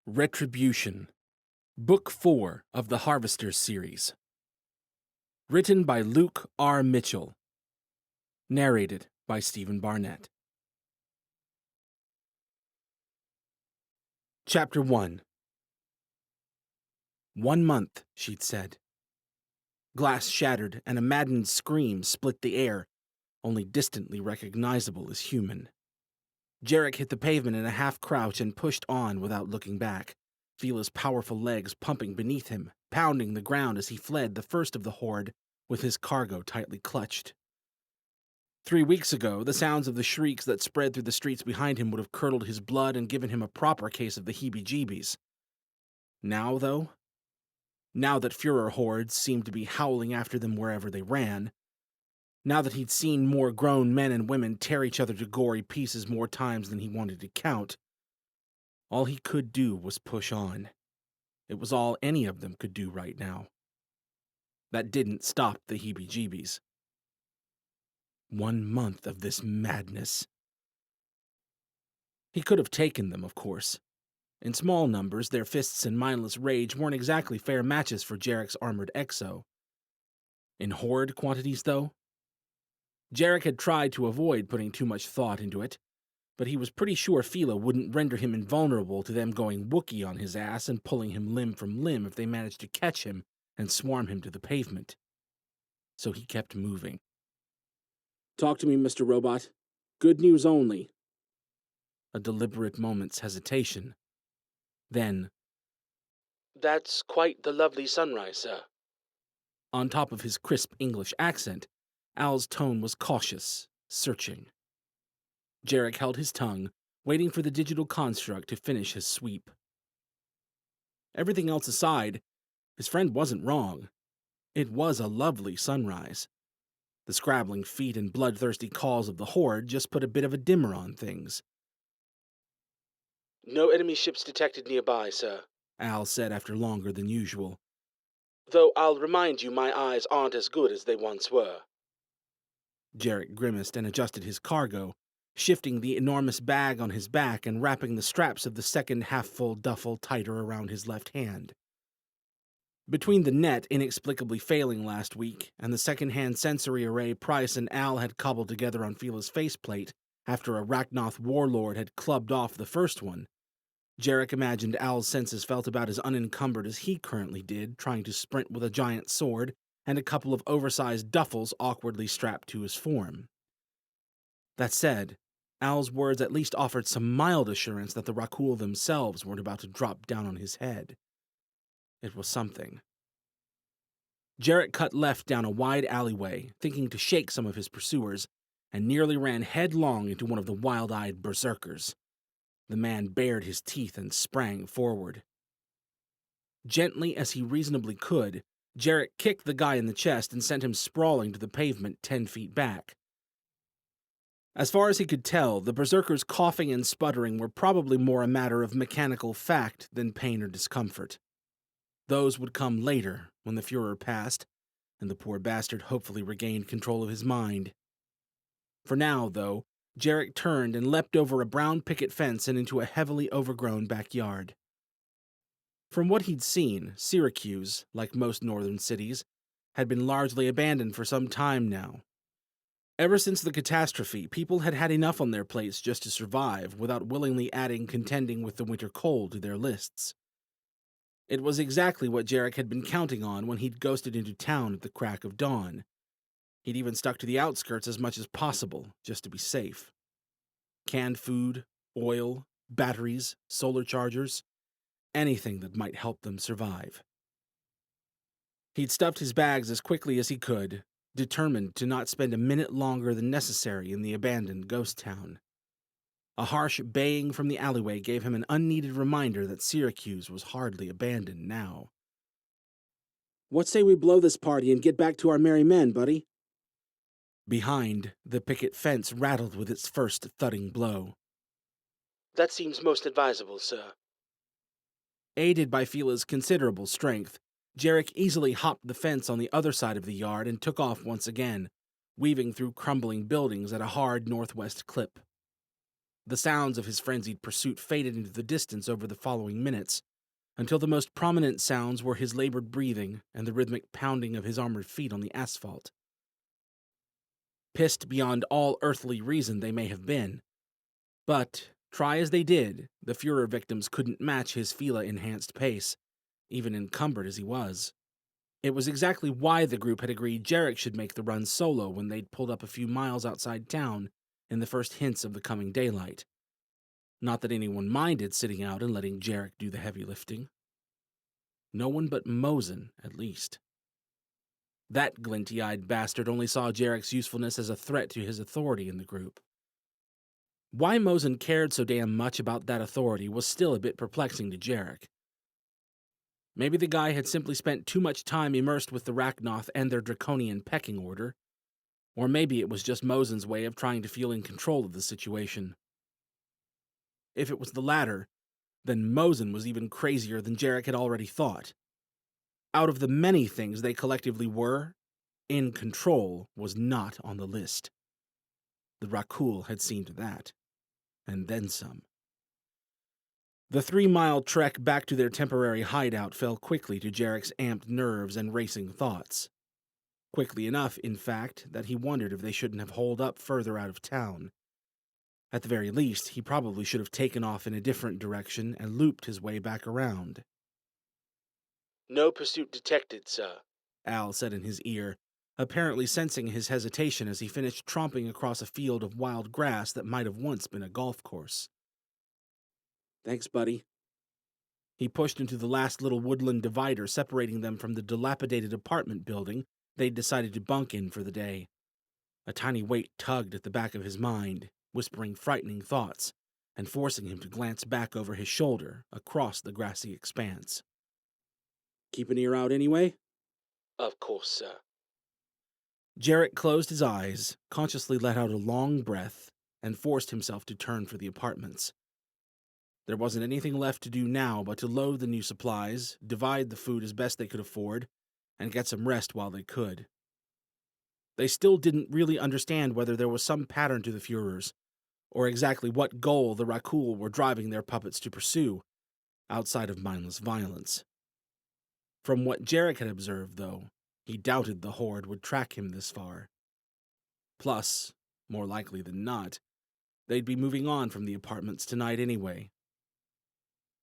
Retribution, Book 4 of the Harvester series. Written by Luke R. Mitchell. Narrated by Stephen Barnett. Chapter 1. 1 month, she'd said. Glass shattered, and a maddened scream split the air, only distantly recognizable as human. Jarek hit the pavement in a half-crouch and pushed on without looking back, Fila's powerful legs pumping beneath him, pounding the ground as he fled the first of the horde, with his cargo tightly clutched. 3 weeks ago, the sounds of the shrieks that spread through the streets behind him would have curdled his blood and given him a proper case of the heebie-jeebies. Now, though? Now that Führer hordes seemed to be howling after them wherever they ran, now that he'd seen more grown men and women tear each other to gory pieces more times than he wanted to count, all he could do was push on. It was all any of them could do right now. That didn't stop the heebie-jeebies. 1 month of this madness. He could have taken them, of course. In small numbers, their fists and mindless rage weren't exactly fair matches for Jarek's armored exo. In horde quantities, though? Jarek had tried to avoid putting too much thought into it, but he was pretty sure Fila wouldn't render him invulnerable to them going Wookiee on his ass and pulling him limb from limb if they managed to catch him and swarm him to the pavement. So he kept moving. "Talk to me, Mr. Robot. Good news only." A deliberate moment's hesitation. Then, "That's quite the lovely sunrise, sir." On top of his crisp English accent, Al's tone was cautious, searching. Jarek held his tongue, waiting for the digital construct to finish his sweep. Everything else aside, his friend wasn't wrong. It was a lovely sunrise. The scrabbling feet and bloodthirsty calls of the horde just put a bit of a dimmer on things. "No enemy ships detected nearby, sir," Al said after longer than usual. "Though I'll remind you my eyes aren't as good as they once were." Jarek grimaced and adjusted his cargo, shifting the enormous bag on his back and wrapping the straps of the second half-full duffel tighter around his left hand. Between the net inexplicably failing last week and the second-hand sensory array Price and Al had cobbled together on Fila's faceplate after a Rachnoth warlord had clubbed off the first one, Jarek imagined Al's senses felt about as unencumbered as he currently did, trying to sprint with a giant sword and a couple of oversized duffels awkwardly strapped to his form. That said, Al's words at least offered some mild assurance that the Rakul themselves weren't about to drop down on his head. It was something. Jarek cut left down a wide alleyway, thinking to shake some of his pursuers, and nearly ran headlong into one of the wild-eyed berserkers. The man bared his teeth and sprang forward. Gently as he reasonably could, Jarek kicked the guy in the chest and sent him sprawling to the pavement 10 feet back. As far as he could tell, the berserker's coughing and sputtering were probably more a matter of mechanical fact than pain or discomfort. Those would come later, when the Führer passed, and the poor bastard hopefully regained control of his mind. For now, though, Jarek turned and leapt over a brown picket fence and into a heavily overgrown backyard. From what he'd seen, Syracuse, like most northern cities, had been largely abandoned for some time now. Ever since the catastrophe, people had had enough on their plates just to survive without willingly adding contending with the winter cold to their lists. It was exactly what Jarek had been counting on when he'd ghosted into town at the crack of dawn. He'd even stuck to the outskirts as much as possible, just to be safe. Canned food, oil, batteries, solar chargers, anything that might help them survive. He'd stuffed his bags as quickly as he could, determined to not spend a minute longer than necessary in the abandoned ghost town. A harsh baying from the alleyway gave him an unneeded reminder that Syracuse was hardly abandoned now. "What say we blow this party and get back to our merry men, buddy?" Behind, the picket fence rattled with its first thudding blow. "That seems most advisable, sir." Aided by Fila's considerable strength, Jarek easily hopped the fence on the other side of the yard and took off once again, weaving through crumbling buildings at a hard northwest clip. The sounds of his frenzied pursuit faded into the distance over the following minutes, until the most prominent sounds were his labored breathing and the rhythmic pounding of his armored feet on the asphalt. Pissed beyond all earthly reason they may have been, but, try as they did, the Führer victims couldn't match his Fila-enhanced pace, even encumbered as he was. It was exactly why the group had agreed Jarek should make the run solo when they'd pulled up a few miles outside town in the first hints of the coming daylight. Not that anyone minded sitting out and letting Jarek do the heavy lifting. No one but Mosen, at least. That glinty-eyed bastard only saw Jarek's usefulness as a threat to his authority in the group. Why Mosen cared so damn much about that authority was still a bit perplexing to Jarek. Maybe the guy had simply spent too much time immersed with the Rachnoth and their draconian pecking order, or maybe it was just Mosen's way of trying to feel in control of the situation. If it was the latter, then Mosen was even crazier than Jarek had already thought. Out of the many things they collectively were, in control was not on the list. The Rakul had seen to that, and then some. The 3-mile trek back to their temporary hideout fell quickly to Jarek's amped nerves and racing thoughts. Quickly enough, in fact, that he wondered if they shouldn't have holed up further out of town. At the very least, he probably should have taken off in a different direction and looped his way back around. "No pursuit detected, sir," Al said in his ear, apparently sensing his hesitation as he finished tromping across a field of wild grass that might have once been a golf course. "Thanks, buddy." He pushed into the last little woodland divider separating them from the dilapidated apartment building they'd decided to bunk in for the day. A tiny weight tugged at the back of his mind, whispering frightening thoughts, and forcing him to glance back over his shoulder across the grassy expanse. "Keep an ear out anyway?" "Of course, sir." Jarek closed his eyes, consciously let out a long breath, and forced himself to turn for the apartments. There wasn't anything left to do now but to load the new supplies, divide the food as best they could afford, and get some rest while they could. They still didn't really understand whether there was some pattern to the Führers, or exactly what goal the Rakul were driving their puppets to pursue, outside of mindless violence. From what Jarek had observed, though, he doubted the Horde would track him this far. Plus, more likely than not, they'd be moving on from the apartments tonight anyway.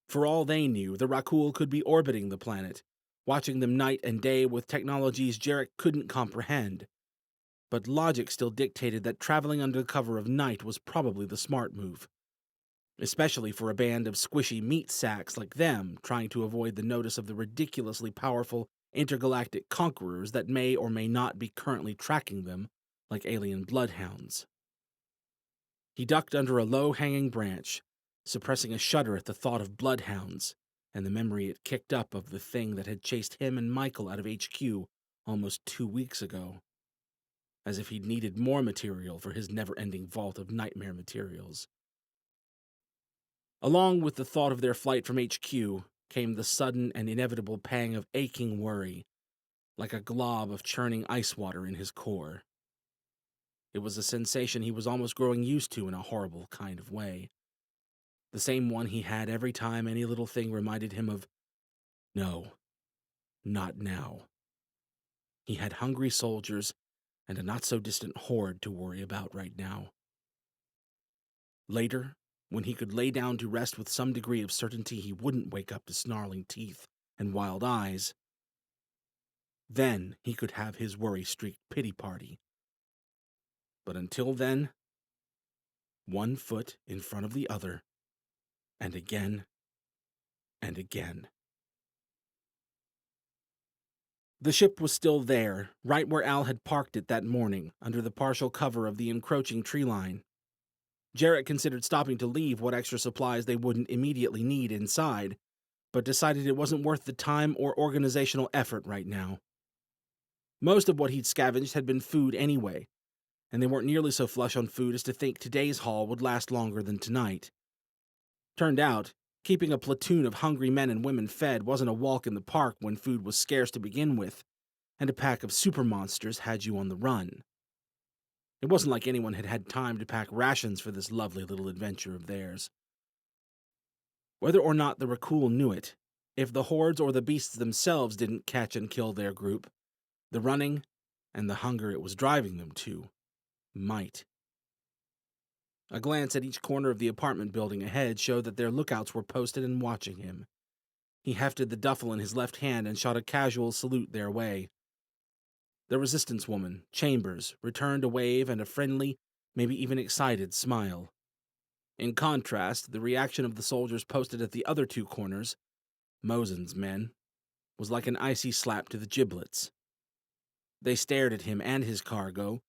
For all they knew, the Rakul could be orbiting the planet, watching them night and day with technologies Jarek couldn't comprehend. But logic still dictated that traveling under the cover of night was probably the smart move, especially for a band of squishy meat sacks like them trying to avoid the notice of the ridiculously powerful intergalactic conquerors that may or may not be currently tracking them like alien bloodhounds. He ducked under a low-hanging branch, suppressing a shudder at the thought of bloodhounds and the memory it kicked up of the thing that had chased him and Michael out of HQ almost 2 weeks ago. As if he'd needed more material for his never-ending vault of nightmare materials. Along with the thought of their flight from HQ came the sudden and inevitable pang of aching worry, like a glob of churning ice water in his core. It was a sensation he was almost growing used to in a horrible kind of way. The same one he had every time any little thing reminded him of, no, not now. He had hungry soldiers and a not-so-distant horde to worry about right now. Later, when he could lay down to rest with some degree of certainty he wouldn't wake up to snarling teeth and wild eyes, then he could have his worry-streaked pity party. But until then, one foot in front of the other, and again, and again. The ship was still there, right where Al had parked it that morning, under the partial cover of the encroaching tree line. Jarek considered stopping to leave what extra supplies they wouldn't immediately need inside, but decided it wasn't worth the time or organizational effort right now. Most of what he'd scavenged had been food anyway, and they weren't nearly so flush on food as to think today's haul would last longer than tonight. Turned out, keeping a platoon of hungry men and women fed wasn't a walk in the park when food was scarce to begin with, and a pack of super monsters had you on the run. It wasn't like anyone had had time to pack rations for this lovely little adventure of theirs. Whether or not the Rakul knew it, if the hordes or the beasts themselves didn't catch and kill their group, the running and the hunger it was driving them to might. A glance at each corner of the apartment building ahead showed that their lookouts were posted and watching him. He hefted the duffel in his left hand and shot a casual salute their way. The resistance woman, Chambers, returned a wave and a friendly, maybe even excited smile. In contrast, the reaction of the soldiers posted at the other two corners, Mosen's men, was like an icy slap to the giblets. They stared at him and his cargo,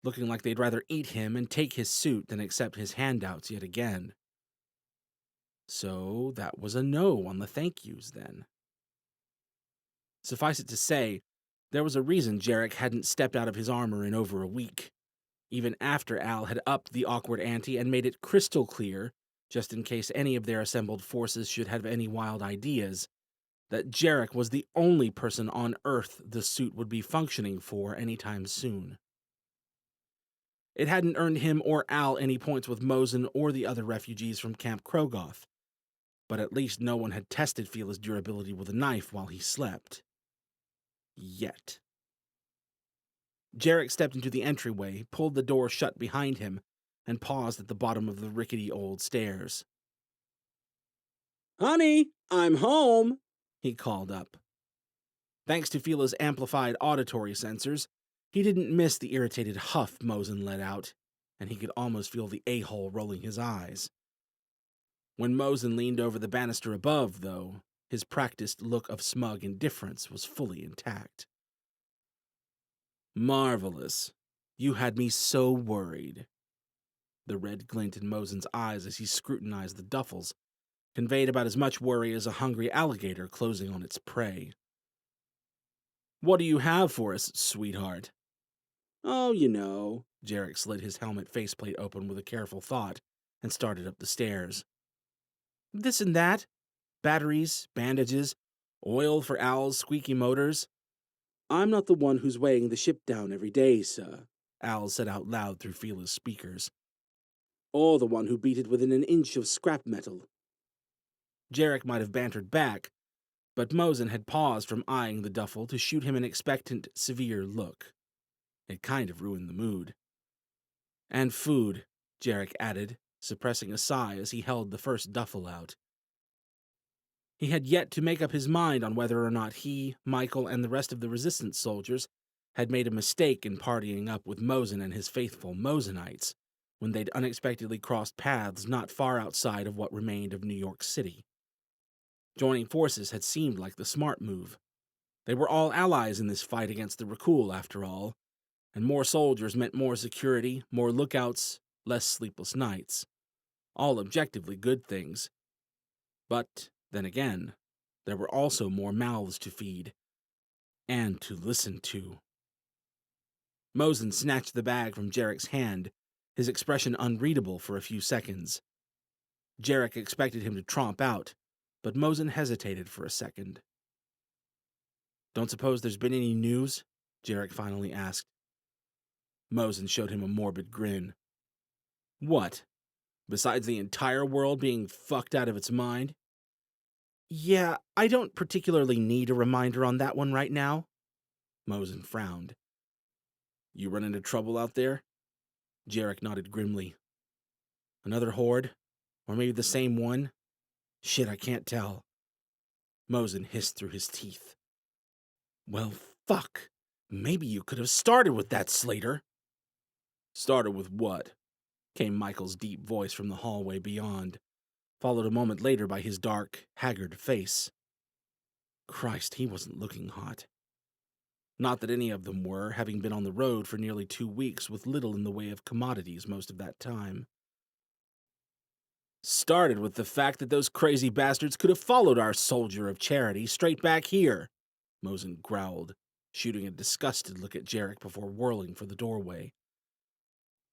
looking like they'd rather eat him and take his suit than accept his handouts yet again. So that was a no on the thank yous, then. Suffice it to say, there was a reason Jarek hadn't stepped out of his armor in over a week, even after Al had upped the awkward ante and made it crystal clear, just in case any of their assembled forces should have any wild ideas, that Jarek was the only person on Earth the suit would be functioning for anytime soon. It hadn't earned him or Al any points with Mosen or the other refugees from Camp Krogoth, but at least no one had tested Fila's durability with a knife while he slept. Yet. Jarek stepped into the entryway, pulled the door shut behind him, and paused at the bottom of the rickety old stairs. "Honey, I'm home," he called up. Thanks to Fila's amplified auditory sensors, he didn't miss the irritated huff Mosen let out, and he could almost feel the a-hole rolling his eyes. When Mosen leaned over the banister above, though, his practiced look of smug indifference was fully intact. "Marvelous. You had me so worried." The red glint in Mosen's eyes as he scrutinized the duffels conveyed about as much worry as a hungry alligator closing on its prey. "What do you have for us, sweetheart?" "Oh, you know." Jarek slid his helmet faceplate open with a careful thought and started up the stairs. "This and that. Batteries, bandages, oil for Al's squeaky motors." "I'm not the one who's weighing the ship down every day, sir," Al said out loud through Fila's speakers. "Or the one who beat it within an inch of scrap metal." Jarek might have bantered back, but Mosen had paused from eyeing the duffel to shoot him an expectant, severe look. It kind of ruined the mood. "And food," Jarek added, suppressing a sigh as he held the first duffel out. He had yet to make up his mind on whether or not he, Michael, and the rest of the resistance soldiers had made a mistake in partying up with Mosen and his faithful Mosenites when they'd unexpectedly crossed paths not far outside of what remained of New York City. Joining forces had seemed like the smart move. They were all allies in this fight against the Rakul, after all, and more soldiers meant more security, more lookouts, less sleepless nights. All objectively good things. But then again, there were also more mouths to feed, and to listen to. Mosen snatched the bag from Jarek's hand, his expression unreadable for a few seconds. Jarek expected him to tromp out, but Mosen hesitated for a second. "Don't suppose there's been any news?" Jarek finally asked. Mosen showed him a morbid grin. "What? Besides the entire world being fucked out of its mind?" "Yeah, I don't particularly need a reminder on that one right now." Mosen frowned. "You run into trouble out there?" Jarek nodded grimly. "Another horde? Or maybe the same one? Shit, I can't tell." Mosen hissed through his teeth. "Well, fuck. Maybe you could have started with that, Slater." "Started with what?" came Michael's deep voice from the hallway beyond, followed a moment later by his dark, haggard face. Christ, he wasn't looking hot. Not that any of them were, having been on the road for nearly 2 weeks with little in the way of commodities most of that time. "Started with the fact that those crazy bastards could have followed our soldier of charity straight back here," Mosen growled, shooting a disgusted look at Jarek before whirling for the doorway.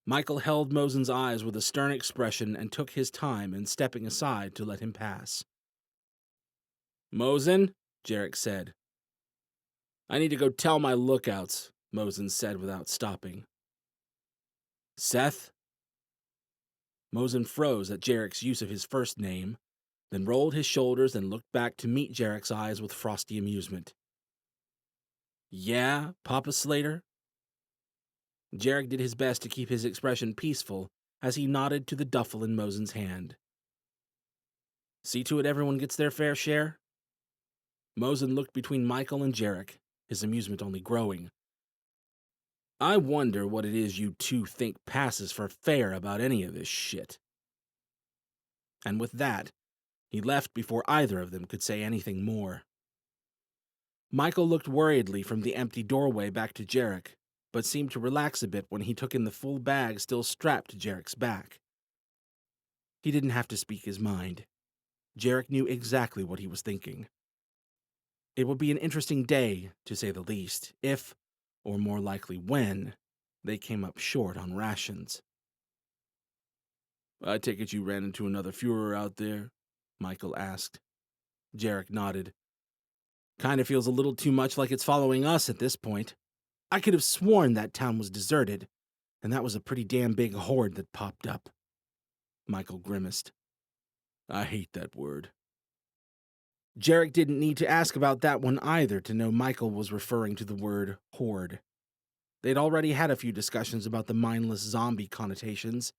Michael held Mosen's eyes with a stern expression and took his time in stepping aside to let him pass. "Mosen," Jarek said. "I need to go tell my lookouts," Mosen said without stopping. Seth? Mosen froze at Jarek's use of his first name, then rolled his shoulders and looked back to meet Jarek's eyes with frosty amusement. Yeah, Papa Slater? Jarek did his best to keep his expression peaceful as he nodded to the duffel in Mosen's hand. See to it everyone gets their fair share? Mosen looked between Michael and Jarek, his amusement only growing. I wonder what it is you two think passes for fair about any of this shit. And with that, he left before either of them could say anything more. Michael looked worriedly from the empty doorway back to Jarek, but seemed to relax a bit when he took in the full bag still strapped to Jarek's back. He didn't have to speak his mind. Jarek knew exactly what he was thinking. It would be an interesting day, to say the least, if, or more likely when, they came up short on rations. I take it you ran into another Führer out there? Michael asked. Jarek nodded. Kinda feels a little too much like it's following us at this point. I could have sworn that town was deserted, and that was a pretty damn big horde that popped up. Michael grimaced. I hate that word. Jarek didn't need to ask about that one either to know Michael was referring to the word horde. They'd already had a few discussions about the mindless zombie connotations,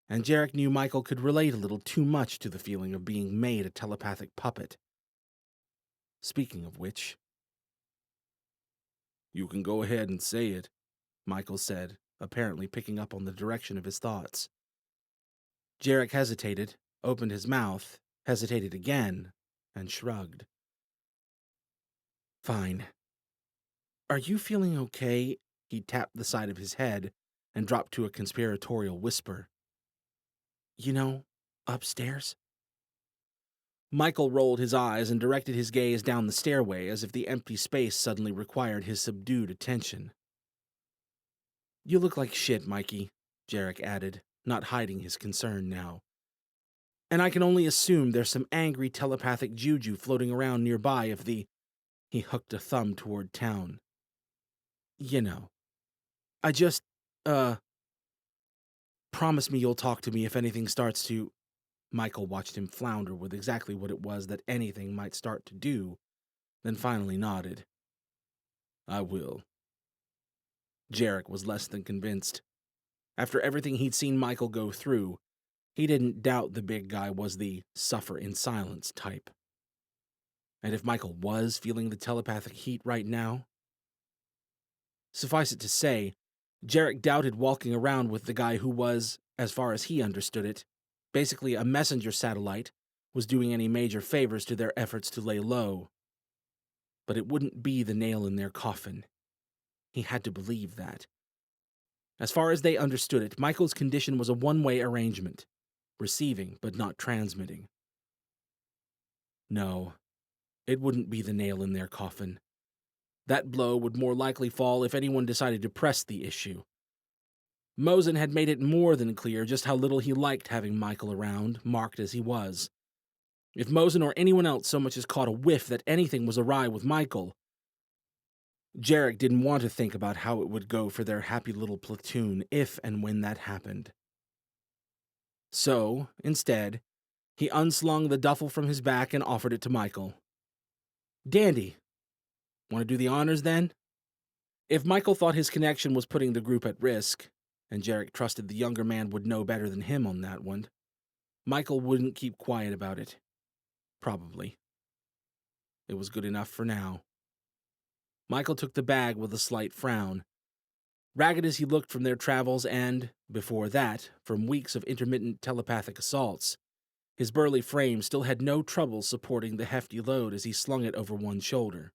and Jarek knew Michael could relate a little too much to the feeling of being made a telepathic puppet. Speaking of which... You can go ahead and say it, Michael said, apparently picking up on the direction of his thoughts. Jarek hesitated, opened his mouth, hesitated again, and shrugged. Fine. Are you feeling okay? He tapped the side of his head and dropped to a conspiratorial whisper. You know, upstairs? Michael rolled his eyes and directed his gaze down the stairway as if the empty space suddenly required his subdued attention. You look like shit, Mikey, Jarek added, not hiding his concern now. And I can only assume there's some angry telepathic juju floating around nearby if the... He hooked a thumb toward town. You know. I just, promise me you'll talk to me if anything starts to... Michael watched him flounder with exactly what it was that anything might start to do, then finally nodded. I will. Jarek was less than convinced. After everything he'd seen Michael go through, he didn't doubt the big guy was the suffer in silence type. And if Michael was feeling the telepathic heat right now... Suffice it to say, Jarek doubted walking around with the guy who was, as far as he understood it, basically a messenger satellite, was doing any major favors to their efforts to lay low. But it wouldn't be the nail in their coffin. He had to believe that. As far as they understood it, Michael's condition was a one-way arrangement, receiving but not transmitting. No, it wouldn't be the nail in their coffin. That blow would more likely fall if anyone decided to press the issue. Mosen had made it more than clear just how little he liked having Michael around, marked as he was. If Mosen or anyone else so much as caught a whiff that anything was awry with Michael, Jarek didn't want to think about how it would go for their happy little platoon if and when that happened. So, instead, he unslung the duffel from his back and offered it to Michael. Dandy. Want to do the honors, then? If Michael thought his connection was putting the group at risk, and Jarek trusted the younger man would know better than him on that one, Michael wouldn't keep quiet about it. Probably. It was good enough for now. Michael took the bag with a slight frown. Ragged as he looked from their travels and, before that, from weeks of intermittent telepathic assaults, his burly frame still had no trouble supporting the hefty load as he slung it over one shoulder.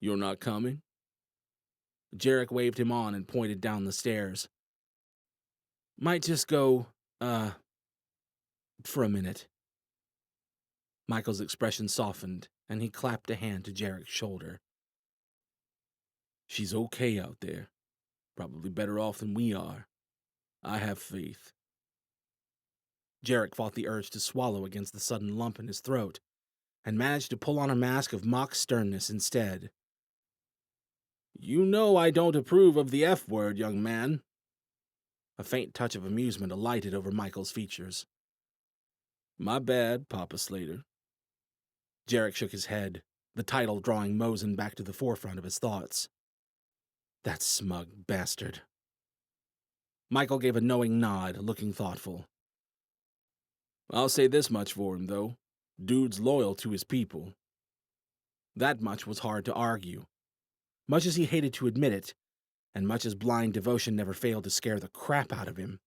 You're not coming? Jarek waved him on and pointed down the stairs. Might just go, for a minute. Michael's expression softened, and he clapped a hand to Jarek's shoulder. She's okay out there. Probably better off than we are. I have faith. Jarek fought the urge to swallow against the sudden lump in his throat, and managed to pull on a mask of mock sternness instead. You know I don't approve of the F-word, young man. A faint touch of amusement alighted over Michael's features. "My bad, Papa Slater." Jarek shook his head, the title drawing Mosen back to the forefront of his thoughts. That smug bastard. Michael gave a knowing nod, looking thoughtful. "I'll say this much for him, though. Dude's loyal to his people." That much was hard to argue. Much as he hated to admit it, and much as blind devotion never failed to scare the crap out of him,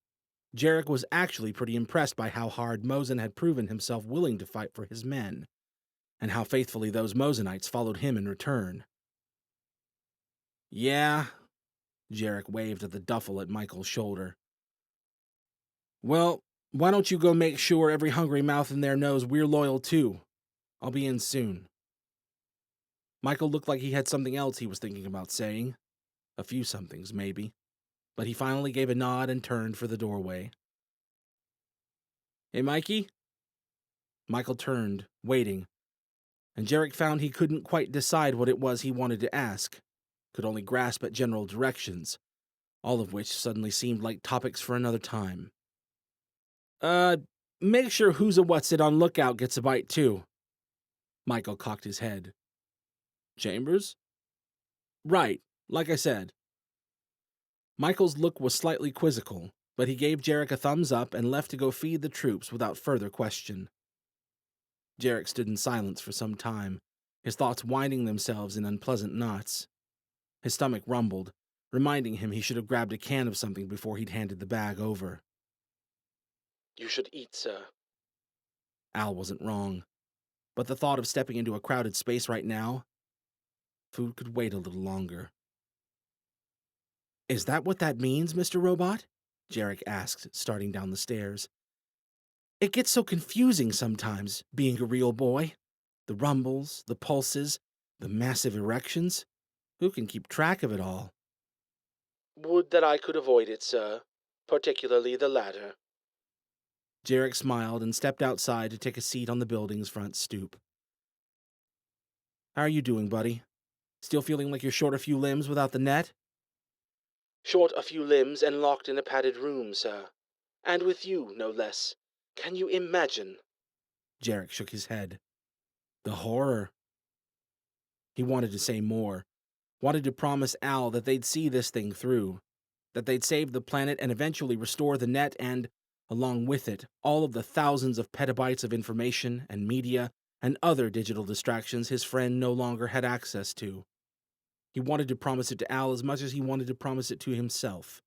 Jarek was actually pretty impressed by how hard Mosen had proven himself willing to fight for his men, and how faithfully those Mosenites followed him in return. "Yeah," Jarek waved at the duffel at Michael's shoulder. "Well, why don't you go make sure every hungry mouth in there knows we're loyal too? I'll be in soon." Michael looked like he had something else he was thinking about saying. A few somethings, maybe. But he finally gave a nod and turned for the doorway. "Hey, Mikey?" Michael turned, waiting, and Jarek found he couldn't quite decide what it was he wanted to ask, could only grasp at general directions, all of which suddenly seemed like topics for another time. Make sure Who's-a-What's-It on lookout gets a bite too." Michael cocked his head. "Chambers?" "Right, like I said." Michael's look was slightly quizzical, but he gave Jarek a thumbs up and left to go feed the troops without further question. Jarek stood in silence for some time, his thoughts winding themselves in unpleasant knots. His stomach rumbled, reminding him he should have grabbed a can of something before he'd handed the bag over. "You should eat, sir." Al wasn't wrong, but the thought of stepping into a crowded space right now, food could wait a little longer. "Is that what that means, Mr. Robot?" Jarek asked, starting down the stairs. "It gets so confusing sometimes, being a real boy. The rumbles, the pulses, the massive erections. Who can keep track of it all?" "Would that I could avoid it, sir. Particularly the latter." Jarek smiled and stepped outside to take a seat on the building's front stoop. "How are you doing, buddy? Still feeling like you're short a few limbs without the net?" "Short a few limbs and locked in a padded room, sir. And with you, no less. Can you imagine?" Jarek shook his head. "The horror." He wanted to say more, wanted to promise Al that they'd see this thing through, that they'd save the planet and eventually restore the net and, along with it, all of the thousands of petabytes of information and media and other digital distractions his friend no longer had access to. He wanted to promise it to Al as much as he wanted to promise it to himself.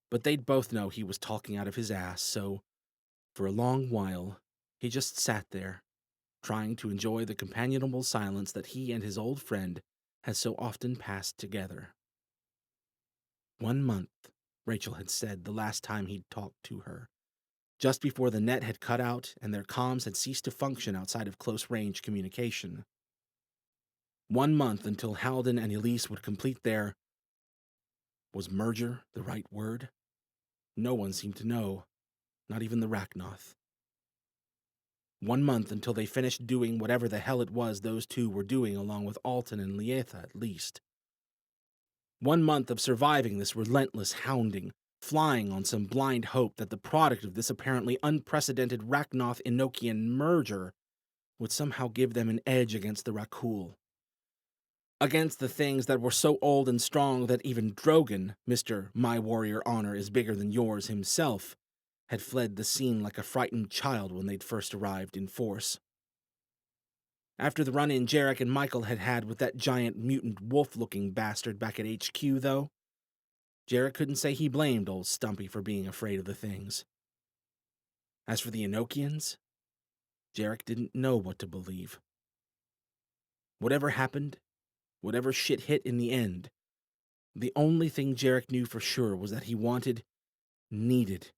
But they'd both know he was talking out of his ass, so, for a long while, he just sat there, trying to enjoy the companionable silence that he and his old friend had so often passed together. 1 month, Rachel had said the last time he'd talked to her, just before the net had cut out and their comms had ceased to function outside of close-range communication. 1 month until Halden and Elise would complete their... Was merger the right word? No one seemed to know, not even the Rachnoth. 1 month until they finished doing whatever the hell it was those two were doing along with Alton and Lietha at least. 1 month of surviving this relentless hounding, flying on some blind hope that the product of this apparently unprecedented Rachnoth-Enochian merger would somehow give them an edge against the Rakul. Against the things that were so old and strong that even Drogon, Mr. My Warrior Honor is Bigger Than Yours himself, had fled the scene like a frightened child when they'd first arrived in force. After the run-in Jarek and Michael had had with that giant mutant wolf-looking bastard back at HQ, though, Jarek couldn't say he blamed old Stumpy for being afraid of the things. As for the Enochians, Jarek didn't know what to believe. Whatever happened, whatever shit hit in the end, the only thing Jarek knew for sure was that he needed,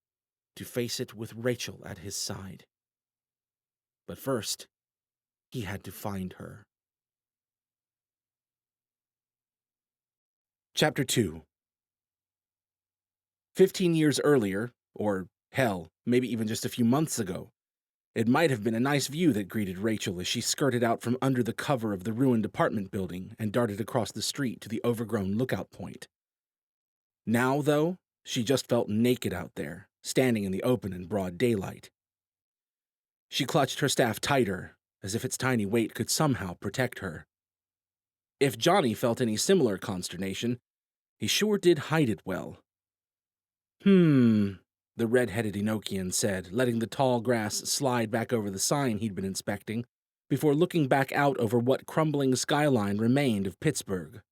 to face it with Rachel at his side. But first, he had to find her. Chapter 2. 15 years earlier, or hell, maybe even just a few months ago, it might have been a nice view that greeted Rachel as she skirted out from under the cover of the ruined apartment building and darted across the street to the overgrown lookout point. Now, though, She just felt naked out there, standing in the open in broad daylight. She clutched her staff tighter, as if its tiny weight could somehow protect her. If Johnny felt any similar consternation, he sure did hide it well. The red-headed Enochian said, letting the tall grass slide back over the sign he'd been inspecting, before looking back out over what crumbling skyline remained of Pittsburgh.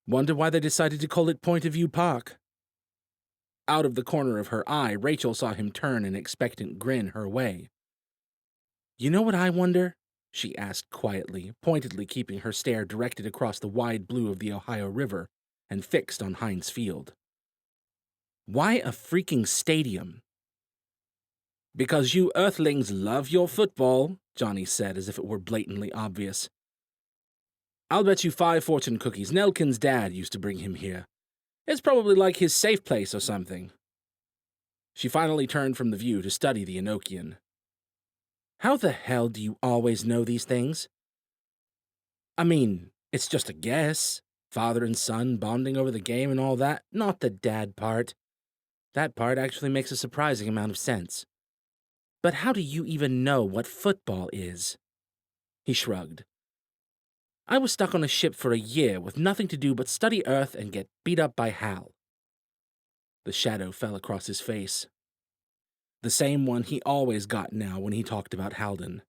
Wonder why they decided to call it Point of View Park. Out of the corner of her eye, Rachel saw him turn an expectant grin her way. You know what I wonder? She asked quietly, pointedly keeping her stare directed across the wide blue of the Ohio River and fixed on Heinz Field. Why a freaking stadium? Because you Earthlings love your football, Johnny said as if it were blatantly obvious. I'll bet you 5 fortune cookies Nelkin's dad used to bring him here. It's probably like his safe place or something. She finally turned from the view to study the Enochian. How the hell do you always know these things? I mean, it's just a guess. Father and son bonding over the game and all that, not the dad part. That part actually makes a surprising amount of sense. But how do you even know what football is? He shrugged. I was stuck on a ship for a year with nothing to do but study Earth and get beat up by Hal. The shadow fell across his face. The same one he always got now when he talked about Halden.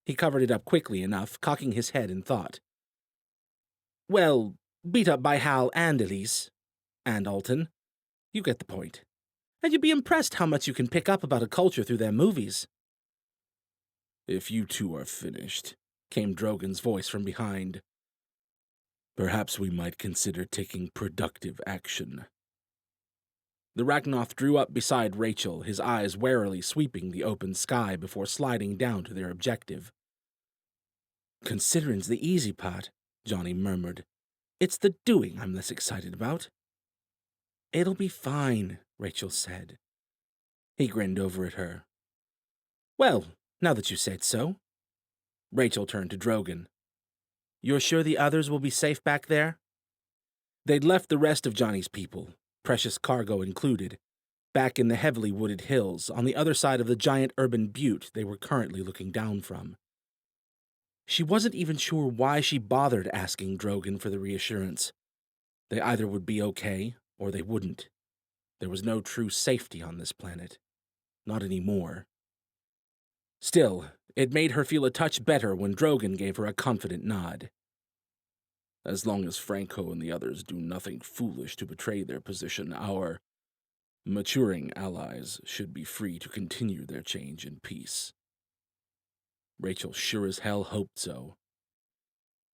He covered it up quickly enough, cocking his head in thought. Well, beat up by Hal and Elise. And Alton. You get the point. And you'd be impressed how much you can pick up about a culture through their movies. If you two are finished, came Drogon's voice from behind. Perhaps we might consider taking productive action. The Ragnoth drew up beside Rachel, his eyes warily sweeping the open sky before sliding down to their objective. Considering's the easy part, Johnny murmured. It's the doing I'm less excited about. It'll be fine, Rachel said. He grinned over at her. Well, now that you said so. Rachel turned to Drogon. You're sure the others will be safe back there? They'd left the rest of Johnny's people, precious cargo included, back in the heavily wooded hills on the other side of the giant urban butte they were currently looking down from. She wasn't even sure why she bothered asking Drogon for the reassurance. They either would be okay, or they wouldn't. There was no true safety on this planet. Not anymore. Still, it made her feel a touch better when Drogon gave her a confident nod. As long as Franco and the others do nothing foolish to betray their position, our maturing allies should be free to continue their change in peace. Rachel sure as hell hoped so.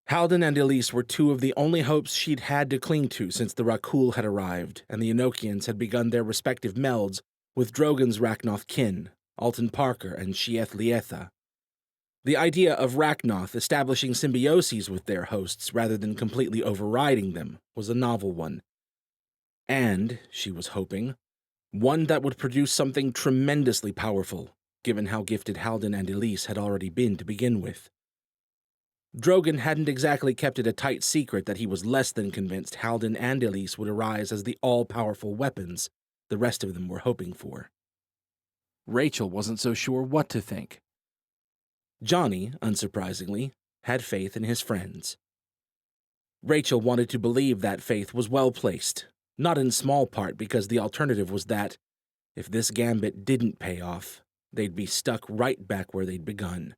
Halden and Elise were 2 of the only hopes she'd had to cling to since the Rakul had arrived and the Enochians had begun their respective melds with Drogon's Ragnoth kin, Alton Parker and Shieth Lietha. The idea of Ragnoth establishing symbioses with their hosts rather than completely overriding them was a novel one. And, she was hoping, one that would produce something tremendously powerful, given how gifted Halden and Elise had already been to begin with. Drogon hadn't exactly kept it a tight secret that he was less than convinced Halden and Elise would arise as the all-powerful weapons the rest of them were hoping for. Rachel wasn't so sure what to think. Johnny, unsurprisingly, had faith in his friends. Rachel wanted to believe that faith was well-placed, not in small part because the alternative was that, if this gambit didn't pay off, they'd be stuck right back where they'd begun.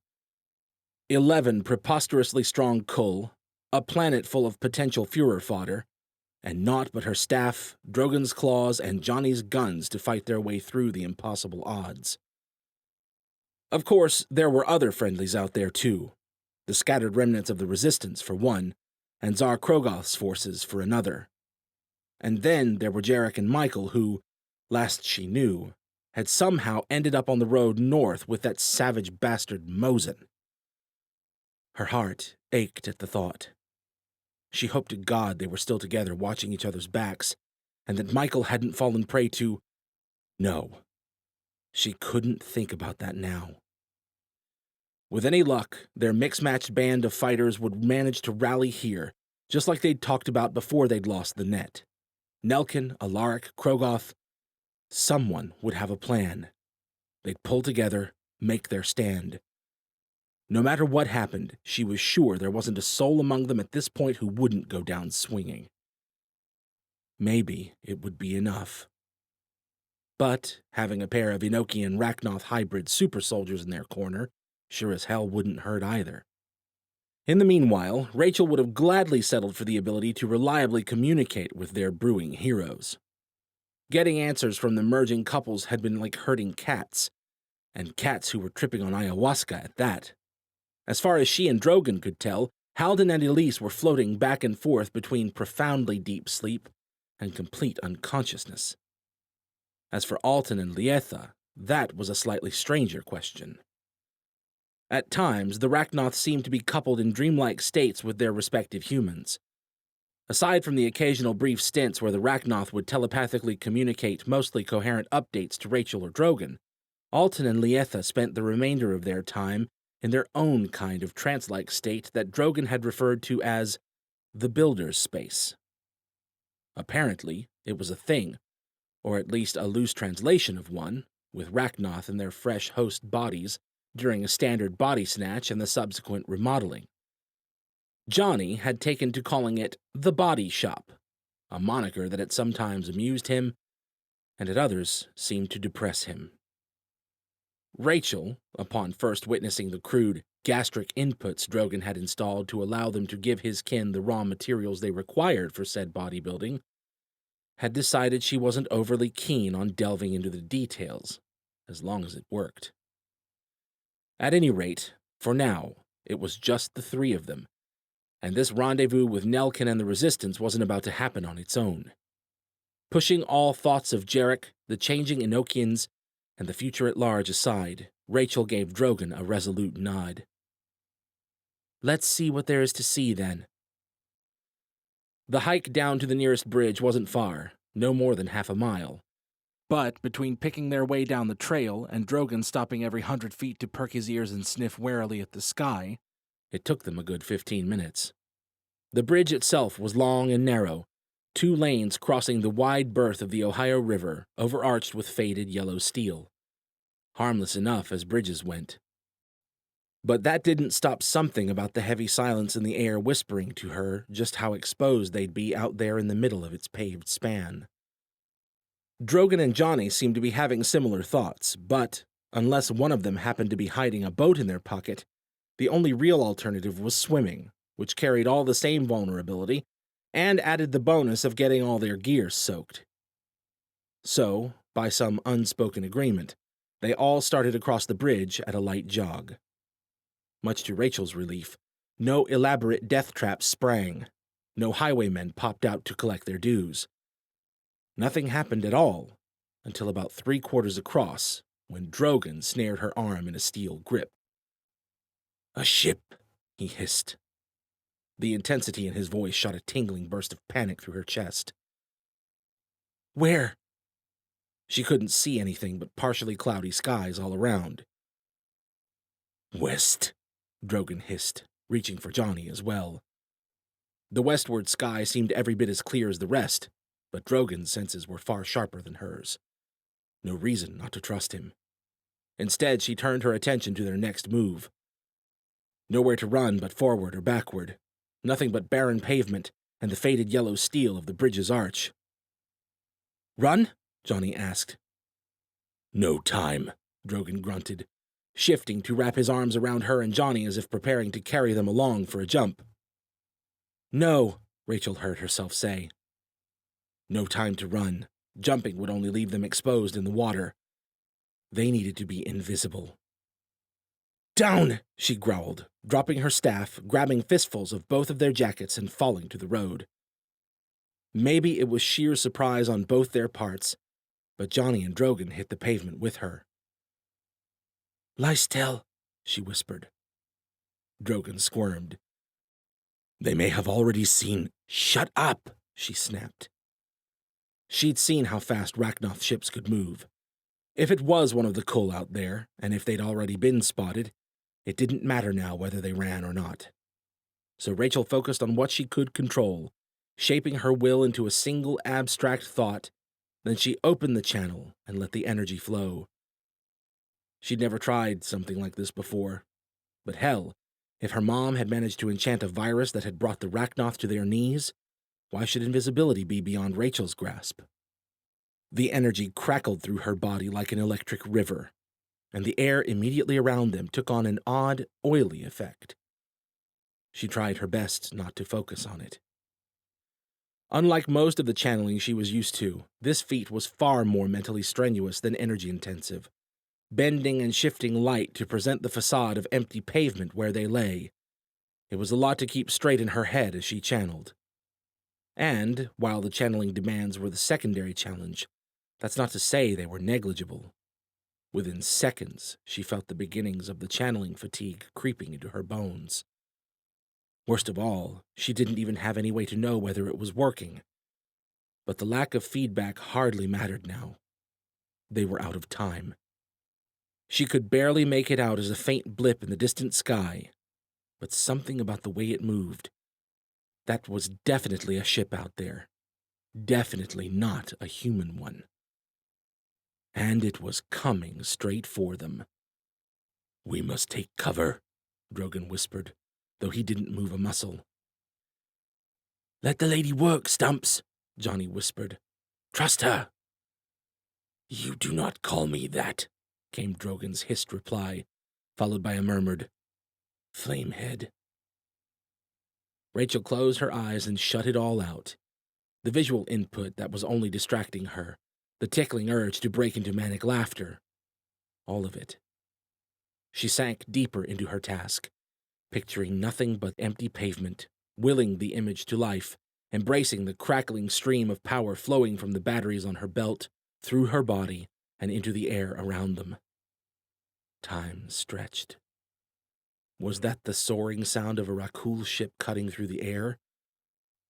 11 preposterously strong Kull, a planet full of potential Führer fodder, and naught but her staff, Drogon's claws, and Johnny's guns to fight their way through the impossible odds. Of course, there were other friendlies out there too, the scattered remnants of the Resistance for one, and Tsar Krogoth's forces for another. And then there were Jarek and Michael who, last she knew, had somehow ended up on the road north with that savage bastard Mosin. Her heart ached at the thought. She hoped to God they were still together watching each other's backs, and that Michael hadn't fallen prey to... No. She couldn't think about that now. With any luck, their mix-matched band of fighters would manage to rally here, just like they'd talked about before they'd lost the net. Nelkin, Alaric, Krogoth, someone would have a plan. They'd pull together, make their stand. No matter what happened, she was sure there wasn't a soul among them at this point who wouldn't go down swinging. Maybe it would be enough. But having a pair of Enochian Rachnoth hybrid super soldiers in their corner sure as hell wouldn't hurt either. In the meanwhile, Rachel would have gladly settled for the ability to reliably communicate with their brewing heroes. Getting answers from the merging couples had been like herding cats, and cats who were tripping on ayahuasca at that. As far as she and Drogon could tell, Halden and Elise were floating back and forth between profoundly deep sleep and complete unconsciousness. As for Alton and Lietha, that was a slightly stranger question. At times, the Rachnoth seemed to be coupled in dreamlike states with their respective humans. Aside from the occasional brief stints where the Rachnoth would telepathically communicate mostly coherent updates to Rachel or Drogon, Alton and Lietha spent the remainder of their time in their own kind of trance-like state that Drogon had referred to as the Builder's Space. Apparently, it was a thing, or at least a loose translation of one, with Rachnoth in their fresh host bodies during a standard body snatch and the subsequent remodeling. Johnny had taken to calling it the Body Shop, a moniker that at sometimes amused him, and at others seemed to depress him. Rachel, upon first witnessing the crude, gastric inputs Drogon had installed to allow them to give his kin the raw materials they required for said bodybuilding, had decided she wasn't overly keen on delving into the details, as long as it worked. At any rate, for now, it was just the three of them, and this rendezvous with Nelkin and the Resistance wasn't about to happen on its own. Pushing all thoughts of Jarek, the changing Enochians, and the future at large aside, Rachel gave Drogon a resolute nod. "Let's see what there is to see, then." The hike down to the nearest bridge wasn't far, no more than half a mile. But between picking their way down the trail and Drogon stopping every 100 feet to perk his ears and sniff warily at the sky, it took them a good 15 minutes. The bridge itself was long and narrow, 2 lanes crossing the wide berth of the Ohio River, overarched with faded yellow steel. Harmless enough as bridges went. But that didn't stop something about the heavy silence in the air whispering to her just how exposed they'd be out there in the middle of its paved span. Drogon and Johnny seemed to be having similar thoughts, but, unless one of them happened to be hiding a boat in their pocket, the only real alternative was swimming, which carried all the same vulnerability, and added the bonus of getting all their gear soaked. So, by some unspoken agreement, they all started across the bridge at a light jog. Much to Rachel's relief, no elaborate death traps sprang, no highwaymen popped out to collect their dues. Nothing happened at all until about 3/4 across, when Drogon snared her arm in a steel grip. "A ship," he hissed. The intensity in his voice shot a tingling burst of panic through her chest. "Where?" She couldn't see anything but partially cloudy skies all around. "West," Drogon hissed, reaching for Johnny as well. The westward sky seemed every bit as clear as the rest, but Drogon's senses were far sharper than hers. No reason not to trust him. Instead, she turned her attention to their next move. Nowhere to run but forward or backward. Nothing but barren pavement and the faded yellow steel of the bridge's arch. "Run?" Johnny asked. "No time," Drogon grunted, shifting to wrap his arms around her and Johnny as if preparing to carry them along for a jump. "No," Rachel heard herself say. No time to run. Jumping would only leave them exposed in the water. They needed to be invisible. "Down!" she growled, dropping her staff, grabbing fistfuls of both of their jackets and falling to the road. Maybe it was sheer surprise on both their parts, but Johnny and Drogon hit the pavement with her. "Lie still," she whispered. Drogon squirmed. "They may have already seen—" "Shut up!" she snapped. She'd seen how fast Rachnoth ships could move. If it was one of the Kull out there, and if they'd already been spotted, it didn't matter now whether they ran or not. So Rachel focused on what she could control, shaping her will into a single abstract thought. Then she opened the channel and let the energy flow. She'd never tried something like this before. But hell, if her mom had managed to enchant a virus that had brought the Rachnoth to their knees, why should invisibility be beyond Rachel's grasp? The energy crackled through her body like an electric river, and the air immediately around them took on an odd, oily effect. She tried her best not to focus on it. Unlike most of the channeling she was used to, this feat was far more mentally strenuous than energy-intensive, bending and shifting light to present the facade of empty pavement where they lay. It was a lot to keep straight in her head as she channeled. And, while the channeling demands were the secondary challenge, that's not to say they were negligible. Within seconds, she felt the beginnings of the channeling fatigue creeping into her bones. Worst of all, she didn't even have any way to know whether it was working. But the lack of feedback hardly mattered now. They were out of time. She could barely make it out as a faint blip in the distant sky, but something about the way it moved. That was definitely a ship out there. Definitely not a human one. And it was coming straight for them. "We must take cover," Drogon whispered, though he didn't move a muscle. "Let the lady work, Stumps," Johnny whispered. "Trust her." "You do not call me that," came Drogon's hissed reply, followed by a murmured, "Flamehead." Rachel closed her eyes and shut it all out. The visual input that was only distracting her, the tickling urge to break into manic laughter. All of it. She sank deeper into her task, picturing nothing but empty pavement, willing the image to life, embracing the crackling stream of power flowing from the batteries on her belt, through her body, and into the air around them. Time stretched. Was that the soaring sound of a Rakul ship cutting through the air,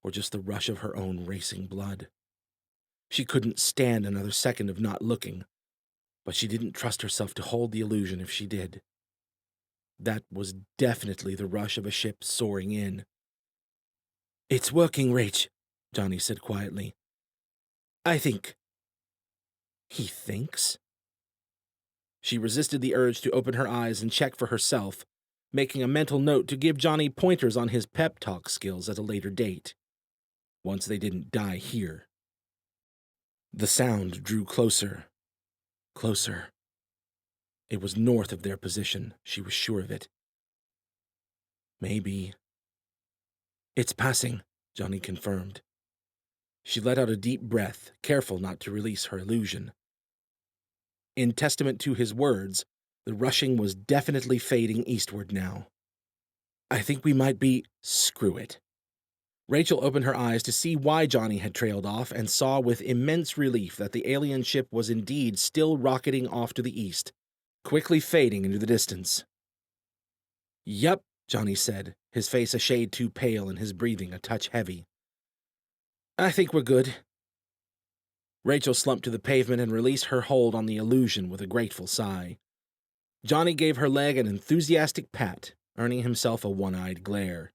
or just the rush of her own racing blood? She couldn't stand another second of not looking, but she didn't trust herself to hold the illusion if she did. That was definitely the rush of a ship soaring in. "It's working, Rach," Johnny said quietly. "I think." He thinks? She resisted the urge to open her eyes and check for herself, making a mental note to give Johnny pointers on his pep talk skills at a later date, once they didn't die here. The sound drew closer. Closer. It was north of their position, she was sure of it. Maybe. "It's passing," Johnny confirmed. She let out a deep breath, careful not to release her illusion. In testament to his words, the rushing was definitely fading eastward now. "I think we might be—" Screw it. Rachel opened her eyes to see why Johnny had trailed off and saw with immense relief that the alien ship was indeed still rocketing off to the east, quickly fading into the distance. "Yep," Johnny said, his face a shade too pale and his breathing a touch heavy. "I think we're good." Rachel slumped to the pavement and released her hold on the illusion with a grateful sigh. Johnny gave her leg an enthusiastic pat, earning himself a one-eyed glare.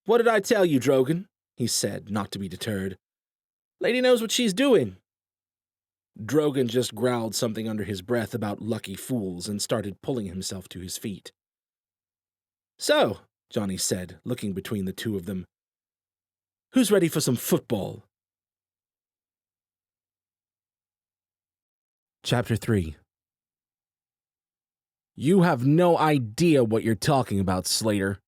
"What did I tell you, Drogon?" he said, not to be deterred. "Lady knows what she's doing." Drogon just growled something under his breath about lucky fools and started pulling himself to his feet. "So," Johnny said, looking between the two of them, "who's ready for some football?" Chapter 3. "You have no idea what you're talking about, Slater."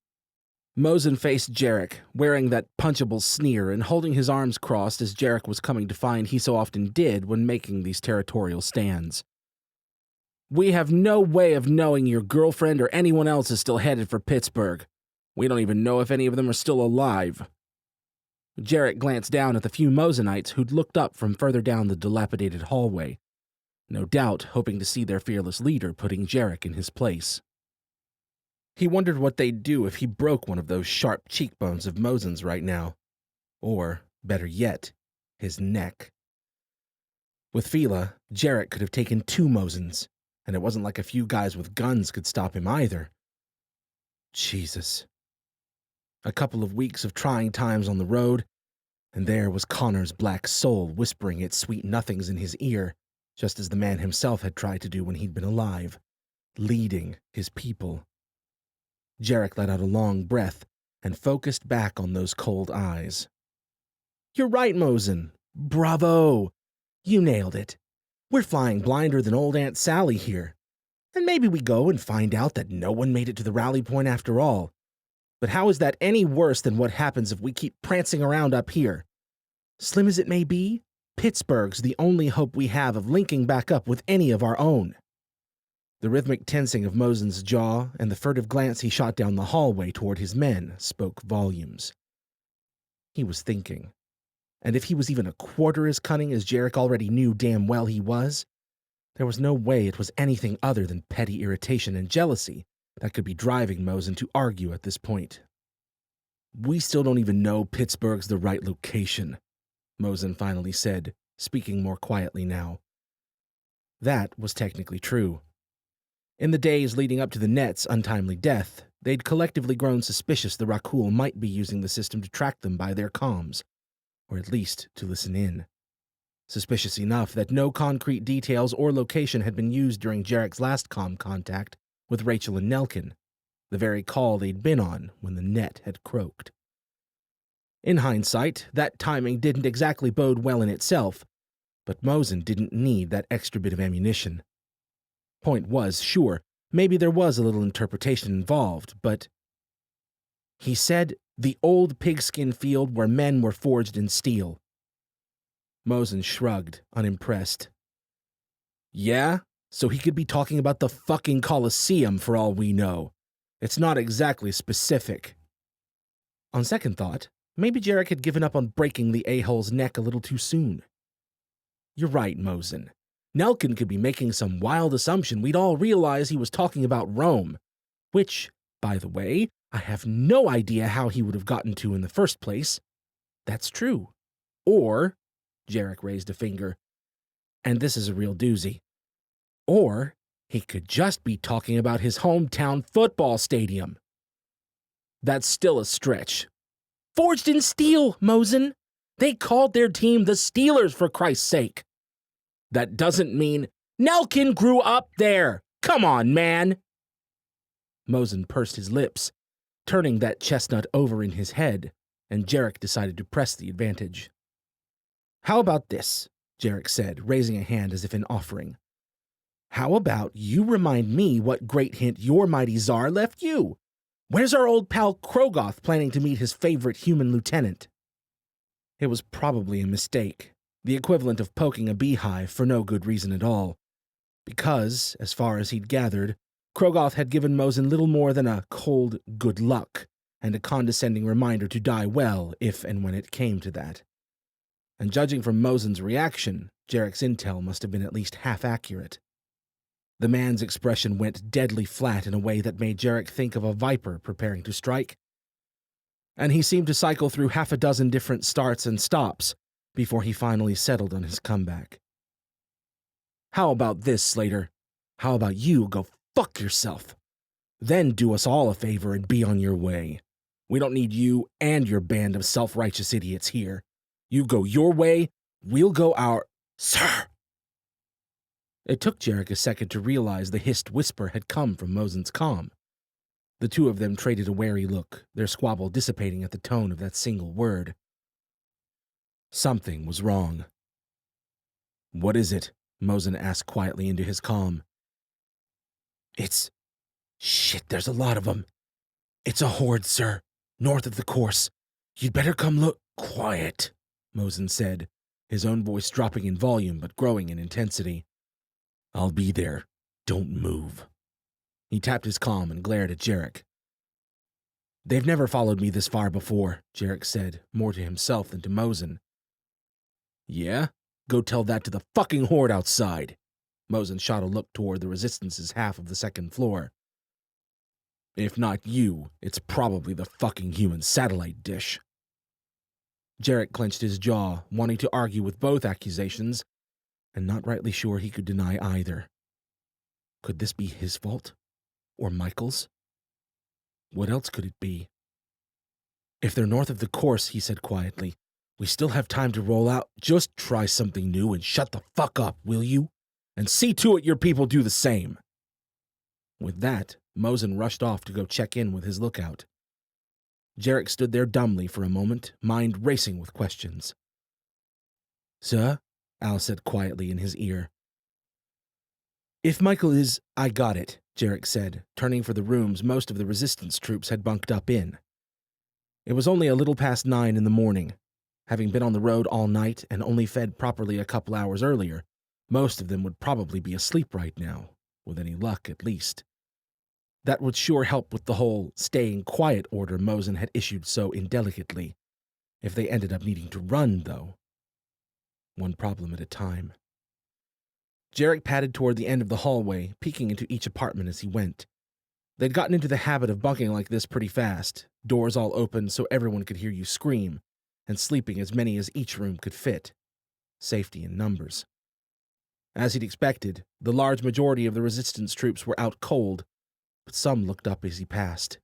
Mosen faced Jarek, wearing that punchable sneer and holding his arms crossed as Jarek was coming to find he so often did when making these territorial stands. "We have no way of knowing your girlfriend or anyone else is still headed for Pittsburgh. We don't even know if any of them are still alive." Jarek glanced down at the few Mosenites who'd looked up from further down the dilapidated hallway, no doubt hoping to see their fearless leader putting Jarek in his place. He wondered what they'd do if he broke one of those sharp cheekbones of Mosen's right now. Or, better yet, his neck. With Fila, Jarek could have taken 2 Mosens, and it wasn't like a few guys with guns could stop him either. Jesus. A couple of weeks of trying times on the road, And there was Connor's black soul whispering its sweet nothings in his ear, just as the man himself had tried to do when he'd been alive, leading his people. Jarek let out a long breath and focused back on those cold eyes. "You're right, Mosen. Bravo! You nailed it. We're flying blinder than old Aunt Sally here. And maybe we go and find out that no one made it to the rally point after all. But how is that any worse than what happens if we keep prancing around up here? Slim as it may be, Pittsburgh's the only hope we have of linking back up with any of our own." The rhythmic tensing of Mosen's jaw and the furtive glance he shot down the hallway toward his men spoke volumes. He was thinking. And if he was even a quarter as cunning as Jarek already knew damn well he was, there was no way it was anything other than petty irritation and jealousy that could be driving Mosen to argue at this point. "We still don't even know Pittsburgh's the right location," Mosen finally said, speaking more quietly now. That was technically true. In the days leading up to the Net's untimely death, they'd collectively grown suspicious the Rakul might be using the system to track them by their comms, or at least to listen in. Suspicious enough that no concrete details or location had been used during Jarek's last comm contact with Rachel and Nelkin, the very call they'd been on when the Net had croaked. In hindsight, that timing didn't exactly bode well in itself, but Mosen didn't need that extra bit of ammunition. Point was, sure, maybe there was a little interpretation involved, but... He said the old pigskin field where men were forged in steel. Mosen shrugged, unimpressed. "Yeah? So he could be talking about the fucking Colosseum for all we know. It's not exactly specific." On second thought, maybe Jarek had given up on breaking the a-hole's neck a little too soon. "You're right, Mosen. Nelkin could be making some wild assumption we'd all realize he was talking about Rome, which, by the way, I have no idea how he would have gotten to in the first place. That's true. Or," Jarek raised a finger, "and this is a real doozy, or he could just be talking about his hometown football stadium." "That's still a stretch." "Forged in steel, Mosen. They called their team the Steelers, for Christ's sake." "That doesn't mean Nelkin grew up there. Come on, man." Mosen pursed his lips, turning that chestnut over in his head, and Jarek decided to press the advantage. "How about this?" Jarek said, raising a hand as if in offering. "How about you remind me what great hint your mighty czar left you? Where's our old pal Krogoth planning to meet his favorite human lieutenant?" It was probably a mistake, the equivalent of poking a beehive for no good reason at all, because, as far as he'd gathered, Krogoth had given Mosen little more than a cold good luck and a condescending reminder to die well if and when it came to that. And judging from Mosen's reaction, Jarek's intel must have been at least half accurate. The man's expression went deadly flat in a way that made Jarek think of a viper preparing to strike, and he seemed to cycle through half a dozen different starts and stops before he finally settled on his comeback. "How about this, Slater? How about you go fuck yourself? Then do us all a favor and be on your way. We don't need you and your band of self-righteous idiots here. You go your way, we'll go our—" "Sir!" It took Jarek a second to realize the hissed whisper had come from Mosen's comm. The two of them traded a wary look, their squabble dissipating at the tone of that single word. Something was wrong. "What is it?" Mosen asked quietly into his comm. "It's... Shit, there's a lot of them. It's a horde, sir, north of the course. You'd better come look." "Quiet," Mosen said, his own voice dropping in volume but growing in intensity. "I'll be there. Don't move." He tapped his comm and glared at Jarek. "They've never followed me this far before," Jarek said, more to himself than to Mosen. "Yeah? Go tell that to the fucking horde outside." Mosen shot a look toward the Resistance's half of the second floor. "If not you, it's probably the fucking human satellite dish." Jarek clenched his jaw, wanting to argue with both accusations, and not rightly sure he could deny either. Could this be his fault? Or Michael's? What else could it be? "If they're north of the course," he said quietly, We still have time to roll out. Just try something new and shut the fuck up, will you? And see to it your people do the same." With that, Mosen rushed off to go check in with his lookout. Jarek stood there dumbly for a moment, mind racing with questions. "Sir?" Al said quietly in his ear. "If Michael is—" "I got it," Jarek said, turning for the rooms most of the resistance troops had bunked up in. It was only a little past 9 in the morning. Having been on the road all night and only fed properly a couple hours earlier, most of them would probably be asleep right now, with any luck at least. That would sure help with the whole staying quiet order Mosen had issued so indelicately. If they ended up needing to run, though. One problem at a time. Jarek padded toward the end of the hallway, peeking into each apartment as he went. They'd gotten into the habit of bunking like this pretty fast, doors all open so everyone could hear you scream, and sleeping as many as each room could fit. Safety in numbers. As he'd expected, the large majority of the resistance troops were out cold, but some looked up as he passed.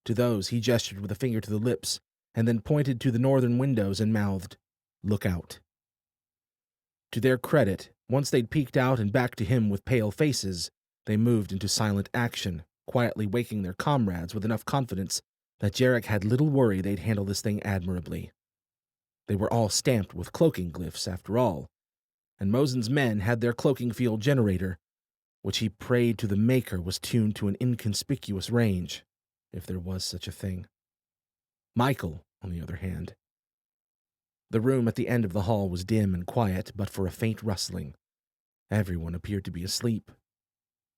To those, he gestured with a finger to the lips, and then pointed to the northern windows and mouthed, "Look out." To their credit, once they'd peeked out and back to him with pale faces, they moved into silent action, quietly waking their comrades with enough confidence that Jarek had little worry they'd handle this thing admirably. They were all stamped with cloaking glyphs, after all, and Mosen's men had their cloaking field generator, which he prayed to the Maker was tuned to an inconspicuous range, if there was such a thing. Michael, on the other hand. The room at the end of the hall was dim and quiet, but for a faint rustling. Everyone appeared to be asleep.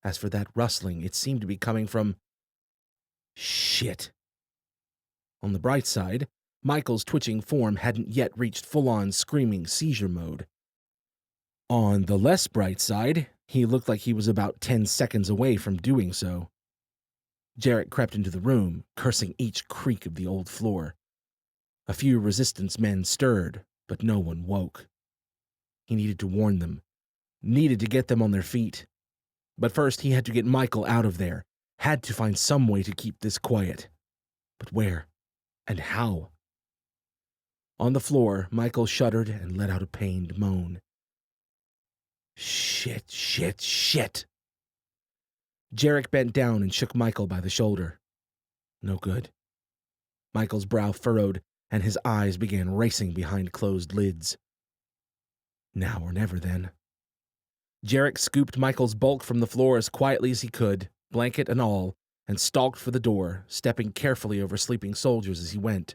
As for that rustling, it seemed to be coming from... Shit. On the bright side, Michael's twitching form hadn't yet reached full-on screaming seizure mode. On the less bright side, he looked like he was about 10 seconds away from doing so. Jarek crept into the room, cursing each creak of the old floor. A few resistance men stirred, but no one woke. He needed to warn them, needed to get them on their feet. But first he had to get Michael out of there, had to find some way to keep this quiet. But where? And how? On the floor, Michael shuddered and let out a pained moan. Shit, shit, shit. Jarek bent down and shook Michael by the shoulder. No good. Michael's brow furrowed, and his eyes began racing behind closed lids. Now or never, then. Jarek scooped Michael's bulk from the floor as quietly as he could, blanket and all, and stalked for the door, stepping carefully over sleeping soldiers as he went.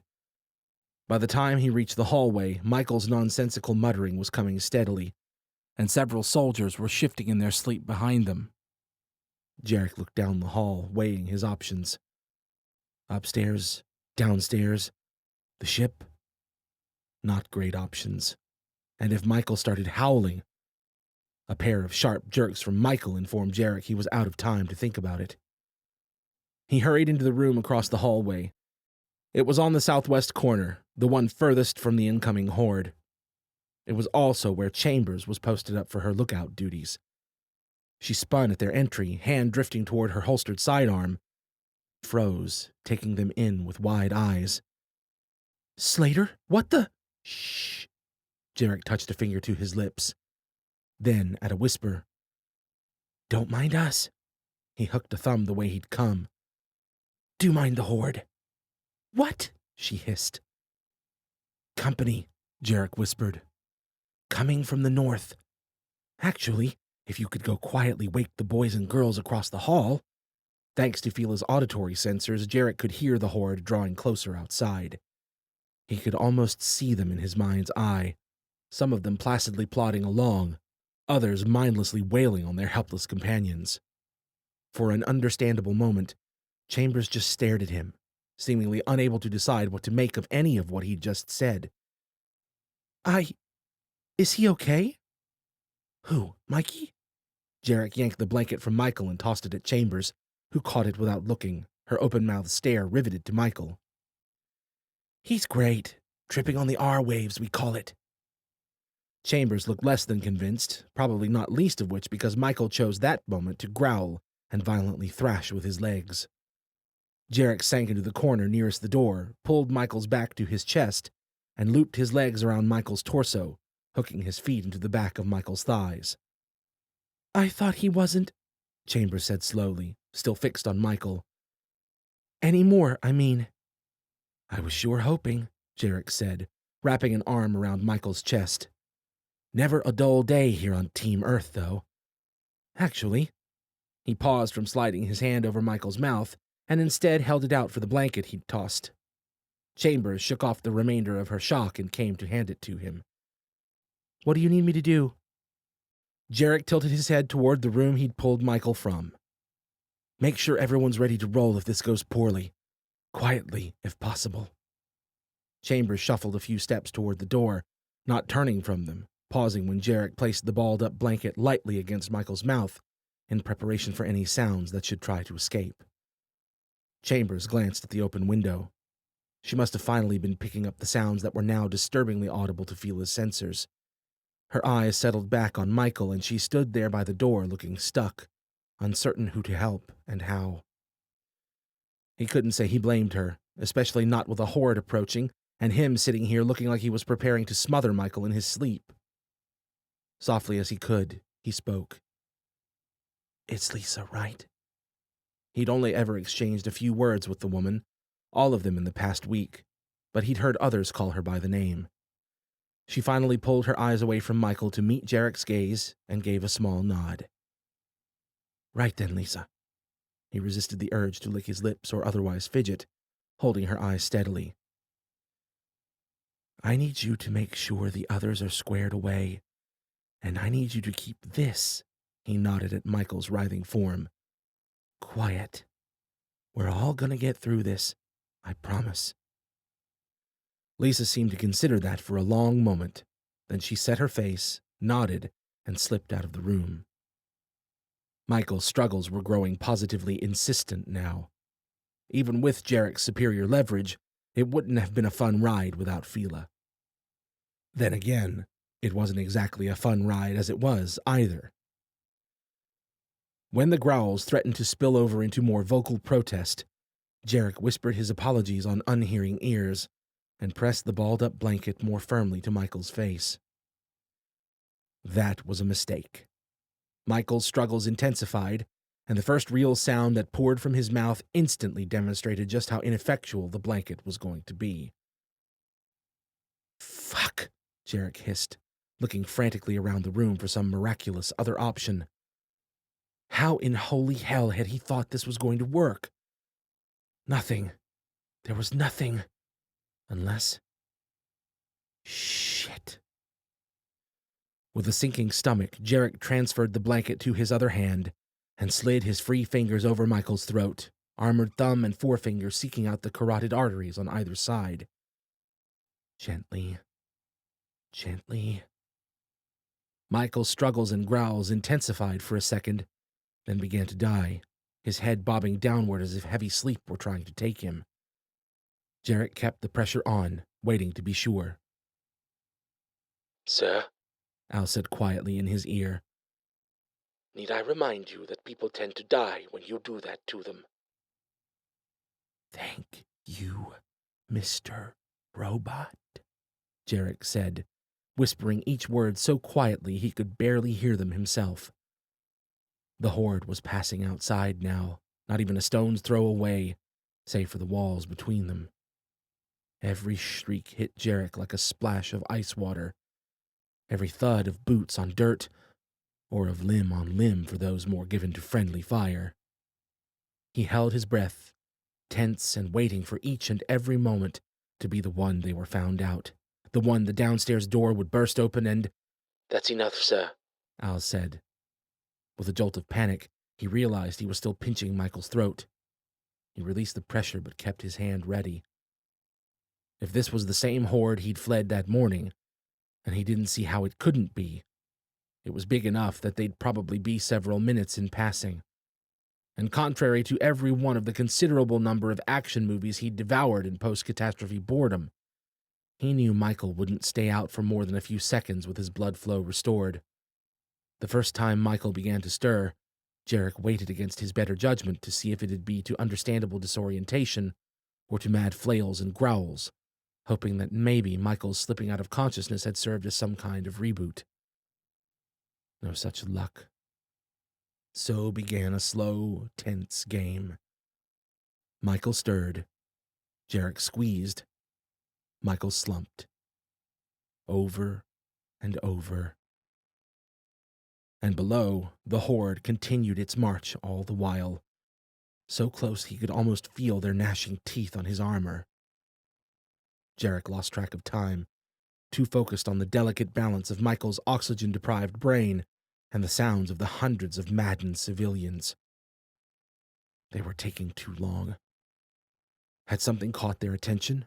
By the time he reached the hallway, Michael's nonsensical muttering was coming steadily, and several soldiers were shifting in their sleep behind them. Jarek looked down the hall, weighing his options. Upstairs, downstairs, the ship. Not great options. And if Michael started howling... A pair of sharp jerks from Michael informed Jarek he was out of time to think about it. He hurried into the room across the hallway. It was on the southwest corner, the one furthest from the incoming horde. It was also where Chambers was posted up for her lookout duties. She spun at their entry, hand drifting toward her holstered sidearm. Froze, taking them in with wide eyes. "Slater? What the—" "Shh." Jarek touched a finger to his lips. Then, at a whisper, "Don't mind us." He hooked a thumb the way he'd come. "Do mind the horde." "What?" she hissed. "Company," Jarek whispered. "Coming from the north. Actually, if you could go quietly wake the boys and girls across the hall." Thanks to Fila's auditory sensors, Jarek could hear the horde drawing closer outside. He could almost see them in his mind's eye, some of them placidly plodding along, others mindlessly wailing on their helpless companions. For an understandable moment, Chambers just stared at him, seemingly unable to decide what to make of any of what he'd just said. Is he okay?" "Who, Mikey?" Jarek yanked the blanket from Michael and tossed it at Chambers, who caught it without looking, her open-mouthed stare riveted to Michael. "He's great. Tripping on the R-waves, we call it." Chambers looked less than convinced, probably not least of which because Michael chose that moment to growl and violently thrash with his legs. Jarek sank into the corner nearest the door, pulled Michael's back to his chest, and looped his legs around Michael's torso, hooking his feet into the back of Michael's thighs. "I thought he wasn't," Chambers said slowly, still fixed on Michael. "Any more, I mean." "I was sure hoping," Jarek said, wrapping an arm around Michael's chest. "Never a dull day here on Team Earth, though. Actually," he paused from sliding his hand over Michael's mouth and instead held it out for the blanket he'd tossed. Chambers shook off the remainder of her shock and came to hand it to him. "What do you need me to do?" Jarek tilted his head toward the room he'd pulled Michael from. "Make sure everyone's ready to roll if this goes poorly. Quietly, if possible." Chambers shuffled a few steps toward the door, not turning from them, pausing when Jarek placed the balled-up blanket lightly against Michael's mouth in preparation for any sounds that should try to escape. Chambers glanced at the open window. She must have finally been picking up the sounds that were now disturbingly audible to Fila's sensors. Her eyes settled back on Michael, and she stood there by the door looking stuck, uncertain who to help and how. He couldn't say he blamed her, especially not with a horde approaching, and him sitting here looking like he was preparing to smother Michael in his sleep. Softly as he could, he spoke. "It's Lisa, right?" He'd only ever exchanged a few words with the woman, all of them in the past week, but he'd heard others call her by the name. She finally pulled her eyes away from Michael to meet Jarek's gaze and gave a small nod. "Right then, Lisa." He resisted the urge to lick his lips or otherwise fidget, holding her eyes steadily. "I need you to make sure the others are squared away, and I need you to keep this," he nodded at Michael's writhing form, "quiet. We're all gonna get through this, I promise." Lisa seemed to consider that for a long moment. Then she set her face, nodded, and slipped out of the room. Michael's struggles were growing positively insistent now. Even with Jarek's superior leverage, it wouldn't have been a fun ride without Fila. Then again, it wasn't exactly a fun ride as it was, either. When the growls threatened to spill over into more vocal protest, Jarek whispered his apologies on unhearing ears and pressed the balled-up blanket more firmly to Michael's face. That was a mistake. Michael's struggles intensified, and the first real sound that poured from his mouth instantly demonstrated just how ineffectual the blanket was going to be. "Fuck," Jarek hissed, looking frantically around the room for some miraculous other option. How in holy hell had he thought this was going to work? Nothing. There was nothing. Unless... Shit. With a sinking stomach, Jarek transferred the blanket to his other hand and slid his free fingers over Michael's throat, armored thumb and forefinger seeking out the carotid arteries on either side. Gently. Gently. Michael's struggles and growls intensified for a second, then began to die, his head bobbing downward as if heavy sleep were trying to take him. Jarek kept the pressure on, waiting to be sure. "Sir?" Al said quietly in his ear. "Need I remind you that people tend to die when you do that to them?" "Thank you, Mr. Robot," Jarek said, whispering each word so quietly he could barely hear them himself. The horde was passing outside now, not even a stone's throw away, save for the walls between them. Every shriek hit Jarek like a splash of ice water, every thud of boots on dirt, or of limb on limb for those more given to friendly fire. He held his breath, tense and waiting for each and every moment to be the one they were found out, the one the downstairs door would burst open and... "That's enough, sir," Al said. With a jolt of panic, he realized he was still pinching Michael's throat. He released the pressure but kept his hand ready. If this was the same horde he'd fled that morning, and he didn't see how it couldn't be, it was big enough that they'd probably be several minutes in passing. And contrary to every one of the considerable number of action movies he'd devoured in post-catastrophe boredom, he knew Michael wouldn't stay out for more than a few seconds with his blood flow restored. The first time Michael began to stir, Jarek waited against his better judgment to see if it'd be to understandable disorientation or to mad flails and growls. hoping that maybe Michael's slipping out of consciousness had served as some kind of reboot. No such luck. So began a slow, tense game. Michael stirred. Jarek squeezed. Michael slumped. Over and over. And below, the horde continued its march all the while, so close he could almost feel their gnashing teeth on his armor. Jarek lost track of time, too focused on the delicate balance of Michael's oxygen-deprived brain and the sounds of the hundreds of maddened civilians. They were taking too long. Had something caught their attention?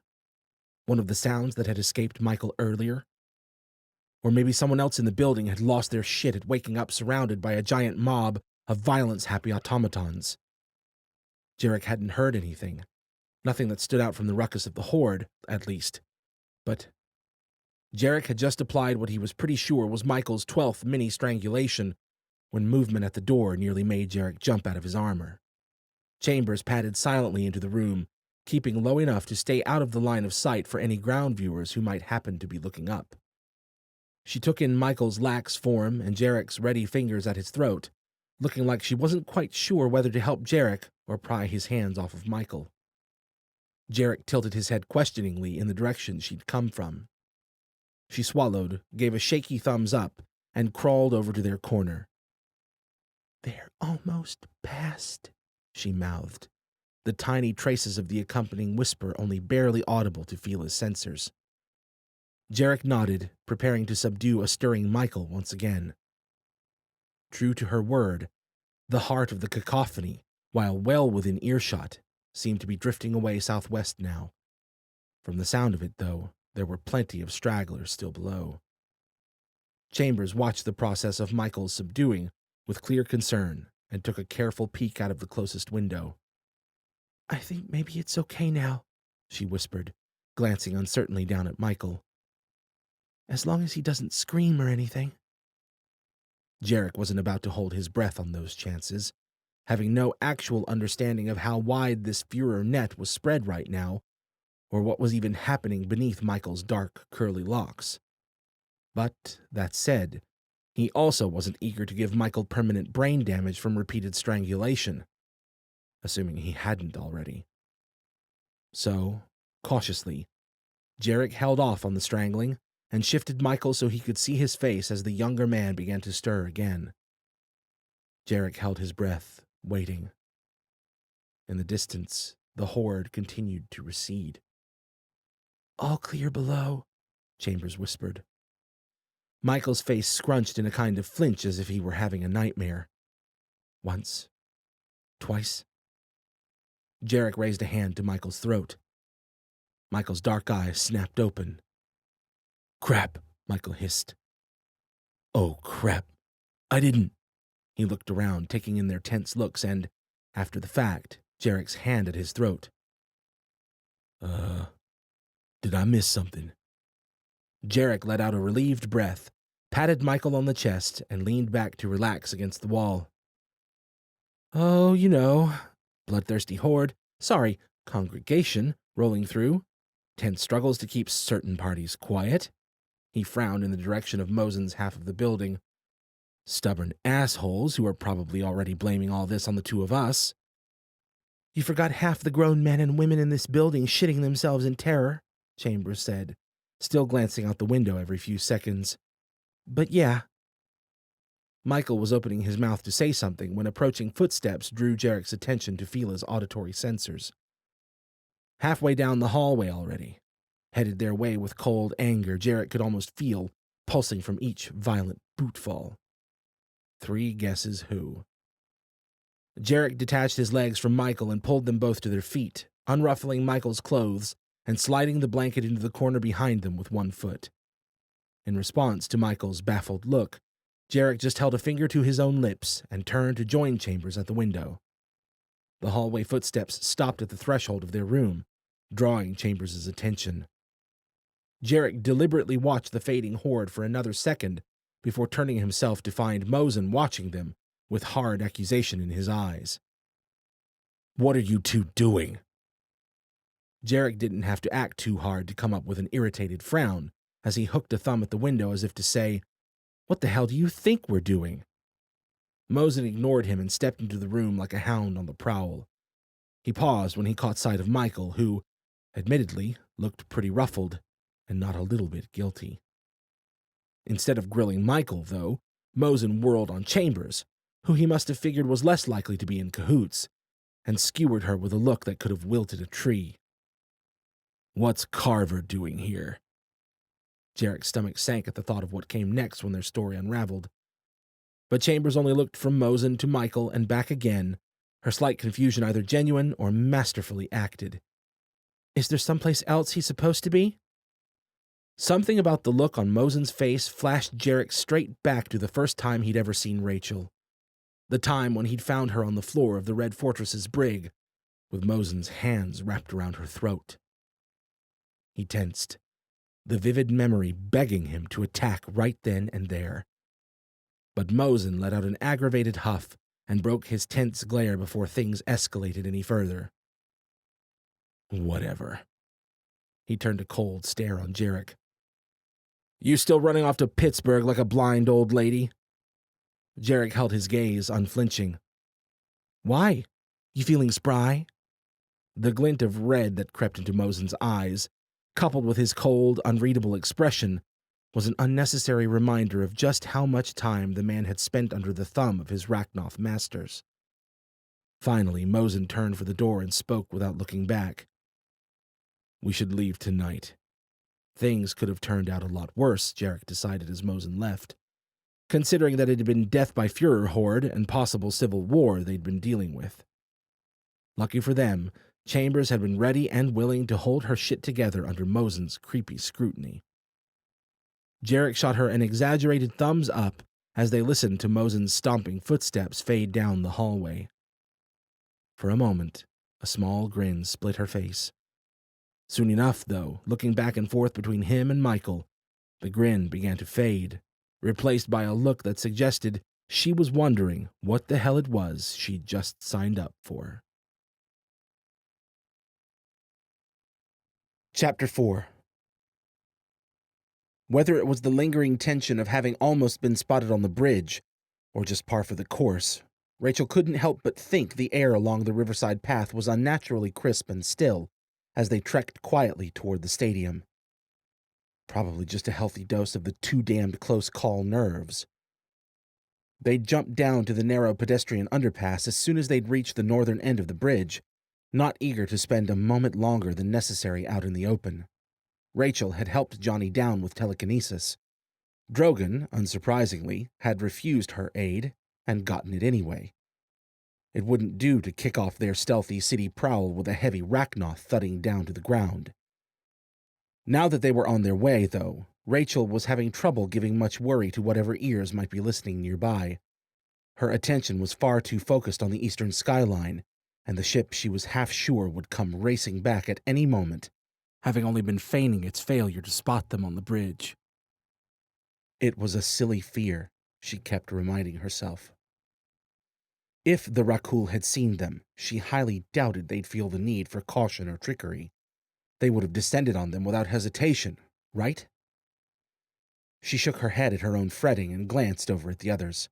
One of the sounds that had escaped Michael earlier? Or maybe someone else in the building had lost their shit at waking up surrounded by a giant mob of violence-happy automatons. Jarek hadn't heard anything. Nothing that stood out from the ruckus of the horde, at least. But Jarek had just applied what he was pretty sure was Michael's 12th mini-strangulation when movement at the door nearly made Jarek jump out of his armor. Chambers padded silently into the room, keeping low enough to stay out of the line of sight for any ground viewers who might happen to be looking up. She took in Michael's lax form and Jarek's ready fingers at his throat, looking like she wasn't quite sure whether to help Jarek or pry his hands off of Michael. Jarek tilted his head questioningly in the direction she'd come from. She swallowed, gave a shaky thumbs up, and crawled over to their corner. "They're almost past," she mouthed, the tiny traces of the accompanying whisper only barely audible to Fila's sensors. Jarek nodded, preparing to subdue a stirring Michael once again. True to her word, the heart of the cacophony, while well within earshot, seemed to be drifting away southwest now. From the sound of it, though, there were plenty of stragglers still below. Chambers watched the process of Michael's subduing with clear concern and took a careful peek out of the closest window. "I think maybe it's okay now," she whispered, glancing uncertainly down at Michael. "As long as he doesn't scream or anything." Jarek wasn't about to hold his breath on those chances, having no actual understanding of how wide this Führer net was spread right now, or what was even happening beneath Michael's dark, curly locks. But, that said, he also wasn't eager to give Michael permanent brain damage from repeated strangulation, assuming he hadn't already. So, cautiously, Jarek held off on the strangling and shifted Michael so he could see his face as the younger man began to stir again. Jarek held his breath, waiting. In the distance, the horde continued to recede. "All clear below," Chambers whispered. Michael's face scrunched in a kind of flinch as if he were having a nightmare. Once. Twice. Jarek raised a hand to Michael's throat. Michael's dark eyes snapped open. "Crap," Michael hissed. "Oh, crap. I didn't." He looked around, taking in their tense looks and, after the fact, Jarek's hand at his throat. Did I miss something?" Jarek let out a relieved breath, patted Michael on the chest, and leaned back to relax against the wall. "Oh, you know, bloodthirsty horde, congregation, rolling through. Tense struggles to keep certain parties quiet." He frowned in the direction of Mosen's half of the building. "Stubborn assholes who are probably already blaming all this on the two of us." "You forgot half the grown men and women in this building shitting themselves in terror," Chambers said, still glancing out the window every few seconds. "But yeah." Michael was opening his mouth to say something when approaching footsteps drew Jarek's attention to Fila's auditory sensors. Halfway down the hallway already, headed their way with cold anger Jarek could almost feel pulsing from each violent bootfall. 3 guesses who. Jarek detached his legs from Michael and pulled them both to their feet, unruffling Michael's clothes and sliding the blanket into the corner behind them with one foot. In response to Michael's baffled look, Jarek just held a finger to his own lips and turned to join Chambers at the window. The hallway footsteps stopped at the threshold of their room, drawing Chambers' attention. Jarek deliberately watched the fading horde for another second before turning himself to find Mosen watching them with hard accusation in his eyes. "What are you two doing?" Jarek didn't have to act too hard to come up with an irritated frown as he hooked a thumb at the window as if to say, "What the hell do you think we're doing?" Mosen ignored him and stepped into the room like a hound on the prowl. He paused when he caught sight of Michael, who, admittedly, looked pretty ruffled and not a little bit guilty. Instead of grilling Michael, though, Mosen whirled on Chambers, who he must have figured was less likely to be in cahoots, and skewered her with a look that could have wilted a tree. "What's Carver doing here?" Jarek's stomach sank at the thought of what came next when their story unraveled. But Chambers only looked from Mosen to Michael and back again, her slight confusion either genuine or masterfully acted. "Is there someplace else he's supposed to be?" Something about the look on Mosen's face flashed Jarek straight back to the first time he'd ever seen Rachel. The time when he'd found her on the floor of the Red Fortress's brig, with Mosen's hands wrapped around her throat. He tensed, the vivid memory begging him to attack right then and there. But Mosen let out an aggravated huff and broke his tense glare before things escalated any further. "Whatever." He turned a cold stare on Jarek. "You still running off to Pittsburgh like a blind old lady?" Jarek held his gaze, unflinching. "Why? You feeling spry?" The glint of red that crept into Mosen's eyes, coupled with his cold, unreadable expression, was an unnecessary reminder of just how much time the man had spent under the thumb of his Rachnoth masters. Finally, Mosen turned for the door and spoke without looking back. "We should leave tonight." Things could have turned out a lot worse, Jarek decided as Mosen left, considering that it had been death by Führer horde and possible civil war they'd been dealing with. Lucky for them, Chambers had been ready and willing to hold her shit together under Mosen's creepy scrutiny. Jarek shot her an exaggerated thumbs up as they listened to Mosen's stomping footsteps fade down the hallway. For a moment, a small grin split her face. Soon enough, though, looking back and forth between him and Michael, the grin began to fade, replaced by a look that suggested she was wondering what the hell it was she'd just signed up for. Chapter 4. Whether it was the lingering tension of having almost been spotted on the bridge, or just par for the course, Rachel couldn't help but think the air along the riverside path was unnaturally crisp and still as they trekked quietly toward the stadium. Probably just a healthy dose of the too damned close call nerves. They'd jumped down to the narrow pedestrian underpass as soon as they'd reached the northern end of the bridge, not eager to spend a moment longer than necessary out in the open. Rachel had helped Johnny down with telekinesis. Drogon, unsurprisingly, had refused her aid and gotten it anyway. It wouldn't do to kick off their stealthy city prowl with a heavy Rachnoth thudding down to the ground. Now that they were on their way, though, Rachel was having trouble giving much worry to whatever ears might be listening nearby. Her attention was far too focused on the eastern skyline, and the ship she was half sure would come racing back at any moment, having only been feigning its failure to spot them on the bridge. It was a silly fear, she kept reminding herself. If the Rakul had seen them, she highly doubted they'd feel the need for caution or trickery. They would have descended on them without hesitation, right? She shook her head at her own fretting and glanced over at the others.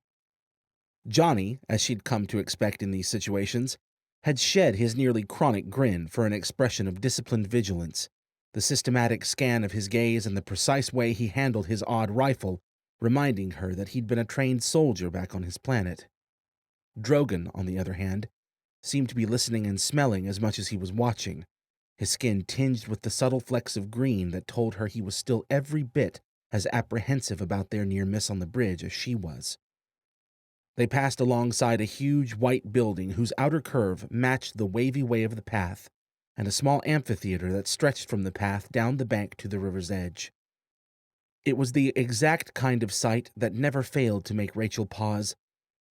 Johnny, as she'd come to expect in these situations, had shed his nearly chronic grin for an expression of disciplined vigilance, the systematic scan of his gaze and the precise way he handled his odd rifle, reminding her that he'd been a trained soldier back on his planet. Drogon, on the other hand, seemed to be listening and smelling as much as he was watching, his skin tinged with the subtle flecks of green that told her he was still every bit as apprehensive about their near miss on the bridge as she was. They passed alongside a huge white building whose outer curve matched the wavy way of the path, and a small amphitheater that stretched from the path down the bank to the river's edge. It was the exact kind of sight that never failed to make Rachel pause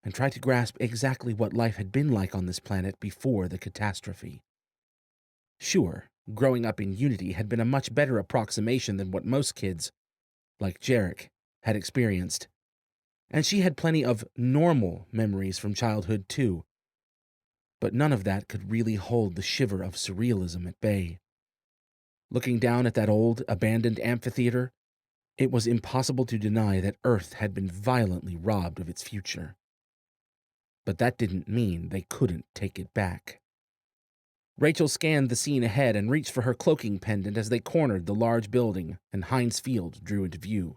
and try to grasp exactly what life had been like on this planet before the catastrophe. Sure, growing up in Unity had been a much better approximation than what most kids, like Jarek, had experienced, and she had plenty of normal memories from childhood too, but none of that could really hold the shiver of surrealism at bay. Looking down at that old, abandoned amphitheater, it was impossible to deny that Earth had been violently robbed of its future. But that didn't mean they couldn't take it back. Rachel scanned the scene ahead and reached for her cloaking pendant as they cornered the large building and Heinz Field drew into view.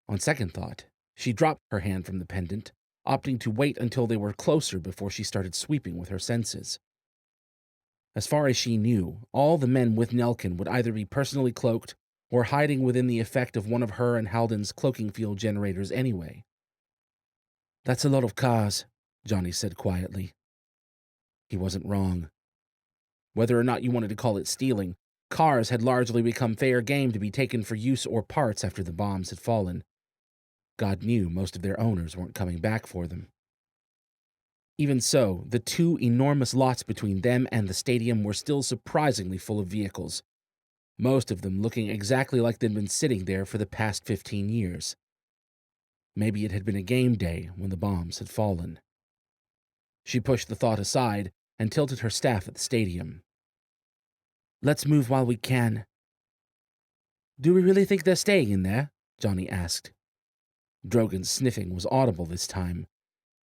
On second thought, she dropped her hand from the pendant, opting to wait until they were closer before she started sweeping with her senses. As far as she knew, all the men with Nelkin would either be personally cloaked or hiding within the effect of one of her and Halden's cloaking field generators anyway. "That's a lot of cars," Johnny said quietly. He wasn't wrong. Whether or not you wanted to call it stealing, cars had largely become fair game to be taken for use or parts after the bombs had fallen. God knew most of their owners weren't coming back for them. Even so, the two enormous lots between them and the stadium were still surprisingly full of vehicles, most of them looking exactly like they'd been sitting there for the past 15 years. Maybe it had been a game day when the bombs had fallen. She pushed the thought aside and tilted her staff at the stadium. "Let's move while we can." "Do we really think they're staying in there?" Johnny asked. Drogon's sniffing was audible this time,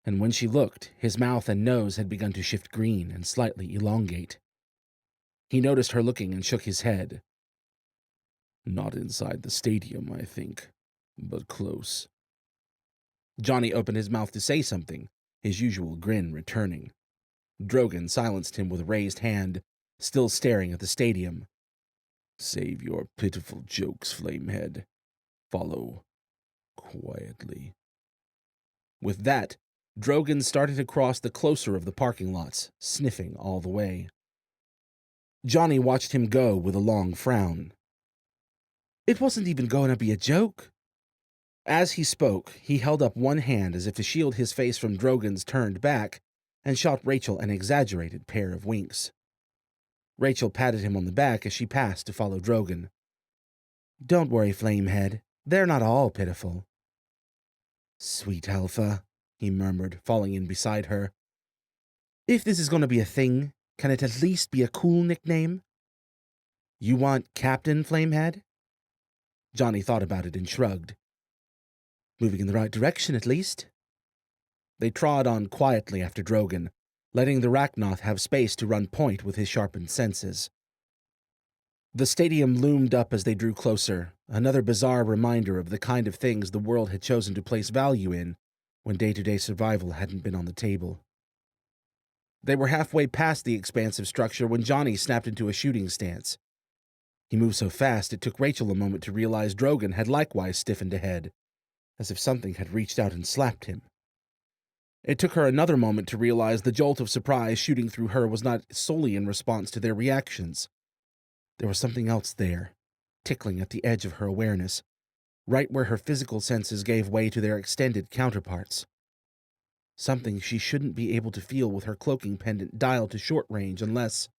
and when she looked, his mouth and nose had begun to shift green and slightly elongate. He noticed her looking and shook his head. "Not inside the stadium, I think, but close." Johnny opened his mouth to say something, his usual grin returning. Drogon silenced him with a raised hand, still staring at the stadium. "Save your pitiful jokes, Flamehead. Follow quietly." With that, Drogon started to cross the closer of the parking lots, sniffing all the way. Johnny watched him go with a long frown. "It wasn't even going to be a joke." As he spoke, he held up one hand as if to shield his face from Drogon's turned back, and shot Rachel an exaggerated pair of winks. Rachel patted him on the back as she passed to follow Drogon. "Don't worry, Flamehead. They're not all pitiful." "Sweet Alpha," he murmured, falling in beside her. "If this is going to be a thing, can it at least be a cool nickname?" "You want Captain Flamehead?" Johnny thought about it and shrugged. "Moving in the right direction, at least." They trod on quietly after Drogon, letting the Rachnoth have space to run point with his sharpened senses. The stadium loomed up as they drew closer, another bizarre reminder of the kind of things the world had chosen to place value in when day-to-day survival hadn't been on the table. They were halfway past the expansive structure when Johnny snapped into a shooting stance. He moved so fast it took Rachel a moment to realize Drogon had likewise stiffened ahead, as if something had reached out and slapped him. It took her another moment to realize the jolt of surprise shooting through her was not solely in response to their reactions. There was something else there, tickling at the edge of her awareness, right where her physical senses gave way to their extended counterparts. Something she shouldn't be able to feel with her cloaking pendant dialed to short range unless...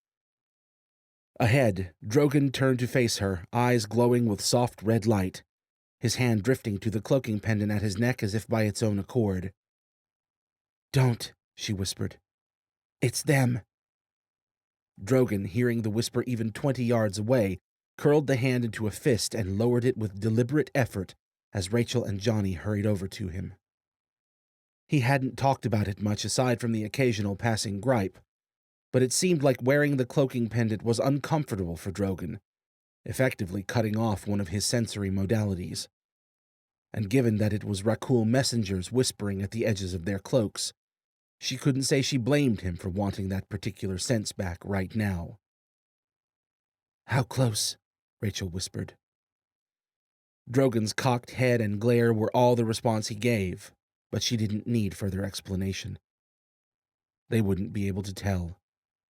Ahead, Drogon turned to face her, eyes glowing with soft red light, his hand drifting to the cloaking pendant at his neck as if by its own accord. "Don't," she whispered. "It's them." Drogon, hearing the whisper even 20 yards away, curled the hand into a fist and lowered it with deliberate effort as Rachel and Johnny hurried over to him. He hadn't talked about it much aside from the occasional passing gripe, but it seemed like wearing the cloaking pendant was uncomfortable for Drogon, effectively cutting off one of his sensory modalities. And given that it was Rakul messengers whispering at the edges of their cloaks, she couldn't say she blamed him for wanting that particular sense back right now. "How close?" Rachel whispered. Drogon's cocked head and glare were all the response he gave, but she didn't need further explanation. They wouldn't be able to tell,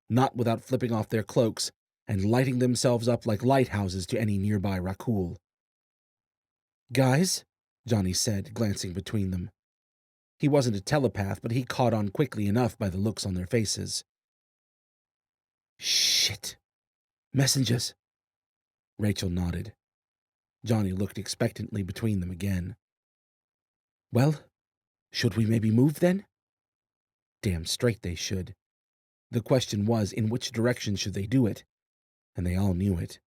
not without flipping off their cloaks and lighting themselves up like lighthouses to any nearby Rakul. "Guys?" Johnny said, glancing between them. He wasn't a telepath, but he caught on quickly enough by the looks on their faces. "Shit! Messengers!" Rachel nodded. Johnny looked expectantly between them again. "Well, should we maybe move then?" Damn straight they should. The question was, in which direction should they do it? And they all knew it.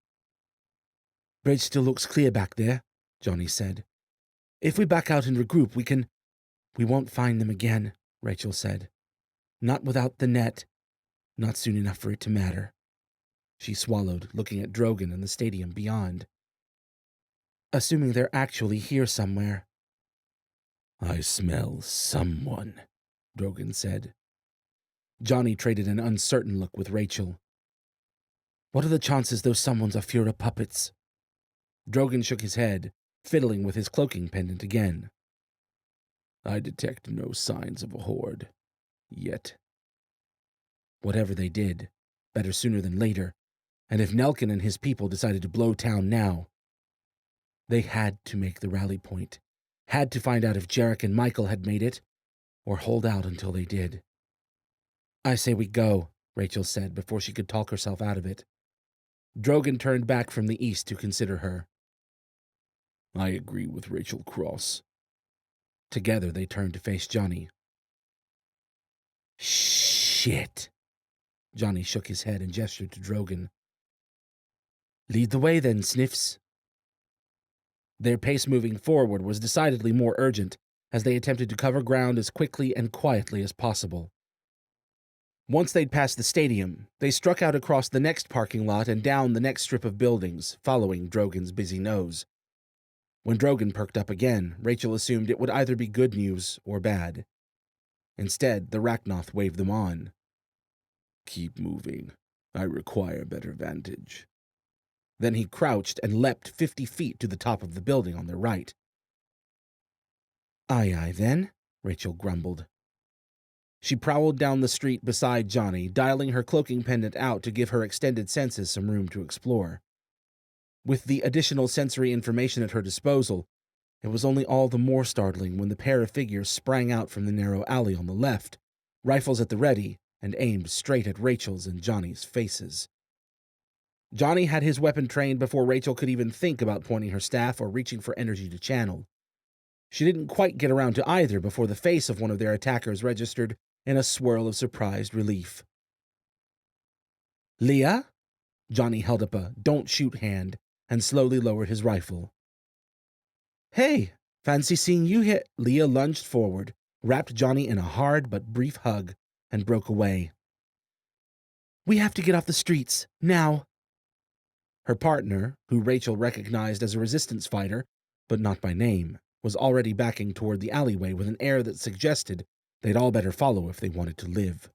Bridge still looks clear back there, Johnny said. If we back out and regroup, We won't find them again, Rachel said. Not without the net. Not soon enough for it to matter. She swallowed, looking at Drogon and the stadium beyond. Assuming they're actually here somewhere. I smell someone, Drogon said. Johnny traded an uncertain look with Rachel. What are the chances those someones are Fura puppets? Drogon shook his head, fiddling with his cloaking pendant again. I detect no signs of a horde. Yet. Whatever they did, better sooner than later, and if Nelkin and his people decided to blow town now, they had to make the rally point, had to find out if Jarek and Michael had made it, or hold out until they did. I say we go, Rachel said before she could talk herself out of it. Drogon turned back from the east to consider her. I agree with Rachel Cross. Together they turned to face Johnny. Shit. Johnny shook his head and gestured to Drogon. Lead the way then, Sniffs. Their pace moving forward was decidedly more urgent, as they attempted to cover ground as quickly and quietly as possible. Once they'd passed the stadium, they struck out across the next parking lot and down the next strip of buildings, following Drogon's busy nose. When Drogon perked up again, Rachel assumed it would either be good news or bad. Instead, the Rachnoth waved them on. Keep moving. I require better vantage. Then he crouched and leapt 50 feet to the top of the building on their right. Aye, aye, then, Rachel grumbled. She prowled down the street beside Johnny, dialing her cloaking pendant out to give her extended senses some room to explore. With the additional sensory information at her disposal, it was only all the more startling when the pair of figures sprang out from the narrow alley on the left, rifles at the ready, and aimed straight at Rachel's and Johnny's faces. Johnny had his weapon trained before Rachel could even think about pointing her staff or reaching for energy to channel. She didn't quite get around to either before the face of one of their attackers registered in a swirl of surprised relief. Leah? Johnny held up a don't-shoot hand and slowly lowered his rifle. Hey, fancy seeing you here. Leah lunged forward, wrapped Johnny in a hard but brief hug, and broke away. We have to get off the streets, now. Her partner, who Rachel recognized as a resistance fighter, but not by name, was already backing toward the alleyway with an air that suggested they'd all better follow if they wanted to live.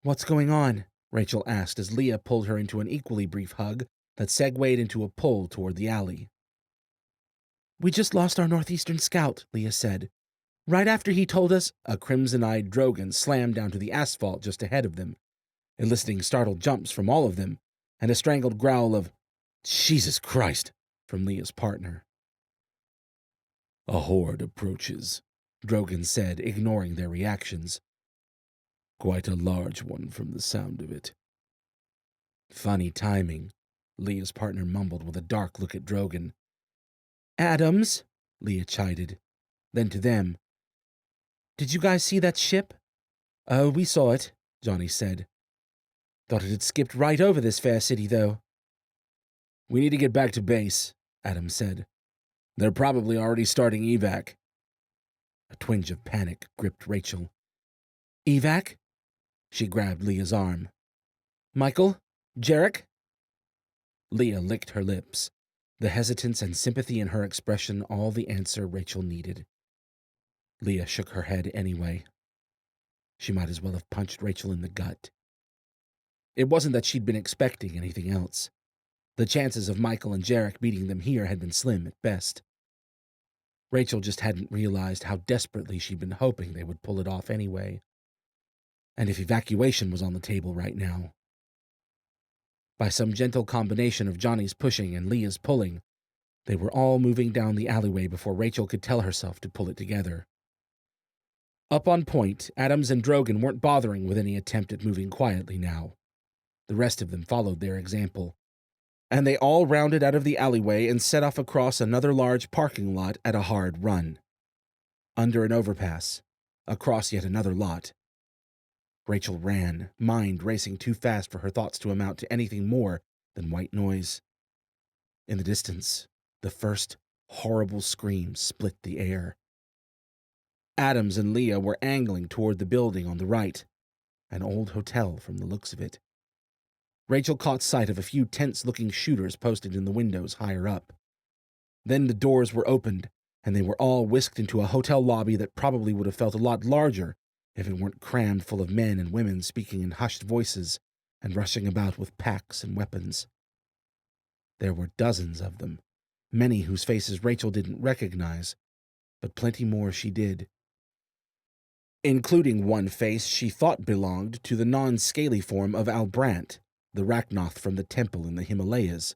What's going on? Rachel asked as Leah pulled her into an equally brief hug that segued into a pull toward the alley. We just lost our northeastern scout, Leah said. Right after he told us, a crimson-eyed Drogon slammed down to the asphalt just ahead of them, eliciting startled jumps from all of them, and a strangled growl of, Jesus Christ, from Leah's partner. A horde approaches, Drogon said, ignoring their reactions. Quite a large one from the sound of it. Funny timing, Leah's partner mumbled with a dark look at Drogon. Adams, Leah chided. Then to them, Did you guys see that ship? Oh, we saw it, Johnny said. Thought it had skipped right over this fair city, though. We need to get back to base, Adams said. They're probably already starting evac. A twinge of panic gripped Rachel. Evac? She grabbed Leah's arm. Michael? Jarek? Leah licked her lips, the hesitance and sympathy in her expression all the answer Rachel needed. Leah shook her head anyway. She might as well have punched Rachel in the gut. It wasn't that she'd been expecting anything else. The chances of Michael and Jarek meeting them here had been slim at best. Rachel just hadn't realized how desperately she'd been hoping they would pull it off anyway. And if evacuation was on the table right now. By some gentle combination of Johnny's pushing and Leah's pulling, they were all moving down the alleyway before Rachel could tell herself to pull it together. Up on point, Adams and Drogon weren't bothering with any attempt at moving quietly now. The rest of them followed their example, and they all rounded out of the alleyway and set off across another large parking lot at a hard run. Under an overpass, across yet another lot. Rachel ran, mind racing too fast for her thoughts to amount to anything more than white noise. In the distance, the first horrible scream split the air. Adams and Leah were angling toward the building on the right, an old hotel from the looks of it. Rachel caught sight of a few tense-looking shooters posted in the windows higher up. Then the doors were opened, and they were all whisked into a hotel lobby that probably would have felt a lot larger if it weren't crammed full of men and women speaking in hushed voices and rushing about with packs and weapons. There were dozens of them, many whose faces Rachel didn't recognize, but plenty more she did. Including one face she thought belonged to the non-scaly form of Albrant, the Rachnoth from the temple in the Himalayas.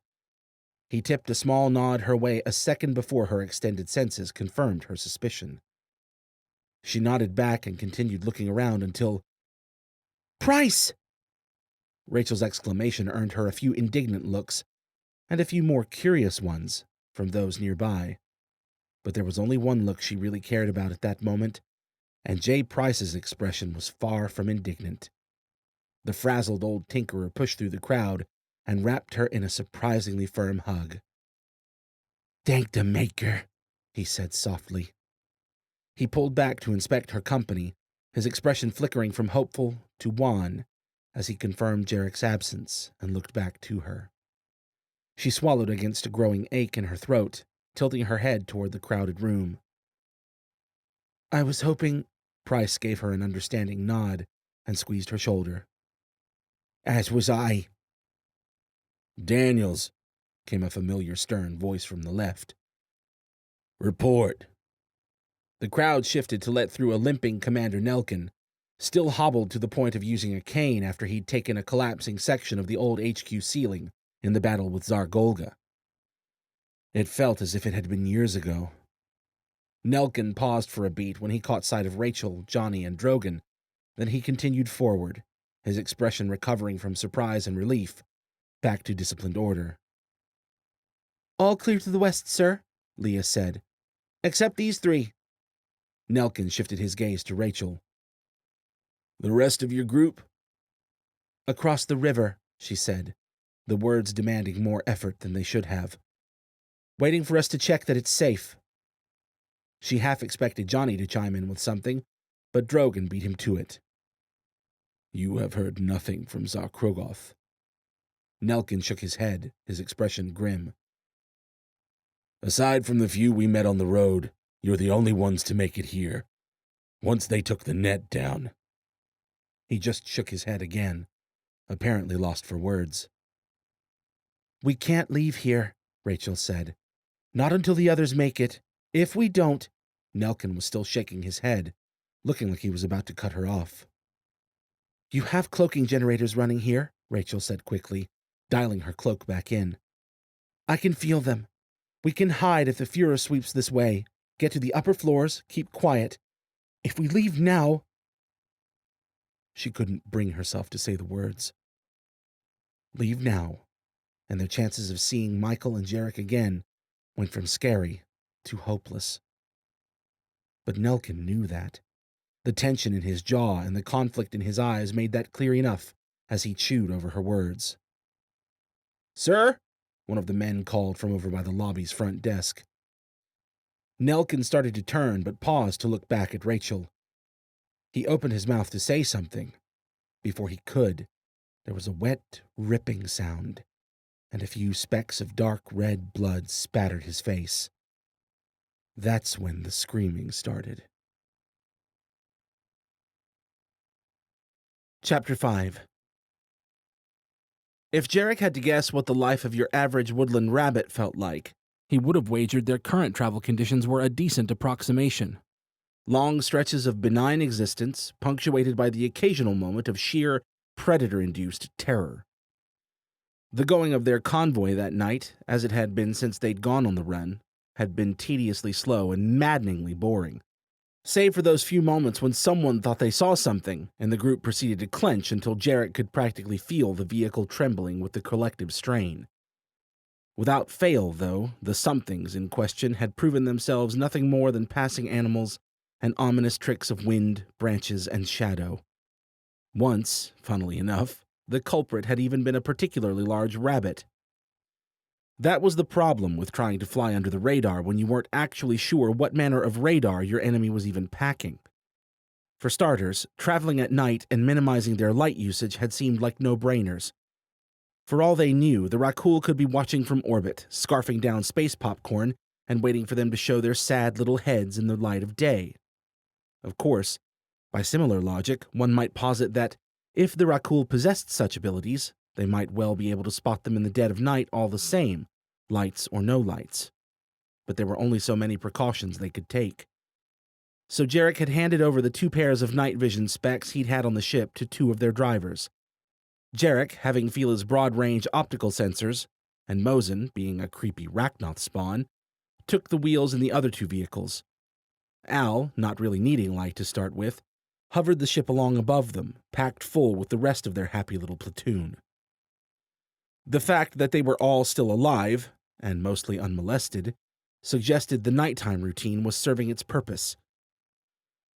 He tipped a small nod her way a second before her extended senses confirmed her suspicion. She nodded back and continued looking around until... "Price!" Rachel's exclamation earned her a few indignant looks, and a few more curious ones from those nearby. But there was only one look she really cared about at that moment, and Jay Price's expression was far from indignant. The frazzled old tinkerer pushed through the crowd and wrapped her in a surprisingly firm hug. "Thank the Maker," he said softly. He pulled back to inspect her company, his expression flickering from hopeful to wan as he confirmed Jarek's absence and looked back to her. She swallowed against a growing ache in her throat, tilting her head toward the crowded room. "I was hoping—" Price gave her an understanding nod and squeezed her shoulder. "As was I." "Daniels," came a familiar stern voice from the left. "Report." The crowd shifted to let through a limping Commander Nelkin, still hobbled to the point of using a cane after he'd taken a collapsing section of the old HQ ceiling in the battle with Tsar Golga. It felt as if it had been years ago. Nelkin paused for a beat when he caught sight of Rachel, Johnny, and Drogon. Then he continued forward, his expression recovering from surprise and relief, back to disciplined order. "All clear to the west, sir," Leah said. "Except these three." Nelkin shifted his gaze to Rachel. "The rest of your group?" "Across the river," she said, the words demanding more effort than they should have. "Waiting for us to check that it's safe." She half expected Johnny to chime in with something, but Drogon beat him to it. "You have heard nothing from Tsar Krogoth." Nelkin shook his head, his expression grim. "Aside from the few we met on the road, you're the only ones to make it here. Once they took the net down." He just shook his head again, apparently lost for words. "We can't leave here," Rachel said. "Not until the others make it. If we don't—" Nelkin was still shaking his head, looking like he was about to cut her off. "You have cloaking generators running here," Rachel said quickly, dialing her cloak back in. "I can feel them. We can hide if the Fuhrer sweeps this way, get to the upper floors, keep quiet. If we leave now—" She couldn't bring herself to say the words. Leave now, and their chances of seeing Michael and Jarek again went from scary to hopeless. But Nelkin knew that. The tension in his jaw and the conflict in his eyes made that clear enough as he chewed over her words. "Sir?" one of the men called from over by the lobby's front desk. Nelkin started to turn, but paused to look back at Rachel. He opened his mouth to say something. Before he could, there was a wet, ripping sound, and a few specks of dark red blood spattered his face. That's when the screaming started. Chapter 5. If Jarek had to guess what the life of your average woodland rabbit felt like, he would have wagered their current travel conditions were a decent approximation. Long stretches of benign existence, punctuated by the occasional moment of sheer, predator-induced terror. The going of their convoy that night, as it had been since they'd gone on the run, had been tediously slow and maddeningly boring. Save for those few moments when someone thought they saw something, and the group proceeded to clench until Jarek could practically feel the vehicle trembling with the collective strain. Without fail, though, the somethings in question had proven themselves nothing more than passing animals and ominous tricks of wind, branches, and shadow. Once, funnily enough, the culprit had even been a particularly large rabbit. That was the problem with trying to fly under the radar when you weren't actually sure what manner of radar your enemy was even packing. For starters, traveling at night and minimizing their light usage had seemed like no-brainers. For all they knew, the Rakul could be watching from orbit, scarfing down space popcorn, and waiting for them to show their sad little heads in the light of day. Of course, by similar logic, one might posit that, if the Rakul possessed such abilities, they might well be able to spot them in the dead of night all the same, lights or no lights. But there were only so many precautions they could take. So Jarek had handed over the 2 pairs of night vision specs he'd had on the ship to 2 of their drivers. Jarek, having Phila's broad-range optical sensors, and Mosin, being a creepy Rachnoth spawn, took the wheels in the other 2 vehicles. Al, not really needing light to start with, hovered the ship along above them, packed full with the rest of their happy little platoon. The fact that they were all still alive, and mostly unmolested, suggested the nighttime routine was serving its purpose.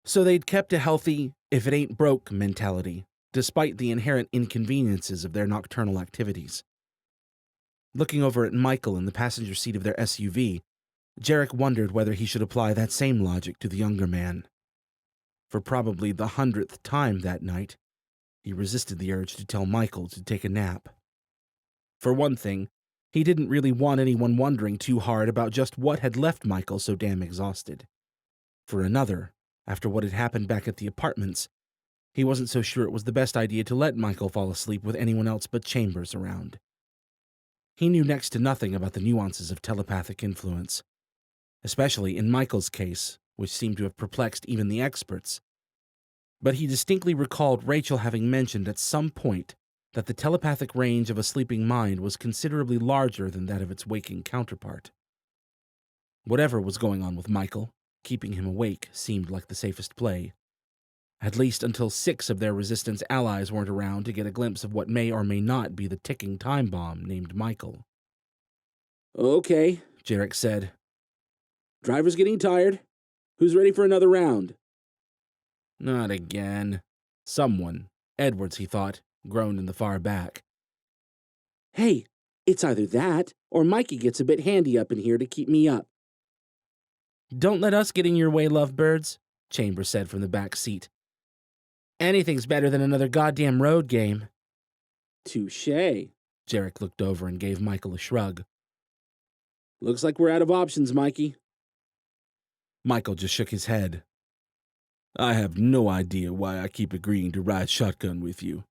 So they'd kept a healthy, if it ain't broke mentality, despite the inherent inconveniences of their nocturnal activities. Looking over at Michael in the passenger seat of their SUV, Jarek wondered whether he should apply that same logic to the younger man. For probably the 100th time that night, he resisted the urge to tell Michael to take a nap. For one thing, he didn't really want anyone wondering too hard about just what had left Michael so damn exhausted. For another, after what had happened back at the apartments, he wasn't so sure it was the best idea to let Michael fall asleep with anyone else but Chambers around. He knew next to nothing about the nuances of telepathic influence, especially in Michael's case, which seemed to have perplexed even the experts. But he distinctly recalled Rachel having mentioned at some point that the telepathic range of a sleeping mind was considerably larger than that of its waking counterpart. Whatever was going on with Michael, keeping him awake seemed like the safest play. At least until 6 of their Resistance allies weren't around to get a glimpse of what may or may not be the ticking time bomb named Michael. "Okay," Jarek said. "Driver's getting tired. Who's ready for another round?" Not again. Someone, Edwards he thought, groaned in the far back. "Hey, it's either that, or Mikey gets a bit handy up in here to keep me up." "Don't let us get in your way, lovebirds," Chambers said from the back seat. "Anything's better than another goddamn road game." "Touché." Jarek looked over and gave Michael a shrug. "Looks like we're out of options, Mikey." Michael just shook his head. "I have no idea why I keep agreeing to ride shotgun with you."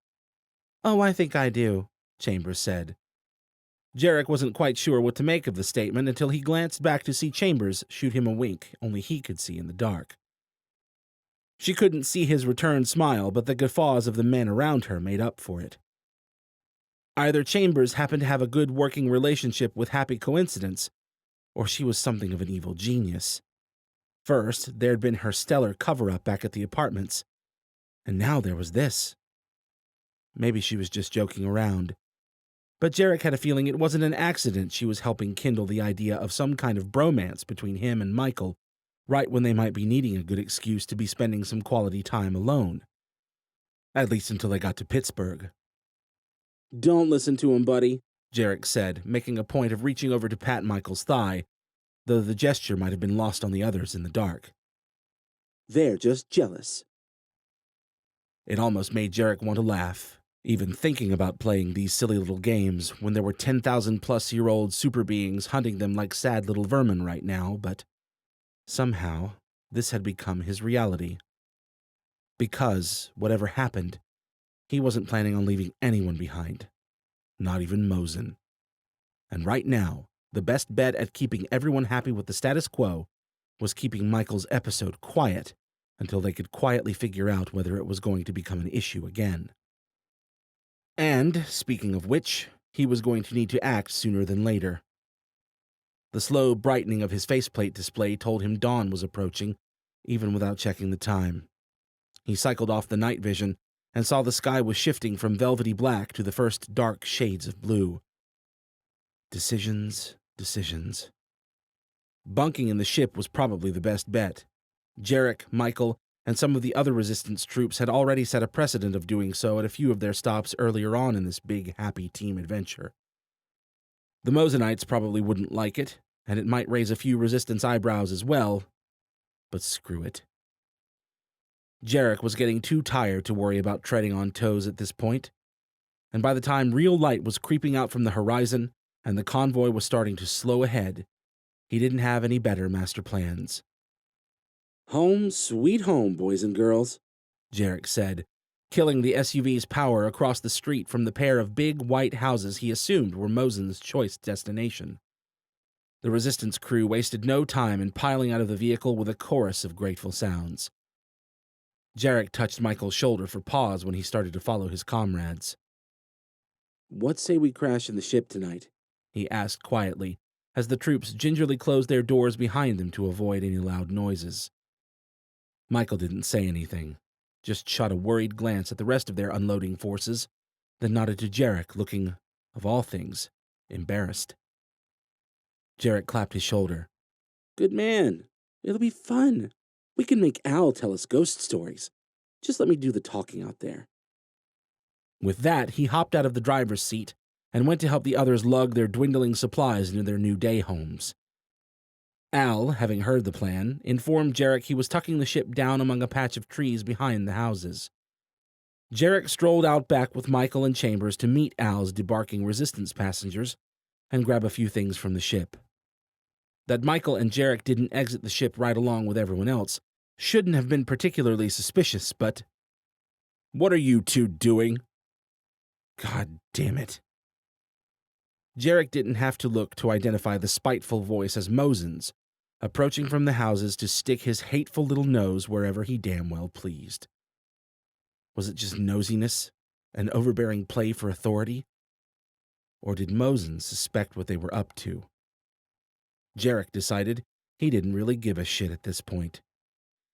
"Oh, I think I do," Chambers said. Jarek wasn't quite sure what to make of the statement until he glanced back to see Chambers shoot him a wink only he could see in the dark. She couldn't see his return smile, but the guffaws of the men around her made up for it. Either Chambers happened to have a good working relationship with Happy Coincidence, or she was something of an evil genius. First, there'd been her stellar cover-up back at the apartments, and now there was this. Maybe she was just joking around. But Jarek had a feeling it wasn't an accident she was helping kindle the idea of some kind of bromance between him and Michael, right when they might be needing a good excuse to be spending some quality time alone. At least until they got to Pittsburgh. "Don't listen to him, buddy," Jarek said, making a point of reaching over to pat Michael's thigh, though the gesture might have been lost on the others in the dark. "They're just jealous." It almost made Jarek want to laugh, even thinking about playing these silly little games when there were 10,000-plus-year-old super beings hunting them like sad little vermin right now, but somehow this had become his reality. Because, whatever happened, he wasn't planning on leaving anyone behind, not even Mosin. And right now, the best bet at keeping everyone happy with the status quo was keeping Michael's episode quiet until they could quietly figure out whether it was going to become an issue again. And, speaking of which, he was going to need to act sooner than later. The slow brightening of his faceplate display told him dawn was approaching, even without checking the time. He cycled off the night vision and saw the sky was shifting from velvety black to the first dark shades of blue. Decisions. Bunking in the ship was probably the best bet. Jarek, Michael, and some of the other Resistance troops had already set a precedent of doing so at a few of their stops earlier on in this big, happy team adventure. The Mosenites probably wouldn't like it, and it might raise a few Resistance eyebrows as well, but screw it. Jarek was getting too tired to worry about treading on toes at this point, and by the time real light was creeping out from the horizon and the convoy was starting to slow ahead, he didn't have any better master plans. "Home, sweet home, boys and girls," Jarek said, killing the SUV's power across the street from the pair of big white houses he assumed were Mosen's choice destination. The Resistance crew wasted no time in piling out of the vehicle with a chorus of grateful sounds. Jarek touched Michael's shoulder for pause when he started to follow his comrades. "What say we crash in the ship tonight?" he asked quietly, as the troops gingerly closed their doors behind them to avoid any loud noises. Michael didn't say anything, just shot a worried glance at the rest of their unloading forces, then nodded to Jarek, looking, of all things, embarrassed. Jarek clapped his shoulder. "Good man. It'll be fun. We can make Al tell us ghost stories. Just let me do the talking out there." With that, he hopped out of the driver's seat and went to help the others lug their dwindling supplies into their new day homes. Al, having heard the plan, informed Jarek he was tucking the ship down among a patch of trees behind the houses. Jarek strolled out back with Michael and Chambers to meet Al's debarking Resistance passengers and grab a few things from the ship. That Michael and Jarek didn't exit the ship right along with everyone else shouldn't have been particularly suspicious, but... "What are you two doing?" "God damn it." Jarek didn't have to look to identify the spiteful voice as Mosen's, approaching from the houses to stick his hateful little nose wherever he damn well pleased. Was it just nosiness, an overbearing play for authority? Or did Mosen suspect what they were up to? Jarek decided he didn't really give a shit at this point.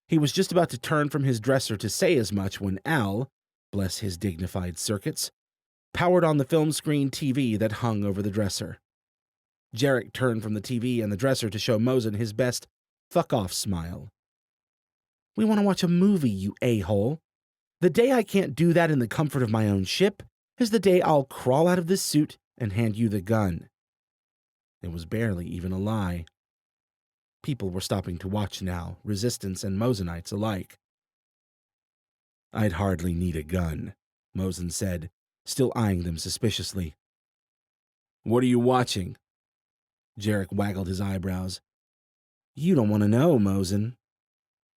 He was just about to turn from his dresser to say as much when Al, bless his dignified circuits, powered on the film screen TV that hung over the dresser. Jarek turned from the TV and the dresser to show Mosen his best fuck-off smile. "We want to watch a movie, you a-hole. The day I can't do that in the comfort of my own ship is the day I'll crawl out of this suit and hand you the gun." It was barely even a lie. People were stopping to watch now, Resistance and Mosenites alike. "I'd hardly need a gun," Mosen said, still eyeing them suspiciously. "What are you watching?" Jarek waggled his eyebrows. "You don't want to know, Mosen."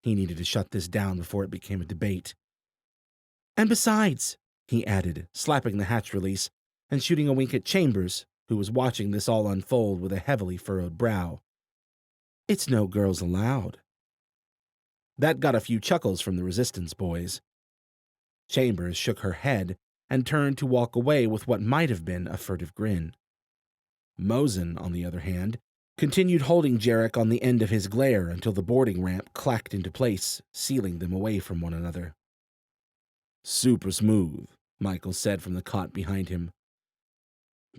He needed to shut this down before it became a debate. "And besides," he added, slapping the hatch release and shooting a wink at Chambers, who was watching this all unfold with a heavily furrowed brow, "it's no girls allowed." That got a few chuckles from the Resistance boys. Chambers shook her head and turned to walk away with what might have been a furtive grin. Mosen, on the other hand, continued holding Jarek on the end of his glare until the boarding ramp clacked into place, sealing them away from one another. "Super smooth," Michael said from the cot behind him.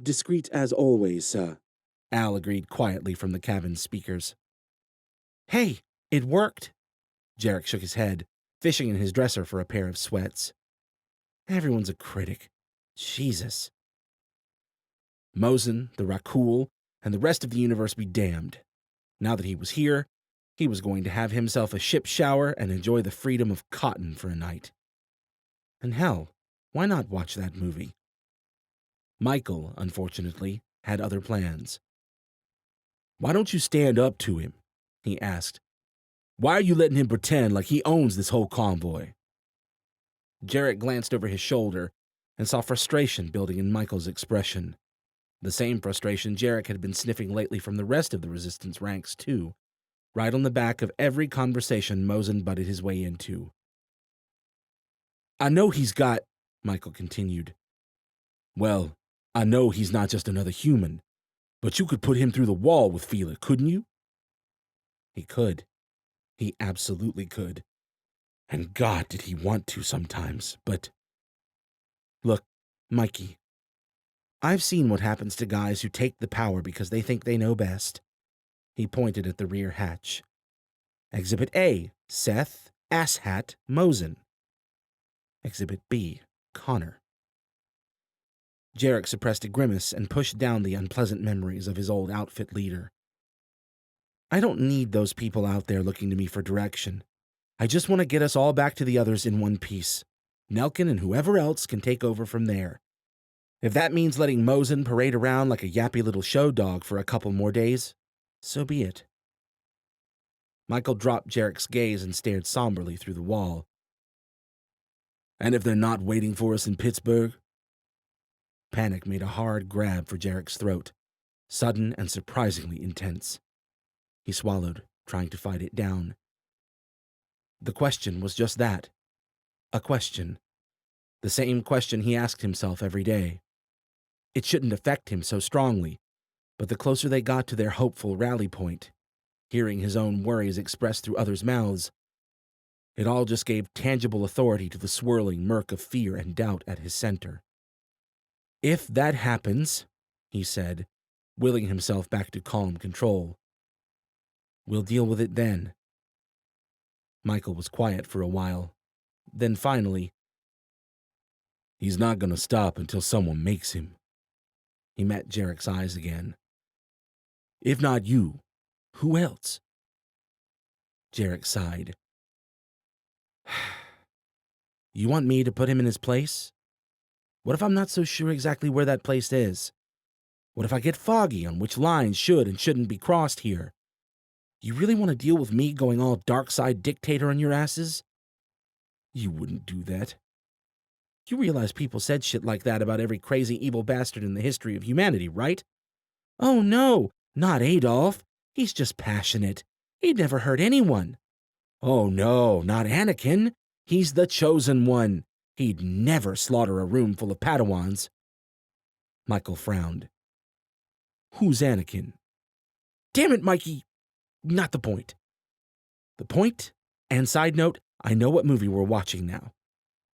"Discreet as always, sir," Al agreed quietly from the cabin speakers. "Hey, it worked." Jarek shook his head, fishing in his dresser for a pair of sweats. "Everyone's a critic. Jesus." Mosen, the Rakul, and the rest of the universe be damned. Now that he was here, he was going to have himself a ship shower and enjoy the freedom of cotton for a night. And hell, why not watch that movie? Michael, unfortunately, had other plans. "Why don't you stand up to him?" he asked. "Why are you letting him pretend like he owns this whole convoy?" Jarek glanced over his shoulder and saw frustration building in Michael's expression. The same frustration Jarek had been sniffing lately from the rest of the Resistance ranks, too, right on the back of every conversation Mosen butted his way into. "I know he's got," Michael continued. "Well, I know he's not just another human, but you could put him through the wall with Fila, couldn't you?" He could. He absolutely could. And God, did he want to sometimes, but... Look, Mikey, I've seen what happens to guys who take the power because they think they know best. He pointed at the rear hatch. Exhibit A, Seth, Asshat, Mosen. Exhibit B, Connor. Jarek suppressed a grimace and pushed down the unpleasant memories of his old outfit leader. I don't need those people out there looking to me for direction. I just want to get us all back to the others in one piece. Nelkin and whoever else can take over from there. If that means letting Mosen parade around like a yappy little show dog for a couple more days, so be it. Michael dropped Jarek's gaze and stared somberly through the wall. And if they're not waiting for us in Pittsburgh? Panic made a hard grab for Jarek's throat, sudden and surprisingly intense. He swallowed, trying to fight it down. The question was just that. A question. The same question he asked himself every day. It shouldn't affect him so strongly, but the closer they got to their hopeful rally point, hearing his own worries expressed through others' mouths, it all just gave tangible authority to the swirling murk of fear and doubt at his center. If that happens, he said, willing himself back to calm control, we'll deal with it then. Michael was quiet for a while. Then finally, he's not going to stop until someone makes him. He met Jarek's eyes again. If not you, who else? Jarek sighed. You want me to put him in his place? What if I'm not so sure exactly where that place is? What if I get foggy on which lines should and shouldn't be crossed here? You really want to deal with me going all dark side dictator on your asses? You wouldn't do that. You realize people said shit like that about every crazy evil bastard in the history of humanity, right? Oh no, not Adolf. He's just passionate. He'd never hurt anyone. Oh no, not Anakin. He's the chosen one. He'd never slaughter a room full of Padawans. Michael frowned. Who's Anakin? Damn it, Mikey. Not the point. The point, and side note, I know what movie we're watching now.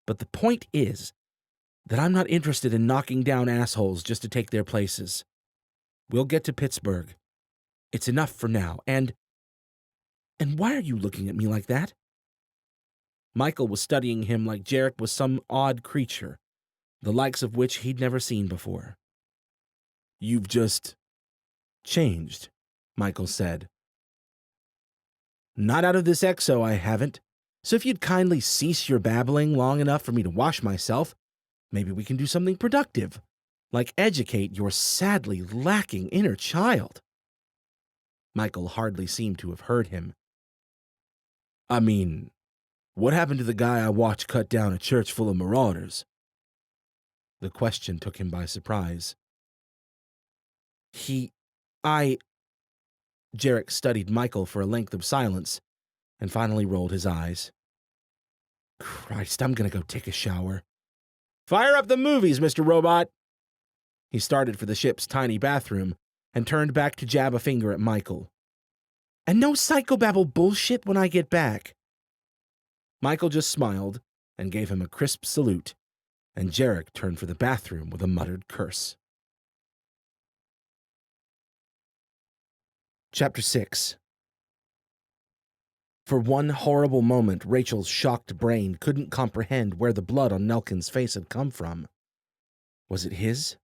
But the point is that I'm not interested in knocking down assholes just to take their places. We'll get to Pittsburgh. It's enough for now, and why are you looking at me like that? Michael was studying him like Jarek was some odd creature, the likes of which he'd never seen before. You've just changed, Michael said. Not out of this exo, I haven't. So if you'd kindly cease your babbling long enough for me to wash myself, maybe we can do something productive, like educate your sadly lacking inner child. Michael hardly seemed to have heard him. I mean, what happened to the guy I watched cut down a church full of marauders? The question took him by surprise. Jarek studied Michael for a length of silence and finally rolled his eyes. Christ, I'm gonna go take a shower. Fire up the movies, Mr. Robot! He started for the ship's tiny bathroom and turned back to jab a finger at Michael. And no psychobabble bullshit when I get back. Michael just smiled and gave him a crisp salute, and Jarek turned for the bathroom with a muttered curse. Chapter 6. For one horrible moment, Rachel's shocked brain couldn't comprehend where the blood on Nelkin's face had come from. Was it his?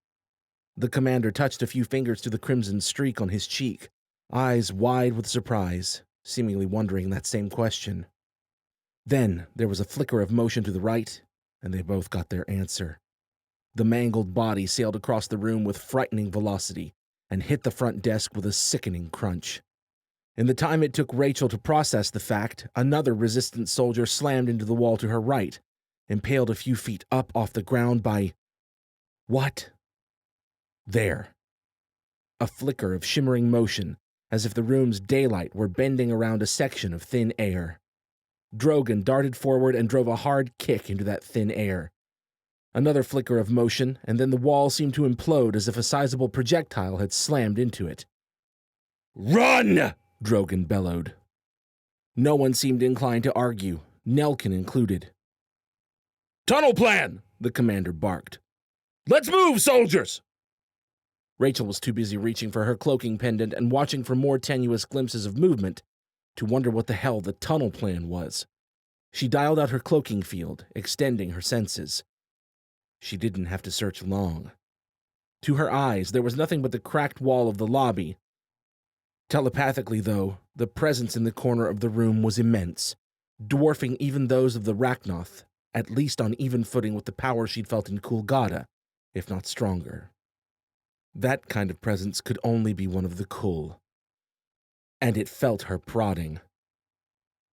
The commander touched a few fingers to the crimson streak on his cheek, eyes wide with surprise, seemingly wondering that same question. Then there was a flicker of motion to the right, and they both got their answer. The mangled body sailed across the room with frightening velocity and hit the front desk with a sickening crunch. In the time it took Rachel to process the fact, another resistance soldier slammed into the wall to her right, impaled a few feet up off the ground by... What? There. A flicker of shimmering motion, as if the room's daylight were bending around a section of thin air. Drogon darted forward and drove a hard kick into that thin air. Another flicker of motion, and then the wall seemed to implode as if a sizable projectile had slammed into it. "Run!" Drogon bellowed. No one seemed inclined to argue, Nelkin included. "Tunnel plan!" the commander barked. "Let's move, soldiers!" Rachel was too busy reaching for her cloaking pendant and watching for more tenuous glimpses of movement to wonder what the hell the tunnel plan was. She dialed out her cloaking field, extending her senses. She didn't have to search long. To her eyes, there was nothing but the cracked wall of the lobby. Telepathically, though, the presence in the corner of the room was immense, dwarfing even those of the Rachnoth, at least on even footing with the power she'd felt in Kulgada, if not stronger. That kind of presence could only be one of the Kul. And it felt her prodding.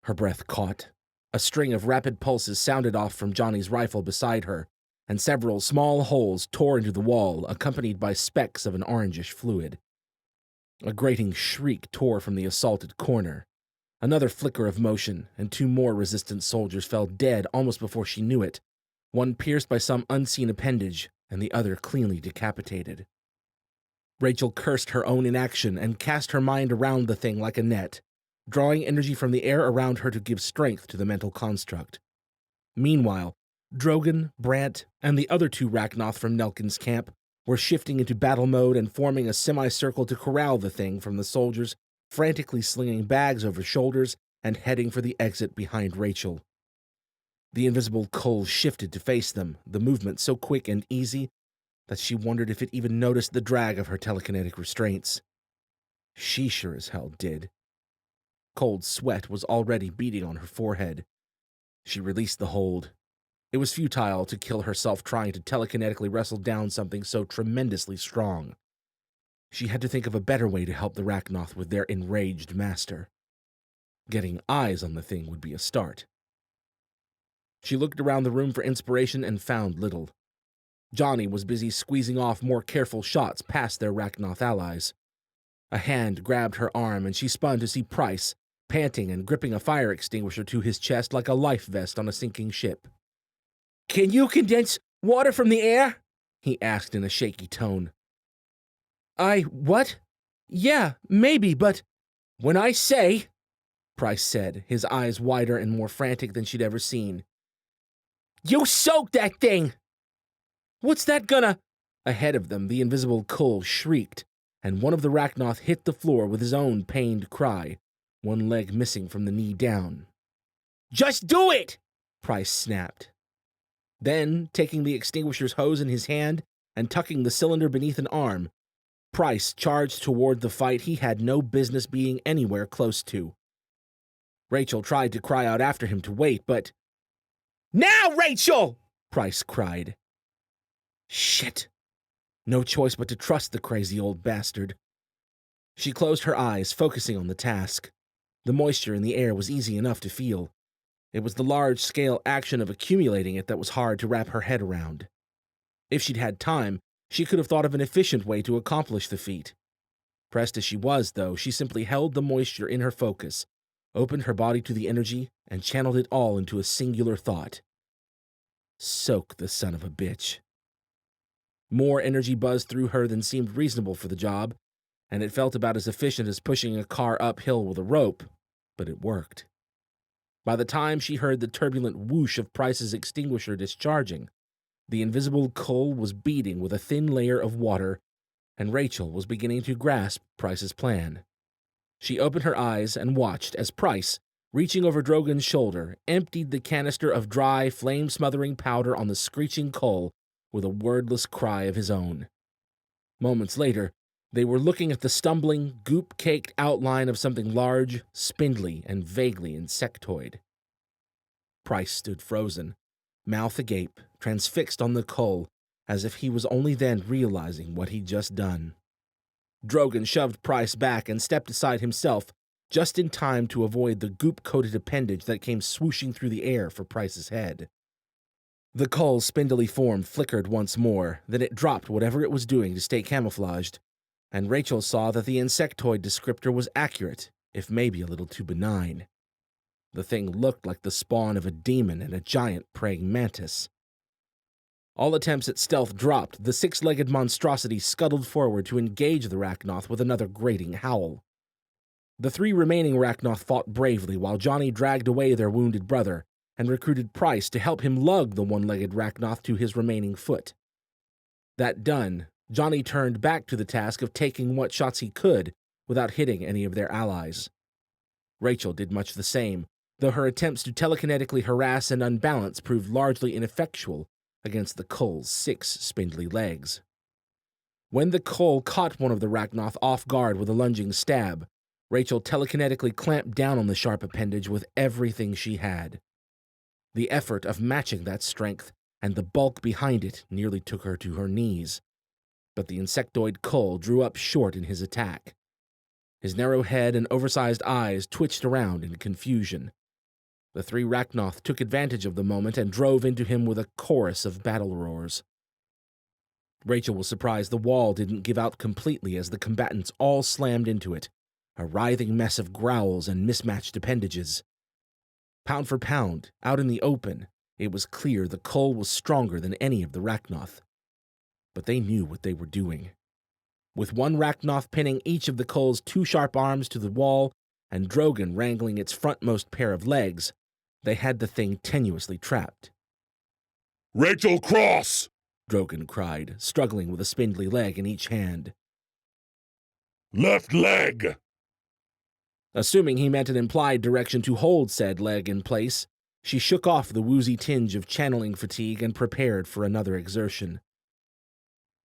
Her breath caught. A string of rapid pulses sounded off from Johnny's rifle beside her, and several small holes tore into the wall, accompanied by specks of an orangish fluid. A grating shriek tore from the assaulted corner. Another flicker of motion, and 2 more resistant soldiers fell dead almost before she knew it, one pierced by some unseen appendage, and the other cleanly decapitated. Rachel cursed her own inaction and cast her mind around the thing like a net, drawing energy from the air around her to give strength to the mental construct. Meanwhile, Drogon, Brant, and the other 2 Rachnoth from Nelkin's camp were shifting into battle mode and forming a semicircle to corral the thing from the soldiers, frantically slinging bags over shoulders and heading for the exit behind Rachel. The invisible Kul shifted to face them, the movement so quick and easy that she wondered if it even noticed the drag of her telekinetic restraints. She sure as hell did. Cold sweat was already beading on her forehead. She released the hold. It was futile to kill herself trying to telekinetically wrestle down something so tremendously strong. She had to think of a better way to help the Rachnoth with their enraged master. Getting eyes on the thing would be a start. She looked around the room for inspiration and found little. Johnny was busy squeezing off more careful shots past their Rachnoth allies. A hand grabbed her arm, and she spun to see Price, panting and gripping a fire extinguisher to his chest like a life vest on a sinking ship. "Can you condense water from the air?" he asked in a shaky tone. What? Yeah, maybe, but when I say," Price said, his eyes wider and more frantic than she'd ever seen. "You soak that thing!" "What's that gonna—" Ahead of them, the invisible Kul shrieked, and one of the Rachnoth hit the floor with his own pained cry, one leg missing from the knee down. "Just do it!" Price snapped. Then, taking the extinguisher's hose in his hand and tucking the cylinder beneath an arm, Price charged toward the fight he had no business being anywhere close to. Rachel tried to cry out after him to wait, but— "Now, Rachel!" Price cried. Shit. No choice but to trust the crazy old bastard. She closed her eyes, focusing on the task. The moisture in the air was easy enough to feel. It was the large-scale action of accumulating it that was hard to wrap her head around. If she'd had time, she could have thought of an efficient way to accomplish the feat. Pressed as she was, though, she simply held the moisture in her focus, opened her body to the energy, and channeled it all into a singular thought. Soak the son of a bitch. More energy buzzed through her than seemed reasonable for the job, and it felt about as efficient as pushing a car uphill with a rope, but it worked. By the time she heard the turbulent whoosh of Price's extinguisher discharging, the invisible Kul was beating with a thin layer of water, and Rachel was beginning to grasp Price's plan. She opened her eyes and watched as Price, reaching over Drogon's shoulder, emptied the canister of dry, flame-smothering powder on the screeching Kul with a wordless cry of his own. Moments later, they were looking at the stumbling, goop-caked outline of something large, spindly, and vaguely insectoid. Price stood frozen, mouth agape, transfixed on the Kul, as if he was only then realizing what he'd just done. Drogon shoved Price back and stepped aside himself, just in time to avoid the goop-coated appendage that came swooshing through the air for Price's head. The Kul's spindly form flickered once more, then it dropped whatever it was doing to stay camouflaged, and Rachel saw that the insectoid descriptor was accurate, if maybe a little too benign. The thing looked like the spawn of a demon and a giant praying mantis. All attempts at stealth dropped, the six-legged monstrosity scuttled forward to engage the Rachnoth with another grating howl. The 3 remaining Rachnoth fought bravely while Johnny dragged away their wounded brother and recruited Price to help him lug the one-legged Rachnoth to his remaining foot. That done, Johnny turned back to the task of taking what shots he could without hitting any of their allies. Rachel did much the same, though her attempts to telekinetically harass and unbalance proved largely ineffectual against the Kul's 6 spindly legs. When the coal caught one of the Rachnoth off guard with a lunging stab, Rachel telekinetically clamped down on the sharp appendage with everything she had. The effort of matching that strength and the bulk behind it nearly took her to her knees, but the insectoid coal drew up short in his attack. His narrow head and oversized eyes twitched around in confusion. The three Rachnoth took advantage of the moment and drove into him with a chorus of battle roars. Rachel was surprised the wall didn't give out completely as the combatants all slammed into it, a writhing mess of growls and mismatched appendages. Pound for pound, out in the open, it was clear the coal was stronger than any of the Rachnoth. But they knew what they were doing. With one Rachnoth pinning each of the coal's two sharp arms to the wall and Drogon wrangling its frontmost pair of legs, they had the thing tenuously trapped. "Rachel, cross!" Drogon cried, struggling with a spindly leg in each hand. "Left leg!" Assuming he meant an implied direction to hold said leg in place, she shook off the woozy tinge of channeling fatigue and prepared for another exertion.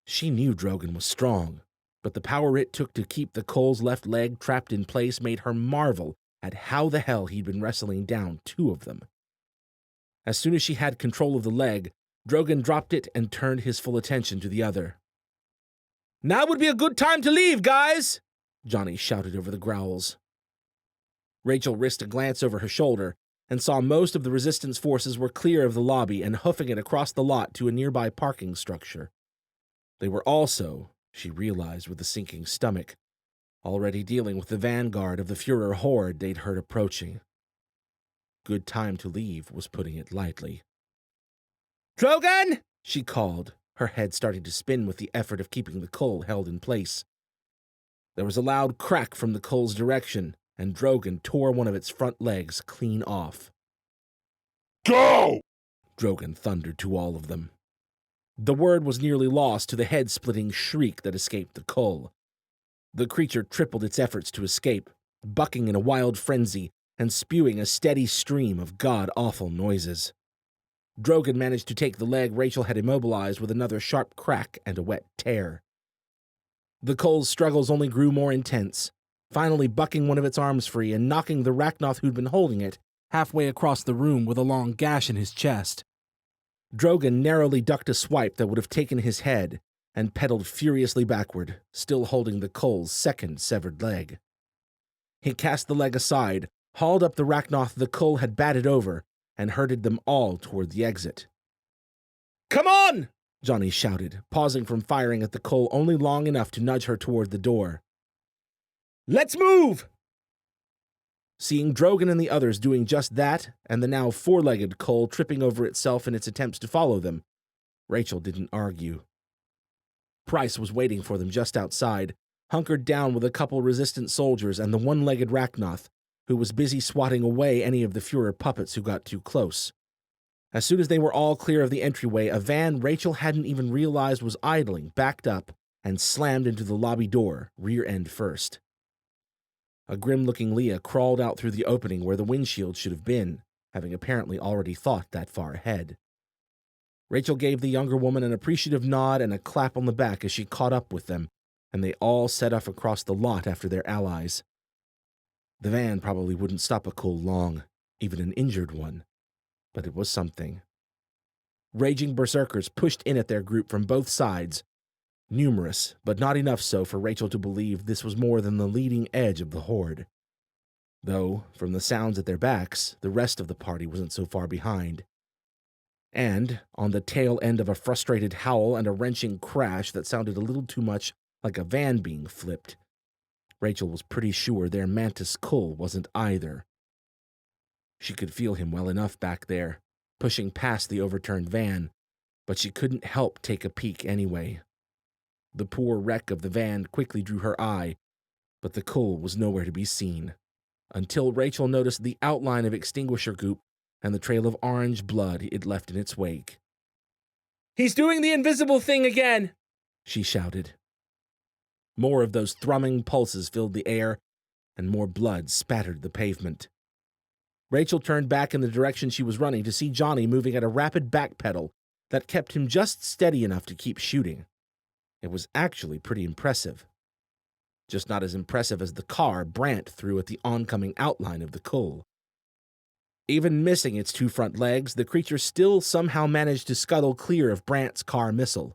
She knew Drogon was strong, but the power it took to keep the coal's left leg trapped in place made her marvel at how the hell he'd been wrestling down two of them. As soon as she had control of the leg, Drogon dropped it and turned his full attention to the other. "Now would be a good time to leave, guys!" Johnny shouted over the growls. Rachel risked a glance over her shoulder and saw most of the resistance forces were clear of the lobby and hoofing it across the lot to a nearby parking structure. They were also, she realized with a sinking stomach, already dealing with the vanguard of the Führer horde they'd heard approaching. Good time to leave was putting it lightly. "Drogon!" she called, her head starting to spin with the effort of keeping the coal held in place. There was a loud crack from the coal's direction, and Drogon tore one of its front legs clean off. "Go!" Drogon thundered to all of them. The word was nearly lost to the head-splitting shriek that escaped the coal. The creature tripled its efforts to escape, bucking in a wild frenzy and spewing a steady stream of god-awful noises. Drogon managed to take the leg Rachel had immobilized with another sharp crack and a wet tear. The coal's struggles only grew more intense, finally bucking one of its arms free and knocking the Rachnoth who'd been holding it halfway across the room with a long gash in his chest. Drogon narrowly ducked a swipe that would have taken his head and pedaled furiously backward, still holding the coal's second severed leg. He cast the leg aside, hauled up the Rachnoth the coal had batted over, and herded them all toward the exit. "Come on!" Johnny shouted, pausing from firing at the coal only long enough to nudge her toward the door. "Let's move!" Seeing Drogon and the others doing just that, and the now four-legged coal tripping over itself in its attempts to follow them, Rachel didn't argue. Price was waiting for them just outside, hunkered down with a couple resistant soldiers and the one-legged Rachnoth, who was busy swatting away any of the Führer puppets who got too close. As soon as they were all clear of the entryway, a van Rachel hadn't even realized was idling backed up and slammed into the lobby door, rear end first. A grim-looking Leah crawled out through the opening where the windshield should have been, having apparently already thought that far ahead. Rachel gave the younger woman an appreciative nod and a clap on the back as she caught up with them, and they all set off across the lot after their allies. The van probably wouldn't stop a coal long, even an injured one, but it was something. Raging berserkers pushed in at their group from both sides, numerous, but not enough so for Rachel to believe this was more than the leading edge of the horde. Though, from the sounds at their backs, the rest of the party wasn't so far behind. And, on the tail end of a frustrated howl and a wrenching crash that sounded a little too much like a van being flipped, Rachel was pretty sure their Mantis Kull wasn't either. She could feel him well enough back there, pushing past the overturned van, but she couldn't help take a peek anyway. The poor wreck of the van quickly drew her eye, but the Kull was nowhere to be seen, until Rachel noticed the outline of extinguisher goop and the trail of orange blood it left in its wake. "He's doing the invisible thing again!" she shouted. More of those thrumming pulses filled the air, and more blood spattered the pavement. Rachel turned back in the direction she was running to see Johnny moving at a rapid backpedal that kept him just steady enough to keep shooting. It was actually pretty impressive. Just not as impressive as the car Brant threw at the oncoming outline of the Kull. Even missing its two front legs, the creature still somehow managed to scuttle clear of Brant's car missile,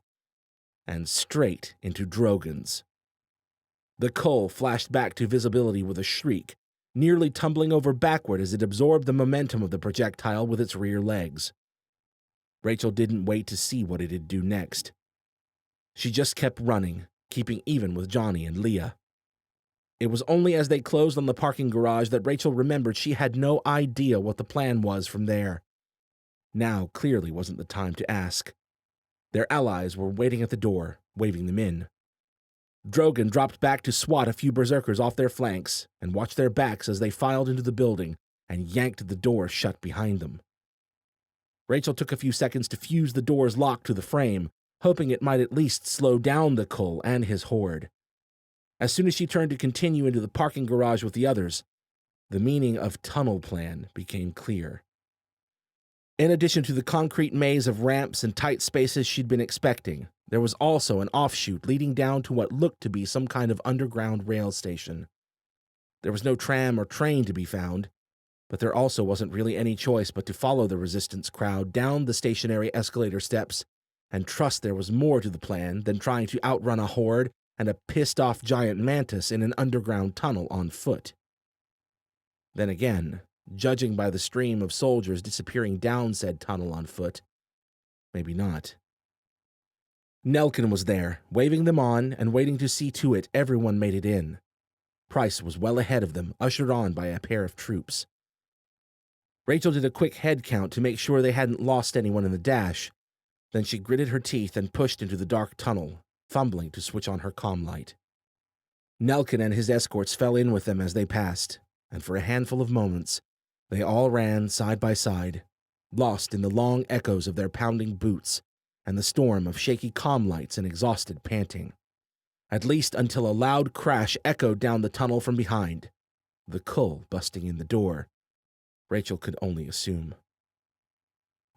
and straight into Drogon's. The Kull flashed back to visibility with a shriek, nearly tumbling over backward as it absorbed the momentum of the projectile with its rear legs. Rachel didn't wait to see what it'd do next. She just kept running, keeping even with Johnny and Leah. It was only as they closed on the parking garage that Rachel remembered she had no idea what the plan was from there. Now clearly wasn't the time to ask. Their allies were waiting at the door, waving them in. Drogon dropped back to swat a few berserkers off their flanks and watch their backs as they filed into the building and yanked the door shut behind them. Rachel took a few seconds to fuse the door's lock to the frame, hoping it might at least slow down the Kull and his horde. As soon as she turned to continue into the parking garage with the others, the meaning of tunnel plan became clear. In addition to the concrete maze of ramps and tight spaces she'd been expecting, there was also an offshoot leading down to what looked to be some kind of underground rail station. There was no tram or train to be found, but there also wasn't really any choice but to follow the resistance crowd down the stationary escalator steps and trust there was more to the plan than trying to outrun a horde and a pissed-off giant mantis in an underground tunnel on foot. Then again, judging by the stream of soldiers disappearing down said tunnel on foot, maybe not. Nelkin was there, waving them on and waiting to see to it everyone made it in. Price was well ahead of them, ushered on by a pair of troops. Rachel did a quick head count to make sure they hadn't lost anyone in the dash. Then she gritted her teeth and pushed into the dark tunnel, fumbling to switch on her comm light. Nelkin and his escorts fell in with them as they passed, and for a handful of moments, they all ran side by side, lost in the long echoes of their pounding boots and the storm of shaky comm lights and exhausted panting. At least until a loud crash echoed down the tunnel from behind, the Kull busting in the door. Rachel could only assume.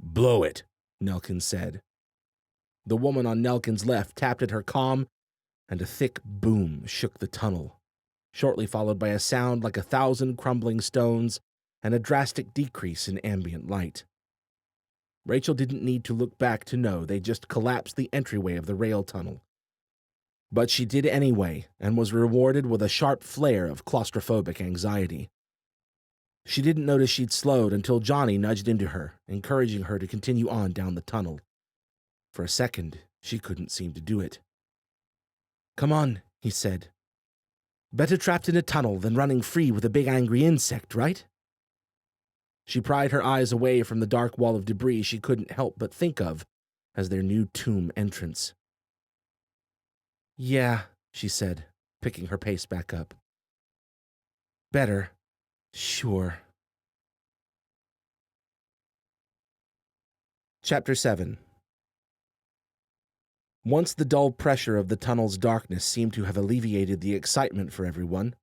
"Blow it," Nelkin said. The woman on Nelkin's left tapped at her comm, and a thick boom shook the tunnel, shortly followed by a sound like 1,000 crumbling stones and a drastic decrease in ambient light. Rachel didn't need to look back to know they just collapsed the entryway of the rail tunnel. But she did anyway, and was rewarded with a sharp flare of claustrophobic anxiety. She didn't notice she'd slowed until Johnny nudged into her, encouraging her to continue on down the tunnel. For a second, she couldn't seem to do it. "Come on," he said. "Better trapped in a tunnel than running free with a big angry insect, right?" She pried her eyes away from the dark wall of debris she couldn't help but think of as their new tomb entrance. "Yeah," she said, picking her pace back up. "Better, sure." Chapter 7. Once the dull pressure of the tunnel's darkness seemed to have alleviated the excitement for everyone,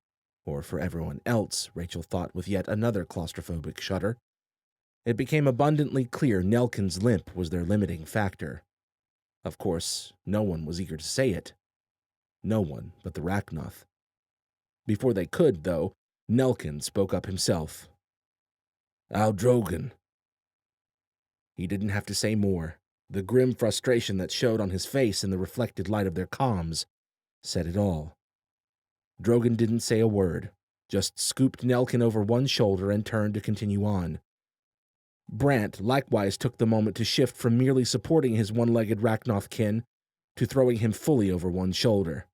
or for everyone else, Rachel thought with yet another claustrophobic shudder, it became abundantly clear Nelkin's limp was their limiting factor. Of course, no one was eager to say it. No one but the Rachnoth. Before they could, though, Nelkin spoke up himself. "Al Drogon." He didn't have to say more. The grim frustration that showed on his face in the reflected light of their comms said it all. Drogon didn't say a word, just scooped Nelkin over one shoulder and turned to continue on. Brant likewise took the moment to shift from merely supporting his one-legged Rachnoth kin to throwing him fully over one shoulder.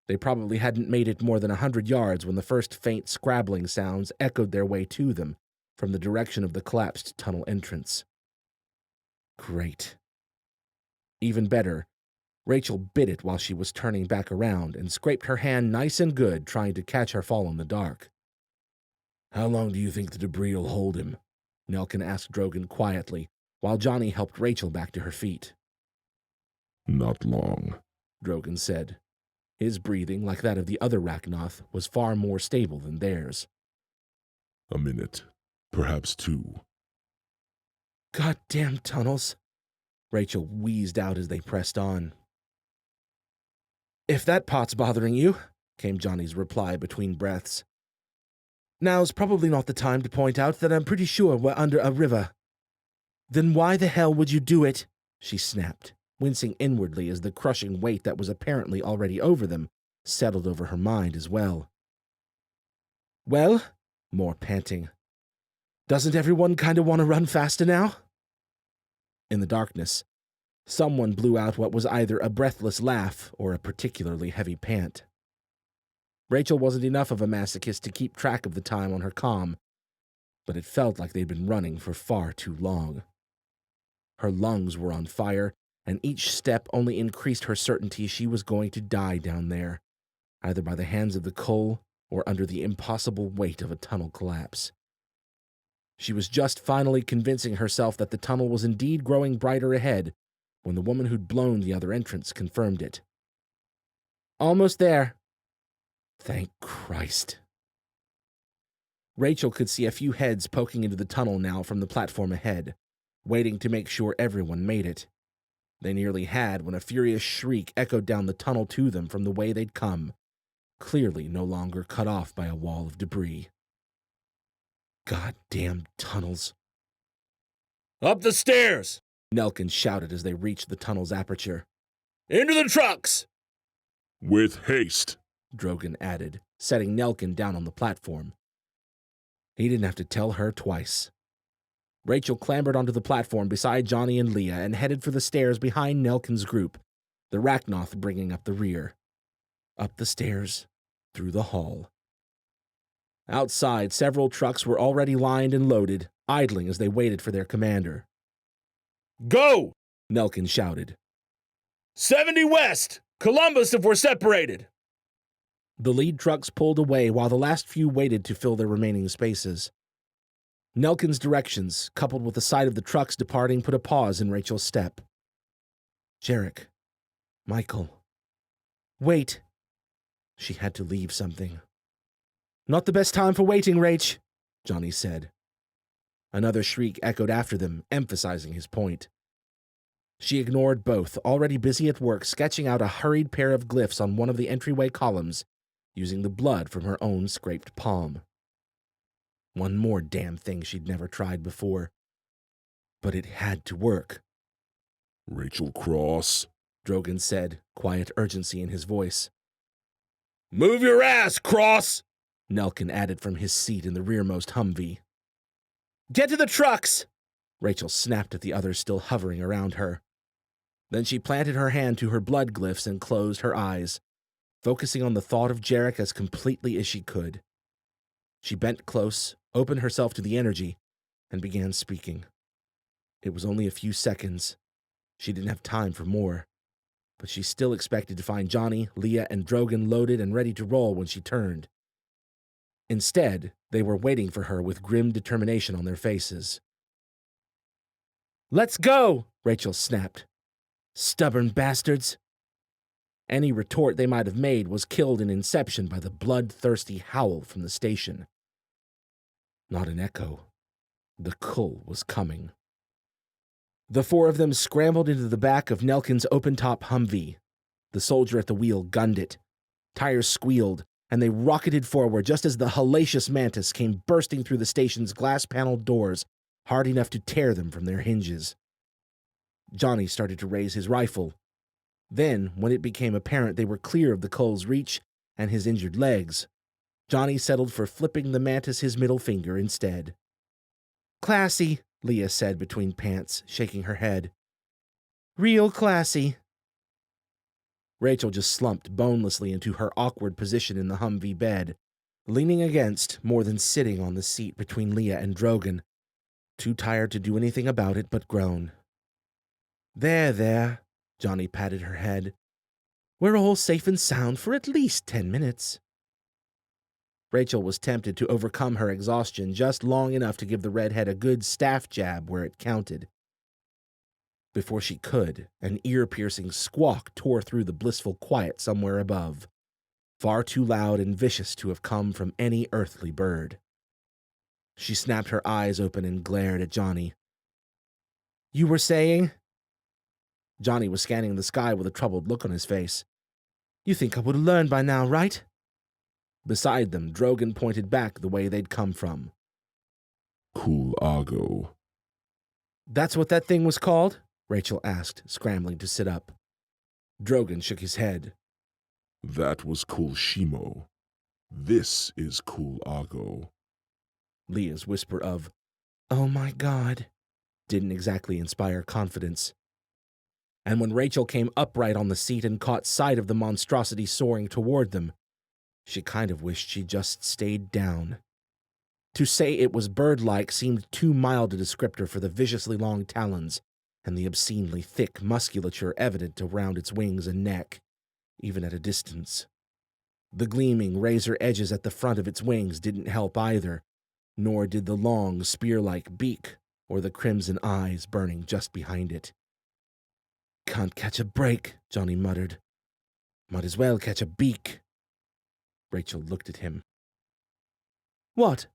They probably hadn't made it more than 100 yards when the first faint scrabbling sounds echoed their way to them from the direction of the collapsed tunnel entrance. Great. Even better, Rachel bit it while she was turning back around and scraped her hand nice and good trying to catch her fall in the dark. "How long do you think the debris will hold him?" Nelkin asked Drogon quietly, while Johnny helped Rachel back to her feet. "Not long," Drogon said. His breathing, like that of the other Rachnoth, was far more stable than theirs. "A minute, perhaps 2. "Goddamn tunnels," Rachel wheezed out as they pressed on. "If that part's bothering you," came Johnny's reply between breaths. "Now's probably not the time to point out that I'm pretty sure we're under a river." "Then why the hell would you do it?" she snapped, wincing inwardly as the crushing weight that was apparently already over them settled over her mind as well. "Well," more panting, "doesn't everyone kind of want to run faster now?" In the darkness, someone blew out what was either a breathless laugh or a particularly heavy pant. Rachel wasn't enough of a masochist to keep track of the time on her comm, but it felt like they'd been running for far too long. Her lungs were on fire, and each step only increased her certainty she was going to die down there, either by the hands of the Cull or under the impossible weight of a tunnel collapse. She was just finally convincing herself that the tunnel was indeed growing brighter ahead when the woman who'd blown the other entrance confirmed it. "Almost there." Thank Christ. Rachel could see a few heads poking into the tunnel now from the platform ahead, waiting to make sure everyone made it. They nearly had when a furious shriek echoed down the tunnel to them from the way they'd come, clearly no longer cut off by a wall of debris. Goddamn tunnels. "Up the stairs!" Nelkin shouted as they reached the tunnel's aperture. "Into the trucks!" With haste, Drogon added, setting Nelkin down on the platform. He didn't have to tell her twice. Rachel clambered onto the platform beside Johnny and Leah and headed for the stairs behind Nelkin's group, the Rachnoth bringing up the rear. Up the stairs, through the hall. Outside, several trucks were already lined and loaded, idling as they waited for their commander. "Go!" Nelkin shouted. 70 west! Columbus if we're separated!" The lead trucks pulled away while the last few waited to fill their remaining spaces. Nelkin's directions, coupled with the sight of the trucks departing, put a pause in Rachel's step. Jarek. Michael. Wait. She had to leave something. Not the best time for waiting, Rach, Johnny said. Another shriek echoed after them, emphasizing his point. She ignored both, already busy at work sketching out a hurried pair of glyphs on one of the entryway columns, using the blood from her own scraped palm. One more damn thing she'd never tried before. But it had to work. Rachel Cross, Drogon said, quiet urgency in his voice. "Move your ass, Cross!" Nelkin added from his seat in the rearmost Humvee. "Get to the trucks!" Rachel snapped at the others still hovering around her. Then she planted her hand to her blood glyphs and closed her eyes, focusing on the thought of Jarek as completely as she could. She bent close, opened herself to the energy, and began speaking. It was only a few seconds. She didn't have time for more, but she still expected to find Johnny, Leah, and Drogon loaded and ready to roll when she turned. Instead, they were waiting for her with grim determination on their faces. "Let's go!" Rachel snapped. "Stubborn bastards!" Any retort they might have made was killed in inception by the bloodthirsty howl from the station. Not an echo. The Cull was coming. The four of them scrambled into the back of Nelkin's open-top Humvee. The soldier at the wheel gunned it. Tires squealed, and they rocketed forward just as the hellacious mantis came bursting through the station's glass-paneled doors, hard enough to tear them from their hinges. Johnny started to raise his rifle. Then, when it became apparent they were clear of the Cull's reach and his injured legs, Johnny settled for flipping the mantis his middle finger instead. "Classy," Leah said between pants, shaking her head. "Real classy." Rachel just slumped bonelessly into her awkward position in the Humvee bed, leaning against more than sitting on the seat between Leah and Drogon, too tired to do anything about it but groan. There, Johnny patted her head. "We're all safe and sound for at least 10 minutes. Rachel was tempted to overcome her exhaustion just long enough to give the redhead a good staff jab where it counted. Before she could, an ear-piercing squawk tore through the blissful quiet somewhere above, far too loud and vicious to have come from any earthly bird. She snapped her eyes open and glared at Johnny. "You were saying?" Johnny was scanning the sky with a troubled look on his face. You think I would have learned by now, right? Beside them, Drogon pointed back the way they'd come from. Cool Argo. That's what that thing was called? Rachel asked, scrambling to sit up. Drogon shook his head. That was Cool Shimo. This is Cool Argo. Leah's whisper of, "Oh my God," didn't exactly inspire confidence. And when Rachel came upright on the seat and caught sight of the monstrosity soaring toward them, she kind of wished she'd just stayed down. To say it was bird-like seemed too mild a descriptor for the viciously long talons and the obscenely thick musculature evident around its wings and neck, even at a distance. The gleaming razor edges at the front of its wings didn't help either, nor did the long, spear-like beak or the crimson eyes burning just behind it. "Can't catch a break," Johnny muttered. "Might as well catch a beak." Rachel looked at him. "What?"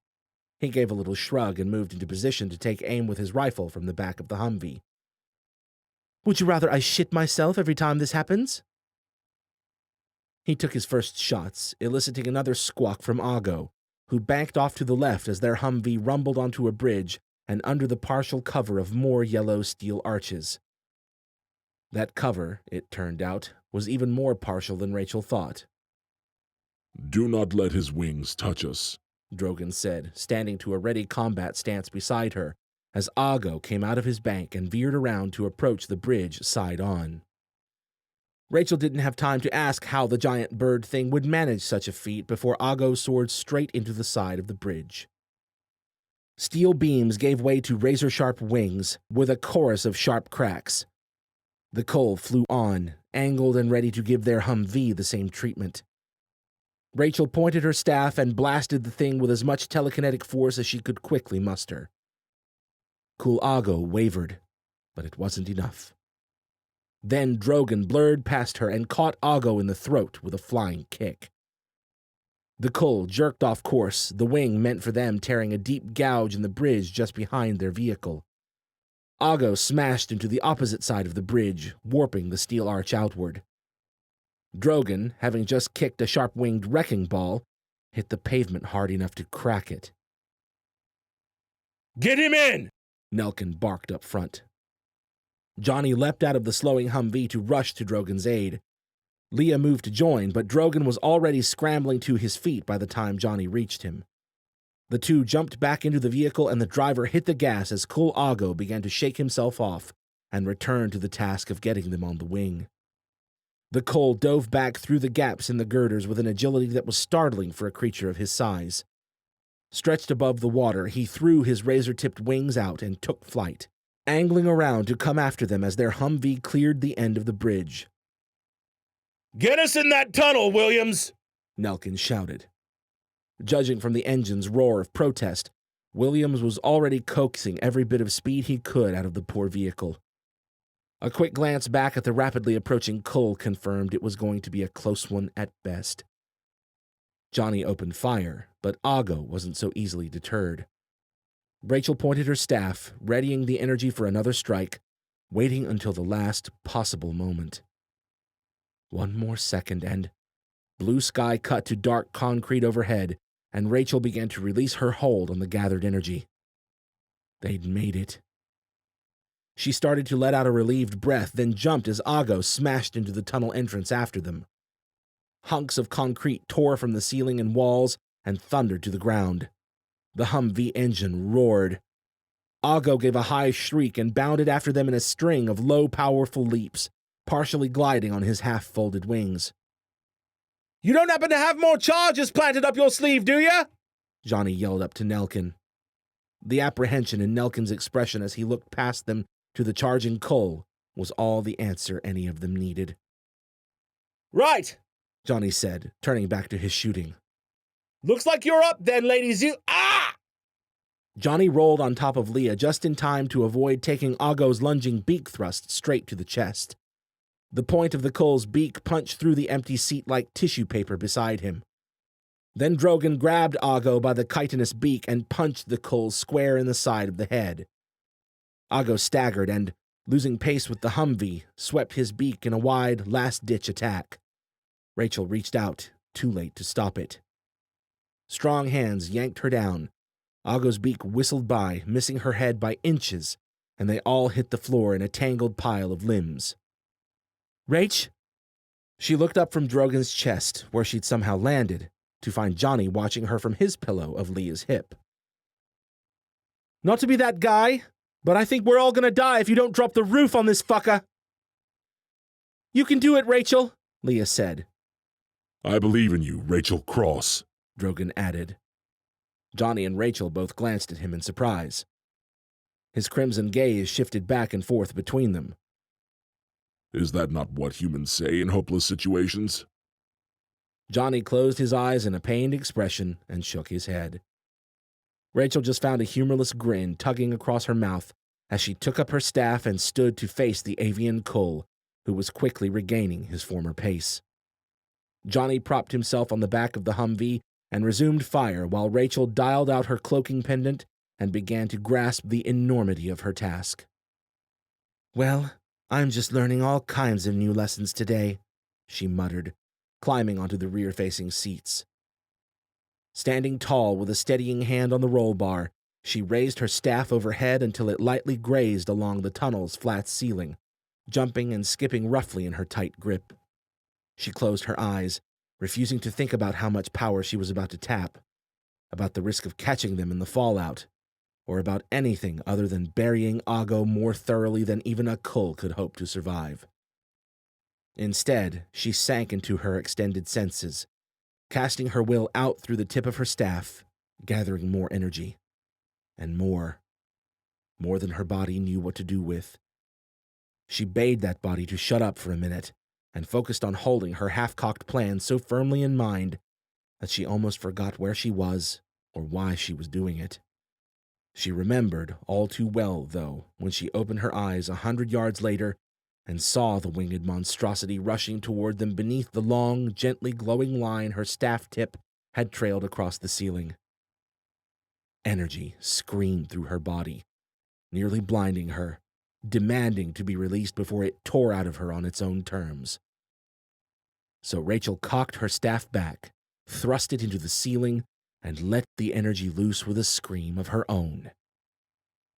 He gave a little shrug and moved into position to take aim with his rifle from the back of the Humvee. "Would you rather I shit myself every time this happens?" He took his first shots, eliciting another squawk from Argo, who banked off to the left as their Humvee rumbled onto a bridge and under the partial cover of more yellow steel arches. That cover, it turned out, was even more partial than Rachel thought. Do not let his wings touch us, Drogon said, standing to a ready combat stance beside her, as Argo came out of his bank and veered around to approach the bridge side on. Rachel didn't have time to ask how the giant bird thing would manage such a feat before Argo soared straight into the side of the bridge. Steel beams gave way to razor-sharp wings, with a chorus of sharp cracks. The coal flew on, angled and ready to give their Humvee the same treatment. Rachel pointed her staff and blasted the thing with as much telekinetic force as she could quickly muster. Cool Argo wavered, but it wasn't enough. Then Drogon blurred past her and caught Argo in the throat with a flying kick. The coal jerked off course, the wing meant for them tearing a deep gouge in the bridge just behind their vehicle. Argo smashed into the opposite side of the bridge, warping the steel arch outward. Drogon, having just kicked a sharp-winged wrecking ball, hit the pavement hard enough to crack it. "Get him in!" Nelkin barked up front. Johnny leapt out of the slowing Humvee to rush to Drogon's aid. Leah moved to join, but Drogon was already scrambling to his feet by the time Johnny reached him. The two jumped back into the vehicle and the driver hit the gas as Cool Argo began to shake himself off and returned to the task of getting them on the wing. The coal dove back through the gaps in the girders with an agility that was startling for a creature of his size. Stretched above the water, he threw his razor-tipped wings out and took flight, angling around to come after them as their Humvee cleared the end of the bridge. "Get us in that tunnel, Williams!" Nelkin shouted. Judging from the engine's roar of protest, Williams was already coaxing every bit of speed he could out of the poor vehicle. A quick glance back at the rapidly approaching coal confirmed it was going to be a close one at best. Johnny opened fire, but Argo wasn't so easily deterred. Rachel pointed her staff, readying the energy for another strike, waiting until the last possible moment. One more second and blue sky cut to dark concrete overhead, and Rachel began to release her hold on the gathered energy. They'd made it. She started to let out a relieved breath, then jumped as Argo smashed into the tunnel entrance after them. Hunks of concrete tore from the ceiling and walls and thundered to the ground. The Humvee engine roared. Argo gave a high shriek and bounded after them in a string of low, powerful leaps, partially gliding on his half-folded wings. "You don't happen to have more charges planted up your sleeve, do you?" Johnny yelled up to Nelkin. The apprehension in Nelkin's expression as he looked past them to the charging coal was all the answer any of them needed. "Right," Johnny said, turning back to his shooting. "Looks like you're up then, ladies. Ah!" Johnny rolled on top of Leah just in time to avoid taking Argo's lunging beak thrust straight to the chest. The point of the coal's beak punched through the empty seat like tissue paper beside him. Then Drogon grabbed Argo by the chitinous beak and punched the coal square in the side of the head. Argo staggered and, losing pace with the Humvee, swept his beak in a wide, last-ditch attack. Rachel reached out, too late to stop it. Strong hands yanked her down. Ago's beak whistled by, missing her head by inches, and they all hit the floor in a tangled pile of limbs. "Rach?" She looked up from Drogon's chest, where she'd somehow landed, to find Johnny watching her from his pillow of Leah's hip. "Not to be that guy, but I think we're all gonna die if you don't drop the roof on this fucker." "You can do it, Rachel," Leah said. I believe in you, Rachel Cross, Drogon added. Johnny and Rachel both glanced at him in surprise. His crimson gaze shifted back and forth between them. Is that not what humans say in hopeless situations? Johnny closed his eyes in a pained expression and shook his head. Rachel just found a humorless grin tugging across her mouth as she took up her staff and stood to face the avian Kull, who was quickly regaining his former pace. Johnny propped himself on the back of the Humvee and resumed fire while Rachel dialed out her cloaking pendant and began to grasp the enormity of her task. "Well, I'm just learning all kinds of new lessons today," she muttered, climbing onto the rear-facing seats. Standing tall with a steadying hand on the roll bar, she raised her staff overhead until it lightly grazed along the tunnel's flat ceiling, jumping and skipping roughly in her tight grip. She closed her eyes, refusing to think about how much power she was about to tap, about the risk of catching them in the fallout, or about anything other than burying Ago more thoroughly than even a Kull could hope to survive. Instead, she sank into her extended senses, casting her will out through the tip of her staff, gathering more energy. And more than her body knew what to do with. She bade that body to shut up for a minute, and focused on holding her half-cocked plan so firmly in mind that she almost forgot where she was or why she was doing it. She remembered all too well, though, when she opened her eyes 100 yards later and saw the winged monstrosity rushing toward them beneath the long, gently glowing line her staff tip had trailed across the ceiling. Energy screamed through her body, nearly blinding her, demanding to be released before it tore out of her on its own terms. So Rachel cocked her staff back, thrust it into the ceiling, and let the energy loose with a scream of her own.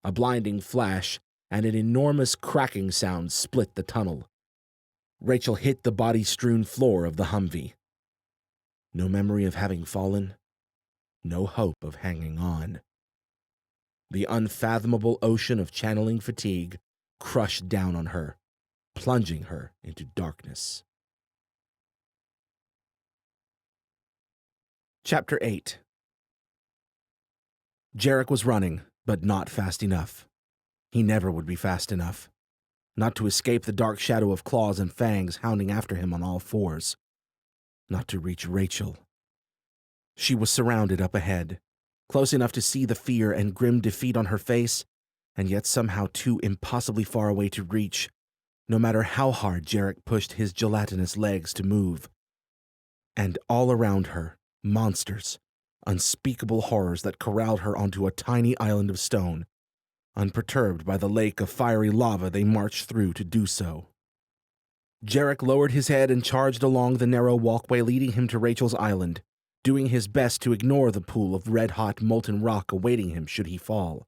A blinding flash and an enormous cracking sound split the tunnel. Rachel hit the body-strewn floor of the Humvee. No memory of having fallen, no hope of hanging on. The unfathomable ocean of channeling fatigue crushed down on her, plunging her into darkness. Chapter 8. Jarek was running, but not fast enough. He never would be fast enough. Not to escape the dark shadow of claws and fangs hounding after him on all fours. Not to reach Rachel. She was surrounded up ahead, close enough to see the fear and grim defeat on her face, and yet somehow too impossibly far away to reach, no matter how hard Jarek pushed his gelatinous legs to move. And all around her, monsters, unspeakable horrors that corralled her onto a tiny island of stone, unperturbed by the lake of fiery lava they marched through to do so. Jarek lowered his head and charged along the narrow walkway leading him to Rachel's island, doing his best to ignore the pool of red-hot molten rock awaiting him should he fall.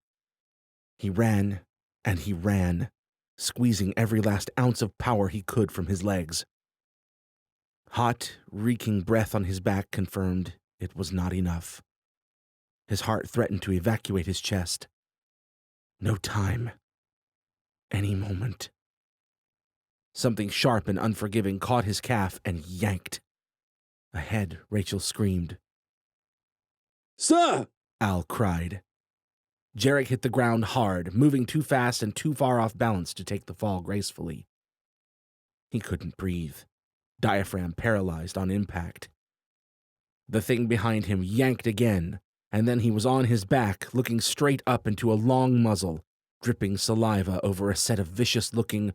He ran, and he ran, squeezing every last ounce of power he could from his legs. Hot, reeking breath on his back confirmed it was not enough. His heart threatened to evacuate his chest. No time. Any moment. Something sharp and unforgiving caught his calf and yanked. Ahead, Rachel screamed. "Sir!" Al cried. Jarek hit the ground hard, moving too fast and too far off balance to take the fall gracefully. He couldn't breathe, diaphragm paralyzed on impact. The thing behind him yanked again, and then he was on his back, looking straight up into a long muzzle, dripping saliva over a set of vicious-looking,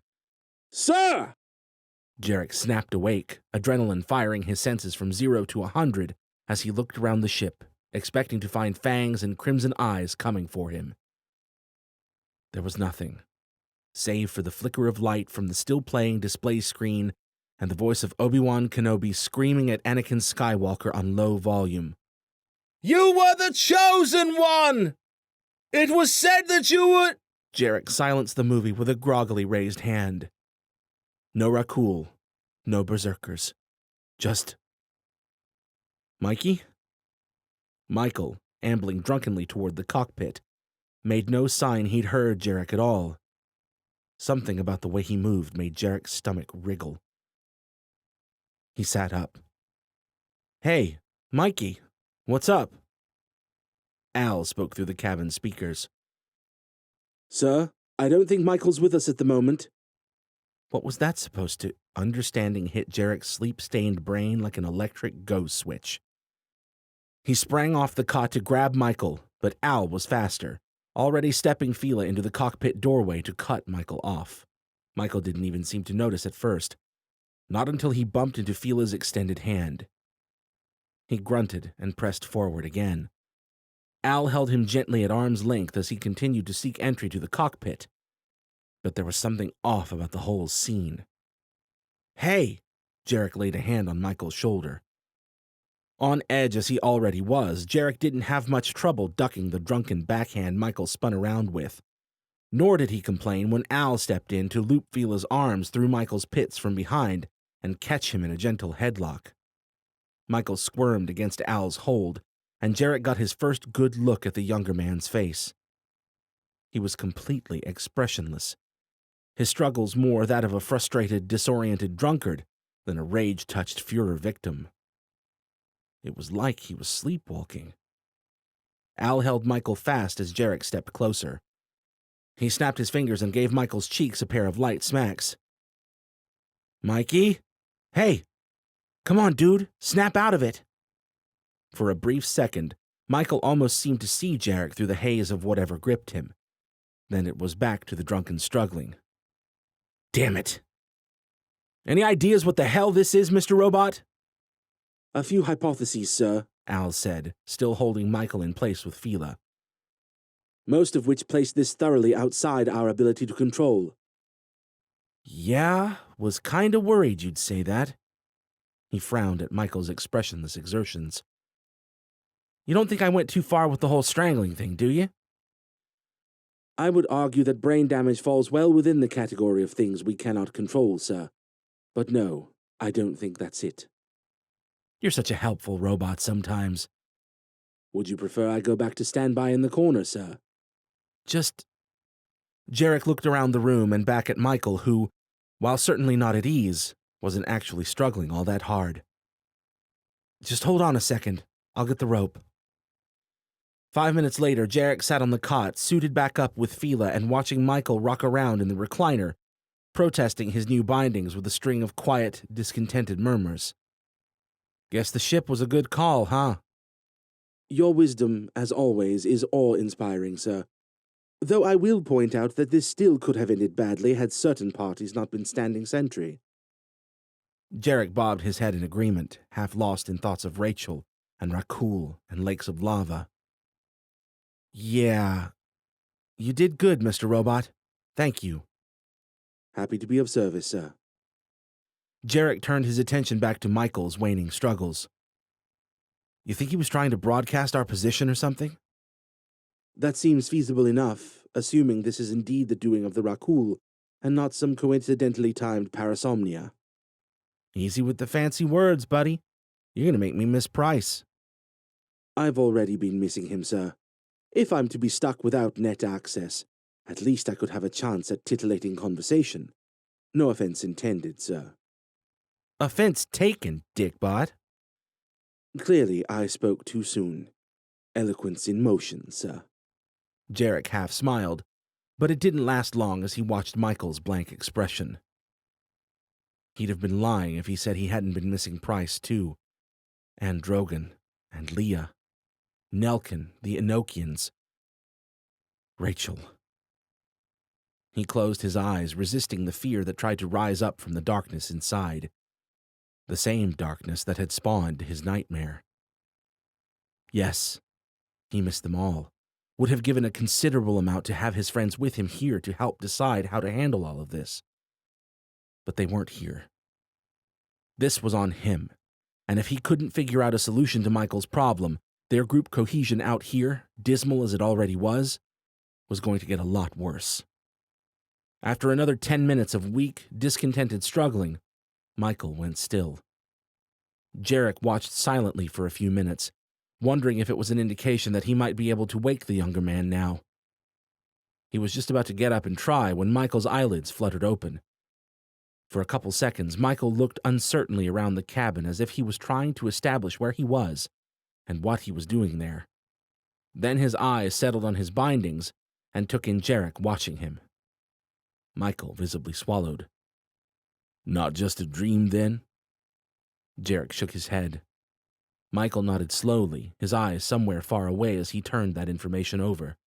"Sir!" Jarek snapped awake, adrenaline firing his senses from 0 to 100 as he looked around the ship, expecting to find fangs and crimson eyes coming for him. There was nothing, save for the flicker of light from the still-playing display screen and the voice of Obi-Wan Kenobi screaming at Anakin Skywalker on low volume. "You were the chosen one! It was said that you would—" Jarek silenced the movie with a groggily raised hand. No Rakul, no berserkers. Just Mikey? Michael, ambling drunkenly toward the cockpit, made no sign he'd heard Jarek at all. Something about the way he moved made Jarek's stomach wriggle. He sat up. "Hey, Mikey, what's up?" Al spoke through the cabin speakers. "Sir, I don't think Michael's with us at the moment." What was that supposed to? Understanding hit Jarek's sleep-stained brain like an electric go switch. He sprang off the cot to grab Michael, but Al was faster, already stepping Fila into the cockpit doorway to cut Michael off. Michael didn't even seem to notice at first, not until he bumped into Fila's extended hand. He grunted and pressed forward again. Al held him gently at arm's length as he continued to seek entry to the cockpit, but there was something off about the whole scene. "Hey!" Jarek laid a hand on Michael's shoulder. On edge as he already was, Jarek didn't have much trouble ducking the drunken backhand Michael spun around with. Nor did he complain when Al stepped in to loop Fila's arms through Michael's pits from behind and catch him in a gentle headlock. Michael squirmed against Al's hold, and Jarek got his first good look at the younger man's face. He was completely expressionless, his struggles more that of a frustrated, disoriented drunkard than a rage-touched Führer victim. It was like he was sleepwalking. Al held Michael fast as Jarek stepped closer. He snapped his fingers and gave Michael's cheeks a pair of light smacks. "Mikey? Hey! Come on, dude! Snap out of it!" For a brief second, Michael almost seemed to see Jarek through the haze of whatever gripped him. Then it was back to the drunken struggling. "Damn it! Any ideas what the hell this is, Mr. Robot?" "A few hypotheses, sir," Al said, still holding Michael in place with Fila. "Most of which place this thoroughly outside our ability to control." "Yeah, was kinda worried you'd say that." He frowned at Michael's expressionless exertions. "You don't think I went too far with the whole strangling thing, do you?" "I would argue that brain damage falls well within the category of things we cannot control, sir. But no, I don't think that's it." "You're such a helpful robot sometimes." "Would you prefer I go back to standby in the corner, sir?" Just... Jarek looked around the room and back at Michael, who, while certainly not at ease, wasn't actually struggling all that hard. "Just hold on a second. I'll get the rope." 5 minutes later, Jarek sat on the cot, suited back up with Fila and watching Michael rock around in the recliner, protesting his new bindings with a string of quiet, discontented murmurs. "Guess the ship was a good call, huh?" "Your wisdom, as always, is awe-inspiring, sir. Though I will point out that this still could have ended badly had certain parties not been standing sentry." Jarek bobbed his head in agreement, half lost in thoughts of Rachel and Rakul and lakes of lava. "Yeah, you did good, Mr. Robot. Thank you." "Happy to be of service, sir." Jarek turned his attention back to Michael's waning struggles. "You think he was trying to broadcast our position or something?" "That seems feasible enough, assuming this is indeed the doing of the Rakul, and not some coincidentally timed parasomnia." "Easy with the fancy words, buddy. You're gonna make me miss Price." "I've already been missing him, sir. If I'm to be stuck without net access, at least I could have a chance at titillating conversation. No offense intended, sir." "Offense taken, dickbot." "Clearly I spoke too soon. Eloquence in motion, sir." Jarek half smiled, but it didn't last long as he watched Michael's blank expression. He'd have been lying if he said he hadn't been missing Price, too. And Drogon, and Leah, Nelkin, the Enochians, Rachel. He closed his eyes, resisting the fear that tried to rise up from the darkness inside. The same darkness that had spawned his nightmare. Yes, he missed them all. Would have given a considerable amount to have his friends with him here to help decide how to handle all of this. But they weren't here. This was on him, and if he couldn't figure out a solution to Michael's problem, their group cohesion out here, dismal as it already was going to get a lot worse. After another 10 minutes of weak, discontented struggling, Michael went still. Jarek watched silently for a few minutes, wondering if it was an indication that he might be able to wake the younger man now. He was just about to get up and try when Michael's eyelids fluttered open. For a couple seconds, Michael looked uncertainly around the cabin as if he was trying to establish where he was and what he was doing there. Then his eyes settled on his bindings and took in Jarek watching him. Michael visibly swallowed. "Not just a dream, then?" Jarek shook his head. Michael nodded slowly, his eyes somewhere far away as he turned that information over.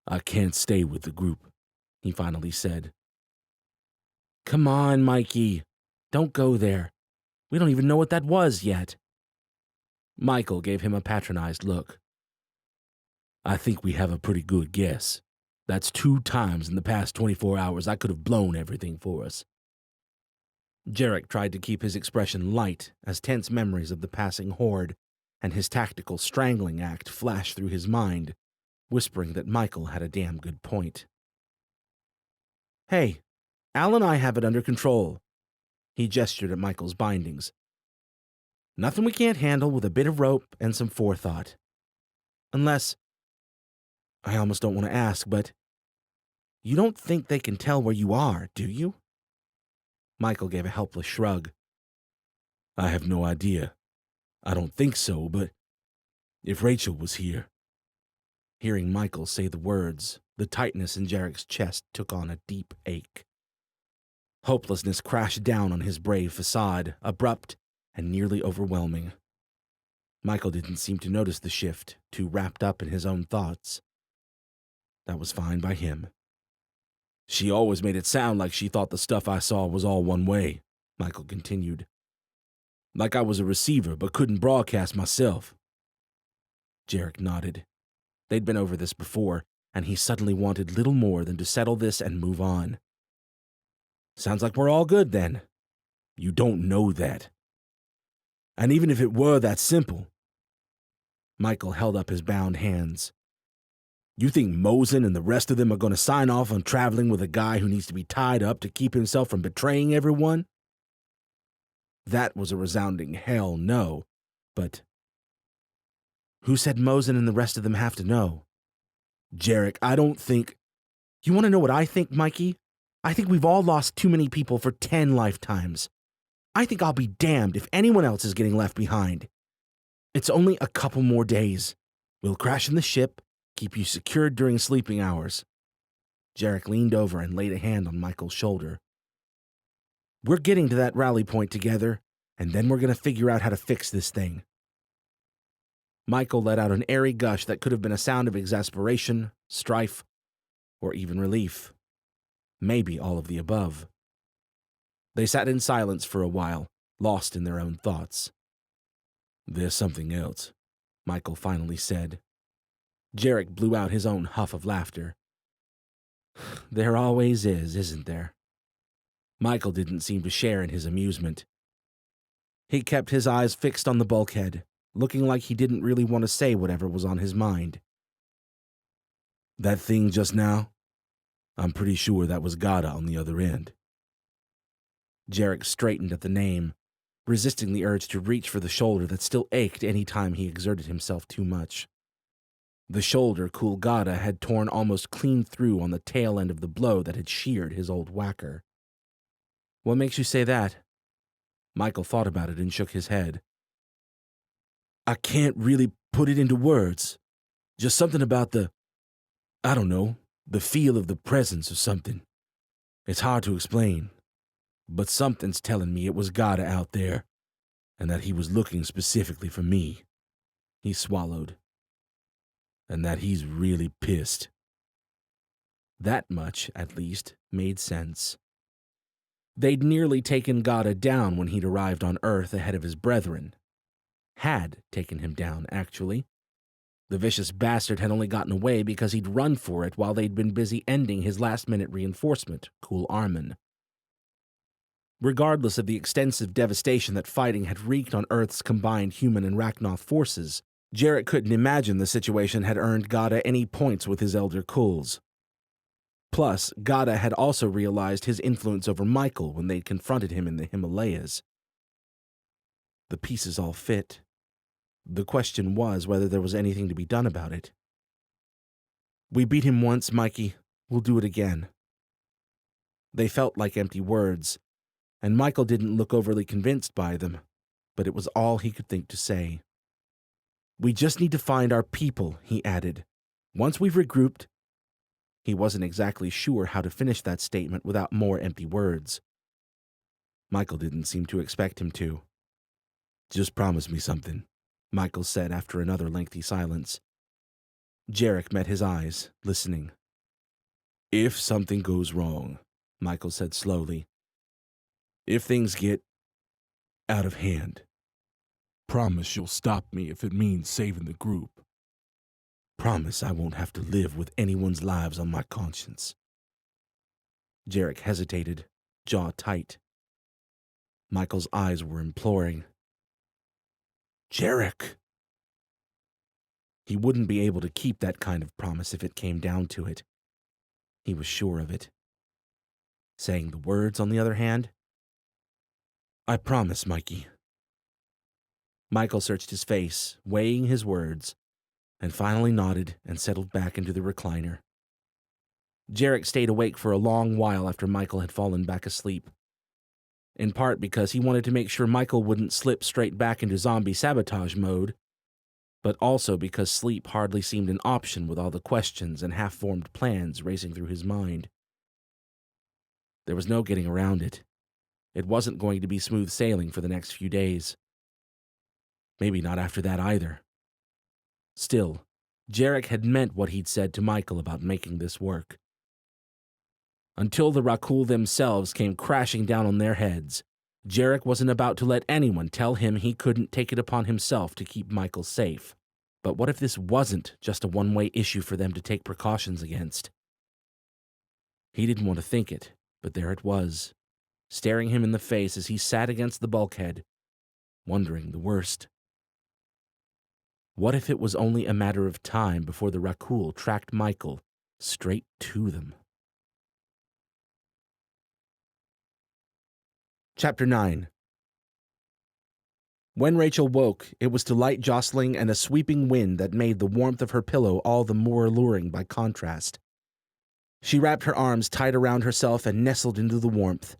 "I can't stay with the group," he finally said. "Come on, Mikey. Don't go there. We don't even know what that was yet." Michael gave him a patronized look. "I think we have a pretty good guess. That's 2 times in the past 24 hours I could have blown everything for us." Jarek tried to keep his expression light as tense memories of the passing horde and his tactical strangling act flashed through his mind, whispering that Michael had a damn good point. "Hey, Al and I have it under control." He gestured at Michael's bindings. "Nothing we can't handle with a bit of rope and some forethought. Unless, I almost don't want to ask, but you don't think they can tell where you are, do you?" Michael gave a helpless shrug. "I have no idea. I don't think so, but if Rachel was here." Hearing Michael say the words, the tightness in Jarek's chest took on a deep ache. Hopelessness crashed down on his brave facade, abrupt and nearly overwhelming. Michael didn't seem to notice the shift, too wrapped up in his own thoughts. That was fine by him. "She always made it sound like she thought the stuff I saw was all one way," Michael continued. "Like I was a receiver but couldn't broadcast myself." Jarek nodded. They'd been over this before, and he suddenly wanted little more than to settle this and move on. "Sounds like we're all good, then." "You don't know that. And even if it were that simple..." Michael held up his bound hands. "You think Mosen and the rest of them are going to sign off on traveling with a guy who needs to be tied up to keep himself from betraying everyone?" That was a resounding hell no, but who said Mosen and the rest of them have to know? "Jarek, I don't think..." "You want to know what I think, Mikey? I think we've all lost too many people for 10 lifetimes. I think I'll be damned if anyone else is getting left behind. It's only a couple more days. We'll crash in the ship, keep you secured during sleeping hours." Jarek leaned over and laid a hand on Michael's shoulder. "We're getting to that rally point together, and then we're going to figure out how to fix this thing." Michael let out an airy gush that could have been a sound of exasperation, strife, or even relief. Maybe all of the above. They sat in silence for a while, lost in their own thoughts. "There's something else," Michael finally said. Jarek blew out his own huff of laughter. "There always is, isn't there?" Michael didn't seem to share in his amusement. He kept his eyes fixed on the bulkhead, looking like he didn't really want to say whatever was on his mind. "That thing just now? I'm pretty sure that was Gada on the other end." Jarek straightened at the name, resisting the urge to reach for the shoulder that still ached any time he exerted himself too much. The shoulder Cool Gada had torn almost clean through on the tail end of the blow that had sheared his old whacker. "What makes you say that?" Michael thought about it and shook his head. "I can't really put it into words. Just something about I don't know, the feel of the presence or something. It's hard to explain. But something's telling me it was Gada out there, and that he was looking specifically for me." He swallowed. "And that he's really pissed." That much, at least, made sense. They'd nearly taken Gada down when he'd arrived on Earth ahead of his brethren. Had taken him down, actually. The vicious bastard had only gotten away because he'd run for it while they'd been busy ending his last-minute reinforcement, Cool Armin. Regardless of the extensive devastation that fighting had wreaked on Earth's combined human and Rachnoth forces, Jarrett couldn't imagine the situation had earned Gada any points with his elder Kuls. Plus, Gada had also realized his influence over Michael when they'd confronted him in the Himalayas. The pieces all fit. The question was whether there was anything to be done about it. "We beat him once, Mikey. We'll do it again." They felt like empty words, and Michael didn't look overly convinced by them, but it was all he could think to say. "We just need to find our people," he added. "Once we've regrouped—" He wasn't exactly sure how to finish that statement without more empty words. Michael didn't seem to expect him to. "Just promise me something," Michael said after another lengthy silence. Jarek met his eyes, listening. "If something goes wrong," Michael said slowly, "if things get out of hand, promise you'll stop me if it means saving the group. Promise I won't have to live with anyone's lives on my conscience." Jarek hesitated, jaw tight. Michael's eyes were imploring. "Jarek!" He wouldn't be able to keep that kind of promise if it came down to it. He was sure of it. Saying the words, on the other hand? "I promise, Mikey." Michael searched his face, weighing his words, and finally nodded and settled back into the recliner. Jarek stayed awake for a long while after Michael had fallen back asleep, in part because he wanted to make sure Michael wouldn't slip straight back into zombie sabotage mode, but also because sleep hardly seemed an option with all the questions and half-formed plans racing through his mind. There was no getting around it. It wasn't going to be smooth sailing for the next few days. Maybe not after that either. Still, Jarek had meant what he'd said to Michael about making this work. Until the Rakul themselves came crashing down on their heads, Jarek wasn't about to let anyone tell him he couldn't take it upon himself to keep Michael safe. But what if this wasn't just a one-way issue for them to take precautions against? He didn't want to think it, but there it was, staring him in the face as he sat against the bulkhead, wondering the worst. What if it was only a matter of time before the Rakul tracked Michael straight to them? Chapter 9. When Rachel woke, it was to light jostling and a sweeping wind that made the warmth of her pillow all the more alluring by contrast. She wrapped her arms tight around herself and nestled into the warmth,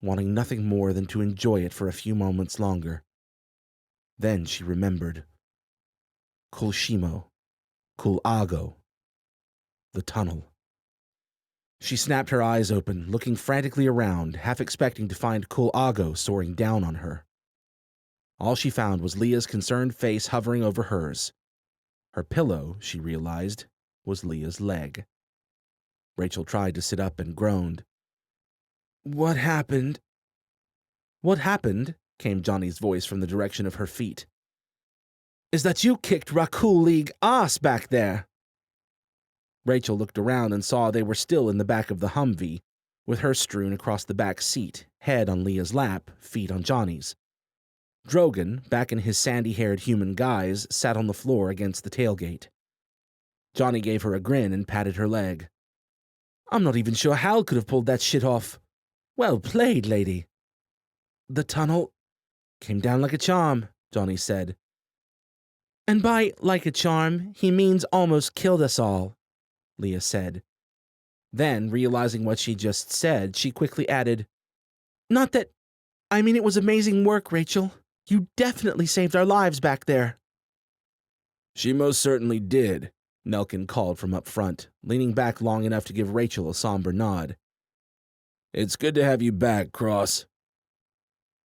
wanting nothing more than to enjoy it for a few moments longer. Then she remembered. Kulshimo, Kulago, the tunnel. She snapped her eyes open, looking frantically around, half expecting to find Kulago soaring down on her. All she found was Leah's concerned face hovering over hers. Her pillow, she realized, was Leah's leg. Rachel tried to sit up and groaned. "What happened?" "What happened," came Johnny's voice from the direction of her feet, "is that you kicked Rakul League ass back there." Rachel looked around and saw they were still in the back of the Humvee, with her strewn across the back seat, head on Leah's lap, feet on Johnny's. Drogan, back in his sandy-haired human guise, sat on the floor against the tailgate. Johnny gave her a grin and patted her leg. "I'm not even sure Hal could have pulled that shit off. Well played, lady." "The tunnel came down like a charm," Johnny said. "And by like a charm, he means almost killed us all," Leah said. Then, realizing what she just said, she quickly added, "Not that... I mean, it was amazing work, Rachel. You definitely saved our lives back there." "She most certainly did," Nelkin called from up front, leaning back long enough to give Rachel a somber nod. "It's good to have you back, Cross."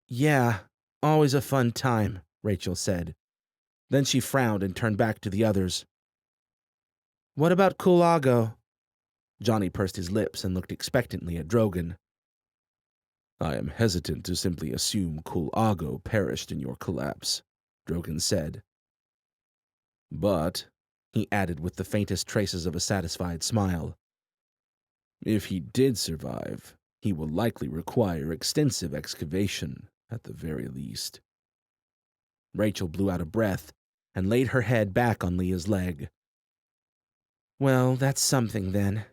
"Yeah, always a fun time," Rachel said. Then she frowned and turned back to the others. "What about Kulago?" Johnny pursed his lips and looked expectantly at Drogan. "I am hesitant to simply assume Kulago perished in your collapse," Drogan said. "But," he added with the faintest traces of a satisfied smile, "if he did survive, He will likely require extensive excavation, at the very least. Rachel blew out a breath and laid her head back on Leah's leg. Well, that's something then.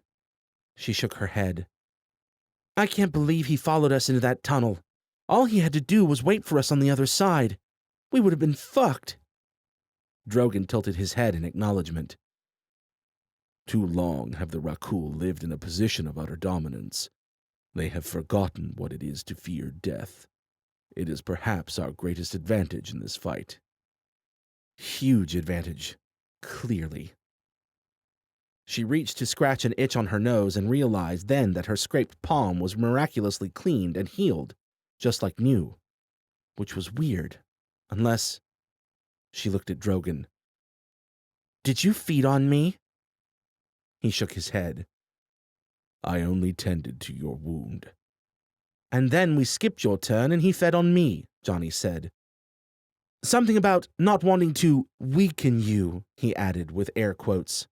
She shook her head. I can't believe he followed us into that tunnel. All he had to do was wait for us on the other side. We would have been fucked. Drogon tilted his head in acknowledgement. Too long have the Rakul lived in a position of utter dominance. They have forgotten what it is to fear death. It is perhaps our greatest advantage in this fight. Huge advantage, clearly. She reached to scratch an itch on her nose and realized then that her scraped palm was miraculously cleaned and healed, just like new. Which was weird, unless... She looked at Drogon. Did you feed on me? He shook his head. I only tended to your wound. And then we skipped your turn and he fed on me, Johnny said. Something about not wanting to weaken you, he added with air quotes.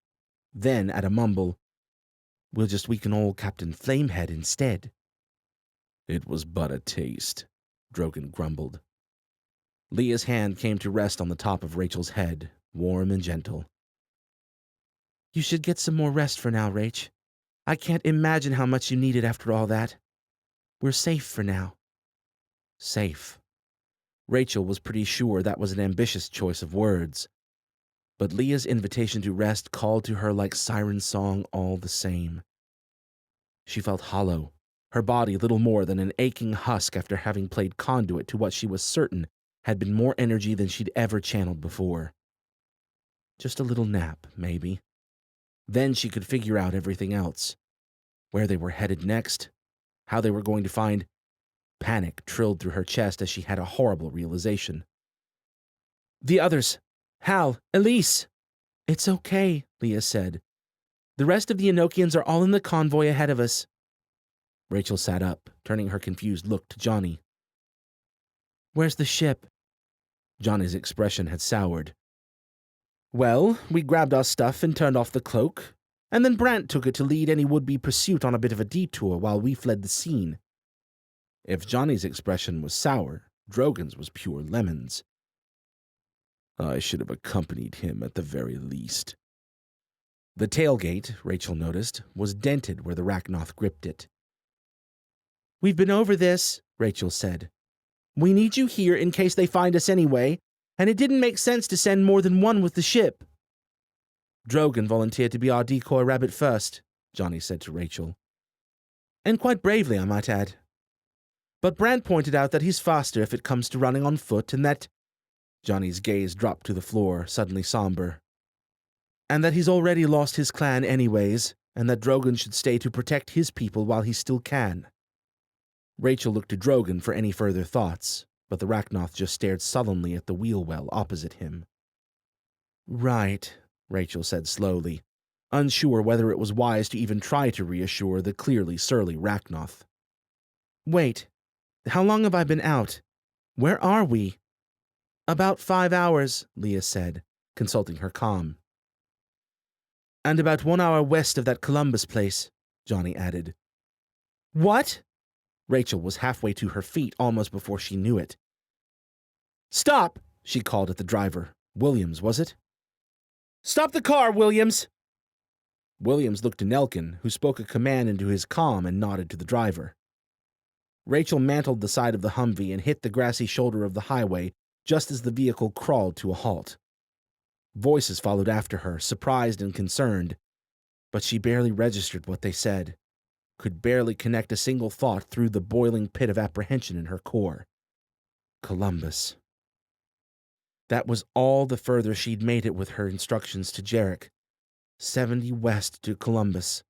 Then, at a mumble, we'll just weaken old Captain Flamehead instead. It was but a taste, Drogon grumbled. Leah's hand came to rest on the top of Rachel's head, warm and gentle. You should get some more rest for now, Rach. I can't imagine how much you need it after all that. We're safe for now. Safe. Rachel was pretty sure that was an ambitious choice of words. But Leah's invitation to rest called to her like siren song all the same. She felt hollow, her body little more than an aching husk after having played conduit to what she was certain had been more energy than she'd ever channeled before. Just a little nap, maybe. Then she could figure out everything else. Where they were headed next, how they were going to find... Panic trilled through her chest as she had a horrible realization. The others... Hal, Elise. It's okay, Leah said. The rest of the Enochians are all in the convoy ahead of us. Rachel sat up, turning her confused look to Johnny. Where's the ship? Johnny's expression had soured. Well, we grabbed our stuff and turned off the cloak, and then Brant took it to lead any would-be pursuit on a bit of a detour while we fled the scene. If Johnny's expression was sour, Drogon's was pure lemons. I should have accompanied him at the very least. The tailgate, Rachel noticed, was dented where the Rachnoth gripped it. We've been over this, Rachel said. We need you here in case they find us anyway, and it didn't make sense to send more than one with the ship. Drogon volunteered to be our decoy rabbit first, Johnny said to Rachel. And quite bravely, I might add. But Brant pointed out that he's faster if it comes to running on foot, and that... Johnny's gaze dropped to the floor, suddenly somber. And that he's already lost his clan anyways, and that Drogon should stay to protect his people while he still can. Rachel looked to Drogon for any further thoughts, but the Rachnoth just stared sullenly at the wheel well opposite him. Right, Rachel said slowly, unsure whether it was wise to even try to reassure the clearly surly Rachnoth. Wait, how long have I been out? Where are we? About 5 hours, Leah said, consulting her comm. And about 1 hour west of that Columbus place, Johnny added. What? Rachel was halfway to her feet almost before she knew it. Stop, she called at the driver. Williams, was it? Stop the car, Williams! Williams looked to Nelkin, who spoke a command into his comm and nodded to the driver. Rachel mantled the side of the Humvee and hit the grassy shoulder of the highway just as the vehicle crawled to a halt. Voices followed after her, surprised and concerned, but she barely registered what they said, could barely connect a single thought through the boiling pit of apprehension in her core. Columbus. That was all the further she'd made it with her instructions to Jarek. 70 west to Columbus.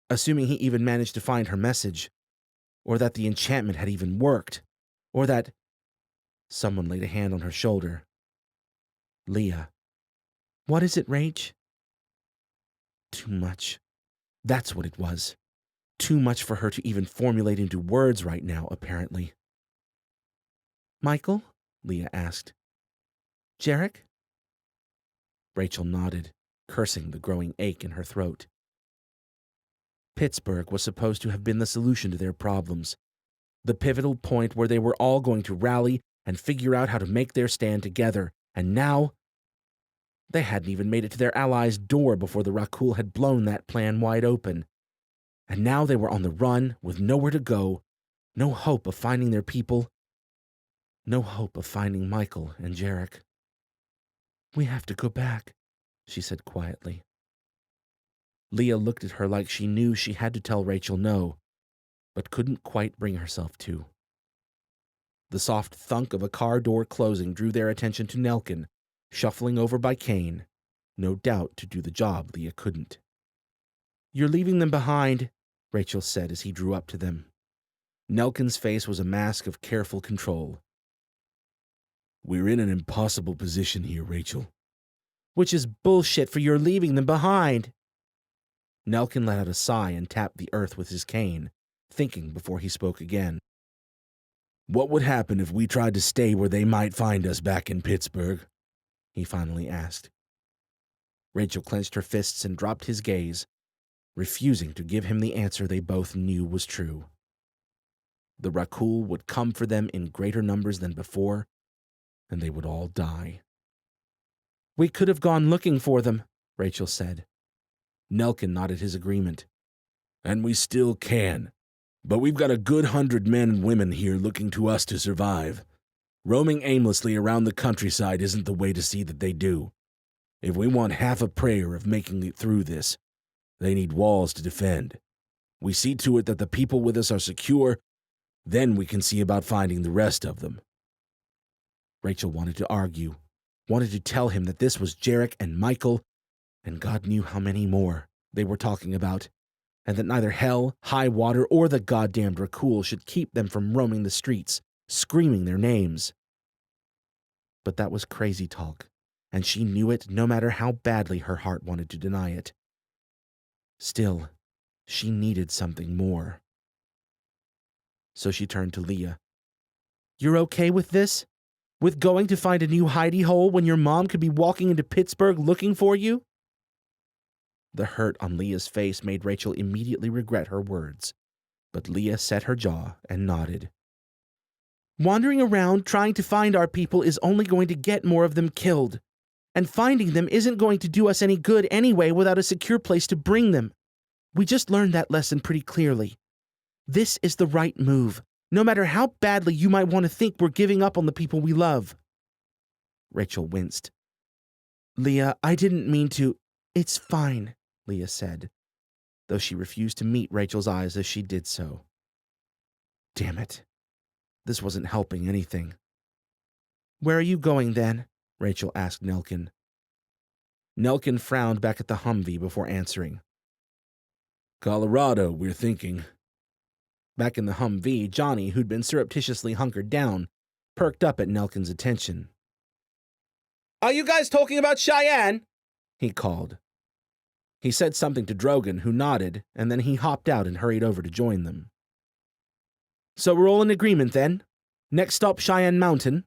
Assuming he even managed to find her message, or that the enchantment had even worked, or that... Someone laid a hand on her shoulder. Leah. What is it, Rach? Too much. That's what it was. Too much for her to even formulate into words right now, apparently. Michael? Leah asked. Jarek? Rachel nodded, cursing the growing ache in her throat. Pittsburgh was supposed to have been the solution to their problems, the pivotal point where they were all going to rally and figure out how to make their stand together, and now they hadn't even made it to their allies' door before the Rakul had blown that plan wide open. And now they were on the run, with nowhere to go, no hope of finding their people, no hope of finding Michael and Jarek. "We have to go back," she said quietly. Leah looked at her like she knew she had to tell Rachel no, but couldn't quite bring herself to. The soft thunk of a car door closing drew their attention to Nelkin, shuffling over by Kane, no doubt to do the job Leah couldn't. "You're leaving them behind," Rachel said as he drew up to them. Nelkin's face was a mask of careful control. "We're in an impossible position here, Rachel." "Which is bullshit for your leaving them behind." Nelkin let out a sigh and tapped the earth with his cane, thinking before he spoke again. "What would happen if we tried to stay where they might find us back in Pittsburgh?" he finally asked. Rachel clenched her fists and dropped his gaze, refusing to give him the answer they both knew was true. The Rakul would come for them in greater numbers than before, and they would all die. "We could have gone looking for them," Rachel said. Nelkin nodded his agreement. "And we still can. But we've got a good 100 men and women here looking to us to survive. Roaming aimlessly around the countryside isn't the way to see that they do. If we want half a prayer of making it through this, they need walls to defend. We see to it that the people with us are secure, then we can see about finding the rest of them." Rachel wanted to argue, wanted to tell him that this was Jarek and Michael, and God knew how many more they were talking about, and that neither hell, high water, or the goddamned Rakul should keep them from roaming the streets, screaming their names. But that was crazy talk, and she knew it no matter how badly her heart wanted to deny it. Still, she needed something more. So she turned to Leah. "You're okay with this? With going to find a new hidey hole when your mom could be walking into Pittsburgh looking for you?" The hurt on Leah's face made Rachel immediately regret her words, but Leah set her jaw and nodded. "Wandering around trying to find our people is only going to get more of them killed, and finding them isn't going to do us any good anyway without a secure place to bring them. We just learned that lesson pretty clearly. This is the right move, no matter how badly you might want to think we're giving up on the people we love." Rachel winced. "Leah, I didn't mean to—" "It's fine," Leah said, though she refused to meet Rachel's eyes as she did so. Damn it. This wasn't helping anything. "Where are you going, then?" Rachel asked Nelkin. Nelkin frowned back at the Humvee before answering. "Colorado, we're thinking." Back in the Humvee, Johnny, who'd been surreptitiously hunkered down, perked up at Nelkin's attention. "Are you guys talking about Cheyenne?" he called. He said something to Drogan, who nodded, and then he hopped out and hurried over to join them. "So we're all in agreement, then? Next stop Cheyenne Mountain?"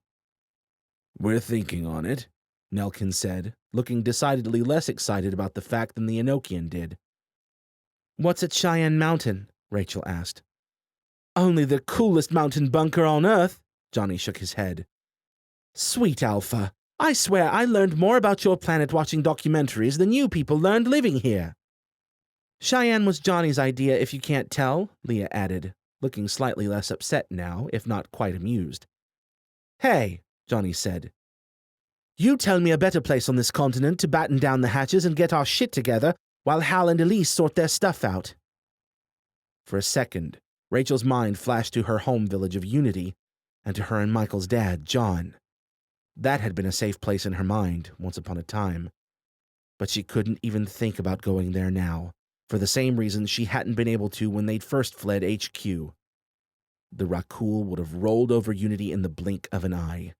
"We're thinking on it," Nelkin said, looking decidedly less excited about the fact than the Enochian did. "What's at Cheyenne Mountain?" Rachel asked. "Only the coolest mountain bunker on Earth," Johnny shook his head. "Sweet Alpha, I swear I learned more about your planet watching documentaries than you people learned living here." "Cheyenne was Johnny's idea, if you can't tell," Leah added, looking slightly less upset now, if not quite amused. "Hey," Johnny said. "You tell me a better place on this continent to batten down the hatches and get our shit together while Hal and Elise sort their stuff out." For a second, Rachel's mind flashed to her home village of Unity and to her and Michael's dad, John. That had been a safe place in her mind, once upon a time. But she couldn't even think about going there now, for the same reason she hadn't been able to when they'd first fled HQ. The Rakul would have rolled over Unity in the blink of an eye.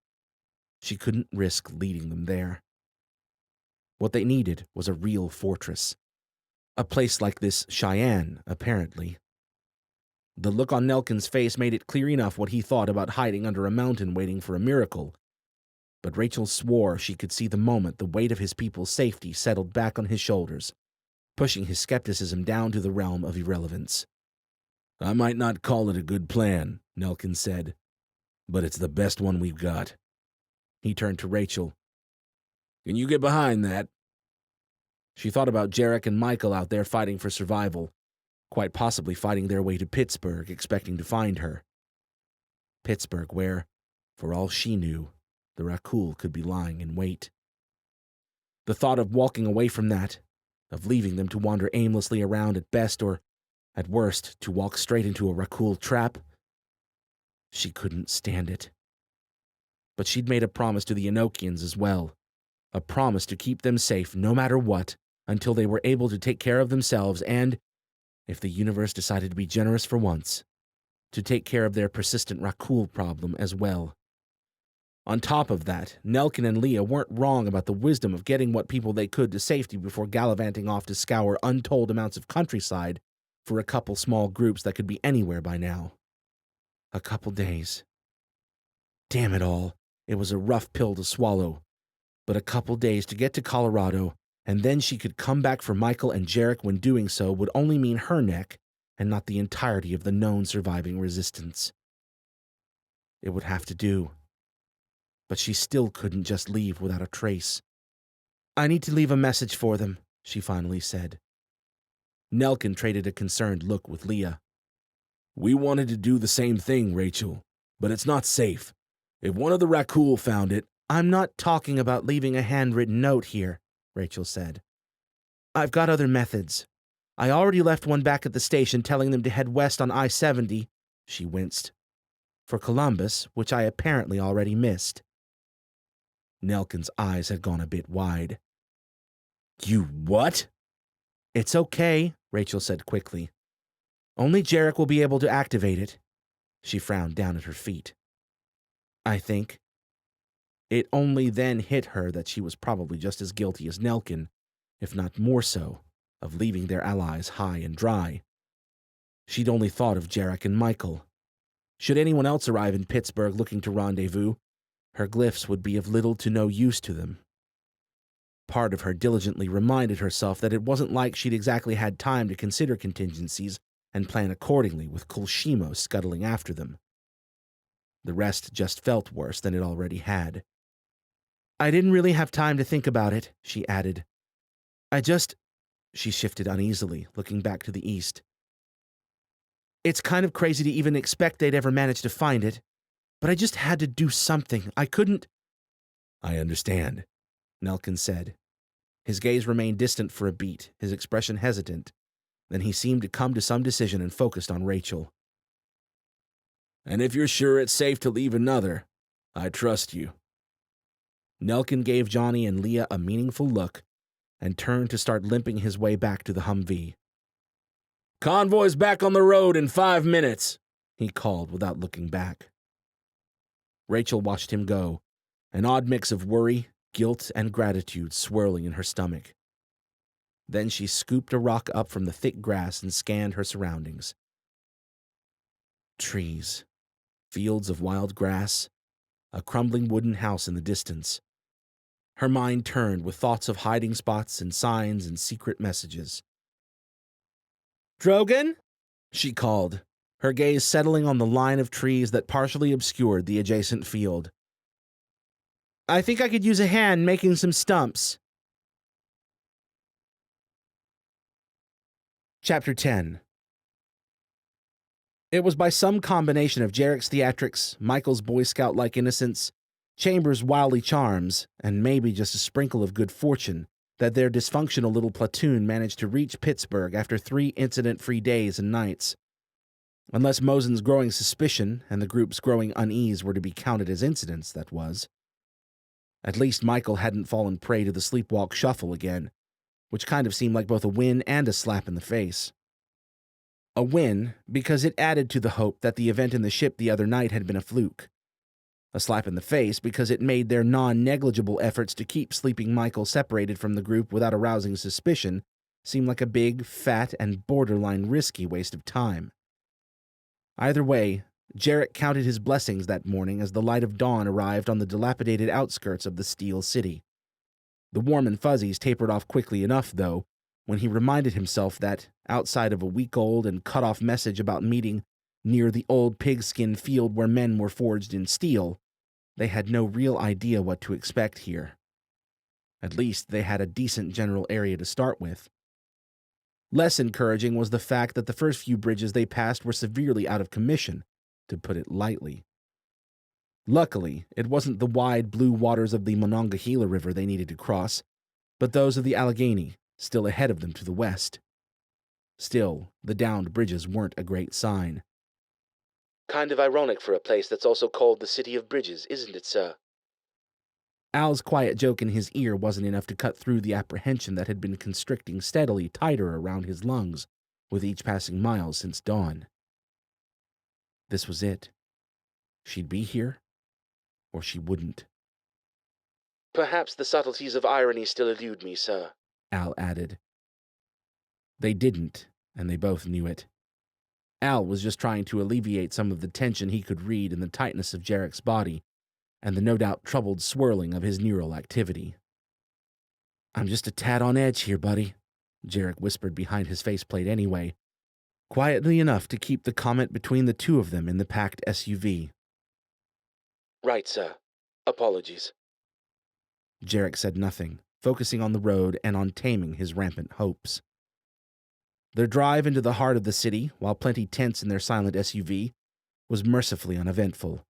She couldn't risk leading them there. What they needed was a real fortress. A place like this Cheyenne, apparently. The look on Nelkin's face made it clear enough what he thought about hiding under a mountain waiting for a miracle. But Rachel swore she could see the moment the weight of his people's safety settled back on his shoulders. pushing his skepticism down to the realm of irrelevance. "I might not call it a good plan," Nelkin said, "but it's the best one we've got." He turned to Rachel. "Can you get behind that?" She thought about Jarek and Michael out there fighting for survival, quite possibly fighting their way to Pittsburgh, expecting to find her. Pittsburgh, where, for all she knew, the Rakul could be lying in wait. The thought of walking away from that, of leaving them to wander aimlessly around at best or, at worst, to walk straight into a Rakul trap, she couldn't stand it. But she'd made a promise to the Enochians as well, a promise to keep them safe no matter what, until they were able to take care of themselves and, if the universe decided to be generous for once, to take care of their persistent Rakul problem as well. On top of that, Nelkin and Leah weren't wrong about the wisdom of getting what people they could to safety before gallivanting off to scour untold amounts of countryside for a couple small groups that could be anywhere by now. A couple days. Damn it all, it was a rough pill to swallow. But a couple days to get to Colorado, and then she could come back for Michael and Jarek when doing so would only mean her neck and not the entirety of the known surviving resistance. It would have to do. But she still couldn't just leave without a trace. "I need to leave a message for them," she finally said. Nelkin traded a concerned look with Leah. "We wanted to do the same thing, Rachel, but it's not safe. If one of the Rakul found it—" "I'm not talking about leaving a handwritten note here," Rachel said. "I've got other methods. I already left one back at the station telling them to head west on I-70, she winced, for Columbus, which I apparently already missed." Nelkin's eyes had gone a bit wide. "You what?" "It's okay," Rachel said quickly. "Only Jarek will be able to activate it." She frowned down at her feet. "I think." It only then hit her that she was probably just as guilty as Nelkin, if not more so, of leaving their allies high and dry. She'd only thought of Jarek and Michael. Should anyone else arrive in Pittsburgh looking to rendezvous, her glyphs would be of little to no use to them. Part of her diligently reminded herself that it wasn't like she'd exactly had time to consider contingencies and plan accordingly with Kulshimo scuttling after them. The rest just felt worse than it already had. "I didn't really have time to think about it," she added. She shifted uneasily, looking back to the east. "It's kind of crazy to even expect they'd ever manage to find it, but I just had to do something. I couldn't—" "I understand," Nelkin said. His gaze remained distant for a beat, his expression hesitant. Then he seemed to come to some decision and focused on Rachel. "And if you're sure it's safe to leave another, I trust you." Nelkin gave Johnny and Leah a meaningful look and turned to start limping his way back to the Humvee. "Convoy's back on the road in 5 minutes," he called without looking back. Rachel watched him go, an odd mix of worry, guilt, and gratitude swirling in her stomach. Then she scooped a rock up from the thick grass and scanned her surroundings. Trees, fields of wild grass, a crumbling wooden house in the distance. Her mind turned with thoughts of hiding spots and signs and secret messages. "Drogan?" she called, her gaze settling on the line of trees that partially obscured the adjacent field. "I think I could use a hand making some stumps." Chapter 10. It was by some combination of Jarek's theatrics, Michael's Boy Scout-like innocence, Chambers' wily charms, and maybe just a sprinkle of good fortune that their dysfunctional little platoon managed to reach Pittsburgh after 3 incident-free days and nights. Unless Mosen's growing suspicion and the group's growing unease were to be counted as incidents, that was. At least Michael hadn't fallen prey to the sleepwalk shuffle again, which kind of seemed like both a win and a slap in the face. A win because it added to the hope that the event in the ship the other night had been a fluke. A slap in the face because it made their non-negligible efforts to keep sleeping Michael separated from the group without arousing suspicion seem like a big, fat, and borderline risky waste of time. Either way, Jarek counted his blessings that morning as the light of dawn arrived on the dilapidated outskirts of the Steel City. The warm and fuzzies tapered off quickly enough, though, when he reminded himself that, outside of a week-old and cut-off message about meeting near the old pigskin field where men were forged in steel, they had no real idea what to expect here. At least they had a decent general area to start with. Less encouraging was the fact that the first few bridges they passed were severely out of commission, to put it lightly. Luckily, it wasn't the wide blue waters of the Monongahela River they needed to cross, but those of the Allegheny, still ahead of them to the west. Still, the downed bridges weren't a great sign. Kind of ironic for a place that's also called the City of Bridges, isn't it, sir? Al's quiet joke in his ear wasn't enough to cut through the apprehension that had been constricting steadily tighter around his lungs with each passing mile since dawn. This was it. She'd be here, or she wouldn't. Perhaps the subtleties of irony still elude me, sir, Al added. They didn't, and they both knew it. Al was just trying to alleviate some of the tension he could read in the tightness of Jarek's body, and the no doubt troubled swirling of his neural activity. "I'm just a tad on edge here, buddy," Jarek whispered behind his faceplate anyway, quietly enough to keep the comment between the two of them in the packed SUV. Right, sir. Apologies. Jarek said nothing, focusing on the road and on taming his rampant hopes. Their drive into the heart of the city, while plenty tense in their silent SUV, was mercifully uneventful.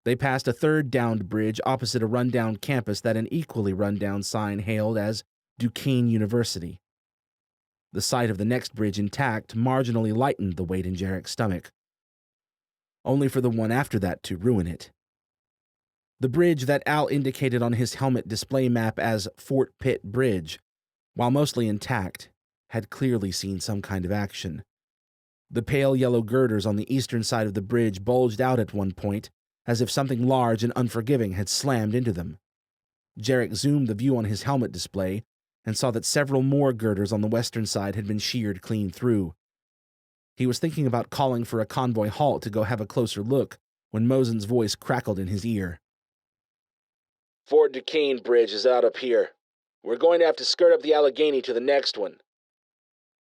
They passed a third downed bridge opposite a rundown campus that an equally rundown sign hailed as Duquesne University. The sight of the next bridge intact marginally lightened the weight in Jarek's stomach, only for the one after that to ruin it. The bridge that Al indicated on his helmet display map as Fort Pitt Bridge, while mostly intact, had clearly seen some kind of action. The pale yellow girders on the eastern side of the bridge bulged out at one point, as if something large and unforgiving had slammed into them. Jarek zoomed the view on his helmet display and saw that several more girders on the western side had been sheared clean through. He was thinking about calling for a convoy halt to go have a closer look when Mosen's voice crackled in his ear. Fort Duquesne Bridge is out up here. We're going to have to skirt up the Allegheny to the next one.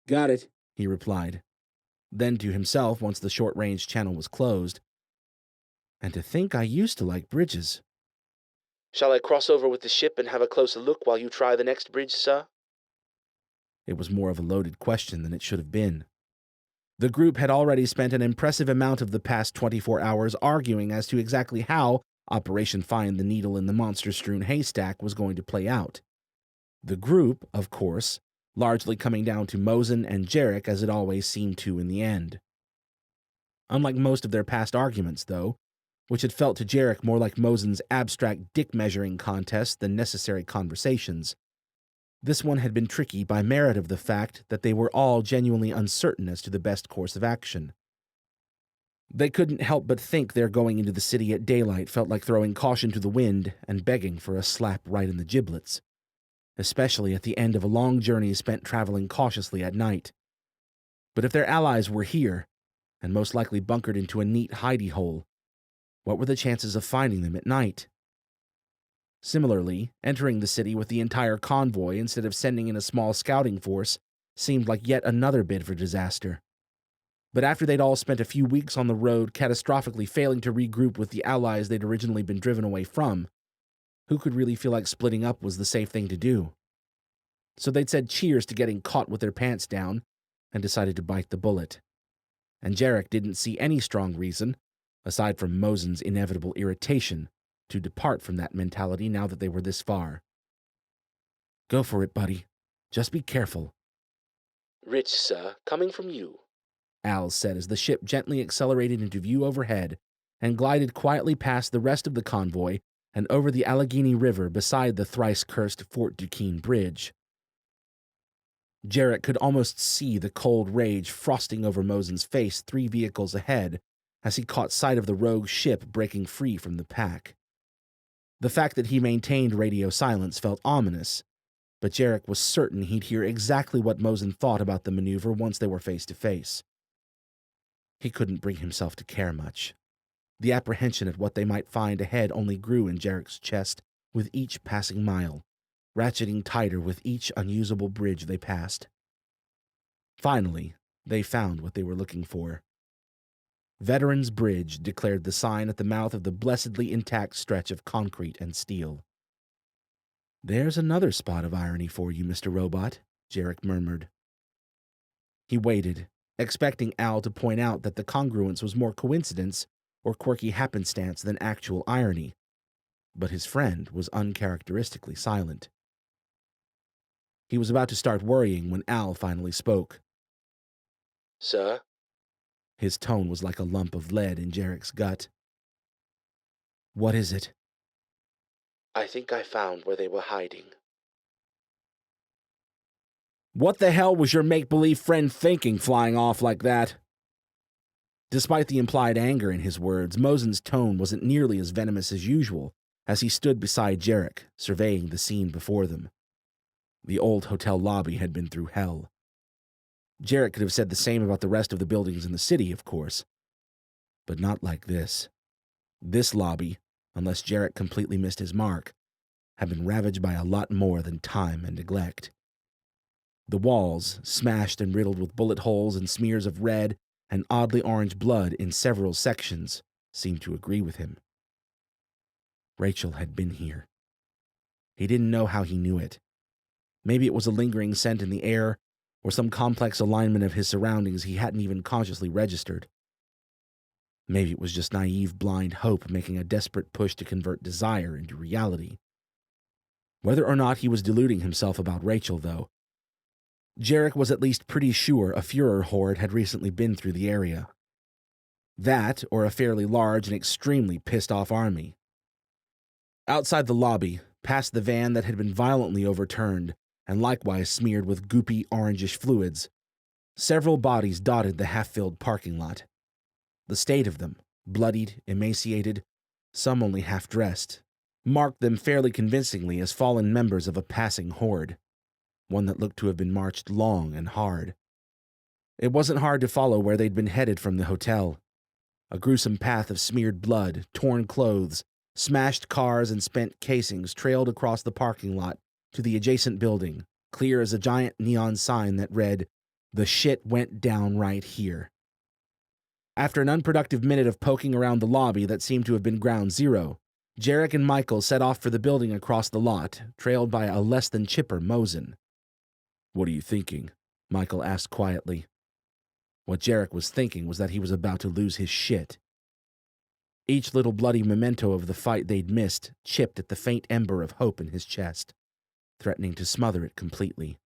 "Got it," he replied. Then to himself, once the short-range channel was closed, "And to think I used to like bridges." Shall I cross over with the ship and have a closer look while you try the next bridge, sir? It was more of a loaded question than it should have been. The group had already spent an impressive amount of the past 24 hours arguing as to exactly how Operation Find the Needle in the Monster-Strewn Haystack was going to play out. The group, of course, largely coming down to Mosen and Jarek as it always seemed to in the end. Unlike most of their past arguments, though, which had felt to Jarek more like Mosen's abstract dick-measuring contest than necessary conversations, this one had been tricky by merit of the fact that they were all genuinely uncertain as to the best course of action. They couldn't help but think their going into the city at daylight felt like throwing caution to the wind and begging for a slap right in the giblets, especially at the end of a long journey spent traveling cautiously at night. But if their allies were here, and most likely bunkered into a neat hidey hole, what were the chances of finding them at night? Similarly, entering the city with the entire convoy instead of sending in a small scouting force seemed like yet another bid for disaster. But after they'd all spent a few weeks on the road catastrophically failing to regroup with the allies they'd originally been driven away from, who could really feel like splitting up was the safe thing to do? So they'd said cheers to getting caught with their pants down and decided to bite the bullet. And Jarek didn't see any strong reason, aside from Mosen's inevitable irritation, to depart from that mentality now that they were this far. "Go for it, buddy. Just be careful," Rich, sir, coming from you. Al said as the ship gently accelerated into view overhead and glided quietly past the rest of the convoy and over the Allegheny River beside the thrice-cursed Fort Duquesne Bridge. Jarek could almost see the cold rage frosting over Mosen's face 3 vehicles ahead as he caught sight of the rogue ship breaking free from the pack. The fact that he maintained radio silence felt ominous, but Jarek was certain he'd hear exactly what Mosen thought about the maneuver once they were face to face. He couldn't bring himself to care much. The apprehension at what they might find ahead only grew in Jarek's chest with each passing mile, ratcheting tighter with each unusable bridge they passed. Finally, they found what they were looking for. Veterans Bridge declared the sign at the mouth of the blessedly intact stretch of concrete and steel. "There's another spot of irony for you, Mr. Robot," Jarek murmured. He waited, expecting Al to point out that the congruence was more coincidence or quirky happenstance than actual irony, but his friend was uncharacteristically silent. He was about to start worrying when Al finally spoke. "Sir?" His tone was like a lump of lead in Jarek's gut. "What is it?" "I think I found where they were hiding." "What the hell was your make-believe friend thinking, flying off like that?" Despite the implied anger in his words, Mosen's tone wasn't nearly as venomous as usual as he stood beside Jarek, surveying the scene before them. The old hotel lobby had been through hell. Jarek could have said the same about the rest of the buildings in the city, of course. But not like this. This lobby, unless Jarek completely missed his mark, had been ravaged by a lot more than time and neglect. The walls, smashed and riddled with bullet holes and smears of red and oddly orange blood in several sections, seemed to agree with him. Rachel had been here. He didn't know how he knew it. Maybe it was a lingering scent in the air, or some complex alignment of his surroundings he hadn't even consciously registered. Maybe it was just naive, blind hope making a desperate push to convert desire into reality. Whether or not he was deluding himself about Rachel, though, Jarek was at least pretty sure a Führer horde had recently been through the area. That, or a fairly large and extremely pissed-off army. Outside the lobby, past the van that had been violently overturned, and likewise smeared with goopy, orangish fluids, several bodies dotted the half-filled parking lot. The state of them, bloodied, emaciated, some only half-dressed, marked them fairly convincingly as fallen members of a passing horde, one that looked to have been marched long and hard. It wasn't hard to follow where they'd been headed from the hotel. A gruesome path of smeared blood, torn clothes, smashed cars, and spent casings trailed across the parking lot to the adjacent building, clear as a giant neon sign that read, "The shit went down right here." After an unproductive minute of poking around the lobby that seemed to have been ground zero, Jarek and Michael set off for the building across the lot, trailed by a less than chipper Mosen. "What are you thinking?" Michael asked quietly. What Jarek was thinking was that he was about to lose his shit. Each little bloody memento of the fight they'd missed chipped at the faint ember of hope in his chest, threatening to smother it completely.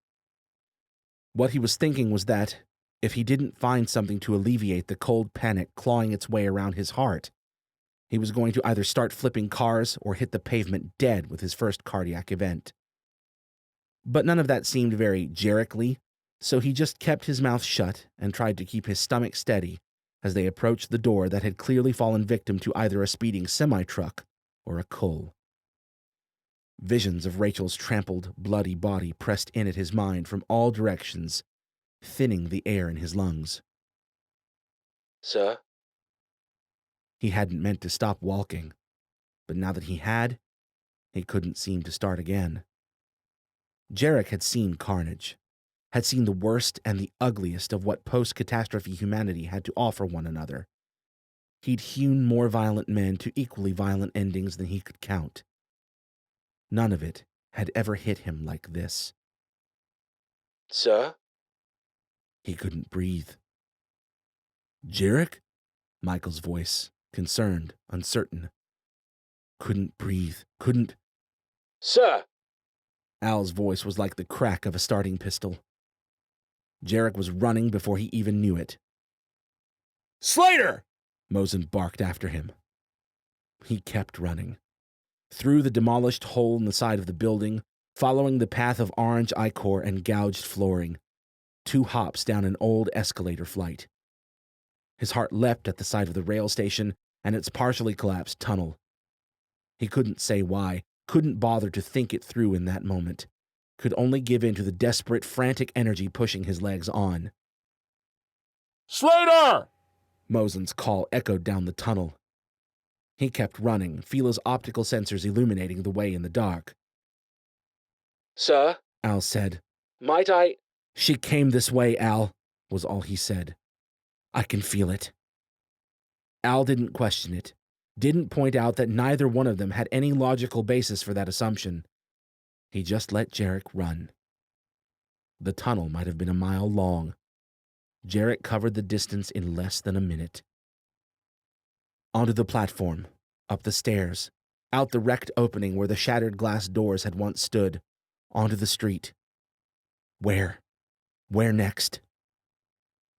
What he was thinking was that, if he didn't find something to alleviate the cold panic clawing its way around his heart, he was going to either start flipping cars or hit the pavement dead with his first cardiac event. But none of that seemed very Jarek-ly, so he just kept his mouth shut and tried to keep his stomach steady as they approached the door that had clearly fallen victim to either a speeding semi-truck or a cull. Visions of Rachel's trampled, bloody body pressed in at his mind from all directions, thinning the air in his lungs. "Sir?" He hadn't meant to stop walking, but now that he had, he couldn't seem to start again. Jarek had seen carnage, had seen the worst and the ugliest of what post-catastrophe humanity had to offer one another. He'd hewn more violent men to equally violent endings than he could count. None of it had ever hit him like this. "Sir?" He couldn't breathe. "Jarek?" Michael's voice, concerned, uncertain. Couldn't breathe, couldn't... "Sir!" Al's voice was like the crack of a starting pistol. Jarek was running before he even knew it. "Slater!" Mosen barked after him. He kept running. Through the demolished hole in the side of the building, following the path of orange ichor and gouged flooring, 2 hops down an old escalator flight. His heart leapt at the sight of the rail station and its partially collapsed tunnel. He couldn't say why, couldn't bother to think it through in that moment, could only give in to the desperate, frantic energy pushing his legs on. "Slater!" Mosen's call echoed down the tunnel. He kept running, Phila's optical sensors illuminating the way in the dark. Sir? Al said. Might I? She came this way, Al, was all he said. I can feel it. Al didn't question it, didn't point out that neither one of them had any logical basis for that assumption. He just let Jarek run. The tunnel might have been a mile long. Jarek covered the distance in less than a minute. Onto the platform, up the stairs, out the wrecked opening where the shattered glass doors had once stood, onto the street. Where? Where next?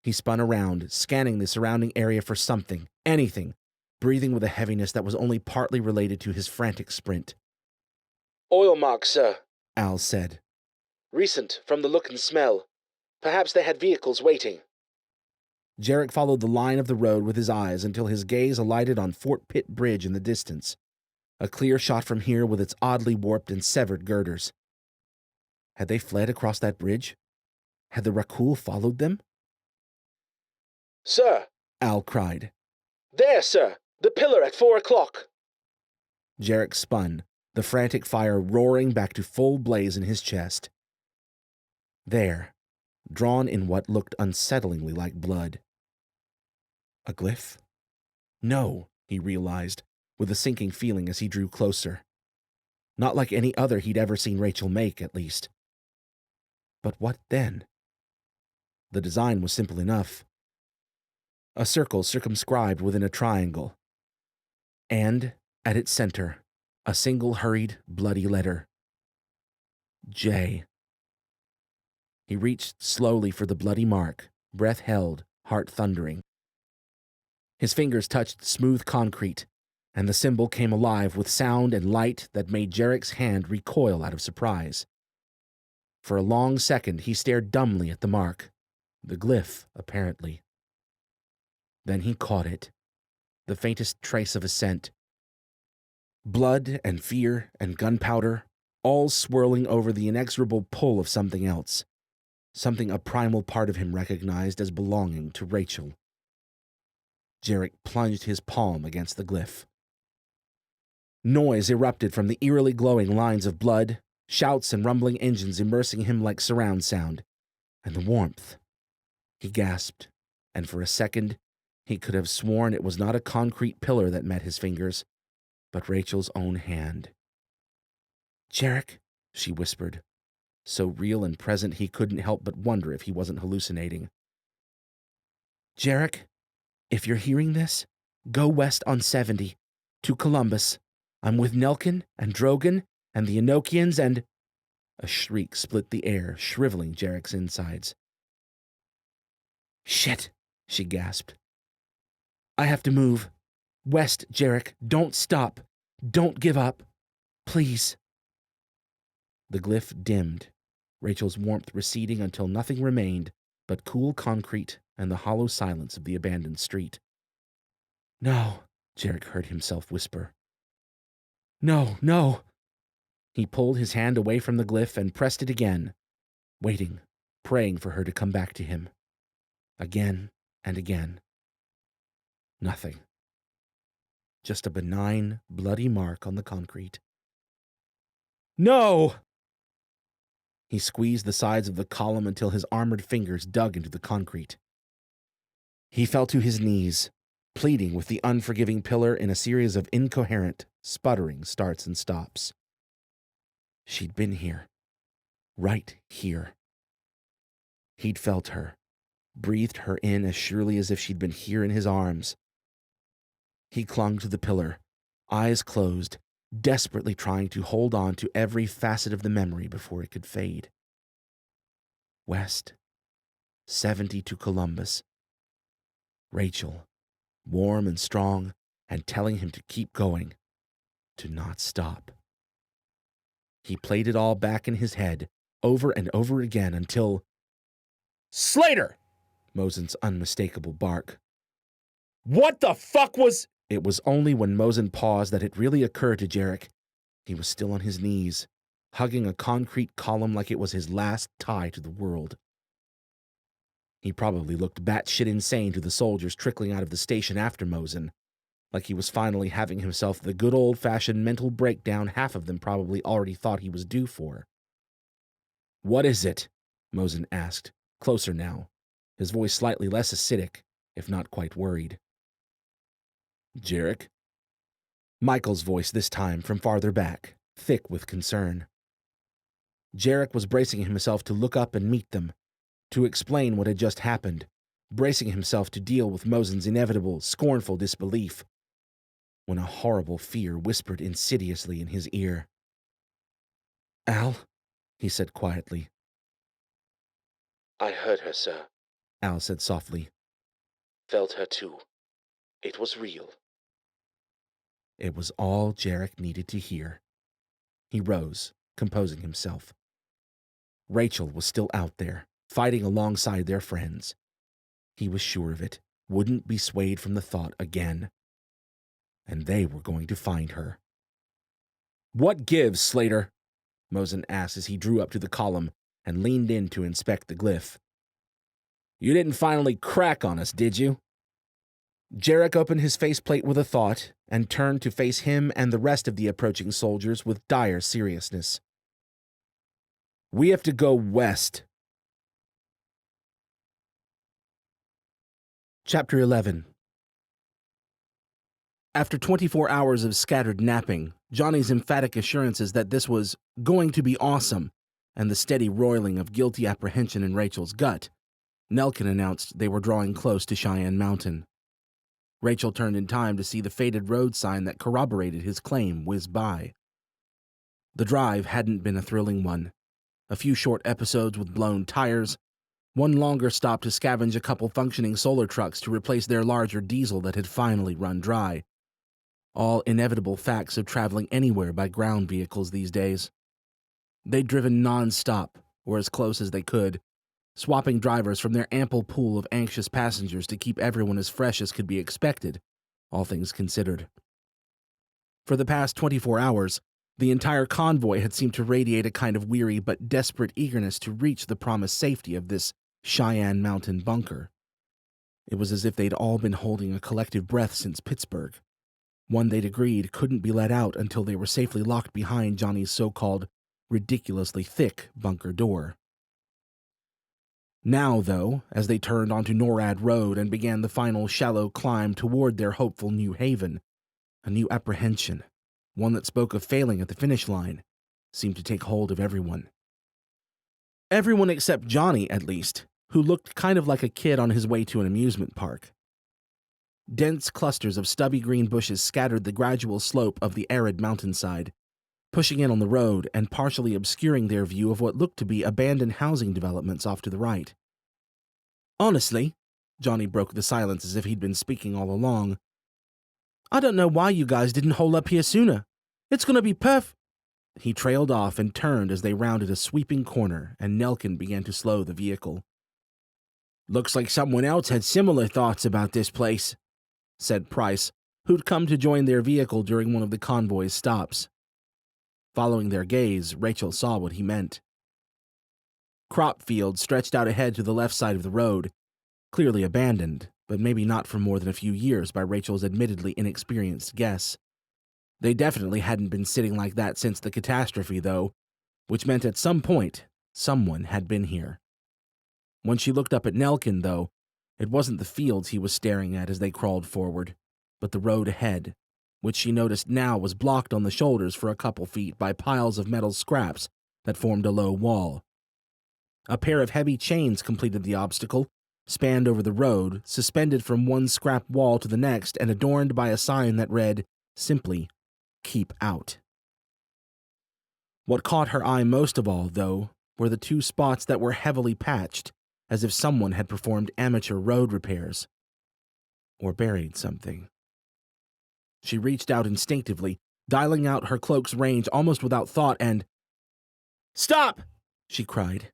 He spun around, scanning the surrounding area for something, anything, breathing with a heaviness that was only partly related to his frantic sprint. Oil marks, sir, Al said. Recent, from the look and smell. Perhaps they had vehicles waiting. Jarek followed the line of the road with his eyes until his gaze alighted on Fort Pitt Bridge in the distance, a clear shot from here with its oddly warped and severed girders. Had they fled across that bridge? Had the Rakul followed them? Sir! Al cried. There, sir! The pillar at 4 o'clock! Jarek spun, the frantic fire roaring back to full blaze in his chest. There, drawn in what looked unsettlingly like blood. A glyph? No, he realized, with a sinking feeling as he drew closer. Not like any other he'd ever seen Rachel make, at least. But what then? The design was simple enough. A circle circumscribed within a triangle. And, at its center, a single hurried, bloody letter. J. He reached slowly for the bloody mark, breath held, heart thundering. His fingers touched smooth concrete, and the symbol came alive with sound and light that made Jarek's hand recoil out of surprise. For a long second, he stared dumbly at the mark, the glyph, apparently. Then he caught it, the faintest trace of a scent. Blood and fear and gunpowder, all swirling over the inexorable pull of something else, something a primal part of him recognized as belonging to Rachel. Jarek plunged his palm against the glyph. Noise erupted from the eerily glowing lines of blood, shouts and rumbling engines immersing him like surround sound, and the warmth. He gasped, and for a second, he could have sworn it was not a concrete pillar that met his fingers, but Rachel's own hand. Jarek, she whispered, so real and present he couldn't help but wonder if he wasn't hallucinating. Jarek, if you're hearing this, go west on 70, to Columbus. I'm with Nelkin and Drogon and the Enochians and... A shriek split the air, shriveling Jarek's insides. Shit, she gasped. I have to move. West, Jarek, don't stop. Don't give up. Please. The glyph dimmed, Rachel's warmth receding until nothing remained but cool concrete and the hollow silence of the abandoned street. No, Jarek heard himself whisper. No, no. He pulled his hand away from the glyph and pressed it again, waiting, praying for her to come back to him. Again and again. Nothing. Just a benign, bloody mark on the concrete. No! He squeezed the sides of the column until his armored fingers dug into the concrete. He fell to his knees, pleading with the unforgiving pillar in a series of incoherent, sputtering starts and stops. She'd been here. Right here. He'd felt her, breathed her in as surely as if she'd been here in his arms. He clung to the pillar, eyes closed, desperately trying to hold on to every facet of the memory before it could fade. West, 70 to Columbus. Rachel, warm and strong, and telling him to keep going, to not stop. He played it all back in his head, over and over again until... Slater! Mosen's unmistakable bark. What the fuck was... It was only when Mosen paused that it really occurred to Jarek. He was still on his knees, hugging a concrete column like it was his last tie to the world. He probably looked batshit insane to the soldiers trickling out of the station after Mosen, like he was finally having himself the good old-fashioned mental breakdown half of them probably already thought he was due for. "What is it?" Mosen asked, closer now, his voice slightly less acidic, if not quite worried. "Jarek?" Michael's voice this time from farther back, thick with concern. Jarek was bracing himself to look up and meet them, to explain what had just happened, bracing himself to deal with Mosen's inevitable, scornful disbelief, when a horrible fear whispered insidiously in his ear. "Al," he said quietly. "I heard her, sir," Al said softly. "Felt her too. It was real." It was all Jarek needed to hear. He rose, composing himself. Rachel was still out there, fighting alongside their friends. He was sure of it, wouldn't be swayed from the thought again. And they were going to find her. "What gives, Slater?" Mosen asked as he drew up to the column and leaned in to inspect the glyph. "You didn't finally crack on us, did you?" Jarek opened his faceplate with a thought and turned to face him and the rest of the approaching soldiers with dire seriousness. "We have to go west." Chapter 11. After 24 hours of scattered napping, Johnny's emphatic assurances that this was going to be awesome, and the steady roiling of guilty apprehension in Rachel's gut, Nelkin announced they were drawing close to Cheyenne Mountain. Rachel turned in time to see the faded road sign that corroborated his claim whiz by. The drive hadn't been a thrilling one. A few short episodes with blown tires, one longer stop to scavenge a couple functioning solar trucks to replace their larger diesel that had finally run dry. All inevitable facts of traveling anywhere by ground vehicles these days. They'd driven non-stop, or as close as they could, swapping drivers from their ample pool of anxious passengers to keep everyone as fresh as could be expected, all things considered. For the past 24 hours, the entire convoy had seemed to radiate a kind of weary but desperate eagerness to reach the promised safety of this Cheyenne Mountain bunker. It was as if they'd all been holding a collective breath since Pittsburgh, one they'd agreed couldn't be let out until they were safely locked behind Johnny's so-called ridiculously thick bunker door. Now, though, as they turned onto NORAD Road and began the final shallow climb toward their hopeful new haven, a new apprehension, one that spoke of failing at the finish line, seemed to take hold of everyone. Everyone except Johnny, at least, who looked kind of like a kid on his way to an amusement park. Dense clusters of stubby green bushes scattered the gradual slope of the arid mountainside, pushing in on the road and partially obscuring their view of what looked to be abandoned housing developments off to the right. "Honestly," Johnny broke the silence as if he'd been speaking all along, "I don't know why you guys didn't hole up here sooner. It's gonna be He trailed off and turned as they rounded a sweeping corner and Nelkin began to slow the vehicle. "Looks like someone else had similar thoughts about this place," said Price, who'd come to join their vehicle during one of the convoy's stops. Following their gaze, Rachel saw what he meant. Crop fields stretched out ahead to the left side of the road, clearly abandoned, but maybe not for more than a few years by Rachel's admittedly inexperienced guess. They definitely hadn't been sitting like that since the catastrophe, though, which meant at some point, someone had been here. When she looked up at Nelkin, though, it wasn't the fields he was staring at as they crawled forward, but the road ahead, which she noticed now was blocked on the shoulders for a couple feet by piles of metal scraps that formed a low wall. A pair of heavy chains completed the obstacle, spanned over the road, suspended from one scrap wall to the next, and adorned by a sign that read, simply, "Keep out." What caught her eye most of all, though, were the two spots that were heavily patched, as if someone had performed amateur road repairs. Or buried something. She reached out instinctively, dialing out her cloak's range almost without thought, and... "Stop!" she cried.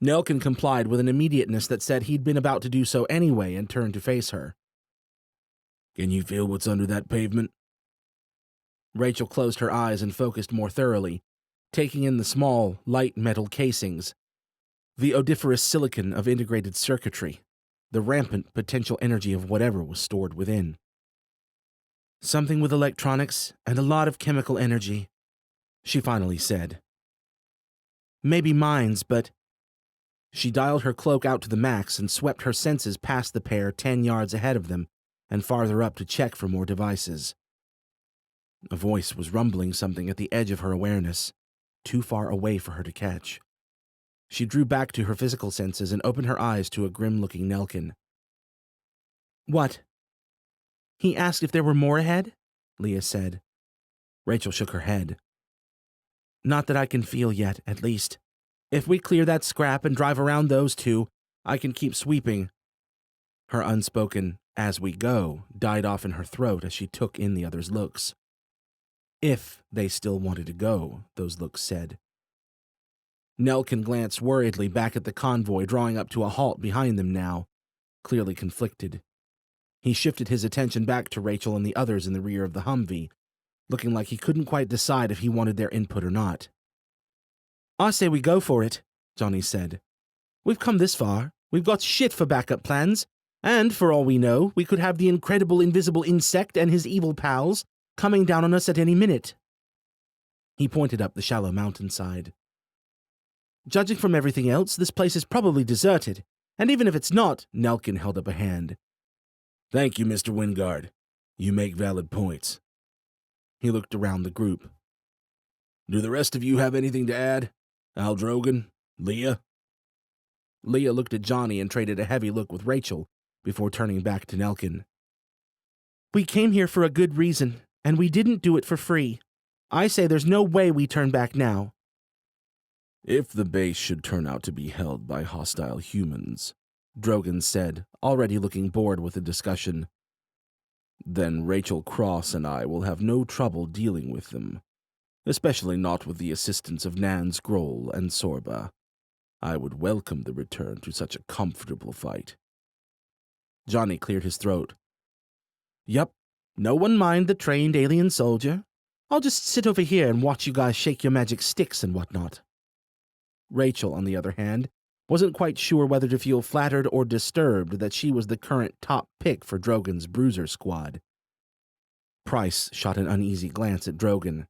Nelkin complied with an immediateness that said he'd been about to do so anyway and turned to face her. "Can you feel what's under that pavement?" Rachel closed her eyes and focused more thoroughly, taking in the small, light metal casings, the odoriferous silicon of integrated circuitry, the rampant potential energy of whatever was stored within. "Something with electronics and a lot of chemical energy," she finally said. Maybe mines, but... She dialed her cloak out to the max and swept her senses past the pair 10 yards ahead of them and farther up to check for more devices. A voice was rumbling something at the edge of her awareness, too far away for her to catch. She drew back to her physical senses and opened her eyes to a grim-looking Nelkin. "What?" "He asked if there were more ahead?" Leah said. Rachel shook her head. "Not that I can feel yet, at least. If we clear that scrap and drive around those two, I can keep sweeping." Her unspoken, "as we go," died off in her throat as she took in the others' looks. If they still wanted to go, those looks said. Nelkin glanced worriedly back at the convoy drawing up to a halt behind them now, clearly conflicted. He shifted his attention back to Rachel and the others in the rear of the Humvee, looking like he couldn't quite decide if he wanted their input or not. "I say we go for it," Johnny said. "We've come this far. We've got shit for backup plans. And, for all we know, we could have the incredible invisible insect and his evil pals coming down on us at any minute." He pointed up the shallow mountainside. "Judging from everything else, this place is probably deserted. And even if it's not," Nelkin held up a hand. "Thank you, Mr. Wingard. You make valid points." He looked around the group. "Do the rest of you have anything to add? Al Drogan? Leah?" Leah looked at Johnny and traded a heavy look with Rachel before turning back to Nelkin. "We came here for a good reason, and we didn't do it for free. I say there's no way we turn back now." "If the base should turn out to be held by hostile humans," Drogan said, already looking bored with the discussion, "then Rachel Cross and I will have no trouble dealing with them, especially not with the assistance of Nan Scroll and Sorba. I would welcome the return to such a comfortable fight." Johnny cleared his throat. "Yup, no one mind the trained alien soldier. I'll just sit over here and watch you guys shake your magic sticks and whatnot." Rachel, on the other hand, wasn't quite sure whether to feel flattered or disturbed that she was the current top pick for Drogan's bruiser squad. Price shot an uneasy glance at Drogan.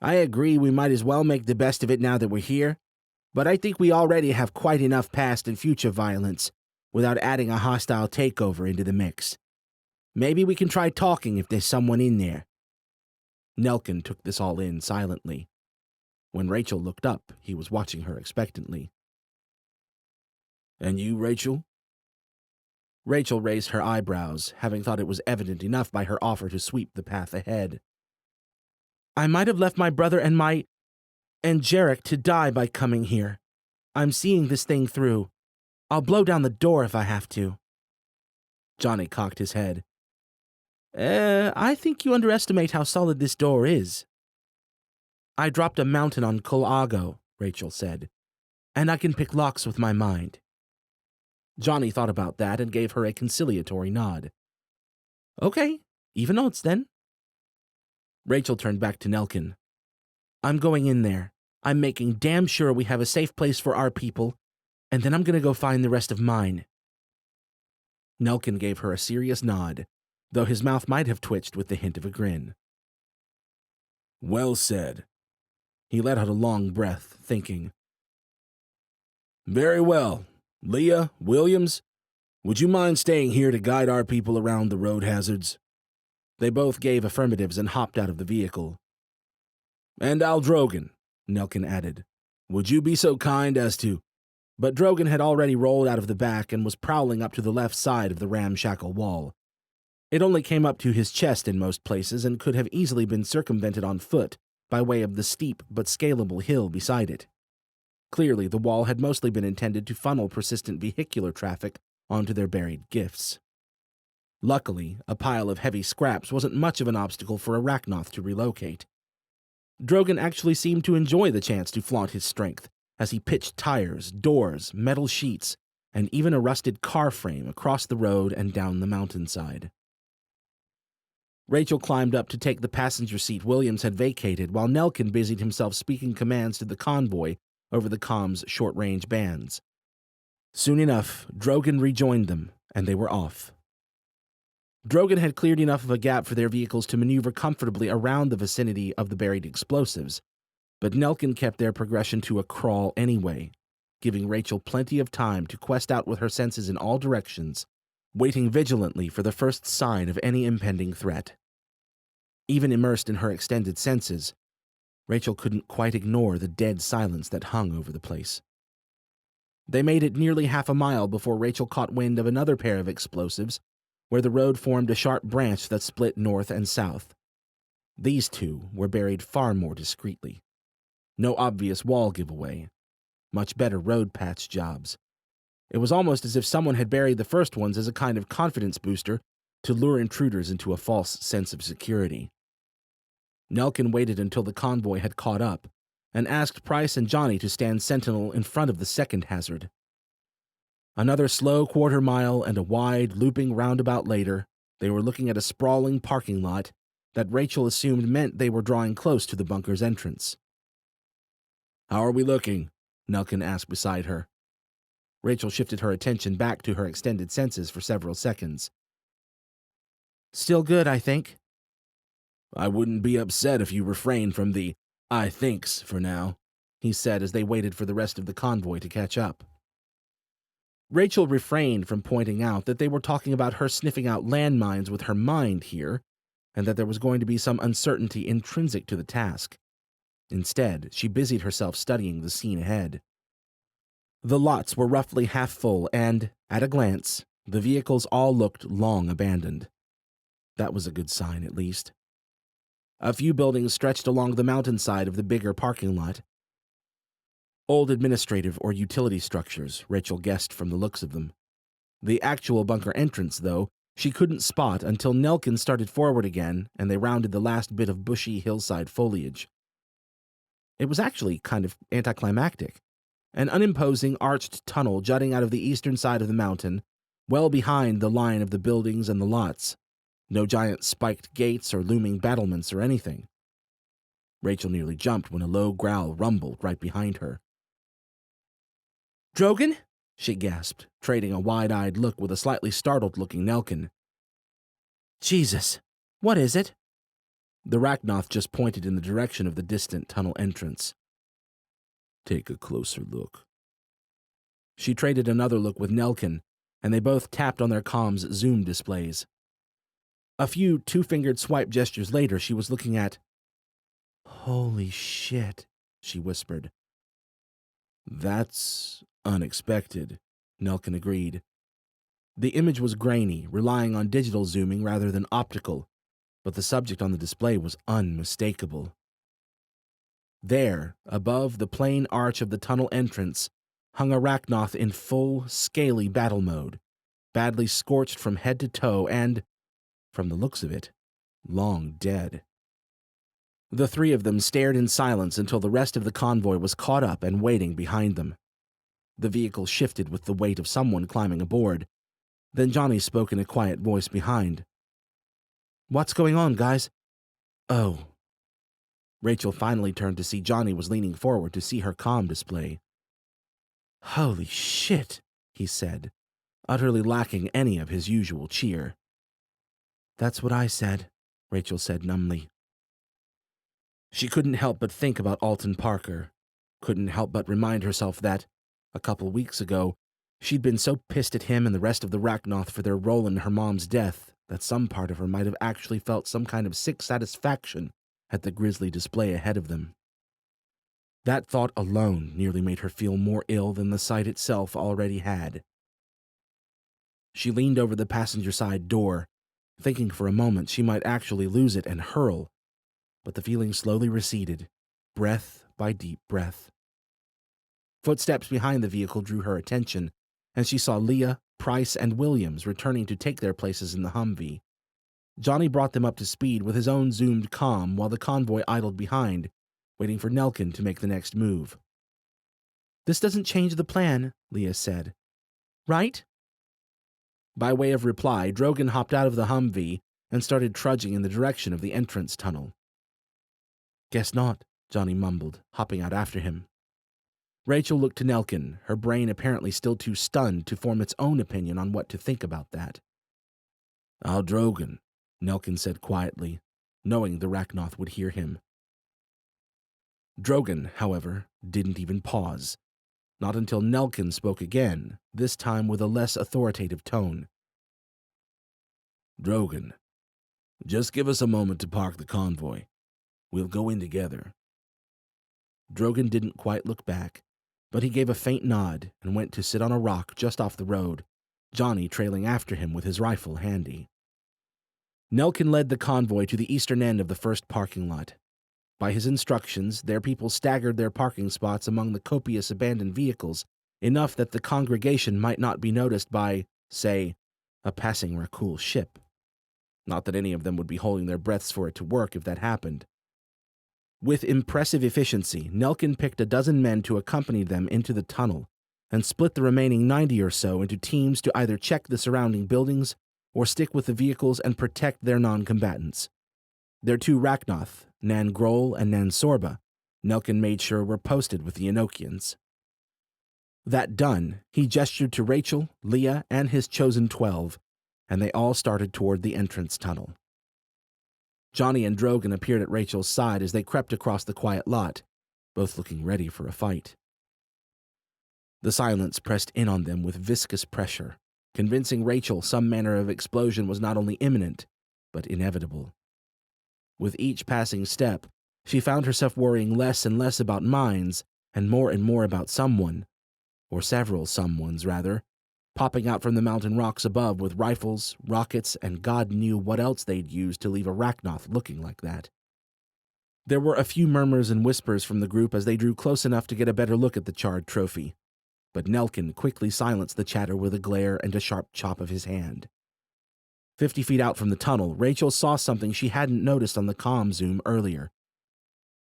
"I agree we might as well make the best of it now that we're here, but I think we already have quite enough past and future violence without adding a hostile takeover into the mix. Maybe we can try talking if there's someone in there." Nelkin took this all in silently. When Rachel looked up, he was watching her expectantly. "And you, Rachel?" Rachel raised her eyebrows, having thought it was evident enough by her offer to sweep the path ahead. "I might have left my brother and Jarek to die by coming here. I'm seeing this thing through. I'll blow down the door if I have to." Johnny cocked his head. I think you underestimate how solid this door is." "I dropped a mountain on Colago," Rachel said, "and I can pick locks with my mind." Johnny thought about that and gave her a conciliatory nod. "Okay, even odds then." Rachel turned back to Nelkin. "I'm going in there. I'm making damn sure we have a safe place for our people, and then I'm going to go find the rest of mine." Nelkin gave her a serious nod, though his mouth might have twitched with the hint of a grin. "Well said." He let out a long breath, thinking. "Very well. Leah, Williams, would you mind staying here to guide our people around the road hazards?" They both gave affirmatives and hopped out of the vehicle. "And Al Drogan," Nelkin added, "would you be so kind as to—" But Drogan had already rolled out of the back and was prowling up to the left side of the ramshackle wall. It only came up to his chest in most places and could have easily been circumvented on foot by way of the steep but scalable hill beside it. Clearly, the wall had mostly been intended to funnel persistent vehicular traffic onto their buried gifts. Luckily, a pile of heavy scraps wasn't much of an obstacle for Arachnoth to relocate. Drogan actually seemed to enjoy the chance to flaunt his strength as he pitched tires, doors, metal sheets, and even a rusted car frame across the road and down the mountainside. Rachel climbed up to take the passenger seat Williams had vacated while Nelkin busied himself speaking commands to the convoy over the comm's short-range bands. Soon enough, Drogan rejoined them, and they were off. Drogan had cleared enough of a gap for their vehicles to maneuver comfortably around the vicinity of the buried explosives, But Nelkin kept their progression to a crawl anyway, giving Rachel plenty of time to quest out with her senses in all directions, waiting vigilantly for the first sign of any impending threat. Even immersed in her extended senses, Rachel couldn't quite ignore the dead silence that hung over the place. They made it nearly half a mile before Rachel caught wind of another pair of explosives, where the road formed a sharp branch that split north and south. These two were buried far more discreetly. No obvious wall giveaway. Much better road patch jobs. It was almost as if someone had buried the first ones as a kind of confidence booster to lure intruders into a false sense of security. Nelkin waited until the convoy had caught up, and asked Price and Johnny to stand sentinel in front of the second hazard. Another slow quarter-mile and a wide, looping roundabout later, they were looking at a sprawling parking lot that Rachel assumed meant they were drawing close to the bunker's entrance. "How are we looking?" Nelkin asked beside her. Rachel shifted her attention back to her extended senses for several seconds. "Still good, I think." "I wouldn't be upset if you refrained from the I thinks for now," he said as they waited for the rest of the convoy to catch up. Rachel refrained from pointing out that they were talking about her sniffing out landmines with her mind here, and that there was going to be some uncertainty intrinsic to the task. Instead, she busied herself studying the scene ahead. The lots were roughly half full, and, at a glance, the vehicles all looked long abandoned. That was a good sign, at least. A few buildings stretched along the mountainside of the bigger parking lot. Old administrative or utility structures, Rachel guessed from the looks of them. The actual bunker entrance, though, she couldn't spot until Nelkin started forward again and they rounded the last bit of bushy hillside foliage. It was actually kind of anticlimactic. An unimposing arched tunnel jutting out of the eastern side of the mountain, well behind the line of the buildings and the lots. No giant spiked gates or looming battlements or anything. Rachel nearly jumped when a low growl rumbled right behind her. "Drogan?" she gasped, trading a wide-eyed look with a slightly startled-looking Nelkin. "Jesus, what is it?" The Rachnoth just pointed in the direction of the distant tunnel entrance. "Take a closer look." She traded another look with Nelkin, and they both tapped on their comms' zoom displays. A few two-fingered swipe gestures later, she was looking at... "Holy shit," she whispered. "That's unexpected," Nelkin agreed. The image was grainy, relying on digital zooming rather than optical, but the subject on the display was unmistakable. There, above the plain arch of the tunnel entrance, hung a Rachnoth in full, scaly battle mode, badly scorched from head to toe and, from the looks of it, long dead. The three of them stared in silence until the rest of the convoy was caught up and waiting behind them. The vehicle shifted with the weight of someone climbing aboard. Then Johnny spoke in a quiet voice behind. "What's going on, guys?" "Oh." Rachel finally turned to see Johnny was leaning forward to see her comm display. "Holy shit," he said, utterly lacking any of his usual cheer. "That's what I said," Rachel said numbly. She couldn't help but think about Alton Parker, couldn't help but remind herself that, a couple weeks ago, she'd been so pissed at him and the rest of the Rachnoth for their role in her mom's death that some part of her might have actually felt some kind of sick satisfaction at the grisly display ahead of them. That thought alone nearly made her feel more ill than the sight itself already had. She leaned over the passenger side door, thinking for a moment she might actually lose it and hurl, but the feeling slowly receded, breath by deep breath. Footsteps behind the vehicle drew her attention, and she saw Leah, Price, and Williams returning to take their places in the Humvee. Johnny brought them up to speed with his own zoomed comm while the convoy idled behind, waiting for Nelkin to make the next move. "This doesn't change the plan," Leah said. "Right?" By way of reply, Drogan hopped out of the Humvee and started trudging in the direction of the entrance tunnel. "Guess not," Johnny mumbled, hopping out after him. Rachel looked to Nelkin, her brain apparently still too stunned to form its own opinion on what to think about that. "I'll Drogan," Nelkin said quietly, knowing the Rachnoth would hear him. Drogon, however, didn't even pause. Not until Nelkin spoke again, this time with a less authoritative tone. "Drogon, just give us a moment to park the convoy. We'll go in together." Drogon didn't quite look back, but he gave a faint nod and went to sit on a rock just off the road, Johnny trailing after him with his rifle handy. Nelkin led the convoy to the eastern end of the first parking lot. By his instructions, their people staggered their parking spots among the copious abandoned vehicles, enough that the congregation might not be noticed by, say, a passing Rakul ship. Not that any of them would be holding their breaths for it to work if that happened. With impressive efficiency, Nelkin picked a dozen men to accompany them into the tunnel, and split the remaining 90 or so into teams to either check the surrounding buildings or stick with the vehicles and protect their non-combatants. Their two Rachnoth, Nan Grol and Nan Sorba, Nelkin made sure were posted with the Enochians. That done, he gestured to Rachel, Leah, and his chosen 12, and they all started toward the entrance tunnel. Johnny and Drogon appeared at Rachel's side as they crept across the quiet lot, both looking ready for a fight. The silence pressed in on them with viscous pressure, convincing Rachel some manner of explosion was not only imminent, but inevitable. With each passing step, she found herself worrying less and less about mines and more about someone, or several someones rather, popping out from the mountain rocks above with rifles, rockets, and God knew what else they'd used to leave a Rachnoth looking like that. There were a few murmurs and whispers from the group as they drew close enough to get a better look at the charred trophy, but Nelkin quickly silenced the chatter with a glare and a sharp chop of his hand. 50 feet out from the tunnel, Rachel saw something she hadn't noticed on the comm zoom earlier.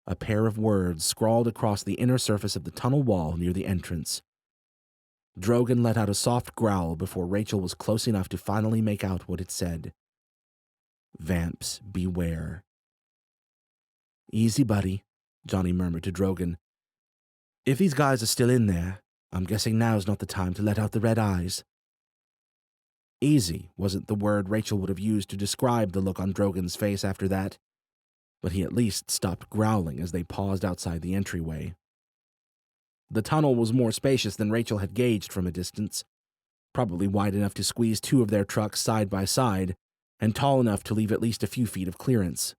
A pair of words scrawled across the inner surface of the tunnel wall near the entrance. Drogon let out a soft growl before Rachel was close enough to finally make out what it said. "Vamps, beware." "Easy, buddy," Johnny murmured to Drogon. "If these guys are still in there, I'm guessing now's not the time to let out the red eyes." Easy wasn't the word Rachel would have used to describe the look on Drogon's face after that, but he at least stopped growling as they paused outside the entryway. The tunnel was more spacious than Rachel had gauged from a distance, probably wide enough to squeeze two of their trucks side by side, and tall enough to leave at least a few feet of clearance.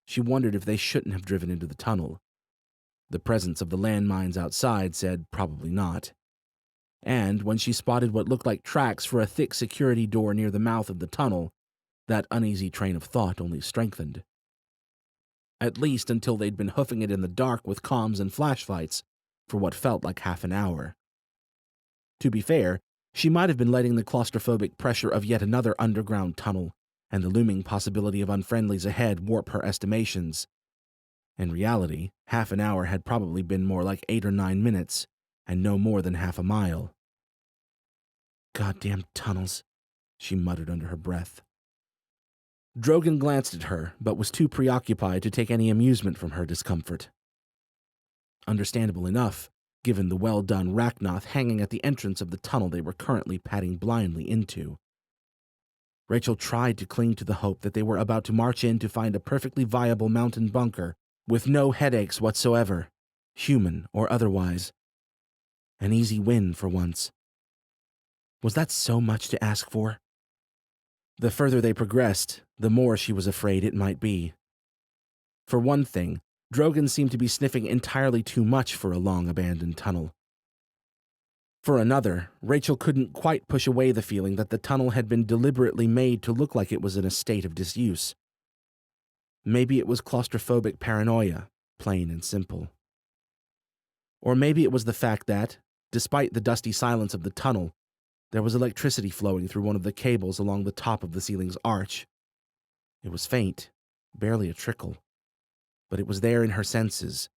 She wondered if they shouldn't have driven into the tunnel. The presence of the landmines outside said probably not. And when she spotted what looked like tracks for a thick security door near the mouth of the tunnel, that uneasy train of thought only strengthened. At least until they'd been hoofing it in the dark with comms and flashlights for what felt like half an hour. To be fair, she might have been letting the claustrophobic pressure of yet another underground tunnel and the looming possibility of unfriendlies ahead warp her estimations. In reality, half an hour had probably been more like 8 or 9 minutes, and no more than half a mile. "Goddamn tunnels," she muttered under her breath. Drogon glanced at her, but was too preoccupied to take any amusement from her discomfort. Understandable enough, given the well-done Rachnoth hanging at the entrance of the tunnel they were currently padding blindly into. Rachel tried to cling to the hope that they were about to march in to find a perfectly viable mountain bunker, with no headaches whatsoever, human or otherwise. An easy win for once. Was that so much to ask for? The further they progressed, the more she was afraid it might be. For one thing, Drogon seemed to be sniffing entirely too much for a long-abandoned tunnel. For another, Rachel couldn't quite push away the feeling that the tunnel had been deliberately made to look like it was in a state of disuse. Maybe it was claustrophobic paranoia, plain and simple. Or maybe it was the fact that, despite the dusty silence of the tunnel, there was electricity flowing through one of the cables along the top of the ceiling's arch. It was faint, barely a trickle, but it was there in her senses,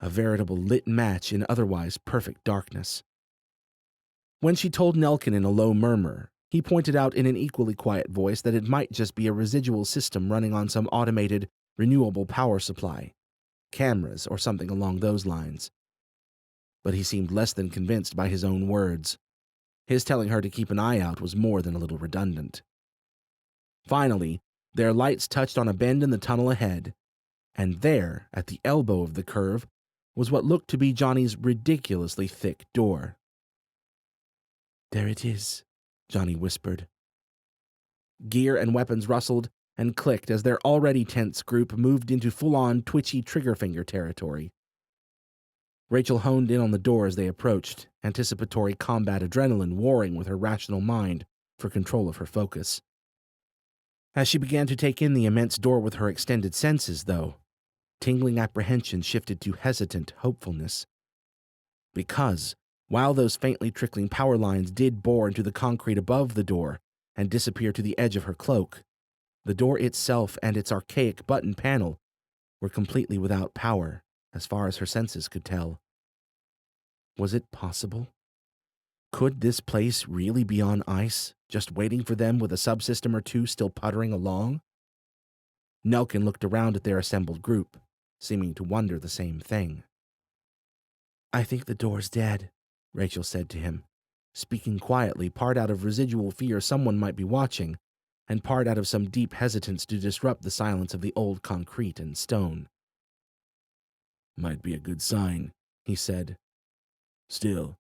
a veritable lit match in otherwise perfect darkness. When she told Nelkin in a low murmur, he pointed out in an equally quiet voice that it might just be a residual system running on some automated, renewable power supply, cameras or something along those lines. But he seemed less than convinced by his own words. His telling her to keep an eye out was more than a little redundant. Finally, their lights touched on a bend in the tunnel ahead, And there, at the elbow of the curve, was what looked to be Johnny's ridiculously thick door. "There it is," Johnny whispered. Gear and weapons rustled and clicked as their already tense group moved into full-on twitchy trigger finger territory. Rachel honed in on the door as they approached, anticipatory combat adrenaline warring with her rational mind for control of her focus. As she began to take in the immense door with her extended senses, though, tingling apprehension shifted to hesitant hopefulness. Because, while those faintly trickling power lines did bore into the concrete above the door and disappear to the edge of her cloak, the door itself and its archaic button panel were completely without power, as far as her senses could tell. Was it possible? Could this place really be on ice, just waiting for them with a subsystem or two still puttering along? Nelkin looked around at their assembled group, seeming to wonder the same thing. "I think the door's dead," Rachel said to him, speaking quietly, part out of residual fear someone might be watching, and part out of some deep hesitance to disrupt the silence of the old concrete and stone. "Might be a good sign," he said. "Still."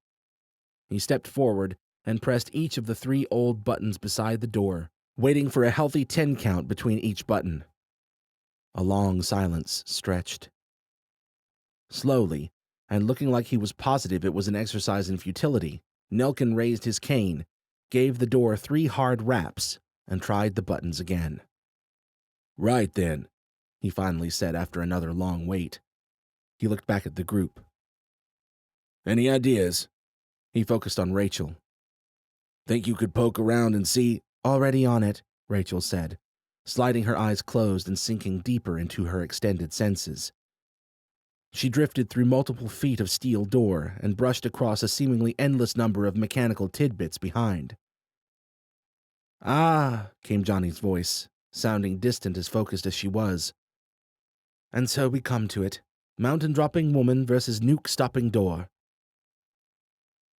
He stepped forward and pressed each of the 3 old buttons beside the door, waiting for a healthy 10 count between each button. A long silence stretched. Slowly, and looking like he was positive it was an exercise in futility, Nelkin raised his cane, gave the door 3 hard raps, and tried the buttons again. "Right then," he finally said after another long wait. He looked back at the group. "Any ideas?" He focused on Rachel. "Think you could poke around and see—" "Already on it," Rachel said, sliding her eyes closed and sinking deeper into her extended senses. She drifted through multiple feet of steel door and brushed across a seemingly endless number of mechanical tidbits behind. "Ah," came Johnny's voice, sounding distant as focused as she was. "And so we come to it. Mountain-dropping woman versus nuke-stopping door."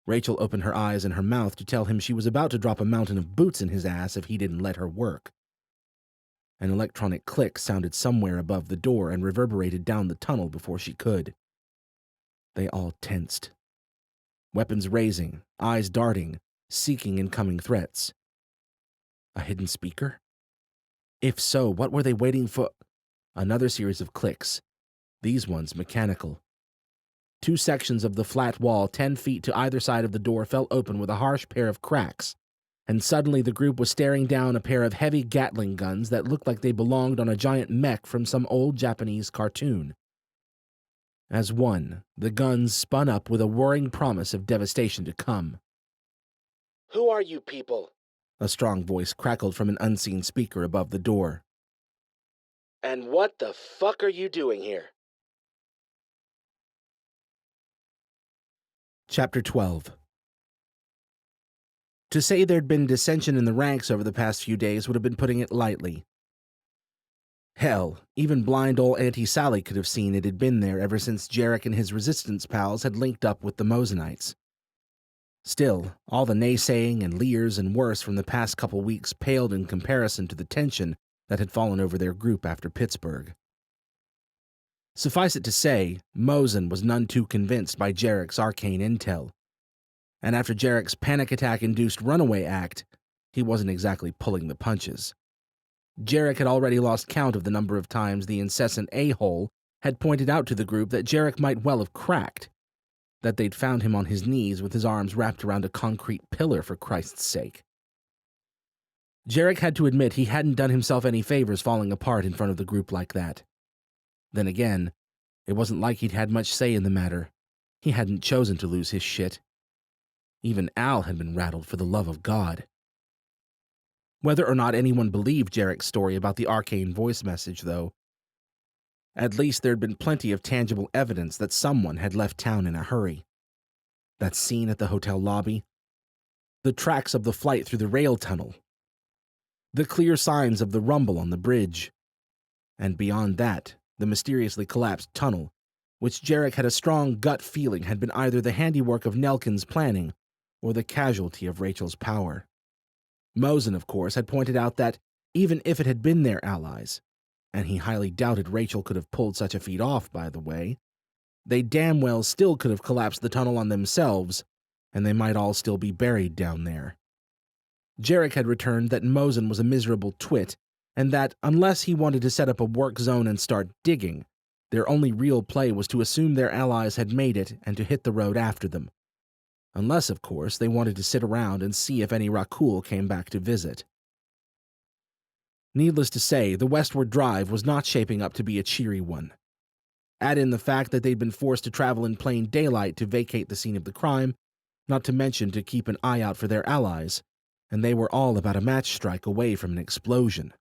Rachel opened her eyes and her mouth to tell him she was about to drop a mountain of boots in his ass if he didn't let her work. An electronic click sounded somewhere above the door and reverberated down the tunnel before she could. They all tensed. Weapons raising, eyes darting, seeking incoming threats. A hidden speaker? If so, what were they waiting for? Another series of clicks, these ones mechanical. 2 sections of the flat wall 10 feet to either side of the door fell open with a harsh pair of cracks, and suddenly the group was staring down a pair of heavy Gatling guns that looked like they belonged on a giant mech from some old Japanese cartoon. As one, the guns spun up with a whirring promise of devastation to come. "Who are you people?" A strong voice crackled from an unseen speaker above the door. "And what the fuck are you doing here?" Chapter 12. To say there'd been dissension in the ranks over the past few days would have been putting it lightly. Hell, even blind old Auntie Sally could have seen it had been there ever since Jarek and his resistance pals had linked up with the Mosenites. Still, all the naysaying and leers and worse from the past couple weeks paled in comparison to the tension that had fallen over their group after Pittsburgh. Suffice it to say, Mosen was none too convinced by Jarek's arcane intel. And after Jarek's panic attack-induced runaway act, he wasn't exactly pulling the punches. Jarek had already lost count of the number of times the incessant a-hole had pointed out to the group that Jarek might well have cracked, that they'd found him on his knees with his arms wrapped around a concrete pillar for Christ's sake. Jarek had to admit he hadn't done himself any favors falling apart in front of the group like that. Then again, it wasn't like he'd had much say in the matter. He hadn't chosen to lose his shit. Even Al had been rattled for the love of God. Whether or not anyone believed Jarek's story about the arcane voice message, though, at least there'd been plenty of tangible evidence that someone had left town in a hurry. That scene at the hotel lobby, the tracks of the flight through the rail tunnel, the clear signs of the rumble on the bridge, and beyond that, the mysteriously collapsed tunnel, which Jarek had a strong gut feeling had been either the handiwork of Nelkin's planning or the casualty of Rachel's power. Mosen, of course, had pointed out that, even if it had been their allies, and he highly doubted Rachel could have pulled such a feat off, by the way, they damn well still could have collapsed the tunnel on themselves, and they might all still be buried down there. Jarek had returned that Mosen was a miserable twit, and that, unless he wanted to set up a work zone and start digging, their only real play was to assume their allies had made it and to hit the road after them. Unless, of course, they wanted to sit around and see if any Rakul came back to visit. Needless to say, the westward drive was not shaping up to be a cheery one. Add in the fact that they'd been forced to travel in plain daylight to vacate the scene of the crime, not to mention to keep an eye out for their allies, and they were all about a match strike away from an explosion.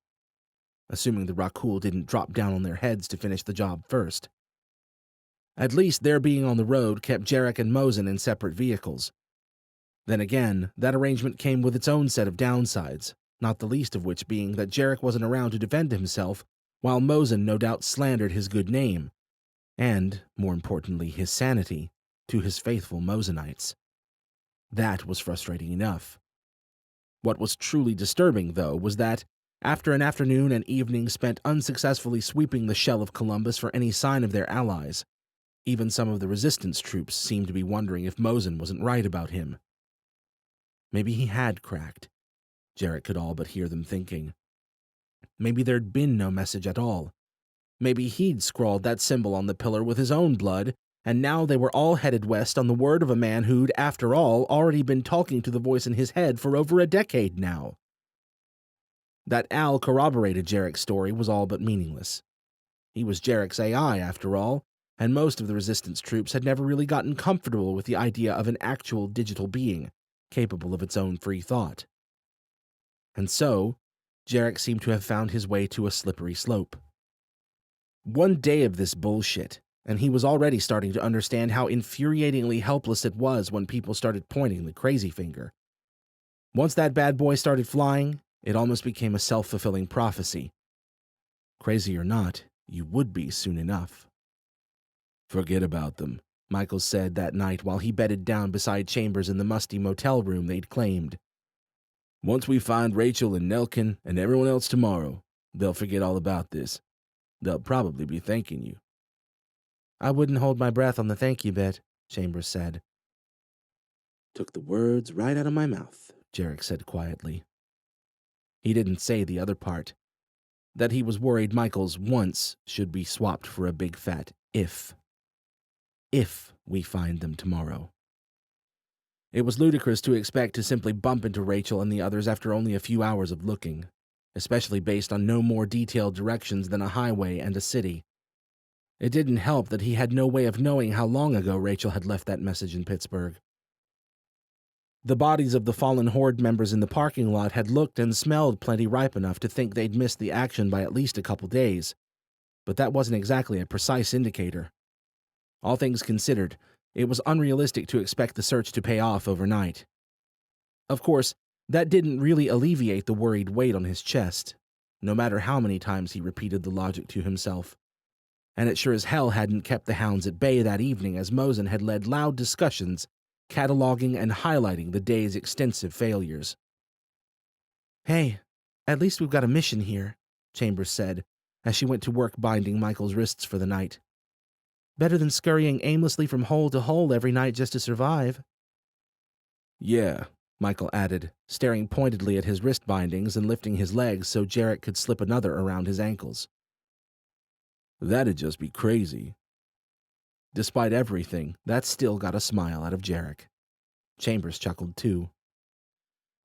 Assuming the Rakul didn't drop down on their heads to finish the job first. At least their being on the road kept Jarek and Mosen in separate vehicles. Then again, that arrangement came with its own set of downsides, not the least of which being that Jarek wasn't around to defend himself, while Mosen no doubt slandered his good name, and, more importantly, his sanity, to his faithful Mosenites. That was frustrating enough. What was truly disturbing, though, was that, after an afternoon and evening spent unsuccessfully sweeping the shell of Columbus for any sign of their allies, even some of the resistance troops seemed to be wondering if Mosen wasn't right about him. Maybe he had cracked. Jarek could all but hear them thinking. Maybe there'd been no message at all. Maybe he'd scrawled that symbol on the pillar with his own blood, and now they were all headed west on the word of a man who'd, after all, already been talking to the voice in his head for over a decade now. That Al corroborated Jarek's story was all but meaningless. He was Jarek's AI, after all, and most of the resistance troops had never really gotten comfortable with the idea of an actual digital being, capable of its own free thought. And so, Jarek seemed to have found his way to a slippery slope. One day of this bullshit, and he was already starting to understand how infuriatingly helpless it was when people started pointing the crazy finger. Once that bad boy started flying, it almost became a self-fulfilling prophecy. Crazy or not, you would be soon enough. Forget about them, Michael said that night while he bedded down beside Chambers in the musty motel room they'd claimed. Once we find Rachel and Nelkin and everyone else tomorrow, they'll forget all about this. They'll probably be thanking you. I wouldn't hold my breath on the thank you bit, Chambers said. Took the words right out of my mouth, Jarek said quietly. He didn't say the other part, that he was worried Michael's once should be swapped for a big fat if. If we find them tomorrow. It was ludicrous to expect to simply bump into Rachel and the others after only a few hours of looking, especially based on no more detailed directions than a highway and a city. It didn't help that he had no way of knowing how long ago Rachel had left that message in Pittsburgh. The bodies of the fallen Horde members in the parking lot had looked and smelled plenty ripe enough to think they'd missed the action by at least a couple days, but that wasn't exactly a precise indicator. All things considered, it was unrealistic to expect the search to pay off overnight. Of course, that didn't really alleviate the worried weight on his chest, no matter how many times he repeated the logic to himself. And it sure as hell hadn't kept the hounds at bay that evening as Mosen had led loud discussions, cataloging and highlighting the day's extensive failures. Hey, at least we've got a mission here, Chambers said, as she went to work binding Michael's wrists for the night. Better than scurrying aimlessly from hole to hole every night just to survive. Yeah, Michael added, staring pointedly at his wrist bindings and lifting his legs so Jarek could slip another around his ankles. That'd just be crazy. Despite everything, that still got a smile out of Jarek. Chambers chuckled too.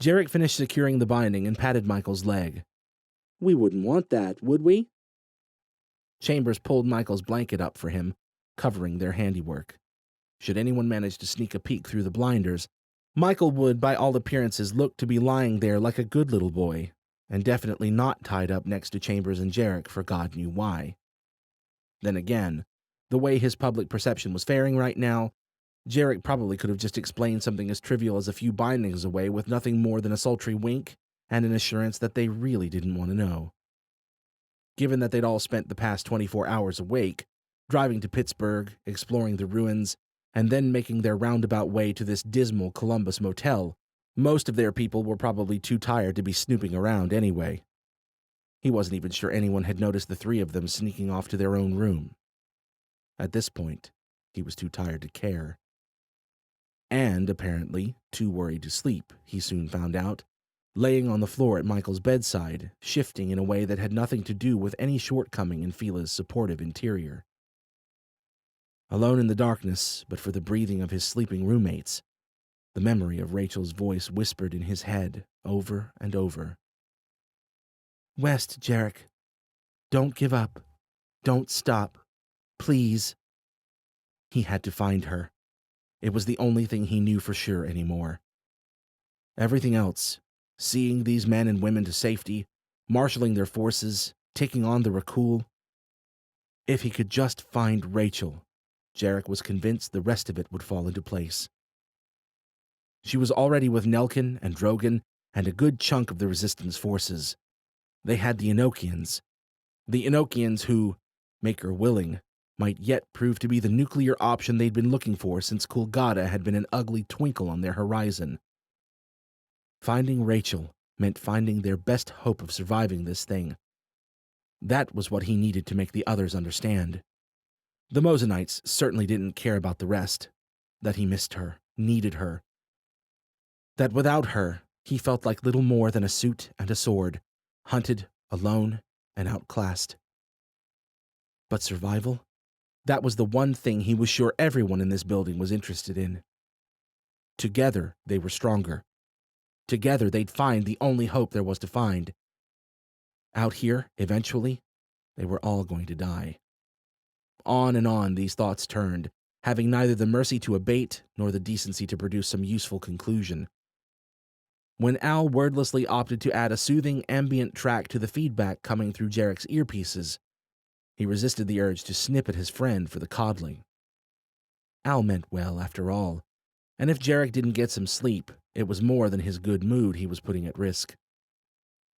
Jarek finished securing the binding and patted Michael's leg. We wouldn't want that, would we? Chambers pulled Michael's blanket up for him, covering their handiwork. Should anyone manage to sneak a peek through the blinders, Michael would, by all appearances, look to be lying there like a good little boy, and definitely not tied up next to Chambers and Jarek for God knew why. Then again, the way his public perception was faring right now, Jarek probably could have just explained something as trivial as a few bindings away with nothing more than a sultry wink and an assurance that they really didn't want to know. Given that they'd all spent the past 24 hours awake, driving to Pittsburgh, exploring the ruins, and then making their roundabout way to this dismal Columbus motel, most of their people were probably too tired to be snooping around anyway. He wasn't even sure anyone had noticed the three of them sneaking off to their own room. At this point, he was too tired to care. And, apparently, too worried to sleep, he soon found out, laying on the floor at Michael's bedside, shifting in a way that had nothing to do with any shortcoming in Fila's supportive interior. Alone in the darkness, but for the breathing of his sleeping roommates, the memory of Rachel's voice whispered in his head over and over. "West, Jarek. Don't give up. Don't stop. Please." He had to find her. It was the only thing he knew for sure anymore. Everything else, seeing these men and women to safety, marshaling their forces, taking on the Rakul. If he could just find Rachel, Jarek was convinced the rest of it would fall into place. She was already with Nelkin and Drogon and a good chunk of the Resistance forces. They had the Enochians. The Enochians who, Maker willing, might yet prove to be the nuclear option they'd been looking for since Kulgada had been an ugly twinkle on their horizon. Finding Rachel meant finding their best hope of surviving this thing. That was what he needed to make the others understand. The Mosenites certainly didn't care about the rest, that he missed her, needed her. That without her, he felt like little more than a suit and a sword, hunted, alone, and outclassed. But survival? That was the one thing he was sure everyone in this building was interested in. Together, they were stronger. Together, they'd find the only hope there was to find. Out here, eventually, they were all going to die. On and on these thoughts turned, having neither the mercy to abate nor the decency to produce some useful conclusion. When Al wordlessly opted to add a soothing ambient track to the feedback coming through Jarek's earpieces, he resisted the urge to snip at his friend for the coddling. Al meant well, after all, and if Jarek didn't get some sleep, it was more than his good mood he was putting at risk.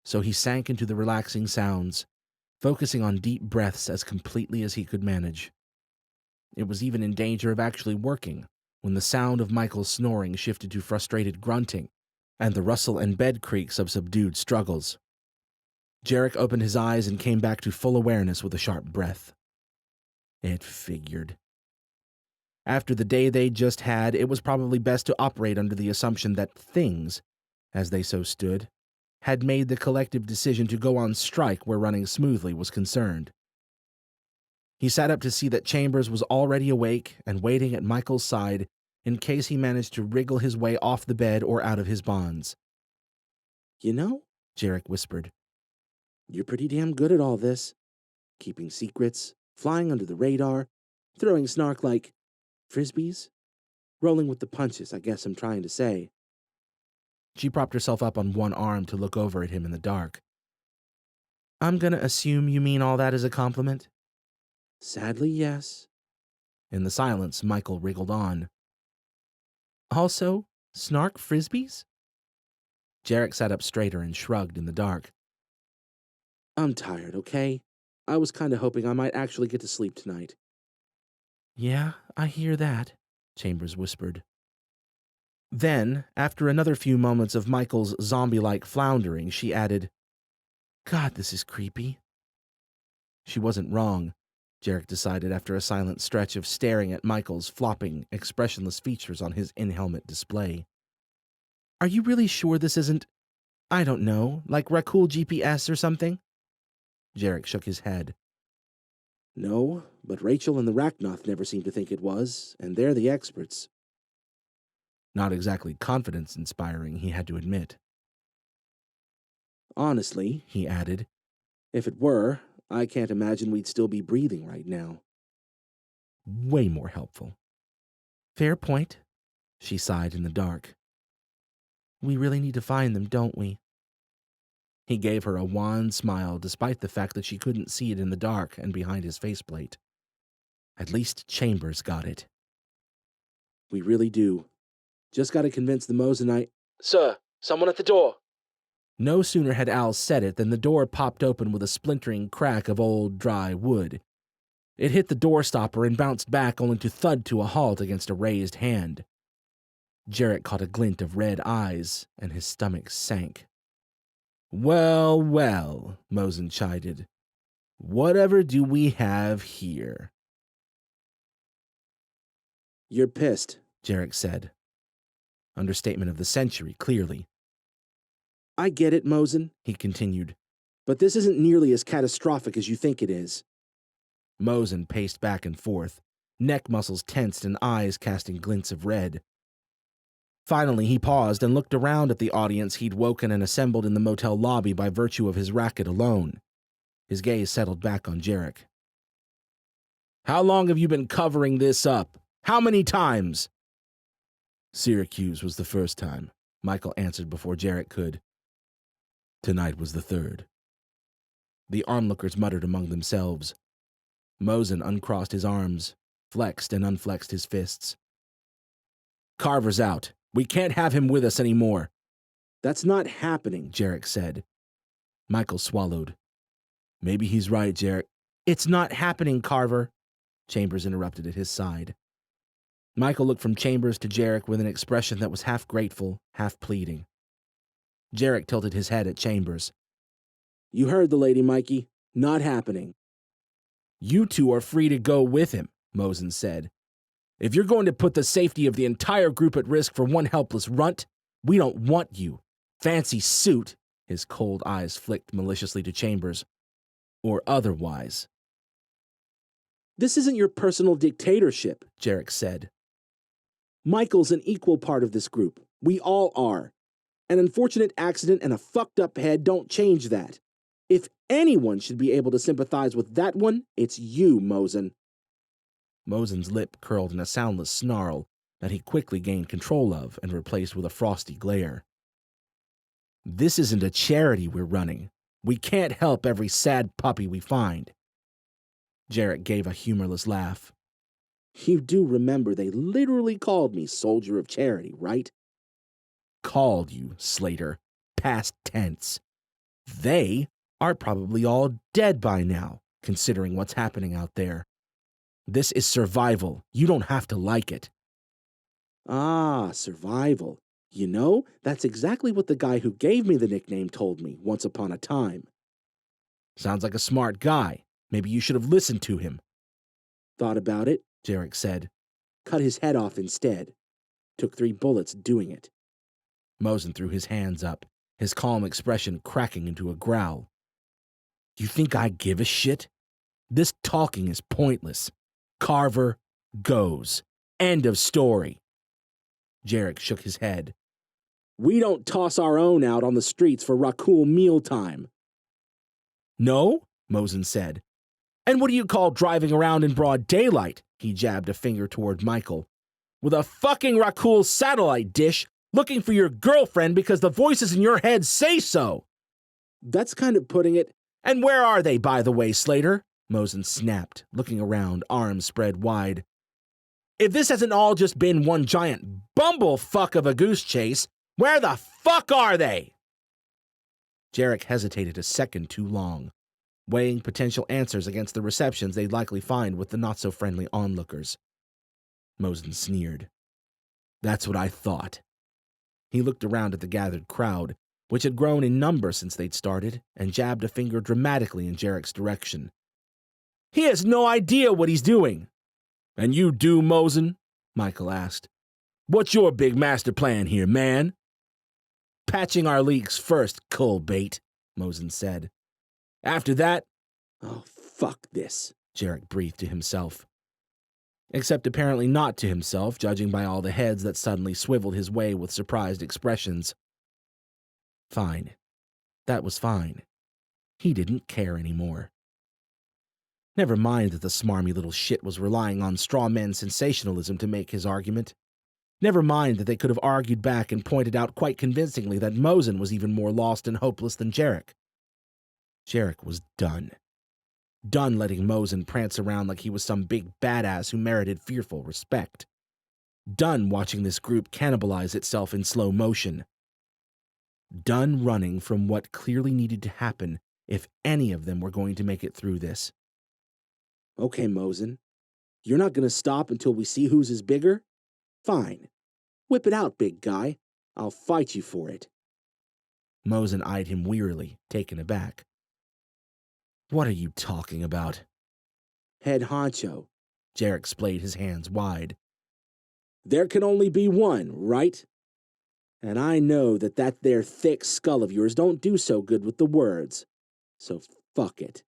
So he sank into the relaxing sounds, focusing on deep breaths as completely as he could manage. It was even in danger of actually working when the sound of Michael's snoring shifted to frustrated grunting and the rustle and bed creaks of subdued struggles. Jarek opened his eyes and came back to full awareness with a sharp breath. It figured. After the day they'd just had, it was probably best to operate under the assumption that things, as they so stood, had made the collective decision to go on strike where running smoothly was concerned. He sat up to see that Chambers was already awake and waiting at Michael's side in case he managed to wriggle his way off the bed or out of his bonds. "You know," Jarek whispered, "you're pretty damn good at all this. Keeping secrets, flying under the radar, throwing snark like frisbees. Rolling with the punches, I guess I'm trying to say." She propped herself up on one arm to look over at him in the dark. "I'm gonna assume you mean all that as a compliment?" "Sadly, yes." In the silence, Michael wriggled on. "Also, snark frisbees?" Jarek sat up straighter and shrugged in the dark. "I'm tired, okay? I was kinda hoping I might actually get to sleep tonight." "Yeah, I hear that," Chambers whispered. Then, after another few moments of Michael's zombie-like floundering, she added, "God, this is creepy." She wasn't wrong, Jarek decided after a silent stretch of staring at Michael's flopping, expressionless features on his in-helmet display. "Are you really sure this isn't, I don't know, like Rakul GPS or something?" Jarek shook his head. "No, but Rachel and the Rachnoth never seem to think it was, and they're the experts." Not exactly confidence-inspiring, he had to admit. "Honestly," he added, "if it were, I can't imagine we'd still be breathing right now." Way more helpful. "Fair point," she sighed in the dark. "We really need to find them, don't we?" He gave her a wan smile despite the fact that she couldn't see it in the dark and behind his faceplate. At least Chambers got it. "We really do. Just got to convince the Mosenite—" "Sir, someone at the door." No sooner had Al said it than the door popped open with a splintering crack of old, dry wood. It hit the door stopper and bounced back only to thud to a halt against a raised hand. Jarek caught a glint of red eyes, and his stomach sank. Well, well, Mosen chided. Whatever do we have here? You're pissed, Jarek said. Understatement of the century, clearly. I get it, Mosen, He continued. but this isn't nearly as catastrophic as you think it is. Mosen paced back and forth, neck muscles tensed and eyes casting glints of red. Finally, he paused and looked around at the audience he'd woken and assembled in the motel lobby by virtue of his racket alone. His gaze settled back on Jarek. How long have you been covering this up? How many times? Syracuse was the first time, Michael answered before Jarek could. Tonight was the third. The onlookers muttered among themselves. Mosen uncrossed his arms, flexed and unflexed his fists. Carver's out. We can't have him with us anymore. That's not happening, Jarek said. Michael swallowed. Maybe he's right, Jarek. It's not happening, Carver, Chambers interrupted at his side. Michael looked from Chambers to Jarek with an expression that was half grateful, half pleading. Jarek tilted his head at Chambers. You heard the lady, Mikey. Not happening. You two are free to go with him, Mosen said. If you're going to put the safety of the entire group at risk for one helpless runt, we don't want you. Fancy suit, his cold eyes flicked maliciously to Chambers. Or otherwise. This isn't your personal dictatorship, Jarek said. Michael's an equal part of this group. We all are. An unfortunate accident and a fucked up head don't change that. If anyone should be able to sympathize with that one, it's you, Mosen. Mosen's lip curled in a soundless snarl that he quickly gained control of and replaced with a frosty glare. This isn't a charity we're running. We can't help every sad puppy we find. Jarek gave a humorless laugh. You do remember they literally called me Soldier of Charity, right? Called you, Slater. Past tense. They are probably all dead by now, considering what's happening out there. This is survival. You don't have to like it. Ah, survival. You know, that's exactly what the guy who gave me the nickname told me once upon a time. Sounds like a smart guy. Maybe you should have listened to him. Thought about it, Jarek said. Cut his head off instead. Took 3 bullets doing it. Mosen threw his hands up, his calm expression cracking into a growl. You think I give a shit? This talking is pointless. Carver goes. End of story. Jarek shook his head. We don't toss our own out on the streets for Rakul mealtime. No, Mosen said. And what do you call driving around in broad daylight? He jabbed a finger toward Michael. With a fucking Rakul satellite dish, looking for your girlfriend because the voices in your head say so. That's kind of putting it. And where are they, by the way, Slater? Mosen snapped, looking around, arms spread wide. If this hasn't all just been one giant bumblefuck of a goose chase, where the fuck are they? Jarek hesitated a second too long, weighing potential answers against the receptions they'd likely find with the not-so-friendly onlookers. Mosen sneered. That's what I thought. He looked around at the gathered crowd, which had grown in number since they'd started, and jabbed a finger dramatically in Jarek's direction. He has no idea what he's doing. And you do, Mosen? Michael asked. What's your big master plan here, man? Patching our leaks first, cull-bait, Mosen said. After that... Oh, fuck this, Jarek breathed to himself. Except apparently not to himself, judging by all the heads that suddenly swiveled his way with surprised expressions. Fine. That was fine. He didn't care anymore. Never mind that the smarmy little shit was relying on straw men sensationalism to make his argument. Never mind that they could have argued back and pointed out quite convincingly that Mosen was even more lost and hopeless than Jarek. Jarek was done. Done letting Mosen prance around like he was some big badass who merited fearful respect. Done watching this group cannibalize itself in slow motion. Done running from what clearly needed to happen if any of them were going to make it through this. Okay, Mosen. You're not going to stop until we see whose is bigger? Fine. Whip it out, big guy. I'll fight you for it. Mosen eyed him wearily, taken aback. What are you talking about? Head honcho. Jarek splayed his hands wide. There can only be one, right? And I know that there thick skull of yours don't do so good with the words. So fuck it.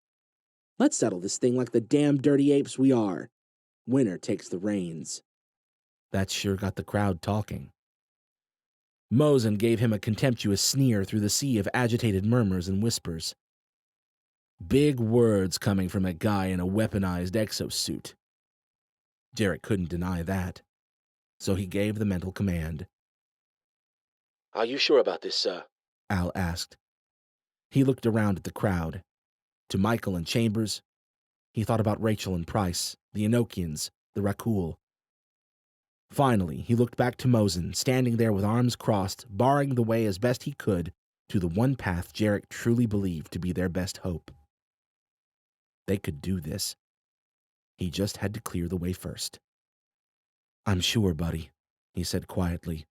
Let's settle this thing like the damn dirty apes we are. Winner takes the reins. That sure got the crowd talking. Mosen gave him a contemptuous sneer through the sea of agitated murmurs and whispers. Big words coming from a guy in a weaponized exosuit. Jarek couldn't deny that, so he gave the mental command. Are you sure about this, sir? Al asked. He looked around at the crowd. To Michael and Chambers. He thought about Rachel and Price, the Enochians, the Rakul. Finally, he looked back to Mosen, standing there with arms crossed, barring the way as best he could to the one path Jarek truly believed to be their best hope. They could do this. He just had to clear the way first. I'm sure, buddy, he said quietly.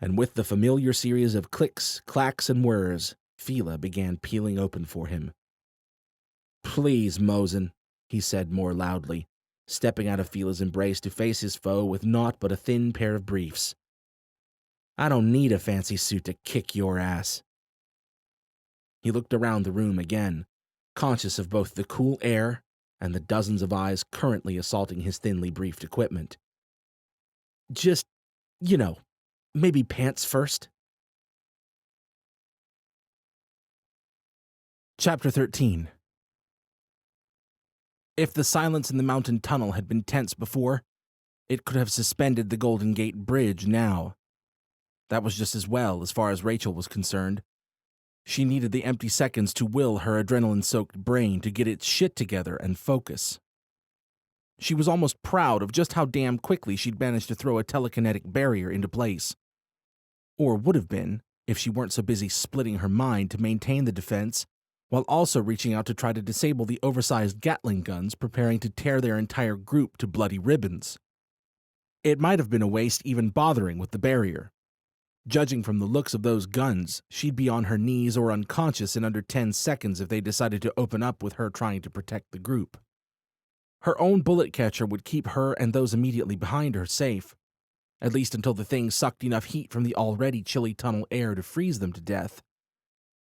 And with the familiar series of clicks, clacks, and whirs, Fila began peeling open for him. Please, Mosen, he said more loudly, stepping out of Fila's embrace to face his foe with naught but a thin pair of briefs. I don't need a fancy suit to kick your ass. He looked around the room again, conscious of both the cool air and the dozens of eyes currently assaulting his thinly briefed equipment. Just, maybe pants first. Chapter 13. If the silence in the mountain tunnel had been tense before, it could have suspended the Golden Gate Bridge now. That was just as well, as far as Rachel was concerned. She needed the empty seconds to will her adrenaline-soaked brain to get its shit together and focus. She was almost proud of just how damn quickly she'd managed to throw a telekinetic barrier into place. Or would have been, if she weren't so busy splitting her mind to maintain the defense, while also reaching out to try to disable the oversized Gatling guns preparing to tear their entire group to bloody ribbons. It might have been a waste even bothering with the barrier. Judging from the looks of those guns, she'd be on her knees or unconscious in under 10 seconds if they decided to open up with her trying to protect the group. Her own bullet catcher would keep her and those immediately behind her safe, at least until the thing sucked enough heat from the already chilly tunnel air to freeze them to death.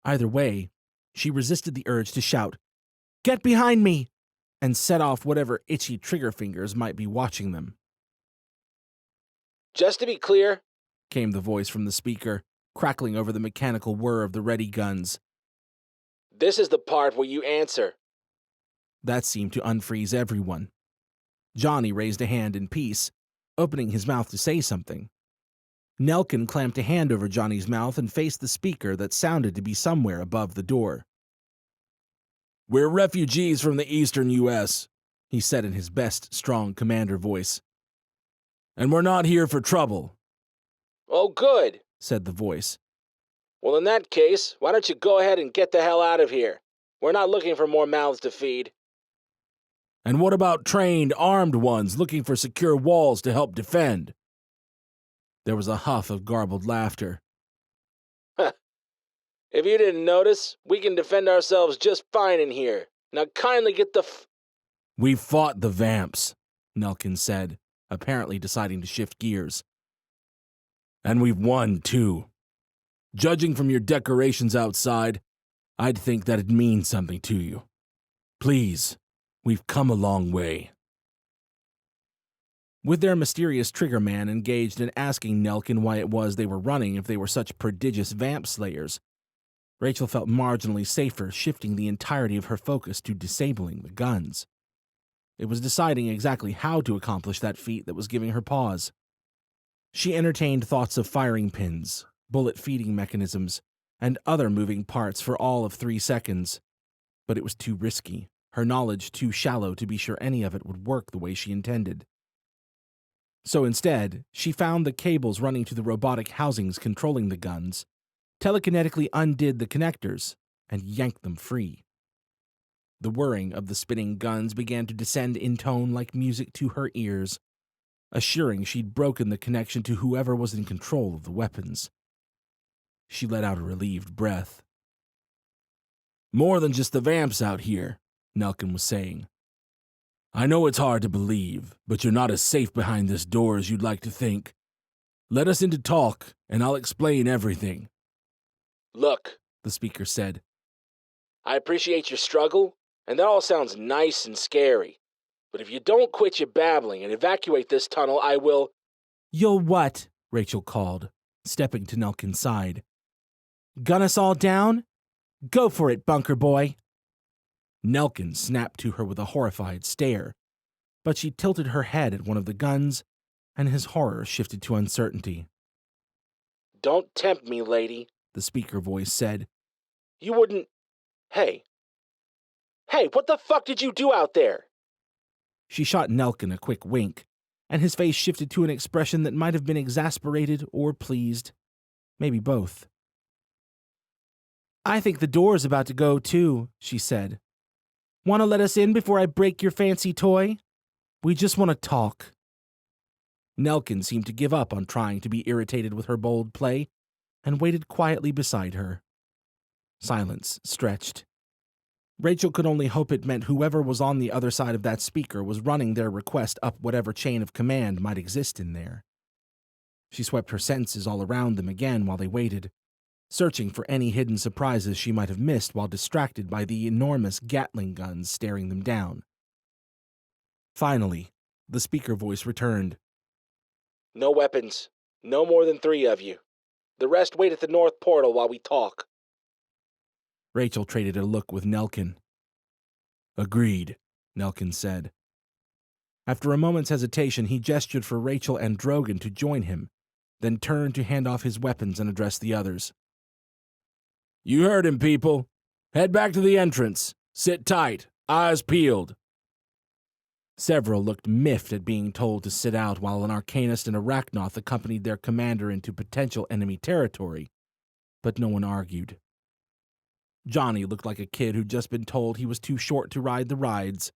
Either way, she resisted the urge to shout, "Get behind me!" and set off whatever itchy trigger fingers might be watching them. Just to be clear, came the voice from the speaker, crackling over the mechanical whir of the ready guns. This is the part where you answer. That seemed to unfreeze everyone. Johnny raised a hand in peace, opening his mouth to say something. Nelkin clamped a hand over Johnny's mouth and faced the speaker that sounded to be somewhere above the door. "We're refugees from the eastern U.S., he said in his best, strong commander voice. "And we're not here for trouble." "Oh, good," said the voice. "Well, in that case, why don't you go ahead and get the hell out of here? We're not looking for more mouths to feed." "And what about trained, armed ones looking for secure walls to help defend?" There was a huff of garbled laughter. "If you didn't notice, we can defend ourselves just fine in here. Now kindly get the "We fought the vamps," Nelkin said, apparently deciding to shift gears. "And we've won, too. Judging from your decorations outside, I'd think that'd mean something to you. Please, we've come a long way." With their mysterious triggerman engaged in asking Nelkin why it was they were running if they were such prodigious vamp slayers, Rachel felt marginally safer shifting the entirety of her focus to disabling the guns. It was deciding exactly how to accomplish that feat that was giving her pause. She entertained thoughts of firing pins, bullet feeding mechanisms, and other moving parts for all of 3 seconds, but it was too risky, her knowledge too shallow to be sure any of it would work the way she intended. So instead, she found the cables running to the robotic housings controlling the guns, telekinetically undid the connectors, and yanked them free. The whirring of the spinning guns began to descend in tone like music to her ears, assuring she'd broken the connection to whoever was in control of the weapons. She let out a relieved breath. More than just the vamps out here, Nelkin was saying. I know it's hard to believe, but you're not as safe behind this door as you'd like to think. Let us in to talk, and I'll explain everything. Look, the speaker said. I appreciate your struggle, and that all sounds nice and scary. But if you don't quit your babbling and evacuate this tunnel, I will... You'll what? Rachel called, stepping to Nelkin's side. Gun us all down? Go for it, bunker boy. Nelkin snapped to her with a horrified stare, but she tilted her head at one of the guns, and his horror shifted to uncertainty. Don't tempt me, lady, the speaker voice said. You wouldn't... Hey, what the fuck did you do out there? She shot Nelkin a quick wink, and his face shifted to an expression that might have been exasperated or pleased. Maybe both. I think the door's about to go, too, she said. Want to let us in before I break your fancy toy? We just want to talk. Nelkin seemed to give up on trying to be irritated with her bold play, and waited quietly beside her. Silence stretched. Rachel could only hope it meant whoever was on the other side of that speaker was running their request up whatever chain of command might exist in there. She swept her senses all around them again while they waited, searching for any hidden surprises she might have missed while distracted by the enormous Gatling guns staring them down. Finally, the speaker voice returned. No weapons. No more than 3 of you. The rest wait at the north portal while we talk. Rachel traded a look with Nelkin. Agreed, Nelkin said. After a moment's hesitation, he gestured for Rachel and Drogon to join him, then turned to hand off his weapons and address the others. You heard him, people. Head back to the entrance. Sit tight, eyes peeled. Several looked miffed at being told to sit out while an Arcanist and Arachnoth accompanied their commander into potential enemy territory, but no one argued. Johnny looked like a kid who'd just been told he was too short to ride the rides,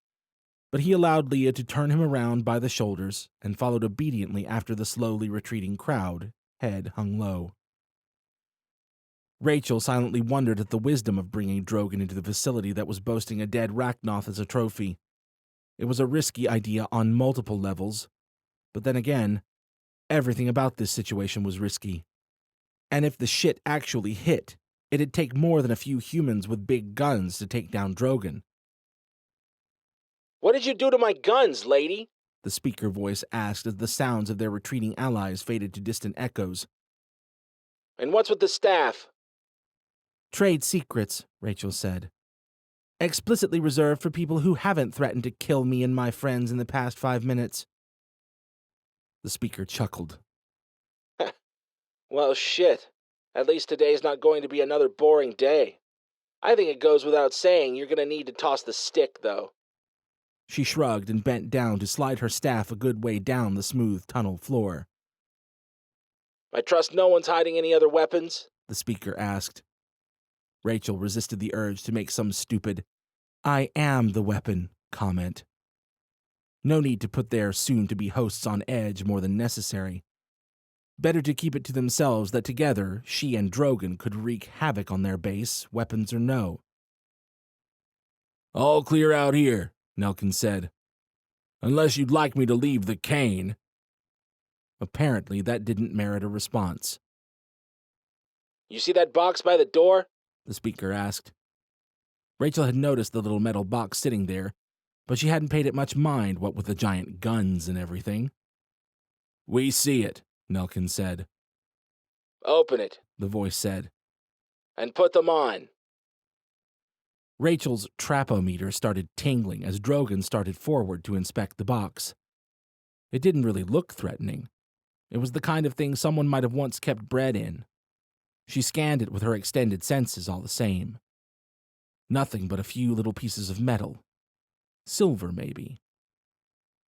but he allowed Leah to turn him around by the shoulders and followed obediently after the slowly retreating crowd, head hung low. Rachel silently wondered at the wisdom of bringing Drogon into the facility that was boasting a dead Rachnoth as a trophy. It was a risky idea on multiple levels, but then again, everything about this situation was risky. And if the shit actually hit, it'd take more than a few humans with big guns to take down Drogon. What did you do to my guns, lady? The speaker voice asked as the sounds of their retreating allies faded to distant echoes. And what's with the staff? Trade secrets, Rachel said. Explicitly reserved for people who haven't threatened to kill me and my friends in the past 5 minutes. The speaker chuckled. Well, shit. At least today's not going to be another boring day. I think it goes without saying you're going to need to toss the stick, though. She shrugged and bent down to slide her staff a good way down the smooth tunnel floor. I trust no one's hiding any other weapons? The speaker asked. Rachel resisted the urge to make some stupid, I am the weapon comment. No need to put their soon-to-be hosts on edge more than necessary. Better to keep it to themselves that together, she and Drogon could wreak havoc on their base, weapons or no. All clear out here, Nelkin said. Unless you'd like me to leave the cane. Apparently, that didn't merit a response. You see that box by the door? The speaker asked. Rachel had noticed the little metal box sitting there, but she hadn't paid it much mind, what with the giant guns and everything. We see it, Nelkin said. Open it, the voice said. And put them on. Rachel's trapometer started tingling as Drogon started forward to inspect the box. It didn't really look threatening. It was the kind of thing someone might have once kept bread in. She scanned it with her extended senses all the same. Nothing but a few little pieces of metal. Silver, maybe.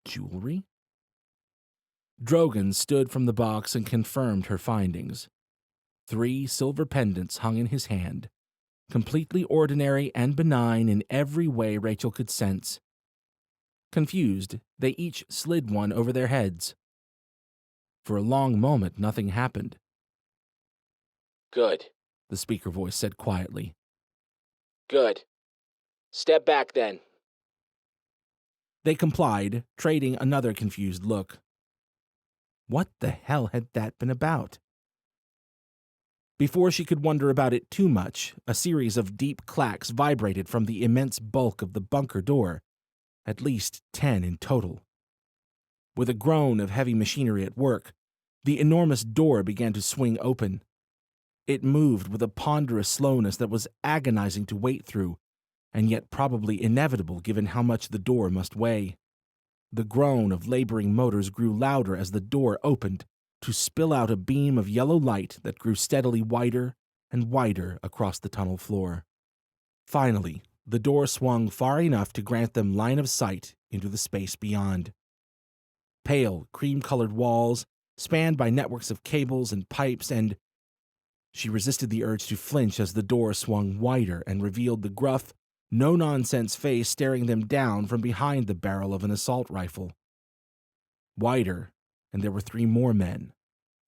Jewelry? Drogon stood from the box and confirmed her findings. 3 silver pendants hung in his hand, completely ordinary and benign in every way Rachel could sense. Confused, they each slid one over their heads. For a long moment, nothing happened. Good, the speaker voice said quietly. Good. Step back then. They complied, trading another confused look. What the hell had that been about? Before she could wonder about it too much, a series of deep clacks vibrated from the immense bulk of the bunker door, at least 10 in total. With a groan of heavy machinery at work, the enormous door began to swing open. It moved with a ponderous slowness that was agonizing to wait through, and yet probably inevitable given how much the door must weigh. The groan of laboring motors grew louder as the door opened, to spill out a beam of yellow light that grew steadily wider and wider across the tunnel floor. Finally, the door swung far enough to grant them line of sight into the space beyond. Pale, cream-colored walls, spanned by networks of cables and pipes, and she resisted the urge to flinch as the door swung wider and revealed the gruff, no-nonsense face staring them down from behind the barrel of an assault rifle. Wider, and there were 3 more men,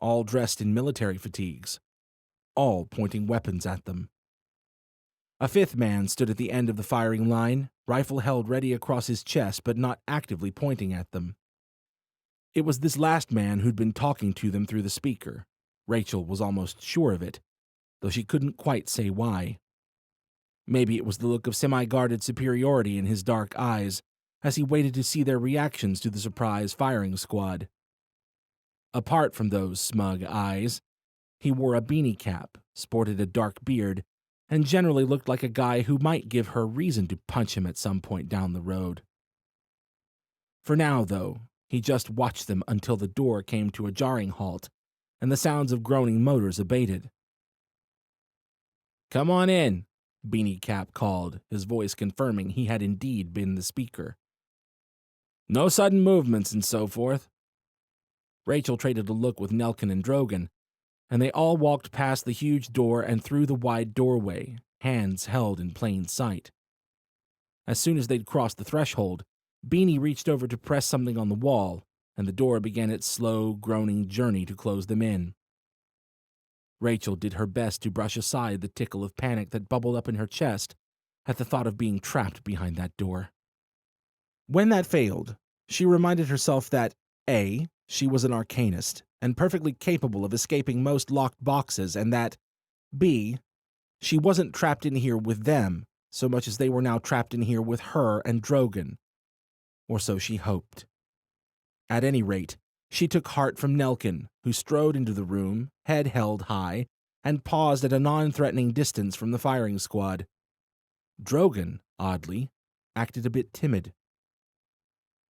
all dressed in military fatigues, all pointing weapons at them. A 5th man stood at the end of the firing line, rifle held ready across his chest but not actively pointing at them. It was this last man who'd been talking to them through the speaker. Rachel was almost sure of it, though she couldn't quite say why. Maybe it was the look of semi-guarded superiority in his dark eyes as he waited to see their reactions to the surprise firing squad. Apart from those smug eyes, he wore a beanie cap, sported a dark beard, and generally looked like a guy who might give her reason to punch him at some point down the road. For now, though, he just watched them until the door came to a jarring halt, and the sounds of groaning motors abated. "Come on in," Beanie Cap called, his voice confirming he had indeed been the speaker. "No sudden movements and so forth." Rachel traded a look with Nelkin and Drogan, and they all walked past the huge door and through the wide doorway, hands held in plain sight. As soon as they'd crossed the threshold, Beanie reached over to press something on the wall, and the door began its slow, groaning journey to close them in. Rachel did her best to brush aside the tickle of panic that bubbled up in her chest at the thought of being trapped behind that door. When that failed, she reminded herself that A, she was an arcanist and perfectly capable of escaping most locked boxes, and that B, she wasn't trapped in here with them so much as they were now trapped in here with her and Drogan. Or so she hoped. At any rate, she took heart from Nelkin, who strode into the room, head held high, and paused at a non-threatening distance from the firing squad. Drogan, oddly, acted a bit timid.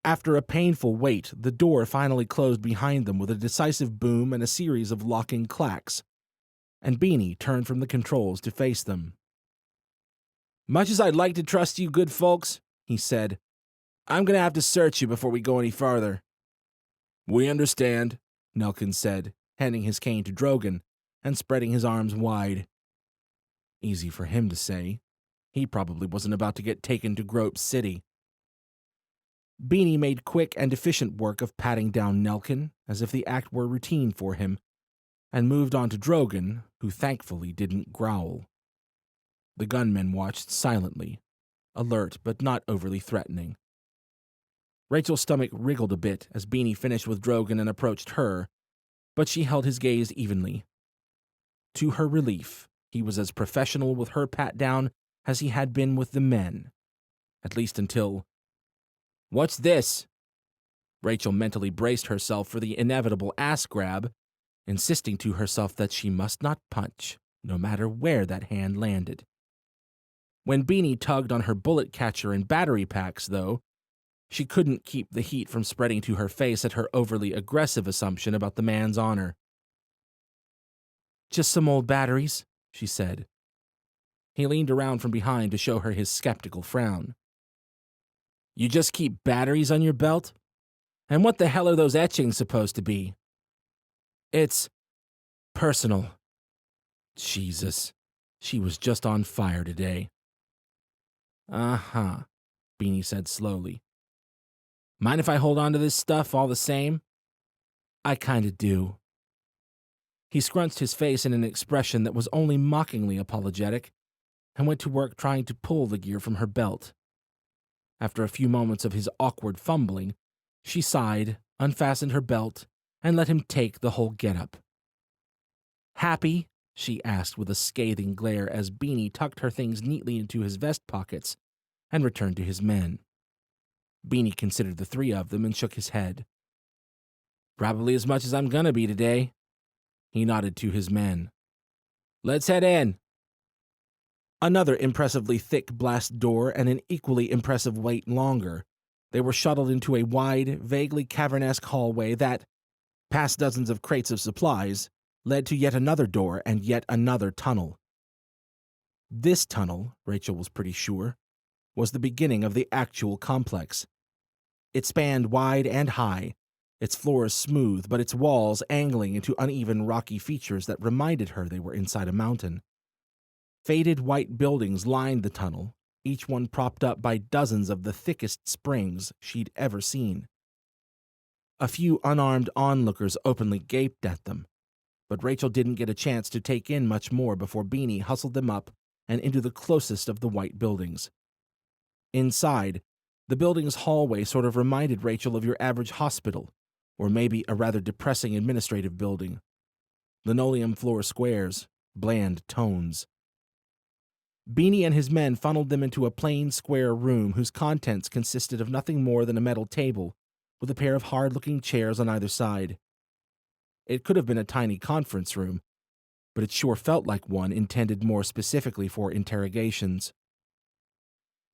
After a painful wait, the door finally closed behind them with a decisive boom and a series of locking clacks, and Beanie turned from the controls to face them. "Much as I'd like to trust you good folks," he said, "I'm going to have to search you before we go any farther." "We understand," Nelkin said, handing his cane to Drogan and spreading his arms wide. Easy for him to say. He probably wasn't about to get taken to Grope City. Beanie made quick and efficient work of patting down Nelkin, as if the act were routine for him, and moved on to Drogan, who thankfully didn't growl. The gunmen watched silently, alert but not overly threatening. Rachel's stomach wriggled a bit as Beanie finished with Drogan and approached her, but she held his gaze evenly. To her relief, he was as professional with her pat-down as he had been with the men, at least until... "What's this?" Rachel mentally braced herself for the inevitable ass grab, insisting to herself that she must not punch, no matter where that hand landed. When Beanie tugged on her bullet catcher and battery packs, though, she couldn't keep the heat from spreading to her face at her overly aggressive assumption about the man's honor. "Just some old batteries," she said. He leaned around from behind to show her his skeptical frown. "You just keep batteries on your belt? And what the hell are those etchings supposed to be?" "It's personal." Jesus, she was just on fire today. "Uh-huh," Beanie said slowly. "Mind if I hold on to this stuff all the same?" "I kinda do." He scrunched his face in an expression that was only mockingly apologetic and went to work trying to pull the gear from her belt. After a few moments of his awkward fumbling, she sighed, unfastened her belt, and let him take the whole getup. "Happy?" she asked with a scathing glare as Beanie tucked her things neatly into his vest pockets and returned to his men. Beanie considered the three of them and shook his head. "Probably as much as I'm gonna be today." He nodded to his men. "Let's head in." Another impressively thick blast door and an equally impressive wait longer. They were shuttled into a wide, vaguely cavernesque hallway that, past dozens of crates of supplies, led to yet another door and yet another tunnel. This tunnel, Rachel was pretty sure, was the beginning of the actual complex. It spanned wide and high, its floors smooth, but its walls angling into uneven rocky features that reminded her they were inside a mountain. Faded white buildings lined the tunnel, each one propped up by dozens of the thickest springs she'd ever seen. A few unarmed onlookers openly gaped at them, but Rachel didn't get a chance to take in much more before Beanie hustled them up and into the closest of the white buildings. Inside, the building's hallway sort of reminded Rachel of your average hospital, or maybe a rather depressing administrative building. Linoleum floor squares, bland tones. Beanie and his men funneled them into a plain square room whose contents consisted of nothing more than a metal table with a pair of hard-looking chairs on either side. It could have been a tiny conference room, but it sure felt like one intended more specifically for interrogations.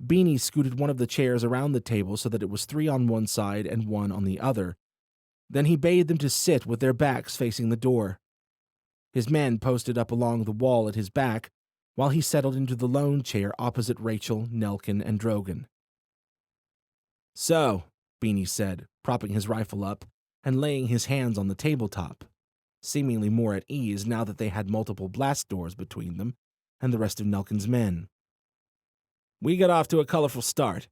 Beanie scooted one of the chairs around the table so that it was 3 on one side and 1 on the other. Then he bade them to sit with their backs facing the door. His men posted up along the wall at his back, while he settled into the lone chair opposite Rachel, Nelkin, and Drogon. "So," Beanie said, propping his rifle up and laying his hands on the tabletop, seemingly more at ease now that they had multiple blast doors between them and the rest of Nelkin's men. "We got off to a colorful start."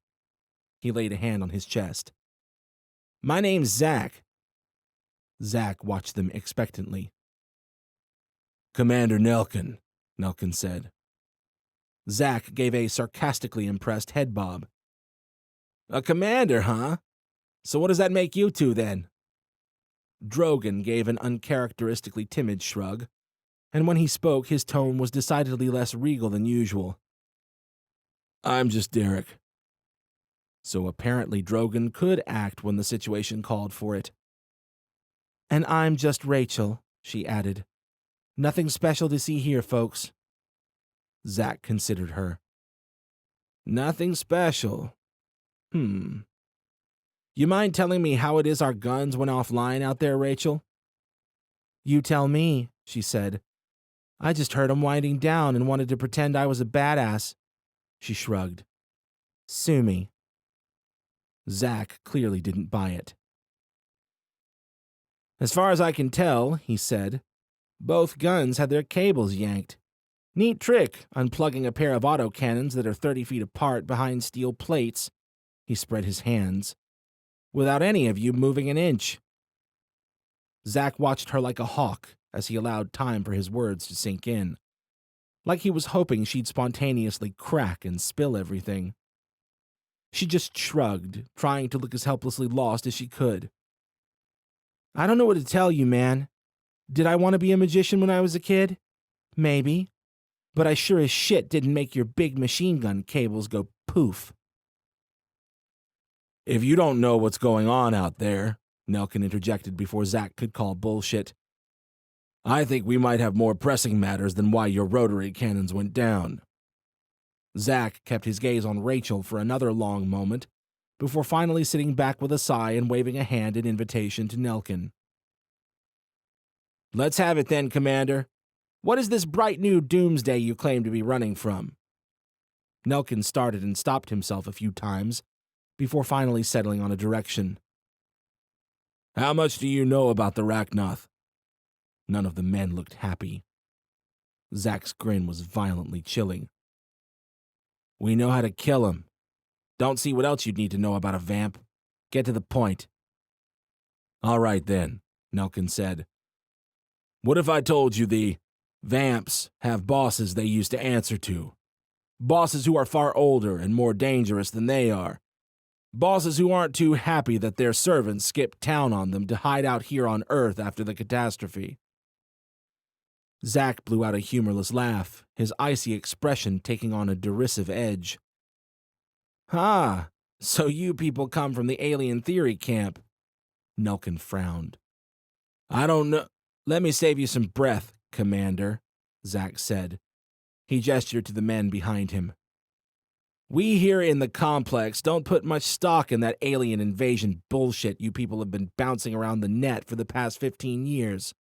He laid a hand on his chest. "My name's Zach." Zach watched them expectantly. "Commander Nelkin," Nelkin said. Zach gave a sarcastically impressed head bob. "A commander, huh? So what does that make you two, then?" Drogon gave an uncharacteristically timid shrug, and when he spoke, his tone was decidedly less regal than usual. "I'm just Derek." So apparently Drogon could act when the situation called for it. "And I'm just Rachel," she added. "Nothing special to see here, folks." Zach considered her. "Nothing special. You mind telling me how it is our guns went offline out there, Rachel?" "You tell me," she said. "I just heard 'em winding down and wanted to pretend I was a badass." She shrugged. "Sue me." Zach clearly didn't buy it. "As far as I can tell," he said, "both guns had their cables yanked. Neat trick, unplugging a pair of autocannons that are 30 feet apart behind steel plates." He spread his hands. "Without any of you moving an inch." Zach watched her like a hawk as he allowed time for his words to sink in, like he was hoping she'd spontaneously crack and spill everything. She just shrugged, trying to look as helplessly lost as she could. "I don't know what to tell you, man. Did I want to be a magician when I was a kid? Maybe. But I sure as shit didn't make your big machine gun cables go poof." "If you don't know what's going on out there," Nelkin interjected before Zach could call bullshit, "I think we might have more pressing matters than why your rotary cannons went down." Zach kept his gaze on Rachel for another long moment, before finally sitting back with a sigh and waving a hand in invitation to Nelkin. "Let's have it then, Commander. What is this bright new doomsday you claim to be running from?" Nelkin started and stopped himself a few times, before finally settling on a direction. "How much do you know about the Rachnoth?" None of the men looked happy. Zach's grin was violently chilling. "We know how to kill him. Don't see what else you'd need to know about a vamp. Get to the point." "All right, then," Nelkin said. What if I told you the vamps have bosses they used to answer to? Bosses who are far older and more dangerous than they are. Bosses who aren't too happy that their servants skipped town on them to hide out here on Earth after the catastrophe. Zack blew out a humorless laugh, his icy expression taking on a derisive edge. "Ah, so you people come from the alien theory camp." Nelkin frowned. "I don't know. Let me save you some breath, Commander," Zack said. He gestured to the men behind him. "We here in the complex don't put much stock in that alien invasion bullshit you people have been bouncing around the net for the past 15 years.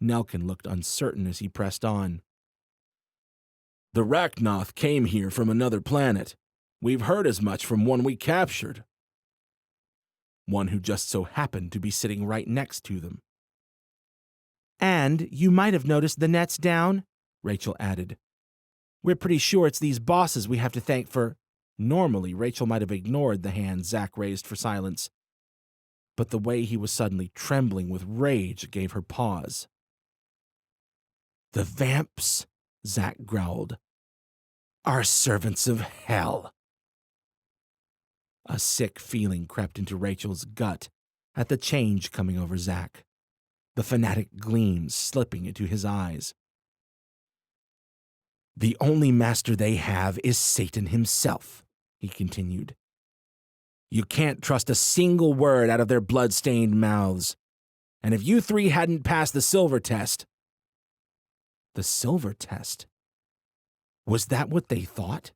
Nelkin looked uncertain as he pressed on. "The Rachnoth came here from another planet. We've heard as much from one we captured." One who just so happened to be sitting right next to them. "And you might have noticed the net's down," Rachel added. "We're pretty sure it's these bosses we have to thank for—" Normally, Rachel might have ignored the hand Zack raised for silence, but the way he was suddenly trembling with rage gave her pause. "The vamps," Zack growled, "are servants of hell." A sick feeling crept into Rachel's gut at the change coming over Zack, the fanatic gleams slipping into his eyes. "The only master they have is Satan himself," he continued. "You can't trust a single word out of their blood-stained mouths. And if you three hadn't passed the silver test—" The silver test? Was that what they thought?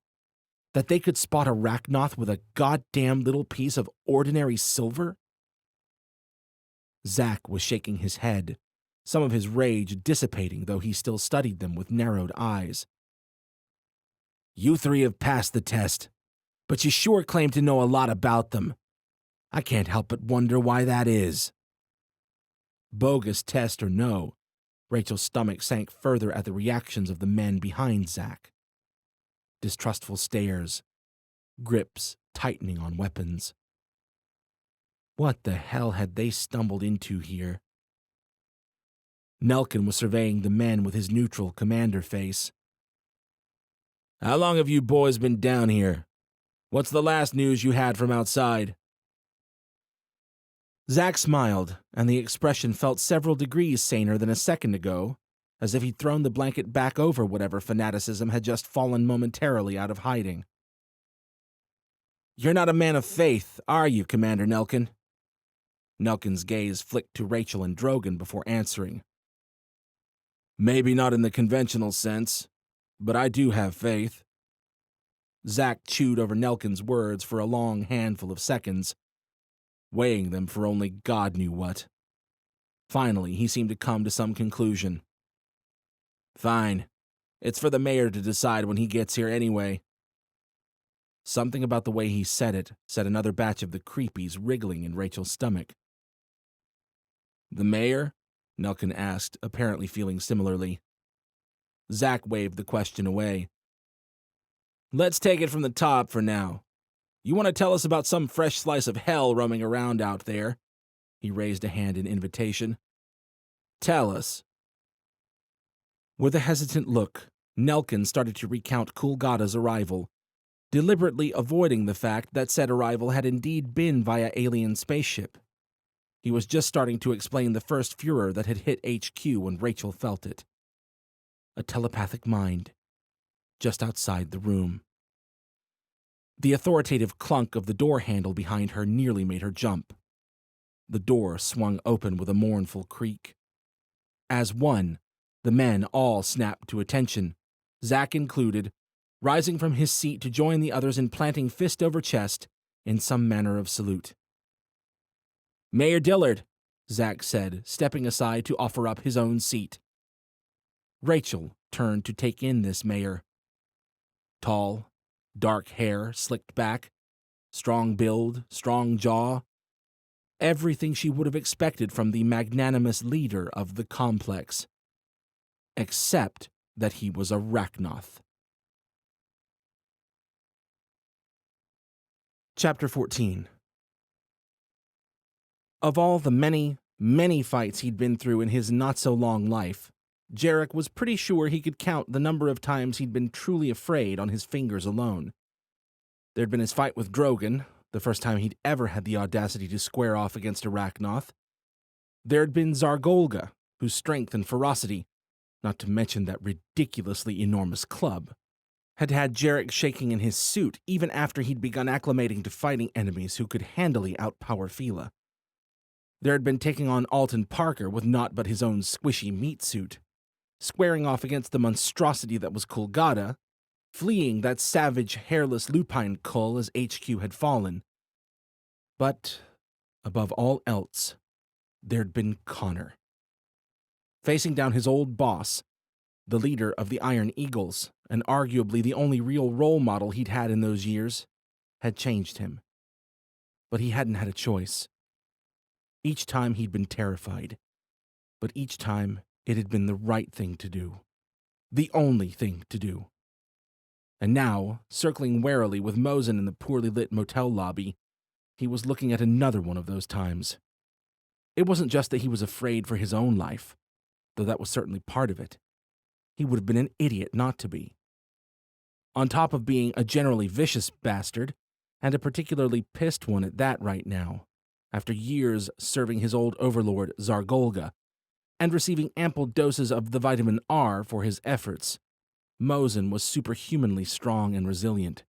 That they could spot a Rachnoth with a goddamn little piece of ordinary silver? Zack was shaking his head, some of his rage dissipating though he still studied them with narrowed eyes. "You three have passed the test, but you sure claim to know a lot about them. I can't help but wonder why that is." Bogus test or no, Rachel's stomach sank further at the reactions of the men behind Zack. Distrustful stares, grips tightening on weapons. What the hell had they stumbled into here? Nelkin was surveying the men with his neutral commander face. "How long have you boys been down here? What's the last news you had from outside?" Zack smiled, and the expression felt several degrees saner than a second ago, as if he'd thrown the blanket back over whatever fanaticism had just fallen momentarily out of hiding. "You're not a man of faith, are you, Commander Nelkin?" Nelkin's gaze flicked to Rachel and Drogon before answering. "Maybe not in the conventional sense, but I do have faith." Zack chewed over Nelkin's words for a long handful of seconds, weighing them for only God knew what. Finally, he seemed to come to some conclusion. "Fine. It's for the mayor to decide when he gets here anyway." Something about the way he said it set another batch of the creepies wriggling in Rachel's stomach. "The mayor?" Nelkin asked, apparently feeling similarly. Zack waved the question away. "Let's take it from the top for now. You want to tell us about some fresh slice of hell roaming around out there?" He raised a hand in invitation. "Tell us." With a hesitant look, Nelkin started to recount Kulgada's arrival, deliberately avoiding the fact that said arrival had indeed been via alien spaceship. He was just starting to explain the first furor that had hit HQ when Rachel felt it. A telepathic mind, just outside the room. The authoritative clunk of the door handle behind her nearly made her jump. The door swung open with a mournful creak. As one, the men all snapped to attention, Zack included, rising from his seat to join the others in planting fist over chest in some manner of salute. "Mayor Dillard," Zack said, stepping aside to offer up his own seat. Rachel turned to take in this mayor. Tall, dark hair slicked back, strong build, strong jaw. Everything she would have expected from the magnanimous leader of the complex. Except that he was a Rachnoth. Chapter 14. Of all the many, many fights he'd been through in his not-so-long life, Jarek was pretty sure he could count the number of times he'd been truly afraid on his fingers alone. There'd been his fight with Drogon, the first time he'd ever had the audacity to square off against Arachnoth. There'd been Zargolga, whose strength and ferocity, not to mention that ridiculously enormous club, had had Jarek shaking in his suit even after he'd begun acclimating to fighting enemies who could handily outpower Fila. There had been taking on Alton Parker with naught but his own squishy meat suit, squaring off against the monstrosity that was Kulgada, fleeing that savage, hairless lupine cull as HQ had fallen. But, above all else, there'd been Connor. Facing down his old boss, the leader of the Iron Eagles, and arguably the only real role model he'd had in those years, had changed him. But he hadn't had a choice. Each time he'd been terrified, but each time it had been the right thing to do. The only thing to do. And now, circling warily with Mosin in the poorly lit motel lobby, he was looking at another one of those times. It wasn't just that he was afraid for his own life, though that was certainly part of it. He would have been an idiot not to be. On top of being a generally vicious bastard, and a particularly pissed one at that right now, after years serving his old overlord Zargolga, and receiving ample doses of the vitamin R for his efforts, Mosin was superhumanly strong and resilient.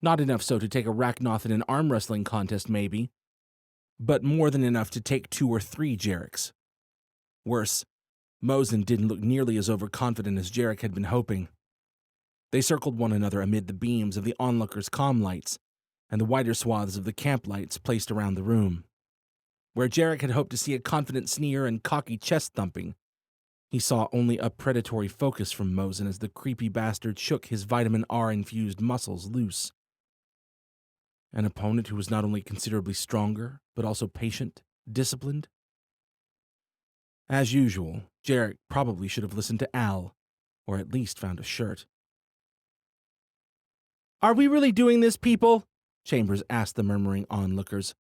Not enough so to take Arachnoth in an arm wrestling contest, maybe, but more than enough to take 2 or 3 Jareks. Worse, Mosin didn't look nearly as overconfident as Jarek had been hoping. They circled one another amid the beams of the onlookers' comm lights and the wider swaths of the camp lights placed around the room. Where Jarek had hoped to see a confident sneer and cocky chest-thumping, he saw only a predatory focus from Mosin as the creepy bastard shook his vitamin R-infused muscles loose. An opponent who was not only considerably stronger, but also patient, disciplined. As usual, Jarek probably should have listened to Al, or at least found a shirt. "Are we really doing this, people?" Chambers asked the murmuring onlookers.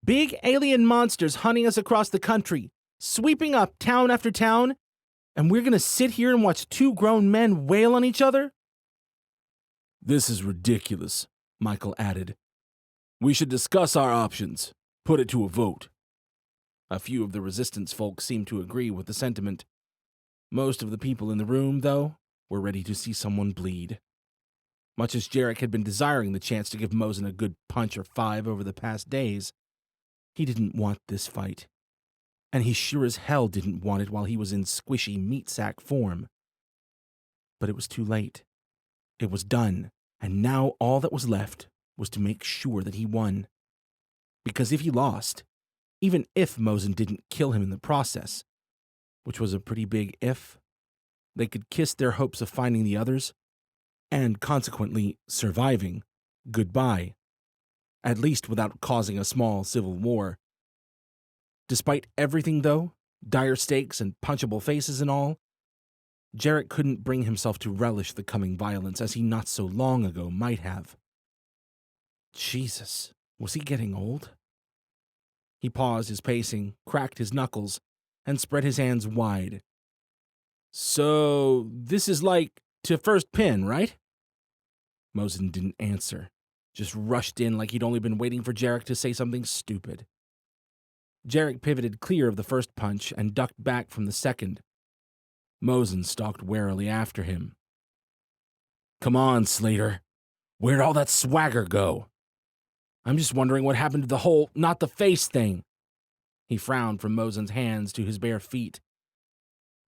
"Big alien monsters hunting us across the country, sweeping up town after town, and we're gonna sit here and watch 2 grown men wail on each other?" "This is ridiculous," Michael added. "We should discuss our options, put it to a vote." A few of the resistance folk seemed to agree with the sentiment. Most of the people in the room, though, were ready to see someone bleed. Much as Jarek had been desiring the chance to give Mosin a good punch or 5 over the past days, he didn't want this fight. And he sure as hell didn't want it while he was in squishy meat sack form. But it was too late. It was done, and now all that was left was to make sure that he won. Because if he lost, even if Mosin didn't kill him in the process, which was a pretty big if, they could kiss their hopes of finding the others, and consequently surviving, goodbye, at least without causing a small civil war. Despite everything, though, dire stakes and punchable faces and all, Jarek couldn't bring himself to relish the coming violence as he not so long ago might have. Jesus, was he getting old? He paused his pacing, cracked his knuckles, and spread his hands wide. "So, this is like to first pin, right?" Mosin didn't answer, just rushed in like he'd only been waiting for Jarek to say something stupid. Jarek pivoted clear of the first punch and ducked back from the second. Mosin stalked warily after him. "Come on, Slater. Where'd all that swagger go?" "I'm just wondering what happened to the whole not the face thing." He frowned from Mosin's hands to his bare feet.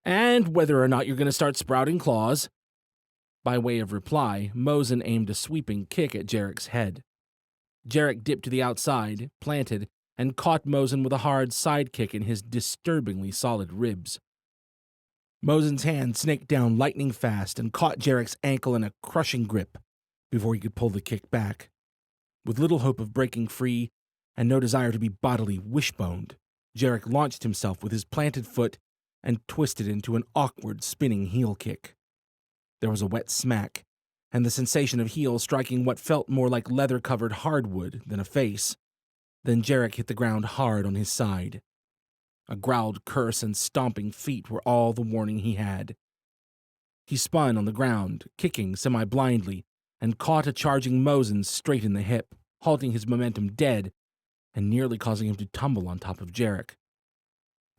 "And whether or not you're going to start sprouting claws." By way of reply, Mosin aimed a sweeping kick at Jarek's head. Jarek dipped to the outside, planted, and caught Mosin with a hard side kick in his disturbingly solid ribs. Mosin's hand snaked down lightning fast and caught Jarek's ankle in a crushing grip before he could pull the kick back. With little hope of breaking free and no desire to be bodily wishboned, Jarek launched himself with his planted foot and twisted into an awkward spinning heel kick. There was a wet smack, and the sensation of heel striking what felt more like leather-covered hardwood than a face. Then Jarek hit the ground hard on his side, A growled curse and stomping feet were all the warning he had. He spun on the ground, kicking semi-blindly, and caught a charging Mosen straight in the hip, halting his momentum dead and nearly causing him to tumble on top of Jarek.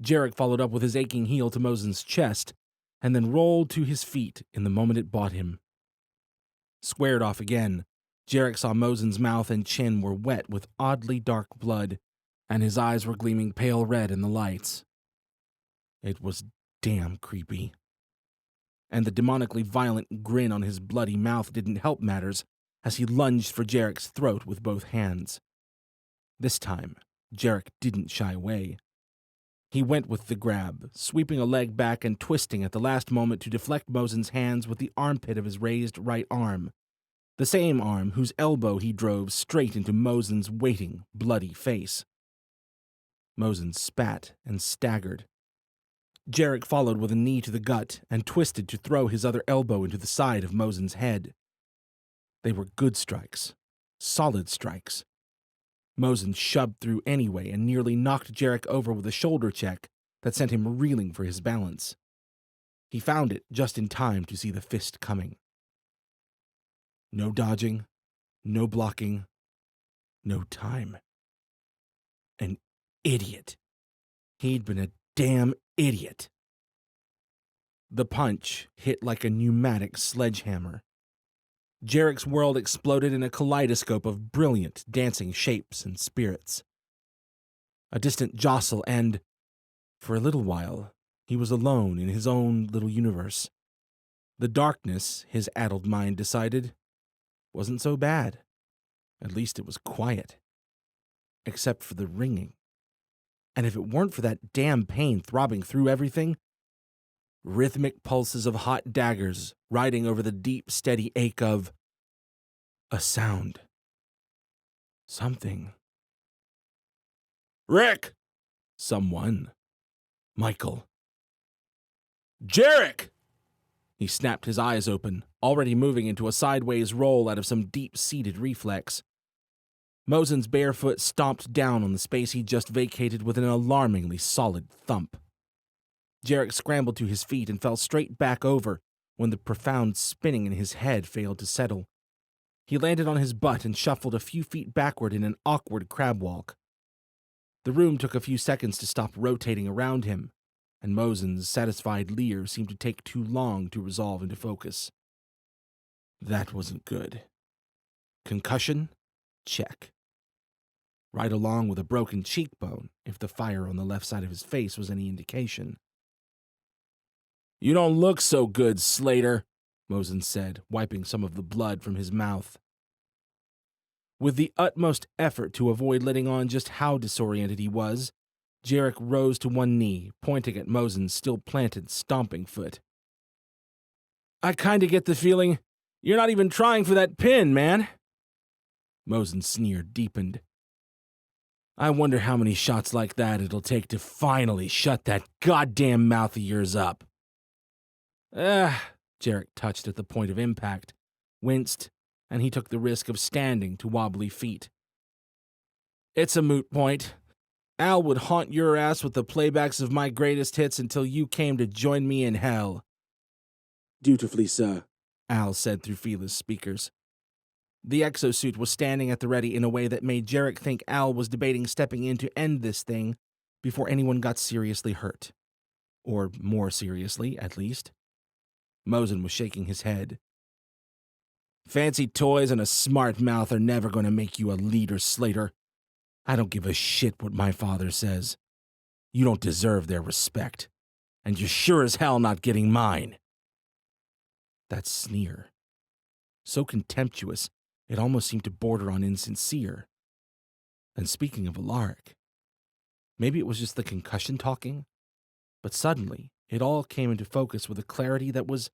Jarek followed up with his aching heel to Mosen's chest, and then rolled to his feet in the moment it bought him. Squared off again, Jarek saw Mosen's mouth and chin were wet with oddly dark blood, and his eyes were gleaming pale red in the lights. It was damn creepy. And the demonically violent grin on his bloody mouth didn't help matters as he lunged for Jarek's throat with both hands. This time, Jarek didn't shy away. He went with the grab, sweeping a leg back and twisting at the last moment to deflect Mosen's hands with the armpit of his raised right arm, the same arm whose elbow he drove straight into Mosen's waiting, bloody face. Mosen spat and staggered. Jarek followed with a knee to the gut and twisted to throw his other elbow into the side of Mosen's head. They were good strikes, solid strikes. Mosen shoved through anyway and nearly knocked Jarek over with a shoulder check that sent him reeling for his balance. He found it just in time to see the fist coming. No dodging, no blocking, no time. An idiot. He'd been a damn idiot. The punch hit like a pneumatic sledgehammer. Jarek's world exploded in a kaleidoscope of brilliant, dancing shapes and spirits. A distant jostle and, for a little while, he was alone in his own little universe. The darkness, his addled mind decided, wasn't so bad. At least it was quiet. Except for the ringing. And if it weren't for that damn pain throbbing through everything, rhythmic pulses of hot daggers riding over the deep, steady ache of a sound. Something. Rick! Someone. Michael. Jarek! He snapped his eyes open, already moving into a sideways roll out of some deep-seated reflex. Mosen's bare foot stomped down on the space he'd just vacated with an alarmingly solid thump. Jarek scrambled to his feet and fell straight back over when the profound spinning in his head failed to settle. He landed on his butt and shuffled a few feet backward in an awkward crab walk. The room took a few seconds to stop rotating around him, and Mosen's satisfied leer seemed to take too long to resolve into focus. That wasn't good. Concussion? Check. Right along with a broken cheekbone, if the fire on the left side of his face was any indication. "You don't look so good, Slater," Mosen said, wiping some of the blood from his mouth. With the utmost effort to avoid letting on just how disoriented he was, Jarek rose to one knee, pointing at Mosen's still planted, stomping foot. "I kinda get the feeling you're not even trying for that pin, man." Mosen's sneer deepened. "I wonder how many shots like that it'll take to finally shut that goddamn mouth of yours up." Jarek touched at the point of impact, winced, and he took the risk of standing to wobbly feet. "It's a moot point. Al would haunt your ass with the playbacks of my greatest hits until you came to join me in hell." "Dutifully, sir," Al said through Feela's speakers. The exosuit was standing at the ready in a way that made Jarek think Al was debating stepping in to end this thing before anyone got seriously hurt. Or more seriously, at least. Mosen was shaking his head. "Fancy toys and a smart mouth are never going to make you a leader, Slater. I don't give a shit what my father says. You don't deserve their respect. And you're sure as hell not getting mine." That sneer. So contemptuous, it almost seemed to border on insincere. And speaking of Alaric, maybe it was just the concussion talking, but suddenly it all came into focus with a clarity that was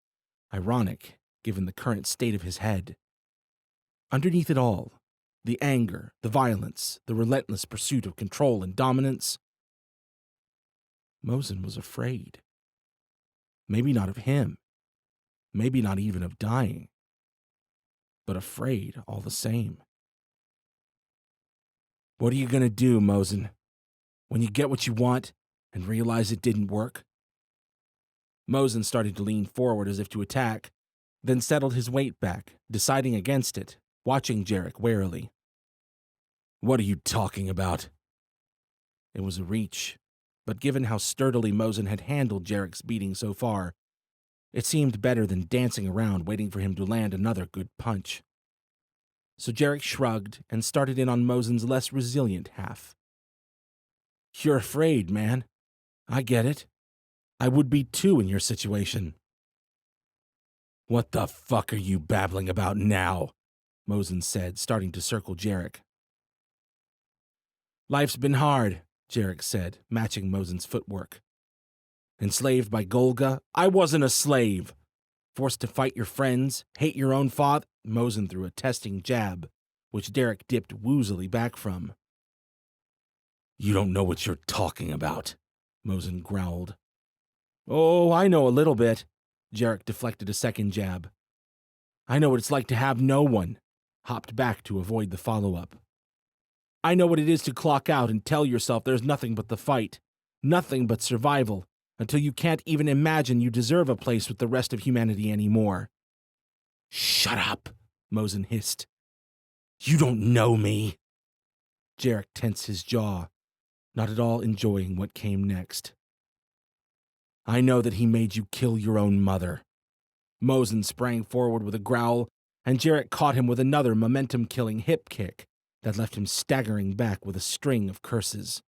ironic, given the current state of his head. Underneath it all, the anger, the violence, the relentless pursuit of control and dominance, Mosen was afraid. Maybe not of him, maybe not even of dying, but afraid all the same. "What are you going to do, Mosen? When you get what you want, and realize it didn't work? Mosen started to lean forward as if to attack, then settled his weight back, deciding against it, watching Jarek warily. What are you talking about? It was a reach, but given how sturdily Mosen had handled Jarek's beating so far, it seemed better than dancing around waiting for him to land another good punch. So Jarek shrugged and started in on Mosen's less resilient half. You're afraid, man. I get it. I would be too in your situation. What the fuck are you babbling about now? Mosen said, starting to circle Jarek. Life's been hard, Jarek said, matching Mosen's footwork. Enslaved by Golga? I wasn't a slave. Forced to fight your friends, hate your own father? Mosen threw a testing jab, which Jarek dipped woozily back from. You don't know what you're talking about, Mosen growled. Oh, I know a little bit. Jarek deflected a second jab. I know what it's like to have no one. Hopped back to avoid the follow-up. I know what it is to clock out and tell yourself there's nothing but the fight, nothing but survival, until you can't even imagine you deserve a place with the rest of humanity anymore. Shut up, Mosen hissed. You don't know me. Jarek tensed his jaw, not at all enjoying what came next. I know that he made you kill your own mother. Mosen sprang forward with a growl, and Jarek caught him with another momentum-killing hip kick that left him staggering back with a string of curses.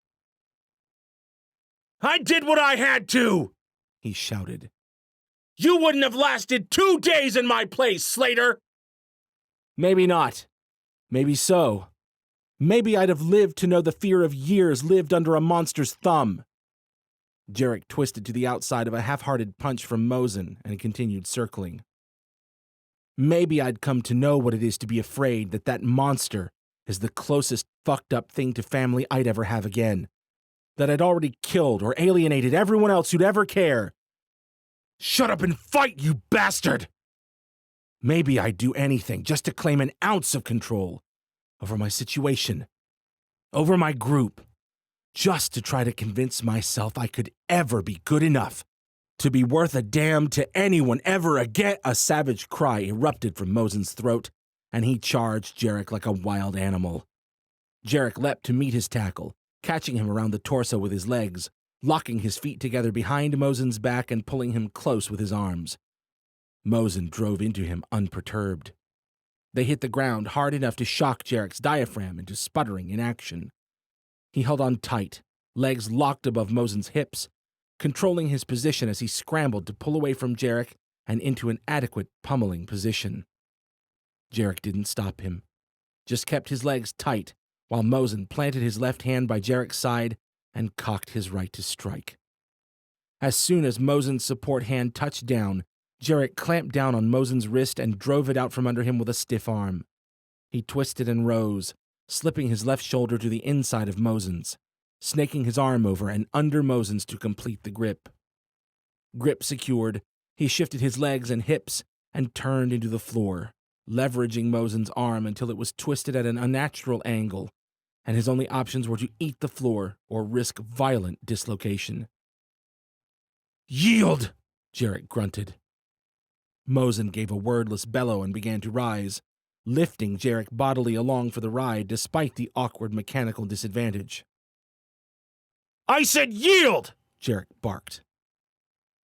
I did what I had to, he shouted. You wouldn't have lasted 2 days in my place, Slater! Maybe not. Maybe so. Maybe I'd have lived to know the fear of years lived under a monster's thumb. Jarek twisted to the outside of a half-hearted punch from Mosen and continued circling. Maybe I'd come to know what it is to be afraid that that monster is the closest fucked up thing to family I'd ever have again. That I'd already killed or alienated everyone else who'd ever care. Shut up and fight, you bastard! Maybe I'd do anything just to claim an ounce of control over my situation, over my group, just to try to convince myself I could ever be good enough to be worth a damn to anyone ever again. A savage cry erupted from Mosen's throat, and he charged Jarek like a wild animal. Jarek leapt to meet his tackle, catching him around the torso with his legs, locking his feet together behind Mosen's back and pulling him close with his arms. Mosen drove into him unperturbed. They hit the ground hard enough to shock Jarek's diaphragm into sputtering in action. He held on tight, legs locked above Mosen's hips, controlling his position as he scrambled to pull away from Jarek and into an adequate pummeling position. Jarek didn't stop him, just kept his legs tight while Mosen planted his left hand by Jarek's side and cocked his right to strike. As soon as Mosen's support hand touched down, Jarek clamped down on Mosen's wrist and drove it out from under him with a stiff arm. He twisted and rose, slipping his left shoulder to the inside of Mosen's, snaking his arm over and under Mosen's to complete the grip. Grip secured, he shifted his legs and hips and turned into the floor, leveraging Mosen's arm until it was twisted at an unnatural angle, and his only options were to eat the floor or risk violent dislocation. Yield! Jarek grunted. Mosen gave a wordless bellow and began to rise, lifting Jarek bodily along for the ride despite the awkward mechanical disadvantage. I said yield! Jarek barked.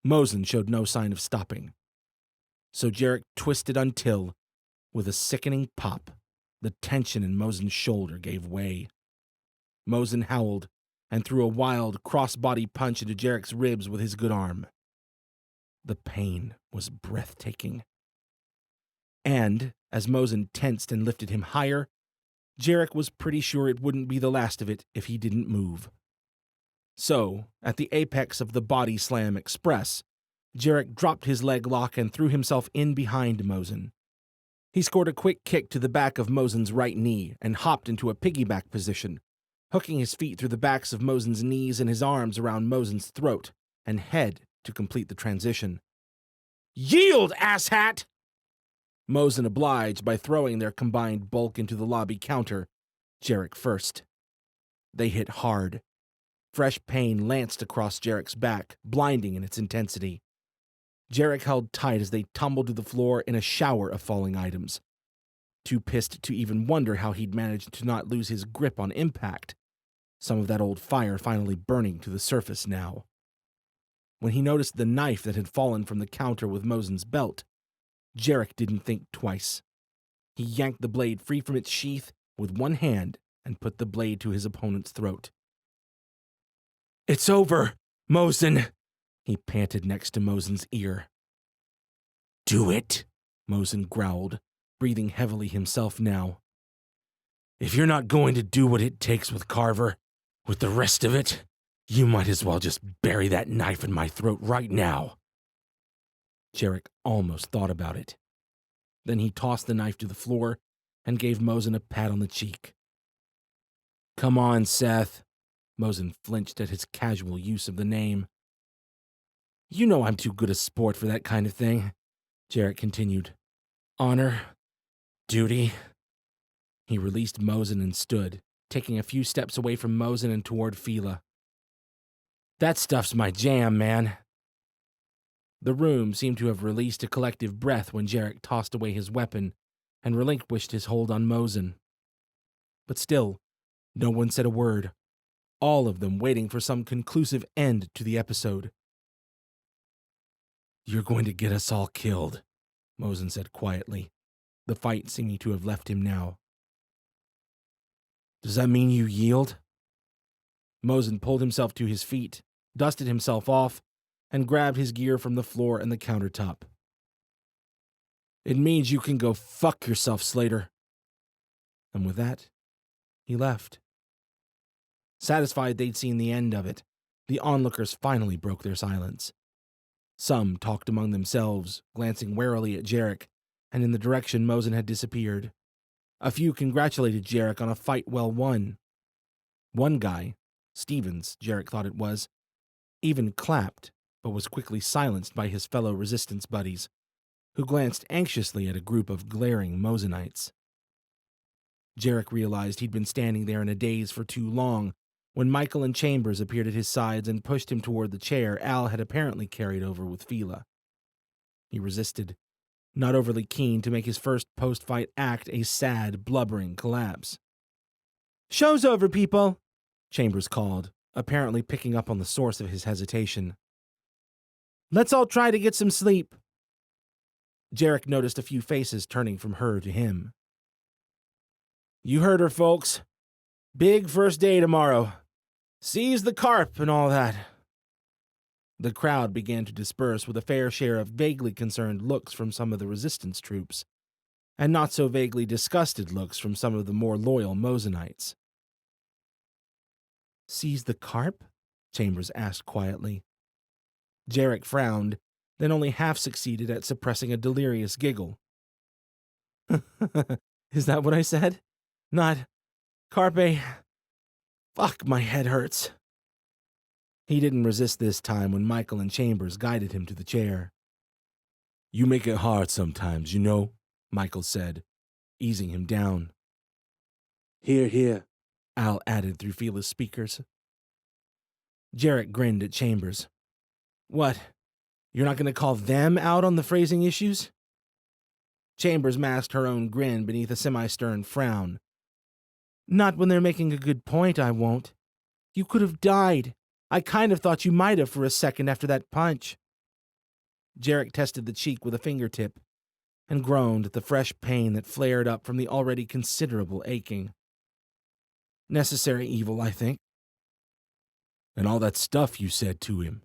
Mosen showed no sign of stopping. So Jarek twisted until, with a sickening pop, the tension in Mosen's shoulder gave way. Mosen howled and threw a wild cross-body punch into Jarek's ribs with his good arm. The pain was breathtaking. And, as Mosen tensed and lifted him higher, Jarek was pretty sure it wouldn't be the last of it if he didn't move. So, at the apex of the body slam express, Jarek dropped his leg lock and threw himself in behind Mosen. He scored a quick kick to the back of Mosen's right knee and hopped into a piggyback position, hooking his feet through the backs of Mosen's knees and his arms around Mosen's throat and head to complete the transition. Yield, asshat! Mosen obliged by throwing their combined bulk into the lobby counter, Jarek first. They hit hard. Fresh pain lanced across Jarek's back, blinding in its intensity. Jarek held tight as they tumbled to the floor in a shower of falling items. Too pissed to even wonder how he'd managed to not lose his grip on impact, some of that old fire finally burning to the surface now. When he noticed the knife that had fallen from the counter with Mosen's belt, Jarek didn't think twice. He yanked the blade free from its sheath with one hand and put the blade to his opponent's throat. "It's over, Mosen," he panted next to Mosen's ear. "Do it," Mosen growled, breathing heavily himself now. "If you're not going to do what it takes with Carver, with the rest of it, you might as well just bury that knife in my throat right now." Jarek almost thought about it. Then he tossed the knife to the floor and gave Mosen a pat on the cheek. "Come on, Seth." Mosen flinched at his casual use of the name. "You know I'm too good a sport for that kind of thing," Jarek continued. "Honor, duty." He released Mosen and stood, taking a few steps away from Mosen and toward Fila. "That stuff's my jam, man." The room seemed to have released a collective breath when Jarek tossed away his weapon and relinquished his hold on Mosen. But still, no one said a word, all of them waiting for some conclusive end to the episode. "You're going to get us all killed," Mosen said quietly, the fight seeming to have left him now. "Does that mean you yield?" Mosen pulled himself to his feet, dusted himself off, and grabbed his gear from the floor and the countertop. "It means you can go fuck yourself, Slater." And with that, he left. Satisfied they'd seen the end of it, the onlookers finally broke their silence. Some talked among themselves, glancing warily at Jarek and in the direction Mosen had disappeared. A few congratulated Jarek on a fight well won. One guy, Stevens, Jarek thought it was, even clapped, but was quickly silenced by his fellow resistance buddies, who glanced anxiously at a group of glaring Mosenites. Jarek realized he'd been standing there in a daze for too long when Michael and Chambers appeared at his sides and pushed him toward the chair Al had apparently carried over with Fila. He resisted, not overly keen to make his first post-fight act a sad, blubbering collapse. "Show's over, people," Chambers called, apparently picking up on the source of his hesitation. "Let's all try to get some sleep." Jarek noticed a few faces turning from her to him. "You heard her, folks. Big first day tomorrow. Seize the carp and all that." The crowd began to disperse with a fair share of vaguely concerned looks from some of the resistance troops, and not so vaguely disgusted looks from some of the more loyal Mosenites. "Seize the carp?" Chambers asked quietly. Jarek frowned, then only half succeeded at suppressing a delirious giggle. "Is that what I said? Not carpe? Fuck, my head hurts." He didn't resist this time when Michael and Chambers guided him to the chair. "You make it hard sometimes, you know," Michael said, easing him down. "Hear, hear," Al added through Fila's speakers. Jarek grinned at Chambers. "What? You're not going to call them out on the phrasing issues?" Chambers masked her own grin beneath a semi-stern frown. "Not when they're making a good point, I won't. You could have died. I kind of thought you might have for a second after that punch." Jarek tested the cheek with a fingertip and groaned at the fresh pain that flared up from the already considerable aching. "Necessary evil, I think." "And all that stuff you said to him,"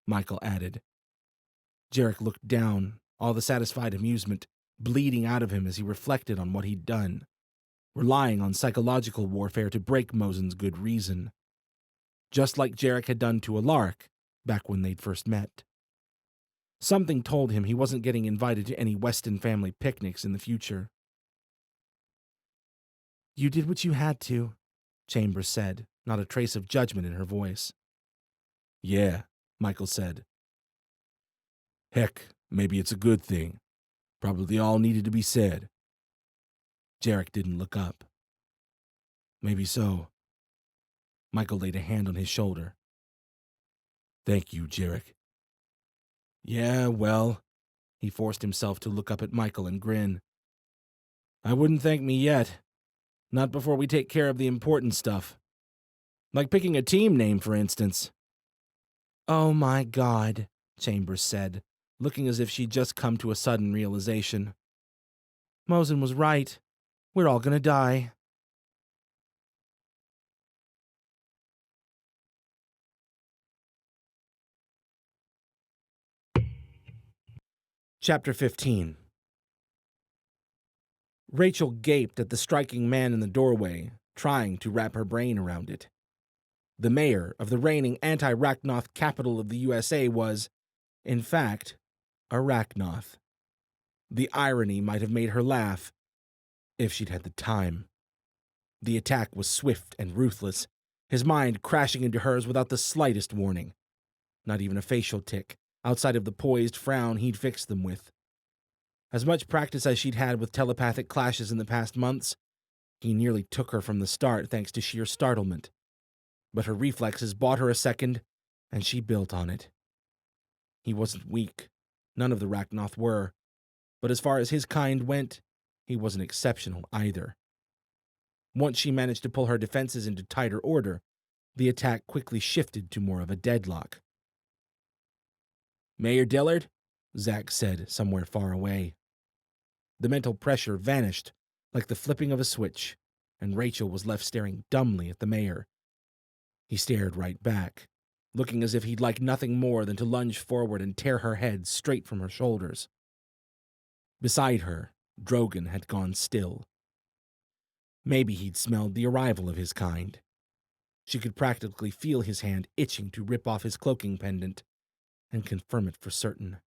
Michael added. Jarek looked down, all the satisfied amusement bleeding out of him as he reflected on what he'd done, relying on psychological warfare to break Mosen's good reason. Just like Jarek had done to Alark back when they'd first met. Something told him he wasn't getting invited to any Weston family picnics in the future. "You did what you had to," Chambers said, not a trace of judgment in her voice. "Yeah," Michael said. "Heck, maybe it's a good thing. Probably all needed to be said." Jarek didn't look up. "Maybe so." Michael laid a hand on his shoulder. Thank you, Jarek. Yeah, well, he forced himself to look up at Michael and grin. I wouldn't thank me yet. Not before we take care of the important stuff. Like picking a team name, for instance. Oh my God, Chambers said, looking as if she'd just come to a sudden realization. Mosen was right. We're all gonna die. Chapter 15. Rachel gaped at the striking man in the doorway, trying to wrap her brain around it. The mayor of the reigning anti-Rachnoth capital of the USA was, in fact, a Rachnoth. The irony might have made her laugh, if she'd had the time. The attack was swift and ruthless, his mind crashing into hers without the slightest warning. Not even a facial tic, outside of the poised frown he'd fixed them with. As much practice as she'd had with telepathic clashes in the past months, he nearly took her from the start thanks to sheer startlement. But her reflexes bought her a second, and she built on it. He wasn't weak. None of the Rachnoth were. But as far as his kind went, he wasn't exceptional either. Once she managed to pull her defenses into tighter order, the attack quickly shifted to more of a deadlock. Mayor Dillard? Zach said, somewhere far away. The mental pressure vanished like the flipping of a switch, and Rachel was left staring dumbly at the mayor. He stared right back, looking as if he'd like nothing more than to lunge forward and tear her head straight from her shoulders. Beside her, Drogon had gone still. Maybe he'd smelled the arrival of his kind. She could practically feel his hand itching to rip off his cloaking pendant and confirm it for certain.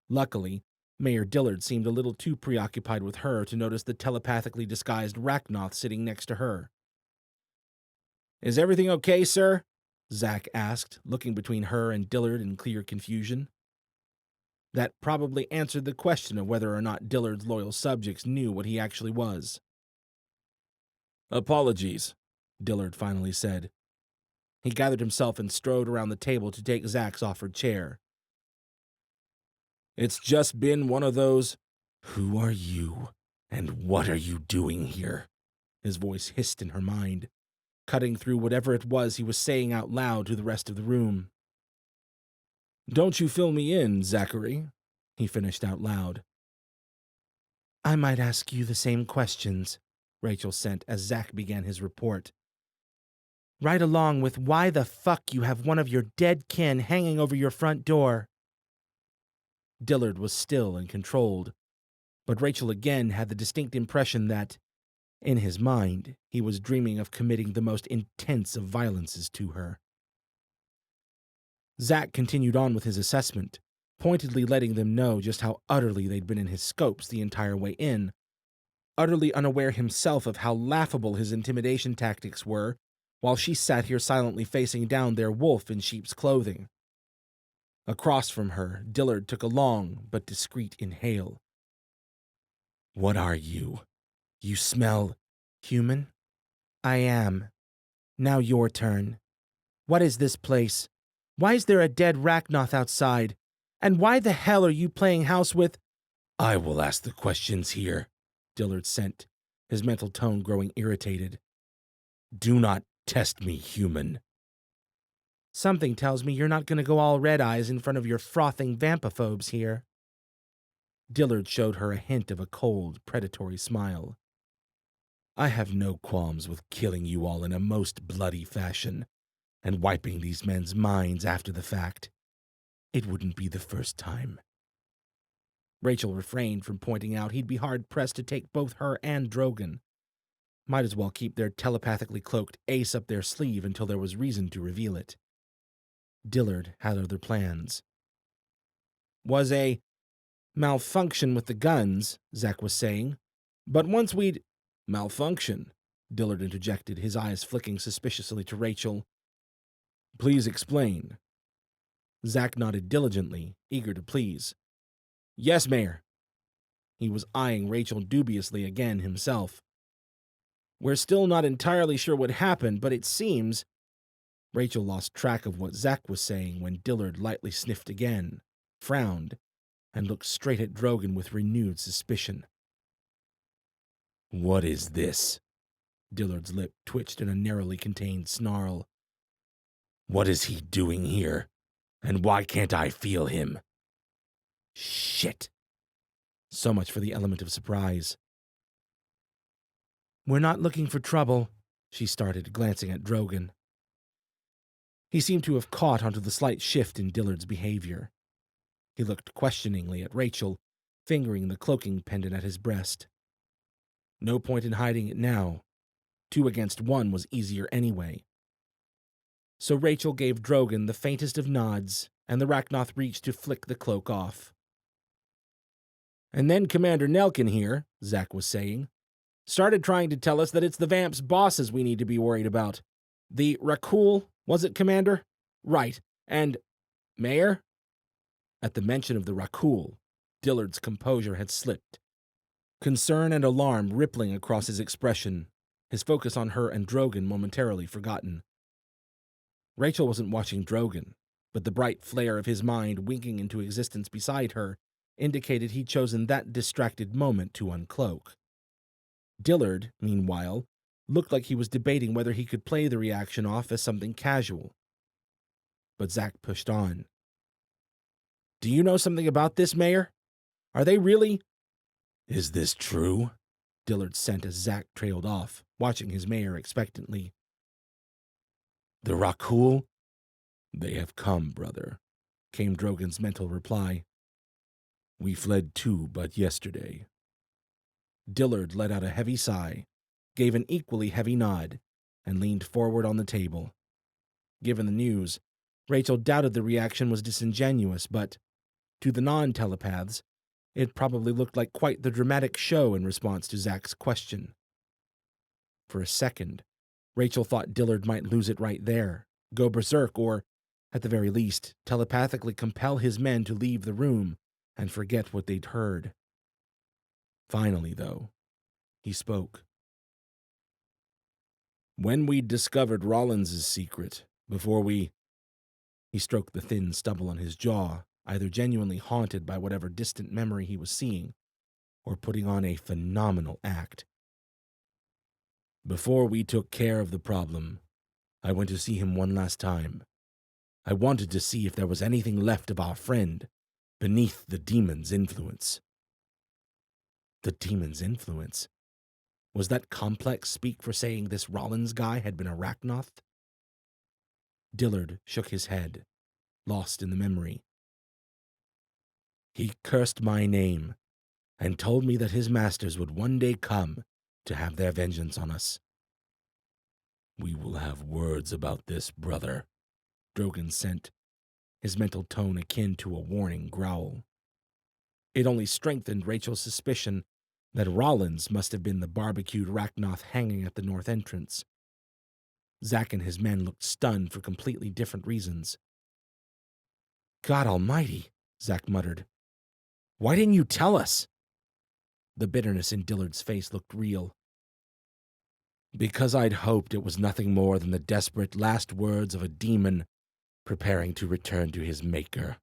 Luckily, Mayor Dillard seemed a little too preoccupied with her to notice the telepathically disguised Rachnoth sitting next to her. Is everything okay, sir? Zach asked, looking between her and Dillard in clear confusion. That probably answered the question of whether or not Dillard's loyal subjects knew what he actually was. Apologies, Dillard finally said. He gathered himself and strode around the table to take Zach's offered chair. It's just been one of those, who are you, and what are you doing here? His voice hissed in her mind, cutting through whatever it was he was saying out loud to the rest of the room. Don't you fill me in, Zachary, he finished out loud. I might ask you the same questions, Rachel sent as Zach began his report. Right along with why the fuck you have one of your dead kin hanging over your front door. Dillard was still and controlled, but Rachel again had the distinct impression that, in his mind, he was dreaming of committing the most intense of violences to her. Zach continued on with his assessment, pointedly letting them know just how utterly they'd been in his scopes the entire way in, utterly unaware himself of how laughable his intimidation tactics were, while she sat here silently facing down their wolf in sheep's clothing. Across from her, Dillard took a long but discreet inhale. What are you? You smell human? I am. Now your turn. What is this place? Why is there a dead Rachnoth outside? And why the hell are you playing house with— I will ask the questions here, Dillard sent, his mental tone growing irritated. Do not test me, human. Something tells me you're not going to go all red eyes in front of your frothing vampiphobes here. Dillard showed her a hint of a cold, predatory smile. I have no qualms with killing you all in a most bloody fashion, and wiping these men's minds after the fact. It wouldn't be the first time. Rachel refrained from pointing out he'd be hard-pressed to take both her and Drogon. Might as well keep their telepathically cloaked ace up their sleeve until there was reason to reveal it. Dillard had other plans. Was a malfunction with the guns, Zach was saying. But once we'd— Malfunction, Dillard interjected, his eyes flicking suspiciously to Rachel. Please explain. Zach nodded diligently, eager to please. Yes, Mayor. He was eyeing Rachel dubiously again himself. We're still not entirely sure what happened, but it seems... Rachel lost track of what Zack was saying when Dillard lightly sniffed again, frowned, and looked straight at Drogon with renewed suspicion. "What is this?" Dillard's lip twitched in a narrowly contained snarl. "What is he doing here? And why can't I feel him?" Shit! So much for the element of surprise. "We're not looking for trouble," she started, glancing at Drogon. He seemed to have caught onto the slight shift in Dillard's behavior. He looked questioningly at Rachel, fingering the cloaking pendant at his breast. No point in hiding it now. 2 against 1 was easier anyway. So Rachel gave Drogon the faintest of nods, and the Rachnoth reached to flick the cloak off. "And then Commander Nelkin here," Zack was saying, "started trying to tell us that it's the Vamp's bosses we need to be worried about. The Rakul, was it, Commander? Right. And Mayor?" At the mention of the Rakul, Dillard's composure had slipped. Concern and alarm rippling across his expression, his focus on her and Drogon momentarily forgotten. Rachel wasn't watching Drogon, but the bright flare of his mind winking into existence beside her indicated he'd chosen that distracted moment to uncloak. Dillard, meanwhile, looked like he was debating whether he could play the reaction off as something casual. But Zack pushed on. "Do you know something about this, Mayor? Are they really—" "Is this true?" Dillard sent as Zack trailed off, watching his mayor expectantly. "The Rakul? They have come, brother," came Drogon's mental reply. "We fled too but yesterday." Dillard let out a heavy sigh, gave an equally heavy nod, and leaned forward on the table. Given the news, Rachel doubted the reaction was disingenuous, but to the non-telepaths, it probably looked like quite the dramatic show in response to Zack's question. For a second, Rachel thought Dillard might lose it right there, go berserk, or, at the very least, telepathically compel his men to leave the room and forget what they'd heard. Finally, though, he spoke. "When we discovered Rollins's secret, before we—" He stroked the thin stubble on his jaw, either genuinely haunted by whatever distant memory he was seeing, or putting on a phenomenal act. "Before we took care of the problem, I went to see him one last time. I wanted to see if there was anything left of our friend beneath the demon's influence." The demon's influence? Was that complex speak for saying this Rollins guy had been a Rachnoth? Dillard shook his head, lost in the memory. "He cursed my name and told me that his masters would one day come to have their vengeance on us." "We will have words about this, brother," Drogon sent, his mental tone akin to a warning growl. It only strengthened Rachel's suspicion that Rollins must have been the barbecued Rachnoth hanging at the north entrance. Zack and his men looked stunned for completely different reasons. "God almighty," Zack muttered. "Why didn't you tell us?" The bitterness in Dillard's face looked real. "Because I'd hoped it was nothing more than the desperate last words of a demon preparing to return to his maker."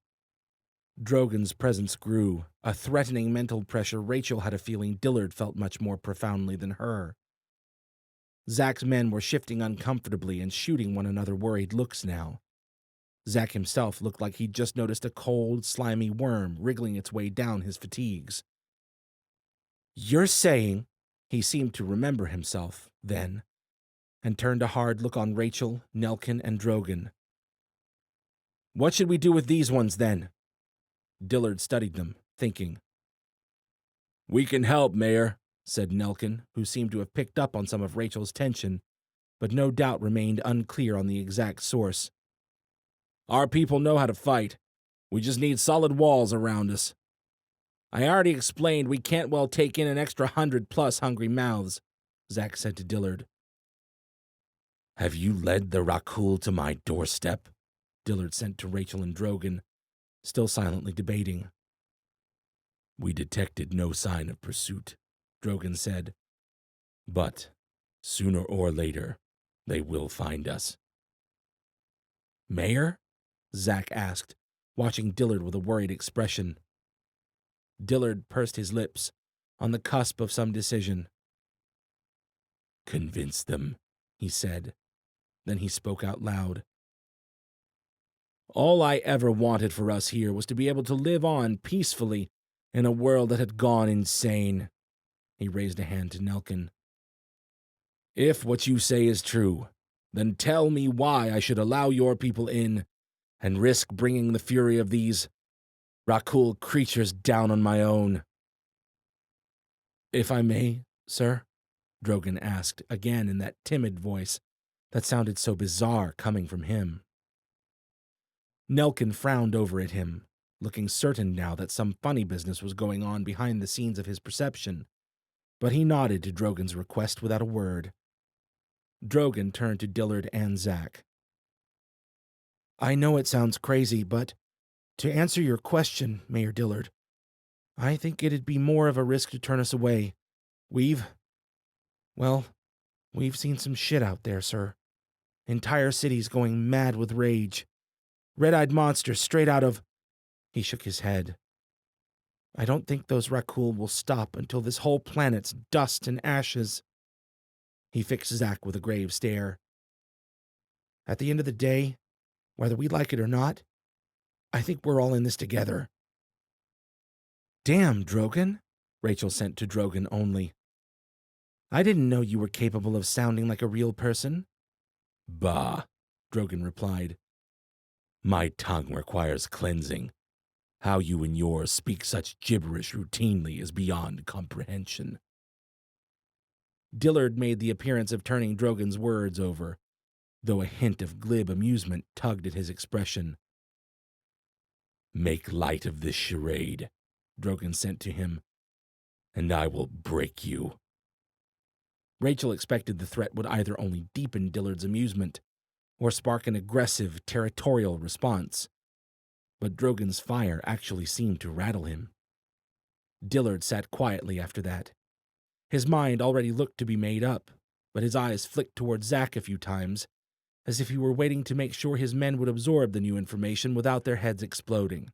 Drogon's presence grew, a threatening mental pressure Rachel had a feeling Dillard felt much more profoundly than her. Zack's men were shifting uncomfortably and shooting one another worried looks now. Zack himself looked like he'd just noticed a cold, slimy worm wriggling its way down his fatigues. "You're saying—" He seemed to remember himself, then, and turned a hard look on Rachel, Nelkin, and Drogon. "What should we do with these ones, then?" Dillard studied them, thinking. "We can help, Mayor," said Nelkin, who seemed to have picked up on some of Rachel's tension, but no doubt remained unclear on the exact source. "Our people know how to fight. We just need solid walls around us. I already explained we can't well take in an extra 100+ hungry mouths," Zack said to Dillard. "Have you led the Rakul to my doorstep?" Dillard sent to Rachel and Drogon, still silently debating. "We detected no sign of pursuit," Drogon said. "But Sooner or later, they will find us. Mayor? Zack asked, watching Dillard with a worried expression. Dillard pursed his lips, on the cusp of some decision. Convince them, he said. Then he spoke out loud. All I ever wanted for us here was to be able to live on peacefully in a world that had gone insane. He raised a hand to Nelkin. If what you say is true, then tell me why I should allow your people in and risk bringing the fury of these Rakul creatures down on my own. If I may, sir? Drogon asked, again in that timid voice that sounded so bizarre coming from him. Nelkin frowned over at him, looking certain now that some funny business was going on behind the scenes of his perception, but he nodded to Drogon's request without a word. Drogon turned to Dillard and Zack. I know it sounds crazy, but to answer your question, Mayor Dillard, I think it'd be more of a risk to turn us away. We've seen some shit out there, sir. Entire cities going mad with rage. Red-eyed monsters straight out of... He shook his head. I don't think those Rakul will stop until this whole planet's dust and ashes. He fixed Zack with a grave stare. At the end of the day, whether we like it or not, I think we're all in this together. Damn, Drogon, Rachel sent to Drogon only. I didn't know you were capable of sounding like a real person. Bah, Drogon replied. My tongue requires cleansing. How you and yours speak such gibberish routinely is beyond comprehension. Dillard made the appearance of turning Drogon's words over, though a hint of glib amusement tugged at his expression. Make light of this charade, Drogon sent to him, and I will break you. Rachel expected the threat would either only deepen Dillard's amusement or spark an aggressive, territorial response, but Drogon's fire actually seemed to rattle him. Dillard sat quietly after that. His mind already looked to be made up, but his eyes flicked toward Zack a few times, as if he were waiting to make sure his men would absorb the new information without their heads exploding.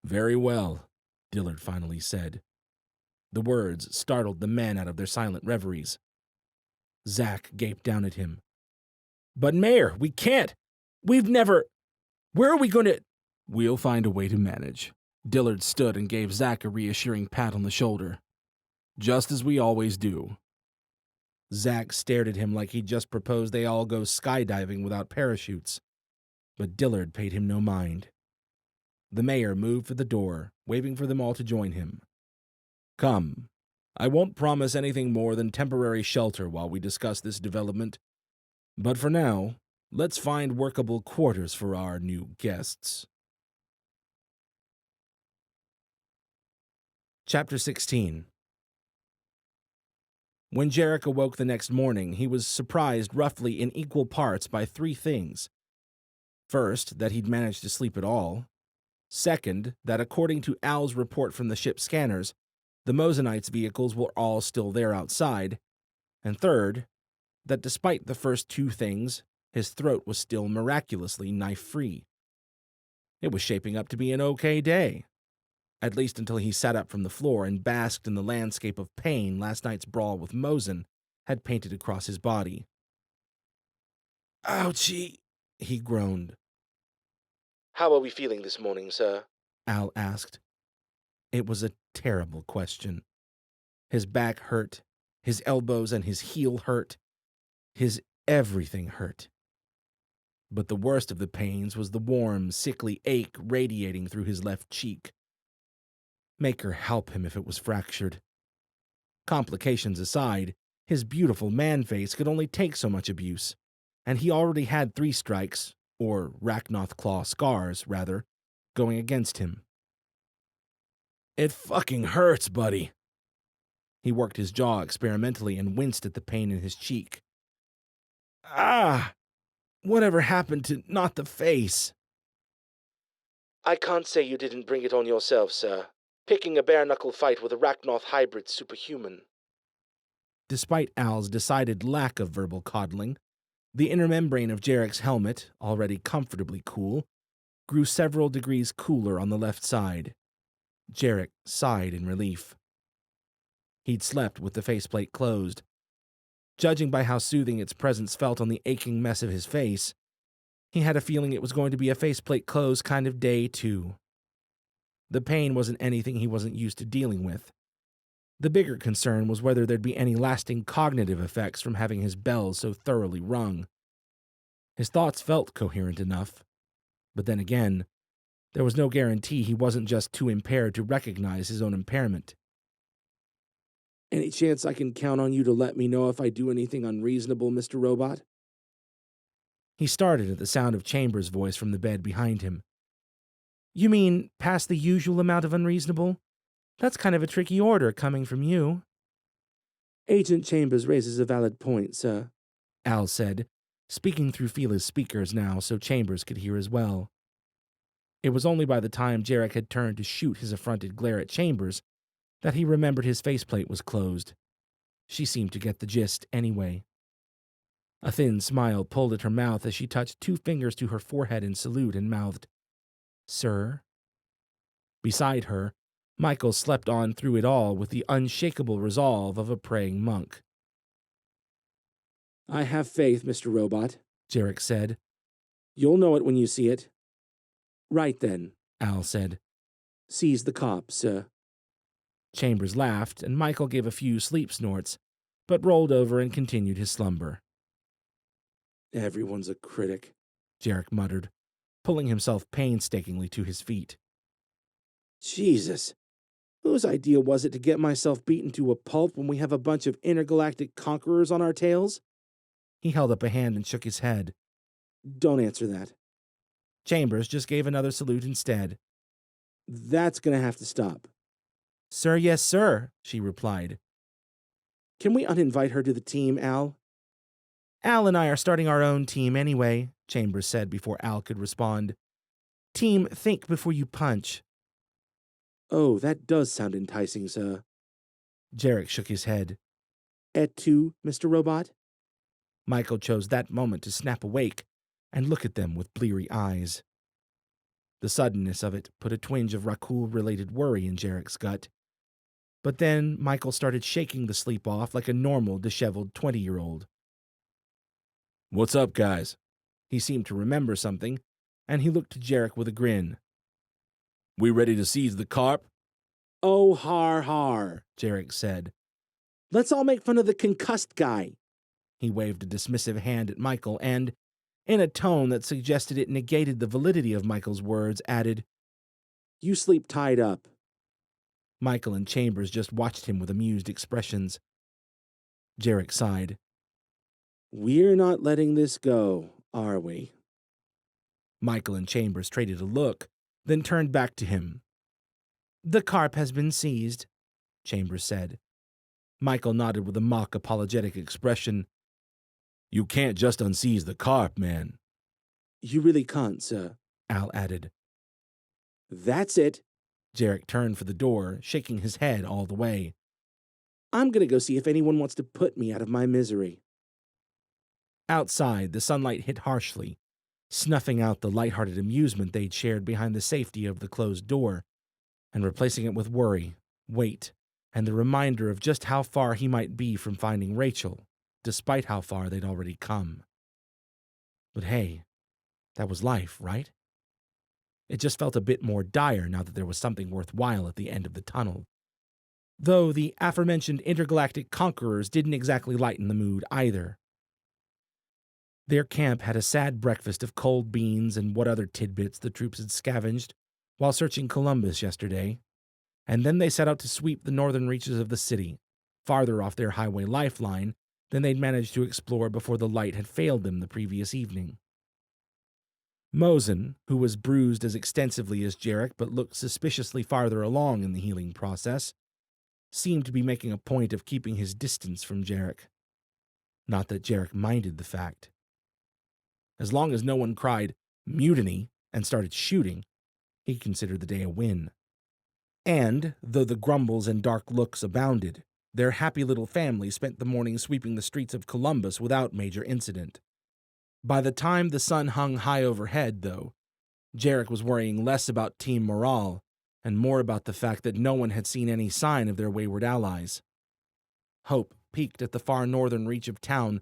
Very well, Dillard finally said. The words startled the men out of their silent reveries. Zack gaped down at him. But Mayor, we can't! We've never... Where are we going to... We'll find a way to manage. Dillard stood and gave Zack a reassuring pat on the shoulder. Just as we always do. Zack stared at him like he'd just proposed they all go skydiving without parachutes, but Dillard paid him no mind. The mayor moved for the door, waving for them all to join him. Come, I won't promise anything more than temporary shelter while we discuss this development, but for now, let's find workable quarters for our new guests. Chapter 16. When Jarek awoke the next morning, he was surprised roughly in equal parts by three things. First, that he'd managed to sleep at all. Second, that according to Al's report from the ship scanners, the Mosenites' vehicles were all still there outside. And third, that despite the first two things, his throat was still miraculously knife-free. It was shaping up to be an okay day. At least until he sat up from the floor and basked in the landscape of pain last night's brawl with Mosen had painted across his body. Ouchie, he groaned. How are we feeling this morning, sir? Al asked. It was a terrible question. His back hurt, his elbows and his heel hurt, his everything hurt. But the worst of the pains was the warm, sickly ache radiating through his left cheek. Make her help him if it was fractured. Complications aside, his beautiful man face could only take so much abuse, and he already had 3 strikes, or Rachnoth Claw scars, rather, going against him. It fucking hurts, buddy. He worked his jaw experimentally and winced at the pain in his cheek. Ah! Whatever happened to not the face? I can't say you didn't bring it on yourself, sir. Picking a bare-knuckle fight with a Rachnoth hybrid superhuman. Despite Al's decided lack of verbal coddling, the inner membrane of Jarek's helmet, already comfortably cool, grew several degrees cooler on the left side. Jarek sighed in relief. He'd slept with the faceplate closed. Judging by how soothing its presence felt on the aching mess of his face, he had a feeling it was going to be a faceplate closed kind of day, too. The pain wasn't anything he wasn't used to dealing with. The bigger concern was whether there'd be any lasting cognitive effects from having his bells so thoroughly rung. His thoughts felt coherent enough, but then again, there was no guarantee he wasn't just too impaired to recognize his own impairment. Any chance I can count on you to let me know if I do anything unreasonable, Mr. Robot? He started at the sound of Chambers' voice from the bed behind him. You mean past the usual amount of unreasonable? That's kind of a tricky order coming from you. Agent Chambers raises a valid point, sir, Al said, speaking through Fela's speakers now so Chambers could hear as well. It was only by the time Jarek had turned to shoot his affronted glare at Chambers that he remembered his faceplate was closed. She seemed to get the gist anyway. A thin smile pulled at her mouth as she touched 2 fingers to her forehead in salute and mouthed, "Sir?" Beside her, Michael slept on through it all with the unshakable resolve of a praying monk. I have faith, Mr. Robot, Jarek said. You'll know it when you see it. Right then, Al said. Seize the cop, sir. Chambers laughed, and Michael gave a few sleep snorts, but rolled over and continued his slumber. Everyone's a critic, Jarek muttered, pulling himself painstakingly to his feet. Jesus, whose idea was it to get myself beaten to a pulp when we have a bunch of intergalactic conquerors on our tails? He held up a hand and shook his head. Don't answer that. Chambers just gave another salute instead. That's gonna have to stop. Sir, yes, sir, she replied. Can we uninvite her to the team, Al? Al and I are starting our own team anyway, Chambers said before Al could respond. Team Think Before You Punch. Oh, that does sound enticing, sir. Jarek shook his head. Et tu, Mr. Robot? Michael chose that moment to snap awake and look at them with bleary eyes. The suddenness of it put a twinge of Rakul-related worry in Jarek's gut. But then Michael started shaking the sleep off like a normal, disheveled 20-year-old. What's up, guys? He seemed to remember something, and he looked to Jarek with a grin. We ready to seize the carp? Oh, har har, Jarek said. Let's all make fun of the concussed guy. He waved a dismissive hand at Michael and, in a tone that suggested it negated the validity of Michael's words, added, You sleep tied up. Michael and Chambers just watched him with amused expressions. Jarek sighed. We're not letting this go, are we? Michael and Chambers traded a look, then turned back to him. The carp has been seized, Chambers said. Michael nodded with a mock apologetic expression. You can't just unseize the carp, man. You really can't, sir, Al added. That's it. Jarek turned for the door, shaking his head all the way. I'm gonna go see if anyone wants to put me out of my misery. Outside, the sunlight hit harshly, snuffing out the light-hearted amusement they'd shared behind the safety of the closed door, and replacing it with worry, weight, and the reminder of just how far he might be from finding Rachel, despite how far they'd already come. But hey, that was life, right? It just felt a bit more dire now that there was something worthwhile at the end of the tunnel. Though the aforementioned intergalactic conquerors didn't exactly lighten the mood either. Their camp had a sad breakfast of cold beans and what other tidbits the troops had scavenged while searching Columbus yesterday, and then they set out to sweep the northern reaches of the city, farther off their highway lifeline than they'd managed to explore before the light had failed them the previous evening. Mosen, who was bruised as extensively as Jarek but looked suspiciously farther along in the healing process, seemed to be making a point of keeping his distance from Jarek. Not that Jarek minded the fact. As long as no one cried, "Mutiny," and started shooting, he considered the day a win. And, though the grumbles and dark looks abounded, Their happy little family spent the morning sweeping the streets of Columbus without major incident. By the time the sun hung high overhead, though, Jarek was worrying less about team morale and more about the fact that no one had seen any sign of their wayward allies. Hope peaked at the far northern reach of town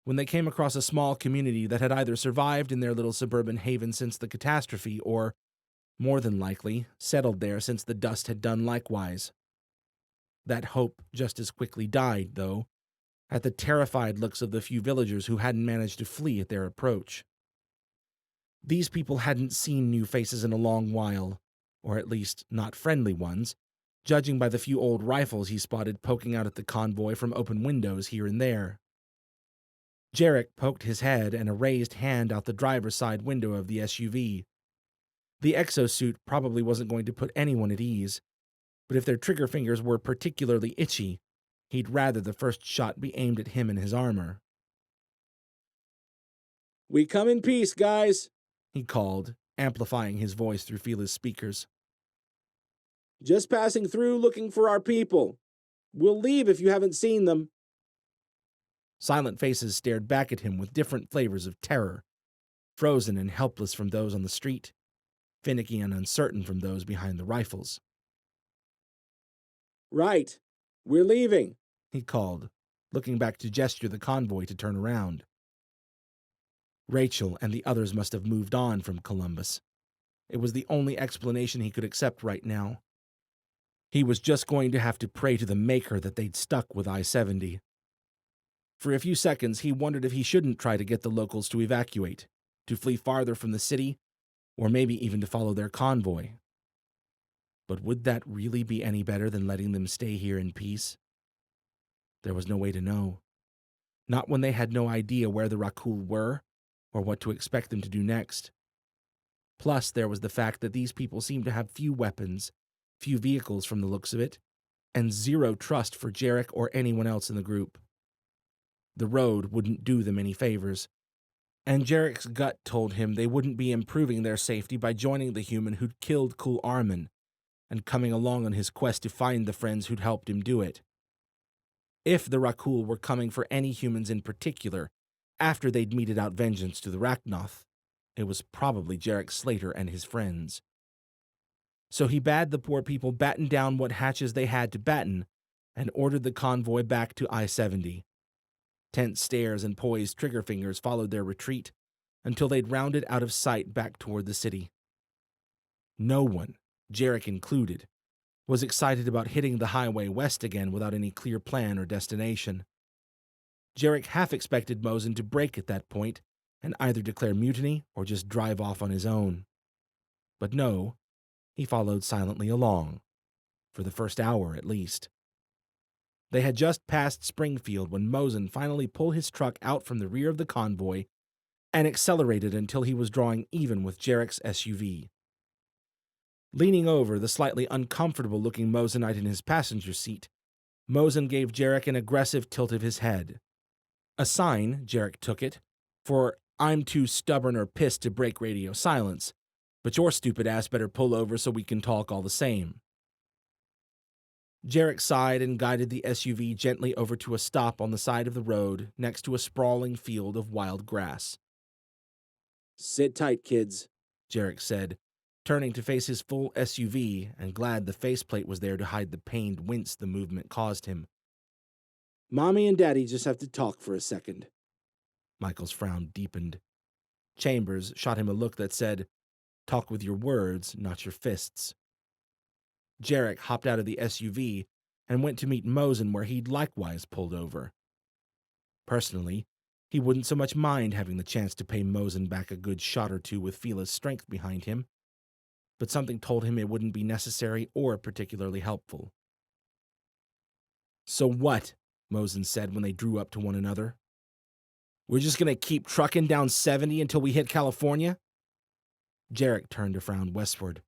when they came across a small community that had either survived in their little suburban haven since the catastrophe or, more than likely, settled there since the dust had done likewise. That hope just as quickly died, though, at the terrified looks of the few villagers who hadn't managed to flee at their approach. These people hadn't seen new faces in a long while, or at least not friendly ones, judging by the few old rifles he spotted poking out at the convoy from open windows here and there. Jarek poked his head and a raised hand out the driver's side window of the SUV. The exosuit probably wasn't going to put anyone at ease, but if their trigger fingers were particularly itchy, he'd rather the first shot be aimed at him and his armor. "We come in peace, guys," he called, amplifying his voice through Fila's speakers. "Just passing through looking for our people. We'll leave if you haven't seen them." Silent faces stared back at him with different flavors of terror, frozen and helpless from those on the street, finicky and uncertain from those behind the rifles. "Right. We're leaving," he called, looking back to gesture the convoy to turn around. Rachel and the others must have moved on from Columbus. It was the only explanation he could accept right now. He was just going to have to pray to the Maker that they'd stuck with I-70. For a few seconds, he wondered if he shouldn't try to get the locals to evacuate, to flee farther from the city, or maybe even to follow their convoy. But would that really be any better than letting them stay here in peace? There was no way to know. Not when they had no idea where the Rakul were, or what to expect them to do next. Plus, there was the fact that these people seemed to have few weapons, few vehicles from the looks of it, and zero trust for Jarek or anyone else in the group. The road wouldn't do them any favors, and Jarek's gut told him they wouldn't be improving their safety by joining the human who'd killed Kul Arman and coming along on his quest to find the friends who'd helped him do it. If the Rakul were coming for any humans in particular, after they'd meted out vengeance to the Rachnoth, it was probably Jarek Slater and his friends. So he bade the poor people batten down what hatches they had to batten and ordered the convoy back to I-70. Tense stares and poised trigger fingers followed their retreat until they'd rounded out of sight back toward the city. No one, Jarek included, was excited about hitting the highway west again without any clear plan or destination. Jarek half expected Mosin to break at that point and either declare mutiny or just drive off on his own. But no, he followed silently along, for the first hour at least. They had just passed Springfield when Mosin finally pulled his truck out from the rear of the convoy and accelerated until he was drawing even with Jarek's SUV. Leaning over the slightly uncomfortable-looking Mosinite in his passenger seat, Mosin gave Jarek an aggressive tilt of his head. A sign, Jarek took it, for "I'm too stubborn or pissed to break radio silence, but your stupid ass better pull over so we can talk all the same." Jarek sighed and guided the SUV gently over to a stop on the side of the road next to a sprawling field of wild grass. "Sit tight, kids," Jarek said, turning to face his full SUV and glad the faceplate was there to hide the pained wince the movement caused him. "Mommy and Daddy just have to talk for a second." Michael's frown deepened. Chambers shot him a look that said, "Talk with your words, not your fists." Jarek hopped out of the SUV and went to meet Mosin where he'd likewise pulled over. Personally, he wouldn't so much mind having the chance to pay Mosin back a good shot or two with Fila's strength behind him, but something told him it wouldn't be necessary or particularly helpful. "So what?" Mosin said when they drew up to one another. "We're just gonna keep trucking down 70 until we hit California?" Jarek turned to frown westward.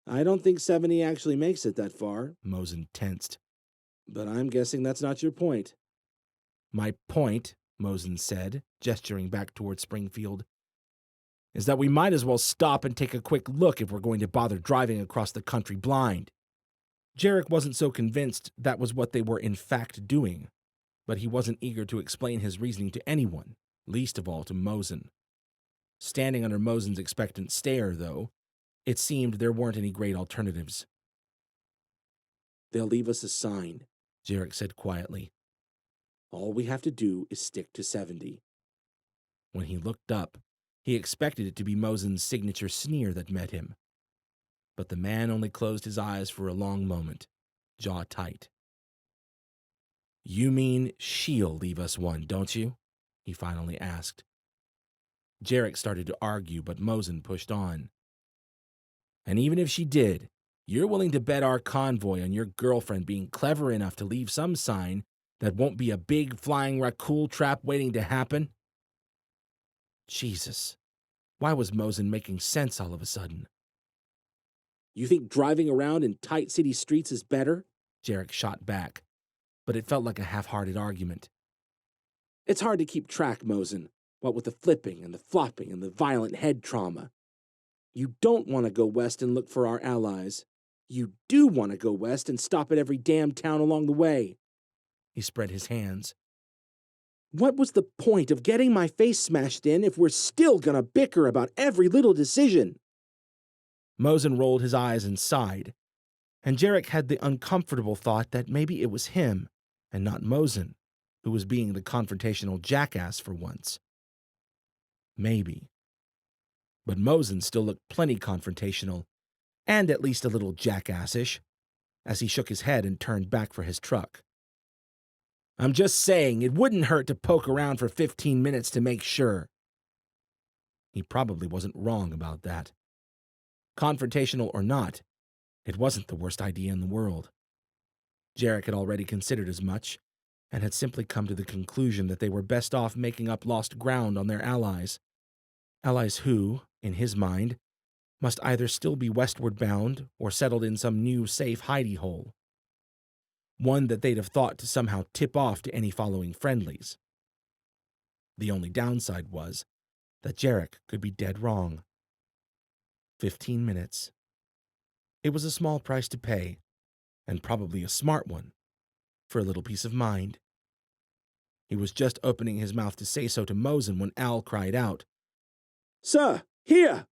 "I don't think 70 actually makes it that far," Mosin tensed. "but I'm guessing that's not your point." "My point," Mosin said, gesturing back toward Springfield, "is that we might as well stop and take a quick look if we're going to bother driving across the country blind. Jarek wasn't so convinced that was what they were in fact doing, but he wasn't eager to explain his reasoning to anyone, least of all to Mosen. Standing under Mosen's expectant stare, though, it seemed there weren't any great alternatives. "They'll leave us a sign," Jarek said quietly. "All we have to do is stick to 70. When he looked up, he expected it to be Mosen's signature sneer that met him. But the man only closed his eyes for a long moment, jaw tight. "You mean she'll leave us one, don't you?" he finally asked. Jarek started to argue, but Mosen pushed on. "And even if she did, you're willing to bet our convoy on your girlfriend being clever enough to leave some sign that won't be a big flying raccoon trap waiting to happen?" Jesus, why was Mosen making sense all of a sudden? "You think driving around in tight city streets is better?" Jarek shot back, but it felt like a half-hearted argument. "It's hard to keep track, Mosen, what with the flipping and the flopping and the violent head trauma. You don't want to go west and look for our allies. You do want to go west and stop at every damn town along the way." He spread his hands. "What was the point of getting my face smashed in if we're still gonna bicker about every little decision?" Mosen rolled his eyes and sighed, and Jarek had the uncomfortable thought that maybe it was him, and not Mosen, who was being the confrontational jackass for once. Maybe. But Mosen still looked plenty confrontational, and at least a little jackassish, as he shook his head and turned back for his truck. "I'm just saying, it wouldn't hurt to poke around for 15 minutes to make sure." He probably wasn't wrong about that. Confrontational or not, it wasn't the worst idea in the world. Jarek had already considered as much, and had simply come to the conclusion that they were best off making up lost ground on their allies. Allies who, in his mind, must either still be westward bound or settled in some new safe hidey hole. One that they'd have thought to somehow tip off to any following friendlies. The only downside was that Jarek could be dead wrong. 15 minutes. It was a small price to pay, and probably a smart one, for a little peace of mind. He was just opening his mouth to say so to Mosen when Al cried out, "Sir, here!"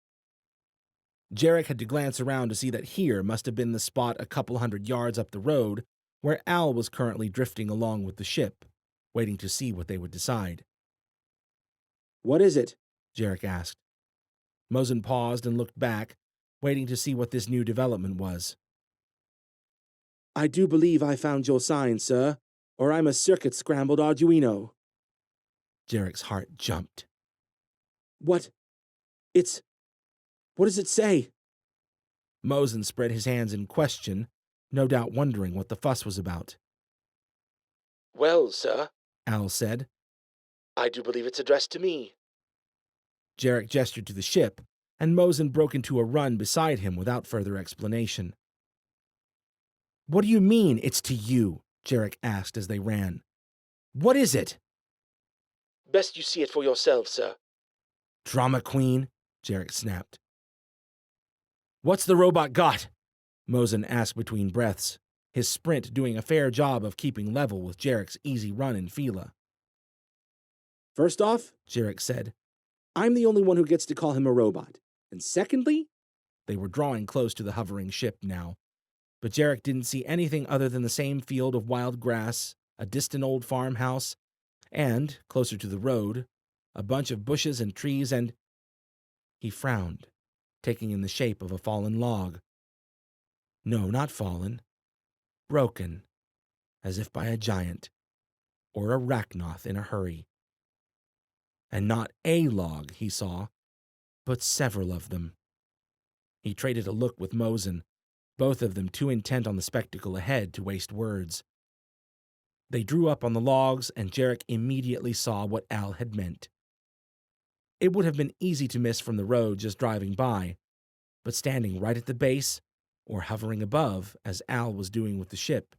Jarek had to glance around to see that here must have been the spot a couple 100 yards up the road where Al was currently drifting along with the ship, waiting to see what they would decide. "What is it?" Jarek asked. Mosen paused and looked back, waiting to see what this new development was. "I do believe I found your sign, sir, or I'm a circuit-scrambled Arduino." Jarek's heart jumped. What does it say?" Mosen spread his hands in question, no doubt wondering what the fuss was about. "Well, sir," Al said. "I do believe it's addressed to me." Jarek gestured to the ship, and Mosen broke into a run beside him without further explanation. "What do you mean, it's to you?" Jarek asked as they ran. "What is it?" "Best you see it for yourself, sir." "Drama queen," Jarek snapped. "What's the robot got?" Mosen asked between breaths, his sprint doing a fair job of keeping level with Jarek's easy run in Fila. "First off," Jarek said. "I'm the only one who gets to call him a robot. And secondly—" They were drawing close to the hovering ship now, but Jarek didn't see anything other than the same field of wild grass, a distant old farmhouse, and, closer to the road, a bunch of bushes and trees and... He frowned, taking in the shape of a fallen log. No, not fallen. Broken, as if by a giant, or a Rachnoth in a hurry. And not a log, he saw, but several of them. He traded a look with Mosen, both of them too intent on the spectacle ahead to waste words. They drew up on the logs, and Jarek immediately saw what Al had meant. It would have been easy to miss from the road just driving by, but standing right at the base, or hovering above, as Al was doing with the ship,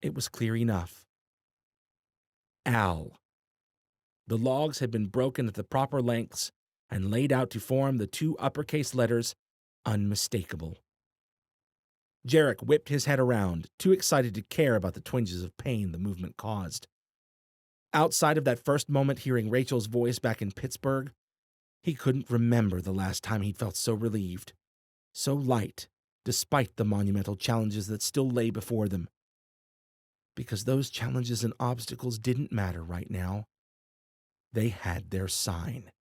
it was clear enough. Al. The logs had been broken at the proper lengths and laid out to form the two uppercase letters, unmistakable. Jarek whipped his head around, too excited to care about the twinges of pain the movement caused. Outside of that first moment hearing Rachel's voice back in Pittsburgh, he couldn't remember the last time he'd felt so relieved, so light, despite the monumental challenges that still lay before them. Because those challenges and obstacles didn't matter right now. They had their sign.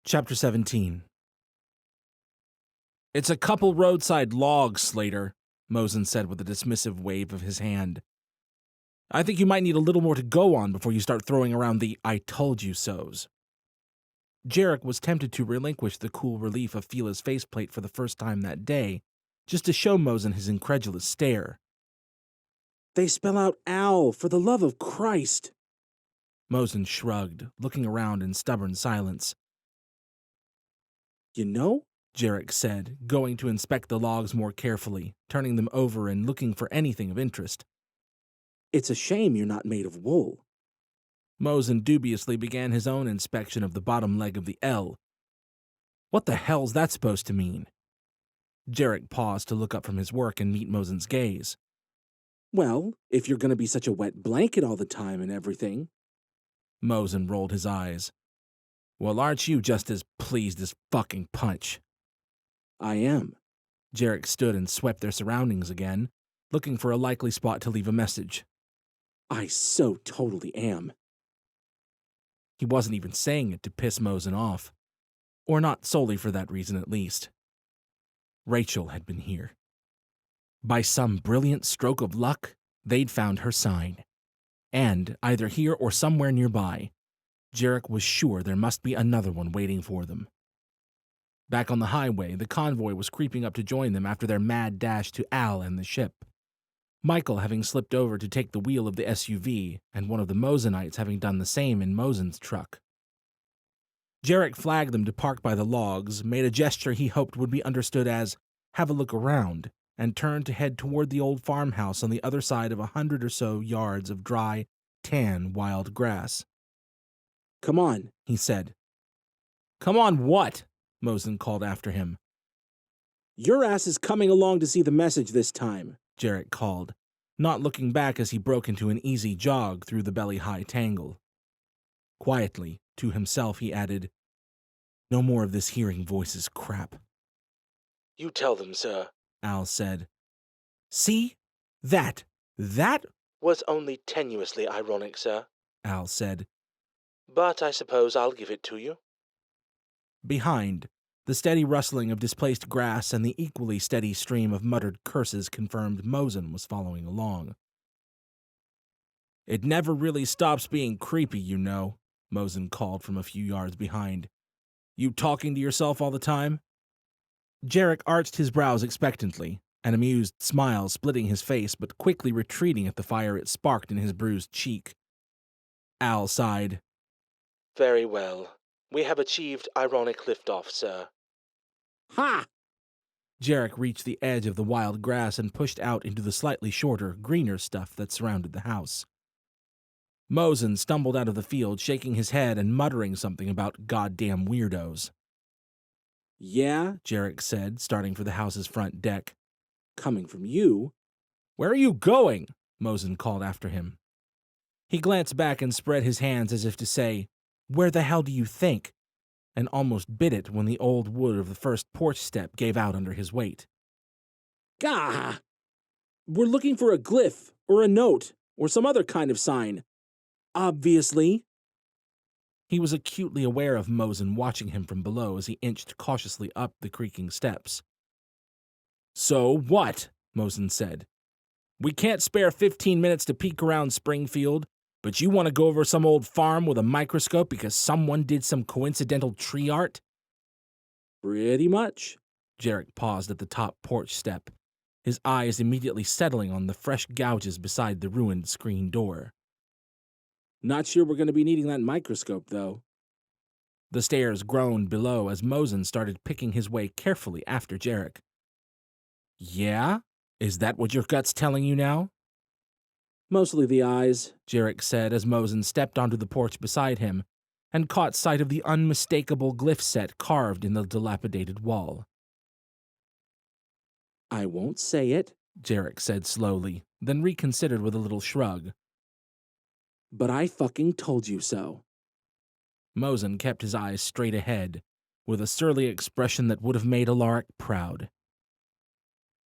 Chapter 17. "It's a couple roadside logs, Slater," Mosen said with a dismissive wave of his hand. "I think you might need a little more to go on before you start throwing around the 'I told you so's.'" Jarek was tempted to relinquish the cool relief of Fila's faceplate for the first time that day, just to show Mosen his incredulous stare. "They spell out owl, for the love of Christ." Mosen shrugged, looking around in stubborn silence. "You know?" Jarek said, going to inspect the logs more carefully, turning them over and looking for anything of interest. "It's a shame you're not made of wool." Mosen dubiously began his own inspection of the bottom leg of the L. "What the hell's that supposed to mean?" Jarek paused to look up from his work and meet Mosen's gaze. "Well, if you're going to be such a wet blanket all the time and everything." Mosen rolled his eyes. "Well, aren't you just as pleased as fucking punch?" "I am." Jarek stood and swept their surroundings again, looking for a likely spot to leave a message. "I so totally am." He wasn't even saying it to piss Mosen off. Or not solely for that reason, at least. Rachel had been here. By some brilliant stroke of luck, they'd found her sign. And, either here or somewhere nearby, Jarek was sure there must be another one waiting for them. Back on the highway, the convoy was creeping up to join them after their mad dash to Al and the ship. Michael having slipped over to take the wheel of the SUV, and one of the Mosenites having done the same in Mosen's truck. Jarek flagged them to park by the logs, made a gesture he hoped would be understood as, "have a look around," and turned to head toward the old farmhouse on the other side of 100 or so yards of dry, tan wild grass. "Come on," he said. "Come on what?" Mosen called after him. "Your ass is coming along to see the message this time," Jarek called, not looking back as he broke into an easy jog through the belly-high tangle. Quietly, to himself, he added, "No more of this hearing voices crap." "You tell them, sir," Al said. "See? That "was only tenuously ironic, sir. Al said. But I suppose I'll give it to you." Behind, the steady rustling of displaced grass and the equally steady stream of muttered curses confirmed Mosen was following along. "It never really stops being creepy, you know," Mosen called from a few yards behind. "You talking to yourself all the time?" Jarek arched his brows expectantly, an amused smile splitting his face but quickly retreating at the fire it sparked in his bruised cheek. Al sighed. "Very well. We have achieved ironic liftoff, sir." "Ha!" Jarek reached the edge of the wild grass and pushed out into the slightly shorter, greener stuff that surrounded the house. Mosen stumbled out of the field, shaking his head and muttering something about goddamn weirdos. "Yeah," Jarek said, starting for the house's front deck. "coming from you." "Where are you going?" Mosen called after him. He glanced back and spread his hands as if to say, "Where the hell do you think?" and almost bit it when the old wood of the first porch step gave out under his weight. "Gah! We're looking for a glyph, or a note, or some other kind of sign. Obviously." He was acutely aware of Mosen watching him from below as he inched cautiously up the creaking steps. "So what?" Mosen said. "We can't spare 15 minutes to peek around Springfield, but you want to go over some old farm with a microscope because someone did some coincidental tree art?" "Pretty much." Jarek paused at the top porch step, his eyes immediately settling on the fresh gouges beside the ruined screen door. "Not sure we're going to be needing that microscope, though." The stairs groaned below as Mosen started picking his way carefully after Jarek. "Yeah? Is that what your gut's telling you now?" "Mostly the eyes." Jarek said as Mosen stepped onto the porch beside him, and caught sight of the unmistakable glyph set carved in the dilapidated wall. "I won't say it," Jarek said slowly, then reconsidered with a little shrug. "but I fucking told you so." Mosen kept his eyes straight ahead, with a surly expression that would have made Alaric proud.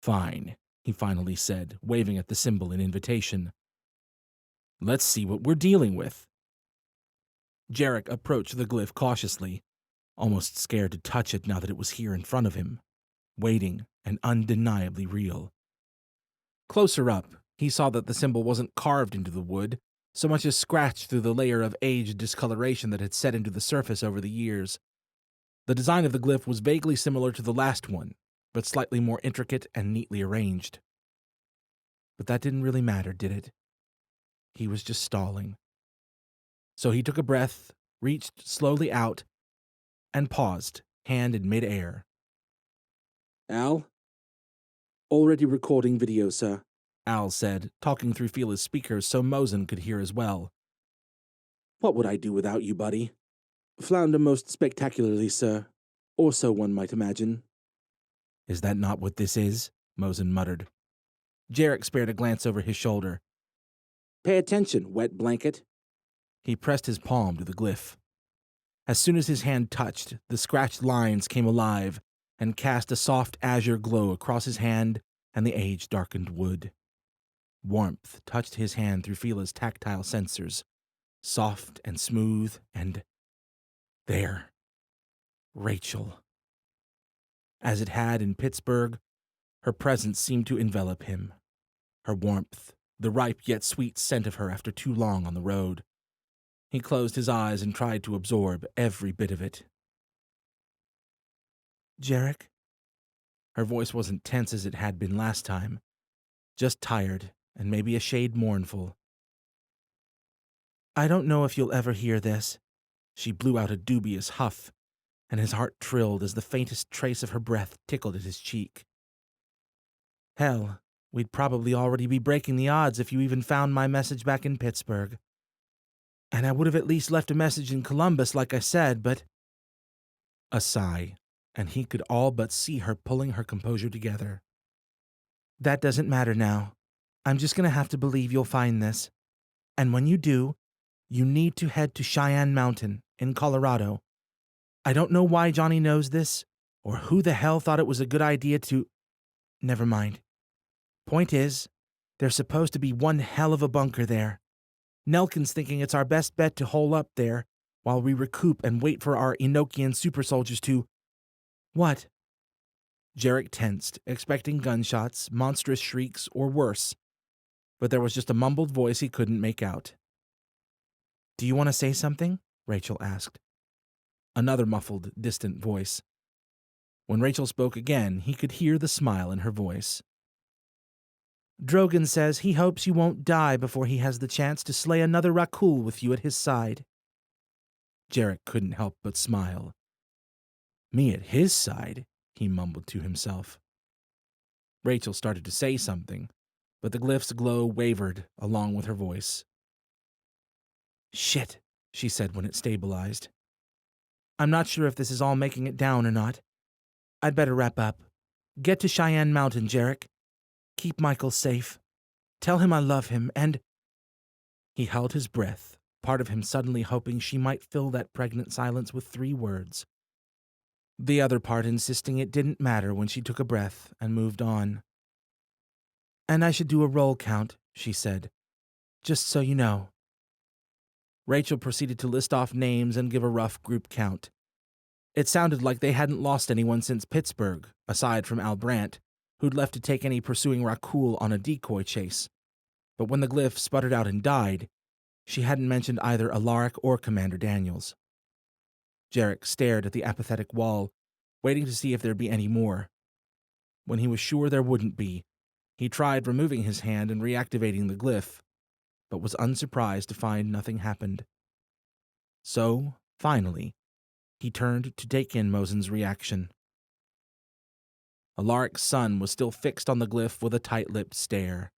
"Fine," he finally said, waving at the symbol in invitation. "Let's see what we're dealing with." Jarek approached the glyph cautiously, almost scared to touch it now that it was here in front of him, waiting and undeniably real. Closer up, he saw that the symbol wasn't carved into the wood, so much as scratched through the layer of aged discoloration that had set into the surface over the years. The design of the glyph was vaguely similar to the last one, but slightly more intricate and neatly arranged. But that didn't really matter, did it? He was just stalling. So he took a breath, reached slowly out, and paused, hand in mid-air. "Al? Already recording video, sir," Al said, talking through Fela's speakers so Mosen could hear as well. "What would I do without you, buddy? Flounder most spectacularly, sir. Or so one might imagine." "Is that not what this is?" Mosen muttered. Jarek spared a glance over his shoulder. "Pay attention, wet blanket." He pressed his palm to the glyph. As soon as his hand touched, the scratched lines came alive and cast a soft azure glow across his hand and the age-darkened wood. Warmth touched his hand through Fela's tactile sensors, soft and smooth, and there. Rachel. As it had in Pittsburgh, her presence seemed to envelop him. Her warmth, the ripe yet sweet scent of her after too long on the road. He closed his eyes and tried to absorb every bit of it. "Jarek?" Her voice wasn't tense as it had been last time, just tired and maybe a shade mournful. "I don't know if you'll ever hear this." She blew out a dubious huff, and his heart trilled as the faintest trace of her breath tickled at his cheek. "Hell, we'd probably already be breaking the odds if you even found my message back in Pittsburgh. And I would have at least left a message in Columbus, like I said, but—" A sigh, and he could all but see her pulling her composure together. "That doesn't matter now. I'm just going to have to believe you'll find this. And when you do, you need to head to Cheyenne Mountain in Colorado. I don't know why Johnny knows this, or who the hell thought it was a good idea to— Never mind. Point is, there's supposed to be one hell of a bunker there. Nelkin's thinking it's our best bet to hole up there while we recoup and wait for our Enochian super soldiers to— What? Jarek tensed, expecting gunshots, monstrous shrieks, or worse, but there was just a mumbled voice he couldn't make out. "Do you want to say something?" Rachel asked. Another muffled, distant voice. When Rachel spoke again, he could hear the smile in her voice. "Drogan says he hopes you won't die before he has the chance to slay another Rakul with you at his side." Jarek couldn't help but smile. "Me at his side?" he mumbled to himself. Rachel started to say something, but the glyph's glow wavered along with her voice. "Shit," she said when it stabilized. "I'm not sure if this is all making it down or not. I'd better wrap up. Get to Cheyenne Mountain, Jarek. Keep Michael safe. Tell him I love him, and—" He held his breath, part of him suddenly hoping she might fill that pregnant silence with 3 words. The other part insisting it didn't matter when she took a breath and moved on. "And I should do a roll count," she said. "Just so you know." Rachel proceeded to list off names and give a rough group count. It sounded like they hadn't lost anyone since Pittsburgh, aside from Al Brandt, who'd left to take any pursuing Rakul on a decoy chase. But when the glyph sputtered out and died, she hadn't mentioned either Alaric or Commander Daniels. Jarek stared at the apathetic wall, waiting to see if there'd be any more. When he was sure there wouldn't be, he tried removing his hand and reactivating the glyph, but was unsurprised to find nothing happened. So, finally, he turned to take in Mosen's reaction. Alaric's son was still fixed on the glyph with a tight-lipped stare.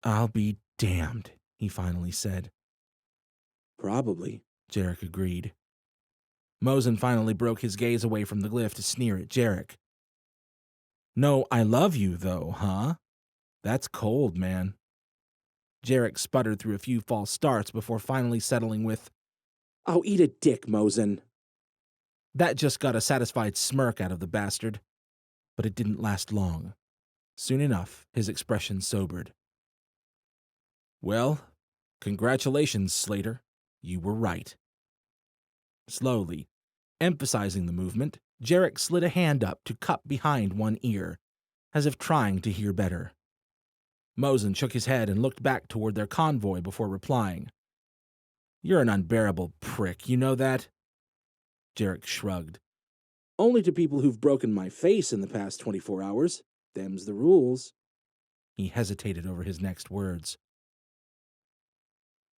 "I'll be damned," he finally said. Probably, Jarek agreed. Mosen finally broke his gaze away from the glyph to sneer at Jarek. No, I love you, though, huh? That's cold, man. Jarek sputtered through a few false starts before finally settling with, "Oh, eat a dick, Mosen." That just got a satisfied smirk out of the bastard, but it didn't last long. Soon enough, his expression sobered. Well, congratulations, Slater. You were right. Slowly, emphasizing the movement, Jarek slid a hand up to cup behind one ear, as if trying to hear better. Mosen shook his head and looked back toward their convoy before replying. You're an unbearable prick, you know that? Jarek shrugged. Only to people who've broken my face in the past 24 hours. Them's the rules. He hesitated over his next words.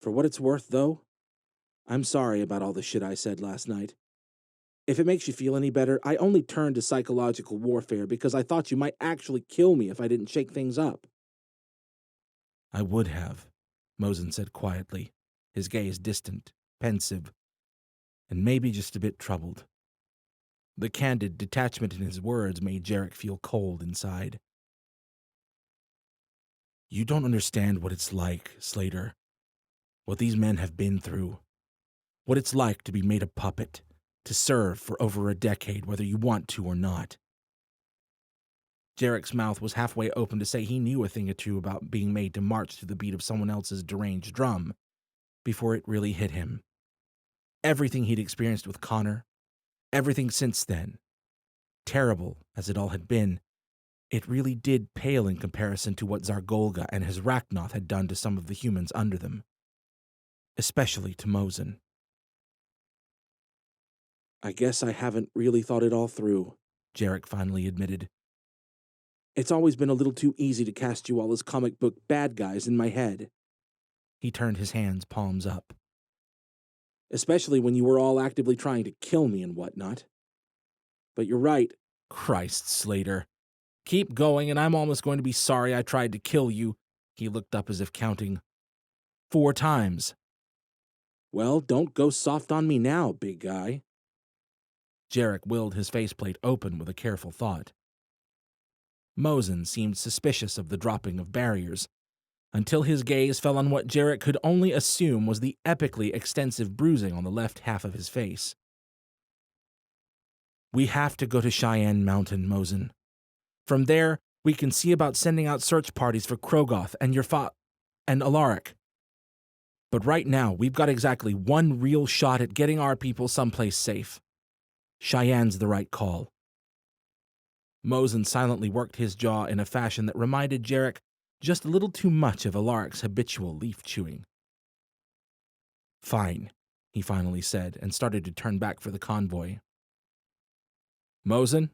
For what it's worth, though, I'm sorry about all the shit I said last night. If it makes you feel any better, I only turned to psychological warfare because I thought you might actually kill me if I didn't shake things up. I would have, Mosen said quietly, his gaze distant, pensive, and maybe just a bit troubled. The candid detachment in his words made Jarek feel cold inside. You don't understand what it's like, Slater. What these men have been through. What it's like to be made a puppet, to serve for over a decade whether you want to or not. Jarek's mouth was halfway open to say he knew a thing or two about being made to march to the beat of someone else's deranged drum, before it really hit him. Everything he'd experienced with Connor, everything since then, terrible as it all had been, it really did pale in comparison to what Zargolga and his Rachnoth had done to some of the humans under them. Especially to Mosen. I guess I haven't really thought it all through, Jarek finally admitted. It's always been a little too easy to cast you all as comic book bad guys in my head. He turned his hands palms up. Especially when you were all actively trying to kill me and whatnot. But you're right. Christ, Slater. Keep going, and I'm almost going to be sorry I tried to kill you. He looked up as if counting. 4 times. Well, don't go soft on me now, big guy. Jarek willed his faceplate open with a careful thought. Mosen seemed suspicious of the dropping of barriers, until his gaze fell on what Jarek could only assume was the epically extensive bruising on the left half of his face. We have to go to Cheyenne Mountain, Mosen. From there, we can see about sending out search parties for Krogoth and and Alaric. But right now, we've got exactly one real shot at getting our people someplace safe. Cheyenne's the right call. Mosen silently worked his jaw in a fashion that reminded Jarek just a little too much of Alaric's habitual leaf-chewing. Fine, he finally said, and started to turn back for the convoy. Mosen?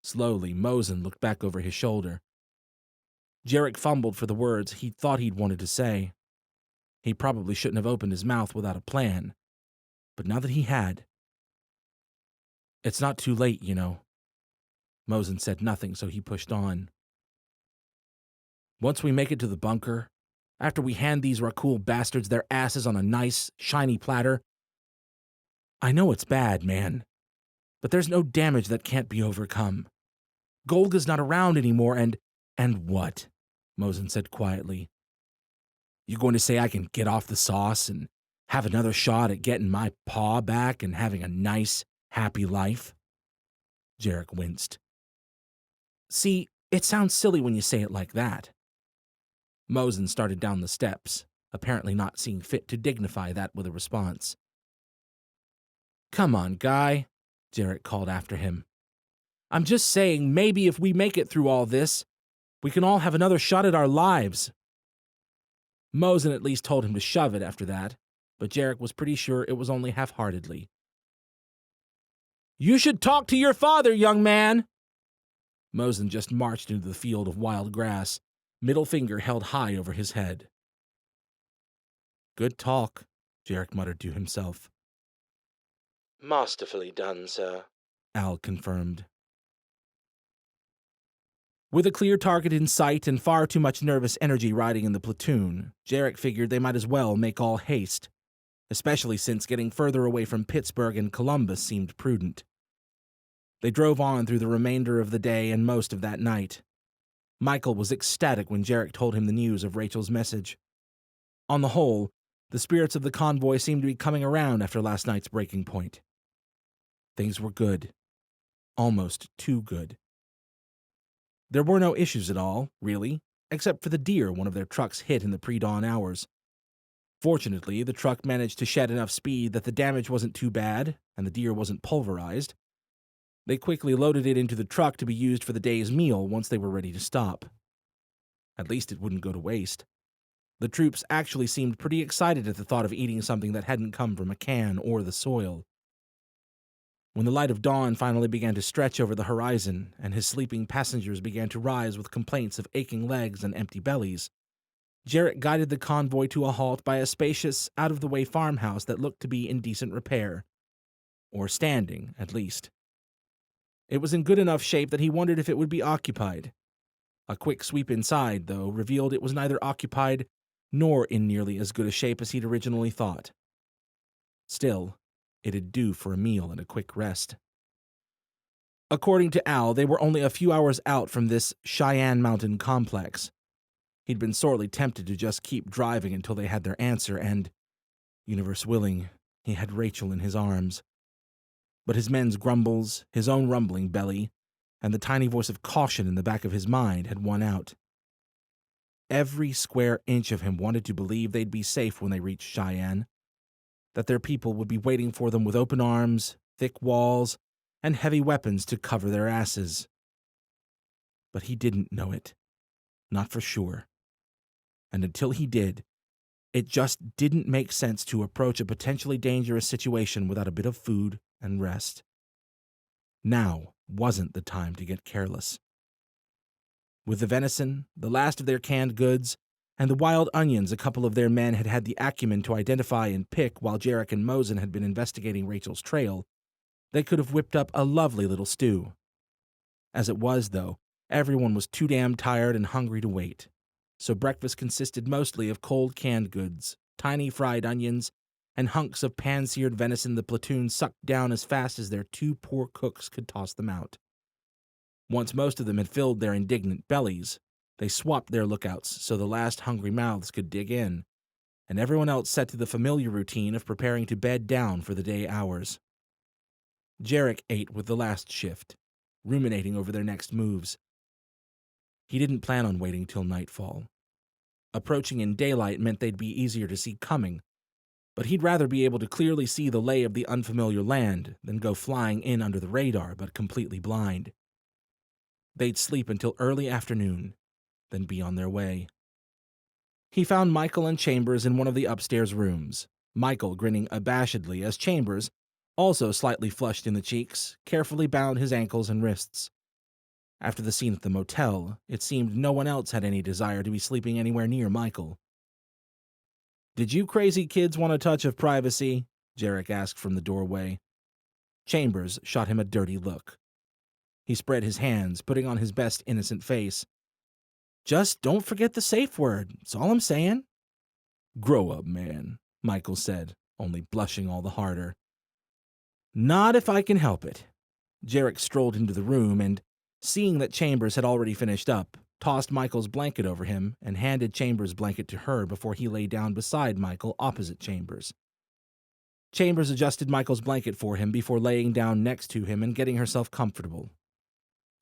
Slowly, Mosen looked back over his shoulder. Jarek fumbled for the words he thought he'd wanted to say. He probably shouldn't have opened his mouth without a plan, but now that he had... It's not too late, you know. Mosen said nothing, so he pushed on. Once we make it to the bunker, after we hand these Rakul bastards their asses on a nice, shiny platter, I know it's bad, man, but there's no damage that can't be overcome. Golga's not around anymore, and what? Mosen said quietly. You going to say I can get off the sauce and have another shot at getting my paw back and having a nice, happy life? Jarek winced. See, it sounds silly when you say it like that. Mosen started down the steps, apparently not seeing fit to dignify that with a response. Come on, guy, Jarek called after him. I'm just saying maybe if we make it through all this, we can all have another shot at our lives. Mosen at least told him to shove it after that, but Jarek was pretty sure it was only half-heartedly. You should talk to your father, young man! Mosen just marched into the field of wild grass, middle finger held high over his head. Good talk, Jarek muttered to himself. Masterfully done, sir, Al confirmed. With a clear target in sight and far too much nervous energy riding in the platoon, Jarek figured they might as well make all haste. especially since getting further away from Pittsburgh and Columbus seemed prudent. They drove on through the remainder of the day and most of that night. Michael was ecstatic when Jarek told him the news of Rachel's message. On the whole, the spirits of the convoy seemed to be coming around after last night's breaking point. Things were good. Almost too good. There were no issues at all, really, except for the deer one of their trucks hit in the pre-dawn hours. Fortunately, the truck managed to shed enough speed that the damage wasn't too bad, and the deer wasn't pulverized. They quickly loaded it into the truck to be used for the day's meal once they were ready to stop. At least it wouldn't go to waste. The troops actually seemed pretty excited at the thought of eating something that hadn't come from a can or the soil. When the light of dawn finally began to stretch over the horizon and his sleeping passengers began to rise with complaints of aching legs and empty bellies, Jarek guided the convoy to a halt by a spacious, out-of-the-way farmhouse that looked to be in decent repair. Or standing, at least. It was in good enough shape that he wondered if it would be occupied. A quick sweep inside, though, revealed it was neither occupied nor in nearly as good a shape as he'd originally thought. Still, it'd do for a meal and a quick rest. According to Al, they were only a few hours out from this Cheyenne Mountain complex. He'd been sorely tempted to just keep driving until they had their answer, and, universe willing, he had Rachel in his arms. But his men's grumbles, his own rumbling belly, and the tiny voice of caution in the back of his mind had won out. Every square inch of him wanted to believe they'd be safe when they reached Cheyenne, that their people would be waiting for them with open arms, thick walls, and heavy weapons to cover their asses. But he didn't know it. Not for sure. And until he did, it just didn't make sense to approach a potentially dangerous situation without a bit of food and rest. Now wasn't the time to get careless. With the venison, the last of their canned goods, and the wild onions a couple of their men had had the acumen to identify and pick while Jarek and Mosen had been investigating Rachel's trail, they could have whipped up a lovely little stew. As it was, though, everyone was too damn tired and hungry to wait, so breakfast consisted mostly of cold canned goods, tiny fried onions, and hunks of pan-seared venison the platoon sucked down as fast as their two poor cooks could toss them out. Once most of them had filled their indignant bellies, they swapped their lookouts so the last hungry mouths could dig in, and everyone else set to the familiar routine of preparing to bed down for the day hours. Jarek ate with the last shift, ruminating over their next moves. He didn't plan on waiting till nightfall. Approaching in daylight meant they'd be easier to see coming, but he'd rather be able to clearly see the lay of the unfamiliar land than go flying in under the radar but completely blind. They'd sleep until early afternoon, then be on their way. He found Michael and Chambers in one of the upstairs rooms, Michael grinning abashedly as Chambers, also slightly flushed in the cheeks, carefully bound his ankles and wrists. After the scene at the motel, it seemed no one else had any desire to be sleeping anywhere near Michael. "Did you crazy kids want a touch of privacy?" Jarek asked from the doorway. Chambers shot him a dirty look. He spread his hands, putting on his best innocent face. "Just don't forget the safe word, that's all I'm saying." "Grow up, man," Michael said, only blushing all the harder. "Not if I can help it." Jarek strolled into the room and, seeing that Chambers had already finished up, tossed Michael's blanket over him and handed Chambers' blanket to her before he lay down beside Michael opposite Chambers. Chambers adjusted Michael's blanket for him before laying down next to him and getting herself comfortable.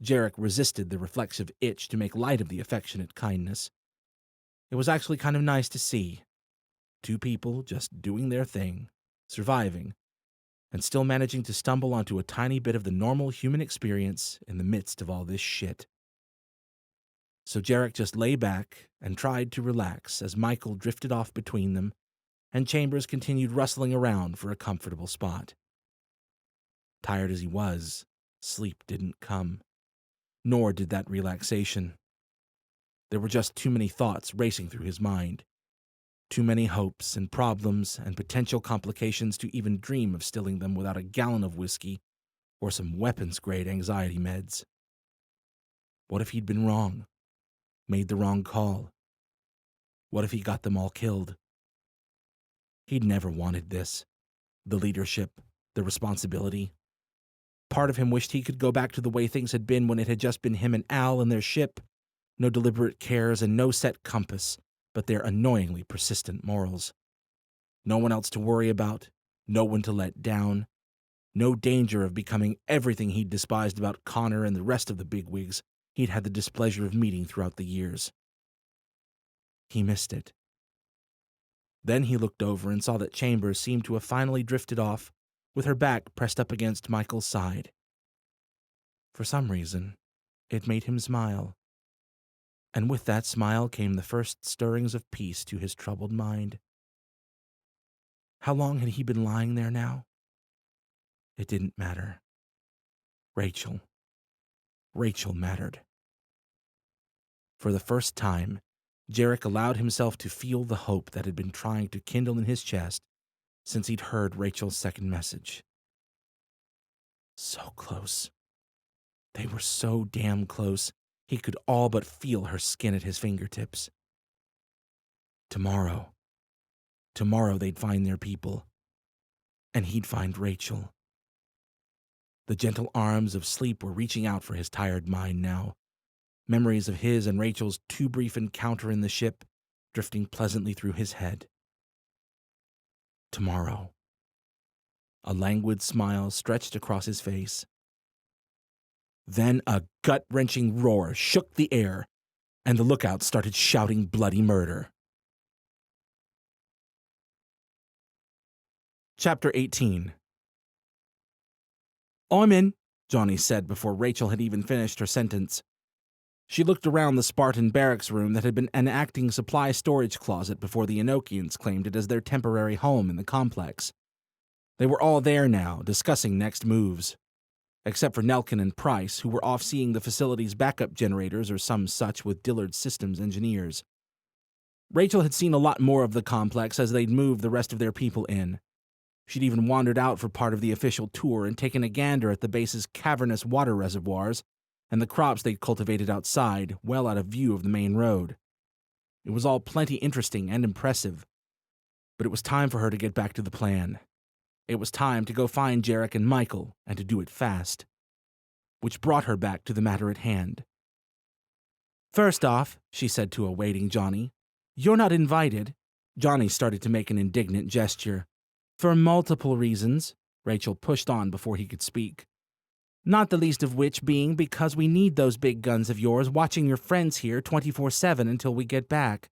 Jarek resisted the reflexive itch to make light of the affectionate kindness. It was actually kind of nice to see. Two people just doing their thing, surviving, and still managing to stumble onto a tiny bit of the normal human experience in the midst of all this shit. So Jarek just lay back and tried to relax as Michael drifted off between them, and Chambers continued rustling around for a comfortable spot. Tired as he was, sleep didn't come. Nor did that relaxation. There were just too many thoughts racing through his mind. Too many hopes and problems and potential complications to even dream of stilling them without a gallon of whiskey or some weapons-grade anxiety meds. What if he'd been wrong? Made the wrong call? What if he got them all killed? He'd never wanted this. The leadership, the responsibility. Part of him wished he could go back to the way things had been when it had just been him and Al and their ship. No deliberate cares and no set compass, but their annoyingly persistent morals. No one else to worry about, no one to let down, no danger of becoming everything he'd despised about Connor and the rest of the bigwigs he'd had the displeasure of meeting throughout the years. He missed it. Then he looked over and saw that Chambers seemed to have finally drifted off, with her back pressed up against Michael's side. For some reason, it made him smile. And with that smile came the first stirrings of peace to his troubled mind. How long had he been lying there now? It didn't matter. Rachel mattered. For the first time, Jarek allowed himself to feel the hope that had been trying to kindle in his chest since he'd heard Rachel's second message. So close. They were so damn close, he could all but feel her skin at his fingertips. Tomorrow they'd find their people, and he'd find Rachel. The gentle arms of sleep were reaching out for his tired mind now, memories of his and Rachel's too brief encounter in the ship drifting pleasantly through his head. Tomorrow. A languid smile stretched across his face. Then a gut-wrenching roar shook the air, and the lookouts started shouting bloody murder. Chapter 18. "I'm in," Johnny said before Rachel had even finished her sentence. She looked around the Spartan barracks room that had been an acting supply storage closet before the Enochians claimed it as their temporary home in the complex. They were all there now, discussing next moves. Except for Nelkin and Price, who were off seeing the facility's backup generators or some such with Dillard's systems engineers. Rachel had seen a lot more of the complex as they'd moved the rest of their people in. She'd even wandered out for part of the official tour and taken a gander at the base's cavernous water reservoirs and the crops they'd cultivated outside, well out of view of the main road. It was all plenty interesting and impressive, but it was time for her to get back to the plan. It was time to go find Jarek and Michael, and to do it fast. Which brought her back to the matter at hand. "First off," she said to a waiting Johnny, "you're not invited." Johnny started to make an indignant gesture. "For multiple reasons," Rachel pushed on before he could speak. "Not the least of which being because we need those big guns of yours watching your friends here 24/7 until we get back."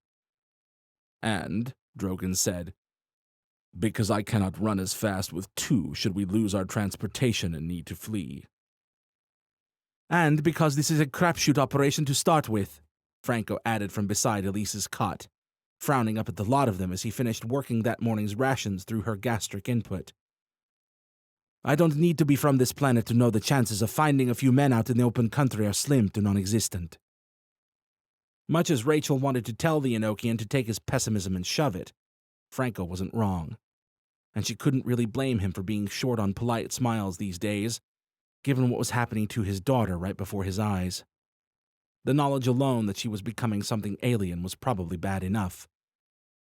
"And," Drogon said, "because I cannot run as fast with two should we lose our transportation and need to flee." "And because this is a crapshoot operation to start with," Franco added from beside Elise's cot, frowning up at the lot of them as he finished working that morning's rations through her gastric input. "I don't need to be from this planet to know the chances of finding a few men out in the open country are slim to non-existent." Much as Rachel wanted to tell the Enochian to take his pessimism and shove it, Franco wasn't wrong, and she couldn't really blame him for being short on polite smiles these days, given what was happening to his daughter right before his eyes. The knowledge alone that she was becoming something alien was probably bad enough.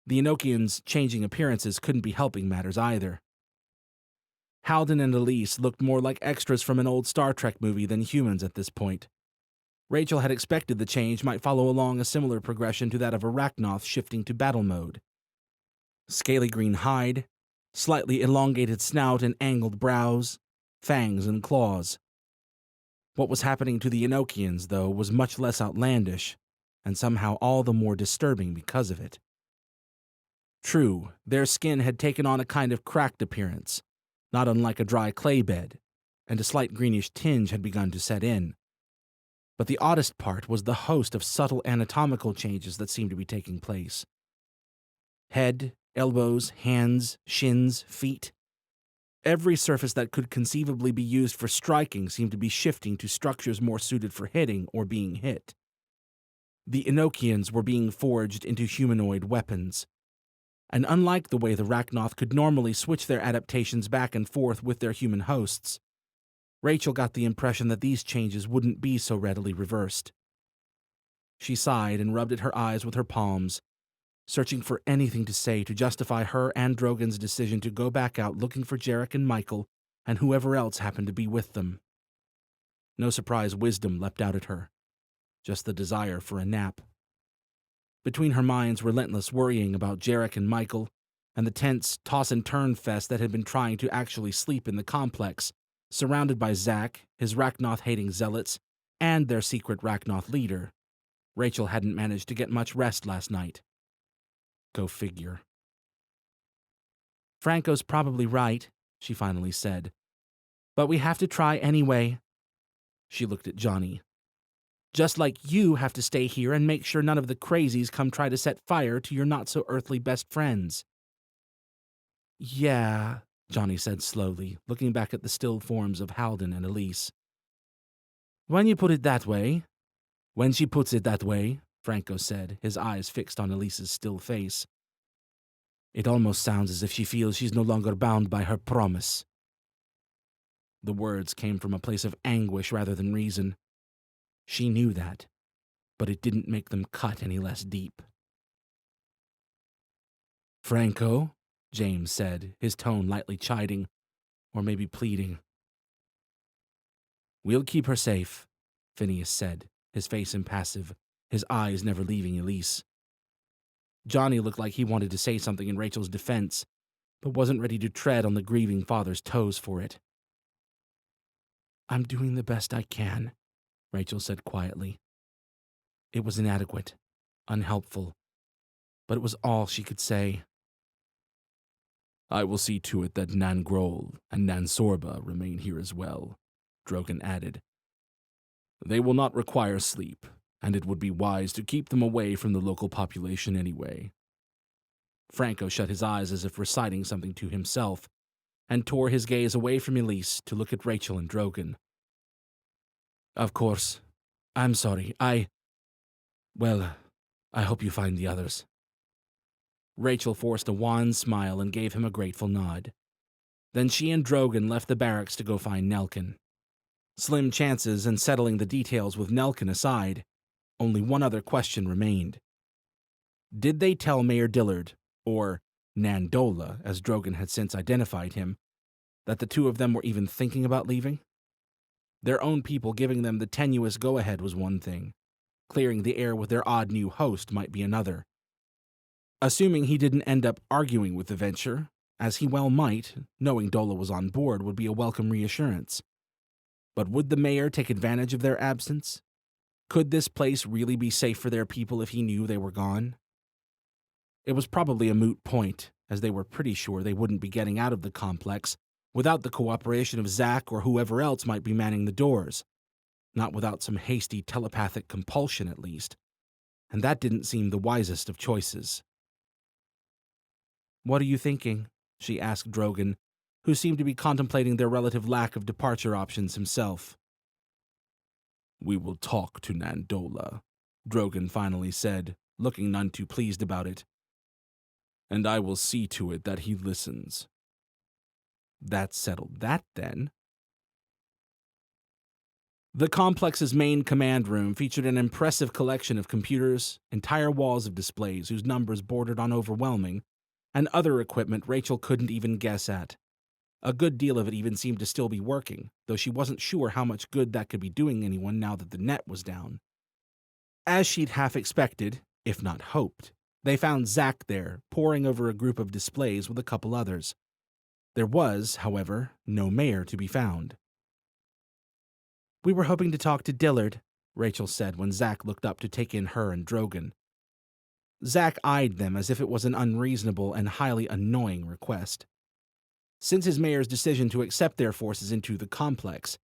The Enochians' changing appearances couldn't be helping matters either. Halden and Elise looked more like extras from an old Star Trek movie than humans at this point. Rachel had expected the change might follow along a similar progression to that of Arachnoth shifting to battle mode. Scaly green hide, slightly elongated snout and angled brows, fangs and claws. What was happening to the Enochians, though, was much less outlandish, and somehow all the more disturbing because of it. True, their skin had taken on a kind of cracked appearance, not unlike a dry clay bed, and a slight greenish tinge had begun to set in. But the oddest part was the host of subtle anatomical changes that seemed to be taking place. Head, elbows, hands, shins, feet. Every surface that could conceivably be used for striking seemed to be shifting to structures more suited for hitting or being hit. The Enochians were being forged into humanoid weapons. And unlike the way the Rachnoth could normally switch their adaptations back and forth with their human hosts, Rachel got the impression that these changes wouldn't be so readily reversed. She sighed and rubbed at her eyes with her palms, searching for anything to say to justify her and Drogon's decision to go back out looking for Jarek and Michael and whoever else happened to be with them. No surprise wisdom leapt out at her, just the desire for a nap. Between her mind's relentless worrying about Jarek and Michael and the tense toss-and-turn fest that had been trying to actually sleep in the complex, surrounded by Zack, his Rachnoth-hating zealots, and their secret Rachnoth leader, Rachel hadn't managed to get much rest last night. Go figure. Franco's probably right, she finally said. But we have to try anyway. She looked at Johnny. Just like you have to stay here and make sure none of the crazies come try to set fire to your not-so-earthly best friends. Yeah, Johnny said slowly, looking back at the still forms of Halden and Elise. When you put it that way. When she puts it that way, Franco said, his eyes fixed on Elise's still face. It almost sounds as if she feels she's no longer bound by her promise. The words came from a place of anguish rather than reason. She knew that, but it didn't make them cut any less deep. Franco, James said, his tone lightly chiding, or maybe pleading. We'll keep her safe, Phineas said, his face impassive, his eyes never leaving Elise. Johnny looked like he wanted to say something in Rachel's defense, but wasn't ready to tread on the grieving father's toes for it. I'm doing the best I can, Rachel said quietly. It was inadequate, unhelpful, but it was all she could say. I will see to it that Nan Grol and Nan Sorba remain here as well, Drogon added. They will not require sleep, and it would be wise to keep them away from the local population anyway. Franco shut his eyes as if reciting something to himself, and tore his gaze away from Elise to look at Rachel and Drogon. Of course. I'm sorry. I hope you find the others. Rachel forced a wan smile and gave him a grateful nod. Then she and Drogon left the barracks to go find Nelkin. Slim chances in settling the details with Nelkin aside, only one other question remained. Did they tell Mayor Dillard, or Nandola, as Drogon had since identified him, that the two of them were even thinking about leaving? Their own people giving them the tenuous go-ahead was one thing. Clearing the air with their odd new host might be another. Assuming he didn't end up arguing with the venture, as he well might, knowing Dola was on board would be a welcome reassurance. But would the mayor take advantage of their absence? Could this place really be safe for their people if he knew they were gone? It was probably a moot point, as they were pretty sure they wouldn't be getting out of the complex without the cooperation of Zack or whoever else might be manning the doors. Not without some hasty telepathic compulsion, at least. And that didn't seem the wisest of choices. What are you thinking? She asked Drogon, who seemed to be contemplating their relative lack of departure options himself. We will talk to Nandola, Drogon finally said, looking none too pleased about it. And I will see to it that he listens. That settled that, then. The complex's main command room featured an impressive collection of computers, entire walls of displays whose numbers bordered on overwhelming, and other equipment Rachel couldn't even guess at. A good deal of it even seemed to still be working, though she wasn't sure how much good that could be doing anyone now that the net was down. As she'd half expected, if not hoped, they found Zack there, poring over a group of displays with a couple others. There was, however, no mayor to be found. We were hoping to talk to Dillard, Rachel said when Zack looked up to take in her and Drogon. Zack eyed them as if it was an unreasonable and highly annoying request. Since his mayor's decision to accept their forces into the complex,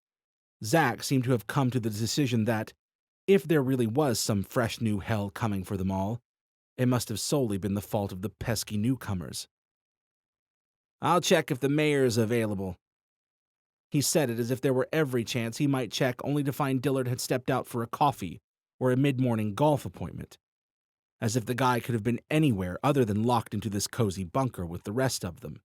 Zack seemed to have come to the decision that, if there really was some fresh new hell coming for them all, it must have solely been the fault of the pesky newcomers. I'll check if the mayor's available. He said it as if there were every chance he might check only to find Dillard had stepped out for a coffee or a mid-morning golf appointment. As if the guy could have been anywhere other than locked into this cozy bunker with the rest of them.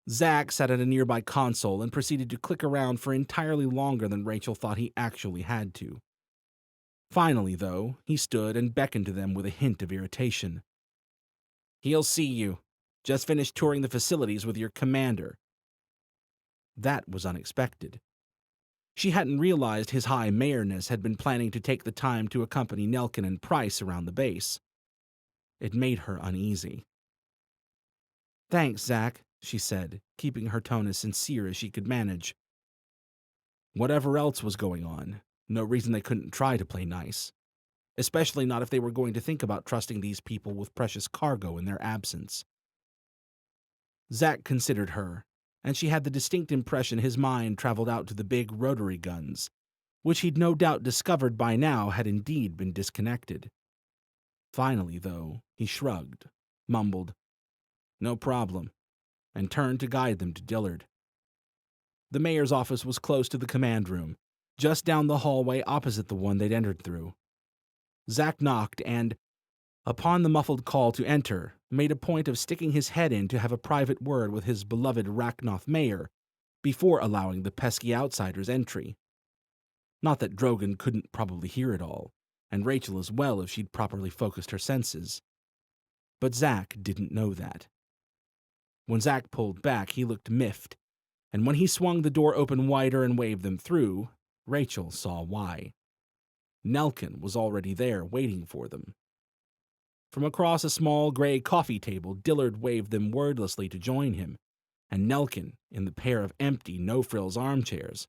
Zack sat at a nearby console and proceeded to click around for entirely longer than Rachel thought he actually had to. Finally, though, he stood and beckoned to them with a hint of irritation. "He'll see you. Just finished touring the facilities with your commander." That was unexpected. She hadn't realized his high mayorness had been planning to take the time to accompany Nelkin and Price around the base. It made her uneasy. "Thanks, Zach," she said, keeping her tone as sincere as she could manage. Whatever else was going on, no reason they couldn't try to play nice. Especially not if they were going to think about trusting these people with precious cargo in their absence. Zach considered her, and she had the distinct impression his mind traveled out to the big rotary guns, which he'd no doubt discovered by now had indeed been disconnected. Finally, though, he shrugged, mumbled, "No problem," and turned to guide them to Dillard. The mayor's office was close to the command room, just down the hallway opposite the one they'd entered through. Zach knocked and, upon the muffled call to enter, made a point of sticking his head in to have a private word with his beloved Rachnoth mayor before allowing the pesky outsider's entry. Not that Drogon couldn't probably hear it all, and Rachel as well if she'd properly focused her senses. But Zach didn't know that. When Zach pulled back, he looked miffed, and when he swung the door open wider and waved them through, Rachel saw why. Nelkin was already there waiting for them. From across a small gray coffee table, Dillard waved them wordlessly to join him, and Nelkin in the pair of empty, no-frills armchairs.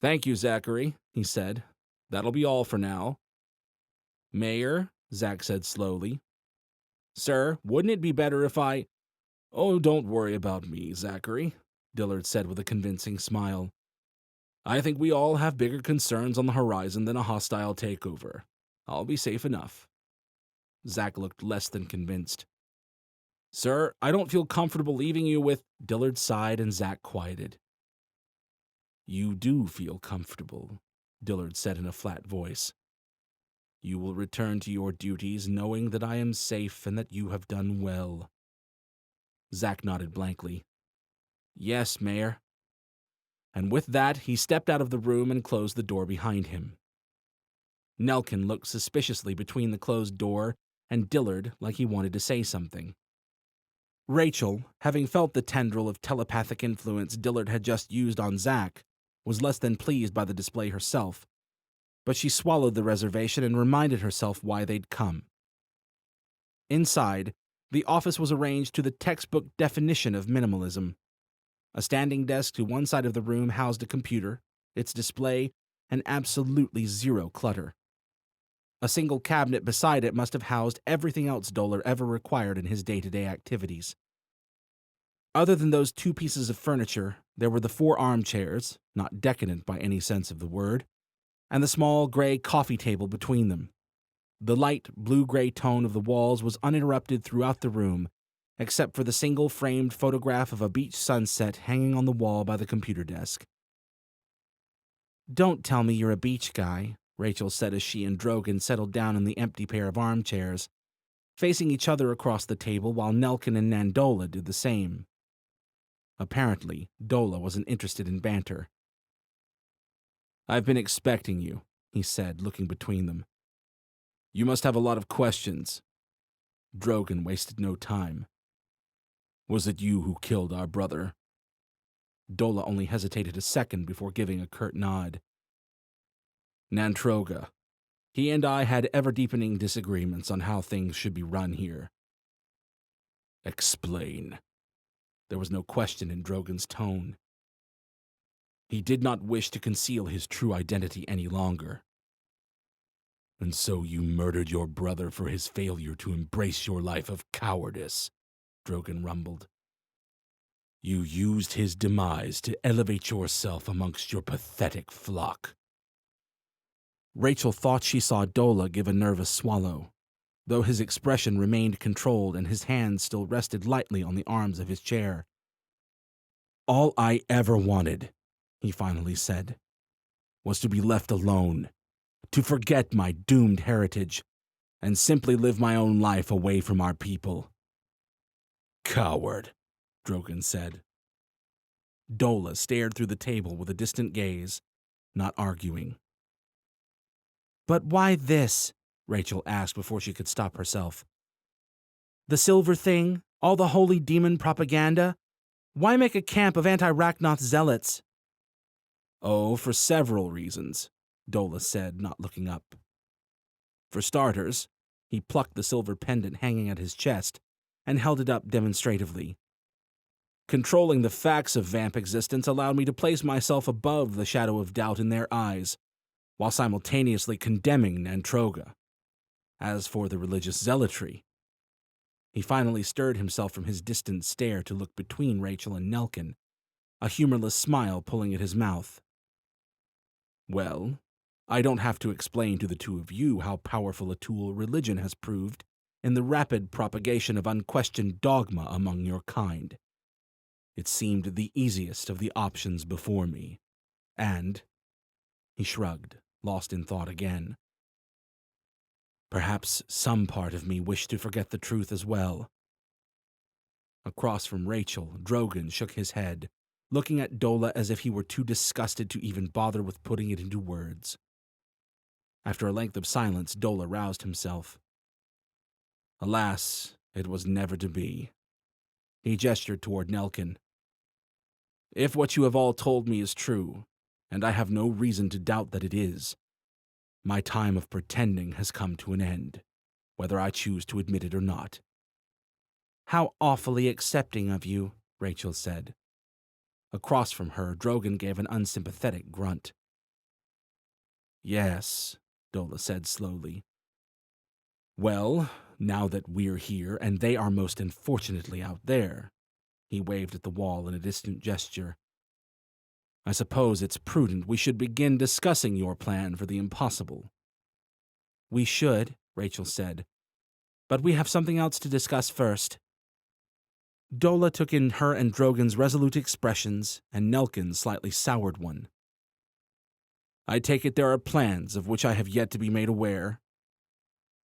"Thank you, Zachary," he said. "That'll be all for now." "Mayor," Zach said slowly. "Sir, wouldn't it be better if I—" "Oh, don't worry about me, Zachary," Dillard said with a convincing smile. "I think we all have bigger concerns on the horizon than a hostile takeover. I'll be safe enough." Zach looked less than convinced. "Sir, I don't feel comfortable leaving you with—" Dillard sighed and Zach quieted. "You do feel comfortable," Dillard said in a flat voice. "You will return to your duties knowing that I am safe and that you have done well." Zach nodded blankly. "Yes, Mayor." And with that, he stepped out of the room and closed the door behind him. Nelkin looked suspiciously between the closed door and Dillard like he wanted to say something. Rachel, having felt the tendril of telepathic influence Dillard had just used on Zach, was less than pleased by the display herself, but she swallowed the reservation and reminded herself why they'd come. Inside, the office was arranged to the textbook definition of minimalism. A standing desk to one side of the room housed a computer, its display, and absolutely zero clutter. A single cabinet beside it must have housed everything else Dolar ever required in his day-to-day activities. Other than those two pieces of furniture, there were the 4 armchairs, not decadent by any sense of the word, and the small gray coffee table between them. The light blue-gray tone of the walls was uninterrupted throughout the room, except for the single framed photograph of a beach sunset hanging on the wall by the computer desk. "Don't tell me you're a beach guy," Rachel said as she and Drogon settled down in the empty pair of armchairs, facing each other across the table while Nelkin and Nandola did the same. Apparently, Dola wasn't interested in banter. "I've been expecting you," he said, looking between them. "You must have a lot of questions." Drogon wasted no time. "Was it you who killed our brother?" Dola only hesitated a second before giving a curt nod. "Nantroga. He and I had ever-deepening disagreements on how things should be run here." "Explain." There was no question in Drogon's tone. "He did not wish to conceal his true identity any longer." "And so you murdered your brother for his failure to embrace your life of cowardice," Drogon rumbled. "You used his demise to elevate yourself amongst your pathetic flock." Rachel thought she saw Dola give a nervous swallow, though his expression remained controlled and his hands still rested lightly on the arms of his chair. "All I ever wanted," he finally said, "was to be left alone, to forget my doomed heritage, and simply live my own life away from our people." "Coward," Drogon said. Dola stared through the table with a distant gaze, not arguing. But why this? Rachel asked before she could stop herself. The silver thing? All the holy demon propaganda? Why make a camp of anti-Rachnoth zealots? Oh, for several reasons, Dola said, not looking up. For starters, he plucked the silver pendant hanging at his chest and held it up demonstratively. Controlling the facts of vamp existence allowed me to place myself above the shadow of doubt in their eyes, while simultaneously condemning Nantroga. As for the religious zealotry, he finally stirred himself from his distant stare to look between Rachel and Nelkin, a humorless smile pulling at his mouth. Well, I don't have to explain to the two of you how powerful a tool religion has proved in the rapid propagation of unquestioned dogma among your kind. It seemed the easiest of the options before me, and he shrugged, lost in thought again. Perhaps some part of me wished to forget the truth as well. Across from Rachel, Drogon shook his head, looking at Dola as if he were too disgusted to even bother with putting it into words. After a length of silence, Dola roused himself. Alas, it was never to be. He gestured toward Nelkin. If what you have all told me is true, and I have no reason to doubt that it is, my time of pretending has come to an end, whether I choose to admit it or not. How awfully accepting of you, Rachel said. Across from her, Drogon gave an unsympathetic grunt. Yes, Dola said slowly. Well, now that we're here and they are most unfortunately out there, he waved at the wall in a distant gesture. I suppose it's prudent we should begin discussing your plan for the impossible. We should, Rachel said, but we have something else to discuss first. Dola took in her and Drogon's resolute expressions and Nelkin's slightly soured one. I take it there are plans of which I have yet to be made aware.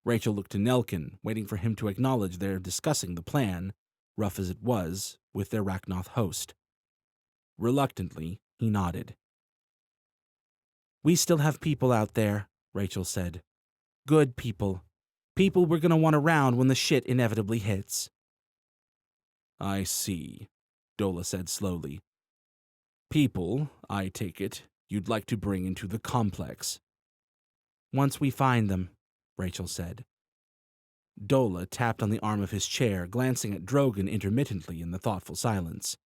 Rachel looked to Nelkin, waiting for him to acknowledge their discussing the plan, rough as it was, with their Rachnoth host. Reluctantly, he nodded. We still have people out there, Rachel said. Good people. People we're going to want around when the shit inevitably hits. I see, Dola said slowly. People, I take it, you'd like to bring into the complex. Once we find them, Rachel said. Dola tapped on the arm of his chair, glancing at Drogon intermittently in the thoughtful silence.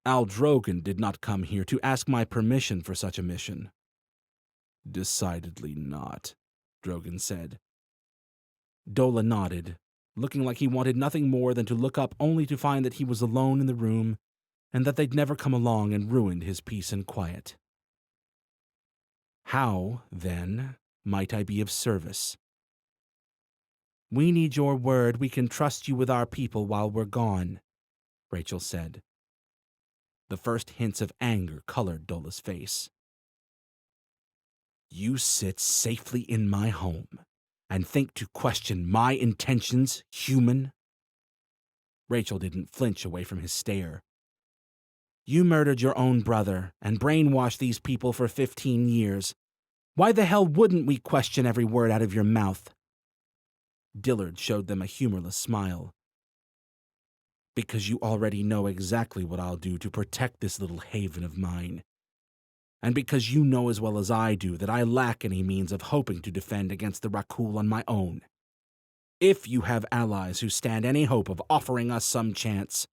Al Drogon did not come here to ask my permission for such a mission. Decidedly not, Drogon said. Dola nodded, looking like he wanted nothing more than to look up only to find that he was alone in the room and that they'd never come along and ruined his peace and quiet. How, then, might I be of service? We need your word we can trust you with our people while we're gone, Rachel said. The first hints of anger colored Dola's face. You sit safely in my home and think to question my intentions, human? Rachel didn't flinch away from his stare. You murdered your own brother and brainwashed these people for 15 years. Why the hell wouldn't we question every word out of your mouth? Dillard showed them a humorless smile. Because you already know exactly what I'll do to protect this little haven of mine. And because you know as well as I do that I lack any means of hoping to defend against the Rakul on my own. If you have allies who stand any hope of offering us some chance,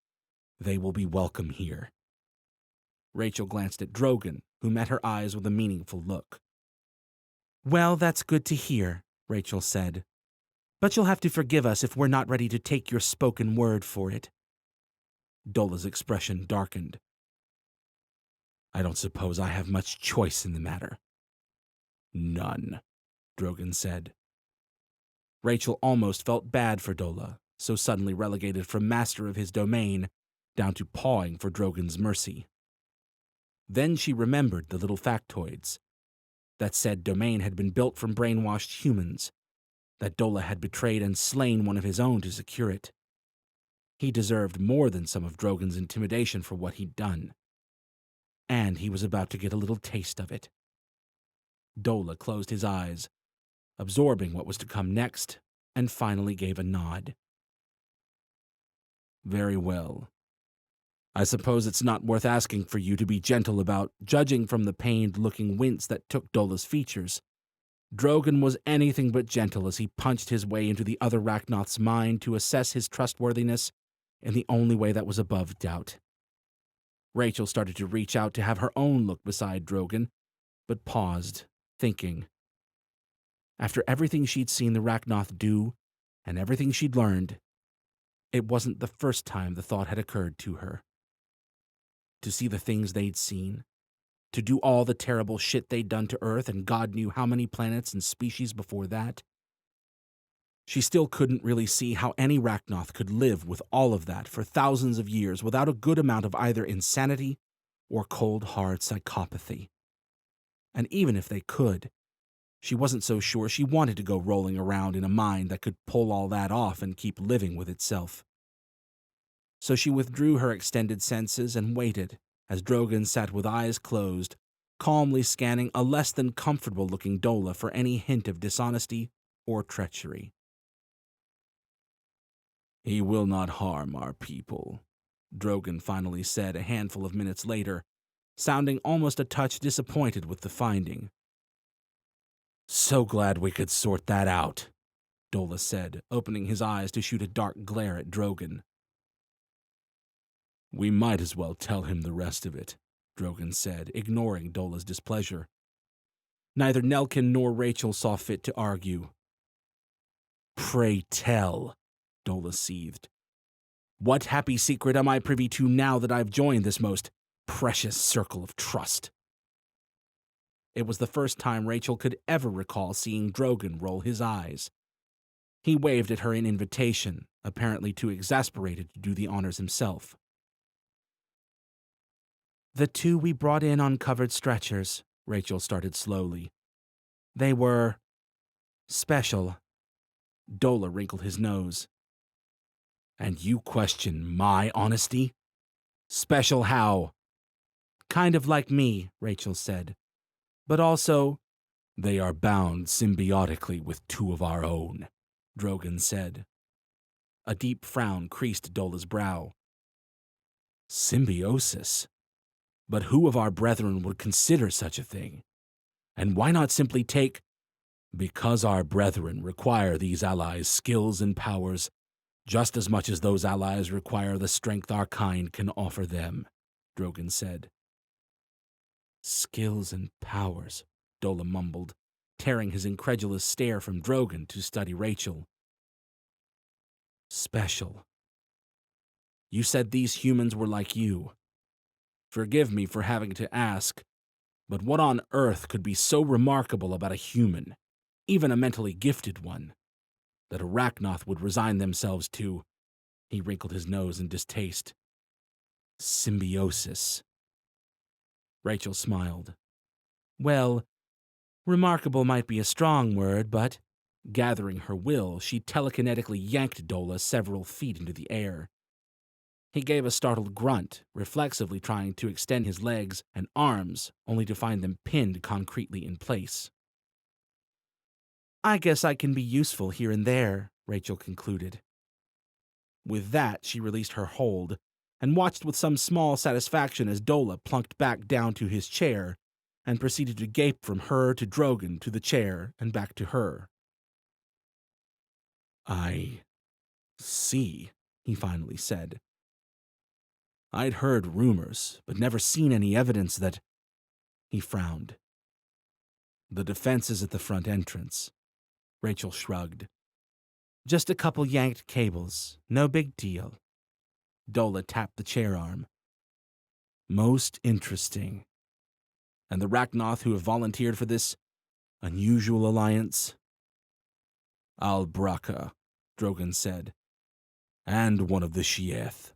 they will be welcome here. Rachel glanced at Drogon, who met her eyes with a meaningful look. Well, that's good to hear, Rachel said. But you'll have to forgive us if we're not ready to take your spoken word for it. Dola's expression darkened. I don't suppose I have much choice in the matter. None, Drogon said. Rachel almost felt bad for Dola, so suddenly relegated from master of his domain down to pawing for Drogon's mercy. Then she remembered the little factoids. That said domain had been built from brainwashed humans, that Dola had betrayed and slain one of his own to secure it. He deserved more than some of Drogon's intimidation for what he'd done. And he was about to get a little taste of it. Dola closed his eyes, absorbing what was to come next, and finally gave a nod. Very well. I suppose it's not worth asking for you to be gentle about, judging from the pained-looking wince that took Dola's features. Drogon was anything but gentle as he punched his way into the other Rachnoth's mind to assess his trustworthiness in the only way that was above doubt. Rachel started to reach out to have her own look beside Drogon, but paused, thinking. After everything she'd seen the Rachnoth do, and everything she'd learned, it wasn't the first time the thought had occurred to her. To see the things they'd seen, to do all the terrible shit they'd done to Earth and God knew how many planets and species before that. She still couldn't really see how any Rachnoth could live with all of that for thousands of years without a good amount of either insanity or cold, hard psychopathy. And even if they could, she wasn't so sure she wanted to go rolling around in a mind that could pull all that off and keep living with itself. So she withdrew her extended senses and waited as Drogon sat with eyes closed, calmly scanning a less than comfortable-looking Dola for any hint of dishonesty or treachery. He will not harm our people, Drogon finally said a handful of minutes later, sounding almost a touch disappointed with the finding. So glad we could sort that out, Dola said, opening his eyes to shoot a dark glare at Drogon. We might as well tell him the rest of it, Drogon said, ignoring Dola's displeasure. Neither Nelkin nor Rachel saw fit to argue. Pray tell, Dola seethed. What happy secret am I privy to now that I've joined this most precious circle of trust? It was the first time Rachel could ever recall seeing Drogon roll his eyes. He waved at her in invitation, apparently too exasperated to do the honors himself. The two we brought in on covered stretchers, Rachel started slowly. They were special. Dola wrinkled his nose. And you question my honesty? Special how? Kind of like me, Rachel said. But also, they are bound symbiotically with two of our own, Drogon said. A deep frown creased Dola's brow. Symbiosis? But who of our brethren would consider such a thing? And why not simply take, because our brethren require these allies' skills and powers just as much as those allies require the strength our kind can offer them, Drogon said. Skills and powers, Dola mumbled, tearing his incredulous stare from Drogon to study Rachel. Special. You said these humans were like you. Forgive me for having to ask, but what on earth could be so remarkable about a human, even a mentally gifted one, that a Rachnoth would resign themselves to? He wrinkled his nose in distaste. Symbiosis. Rachel smiled. Well, remarkable might be a strong word, but, gathering her will, she telekinetically yanked Dola several feet into the air. He gave a startled grunt, reflexively trying to extend his legs and arms, only to find them pinned concretely in place. I guess I can be useful here and there, Rachel concluded. With that, she released her hold and watched with some small satisfaction as Dola plunked back down to his chair and proceeded to gape from her to Drogon to the chair and back to her. I see, he finally said. I'd heard rumors, but never seen any evidence that... He frowned. The defense is at the front entrance. Rachel shrugged. Just a couple yanked cables. No big deal. Dola tapped the chair arm. Most interesting. And the Rachnoth who have volunteered for this unusual alliance? Al-Braka, Drogon said. And one of the Shieth.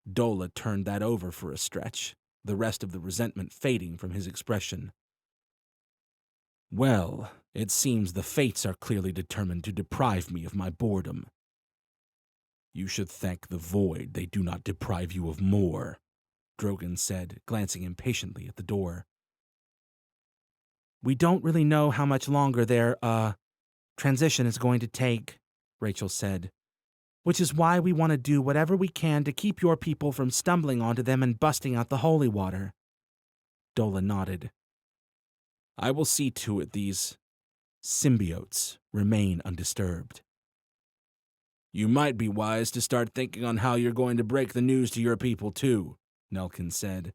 Dola turned that over for a stretch, the rest of the resentment fading from his expression. Well, it seems the fates are clearly determined to deprive me of my boredom. You should thank the void they do not deprive you of more, Drogon said, glancing impatiently at the door. We don't really know how much longer their, transition is going to take, Rachel said, which is why we want to do whatever we can to keep your people from stumbling onto them and busting out the holy water. Dola nodded. I will see to it these symbiotes remain undisturbed. You might be wise to start thinking on how you're going to break the news to your people, too, Nelkin said.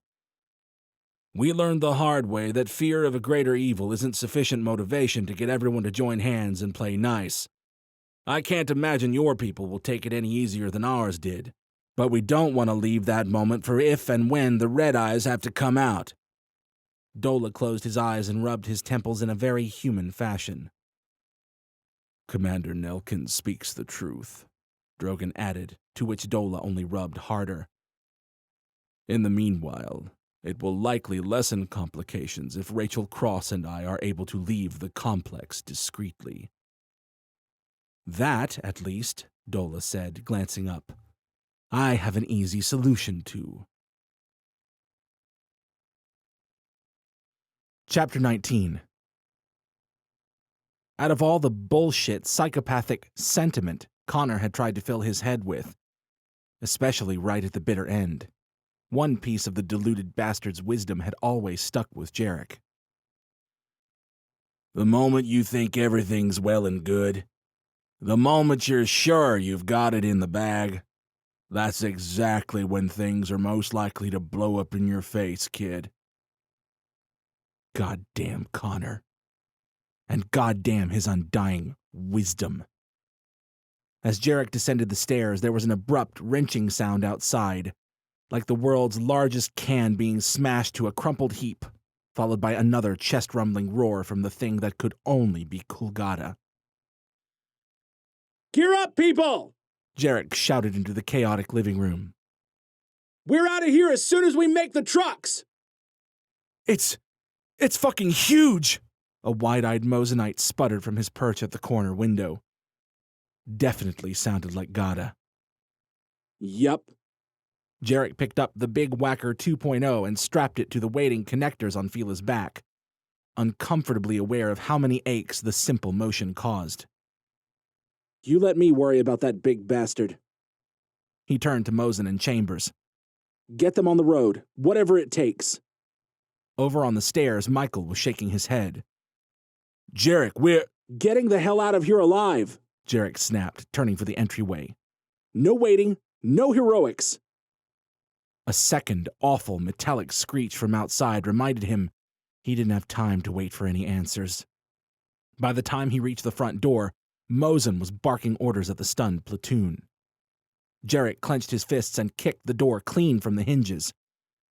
We learned the hard way that fear of a greater evil isn't sufficient motivation to get everyone to join hands and play nice. I can't imagine your people will take it any easier than ours did, but we don't want to leave that moment for if and when the Red Eyes have to come out. Dola closed his eyes and rubbed his temples in a very human fashion. Commander Nelkin speaks the truth, Drogon added, to which Dola only rubbed harder. In the meanwhile, it will likely lessen complications if Rachel Cross and I are able to leave the complex discreetly. That, at least, Dola said, glancing up, I have an easy solution to. Chapter 19. Out of all the bullshit, psychopathic sentiment Connor had tried to fill his head with, especially right at the bitter end, one piece of the deluded bastard's wisdom had always stuck with Jarek. The moment you think everything's well and good, the moment you're sure you've got it in the bag, that's exactly when things are most likely to blow up in your face, kid. Goddamn Connor. And goddamn his undying wisdom. As Jarek descended the stairs, there was an abrupt, wrenching sound outside, like the world's largest can being smashed to a crumpled heap, followed by another chest-rumbling roar from the thing that could only be Kulgada. Gear up, people! Jarek shouted into the chaotic living room. We're out of here as soon as we make the trucks! It's fucking huge! A wide-eyed Mosinite sputtered from his perch at the corner window. Definitely sounded like Gada. Yup. Jarek picked up the Big Whacker 2.0 and strapped it to the waiting connectors on Fila's back, uncomfortably aware of how many aches the simple motion caused. You let me worry about that big bastard. He turned to Mosin and Chambers. Get them on the road, whatever it takes. Over on the stairs, Michael was shaking his head. Jarek, we're getting the hell out of here alive, Jarek snapped, turning for the entryway. No waiting, no heroics. A second, awful, metallic screech from outside reminded him he didn't have time to wait for any answers. By the time he reached the front door, Mosin was barking orders at the stunned platoon. Jarek clenched his fists and kicked the door clean from the hinges,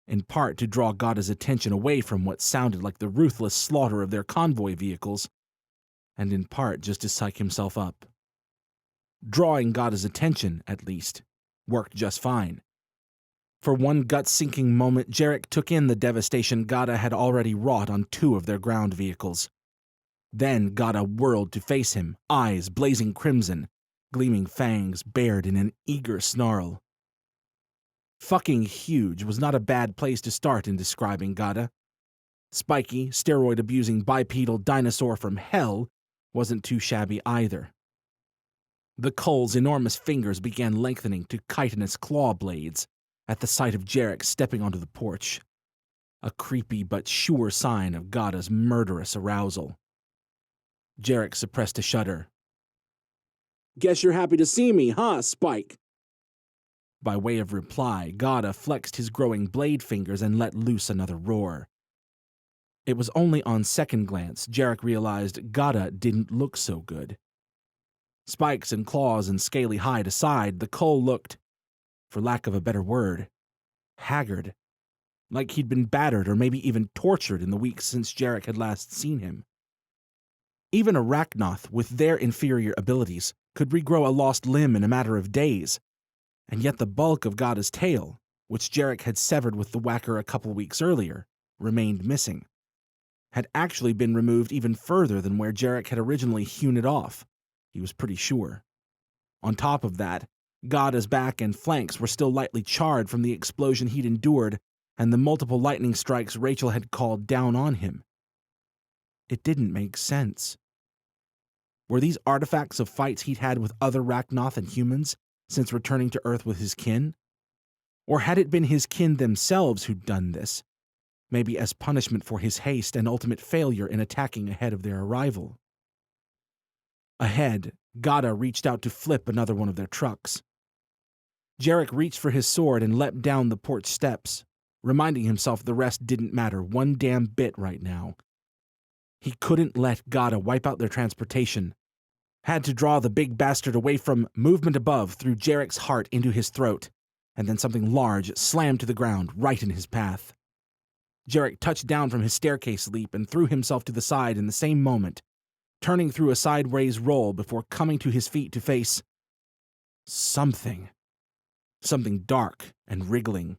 in part to draw Gada's attention away from what sounded like the ruthless slaughter of their convoy vehicles, and in part just to psych himself up. Drawing Gada's attention, at least, worked just fine. For one gut-sinking moment, Jarek took in the devastation Gada had already wrought on 2 of their ground vehicles. Then Gada whirled to face him, eyes blazing crimson, gleaming fangs bared in an eager snarl. Fucking huge was not a bad place to start in describing Gada. Spiky, steroid-abusing bipedal dinosaur from hell wasn't too shabby either. The Cull's enormous fingers began lengthening to chitinous claw blades at the sight of Jarek stepping onto the porch, a creepy but sure sign of Gada's murderous arousal. Jarek suppressed a shudder. Guess you're happy to see me, huh, Spike? By way of reply, Gada flexed his growing blade fingers and let loose another roar. It was only on second glance Jarek realized Gada didn't look so good. Spikes and claws and scaly hide aside, the Cull looked, for lack of a better word, haggard, like he'd been battered or maybe even tortured in the weeks since Jarek had last seen him. Even a Rachnoth, with their inferior abilities, could regrow a lost limb in a matter of days, and yet the bulk of Gada's tail, which Jarek had severed with the whacker a couple weeks earlier, remained missing, had actually been removed even further than where Jarek had originally hewn it off, he was pretty sure. On top of that, Gada's back and flanks were still lightly charred from the explosion he'd endured and the multiple lightning strikes Rachel had called down on him. It didn't make sense. Were these artifacts of fights he'd had with other Rachnoth and humans since returning to Earth with his kin? Or had it been his kin themselves who'd done this, maybe as punishment for his haste and ultimate failure in attacking ahead of their arrival? Ahead, Gada reached out to flip another one of their trucks. Jarek reached for his sword and leapt down the porch steps, reminding himself the rest didn't matter one damn bit right now. He couldn't let Gada wipe out their transportation. Had to draw the big bastard away from movement above through Jarek's heart into his throat, and then something large slammed to the ground right in his path. Jarek touched down from his staircase leap and threw himself to the side in the same moment, turning through a sideways roll before coming to his feet to face something. Something dark and wriggling.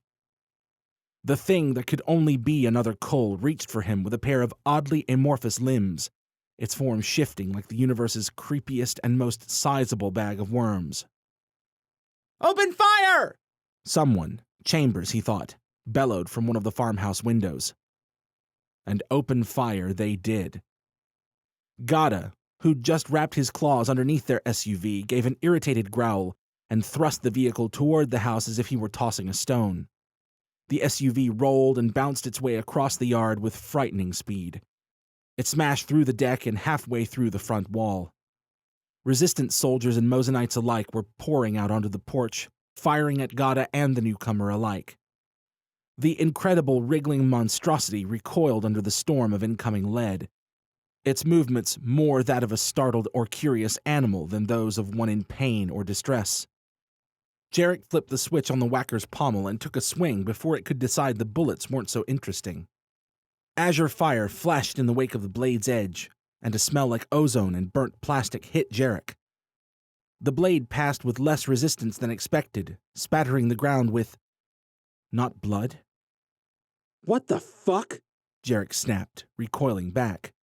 The thing that could only be another Cole reached for him with a pair of oddly amorphous limbs, its form shifting like the universe's creepiest and most sizable bag of worms. "Open fire!" Someone, Chambers he thought, bellowed from one of the farmhouse windows. And open fire they did. Gada, who'd just wrapped his claws underneath their SUV, gave an irritated growl and thrust the vehicle toward the house as if he were tossing a stone. The SUV rolled and bounced its way across the yard with frightening speed. It smashed through the deck and halfway through the front wall. Resistance soldiers and Mosenites alike were pouring out onto the porch, firing at Gada and the newcomer alike. The incredible wriggling monstrosity recoiled under the storm of incoming lead, its movements more that of a startled or curious animal than those of one in pain or distress. Jarek flipped the switch on the whacker's pommel and took a swing before it could decide the bullets weren't so interesting. Azure fire flashed in the wake of the blade's edge, and a smell like ozone and burnt plastic hit Jarek. The blade passed with less resistance than expected, spattering the ground with not blood. "What the fuck?" Jarek snapped, recoiling back.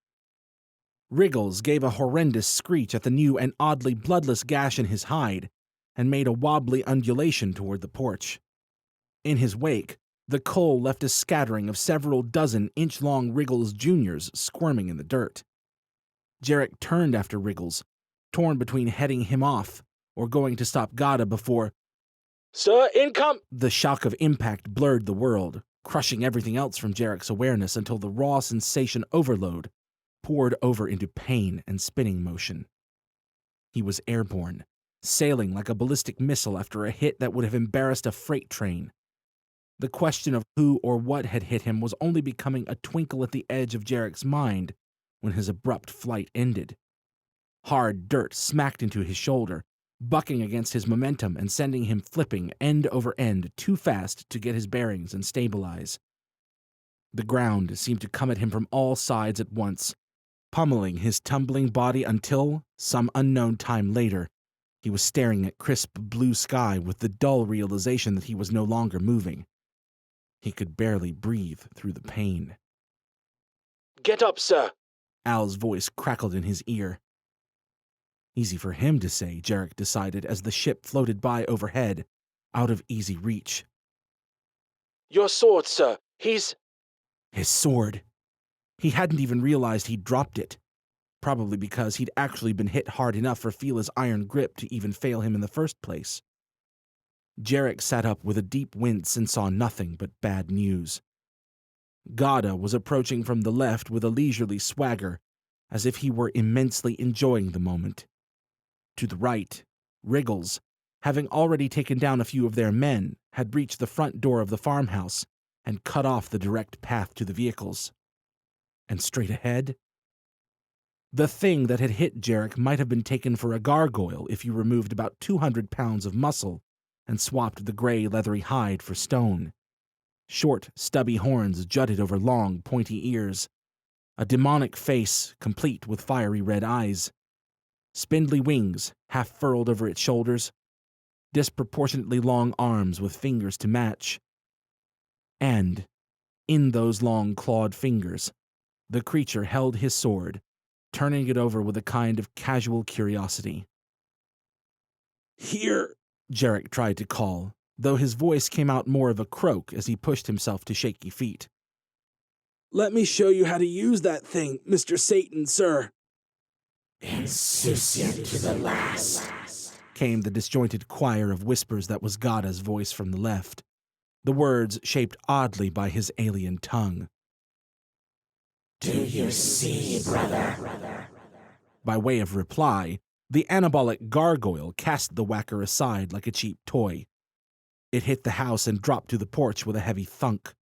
Wriggles gave a horrendous screech at the new and oddly bloodless gash in his hide, and made a wobbly undulation toward the porch. In his wake, the coal left a scattering of several dozen inch-long Wriggles Juniors squirming in the dirt. Jarek turned after Wriggles, torn between heading him off or going to stop Gada before "Sir, income!" The shock of impact blurred the world, crushing everything else from Jarek's awareness until the raw sensation overload poured over into pain and spinning motion. He was airborne, sailing like a ballistic missile after a hit that would have embarrassed a freight train. The question of who or what had hit him was only becoming a twinkle at the edge of Jarek's mind when his abrupt flight ended. Hard dirt smacked into his shoulder, bucking against his momentum and sending him flipping end over end too fast to get his bearings and stabilize. The ground seemed to come at him from all sides at once, pummeling his tumbling body until, some unknown time later, he was staring at crisp blue sky with the dull realization that he was no longer moving. He could barely breathe through the pain. "Get up, sir!" Al's voice crackled in his ear. Easy for him to say, Jarek decided as the ship floated by overhead, out of easy reach. "Your sword, sir. He's..." His sword. He hadn't even realized he'd dropped it, probably because he'd actually been hit hard enough for Fila's iron grip to even fail him in the first place. Jarek sat up with a deep wince and saw nothing but bad news. Gada was approaching from the left with a leisurely swagger, as if he were immensely enjoying the moment. To the right, Wriggles, having already taken down a few of their men, had reached the front door of the farmhouse and cut off the direct path to the vehicles. And straight ahead, the thing that had hit Jarek might have been taken for a gargoyle if you removed about 200 pounds of muscle and swapped the gray, leathery hide for stone. Short, stubby horns jutted over long, pointy ears. A demonic face, complete with fiery red eyes. Spindly wings, half furled over its shoulders. Disproportionately long arms with fingers to match. And, in those long clawed fingers, the creature held his sword, turning it over with a kind of casual curiosity. "Here," Jarek tried to call, though his voice came out more of a croak as he pushed himself to shaky feet. Let me show you how to use that thing, Mr. Satan, sir. Insouciant to the last, came the disjointed choir of whispers that was Gada's voice from the left, the words shaped oddly by his alien tongue. Do you see, brother? By way of reply, the anabolic gargoyle cast the whacker aside like a cheap toy. It hit the house and dropped to the porch with a heavy thunk.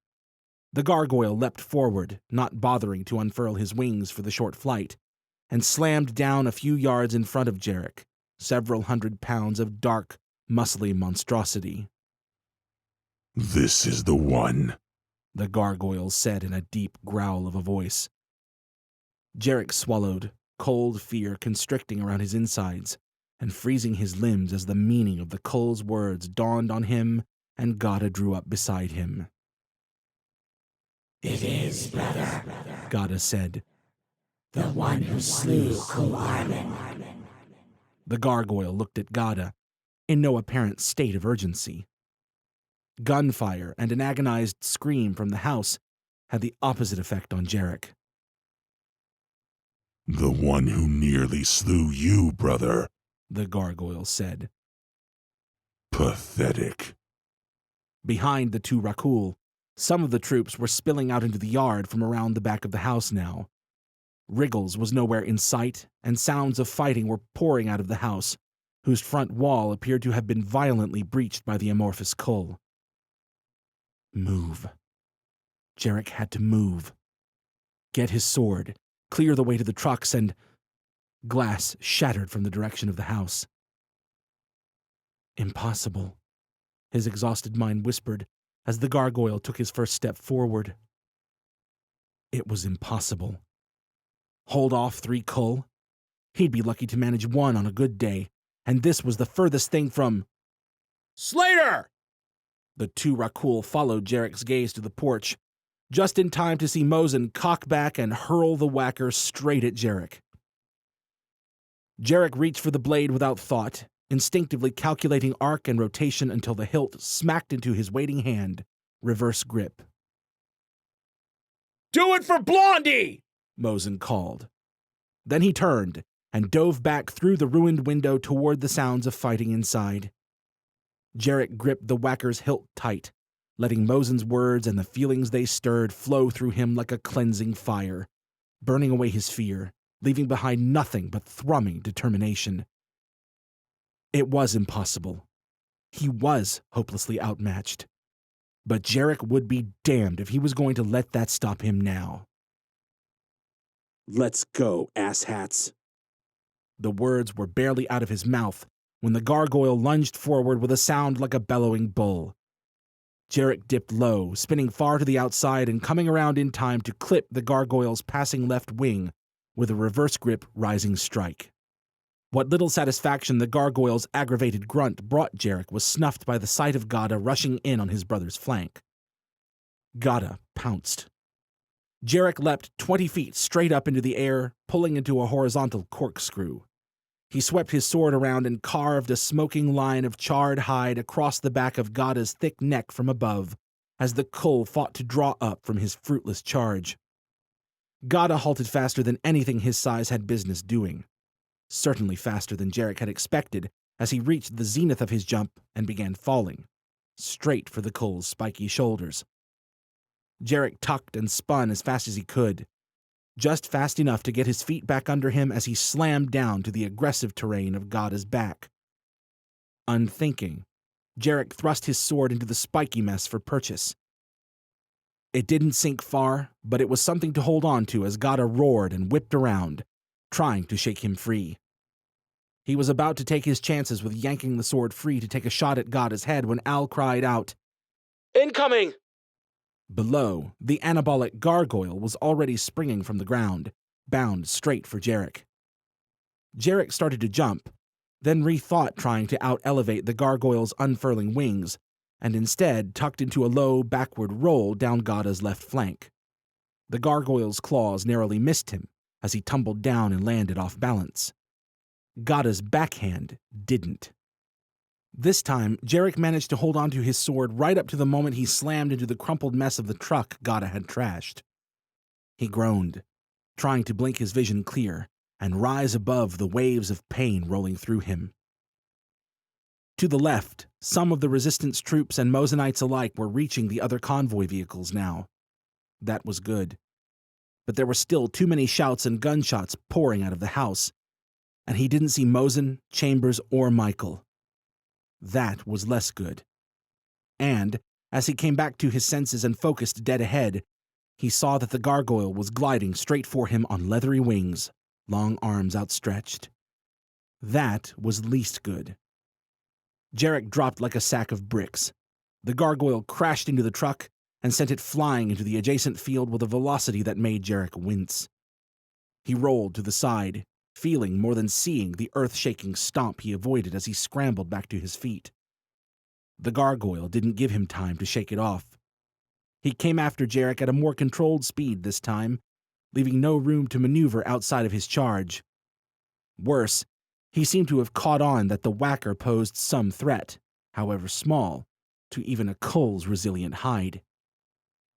The gargoyle leapt forward, not bothering to unfurl his wings for the short flight, and slammed down a few yards in front of Jarek, several 100 pounds of dark, muscly monstrosity. This is the one, the gargoyle said in a deep growl of a voice. Jarek swallowed, cold fear constricting around his insides and freezing his limbs as the meaning of the cull's words dawned on him and Gada drew up beside him. It is, brother, Gada said. The one who slew Kull Armin. The gargoyle looked at Gada, in no apparent state of urgency. Gunfire and an agonized scream from the house had the opposite effect on Jarek. The one who nearly slew you, brother, the gargoyle said. Pathetic. Behind the two Rakul, some of the troops were spilling out into the yard from around the back of the house now. Wriggles was nowhere in sight, and sounds of fighting were pouring out of the house, whose front wall appeared to have been violently breached by the amorphous Kull. Move. Jarek had to move. Get his sword, clear the way to the trucks, and... Glass shattered from the direction of the house. Impossible, his exhausted mind whispered as the gargoyle took his first step forward. It was impossible. Hold off 3 Kull? He'd be lucky to manage 1 on a good day, and this was the furthest thing from... Slater! The 2 Rakul followed Jarek's gaze to the porch, just in time to see Mosin cock back and hurl the whacker straight at Jarek. Jarek reached for the blade without thought, instinctively calculating arc and rotation until the hilt smacked into his waiting hand, reverse grip. Do it for Blondie! Mosin called. Then he turned and dove back through the ruined window toward the sounds of fighting inside. Jarek gripped the whacker's hilt tight, letting Mosin's words and the feelings they stirred flow through him like a cleansing fire, burning away his fear, leaving behind nothing but thrumming determination. It was impossible. He was hopelessly outmatched. But Jarek would be damned if he was going to let that stop him now. Let's go, asshats. The words were barely out of his mouth when the gargoyle lunged forward with a sound like a bellowing bull. Jarek dipped low, spinning far to the outside and coming around in time to clip the gargoyle's passing left wing with a reverse grip rising strike. What little satisfaction the gargoyle's aggravated grunt brought Jarek was snuffed by the sight of Gada rushing in on his brother's flank. Gada pounced. Jarek leapt 20 feet straight up into the air, pulling into a horizontal corkscrew. He swept his sword around and carved a smoking line of charred hide across the back of Gada's thick neck from above, as the Kull fought to draw up from his fruitless charge. Gada halted faster than anything his size had business doing. Certainly faster than Jarek had expected, as he reached the zenith of his jump and began falling, straight for the Kull's spiky shoulders. Jarek tucked and spun as fast as he could, just fast enough to get his feet back under him as he slammed down to the aggressive terrain of Gada's back. Unthinking, Jarek thrust his sword into the spiky mess for purchase. It didn't sink far, but it was something to hold on to as Gada roared and whipped around, trying to shake him free. He was about to take his chances with yanking the sword free to take a shot at Gada's head when Al cried out, Incoming! Below, the anabolic gargoyle was already springing from the ground, bound straight for Jarek. Jarek started to jump, then rethought trying to out-elevate the gargoyle's unfurling wings, and instead tucked into a low, backward roll down Gada's left flank. The gargoyle's claws narrowly missed him as he tumbled down and landed off balance. Gada's backhand didn't. This time, Jarek managed to hold onto his sword right up to the moment he slammed into the crumpled mess of the truck Gada had trashed. He groaned, trying to blink his vision clear and rise above the waves of pain rolling through him. To the left, some of the resistance troops and Mosenites alike were reaching the other convoy vehicles now. That was good. But there were still too many shouts and gunshots pouring out of the house, and he didn't see Mosen, Chambers, or Michael. That was less good. And, as he came back to his senses and focused dead ahead, he saw that the gargoyle was gliding straight for him on leathery wings, long arms outstretched. That was least good. Jarek dropped like a sack of bricks. The gargoyle crashed into the truck and sent it flying into the adjacent field with a velocity that made Jarek wince. He rolled to the side, feeling more than seeing the earth-shaking stomp he avoided as he scrambled back to his feet. The gargoyle didn't give him time to shake it off. He came after Jarek at a more controlled speed this time, leaving no room to maneuver outside of his charge. Worse, he seemed to have caught on that the whacker posed some threat, however small, to even a cull's resilient hide.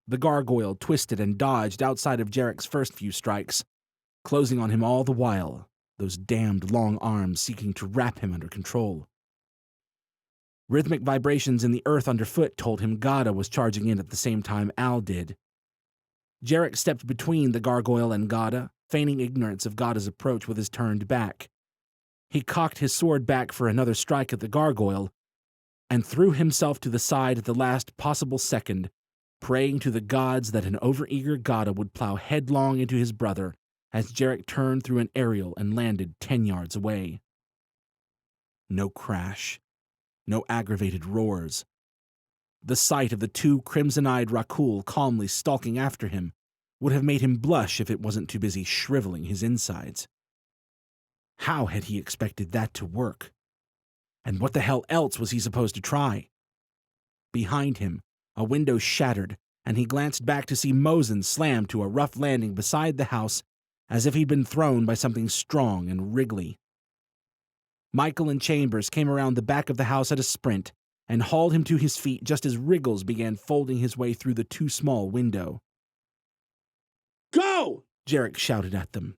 The gargoyle twisted and dodged outside of Jarek's first few strikes, closing on him all the while, those damned long arms seeking to wrap him under control. Rhythmic vibrations in the earth underfoot told him Gada was charging in at the same time Al did. Jarek stepped between the gargoyle and Gada, feigning ignorance of Gada's approach with his turned back. He cocked his sword back for another strike at the gargoyle, and threw himself to the side at the last possible second, praying to the gods that an overeager Gada would plow headlong into his brother as Jarek turned through an aerial and landed 10 yards away. No crash. No aggravated roars. The sight of the two crimson-eyed Rakul calmly stalking after him would have made him blush if it wasn't too busy shriveling his insides. How had he expected that to work? And what the hell else was he supposed to try? Behind him, a window shattered, and he glanced back to see Mosen slammed to a rough landing beside the house as if he'd been thrown by something strong and wriggly. Michael and Chambers came around the back of the house at a sprint and hauled him to his feet just as Wriggles began folding his way through the too small window. Go! Jarek shouted at them.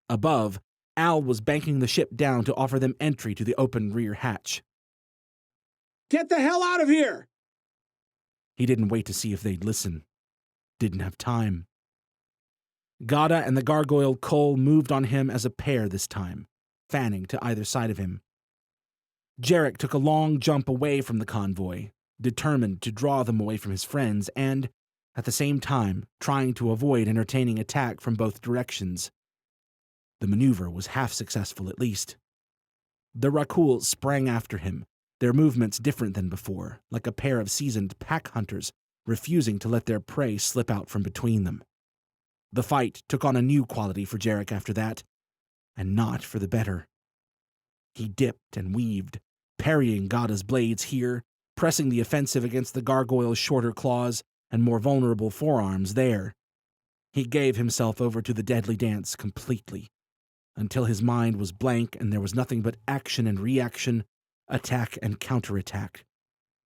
Above, Al was banking the ship down to offer them entry to the open rear hatch. Get the hell out of here! He didn't wait to see if they'd listen. Didn't have time. Gada and the gargoyle Cole moved on him as a pair this time, fanning to either side of him. Jarek took a long jump away from the convoy, determined to draw them away from his friends and, at the same time, trying to avoid entertaining attack from both directions. The maneuver was half successful at least. The Rakul sprang after him, their movements different than before, like a pair of seasoned pack hunters refusing to let their prey slip out from between them. The fight took on a new quality for Jarek after that, and not for the better. He dipped and weaved, parrying Gada's blades here, pressing the offensive against the gargoyle's shorter claws and more vulnerable forearms there. He gave himself over to the deadly dance completely, until his mind was blank and there was nothing but action and reaction, attack and counterattack.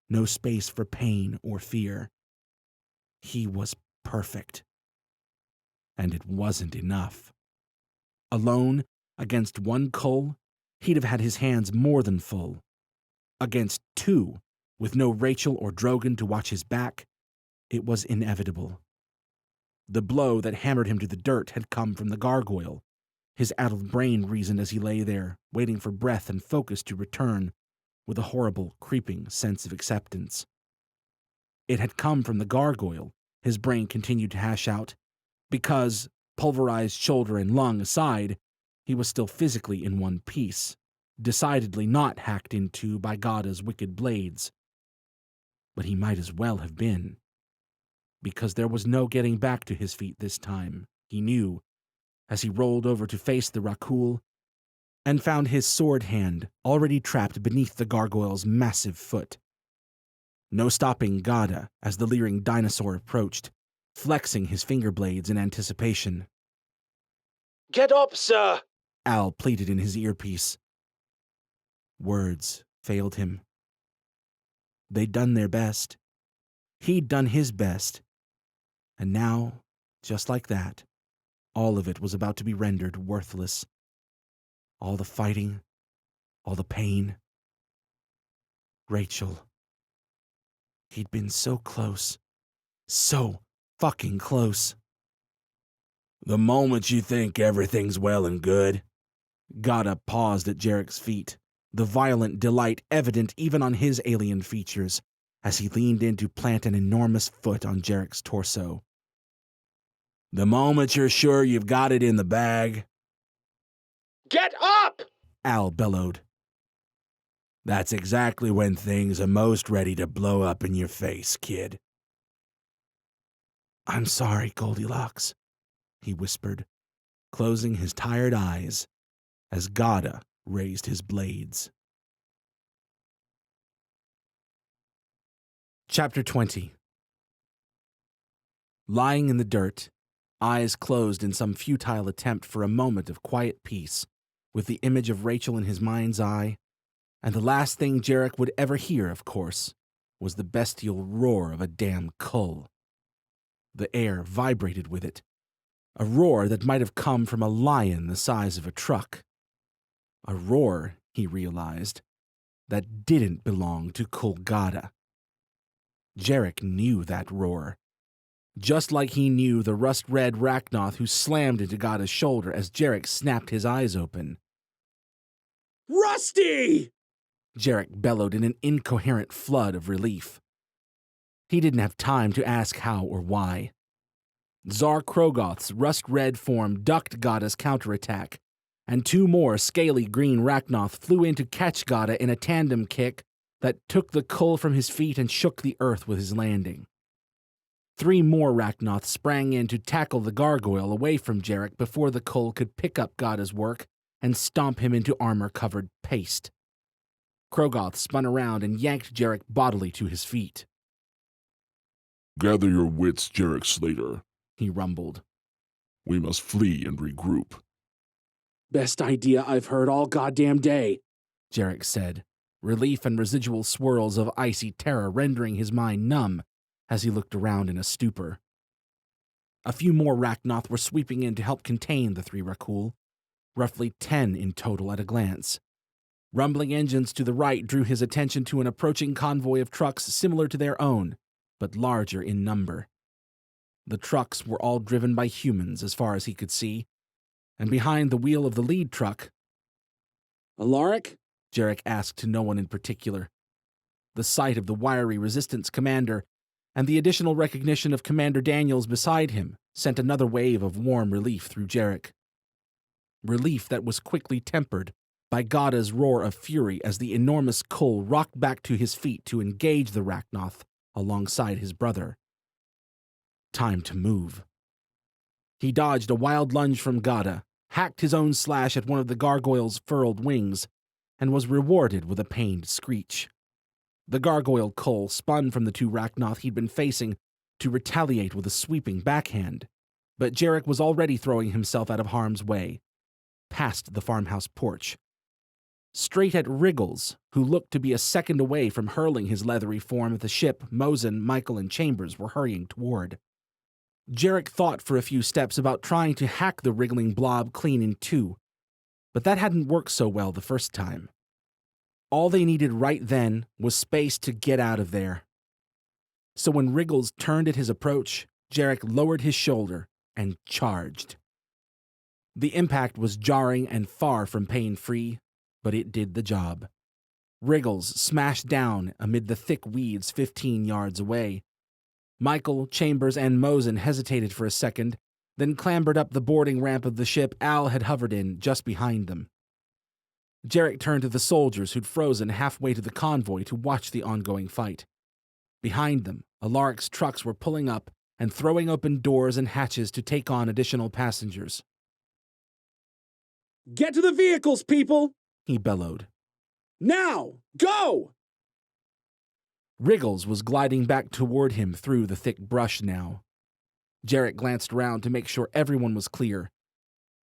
No space for pain or fear. He was perfect. And it wasn't enough. Alone, against one Kull, he'd have had his hands more than full. Against two, with no Rachel or Drogon to watch his back, it was inevitable. The blow that hammered him to the dirt had come from the gargoyle. His addled brain reasoned as he lay there, waiting for breath and focus to return, with a horrible, creeping sense of acceptance. It had come from the gargoyle, his brain continued to hash out, because, pulverized shoulder and lung aside, he was still physically in one piece, decidedly not hacked into by Gada's wicked blades. But he might as well have been. Because there was no getting back to his feet this time, he knew, as he rolled over to face the Rakul, and found his sword hand already trapped beneath the gargoyle's massive foot. No stopping Gada as the leering dinosaur approached, flexing his finger blades in anticipation. Get up, sir! Al pleaded in his earpiece. Words failed him. They'd done their best. He'd done his best. And now Just like that, all of it was about to be rendered worthless. All the fighting, all the pain. Rachel. He'd been so close. So fucking close. The moment you think everything's well and good. Gada paused at Jarek's feet, the violent delight evident even on his alien features, as he leaned in to plant an enormous foot on Jarek's torso. The moment you're sure you've got it in the bag. Get up! Al bellowed. That's exactly when things are most ready to blow up in your face, kid. I'm sorry, Goldilocks, he whispered, closing his tired eyes as Gada raised his blades. Chapter 20. Lying in the dirt, eyes closed in some futile attempt for a moment of quiet peace, with the image of Rachel in his mind's eye, and the last thing Jarek would ever hear, of course, was the bestial roar of a damn cull. The air vibrated with it, a roar that might have come from a lion the size of a truck. A roar, he realized, that didn't belong to Kulgada. Jarek knew that roar, just like he knew the rust-red Rachnoth who slammed into Gada's shoulder as Jarek snapped his eyes open. Rusty! Jarek bellowed in an incoherent flood of relief. He didn't have time to ask how or why. Tsar Krogoth's rust-red form ducked Gada's counterattack, and two more scaly green Rachnoth flew in to catch Gada in a tandem kick that took the cull from his feet and shook the earth with his landing. Three more Rachnoth sprang in to tackle the gargoyle away from Jarek before the cull could pick up Gada's work and stomp him into armor-covered paste. Krogoth spun around and yanked Jarek bodily to his feet. Gather your wits, Jarek Slater, he rumbled. We must flee and regroup. Best idea I've heard all goddamn day, Jarek said, relief and residual swirls of icy terror rendering his mind numb as he looked around in a stupor. A few more Rachnoth were sweeping in to help contain the three Rakul, roughly 10 in total at a glance. Rumbling engines to the right drew his attention to an approaching convoy of trucks similar to their own, but larger in number. The trucks were all driven by humans as far as he could see, and behind the wheel of the lead truck... Alaric? Jarek asked to no one in particular. The sight of the wiry resistance commander and the additional recognition of Commander Daniels beside him sent another wave of warm relief through Jarek. Relief that was quickly tempered by Gada's roar of fury as the enormous cull rocked back to his feet to engage the Rachnoth alongside his brother. Time to move. He dodged a wild lunge from Gada, hacked his own slash at one of the gargoyle's furled wings, and was rewarded with a pained screech. The gargoyle cull spun from the two Rachnoth he'd been facing to retaliate with a sweeping backhand, but Jarek was already throwing himself out of harm's way, past the farmhouse porch, straight at Wriggles, who looked to be a second away from hurling his leathery form at the ship Mosen, Michael, and Chambers were hurrying toward. Jarek thought for a few steps about trying to hack the wriggling blob clean in two, but that hadn't worked so well the first time. All they needed right then was space to get out of there. So when Wriggles turned at his approach, Jarek lowered his shoulder and charged. The impact was jarring and far from pain-free, but it did the job. Wriggles smashed down amid the thick weeds 15 yards away. Michael, Chambers, and Mosen hesitated for a second, then clambered up the boarding ramp of the ship Al had hovered in just behind them. Jarek turned to the soldiers who'd frozen halfway to the convoy to watch the ongoing fight. Behind them, Alaric's trucks were pulling up and throwing open doors and hatches to take on additional passengers. "Get to the vehicles, people!" he bellowed. "Now! Go!" Wriggles was gliding back toward him through the thick brush now. Jarek glanced around to make sure everyone was clear.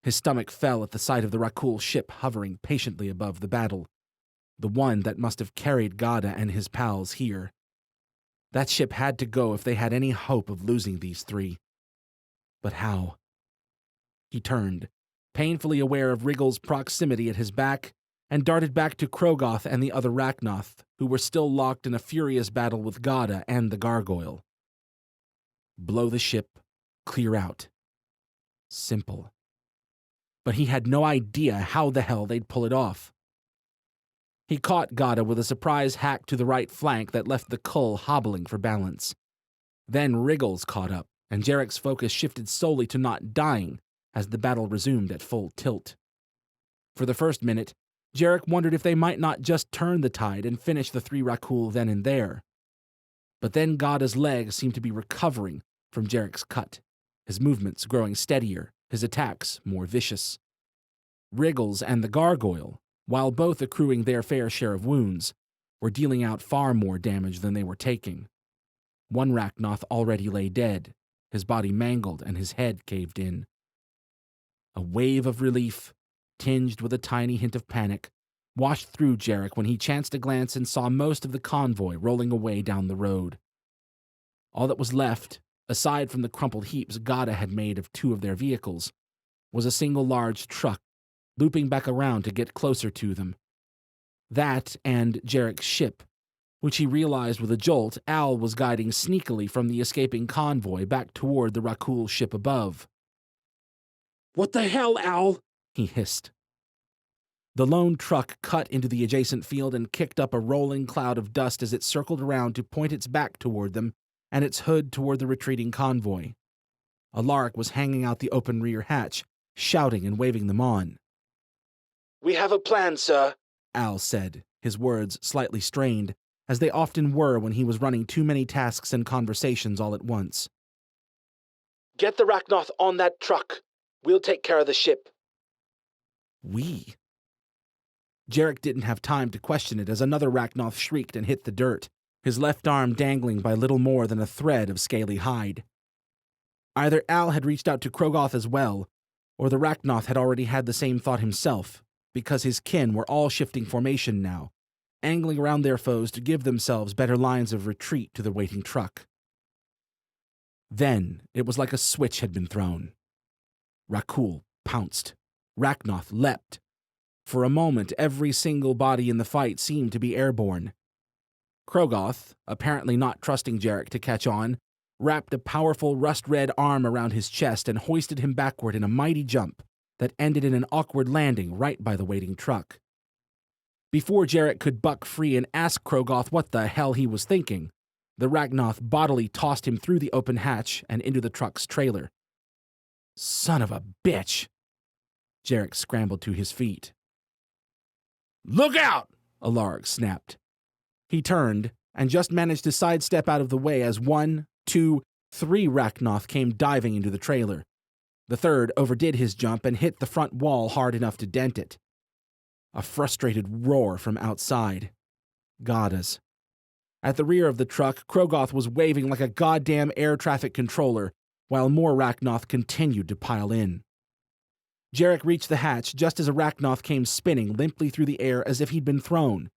His stomach fell at the sight of the Rakul ship hovering patiently above the battle, the one that must have carried Gada and his pals here. That ship had to go if they had any hope of losing these three. But how? He turned, painfully aware of Wriggle's proximity at his back, and darted back to Krogoth and the other Rachnoth, who were still locked in a furious battle with Gada and the gargoyle. Blow the ship, clear out. Simple. But he had no idea how the hell they'd pull it off. He caught Gada with a surprise hack to the right flank that left the Kull hobbling for balance. Then Wriggles caught up, and Jarek's focus shifted solely to not dying as the battle resumed at full tilt. For the first minute, Jarek wondered if they might not just turn the tide and finish the three Rakul then and there. But then Gada's legs seemed to be recovering from Jarek's cut, his movements growing steadier, his attacks more vicious. Wriggles and the gargoyle, while both accruing their fair share of wounds, were dealing out far more damage than they were taking. One Rachnoth already lay dead, his body mangled and his head caved in. A wave of relief, tinged with a tiny hint of panic, washed through Jarek when he chanced a glance and saw most of the convoy rolling away down the road. All that was left, aside from the crumpled heaps Gada had made of two of their vehicles, was a single large truck, looping back around to get closer to them. That and Jarek's ship, which he realized with a jolt Al was guiding sneakily from the escaping convoy back toward the Rakul ship above. "What the hell, Al?" he hissed. The lone truck cut into the adjacent field and kicked up a rolling cloud of dust as it circled around to point its back toward them and its hood toward the retreating convoy. Alaric was hanging out the open rear hatch, shouting and waving them on. "We have a plan, sir," Al said, his words slightly strained, as they often were when he was running too many tasks and conversations all at once. "Get the Rachnoth on that truck. We'll take care of the ship." We? Jarek didn't have time to question it as another Rachnoth shrieked and hit the dirt, his left arm dangling by little more than a thread of scaly hide. Either Al had reached out to Krogoth as well, or the Rachnoth had already had the same thought himself, because his kin were all shifting formation now, angling around their foes to give themselves better lines of retreat to the waiting truck. Then it was like a switch had been thrown. Rakul pounced. Rachnoth leapt. For a moment, every single body in the fight seemed to be airborne. Krogoth, apparently not trusting Jarek to catch on, wrapped a powerful rust-red arm around his chest and hoisted him backward in a mighty jump that ended in an awkward landing right by the waiting truck. Before Jarek could buck free and ask Krogoth what the hell he was thinking, the Rachnoth bodily tossed him through the open hatch and into the truck's trailer. Son of a bitch! Jarek scrambled to his feet. "Look out!" Alaric snapped. He turned and just managed to sidestep out of the way as 1, 2, 3 Rachnoth came diving into the trailer. The third overdid his jump and hit the front wall hard enough to dent it. A frustrated roar from outside. Gada's. At the rear of the truck, Krogoth was waving like a goddamn air traffic controller, while more Rachnoth continued to pile in. Jarek reached the hatch just as a Rachnoth came spinning limply through the air as if he'd been thrown,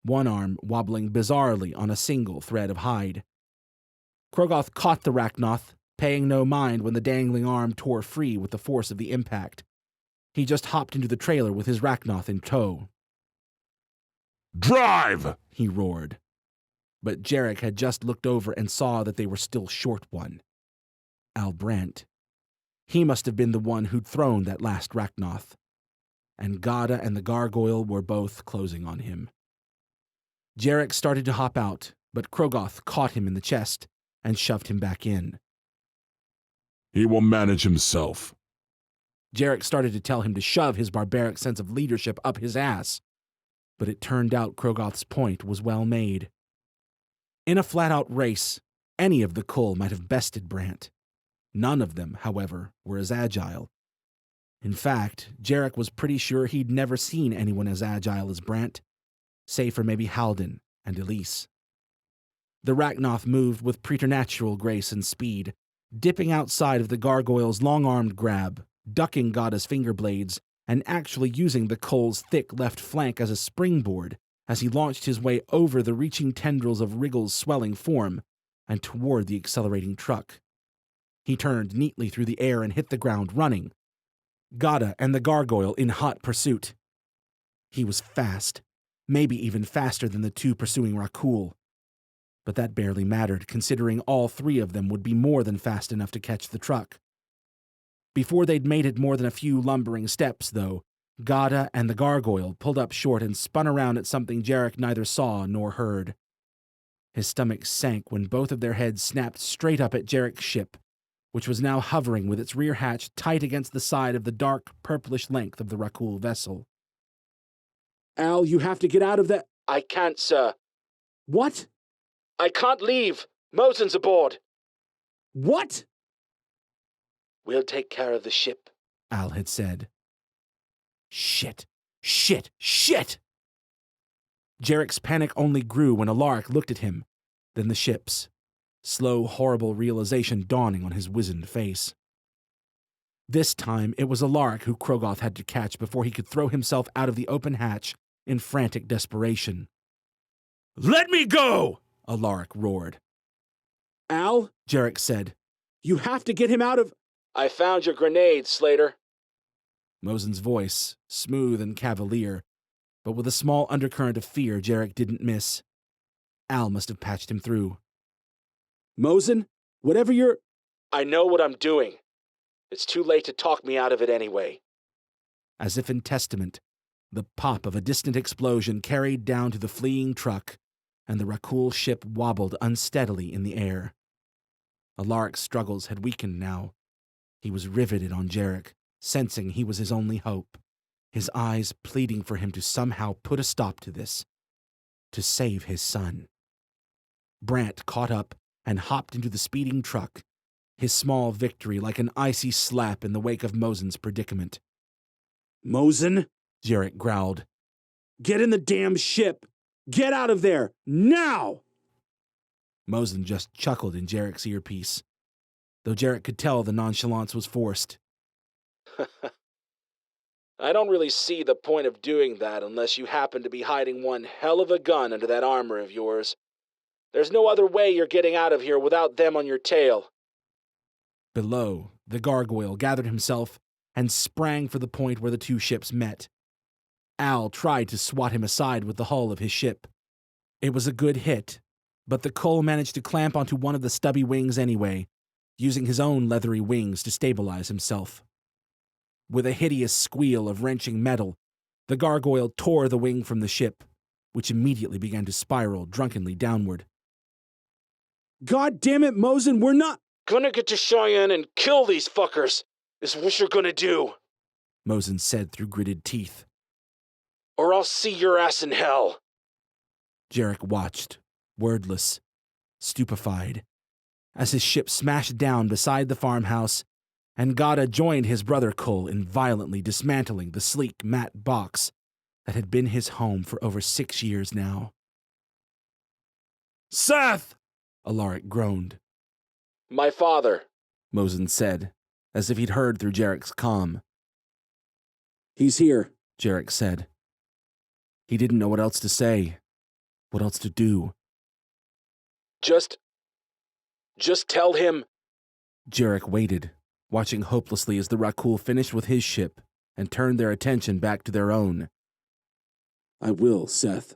one arm wobbling bizarrely on a single thread of hide. Krogoth caught the Rachnoth, paying no mind when the dangling arm tore free with the force of the impact. He just hopped into the trailer with his Rachnoth in tow. "Drive!" he roared. But Jarek had just looked over and saw that they were still short one. Al Brandt. He must have been the one who'd thrown that last Rachnoth. And Gada and the gargoyle were both closing on him. Jarek started to hop out, but Krogoth caught him in the chest and shoved him back in. "He will manage himself." Jarek started to tell him to shove his barbaric sense of leadership up his ass, but it turned out Krogoth's point was well made. In a flat-out race, any of the Kull might have bested Brandt. None of them, however, were as agile. In fact, Jarek was pretty sure he'd never seen anyone as agile as Brandt, save for maybe Halden and Elise. The Rachnoth moved with preternatural grace and speed, dipping outside of the gargoyle's long-armed grab, ducking Gada's finger blades, and actually using the Kull's thick left flank as a springboard as he launched his way over the reaching tendrils of Wriggle's swelling form and toward the accelerating truck. He turned neatly through the air and hit the ground running. Gada and the gargoyle in hot pursuit. He was fast, maybe even faster than the two pursuing Rakul. But that barely mattered, considering all three of them would be more than fast enough to catch the truck. Before they'd made it more than a few lumbering steps, though, Gada and the gargoyle pulled up short and spun around at something Jarek neither saw nor heard. His stomach sank when both of their heads snapped straight up at Jarek's ship, which was now hovering with its rear hatch tight against the side of the dark, purplish length of the Rakul vessel. Al, you have to get out of that. I can't, sir. What? I can't leave. Mosen's aboard. What? We'll take care of the ship, Al had said. Shit! Shit! Shit! Jarek's panic only grew when Alaric looked at him, then the ship's, slow, horrible realization dawning on his wizened face. This time, it was Alaric who Krogoth had to catch before he could throw himself out of the open hatch in frantic desperation. "Let me go!" Alaric roared. Al, Jarek said, you have to get him out of... I found your grenade, Slater. Mosen's voice, smooth and cavalier, but with a small undercurrent of fear Jarek didn't miss. Al must have patched him through. Mosen, whatever you're... I know what I'm doing. It's too late to talk me out of it anyway. As if in testament, the pop of a distant explosion carried down to the fleeing truck, and the Rakul ship wobbled unsteadily in the air. Alaric's struggles had weakened now. He was riveted on Jarek, sensing he was his only hope, his eyes pleading for him to somehow put a stop to this, to save his son. Brant caught up and hopped into the speeding truck, his small victory like an icy slap in the wake of Mosen's predicament. Mosen, Jarek growled. Get in the damn ship! Get out of there! Now! Mosen just chuckled in Jarek's earpiece, though Jarek could tell the nonchalance was forced. I don't really see the point of doing that unless you happen to be hiding one hell of a gun under that armor of yours. There's no other way you're getting out of here without them on your tail. Below, the gargoyle gathered himself and sprang for the point where the two ships met. Al tried to swat him aside with the hull of his ship. It was a good hit, but the Cull managed to clamp onto one of the stubby wings anyway, using his own leathery wings to stabilize himself. With a hideous squeal of wrenching metal, the gargoyle tore the wing from the ship, which immediately began to spiral drunkenly downward. God damn it, Mosen, we're not... Gonna get to Cheyenne and kill these fuckers, is what you're gonna do. Mosen said through gritted teeth. Or I'll see your ass in hell. Jarek watched, wordless, stupefied, as his ship smashed down beside the farmhouse, and Gada joined his brother Cull in violently dismantling the sleek, matte box that had been his home for over 6 years now. Seth! Alaric groaned. My father, Mosen said, as if he'd heard through Jarek's comm. He's here, Jarek said. He didn't know what else to say, what else to do. Just tell him. Jarek waited, watching hopelessly as the Rakul finished with his ship and turned their attention back to their own. I will, Seth.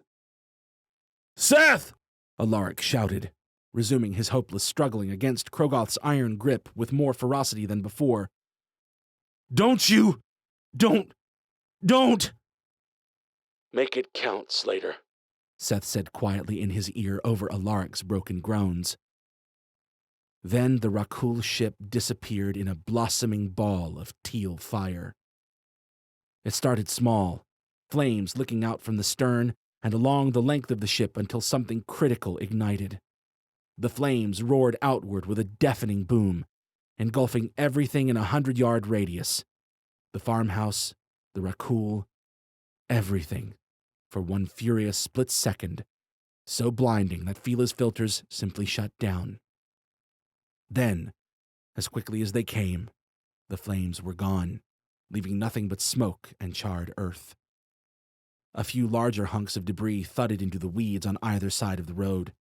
Seth! Alaric shouted, resuming his hopeless struggling against Krogoth's iron grip with more ferocity than before. Don't! Make it count, Slater, Seth said quietly in his ear over Alaric's broken groans. Then the Rakul ship disappeared in a blossoming ball of teal fire. It started small, flames licking out from the stern and along the length of the ship until something critical ignited. The flames roared outward with a deafening boom, engulfing everything in a 100-yard radius. The farmhouse, the Rakul, everything, for one furious split second, so blinding that Fila's filters simply shut down. Then, as quickly as they came, the flames were gone, leaving nothing but smoke and charred earth. A few larger hunks of debris thudded into the weeds on either side of the road.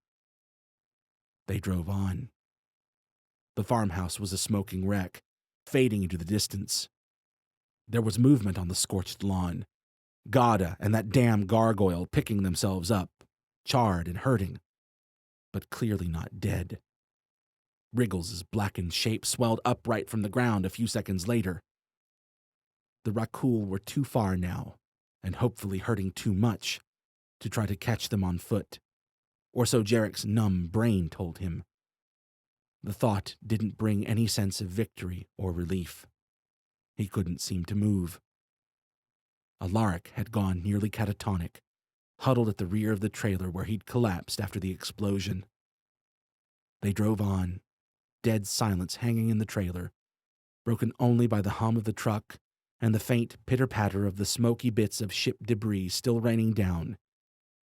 They drove on. The farmhouse was a smoking wreck, fading into the distance. There was movement on the scorched lawn. Gada and that damn gargoyle picking themselves up, charred and hurting, but clearly not dead. Wriggles's blackened shape swelled upright from the ground a few seconds later. The Rakul were too far now, and hopefully hurting too much, to try to catch them on foot, or so Jarek's numb brain told him. The thought didn't bring any sense of victory or relief. He couldn't seem to move. Alaric had gone nearly catatonic, huddled at the rear of the trailer where he'd collapsed after the explosion. They drove on, dead silence hanging in the trailer, broken only by the hum of the truck and the faint pitter-patter of the smoky bits of ship debris still raining down,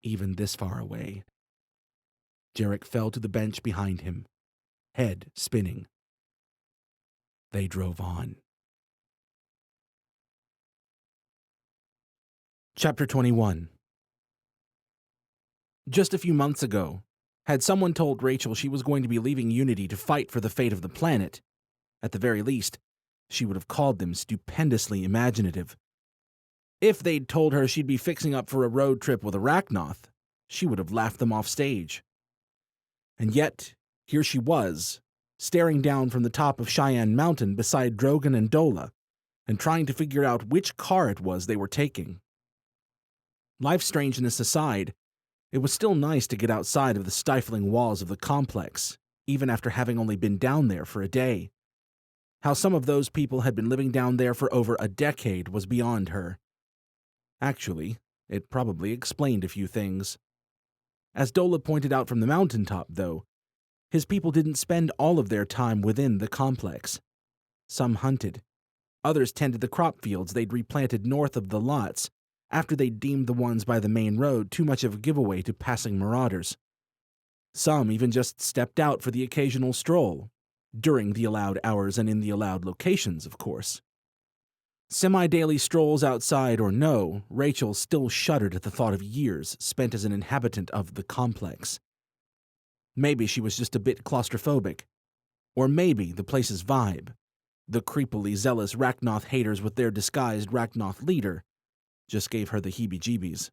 even this far away. Jarek fell to the bench behind him, head spinning. They drove on. Chapter 21. Just a few months ago, had someone told Rachel she was going to be leaving Unity to fight for the fate of the planet, at the very least, she would have called them stupendously imaginative. If they'd told her she'd be fixing up for a road trip with Arachnoth, she would have laughed them off stage. And yet, here she was, staring down from the top of Cheyenne Mountain beside Drogon and Dola, and trying to figure out which car it was they were taking. Life strangeness aside, it was still nice to get outside of the stifling walls of the complex, even after having only been down there for a day. How some of those people had been living down there for over a decade was beyond her. Actually, it probably explained a few things. As Dola pointed out from the mountaintop, though, his people didn't spend all of their time within the complex. Some hunted. Others tended the crop fields they'd replanted north of the lots, after they deemed the ones by the main road too much of a giveaway to passing marauders. Some even just stepped out for the occasional stroll, during the allowed hours and in the allowed locations, of course. Semi-daily strolls outside or no, Rachel still shuddered at the thought of years spent as an inhabitant of the complex. Maybe she was just a bit claustrophobic. Or maybe the place's vibe, the creepily zealous Rachnoth haters with their disguised Rachnoth leader, just gave her the heebie-jeebies.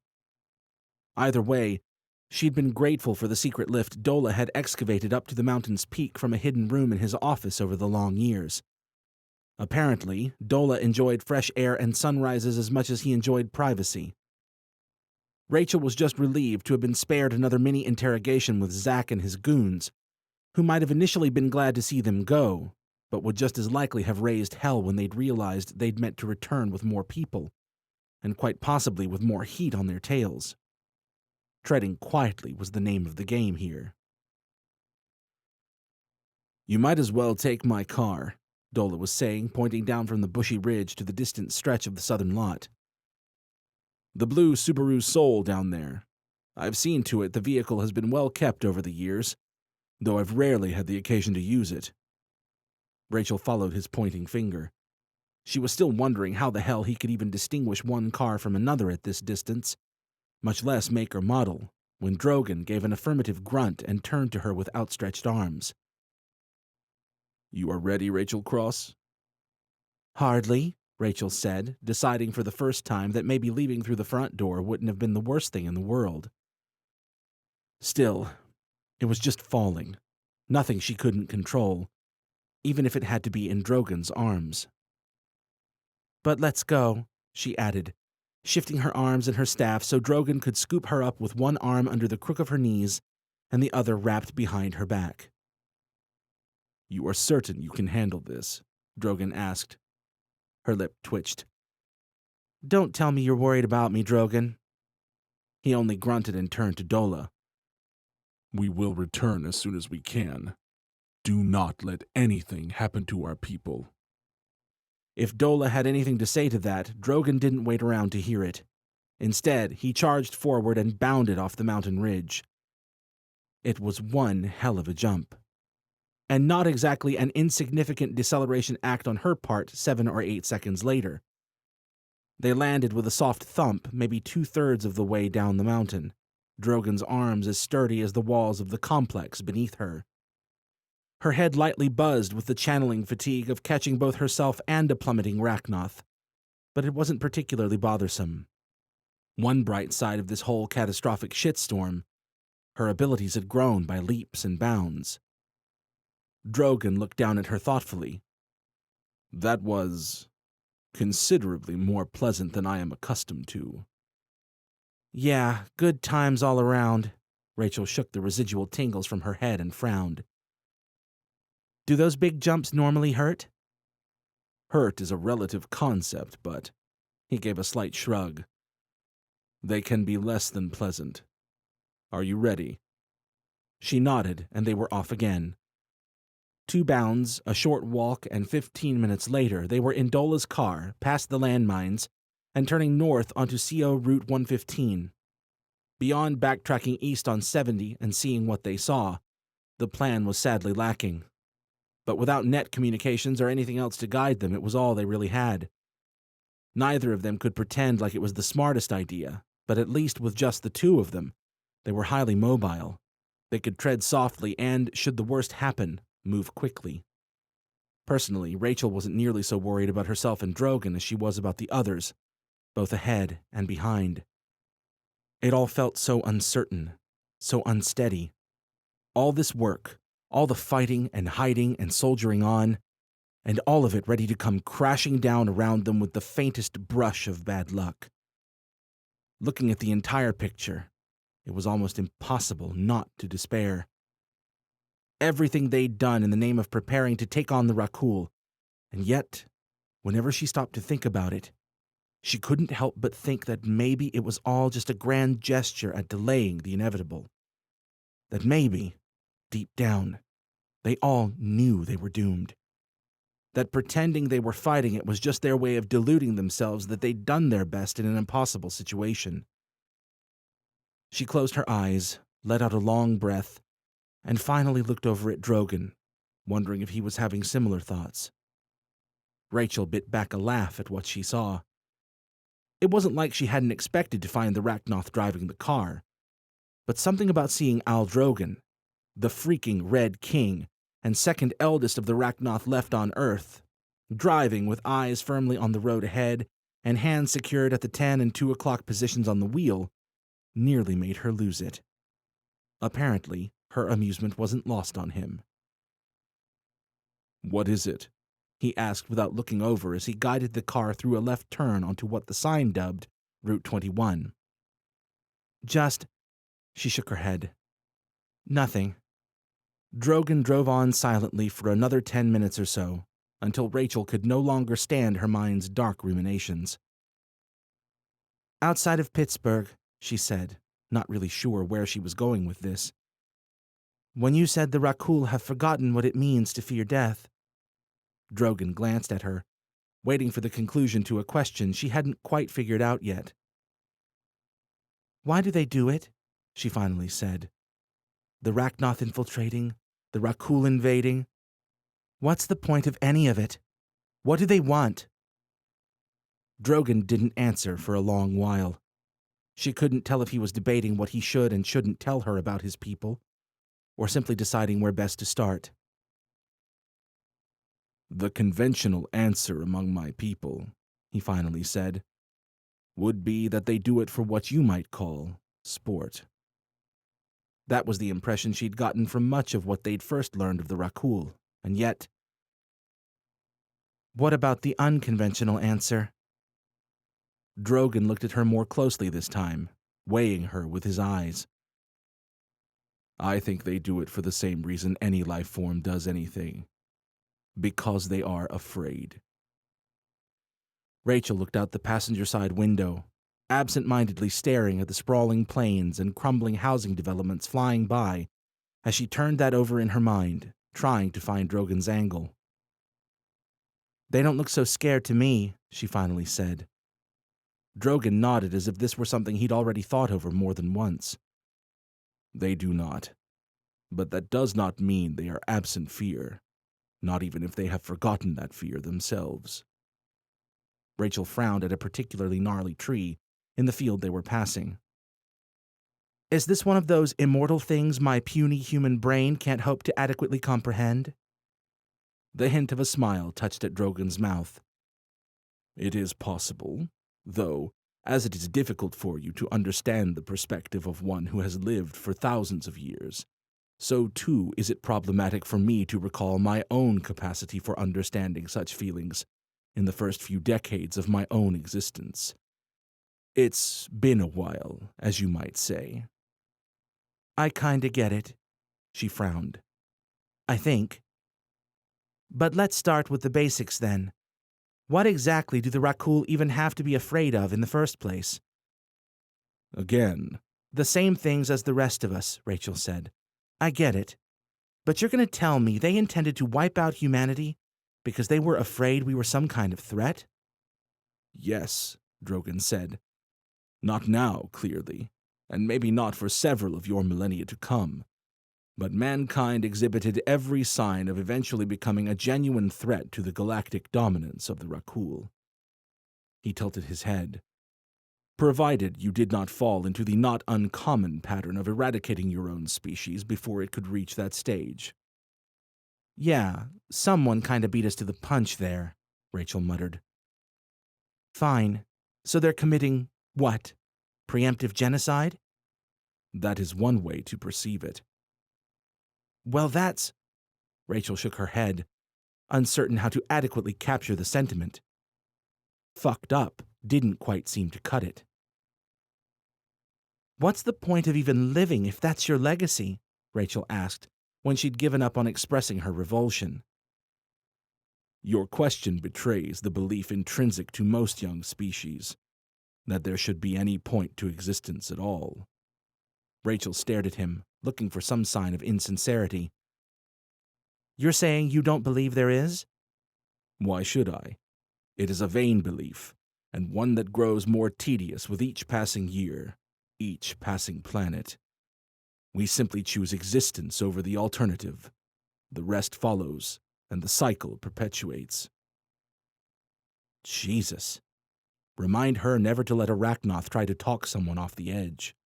Either way, she'd been grateful for the secret lift Dola had excavated up to the mountain's peak from a hidden room in his office over the long years. Apparently, Dola enjoyed fresh air and sunrises as much as he enjoyed privacy. Rachel was just relieved to have been spared another mini-interrogation with Zack and his goons, who might have initially been glad to see them go, but would just as likely have raised hell when they'd realized they'd meant to return with more people, and quite possibly with more heat on their tails. Treading quietly was the name of the game here. "You might as well take my car," Dola was saying, pointing down from the bushy ridge to the distant stretch of the southern lot. "The blue Subaru Soul down there. I've seen to it the vehicle has been well kept over the years, though I've rarely had the occasion to use it." Rachel followed his pointing finger. She was still wondering how the hell he could even distinguish one car from another at this distance, much less make or model, when Drogon gave an affirmative grunt and turned to her with outstretched arms. "You are ready, Rachel Cross?" "Hardly," Rachel said, deciding for the first time that maybe leaving through the front door wouldn't have been the worst thing in the world. Still, it was just falling, nothing she couldn't control, even if it had to be in Drogon's arms. "But let's go," she added, shifting her arms and her staff so Drogon could scoop her up with one arm under the crook of her knees and the other wrapped behind her back. "You are certain you can handle this?" Drogon asked. Her lip twitched. "Don't tell me you're worried about me, Drogon." He only grunted and turned to Dola. "We will return as soon as we can. Do not let anything happen to our people." If Dola had anything to say to that, Drogon didn't wait around to hear it. Instead, he charged forward and bounded off the mountain ridge. It was one hell of a jump. And not exactly an insignificant deceleration act on her part 7 or 8 seconds later. They landed with a soft thump maybe 2/3 of the way down the mountain, Drogon's arms as sturdy as the walls of the complex beneath her. Her head lightly buzzed with the channeling fatigue of catching both herself and a plummeting Rachnoth, but it wasn't particularly bothersome. One bright side of this whole catastrophic shitstorm, her abilities had grown by leaps and bounds. Drogon looked down at her thoughtfully. That was considerably more pleasant than I am accustomed to. Yeah, good times all around. Rachel shook the residual tingles from her head and frowned. Do those big jumps normally hurt? Hurt is a relative concept, but he gave a slight shrug. They can be less than pleasant. Are you ready? She nodded, and they were off again. 2 bounds, a short walk, and 15 minutes later, they were in Dola's car, past the landmines, and turning north onto CO Route 115. Beyond backtracking east on 70 and seeing what they saw, the plan was sadly lacking. But without net communications or anything else to guide them, it was all they really had. Neither of them could pretend like it was the smartest idea, but at least with just the 2 of them, they were highly mobile. They could tread softly and, should the worst happen, move quickly. Personally, Rachel wasn't nearly so worried about herself and Drogon as she was about the others, both ahead and behind. It all felt so uncertain, so unsteady. All this work, all the fighting and hiding and soldiering on, and all of it ready to come crashing down around them with the faintest brush of bad luck. Looking at the entire picture, it was almost impossible not to despair. Everything they'd done in the name of preparing to take on the Rakul, and yet, whenever she stopped to think about it, she couldn't help but think that maybe it was all just a grand gesture at delaying the inevitable. That maybe, deep down, they all knew they were doomed. That pretending they were fighting it was just their way of deluding themselves that they'd done their best in an impossible situation. She closed her eyes, let out a long breath, and finally looked over at Drogon, wondering if he was having similar thoughts. Rachel bit back a laugh at what she saw. It wasn't like she hadn't expected to find the Rachnoth driving the car, but something about seeing Al Drogon, the freaking Red King, and second eldest of the Rachnoth left on Earth, driving with eyes firmly on the road ahead and hands secured at the 10 and 2 o'clock positions on the wheel, nearly made her lose it. Apparently, her amusement wasn't lost on him. What is it? He asked without looking over as he guided the car through a left turn onto what the sign dubbed Route 21. She shook her head. Nothing. Drogon drove on silently for another 10 minutes or so, until Rachel could no longer stand her mind's dark ruminations. Outside of Pittsburgh, she said, not really sure where she was going with this. When you said the Rakul have forgotten what it means to fear death. Drogon glanced at her, waiting for the conclusion to a question she hadn't quite figured out yet. Why do they do it? She finally said. The Rachnoth infiltrating, the Rakul invading. What's the point of any of it? What do they want? Drogon didn't answer for a long while. She couldn't tell if he was debating what he should and shouldn't tell her about his people, or simply deciding where best to start. The conventional answer among my people, he finally said, would be that they do it for what you might call sport. That was the impression she'd gotten from much of what they'd first learned of the Rakul, and yet... What about the unconventional answer? Drogon looked at her more closely this time, weighing her with his eyes. I think they do it for the same reason any life form does anything. Because they are afraid. Rachel looked out the passenger side window, absent-mindedly staring at the sprawling plains and crumbling housing developments flying by as she turned that over in her mind, trying to find Drogon's angle. They don't look so scared to me, she finally said. Drogon nodded as if this were something he'd already thought over more than once. They do not. But that does not mean they are absent fear, not even if they have forgotten that fear themselves. Rachel frowned at a particularly gnarly tree in the field they were passing. Is this one of those immortal things my puny human brain can't hope to adequately comprehend? The hint of a smile touched at Drogon's mouth. It is possible, though, as it is difficult for you to understand the perspective of one who has lived for thousands of years, so too is it problematic for me to recall my own capacity for understanding such feelings in the first few decades of my own existence. It's been a while, as you might say. I kinda get it, she frowned. I think. But let's start with the basics then. What exactly do the Rakul even have to be afraid of in the first place? Again, the same things as the rest of us, Rachel said. I get it. But you're going to tell me they intended to wipe out humanity because they were afraid we were some kind of threat? Yes, Drogon said. Not now, clearly, and maybe not for several of your millennia to come. But mankind exhibited every sign of eventually becoming a genuine threat to the galactic dominance of the Rakul. He tilted his head. Provided you did not fall into the not uncommon pattern of eradicating your own species before it could reach that stage. Yeah, someone kinda beat us to the punch there, Rachel muttered. Fine. So they're committing what? Preemptive genocide? That is one way to perceive it. Well, that's... Rachel shook her head, uncertain how to adequately capture the sentiment. Fucked up didn't quite seem to cut it. What's the point of even living if that's your legacy? Rachel asked, when she'd given up on expressing her revulsion. Your question betrays the belief intrinsic to most young species, that there should be any point to existence at all. Rachel stared at him, looking for some sign of insincerity. You're saying you don't believe there is? Why should I? It is a vain belief, and one that grows more tedious with each passing year, each passing planet. We simply choose existence over the alternative. The rest follows, and the cycle perpetuates. Jesus. Remind her never to let Arachnoth try to talk someone off the edge.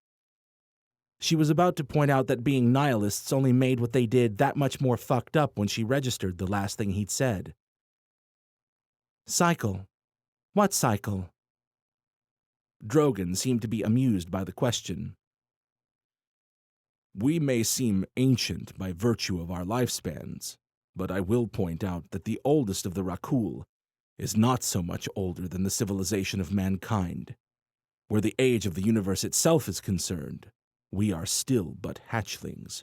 She was about to point out that being nihilists only made what they did that much more fucked up when she registered the last thing he'd said. Cycle. What cycle? Drogon seemed to be amused by the question. We may seem ancient by virtue of our lifespans, but I will point out that the oldest of the Rakul is not so much older than the civilization of mankind. Where the age of the universe itself is concerned, we are still but hatchlings.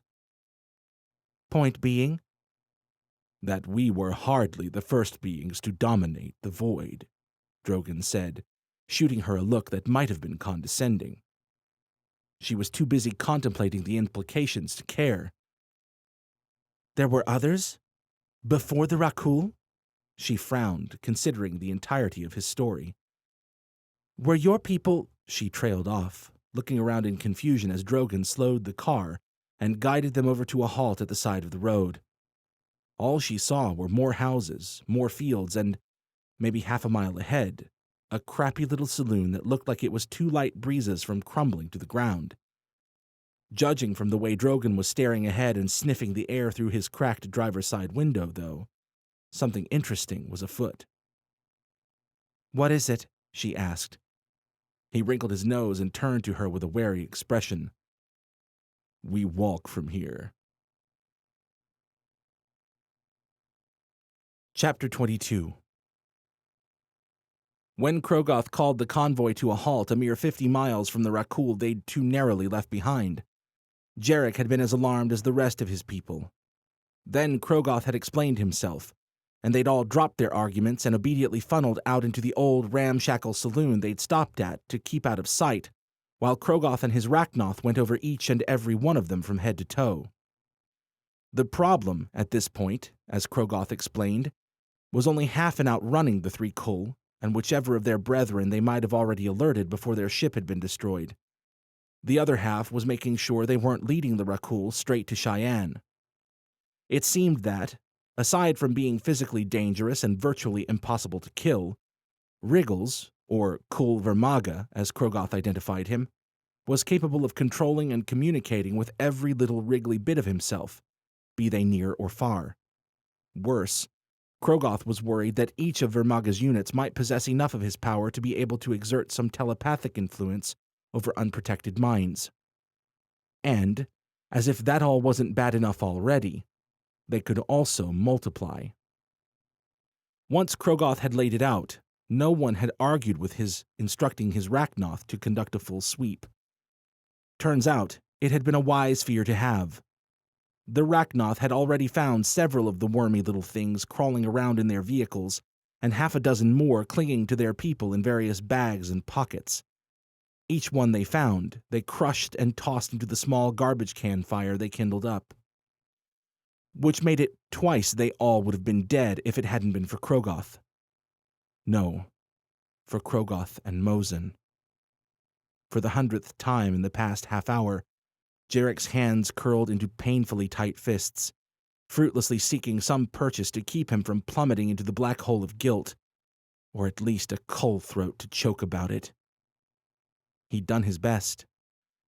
Point being? That we were hardly the first beings to dominate the void, Drogon said, shooting her a look that might have been condescending. She was too busy contemplating the implications to care. There were others? Before the Rakul? She frowned, considering the entirety of his story. Were your people... She trailed off, looking around in confusion as Drogon slowed the car and guided them over to a halt at the side of the road. All she saw were more houses, more fields, and, maybe half a mile ahead, a crappy little saloon that looked like it was 2 light breezes from crumbling to the ground. Judging from the way Drogon was staring ahead and sniffing the air through his cracked driver's side window, though, something interesting was afoot. What is it? She asked. He wrinkled his nose and turned to her with a wary expression. We walk from here. Chapter 22. When Krogoth called the convoy to a halt a mere 50 miles from the Rakul they'd too narrowly left behind, Jarek had been as alarmed as the rest of his people. Then Krogoth had explained himself, and they'd all dropped their arguments and obediently funneled out into the old ramshackle saloon they'd stopped at to keep out of sight, while Krogoth and his Rachnoth went over each and every one of them from head to toe. The problem, at this point, as Krogoth explained, was only half in outrunning the 3 Kull, and whichever of their brethren they might have already alerted before their ship had been destroyed. The other half was making sure they weren't leading the Rakul straight to Cheyenne. It seemed that, aside from being physically dangerous and virtually impossible to kill, Wriggles, or Kull Vermaga as Krogoth identified him, was capable of controlling and communicating with every little wriggly bit of himself, be they near or far. Worse, Krogoth was worried that each of Vermaga's units might possess enough of his power to be able to exert some telepathic influence over unprotected minds. And, as if that all wasn't bad enough already, they could also multiply. Once Krogoth had laid it out, no one had argued with his instructing his Rachnoth to conduct a full sweep. Turns out, it had been a wise fear to have. The Rachnoth had already found several of the wormy little things crawling around in their vehicles, and half a dozen more clinging to their people in various bags and pockets. Each one they found, they crushed and tossed into the small garbage can fire they kindled up. Which made it twice they all would have been dead if it hadn't been for Krogoth. No, for Krogoth and Mosin. For the 100th time in the past half hour, Jarek's hands curled into painfully tight fists, fruitlessly seeking some purchase to keep him from plummeting into the black hole of guilt, or at least a coal throat to choke about it. He'd done his best,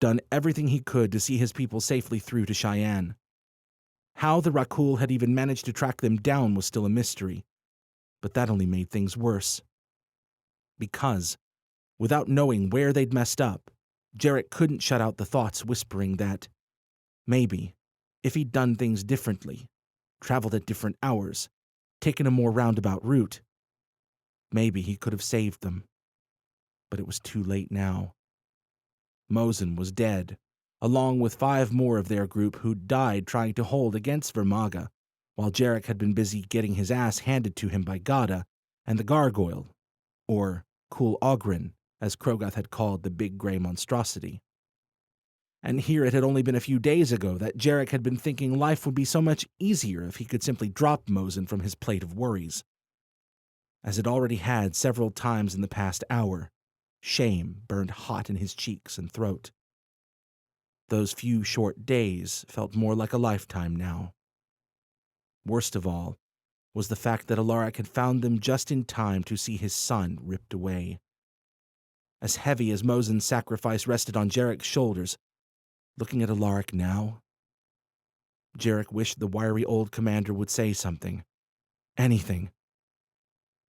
done everything he could to see his people safely through to Cheyenne. How the Rakul had even managed to track them down was still a mystery, but that only made things worse. Because, without knowing where they'd messed up, Jarek couldn't shut out the thoughts whispering that, maybe, if he'd done things differently, traveled at different hours, taken a more roundabout route, maybe he could have saved them. But it was too late now. Mosin was dead, along with 5 more of their group who'd died trying to hold against Vermaga, while Jarek had been busy getting his ass handed to him by Gada and the Gargoyle, or Kul Ogren, as Krogoth had called the big gray monstrosity. And here it had only been a few days ago that Jarek had been thinking life would be so much easier if he could simply drop Mosin from his plate of worries. As it already had several times in the past hour, shame burned hot in his cheeks and throat. Those few short days felt more like a lifetime now. Worst of all was the fact that Alaric had found them just in time to see his son ripped away. As heavy as Mosin's sacrifice rested on Jarek's shoulders, looking at Alaric now, Jarek wished the wiry old commander would say something. Anything.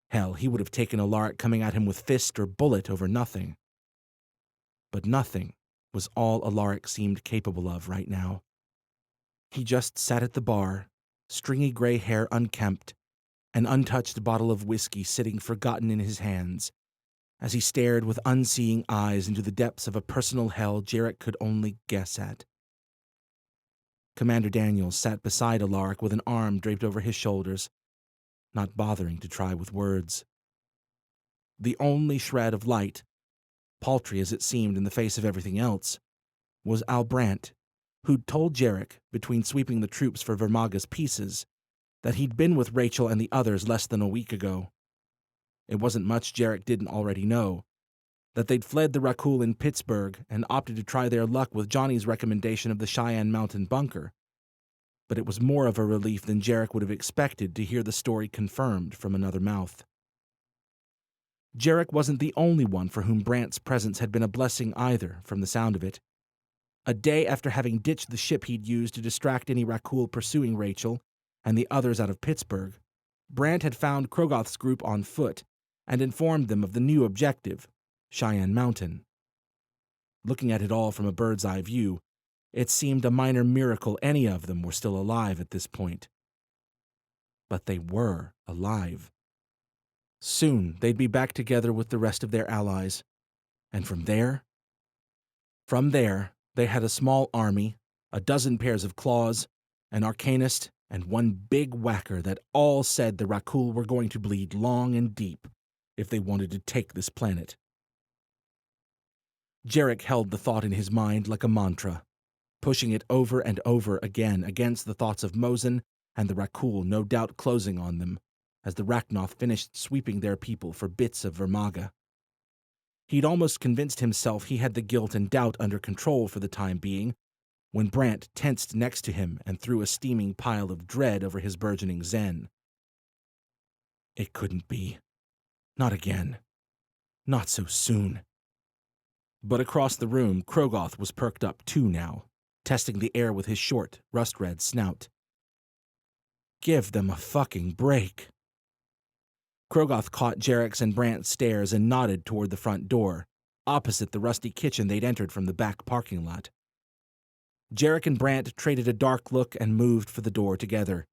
Hell, he would have taken Alaric coming at him with fist or bullet over nothing. But nothing was all Alaric seemed capable of right now. He just sat at the bar, stringy gray hair unkempt, an untouched bottle of whiskey sitting forgotten in his hands, as he stared with unseeing eyes into the depths of a personal hell Jarek could only guess at. Commander Daniels sat beside Alaric with an arm draped over his shoulders, not bothering to try with words. The only shred of light, paltry as it seemed in the face of everything else, was Albrandt, who'd told Jarek, between sweeping the troops for Vermaga's pieces, that he'd been with Rachel and the others less than a week ago. It wasn't much Jarek didn't already know, that they'd fled the Rakul in Pittsburgh and opted to try their luck with Johnny's recommendation of the Cheyenne Mountain bunker. But it was more of a relief than Jarek would have expected to hear the story confirmed from another mouth. Jarek wasn't the only one for whom Brandt's presence had been a blessing either, from the sound of it. A day after having ditched the ship he'd used to distract any Rakul pursuing Rachel and the others out of Pittsburgh, Brandt had found Krogoth's group on foot and informed them of the new objective, Cheyenne Mountain. Looking at it all from a bird's eye view, it seemed a minor miracle any of them were still alive at this point. But they were alive. Soon they'd be back together with the rest of their allies, and from there, they had a small army, a dozen pairs of claws, an arcanist, and one big whacker that all said the Rakul were going to bleed long and deep if they wanted to take this planet. Jarek held the thought in his mind like a mantra, pushing it over and over again against the thoughts of Mosin and the Rakul no doubt closing on them as the Rachnoth finished sweeping their people for bits of Vermaga. He'd almost convinced himself he had the guilt and doubt under control for the time being, when Brandt tensed next to him and threw a steaming pile of dread over his burgeoning zen. It couldn't be. Not again. Not so soon. But across the room, Krogoth was perked up too now, testing the air with his short, rust-red snout. Give them a fucking break. Krogoth caught Jarek's and Brant's stares and nodded toward the front door, opposite the rusty kitchen they'd entered from the back parking lot. Jarek and Brant traded a dark look and moved for the door together.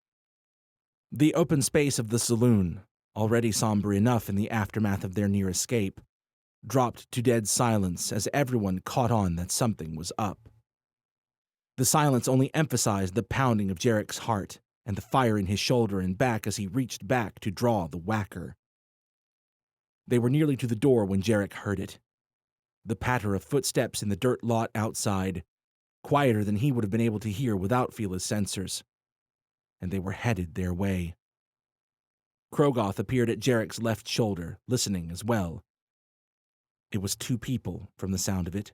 The open space of the saloon, already somber enough in the aftermath of their near escape, dropped to dead silence as everyone caught on that something was up. The silence only emphasized the pounding of Jarek's heart and the fire in his shoulder and back as he reached back to draw the whacker. They were nearly to the door when Jarek heard it. The patter of footsteps in the dirt lot outside, quieter than he would have been able to hear without Fila's sensors. And they were headed their way. Krogoth appeared at Jarek's left shoulder, listening as well. It was two people, from the sound of it,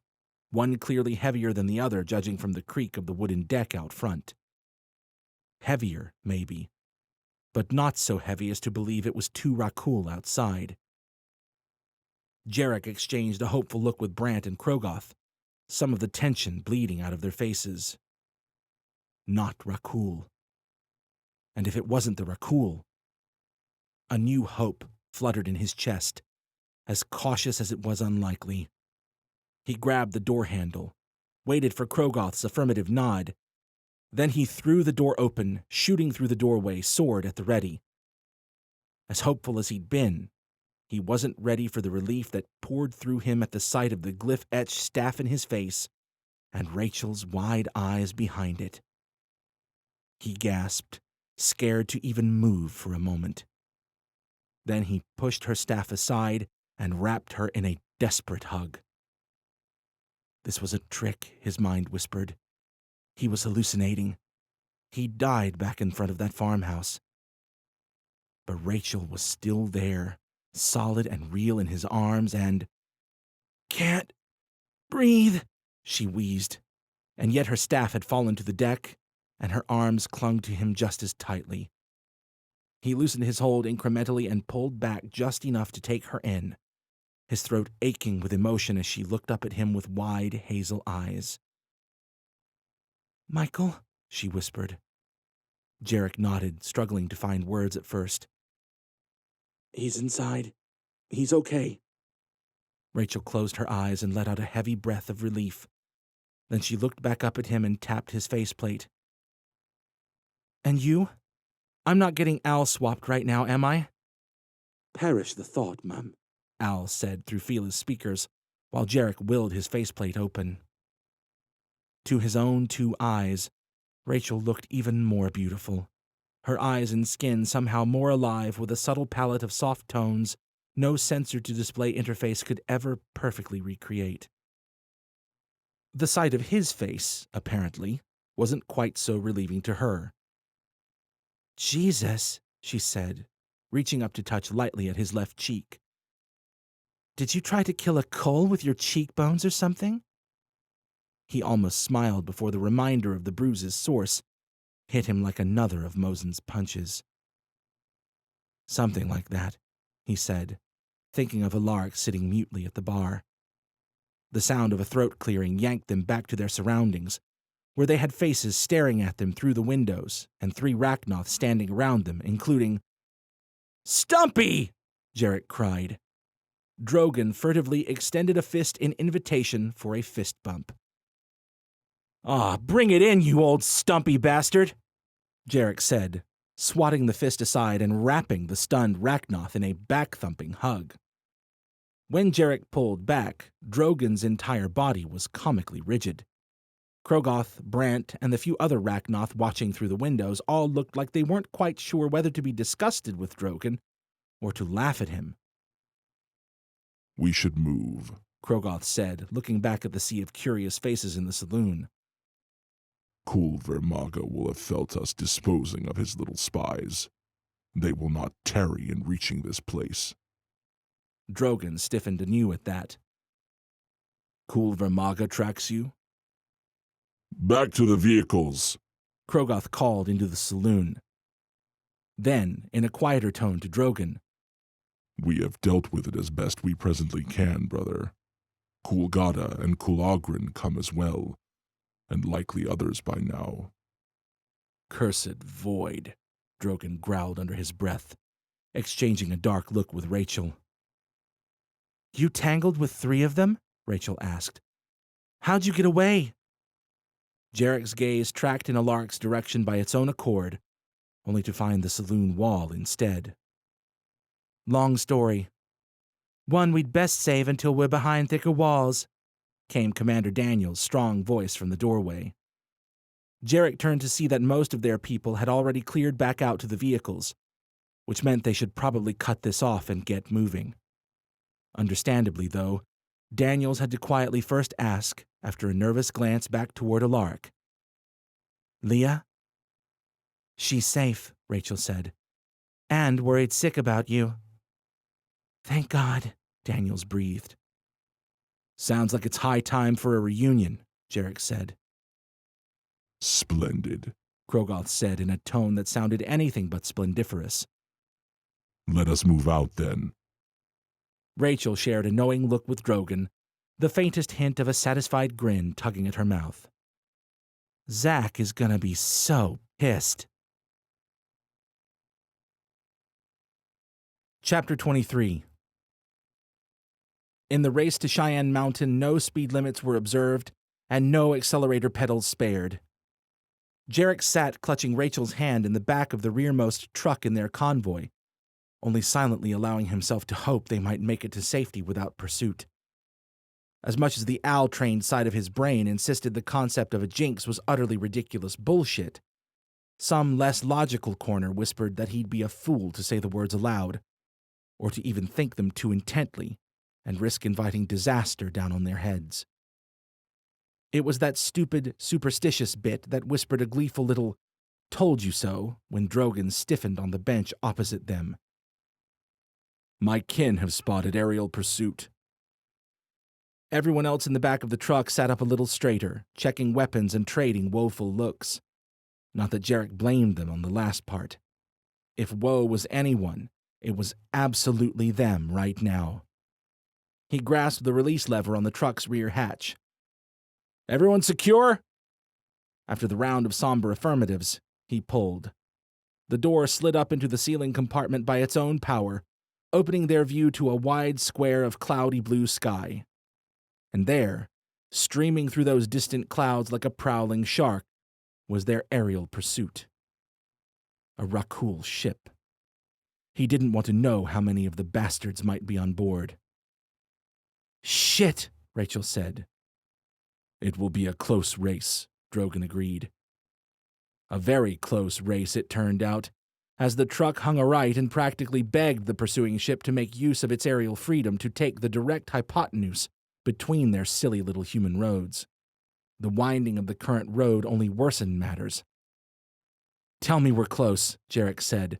one clearly heavier than the other judging from the creak of the wooden deck out front. Heavier, maybe, but not so heavy as to believe it was two Rakul outside. Jarek exchanged a hopeful look with Brant and Krogoth, some of the tension bleeding out of their faces. Not Rakul. And if it wasn't the Rakul, a new hope fluttered in his chest, as cautious as it was unlikely. He grabbed the door handle, waited for Krogoth's affirmative nod. Then he threw the door open, shooting through the doorway, sword at the ready. As hopeful as he'd been, he wasn't ready for the relief that poured through him at the sight of the glyph-etched staff in his face and Rachel's wide eyes behind it. He gasped, scared to even move for a moment. Then he pushed her staff aside and wrapped her in a desperate hug. This was a trick, his mind whispered. He was hallucinating. He died back in front of that farmhouse. But Rachel was still there, solid and real in his arms, and... "Can't breathe," she wheezed, and yet her staff had fallen to the deck, and her arms clung to him just as tightly. He loosened his hold incrementally and pulled back just enough to take her in, his throat aching with emotion as she looked up at him with wide hazel eyes. "Michael," she whispered. Jarek nodded, struggling to find words at first. "He's inside. He's okay." Rachel closed her eyes and let out a heavy breath of relief. Then she looked back up at him and tapped his faceplate. "And you? I'm not getting Al swapped right now, am I?" "Perish the thought, Mum," Al said through Fila's speakers, while Jarek willed his faceplate open. To his own two eyes, Rachel looked even more beautiful, her eyes and skin somehow more alive with a subtle palette of soft tones no sensor-to-display interface could ever perfectly recreate. The sight of his face, apparently, wasn't quite so relieving to her. "Jesus," she said, reaching up to touch lightly at his left cheek. "Did you try to kill a coal with your cheekbones or something?" He almost smiled before the reminder of the bruise's source hit him like another of Mosen's punches. "Something like that," he said, thinking of Alaric sitting mutely at the bar. The sound of a throat clearing yanked them back to their surroundings, where they had faces staring at them through the windows and 3 Rachnoth standing around them, including... "Stumpy!" Jarek cried. Drogon furtively extended a fist in invitation for a fist bump. "Ah, bring it in, you old stumpy bastard," Jarek said, swatting the fist aside and wrapping the stunned Rachnoth in a back-thumping hug. When Jarek pulled back, Drogon's entire body was comically rigid. Krogoth, Brant, and the few other Rachnoth watching through the windows all looked like they weren't quite sure whether to be disgusted with Drogon or to laugh at him. "We should move," Krogoth said, looking back at the sea of curious faces in the saloon. Kulvermaga will have felt us disposing of his little spies. They will not tarry in reaching this place. Drogon stiffened anew at that. "Kulvermaga tracks you?" "Back to the vehicles," Krogoth called into the saloon. Then, in a quieter tone to Drogon, "We have dealt with it as best we presently can, brother. Kulgada and Kulagrin come as well, and likely others by now. Cursed void, Drogon growled under his breath, exchanging a dark look with Rachel. You tangled with 3 of them? Rachel asked. How'd you get away? Jarek's gaze tracked in Alaric's direction by its own accord, only to find the saloon wall instead. Long story. One we'd best save until we're behind thicker walls, came Commander Daniel's strong voice from the doorway. Jarek turned to see that most of their people had already cleared back out to the vehicles, which meant they should probably cut this off and get moving. Understandably, though, Daniels had to quietly first ask, after a nervous glance back toward Alaric. Leah? She's safe, Rachel said, and worried sick about you. Thank God, Daniels breathed. Sounds like it's high time for a reunion, Jarek said. Splendid, Krogoth said in a tone that sounded anything but splendiferous. Let us move out then. Rachel shared a knowing look with Drogon, the faintest hint of a satisfied grin tugging at her mouth. Zach is gonna be so pissed. Chapter 23. In the race to Cheyenne Mountain, no speed limits were observed, and no accelerator pedals spared. Jarek sat clutching Rachel's hand in the back of the rearmost truck in their convoy, only silently allowing himself to hope they might make it to safety without pursuit. As much as the owl-trained side of his brain insisted the concept of a jinx was utterly ridiculous bullshit, some less logical corner whispered that he'd be a fool to say the words aloud, or to even think them too intently, and risk inviting disaster down on their heads. It was that stupid, superstitious bit that whispered a gleeful little "told you so" when Drogon stiffened on the bench opposite them. My kin have spotted aerial pursuit. Everyone else in the back of the truck sat up a little straighter, checking weapons and trading woeful looks. Not that Jarek blamed them on the last part. If woe was anyone, it was absolutely them right now. He grasped the release lever on the truck's rear hatch. Everyone secure? After the round of somber affirmatives, he pulled. The door slid up into the ceiling compartment by its own power, opening their view to a wide square of cloudy blue sky. And there, streaming through those distant clouds like a prowling shark, was their aerial pursuit. A Rakul ship. He didn't want to know how many of the bastards might be on board. Shit, Rachel said. It will be a close race, Drogon agreed. A very close race, it turned out, as the truck hung a right and practically begged the pursuing ship to make use of its aerial freedom to take the direct hypotenuse between their silly little human roads. The winding of the current road only worsened matters. Tell me we're close, Jarek said.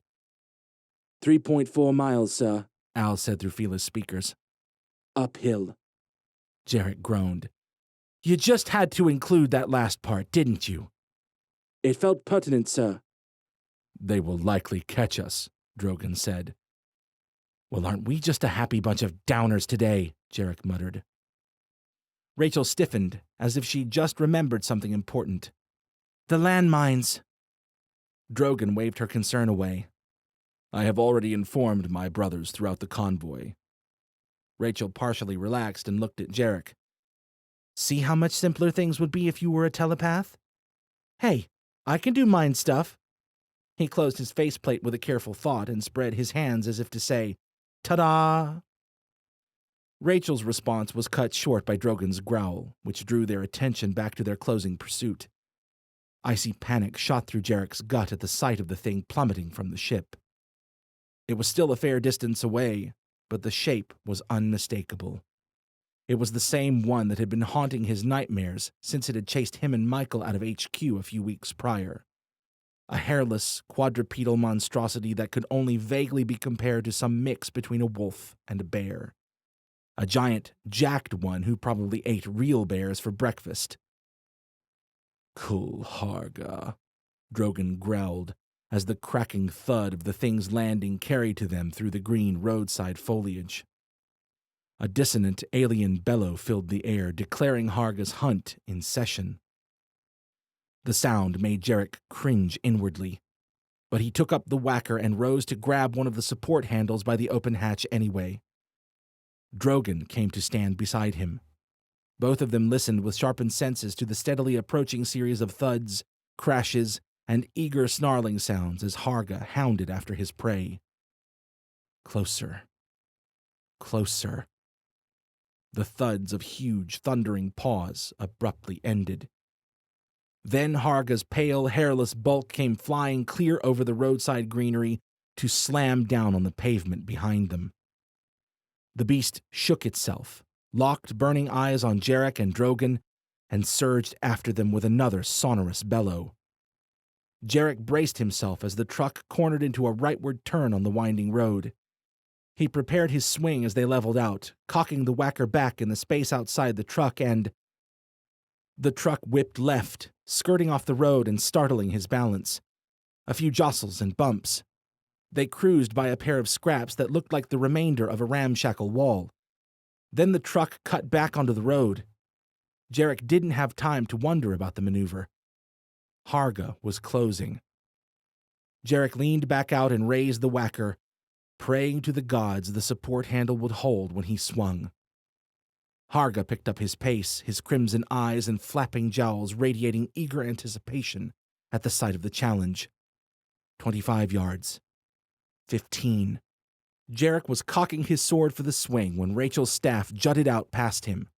3.4 miles, sir, Al said through Fila's speakers. Uphill. Jarek groaned. You just had to include that last part, didn't you? It felt pertinent, sir. They will likely catch us, Drogon said. Well, aren't we just a happy bunch of downers today? Jarek muttered. Rachel stiffened, as if she'd just remembered something important. The landmines. Drogon waved her concern away. I have already informed my brothers throughout the convoy. Rachel partially relaxed and looked at Jarek. See how much simpler things would be if you were a telepath? Hey, I can do mind stuff. He closed his faceplate with a careful thought and spread his hands as if to say, ta-da! Rachel's response was cut short by Drogon's growl, which drew their attention back to their closing pursuit. Icy panic shot through Jarek's gut at the sight of the thing plummeting from the ship. It was still a fair distance away, but the shape was unmistakable. It was the same one that had been haunting his nightmares since it had chased him and Michael out of HQ a few weeks prior. A hairless, quadrupedal monstrosity that could only vaguely be compared to some mix between a wolf and a bear. A giant, jacked one who probably ate real bears for breakfast. Kulharga, Drogon growled, as the cracking thud of the thing's landing carried to them through the green roadside foliage. A dissonant alien bellow filled the air, declaring Harga's hunt in session. The sound made Jarek cringe inwardly, but he took up the whacker and rose to grab one of the support handles by the open hatch anyway. Drogon came to stand beside him. Both of them listened with sharpened senses to the steadily approaching series of thuds, crashes, and eager snarling sounds as Harga hounded after his prey. Closer. Closer. The thuds of huge, thundering paws abruptly ended. Then Harga's pale, hairless bulk came flying clear over the roadside greenery to slam down on the pavement behind them. The beast shook itself, locked burning eyes on Jarek and Drogon, and surged after them with another sonorous bellow. Jarek braced himself as the truck cornered into a rightward turn on the winding road. He prepared his swing as they leveled out, cocking the whacker back in the space outside the truck, and the truck whipped left, skirting off the road and startling his balance. A few jostles and bumps. They cruised by a pair of scraps that looked like the remainder of a ramshackle wall. Then the truck cut back onto the road. Jarek didn't have time to wonder about the maneuver. Harga was closing. Jarek leaned back out and raised the whacker, praying to the gods the support handle would hold when he swung. Harga picked up his pace, his crimson eyes and flapping jowls radiating eager anticipation at the sight of the challenge. 25 yards. 15. Jarek was cocking his sword for the swing when Rachel's staff jutted out past him.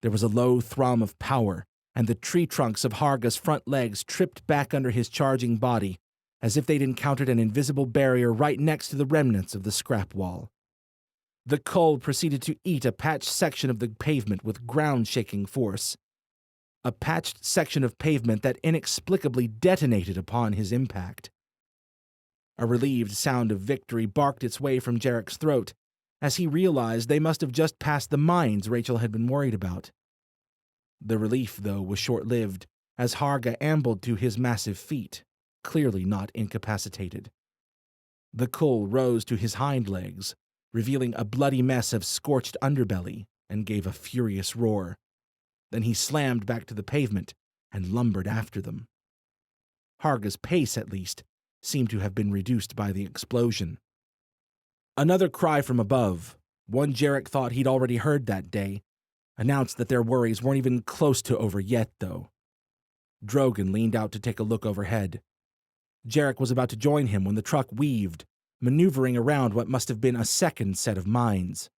There was a low thrum of power, and the tree trunks of Harga's front legs tripped back under his charging body, as if they'd encountered an invisible barrier right next to the remnants of the scrap wall. The cull proceeded to eat a patched section of the pavement with ground-shaking force. A patched section of pavement that inexplicably detonated upon his impact. A relieved sound of victory barked its way from Jarek's throat, as he realized they must have just passed the mines Rachel had been worried about. The relief, though, was short-lived, as Harga ambled to his massive feet, clearly not incapacitated. The cull rose to his hind legs, revealing a bloody mess of scorched underbelly, and gave a furious roar. Then he slammed back to the pavement and lumbered after them. Harga's pace, at least, seemed to have been reduced by the explosion. Another cry from above, one Jarek thought he'd already heard that day, announced that their worries weren't even close to over yet, though. Drogon leaned out to take a look overhead. Jarek was about to join him when the truck weaved, maneuvering around what must have been a second set of mines.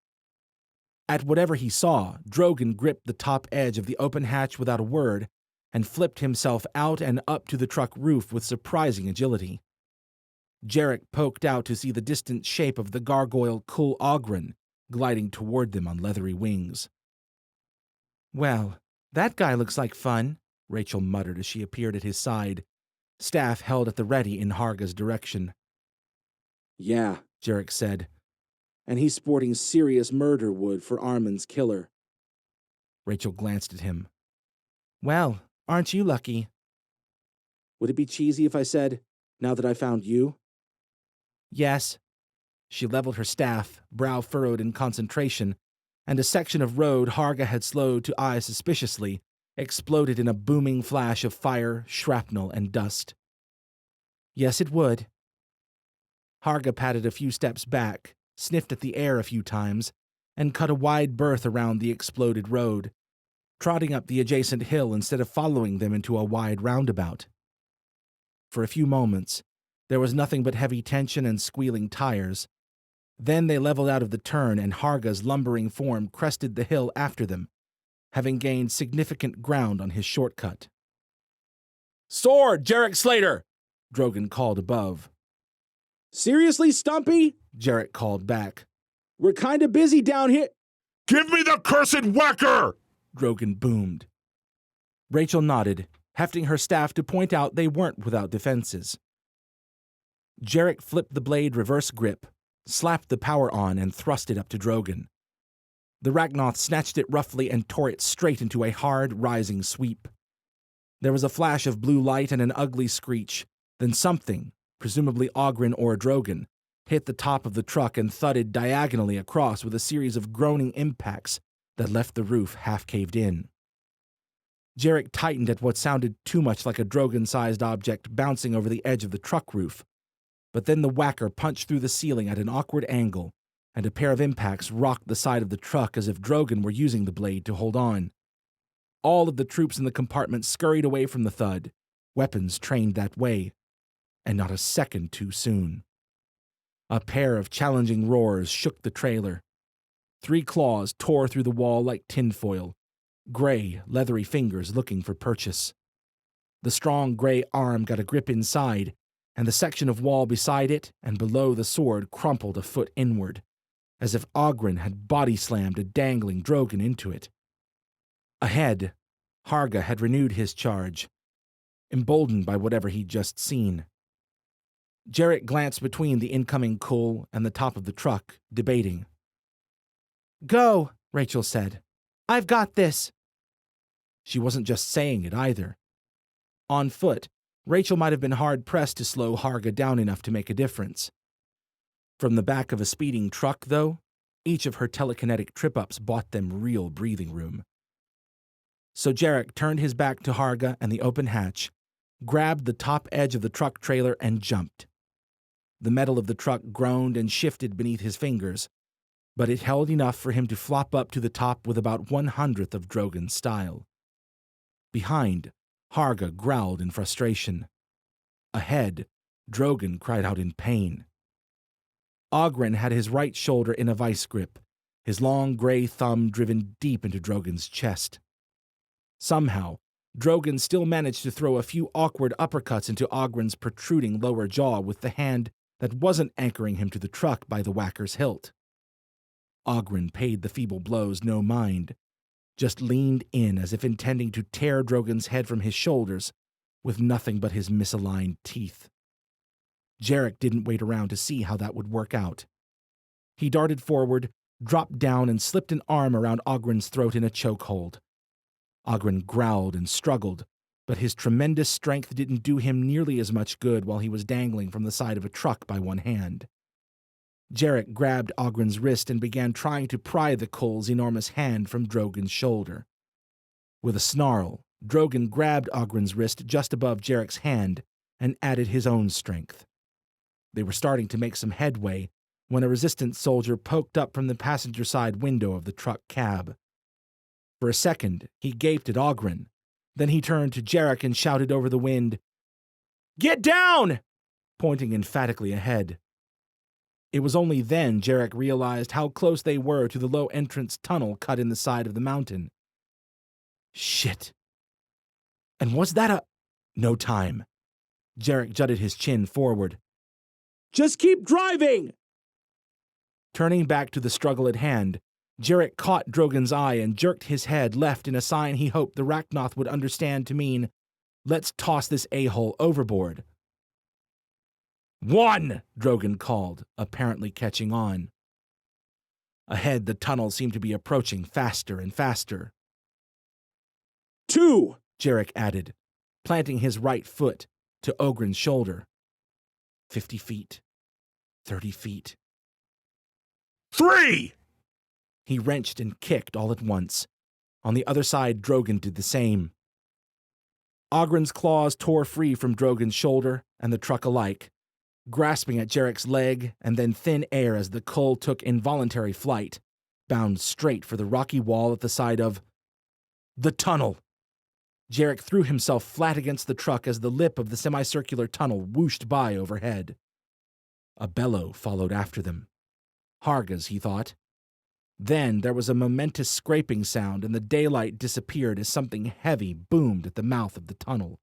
At whatever he saw, Drogon gripped the top edge of the open hatch without a word and flipped himself out and up to the truck roof with surprising agility. Jarek poked out to see the distant shape of the gargoyle Kul Ogren gliding toward them on leathery wings. "Well, that guy looks like fun," Rachel muttered as she appeared at his side, staff held at the ready in Harga's direction. "Yeah," Jarek said, "and he's sporting serious murder wood for Armin's killer." Rachel glanced at him. "Well, aren't you lucky?" "Would it be cheesy if I said, now that I found you?" "Yes." She leveled her staff, brow furrowed in concentration, and a section of road Harga had slowed to eye suspiciously exploded in a booming flash of fire, shrapnel, and dust. "Yes, it would." Harga patted a few steps back, sniffed at the air a few times, and cut a wide berth around the exploded road, trotting up the adjacent hill instead of following them into a wide roundabout. For a few moments, there was nothing but heavy tension and squealing tires. Then they leveled out of the turn and Harga's lumbering form crested the hill after them, having gained significant ground on his shortcut. "Sword, Jarek Slater!" Drogon called above. "Seriously, Stumpy?" Jarek called back. "We're kinda busy down here." Give me the cursed whacker! Drogon boomed. Rachel nodded, hefting her staff to point out they weren't without defenses. Jarek flipped the blade reverse grip, slapped the power on, and thrust it up to Drogon. The Ragnoth snatched it roughly and tore it straight into a hard, rising sweep. There was a flash of blue light and an ugly screech, then something, presumably Ogren or Drogon, hit the top of the truck and thudded diagonally across with a series of groaning impacts that left the roof half caved in. Jarek tightened at what sounded too much like a Drogon-sized object bouncing over the edge of the truck roof, but then the whacker punched through the ceiling at an awkward angle, and a pair of impacts rocked the side of the truck as if Drogon were using the blade to hold on. All of the troops in the compartment scurried away from the thud, weapons trained that way, and not a second too soon. A pair of challenging roars shook the trailer. 3 claws tore through the wall like tinfoil, gray, leathery fingers looking for purchase. The strong gray arm got a grip inside, and the section of wall beside it and below the sword crumpled a foot inward, as if Oghren had body-slammed a dangling Drogon into it. Ahead, Harga had renewed his charge, emboldened by whatever he'd just seen. Jarek glanced between the incoming Kull and the top of the truck, debating. "Go," Rachel said. "I've got this." She wasn't just saying it either. On foot, Rachel might have been hard-pressed to slow Harga down enough to make a difference. From the back of a speeding truck, though, each of her telekinetic trip-ups bought them real breathing room. So Jarek turned his back to Harga and the open hatch, grabbed the top edge of the truck trailer, and jumped. The metal of the truck groaned and shifted beneath his fingers, but it held enough for him to flop up to the top with about 1/100th of Drogon's style. Behind, Harga growled in frustration. Ahead, Drogon cried out in pain. Oghren had his right shoulder in a vice grip, his long gray thumb driven deep into Drogon's chest. Somehow, Drogon still managed to throw a few awkward uppercuts into Oghren's protruding lower jaw with the hand that wasn't anchoring him to the truck by the whacker's hilt. Oghren paid the feeble blows no mind, just leaned in as if intending to tear Drogon's head from his shoulders with nothing but his misaligned teeth. Jarek didn't wait around to see how that would work out. He darted forward, dropped down, and slipped an arm around Oghren's throat in a chokehold. Oghren growled and struggled, but his tremendous strength didn't do him nearly as much good while he was dangling from the side of a truck by one hand. Jarek grabbed Oghren's wrist and began trying to pry the Kull's enormous hand from Drogon's shoulder. With a snarl, Drogon grabbed Oghren's wrist just above Jarek's hand and added his own strength. They were starting to make some headway when a resistance soldier poked up from the passenger side window of the truck cab. For a second, he gaped at Oghren. Then he turned to Jarek and shouted over the wind, "Get down!" pointing emphatically ahead. It was only then Jarek realized how close they were to the low entrance tunnel cut in the side of the mountain. Shit. And was that a... No time. Jarek jutted his chin forward. "Just keep driving!" Turning back to the struggle at hand, Jarek caught Drogon's eye and jerked his head left in a sign he hoped the Rachnoth would understand to mean, "Let's toss this a-hole overboard." "One!" Drogon called, apparently catching on. Ahead, the tunnel seemed to be approaching faster and faster. "Two!" Jarek added, planting his right foot to Oghren's shoulder. 50 feet. 30 feet. 3! He wrenched and kicked all at once. On the other side, Drogon did the same. Oghren's claws tore free from Drogon's shoulder and the truck alike, grasping at Jarek's leg and then thin air as the Kull took involuntary flight, bound straight for the rocky wall at the side of the tunnel. Jarek threw himself flat against the truck as the lip of the semicircular tunnel whooshed by overhead. A bellow followed after them. Harga's, he thought. Then there was a momentous scraping sound, and the daylight disappeared as something heavy boomed at the mouth of the tunnel.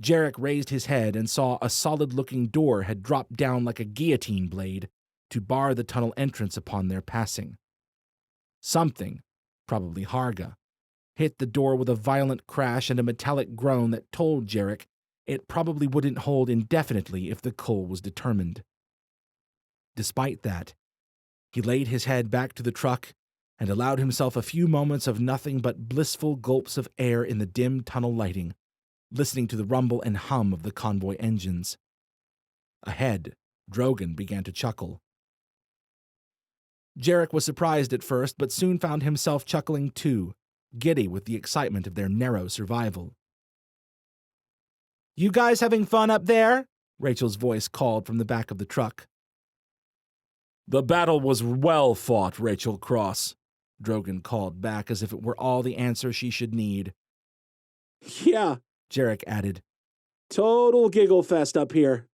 Jarek raised his head and saw a solid-looking door had dropped down like a guillotine blade to bar the tunnel entrance upon their passing. Something, probably Harga, hit the door with a violent crash and a metallic groan that told Jarek it probably wouldn't hold indefinitely if the Kull was determined. Despite that, he laid his head back to the truck and allowed himself a few moments of nothing but blissful gulps of air in the dim tunnel lighting, listening to the rumble and hum of the convoy engines. Ahead, Drogon began to chuckle. Jarek was surprised at first, but soon found himself chuckling too, giddy with the excitement of their narrow survival. "You guys having fun up there?" Rachel's voice called from the back of the truck. "The battle was well fought, Rachel Cross," Drogon called back as if it were all the answer she should need. "Yeah," Jarek added. "Total giggle fest up here."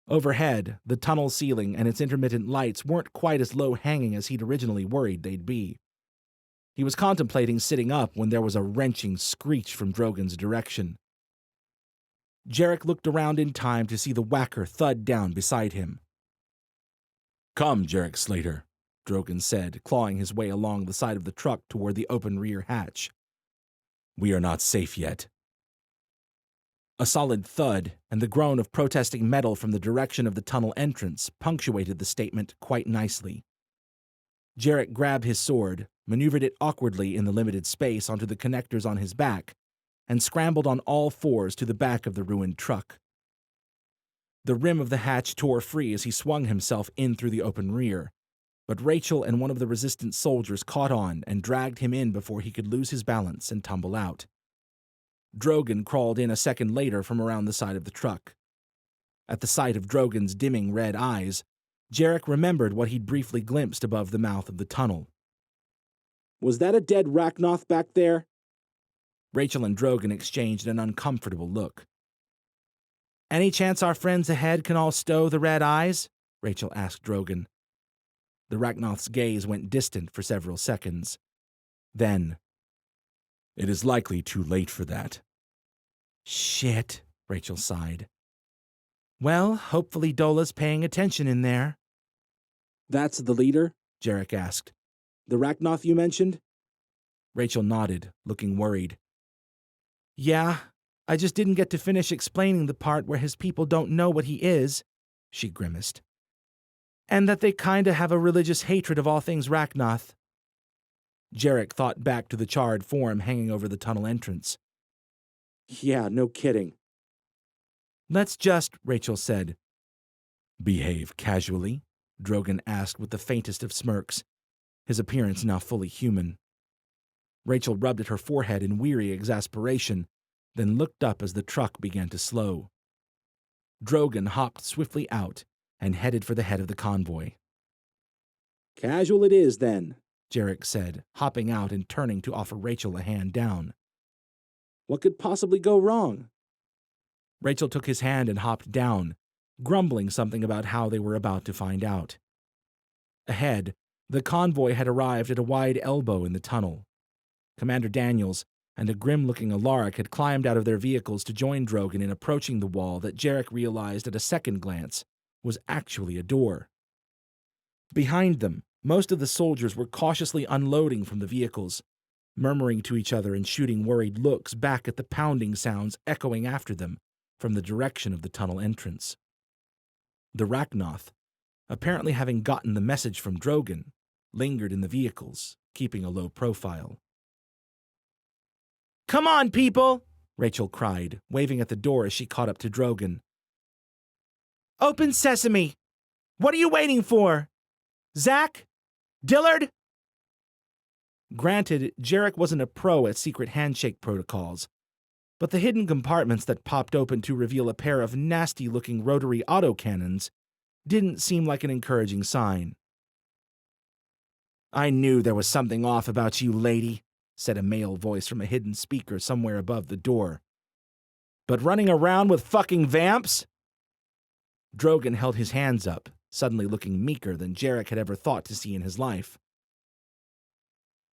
Overhead, the tunnel ceiling and its intermittent lights weren't quite as low-hanging as he'd originally worried they'd be. He was contemplating sitting up when there was a wrenching screech from Drogon's direction. Jarek looked around in time to see the whacker thud down beside him. "Come, Jarek Slater," Drogon said, clawing his way along the side of the truck toward the open rear hatch. "We are not safe yet." A solid thud and the groan of protesting metal from the direction of the tunnel entrance punctuated the statement quite nicely. Jarek grabbed his sword, maneuvered it awkwardly in the limited space onto the connectors on his back, and scrambled on all fours to the back of the ruined truck. The rim of the hatch tore free as he swung himself in through the open rear, but Rachel and one of the resistance soldiers caught on and dragged him in before he could lose his balance and tumble out. Drogon crawled in a second later from around the side of the truck. At the sight of Drogon's dimming red eyes, Jarek remembered what he'd briefly glimpsed above the mouth of the tunnel. "Was that a dead Rachnoth back there?" Rachel and Drogon exchanged an uncomfortable look. "Any chance our friends ahead can all stow the red eyes?" Rachel asked Drogon. The Rachnoth's gaze went distant for several seconds. Then, "It is likely too late for that." "Shit," Rachel sighed. "Well, hopefully Dola's paying attention in there." "That's the leader?" Jarek asked. "The Rachnoth you mentioned?" Rachel nodded, looking worried. "Yeah, I just didn't get to finish explaining the part where his people don't know what he is," she grimaced. "And that they kinda have a religious hatred of all things Rachnoth." Jarek thought back to the charred form hanging over the tunnel entrance. "Yeah, no kidding." "Let's just," Rachel said. "Behave casually?" Drogon asked with the faintest of smirks, his appearance now fully human. Rachel rubbed at her forehead in weary exasperation, then looked up as the truck began to slow. Drogon hopped swiftly out and headed for the head of the convoy. "Casual it is, then," Jarek said, hopping out and turning to offer Rachel a hand down. "What could possibly go wrong?" Rachel took his hand and hopped down, grumbling something about how they were about to find out. Ahead, the convoy had arrived at a wide elbow in the tunnel. Commander Daniels and a grim-looking Alaric had climbed out of their vehicles to join Drogon in approaching the wall that Jarek realized at a second glance was actually a door. Behind them, most of the soldiers were cautiously unloading from the vehicles, murmuring to each other and shooting worried looks back at the pounding sounds echoing after them from the direction of the tunnel entrance. The Rachnoth, apparently having gotten the message from Drogon, lingered in the vehicles, keeping a low profile. "Come on, people!" Rachel cried, waving at the door as she caught up to Drogon. "Open sesame! What are you waiting for? Zach? Dillard?" Granted, Jarek wasn't a pro at secret handshake protocols, but the hidden compartments that popped open to reveal a pair of nasty-looking rotary autocannons didn't seem like an encouraging sign. "I knew there was something off about you, lady," said a male voice from a hidden speaker somewhere above the door. "But running around with fucking vamps?" Drogon held his hands up, suddenly looking meeker than Jarek had ever thought to see in his life.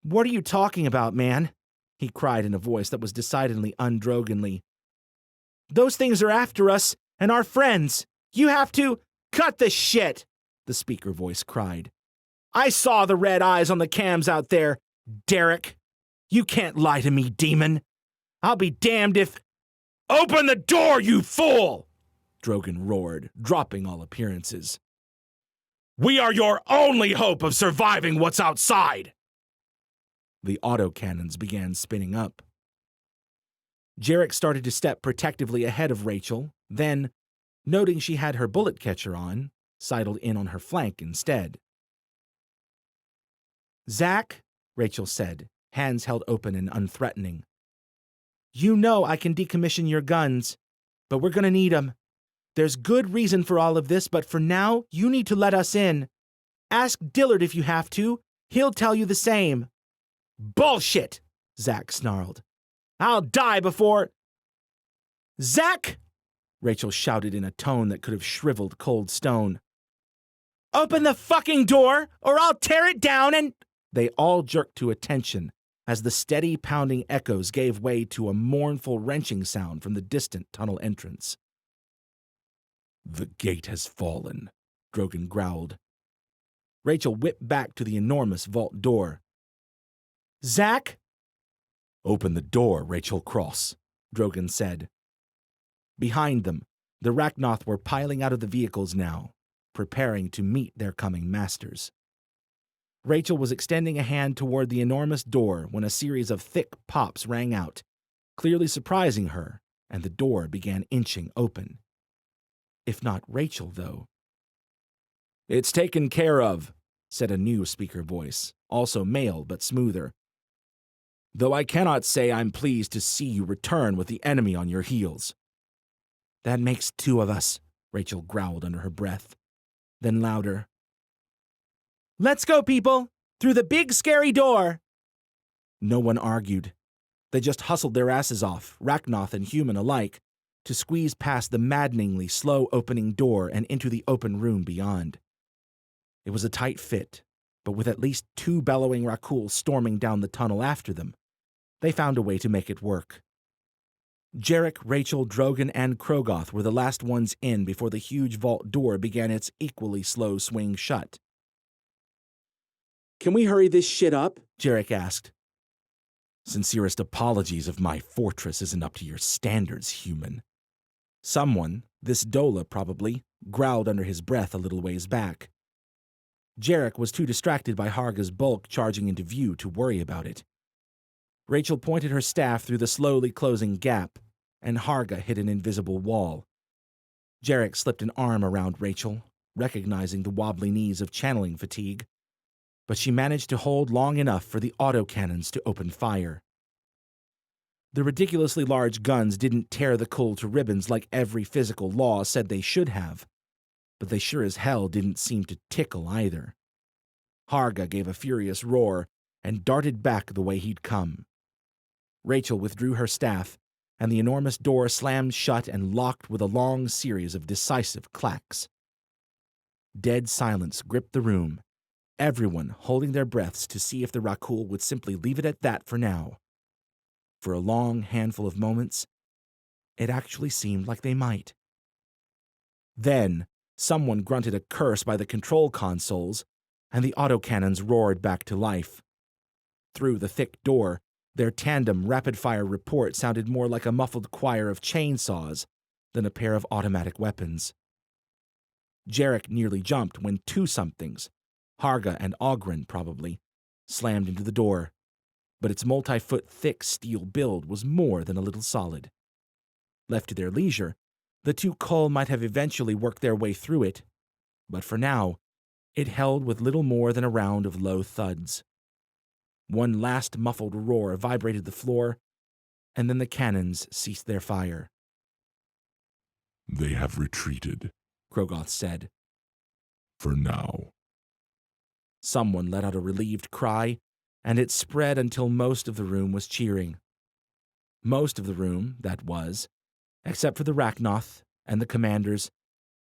"What are you talking about, man?" he cried in a voice that was decidedly undroganly. "Those things are after us, and our friends. You have to—" "Cut the shit!" the speaker voice cried. "I saw the red eyes on the cams out there, Derek. You can't lie to me, demon. I'll be damned if—" "Open the door, you fool!" Drogon roared, dropping all appearances. "We are your only hope of surviving what's outside!" The autocannons began spinning up. Jarek started to step protectively ahead of Rachel, then, noting she had her bullet catcher on, sidled in on her flank instead. "Zach," Rachel said, hands held open and unthreatening. "You know I can decommission your guns, but we're gonna need 'em. There's good reason for all of this, but for now, you need to let us in. Ask Dillard if you have to. He'll tell you the same." "Bullshit!" Zach snarled. "I'll die before—" "Zach!" Rachel shouted in a tone that could have shriveled cold stone. "Open the fucking door, or I'll tear it down and—" They all jerked to attention as the steady pounding echoes gave way to a mournful wrenching sound from the distant tunnel entrance. "The gate has fallen," Drogon growled. Rachel whipped back to the enormous vault door. "Zach?" "Open the door, Rachel Cross," Drogon said. Behind them, the Rachnoth were piling out of the vehicles now, preparing to meet their coming masters. Rachel was extending a hand toward the enormous door when a series of thick pops rang out, clearly surprising her, and the door began inching open. If not Rachel, though. "It's taken care of," said a new speaker voice, also male but smoother. "Though I cannot say I'm pleased to see you return with the enemy on your heels." "That makes two of us," Rachel growled under her breath. Then louder. "Let's go, people! Through the big scary door!" No one argued. They just hustled their asses off, Rachnoth and human alike, to squeeze past the maddeningly slow opening door and into the open room beyond. It was a tight fit, but with at least 2 bellowing Rakuls storming down the tunnel after them, they found a way to make it work. Jarek, Rachel, Drogon, and Krogoth were the last ones in before the huge vault door began its equally slow swing shut. "Can we hurry this shit up?" Jarek asked. "Sincerest apologies if my fortress isn't up to your standards, human." Someone, this Dola probably, growled under his breath a little ways back. Jarek was too distracted by Harga's bulk charging into view to worry about it. Rachel pointed her staff through the slowly closing gap, and Harga hit an invisible wall. Jarek slipped an arm around Rachel, recognizing the wobbly knees of channeling fatigue, but she managed to hold long enough for the autocannons to open fire. The ridiculously large guns didn't tear the Kull to ribbons like every physical law said they should have, but they sure as hell didn't seem to tickle either. Harga gave a furious roar and darted back the way he'd come. Rachel withdrew her staff, and the enormous door slammed shut and locked with a long series of decisive clacks. Dead silence gripped the room, everyone holding their breaths to see if the Rakul would simply leave it at that for now. For a long handful of moments, it actually seemed like they might. Then, someone grunted a curse by the control consoles, and the autocannons roared back to life. Through the thick door, their tandem rapid-fire report sounded more like a muffled choir of chainsaws than a pair of automatic weapons. Jarek nearly jumped when 2 somethings, Harga and Oghren probably, slammed into the door, but its multi-foot thick steel build was more than a little solid. Left to their leisure, the 2 Kull might have eventually worked their way through it, but for now, it held with little more than a round of low thuds. One last muffled roar vibrated the floor, and then the cannons ceased their fire. "They have retreated," Krogoth said. "For now." Someone let out a relieved cry, and it spread until most of the room was cheering. Most of the room, that was, except for the Rachnoth and the commanders,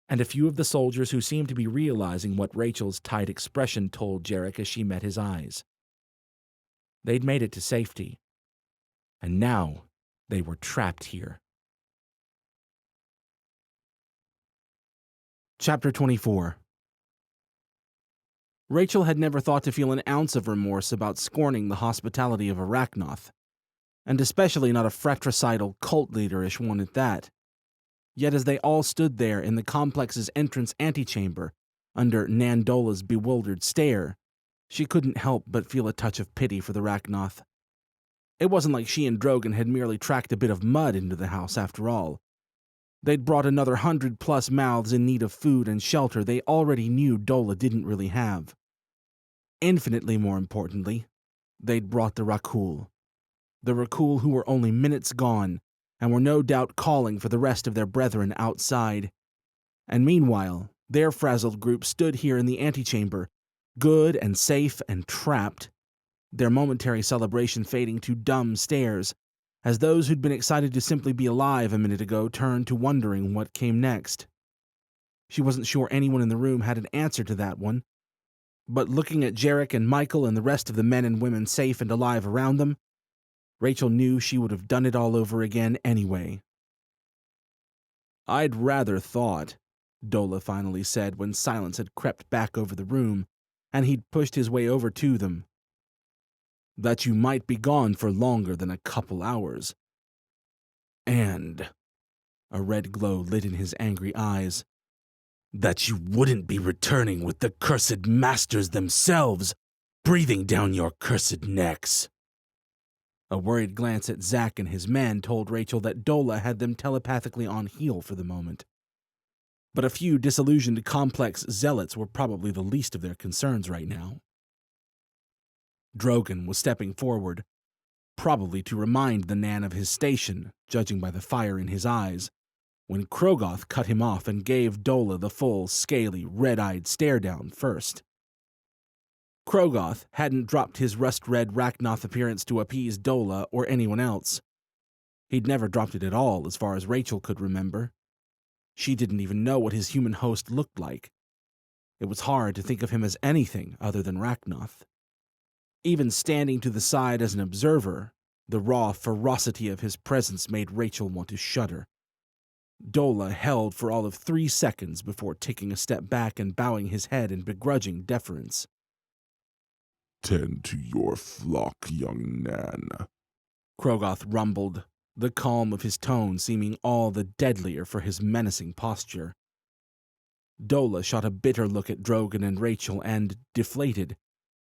and a few of the soldiers who seemed to be realizing what Rachel's tight expression told Jarek as she met his eyes. They'd made it to safety, and now they were trapped here. Chapter 24. Rachel had never thought to feel an ounce of remorse about scorning the hospitality of a Rachnoth, and especially not a fratricidal cult leader-ish one at that. Yet as they all stood there in the complex's entrance antechamber, under Nandola's bewildered stare, she couldn't help but feel a touch of pity for the Rachnoth. It wasn't like she and Drogon had merely tracked a bit of mud into the house after all. They'd brought another 100+ mouths in need of food and shelter they already knew Dola didn't really have. Infinitely more importantly, they'd brought the Rakul who were only minutes gone and were no doubt calling for the rest of their brethren outside. And meanwhile, their frazzled group stood here in the antechamber, good and safe and trapped, their momentary celebration fading to dumb stares, as those who'd been excited to simply be alive a minute ago turned to wondering what came next. She wasn't sure anyone in the room had an answer to that one, but looking at Jarek and Michael and the rest of the men and women safe and alive around them, Rachel knew she would have done it all over again anyway. "I'd rather thought," Dola finally said when silence had crept back over the room, and he'd pushed his way over to them, "that you might be gone for longer than a couple hours. And," a red glow lit in his angry eyes, "that you wouldn't be returning with the cursed masters themselves breathing down your cursed necks." A worried glance at Zack and his men told Rachel that Dola had them telepathically on heel for the moment. But a few disillusioned complex zealots were probably the least of their concerns right now. Drogon was stepping forward, probably to remind the Nan of his station, judging by the fire in his eyes, when Krogoth cut him off and gave Dola the full, scaly, red-eyed stare-down first. Krogoth hadn't dropped his rust-red Rachnoth appearance to appease Dola or anyone else. He'd never dropped it at all, as far as Rachel could remember. She didn't even know what his human host looked like. It was hard to think of him as anything other than Rachnoth. Even standing to the side as an observer, the raw ferocity of his presence made Rachel want to shudder. Dola held for all of 3 seconds before taking a step back and bowing his head in begrudging deference. "Tend to your flock, young Nan," Krogoth rumbled, the calm of his tone seeming all the deadlier for his menacing posture. Dola shot a bitter look at Drogon and Rachel and, deflated,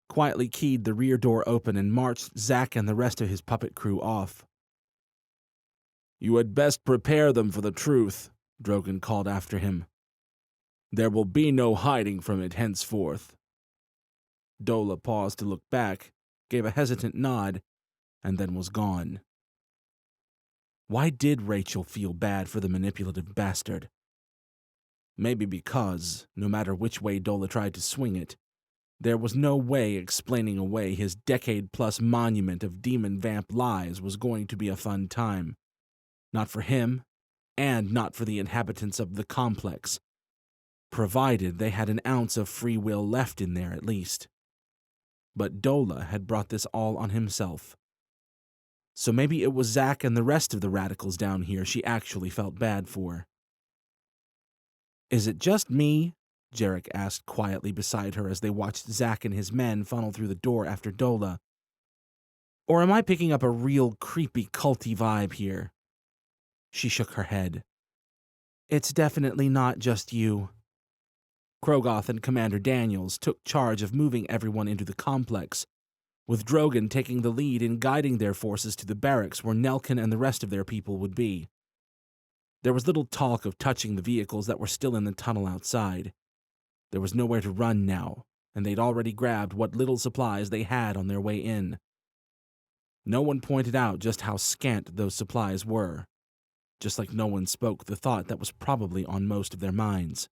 quietly keyed the rear door open and marched Zack and the rest of his puppet crew off. "You had best prepare them for the truth," Drogon called after him. "There will be no hiding from it henceforth." Dola paused to look back, gave a hesitant nod, and then was gone. Why did Rachel feel bad for the manipulative bastard? Maybe because, no matter which way Dola tried to swing it, there was no way explaining away his decade-plus monument of demon-vamp lies was going to be a fun time. Not for him, and not for the inhabitants of the complex, provided they had an ounce of free will left in there at least. But Dola had brought this all on himself. So maybe it was Zack and the rest of the radicals down here she actually felt bad for. "Is it just me?" Jarek asked quietly beside her as they watched Zack and his men funnel through the door after Dola. "Or am I picking up a real creepy culty vibe here?" She shook her head. "It's definitely not just you." Krogoth and Commander Daniels took charge of moving everyone into the complex, with Drogon taking the lead in guiding their forces to the barracks where Nelkin and the rest of their people would be. There was little talk of touching the vehicles that were still in the tunnel outside. There was nowhere to run now, and they'd already grabbed what little supplies they had on their way in. No one pointed out just how scant those supplies were, just like no one spoke the thought that was probably on most of their minds.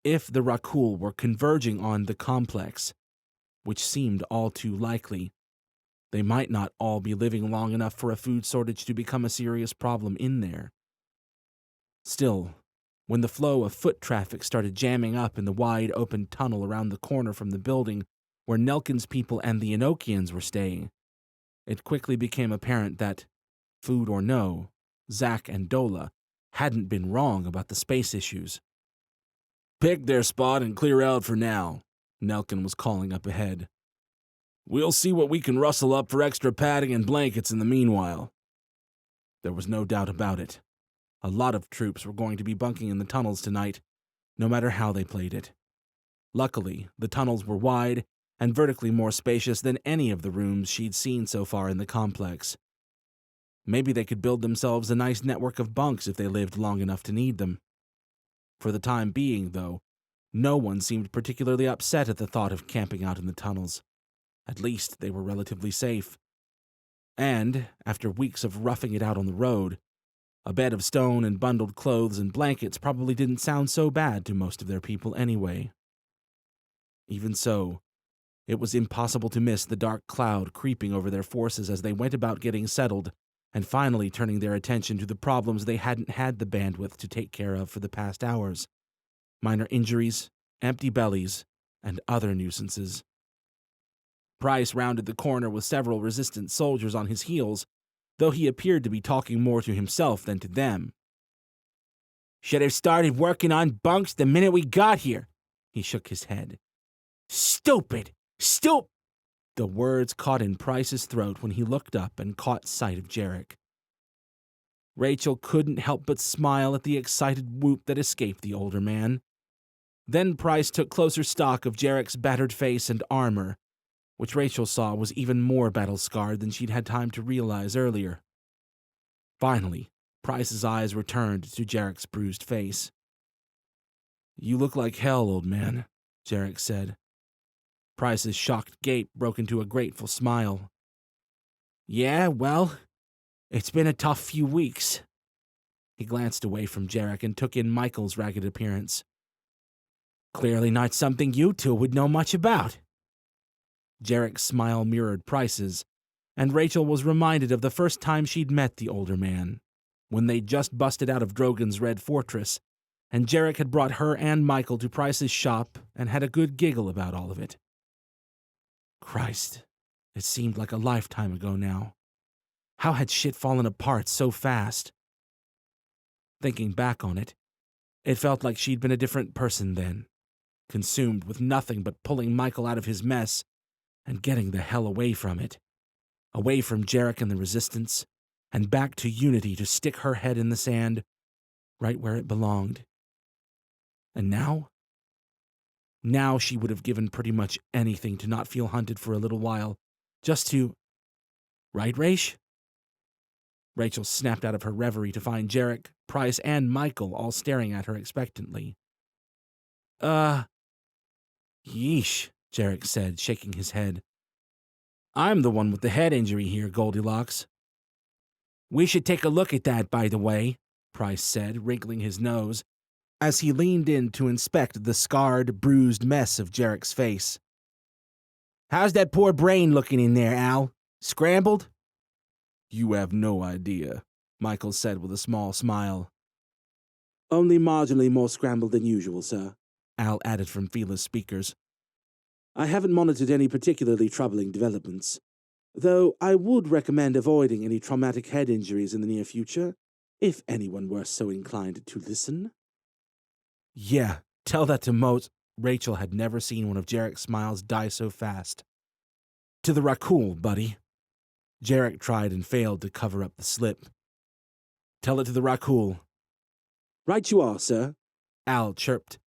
If the Rakul were converging on the complex, which seemed all too likely, they might not all be living long enough for a food shortage to become a serious problem in there. Still, when the flow of foot traffic started jamming up in the wide open tunnel around the corner from the building where Nelkin's people and the Enochians were staying, it quickly became apparent that, food or no, Zack and Dola hadn't been wrong about the space issues. "Pick their spot and clear out for now," Nelkin was calling up ahead. "We'll see what we can rustle up for extra padding and blankets in the meanwhile." There was no doubt about it. A lot of troops were going to be bunking in the tunnels tonight, no matter how they played it. Luckily, the tunnels were wide and vertically more spacious than any of the rooms she'd seen so far in the complex. Maybe they could build themselves a nice network of bunks if they lived long enough to need them. For the time being, though, no one seemed particularly upset at the thought of camping out in the tunnels. At least they were relatively safe. And, after weeks of roughing it out on the road, a bed of stone and bundled clothes and blankets probably didn't sound so bad to most of their people anyway. Even so, it was impossible to miss the dark cloud creeping over their forces as they went about getting settled and finally turning their attention to the problems they hadn't had the bandwidth to take care of for the past hours. Minor injuries, empty bellies, and other nuisances. Price rounded the corner with several resistant soldiers on his heels, though he appeared to be talking more to himself than to them. "Should have started working on bunks the minute we got here," he shook his head. "Stupid! The words caught in Price's throat when he looked up and caught sight of Jarek. Rachel couldn't help but smile at the excited whoop that escaped the older man. Then Price took closer stock of Jarek's battered face and armor, which Rachel saw was even more battle-scarred than she'd had time to realize earlier. Finally, Price's eyes returned to Jarek's bruised face. "You look like hell, old man," Jarek said. Price's shocked gape broke into a grateful smile. "Yeah, well, it's been a tough few weeks." He glanced away from Jarek and took in Michael's ragged appearance. "Clearly not something you two would know much about." Jarek's smile mirrored Price's, and Rachel was reminded of the first time she'd met the older man, when they'd just busted out of Drogon's Red Fortress, and Jarek had brought her and Michael to Price's shop and had a good giggle about all of it. Christ, it seemed like a lifetime ago now. How had shit fallen apart so fast? Thinking back on it, it felt like she'd been a different person then, consumed with nothing but pulling Michael out of his mess and getting the hell away from it. Away from Jarek and the Resistance, and back to Unity to stick her head in the sand, right where it belonged. And now? Now she would have given pretty much anything to not feel hunted for a little while, just to... Right, Raish? Rachel snapped out of her reverie to find Jarek, Price, and Michael all staring at her expectantly. Yeesh, Jarek said, shaking his head. "I'm the one with the head injury here, Goldilocks." "We should take a look at that, by the way," Price said, wrinkling his nose, as he leaned in to inspect the scarred, bruised mess of Jarek's face. "How's that poor brain looking in there, Al? Scrambled?" "You have no idea," Michael said with a small smile. "Only marginally more scrambled than usual, sir," Al added from Fila's speakers. "I haven't monitored any particularly troubling developments, though I would recommend avoiding any traumatic head injuries in the near future, if anyone were so inclined to listen." "Yeah, tell that to Mose." Rachel had never seen one of Jarek's smiles die so fast. "To the Rakul, buddy." Jarek tried and failed to cover up the slip. "Tell it to the Rakul." "Right you are, sir," Al chirped,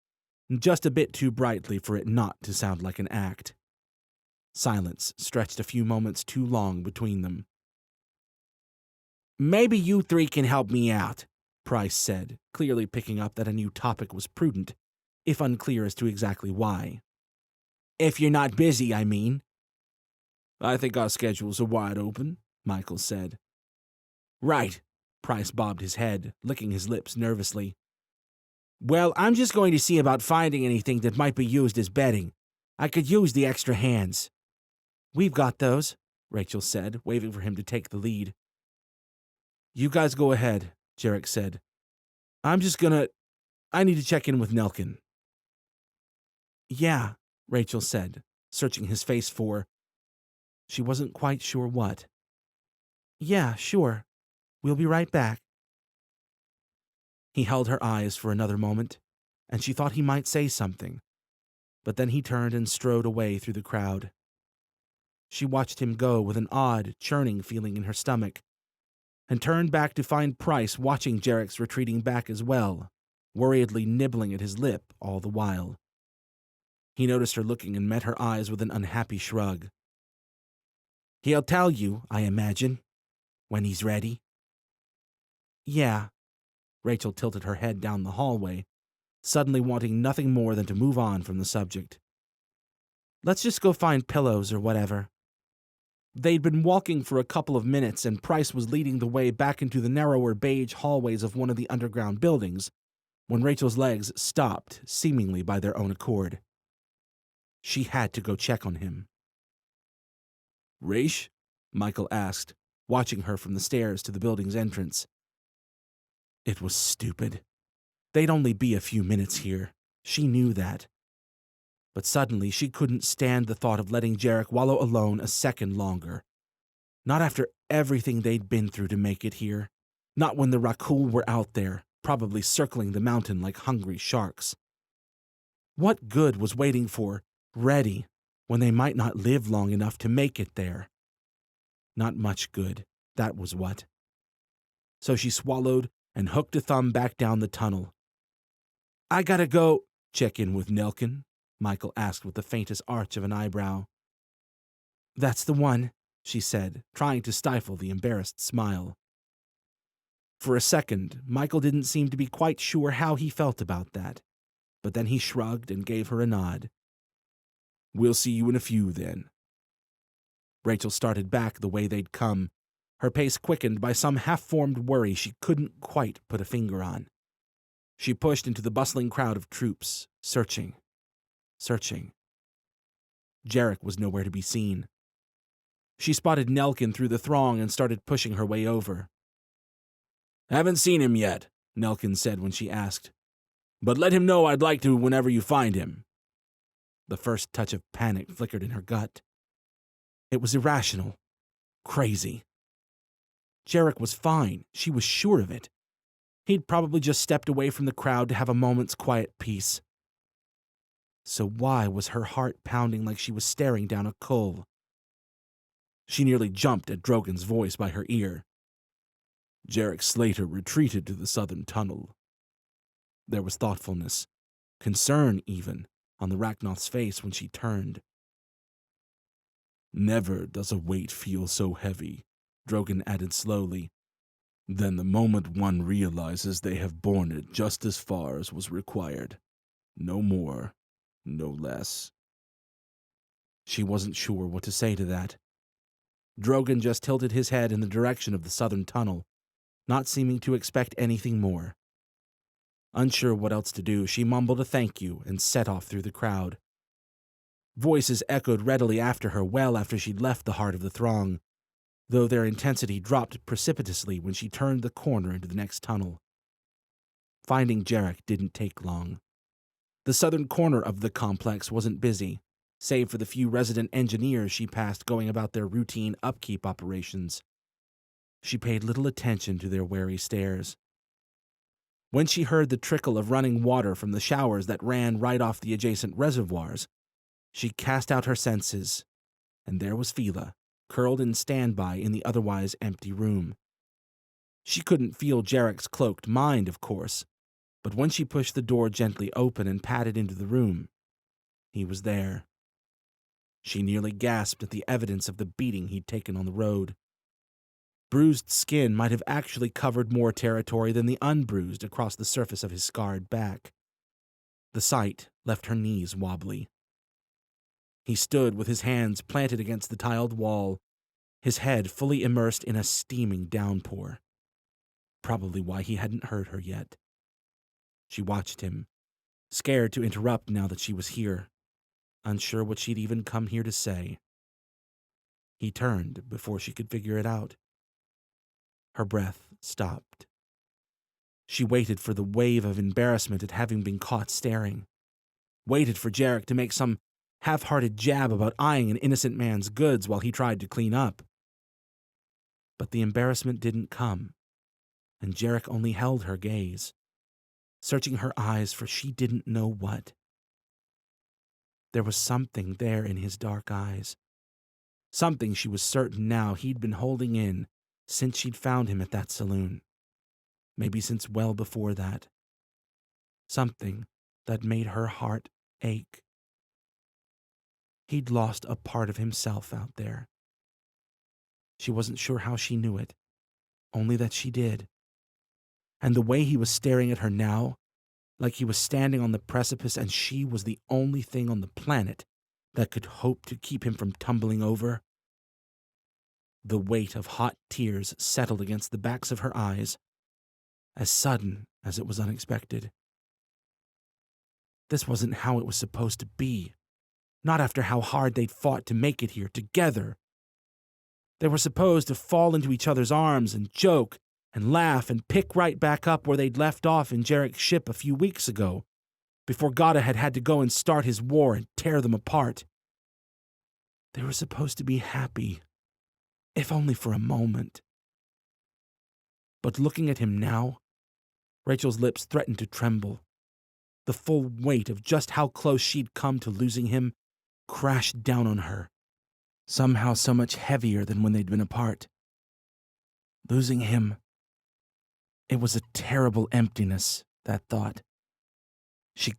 just a bit too brightly for it not to sound like an act. Silence stretched a few moments too long between them. "Maybe you three can help me out," Price said, clearly picking up that a new topic was prudent, if unclear as to exactly why. "If you're not busy, I mean." "I think our schedules are wide open," Michael said. "Right," Price bobbed his head, licking his lips nervously. "Well, I'm just going to see about finding anything that might be used as bedding. I could use the extra hands." "We've got those," Rachel said, waving for him to take the lead. "You guys go ahead," Jarek said. I need to check in with Nelkin." "Yeah," Rachel said, searching his face for... She wasn't quite sure what. "Yeah, sure. We'll be right back." He held her eyes for another moment, and she thought he might say something, but then he turned and strode away through the crowd. She watched him go with an odd, churning feeling in her stomach, and turned back to find Price watching Jarek's retreating back as well, worriedly nibbling at his lip all the while. He noticed her looking and met her eyes with an unhappy shrug. "He'll tell you, I imagine, when he's ready." Yeah. Rachel tilted her head down the hallway, suddenly wanting nothing more than to move on from the subject. Let's just go find pillows or whatever. They'd been walking for a couple of minutes, and Price was leading the way back into the narrower beige hallways of one of the underground buildings, when Rachel's legs stopped, seemingly by their own accord. She had to go check on him. "Raish?" Michael asked, watching her from the stairs to the building's entrance. It was stupid. They'd only be a few minutes here. She knew that. But suddenly she couldn't stand the thought of letting Jarek wallow alone a second longer. Not after everything they'd been through to make it here. Not when the Rakul were out there, probably circling the mountain like hungry sharks. What good was waiting for Ready when they might not live long enough to make it there? Not much good, that was what. So she swallowed and hooked a thumb back down the tunnel. "I gotta go check in with Nelkin," Michael asked with the faintest arch of an eyebrow. "That's the one," she said, trying to stifle the embarrassed smile. For a second, Michael didn't seem to be quite sure how he felt about that, but then he shrugged and gave her a nod. "We'll see you in a few, then." Rachel started back the way they'd come, her pace quickened by some half-formed worry she couldn't quite put a finger on. She pushed into the bustling crowd of troops, searching. Jarek was nowhere to be seen. She spotted Nelkin through the throng and started pushing her way over. "Haven't seen him yet," Nelkin said when she asked. "But let him know I'd like to whenever you find him." The first touch of panic flickered in her gut. It was irrational. Crazy. Jarek was fine. She was sure of it. He'd probably just stepped away from the crowd to have a moment's quiet peace. So why was her heart pounding like she was staring down a coal? She nearly jumped at Drogon's voice by her ear. "Jarek Slater retreated to the southern tunnel." There was thoughtfulness, concern even, on the Rachnoth's face when she turned. "Never does a weight feel so heavy," Drogon added slowly, "than the moment one realizes they have borne it just as far as was required. No more, no less." She wasn't sure what to say to that. Drogon just tilted his head in the direction of the southern tunnel, not seeming to expect anything more. Unsure what else to do, she mumbled a thank you and set off through the crowd. Voices echoed readily after her well after she'd left the heart of the throng, though their intensity dropped precipitously when she turned the corner into the next tunnel. Finding Jarek didn't take long. The southern corner of the complex wasn't busy, save for the few resident engineers she passed going about their routine upkeep operations. She paid little attention to their wary stares. When she heard the trickle of running water from the showers that ran right off the adjacent reservoirs, she cast out her senses, and there was Fila, curled in standby in the otherwise empty room. She couldn't feel Jarek's cloaked mind, of course, but when she pushed the door gently open and patted into the room, he was there. She nearly gasped at the evidence of the beating he'd taken on the road. Bruised skin might have actually covered more territory than the unbruised across the surface of his scarred back. The sight left her knees wobbly. He stood with his hands planted against the tiled wall, his head fully immersed in a steaming downpour. Probably why he hadn't heard her yet. She watched him, scared to interrupt now that she was here, unsure what she'd even come here to say. He turned before she could figure it out. Her breath stopped. She waited for the wave of embarrassment at having been caught staring. Waited for Jarek to make some half-hearted jab about eyeing an innocent man's goods while he tried to clean up. But the embarrassment didn't come, and Jarek only held her gaze, searching her eyes for she didn't know what. There was something there in his dark eyes. Something she was certain now he'd been holding in since she'd found him at that saloon. Maybe since well before that. Something that made her heart ache. He'd lost a part of himself out there. She wasn't sure how she knew it, only that she did. And the way he was staring at her now, like he was standing on the precipice and she was the only thing on the planet that could hope to keep him from tumbling over. The weight of hot tears settled against the backs of her eyes, as sudden as it was unexpected. This wasn't how it was supposed to be, not after how hard they'd fought to make it here together. They were supposed to fall into each other's arms and joke and laugh and pick right back up where they'd left off in Jarek's ship a few weeks ago, before Gada had to go and start his war and tear them apart. They were supposed to be happy, if only for a moment. But looking at him now, Rachel's lips threatened to tremble. The full weight of just how close she'd come to losing him crashed down on her, somehow so much heavier than when they'd been apart. Losing him. It was a terrible emptiness, that thought. She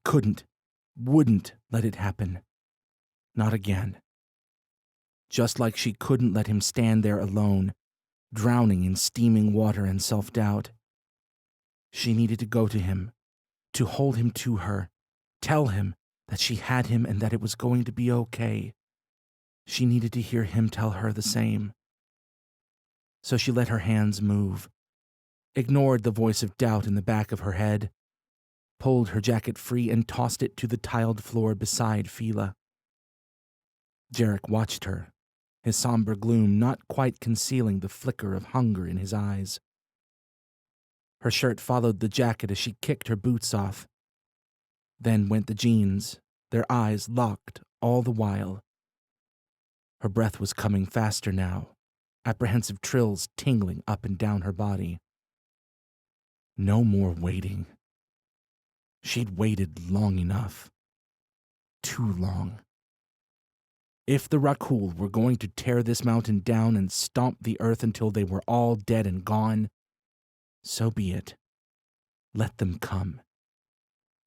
wouldn't let it happen. Not again. Just like she couldn't let him stand there alone, drowning in steaming water and self-doubt. She needed to go to him, to hold him to her, tell him that she had him and that it was going to be okay. She needed to hear him tell her the same. So she let her hands move, ignored the voice of doubt in the back of her head, pulled her jacket free and tossed it to the tiled floor beside Fila. Jarek watched her, his somber gloom not quite concealing the flicker of hunger in his eyes. Her shirt followed the jacket as she kicked her boots off. Then went the jeans, their eyes locked all the while. Her breath was coming faster now, apprehensive trills tingling up and down her body. No more waiting. She'd waited long enough. Too long. If the Rakul were going to tear this mountain down and stomp the earth until they were all dead and gone, so be it. Let them come.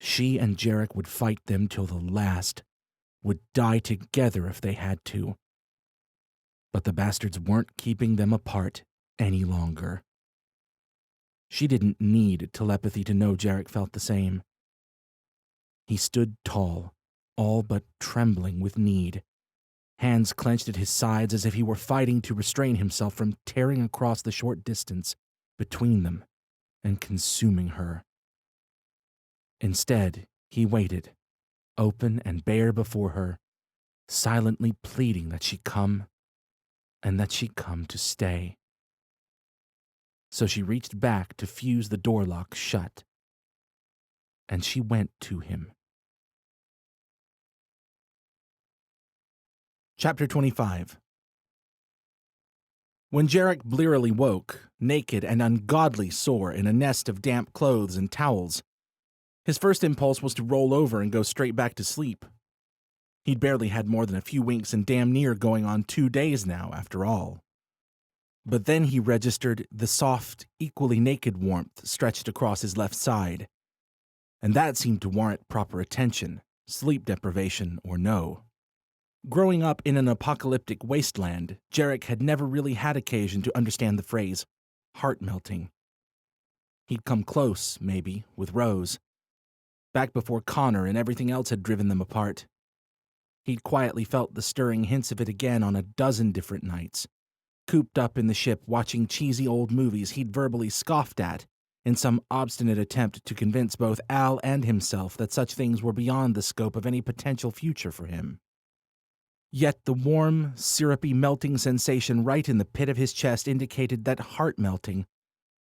She and Jarek would fight them till the last, would die together if they had to. But the bastards weren't keeping them apart any longer. She didn't need telepathy to know Jarek felt the same. He stood tall, all but trembling with need, hands clenched at his sides as if he were fighting to restrain himself from tearing across the short distance between them and consuming her. Instead, he waited, open and bare before her, silently pleading that she come, and that she come to stay. So she reached back to fuse the door lock shut, and she went to him. Chapter 25. When Jarek blearily woke, naked and ungodly sore in a nest of damp clothes and towels, his first impulse was to roll over and go straight back to sleep. He'd barely had more than a few winks and damn near going on 2 days now, after all. But then he registered the soft, equally naked warmth stretched across his left side, and that seemed to warrant proper attention, sleep deprivation or no. Growing up in an apocalyptic wasteland, Jarek had never really had occasion to understand the phrase, heart-melting. He'd come close, maybe, with Rose, back before Connor and everything else had driven them apart. He'd quietly felt the stirring hints of it again on a dozen different nights, cooped up in the ship watching cheesy old movies he'd verbally scoffed at in some obstinate attempt to convince both Al and himself that such things were beyond the scope of any potential future for him. Yet the warm, syrupy melting sensation right in the pit of his chest indicated that heart-melting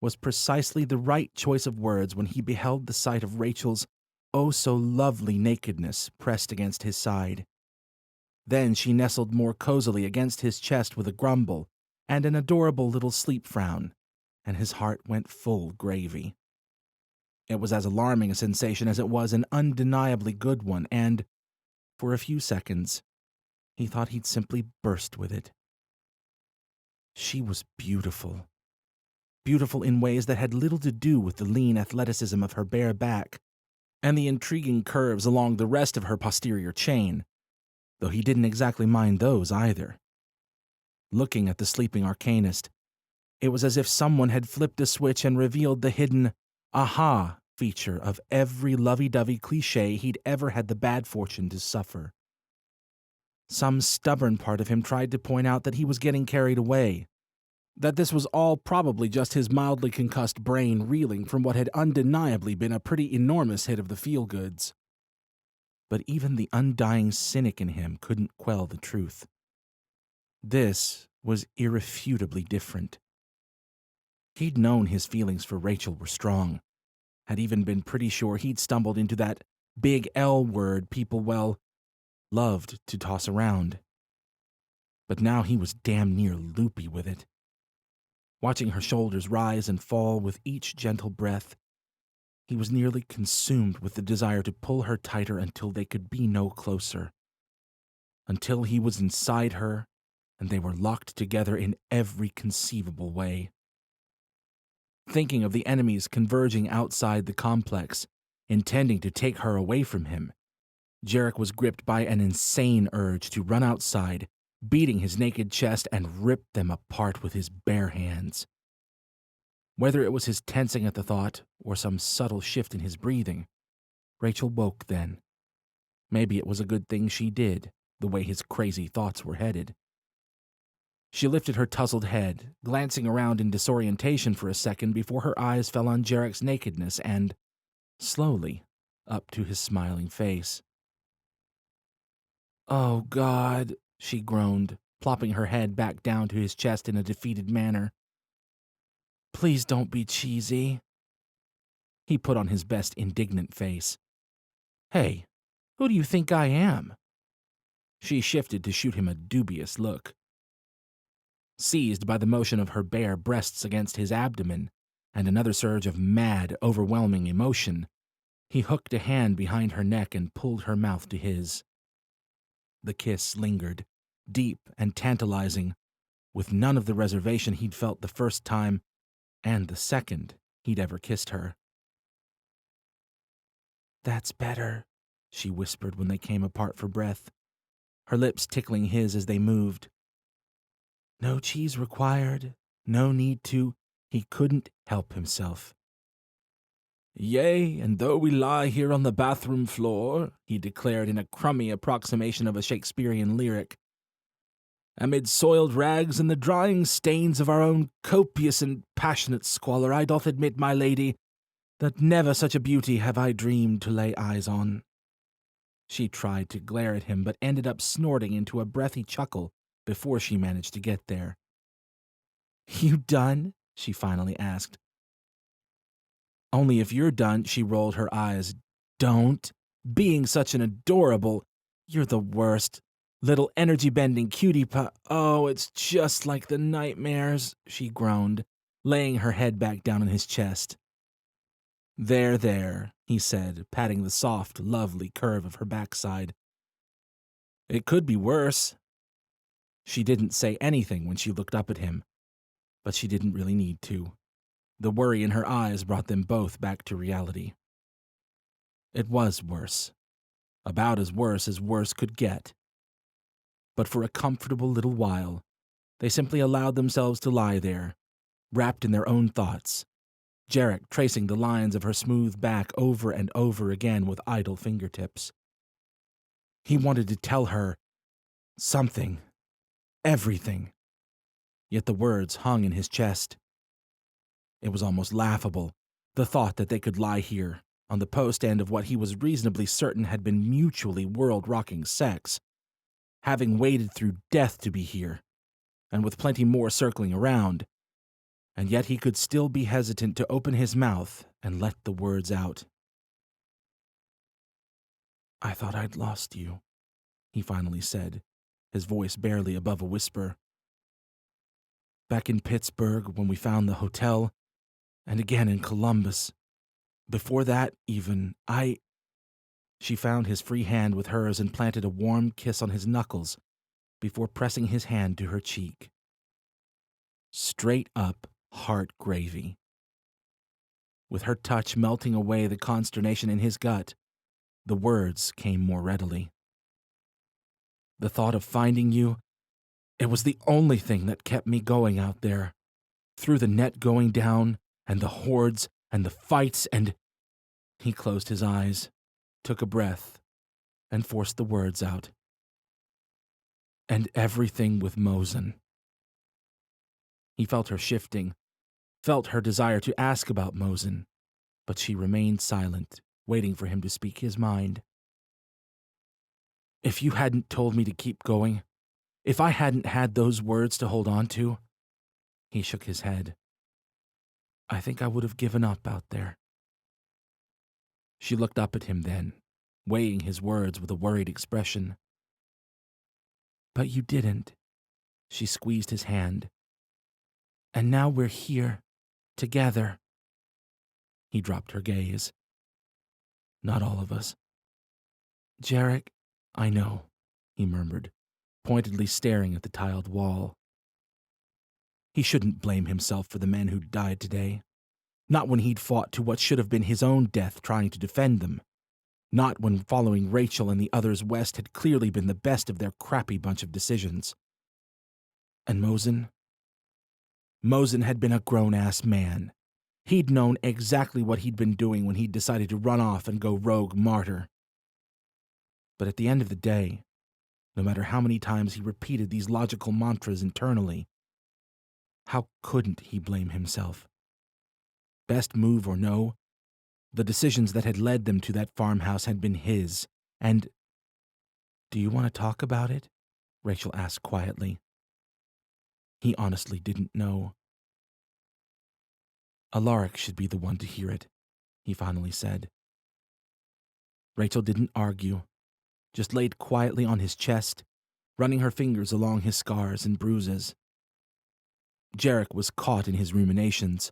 was precisely the right choice of words when he beheld the sight of Rachel's oh-so-lovely nakedness pressed against his side. Then she nestled more cozily against his chest with a grumble and an adorable little sleep frown, and his heart went full gravy. It was as alarming a sensation as it was an undeniably good one, and, for a few seconds, he thought he'd simply burst with it. She was beautiful. Beautiful in ways that had little to do with the lean athleticism of her bare back and the intriguing curves along the rest of her posterior chain, though he didn't exactly mind those either. Looking at the sleeping arcanist, it was as if someone had flipped a switch and revealed the hidden, aha feature of every lovey-dovey cliché he'd ever had the bad fortune to suffer. Some stubborn part of him tried to point out that he was getting carried away, that this was all probably just his mildly concussed brain reeling from what had undeniably been a pretty enormous hit of the feel-goods. But even the undying cynic in him couldn't quell the truth. This was irrefutably different. He'd known his feelings for Rachel were strong, had even been pretty sure he'd stumbled into that big L word people, well, loved to toss around. But now he was damn near loopy with it. Watching her shoulders rise and fall with each gentle breath, he was nearly consumed with the desire to pull her tighter until they could be no closer. Until he was inside her, and they were locked together in every conceivable way. Thinking of the enemies converging outside the complex, intending to take her away from him, Jarek was gripped by an insane urge to run outside, beating his naked chest and rip them apart with his bare hands. Whether it was his tensing at the thought or some subtle shift in his breathing, Rachel woke then. Maybe it was a good thing she did, the way his crazy thoughts were headed. She lifted her tousled head, glancing around in disorientation for a second before her eyes fell on Jarek's nakedness and, slowly, up to his smiling face. "Oh, God," she groaned, plopping her head back down to his chest in a defeated manner. "Please don't be cheesy." He put on his best indignant face. "Hey, who do you think I am?" She shifted to shoot him a dubious look. Seized by the motion of her bare breasts against his abdomen, and another surge of mad, overwhelming emotion, he hooked a hand behind her neck and pulled her mouth to his. The kiss lingered, deep and tantalizing, with none of the reservation he'd felt the first time and the second he'd ever kissed her. "That's better," she whispered when they came apart for breath, her lips tickling his as they moved. No cheese required, no need to. He couldn't help himself. "Yea, and though we lie here on the bathroom floor," he declared in a crummy approximation of a Shakespearean lyric, "amid soiled rags and the drying stains of our own copious and passionate squalor, I doth admit, my lady, that never such a beauty have I dreamed to lay eyes on." She tried to glare at him, but ended up snorting into a breathy chuckle before she managed to get there. "You done?" she finally asked. "Only if you're done," she rolled her eyes. "Don't. Being such an adorable... You're the worst. Little energy-bending cutie pie... Oh, it's just like the nightmares," she groaned, laying her head back down on his chest. There, he said, patting the soft, lovely curve of her backside. "It could be worse." She didn't say anything when she looked up at him, but she didn't really need to. The worry in her eyes brought them both back to reality. It was worse. About as worse could get. But for a comfortable little while, they simply allowed themselves to lie there, wrapped in their own thoughts, Jarek tracing the lines of her smooth back over and over again with idle fingertips. He wanted to tell her something, everything, yet the words hung in his chest. It was almost laughable, the thought that they could lie here, on the post end of what he was reasonably certain had been mutually world-rocking sex, having waded through death to be here, and with plenty more circling around, and yet he could still be hesitant to open his mouth and let the words out. "I thought I'd lost you," he finally said, his voice barely above a whisper. "Back in Pittsburgh when we found the hotel, and again in Columbus. Before that, even, She found his free hand with hers and planted a warm kiss on his knuckles before pressing his hand to her cheek. Straight up heart gravy. With her touch melting away the consternation in his gut, the words came more readily. "The thought of finding you, it was the only thing that kept me going out there. Through the net going down, and the hordes, and the fights and... He closed his eyes, took a breath, and forced the words out. And everything with Mosin. He felt her shifting, felt her desire to ask about Mosin, but she remained silent, waiting for him to speak his mind. If you hadn't told me to keep going, if I hadn't had those words to hold on to, he shook his head, I think I would have given up out there. She looked up at him then, weighing his words with a worried expression. But you didn't. She squeezed his hand. And now we're here, together. He dropped her gaze. Not all of us. Jarek, I know, he murmured, pointedly staring at the tiled wall. He shouldn't blame himself for the men who'd died today. Not when he'd fought to what should have been his own death trying to defend them. Not when following Rachel and the others west had clearly been the best of their crappy bunch of decisions. And Mosin? Mosin had been a grown-ass man. He'd known exactly what he'd been doing when he'd decided to run off and go rogue martyr. But at the end of the day, no matter how many times he repeated these logical mantras internally, how couldn't he blame himself? Best move or no, the decisions that had led them to that farmhouse had been his, and... Do you want to talk about it? Rachel asked quietly. He honestly didn't know. Alaric should be the one to hear it, he finally said. Rachel didn't argue, just laid quietly on his chest, running her fingers along his scars and bruises. Jarek was caught in his ruminations,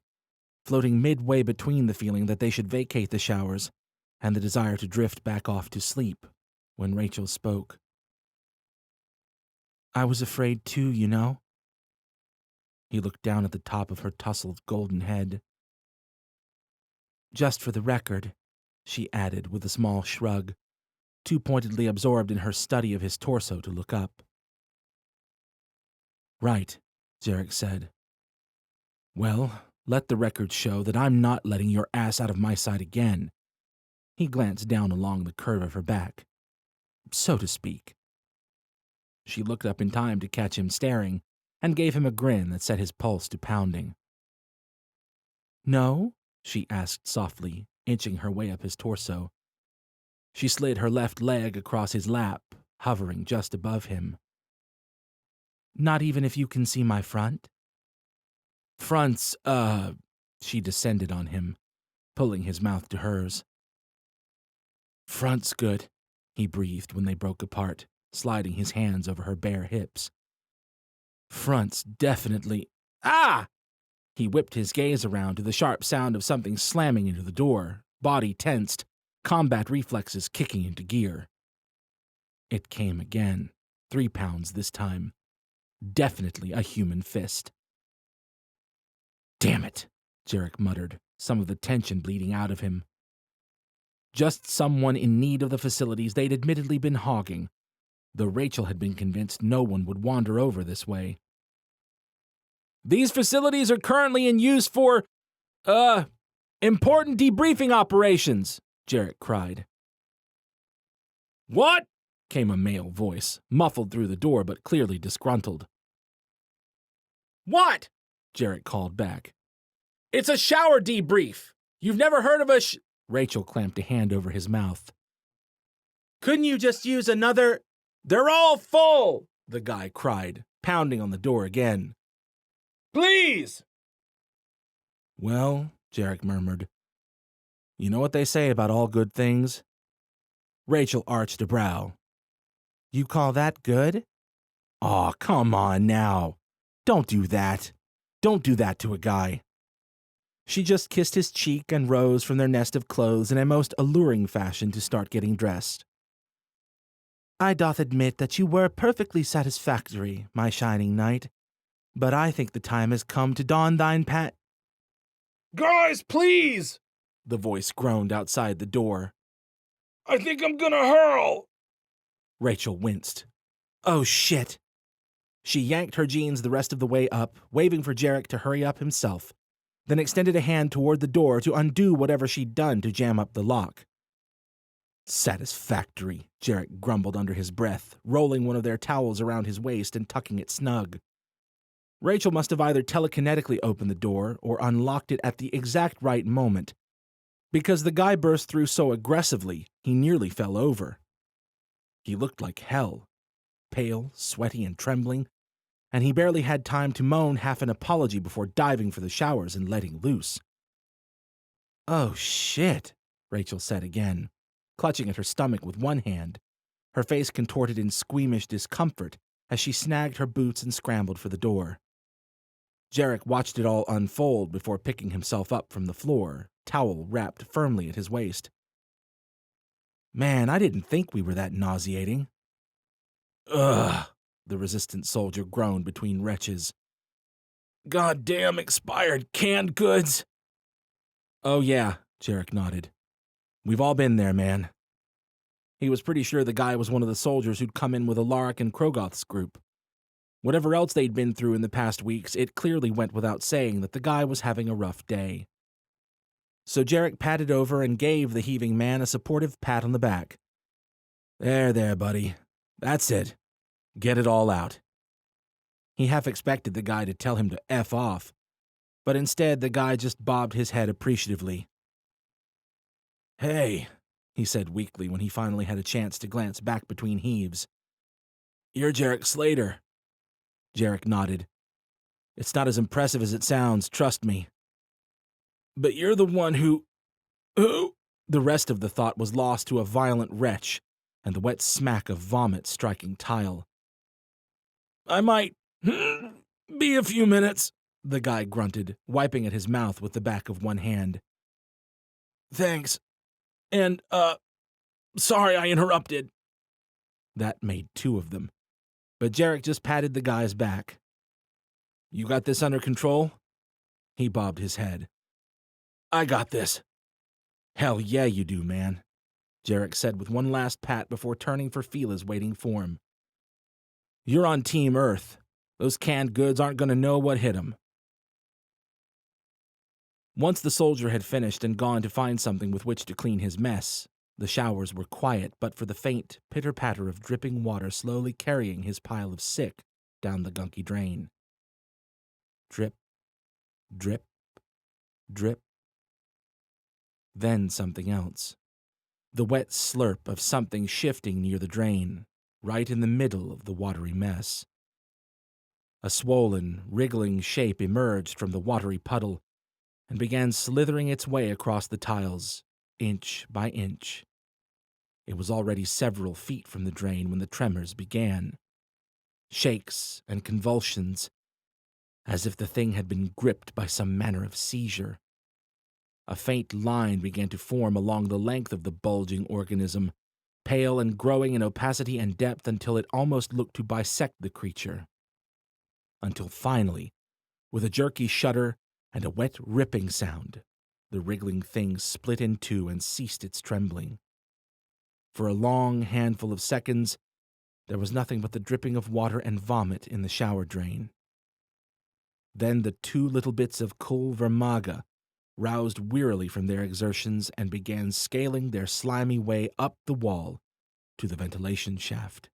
floating midway between the feeling that they should vacate the showers and the desire to drift back off to sleep when Rachel spoke. I was afraid too, you know. He looked down at the top of her tousled golden head. Just for the record, she added with a small shrug, too pointedly absorbed in her study of his torso to look up. Right, Jarek said. Well, let the record show that I'm not letting your ass out of my sight again. He glanced down along the curve of her back, so to speak. She looked up in time to catch him staring, and gave him a grin that set his pulse to pounding. No? She asked softly, inching her way up his torso. She slid her left leg across his lap, hovering just above him. Not even if you can see my front? Front's, she descended on him, pulling his mouth to hers. Front's good, he breathed when they broke apart, sliding his hands over her bare hips. Front's definitely... Ah! He whipped his gaze around to the sharp sound of something slamming into the door, body tensed, combat reflexes kicking into gear. It came again, 3 pounds this time. Definitely a human fist. Damn it, Jarek muttered, some of the tension bleeding out of him. Just someone in need of the facilities they'd admittedly been hogging, though Rachel had been convinced no one would wander over this way. These facilities are currently in use for, important debriefing operations, Jarek cried. What? Came a male voice, muffled through the door but clearly disgruntled. What? Jarek called back. It's a shower debrief. You've never heard of a Rachel clamped a hand over his mouth. Couldn't you just use another... They're all full, the guy cried, pounding on the door again. Please! Well, Jarek murmured, you know what they say about all good things? Rachel arched a brow. You call that good? Aw, come on now. Don't do that. Don't do that to a guy. She just kissed his cheek and rose from their nest of clothes in a most alluring fashion to start getting dressed. I doth admit that you were perfectly satisfactory, my shining knight, but I think the time has come to don thine Guys, please! The voice groaned outside the door. I think I'm gonna hurl! Rachel winced. Oh, shit. She yanked her jeans the rest of the way up, waving for Jarek to hurry up himself. then extended a hand toward the door to undo whatever she'd done to jam up the lock. Satisfactory, Jarek grumbled under his breath, rolling one of their towels around his waist and tucking it snug. Rachel must have either telekinetically opened the door or unlocked it at the exact right moment, because the guy burst through so aggressively he nearly fell over. He looked like hell, pale, sweaty, and trembling, and he barely had time to moan half an apology before diving for the showers and letting loose. "Oh, shit," Rachel said again, clutching at her stomach with one hand, her face contorted in squeamish discomfort as she snagged her boots and scrambled for the door. Jarek watched it all unfold before picking himself up from the floor, towel wrapped firmly at his waist. "Man, I didn't think we were that nauseating." "Ugh," the resistant soldier groaned between retches. "Goddamn expired canned goods." "Oh yeah," Jarek nodded. "We've all been there, man." He was pretty sure the guy was one of the soldiers who'd come in with Alaric and Krogoth's group. Whatever else they'd been through in the past weeks, it clearly went without saying that the guy was having a rough day. So Jarek patted over and gave the heaving man a supportive pat on the back. There, buddy. That's it. Get it all out." He half expected the guy to tell him to F off, but instead the guy just bobbed his head appreciatively. "Hey," he said weakly when he finally had a chance to glance back between heaves. "You're Jarek Slater." Jarek nodded. "It's not as impressive as it sounds, trust me." "But you're the one who... The rest of the thought was lost to a violent retch and the wet smack of vomit striking tile. "I might be a few minutes," the guy grunted, wiping at his mouth with the back of one hand. "Thanks. And, sorry I interrupted." That made two of them, but Jarek just patted the guy's back. "You got this under control?" He bobbed his head. "I got this." "Hell yeah you do, man," Jarek said with one last pat before turning for Fila's waiting for him. "You're on Team Earth. Those canned goods aren't going to know what hit them." Once the soldier had finished and gone to find something with which to clean his mess, the showers were quiet but for the faint pitter-patter of dripping water slowly carrying his pile of sick down the gunky drain. Drip, drip, drip. Then something else. The wet slurp of something shifting near the drain, right in the middle of the watery mess. A swollen, wriggling shape emerged from the watery puddle and began slithering its way across the tiles, inch by inch. It was already several feet from the drain when the tremors began. Shakes and convulsions, as if the thing had been gripped by some manner of seizure. A faint line began to form along the length of the bulging organism, pale and growing in opacity and depth until it almost looked to bisect the creature. Until finally, with a jerky shudder and a wet ripping sound, the wriggling thing split in two and ceased its trembling. For a long handful of seconds, there was nothing but the dripping of water and vomit in the shower drain. Then the two little bits of Kul Vermaga roused wearily from their exertions and began scaling their slimy way up the wall to the ventilation shaft.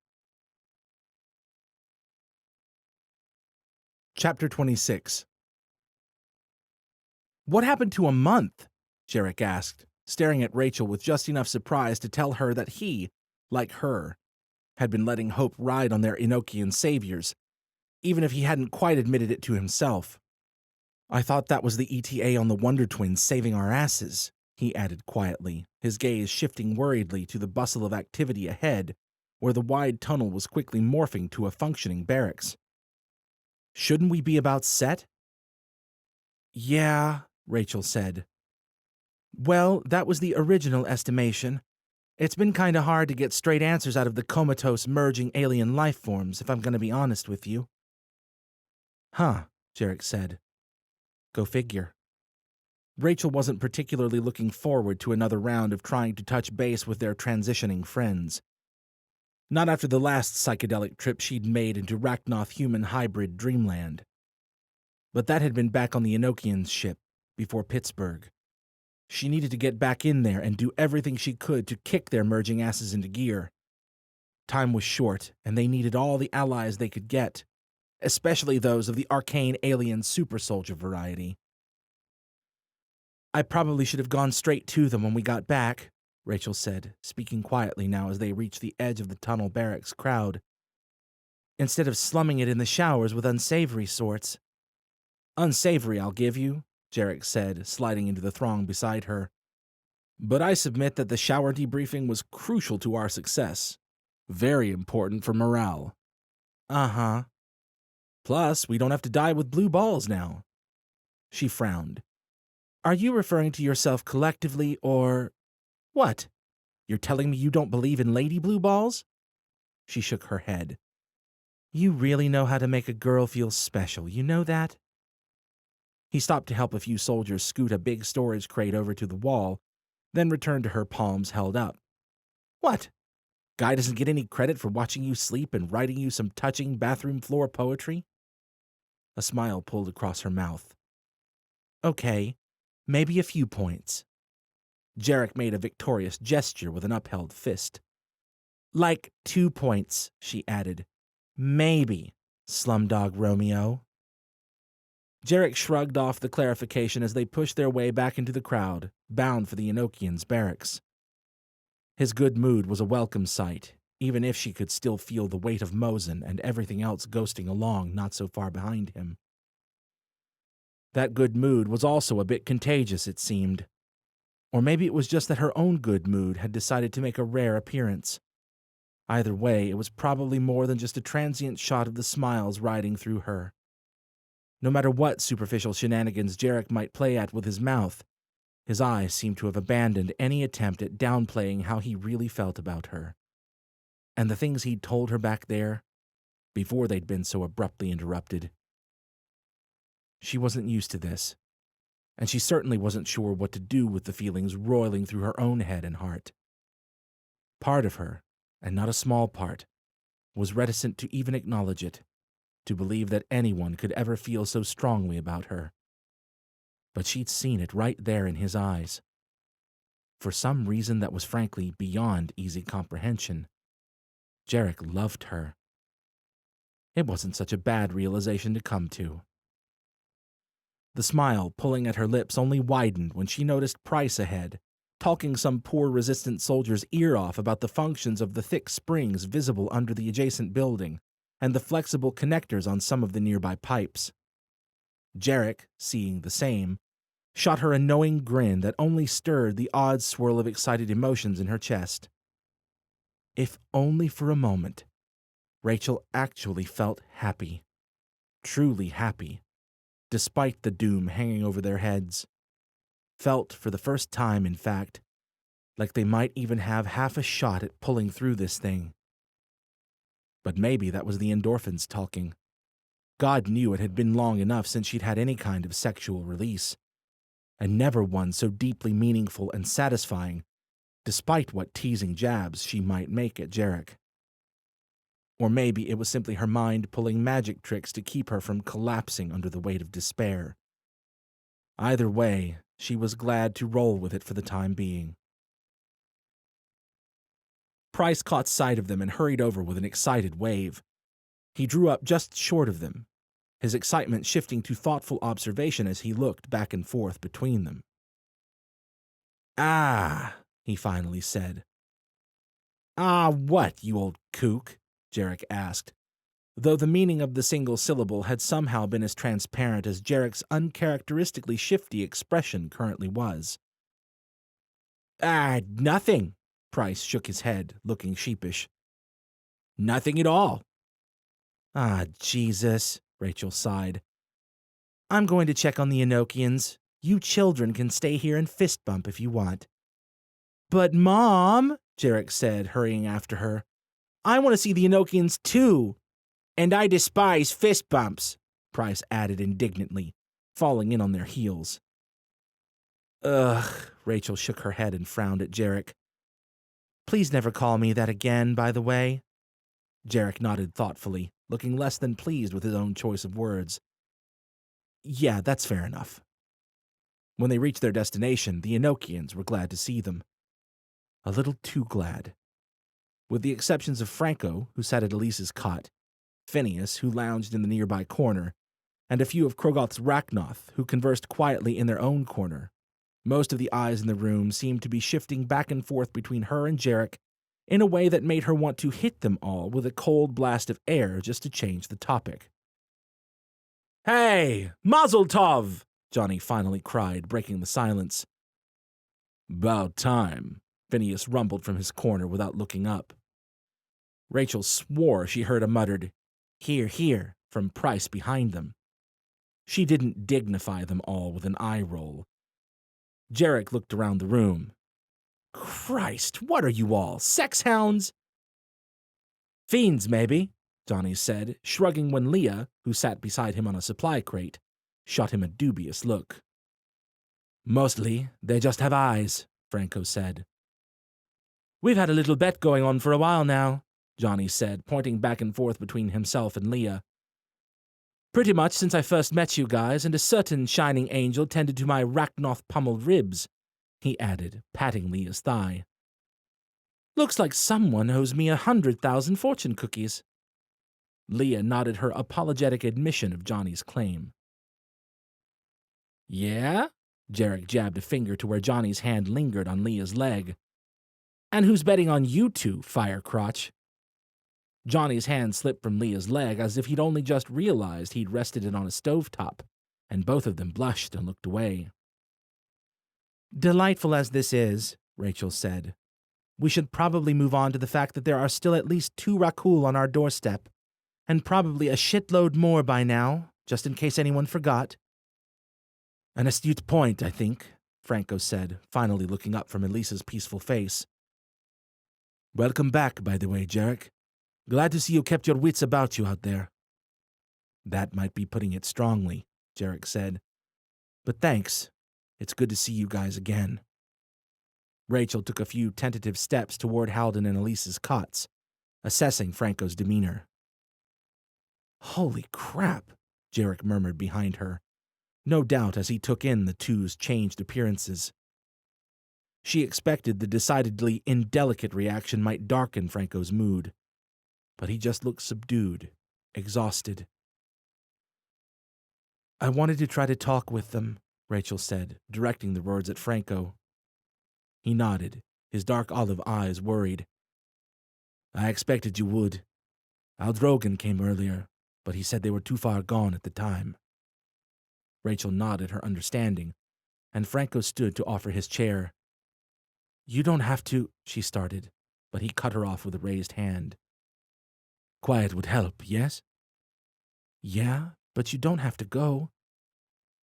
Chapter 26. "What happened to a month?" Jarek asked, staring at Rachel with just enough surprise to tell her that he, like her, had been letting hope ride on their Enochian saviors, even if he hadn't quite admitted it to himself. "I thought that was the ETA on the Wonder Twins saving our asses," he added quietly, his gaze shifting worriedly to the bustle of activity ahead, where the wide tunnel was quickly morphing to a functioning barracks. "Shouldn't we be about set?" "Yeah," Rachel said. "Well, that was the original estimation. It's been kinda hard to get straight answers out of the comatose merging alien life forms, if I'm gonna be honest with you." "Huh," Jarek said. Go figure. Rachel wasn't particularly looking forward to another round of trying to touch base with their transitioning friends. Not after the last psychedelic trip she'd made into Rachnoth human hybrid dreamland. But that had been back on the Enochian's ship, before Pittsburgh. She needed to get back in there and do everything she could to kick their merging asses into gear. Time was short, and they needed all the allies they could get, especially those of the arcane alien super soldier variety. I probably should have gone straight to them when we got back, Rachel said, speaking quietly now as they reached the edge of the tunnel barracks crowd, instead of slumming it in the showers with unsavory sorts. Unsavory, I'll give you, Jarek said, sliding into the throng beside her. But I submit that the shower debriefing was crucial to our success. Very important for morale. Uh-huh. Plus, we don't have to die with blue balls now. She frowned. Are you referring to yourself collectively, or... What? You're telling me you don't believe in lady blue balls? She shook her head. You really know how to make a girl feel special, you know that? He stopped to help a few soldiers scoot a big storage crate over to the wall, then returned to her, palms held up. What? Guy doesn't get any credit for watching you sleep and writing you some touching bathroom floor poetry? A smile pulled across her mouth. Okay, maybe a few points. Jarek made a victorious gesture with an upheld fist. Like 2 points, she added. Maybe, Slumdog Romeo. Jarek shrugged off the clarification as they pushed their way back into the crowd, bound for the Enochians' barracks. His good mood was a welcome sight, even if she could still feel the weight of Mosin and everything else ghosting along not so far behind him. That good mood was also a bit contagious, it seemed. Or maybe it was just that her own good mood had decided to make a rare appearance. Either way, it was probably more than just a transient shot of the smiles riding through her. No matter what superficial shenanigans Jarek might play at with his mouth, his eyes seemed to have abandoned any attempt at downplaying how he really felt about her. And the things he'd told her back there, before they'd been so abruptly interrupted. She wasn't used to this, and she certainly wasn't sure what to do with the feelings roiling through her own head and heart. Part of her, and not a small part, was reticent to even acknowledge it, to believe that anyone could ever feel so strongly about her. But she'd seen it right there in his eyes. For some reason that was frankly beyond easy comprehension, Jarek loved her. It wasn't such a bad realization to come to. The smile pulling at her lips only widened when she noticed Price ahead, talking some poor resistant soldier's ear off about the functions of the thick springs visible under the adjacent building and the flexible connectors on some of the nearby pipes. Jarek, seeing the same, shot her a knowing grin that only stirred the odd swirl of excited emotions in her chest. If only for a moment, Rachel actually felt happy, truly happy, despite the doom hanging over their heads. Felt, for the first time, in fact, like they might even have half a shot at pulling through this thing. But maybe that was the endorphins talking. God knew it had been long enough since she'd had any kind of sexual release, and never one so deeply meaningful and satisfying, despite what teasing jabs she might make at Jarek. Or maybe it was simply her mind pulling magic tricks to keep her from collapsing under the weight of despair. Either way, she was glad to roll with it for the time being. Price caught sight of them and hurried over with an excited wave. He drew up just short of them, his excitement shifting to thoughtful observation as he looked back and forth between them. "Ah," he finally said. "Ah, what, you old kook?" Jarek asked, though the meaning of the single syllable had somehow been as transparent as Jarek's uncharacteristically shifty expression currently was. "Ah, nothing," Price shook his head, looking sheepish. "Nothing at all." "Ah, Jesus," Rachel sighed. "I'm going to check on the Enochians. You children can stay here and fist bump if you want." "But, Mom," Jarek said, hurrying after her, "I want to see the Enochians too." "And I despise fist bumps," Price added indignantly, falling in on their heels. "Ugh," Rachel shook her head and frowned at Jarek. "Please never call me that again, by the way." Jarek nodded thoughtfully, looking less than pleased with his own choice of words. "Yeah, that's fair enough." When they reached their destination, the Enochians were glad to see them. A little too glad. With the exceptions of Franco, who sat at Elise's cot, Phineas, who lounged in the nearby corner, and a few of Krogoth's Rachnoth, who conversed quietly in their own corner, most of the eyes in the room seemed to be shifting back and forth between her and Jarek in a way that made her want to hit them all with a cold blast of air just to change the topic. "Hey, Mazel Tov!" Johnny finally cried, breaking the silence. "'Bout time," Phineas rumbled from his corner without looking up. Rachel swore she heard a muttered, "Hear, hear," from Price behind them. She didn't dignify them all with an eye roll. Jarek looked around the room. "Christ, what are you all, sex hounds?" "Fiends, maybe," Johnny said, shrugging when Leah, who sat beside him on a supply crate, shot him a dubious look. "Mostly, they just have eyes," Franco said. "We've had a little bet going on for a while now," Johnny said, pointing back and forth between himself and Leah. "Pretty much since I first met you guys, and a certain shining angel tended to my Rachnoth pummeled ribs," he added, patting Leah's thigh. "Looks like someone owes me 100,000 fortune cookies." Leah nodded her apologetic admission of Johnny's claim. "Yeah?" Jarek jabbed a finger to where Johnny's hand lingered on Leah's leg. "And who's betting on you two, Firecrotch?" Johnny's hand slipped from Leah's leg as if he'd only just realized he'd rested it on a stovetop, and both of them blushed and looked away. "Delightful as this is," Rachel said, "we should probably move on to the fact that there are still at least 2 Rakul on our doorstep, and probably a shitload more by now, just in case anyone forgot." "An astute point, I think," Franco said, finally looking up from Elisa's peaceful face. "Welcome back, by the way, Jarek. Glad to see you kept your wits about you out there." "That might be putting it strongly," Jarek said. "But thanks. It's good to see you guys again." Rachel took a few tentative steps toward Halden and Elise's cots, assessing Franco's demeanor. "Holy crap," Jarek murmured behind her, no doubt as he took in the two's changed appearances. She expected the decidedly indelicate reaction might darken Franco's mood, but he just looked subdued, exhausted. "I wanted to try to talk with them," Rachel said, directing the words at Franco. He nodded, his dark olive eyes worried. "I expected you would. Aldrogan came earlier, but he said they were too far gone at the time." Rachel nodded her understanding, and Franco stood to offer his chair. "You don't have to," she started, but he cut her off with a raised hand. "Quiet would help, yes?" "Yeah, but you don't have to go."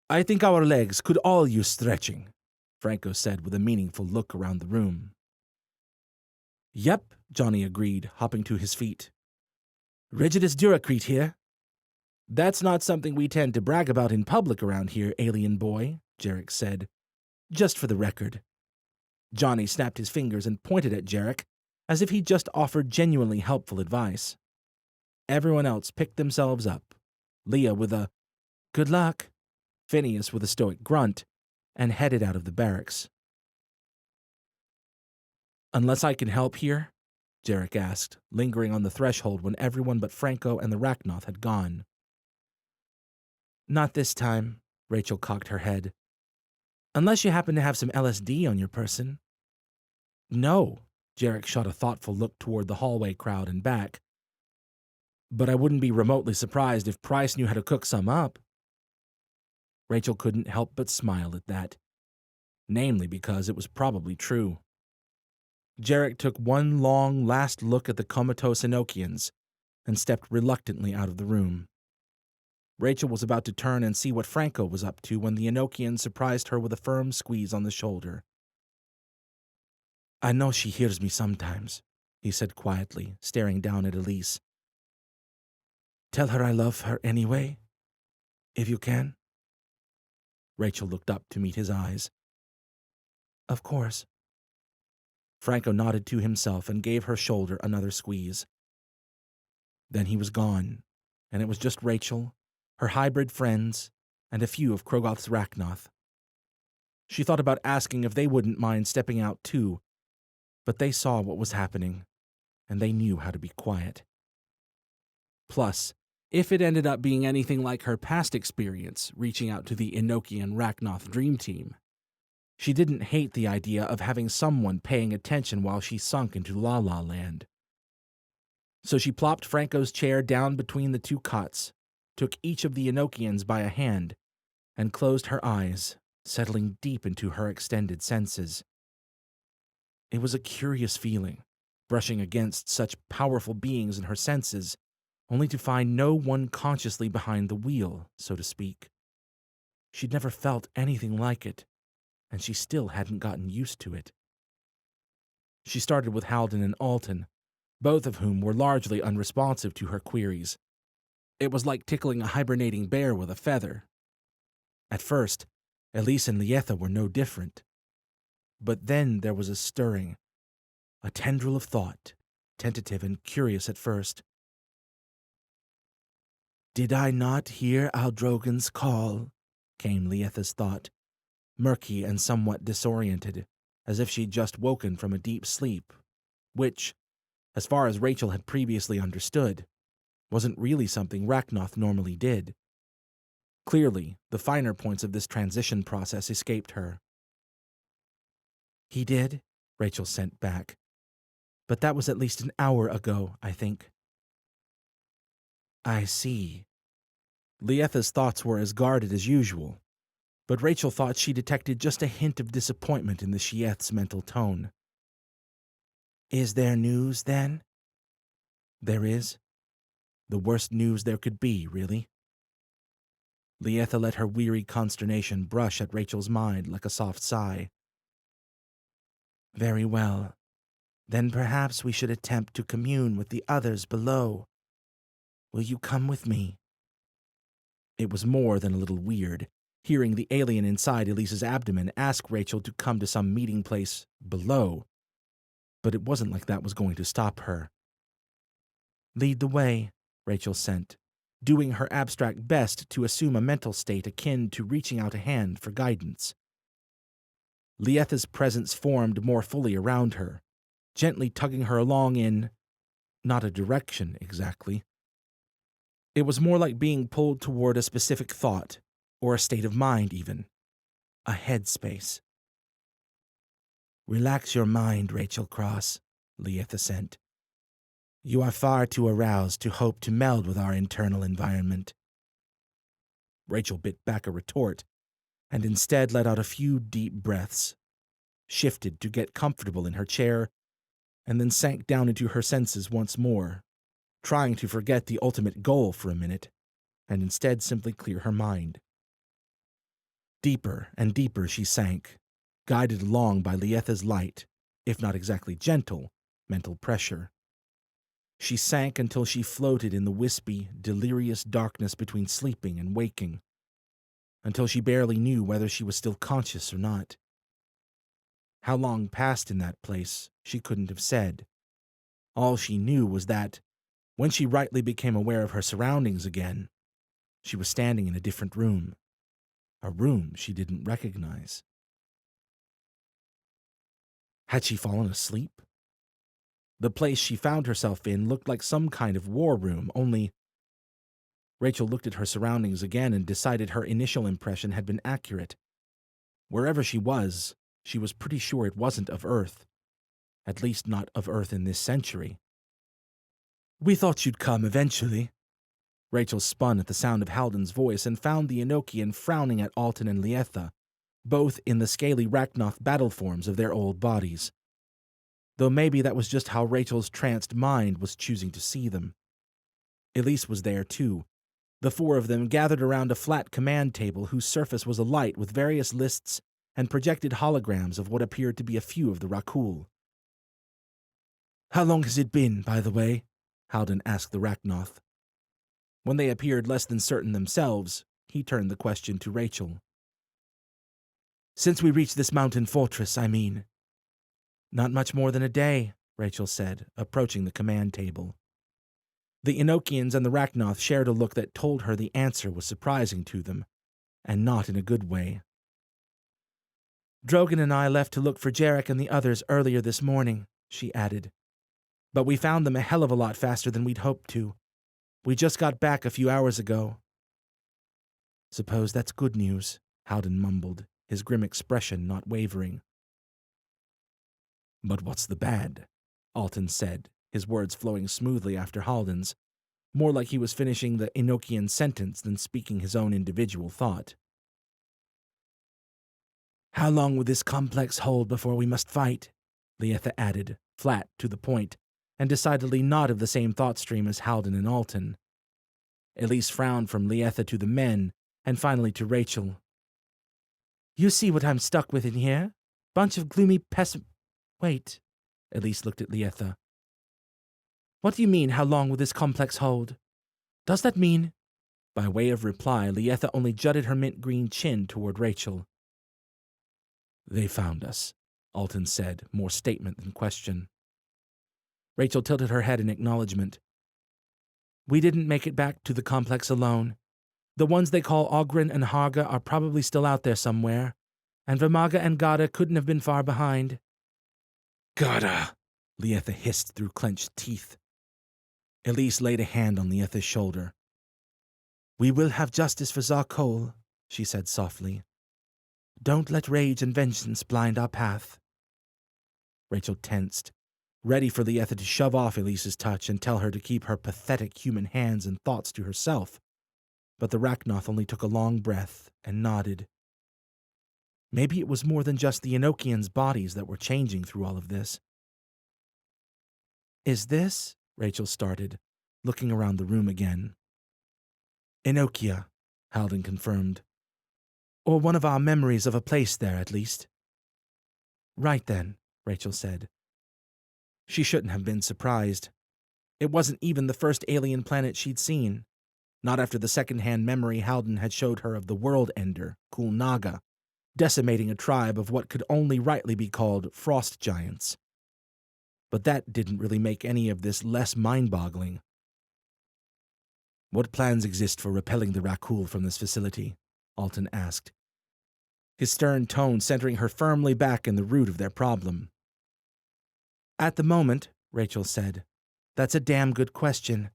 "I think our legs could all use stretching," Franco said with a meaningful look around the room. "Yep," Johnny agreed, hopping to his feet. "Rigid as Duracrete here." "That's not something we tend to brag about in public around here, alien boy," Jarek said. "Just for the record." Johnny snapped his fingers and pointed at Jarek, as if he'd just offered genuinely helpful advice. Everyone else picked themselves up, Leah with a "good luck," Phineas with a stoic grunt, and headed out of the barracks. "Unless I can help here?" Jarek asked, lingering on the threshold when everyone but Franco and the Rachnoth had gone. "Not this time," Rachel cocked her head. "Unless you happen to have some LSD on your person." "No," Jarek shot a thoughtful look toward the hallway crowd and back. "But I wouldn't be remotely surprised if Price knew how to cook some up." Rachel couldn't help but smile at that, namely because it was probably true. Jarek took one long last look at the comatose Enochians and stepped reluctantly out of the room. Rachel was about to turn and see what Franco was up to when the Enochian surprised her with a firm squeeze on the shoulder. "I know she hears me sometimes," he said quietly, staring down at Elise. "Tell her I love her anyway, if you can." Rachel looked up to meet his eyes. "Of course." Franco nodded to himself and gave her shoulder another squeeze. Then he was gone, and it was just Rachel, her hybrid friends, and a few of Krogoth's Rachnoth. She thought about asking if they wouldn't mind stepping out too, but they saw what was happening, and they knew how to be quiet. Plus, if it ended up being anything like her past experience reaching out to the Enochian Rachnoth Dream Team, she didn't hate the idea of having someone paying attention while she sunk into La La Land. So she plopped Franco's chair down between the two cots, took each of the Enochians by a hand, and closed her eyes, settling deep into her extended senses. It was a curious feeling, brushing against such powerful beings in her senses, only to find no one consciously behind the wheel, so to speak. She'd never felt anything like it, and she still hadn't gotten used to it. She started with Halden and Alton, both of whom were largely unresponsive to her queries. It was like tickling a hibernating bear with a feather. At first, Elise and Lietha were no different. But then there was a stirring, a tendril of thought, tentative and curious at first. "Did I not hear Aldrogan's call?" came Lietha's thought, murky and somewhat disoriented, as if she'd just woken from a deep sleep, which, as far as Rachel had previously understood, wasn't really something Rachnoth normally did. Clearly, the finer points of this transition process escaped her. "He did," Rachel sent back. "But that was at least an hour ago, I think." "I see." Lietha's thoughts were as guarded as usual, but Rachel thought she detected just a hint of disappointment in the Shieth's mental tone. "Is there news, then?" "There is. The worst news there could be, really." Lietha let her weary consternation brush at Rachel's mind like a soft sigh. "Very well. Then perhaps we should attempt to commune with the others below. Will you come with me?" It was more than a little weird, hearing the alien inside Elise's abdomen ask Rachel to come to some meeting place below, but it wasn't like that was going to stop her. "Lead the way," Rachel sent, doing her abstract best to assume a mental state akin to reaching out a hand for guidance. Lietha's presence formed more fully around her, gently tugging her along in not a direction exactly. It was more like being pulled toward a specific thought, or a state of mind even, a headspace. "Relax your mind, Rachel Cross," Lietha sent. "You are far too aroused to hope to meld with our internal environment." Rachel bit back a retort, and instead let out a few deep breaths, shifted to get comfortable in her chair, and then sank down into her senses once more, trying to forget the ultimate goal for a minute, and instead simply clear her mind. Deeper and deeper she sank, guided along by Lietha's light, if not exactly gentle, mental pressure. She sank until she floated in the wispy, delirious darkness between sleeping and waking, until she barely knew whether she was still conscious or not. How long passed in that place, she couldn't have said. All she knew was that, when she rightly became aware of her surroundings again, she was standing in a different room, a room she didn't recognize. Had she fallen asleep? The place she found herself in looked like some kind of war room, only... Rachel looked at her surroundings again and decided her initial impression had been accurate. Wherever she was pretty sure it wasn't of Earth. At least not of Earth in this century. "We thought you'd come eventually." Rachel spun at the sound of Halden's voice and found the Enochian frowning at Alton and Lietha, both in the scaly Rachnoth battle forms of their old bodies. Though maybe that was just how Rachel's tranced mind was choosing to see them. Elise was there too, the four of them gathered around a flat command table whose surface was alight with various lists and projected holograms of what appeared to be a few of the Rakul. "How long has it been, by the way?" Halden asked the Rachnoth. When they appeared less than certain themselves, he turned the question to Rachel. "Since we reached this mountain fortress, I mean." "Not much more than a day," Rachel said, approaching the command table. The Enochians and the Rachnoth shared a look that told her the answer was surprising to them, and not in a good way. Drogon and I left to look for Jarek and the others earlier this morning, she added. But we found them a hell of a lot faster than we'd hoped to. We just got back a few hours ago. Suppose that's good news, Howden mumbled, his grim expression not wavering. But what's the bad? Alton said, his words flowing smoothly after Haldon's, more like he was finishing the Enochian sentence than speaking his own individual thought. How long will this complex hold before we must fight? Lietha added, flat to the point, and decidedly not of the same thought stream as Haldon and Alton. Elise frowned from Lietha to the men, and finally to Rachel. You see what I'm stuck with in here? Bunch of gloomy Wait. Elise looked at Lietha. What do you mean, how long will this complex hold? Does that mean... By way of reply, Lietha only jutted her mint-green chin toward Rachel. They found us, Alton said, more statement than question. Rachel tilted her head in acknowledgement. We didn't make it back to the complex alone. The ones they call Oghren and Harga are probably still out there somewhere, and Vermaga and Gada couldn't have been far behind. Gada! Lietha hissed through clenched teeth. Elise laid a hand on Lietha's shoulder. We will have justice for Zarkol, she said softly. Don't let rage and vengeance blind our path. Rachel tensed, ready for Lietha to shove off Elise's touch and tell her to keep her pathetic human hands and thoughts to herself. But the Rachnoth only took a long breath and nodded. Maybe it was more than just the Enochians' bodies that were changing through all of this. Is this? Rachel started, looking around the room again. Enochia, Haldon confirmed. Or one of our memories of a place there, at least. Right then, Rachel said. She shouldn't have been surprised. It wasn't even the first alien planet she'd seen. Not after the second-hand memory Haldon had showed her of the world ender, Kulnaga, decimating a tribe of what could only rightly be called frost giants. But that didn't really make any of this less mind-boggling. What plans exist for repelling the Rakul from this facility? Alton asked, his stern tone centering her firmly back in the root of their problem. At the moment, Rachel said, that's a damn good question.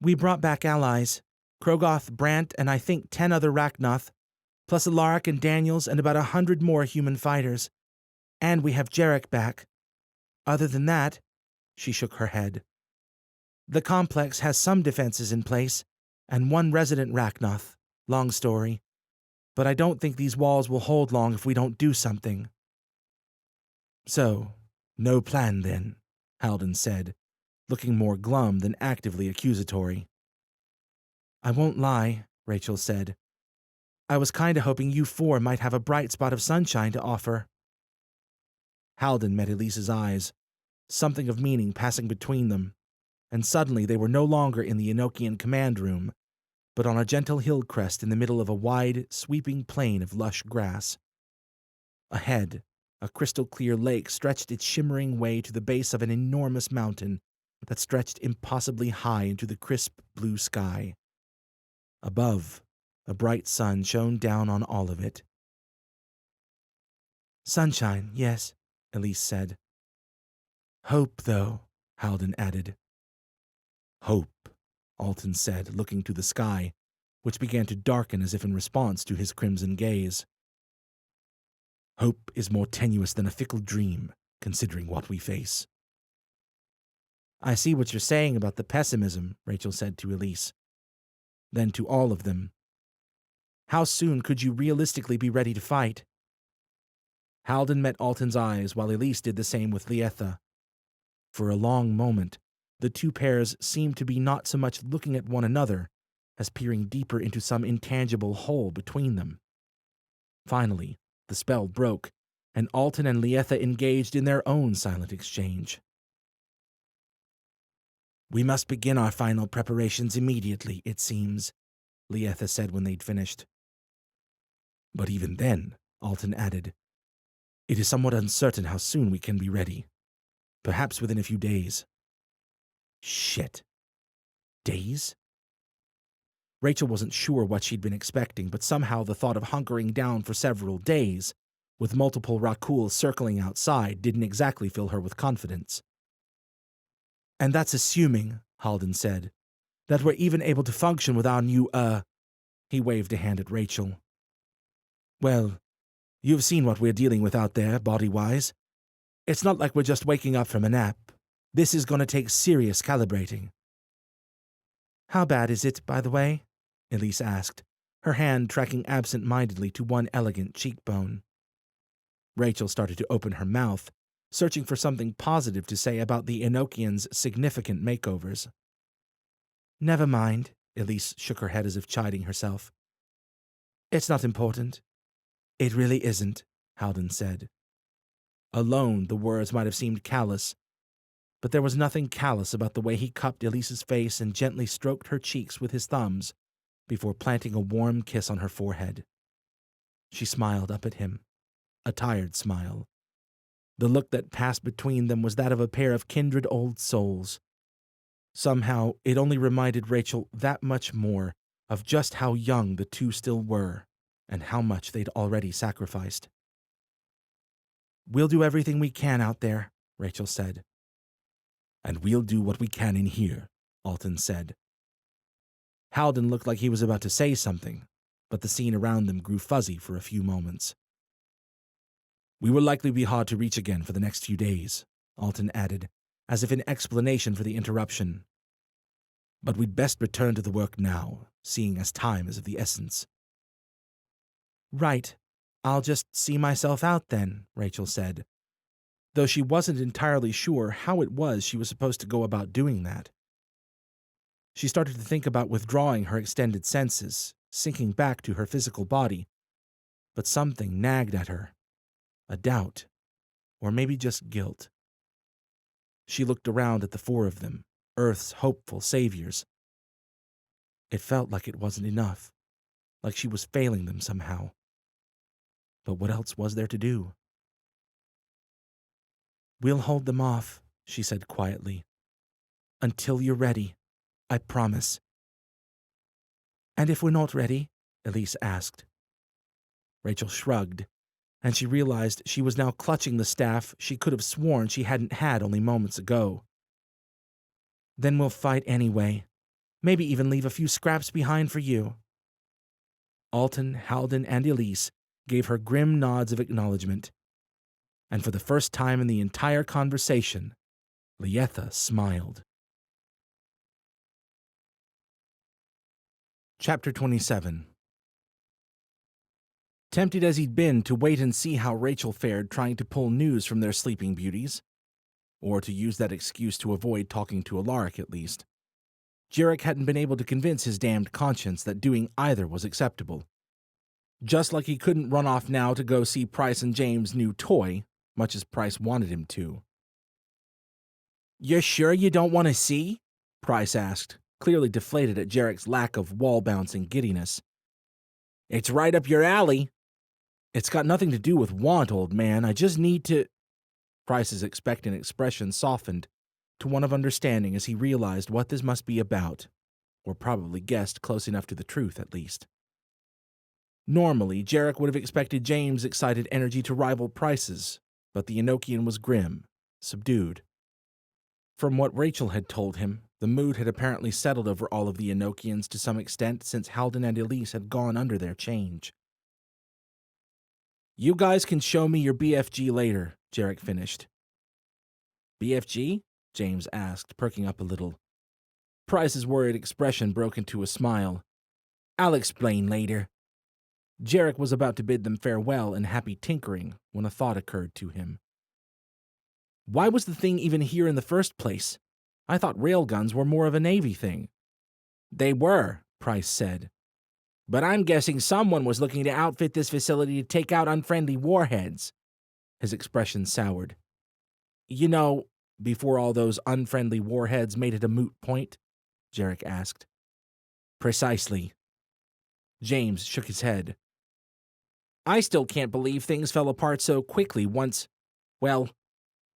We brought back allies, Krogoth, Brant, and I think 10 other Rachnoth, plus Alaric and Daniels and about 100 more human fighters. And we have Jarek back. Other than that, she shook her head. The complex has some defenses in place, and 1 resident Rachnoth. Long story. But I don't think these walls will hold long if we don't do something. So, no plan then, Haldon said, looking more glum than actively accusatory. I won't lie, Rachel said. I was kinda hoping you 4 might have a bright spot of sunshine to offer. Haldon met Elise's eyes, something of meaning passing between them, and suddenly they were no longer in the Enochian command room, but on a gentle hill crest in the middle of a wide, sweeping plain of lush grass. Ahead, a crystal-clear lake stretched its shimmering way to the base of an enormous mountain that stretched impossibly high into the crisp blue sky. Above, a bright sun shone down on all of it. Sunshine, yes, Elise said. Hope, though, Haldon added. Hope, Alton said, looking to the sky, which began to darken as if in response to his crimson gaze. Hope is more tenuous than a fickle dream, considering what we face. I see what you're saying about the pessimism, Rachel said to Elise. Then to all of them. How soon could you realistically be ready to fight? Haldon met Alton's eyes while Elise did the same with Lietha. For a long moment, the 2 pairs seemed to be not so much looking at one another as peering deeper into some intangible hole between them. Finally, the spell broke, and Alton and Lietha engaged in their own silent exchange. We must begin our final preparations immediately, it seems, Lietha said when they'd finished. But even then, Alton added, it is somewhat uncertain how soon we can be ready. Perhaps within a few days. Shit. Days? Rachel wasn't sure what she'd been expecting, but somehow the thought of hunkering down for several days with multiple Rakuls circling outside, didn't exactly fill her with confidence. "And that's assuming," Halden said, "that we're even able to function with our new, He waved a hand at Rachel. "Well, you've seen what we're dealing with out there, body-wise. It's not like we're just waking up from a nap. This is going to take serious calibrating." "How bad is it, by the way?" Elise asked, her hand tracking absent-mindedly to one elegant cheekbone. Rachel started to open her mouth, searching for something positive to say about the Enochians' significant makeovers. "Never mind," Elise shook her head as if chiding herself. "It's not important." "It really isn't," Halden said. Alone, the words might have seemed callous, but there was nothing callous about the way he cupped Elise's face and gently stroked her cheeks with his thumbs before planting a warm kiss on her forehead. She smiled up at him, a tired smile. The look that passed between them was that of a pair of kindred old souls. Somehow, it only reminded Rachel that much more of just how young the two still were and how much they'd already sacrificed. "We'll do everything we can out there," Rachel said. "And we'll do what we can in here," Alton said. Halden looked like he was about to say something, but the scene around them grew fuzzy for a few moments. "We will likely be hard to reach again for the next few days," Alton added, as if in explanation for the interruption. "But we'd best return to the work now, seeing as time is of the essence." "Right. I'll just see myself out then," Rachel said, though she wasn't entirely sure how it was she was supposed to go about doing that. She started to think about withdrawing her extended senses, sinking back to her physical body, but something nagged at her. A doubt, or maybe just guilt. She looked around at the four of them, Earth's hopeful saviors. It felt like it wasn't enough, like she was failing them somehow. But what else was there to do? "We'll hold them off," she said quietly. "Until you're ready, I promise." "And if we're not ready?" Elise asked. Rachel shrugged, and she realized she was now clutching the staff she could have sworn she hadn't had only moments ago. "Then we'll fight anyway. Maybe even leave a few scraps behind for you." Alton, Halden, and Elise gave her grim nods of acknowledgement. And for the first time in the entire conversation, Lietha smiled. Chapter 27. Tempted as he'd been to wait and see how Rachel fared trying to pull news from their sleeping beauties, or to use that excuse to avoid talking to Alaric at least, Jarek hadn't been able to convince his damned conscience that doing either was acceptable. Just like he couldn't run off now to go see Price and James' new toy, much as Price wanted him to. "You're sure you don't want to see?" Price asked, clearly deflated at Jarek's lack of wall-bouncing giddiness. "It's right up your alley." "It's got nothing to do with want, old man. I just need to—" Price's expectant expression softened to one of understanding as he realized what this must be about, or probably guessed close enough to the truth, at least. Normally, Jarek would have expected James' excited energy to rival Price's, but the Enochian was grim, subdued. From what Rachel had told him, the mood had apparently settled over all of the Enochians to some extent since Halden and Elise had gone under their change. "You guys can show me your BFG later," Jarek finished. "BFG?" James asked, perking up a little. Price's worried expression broke into a smile. "I'll explain later." Jarek was about to bid them farewell and happy tinkering when a thought occurred to him. "Why was the thing even here in the first place? I thought railguns were more of a Navy thing." "They were," Price said. "But I'm guessing someone was looking to outfit this facility to take out unfriendly warheads." His expression soured. "You know, before all those unfriendly warheads made it a moot point?" Jarek asked. "Precisely." James shook his head. "I still can't believe things fell apart so quickly once, well,"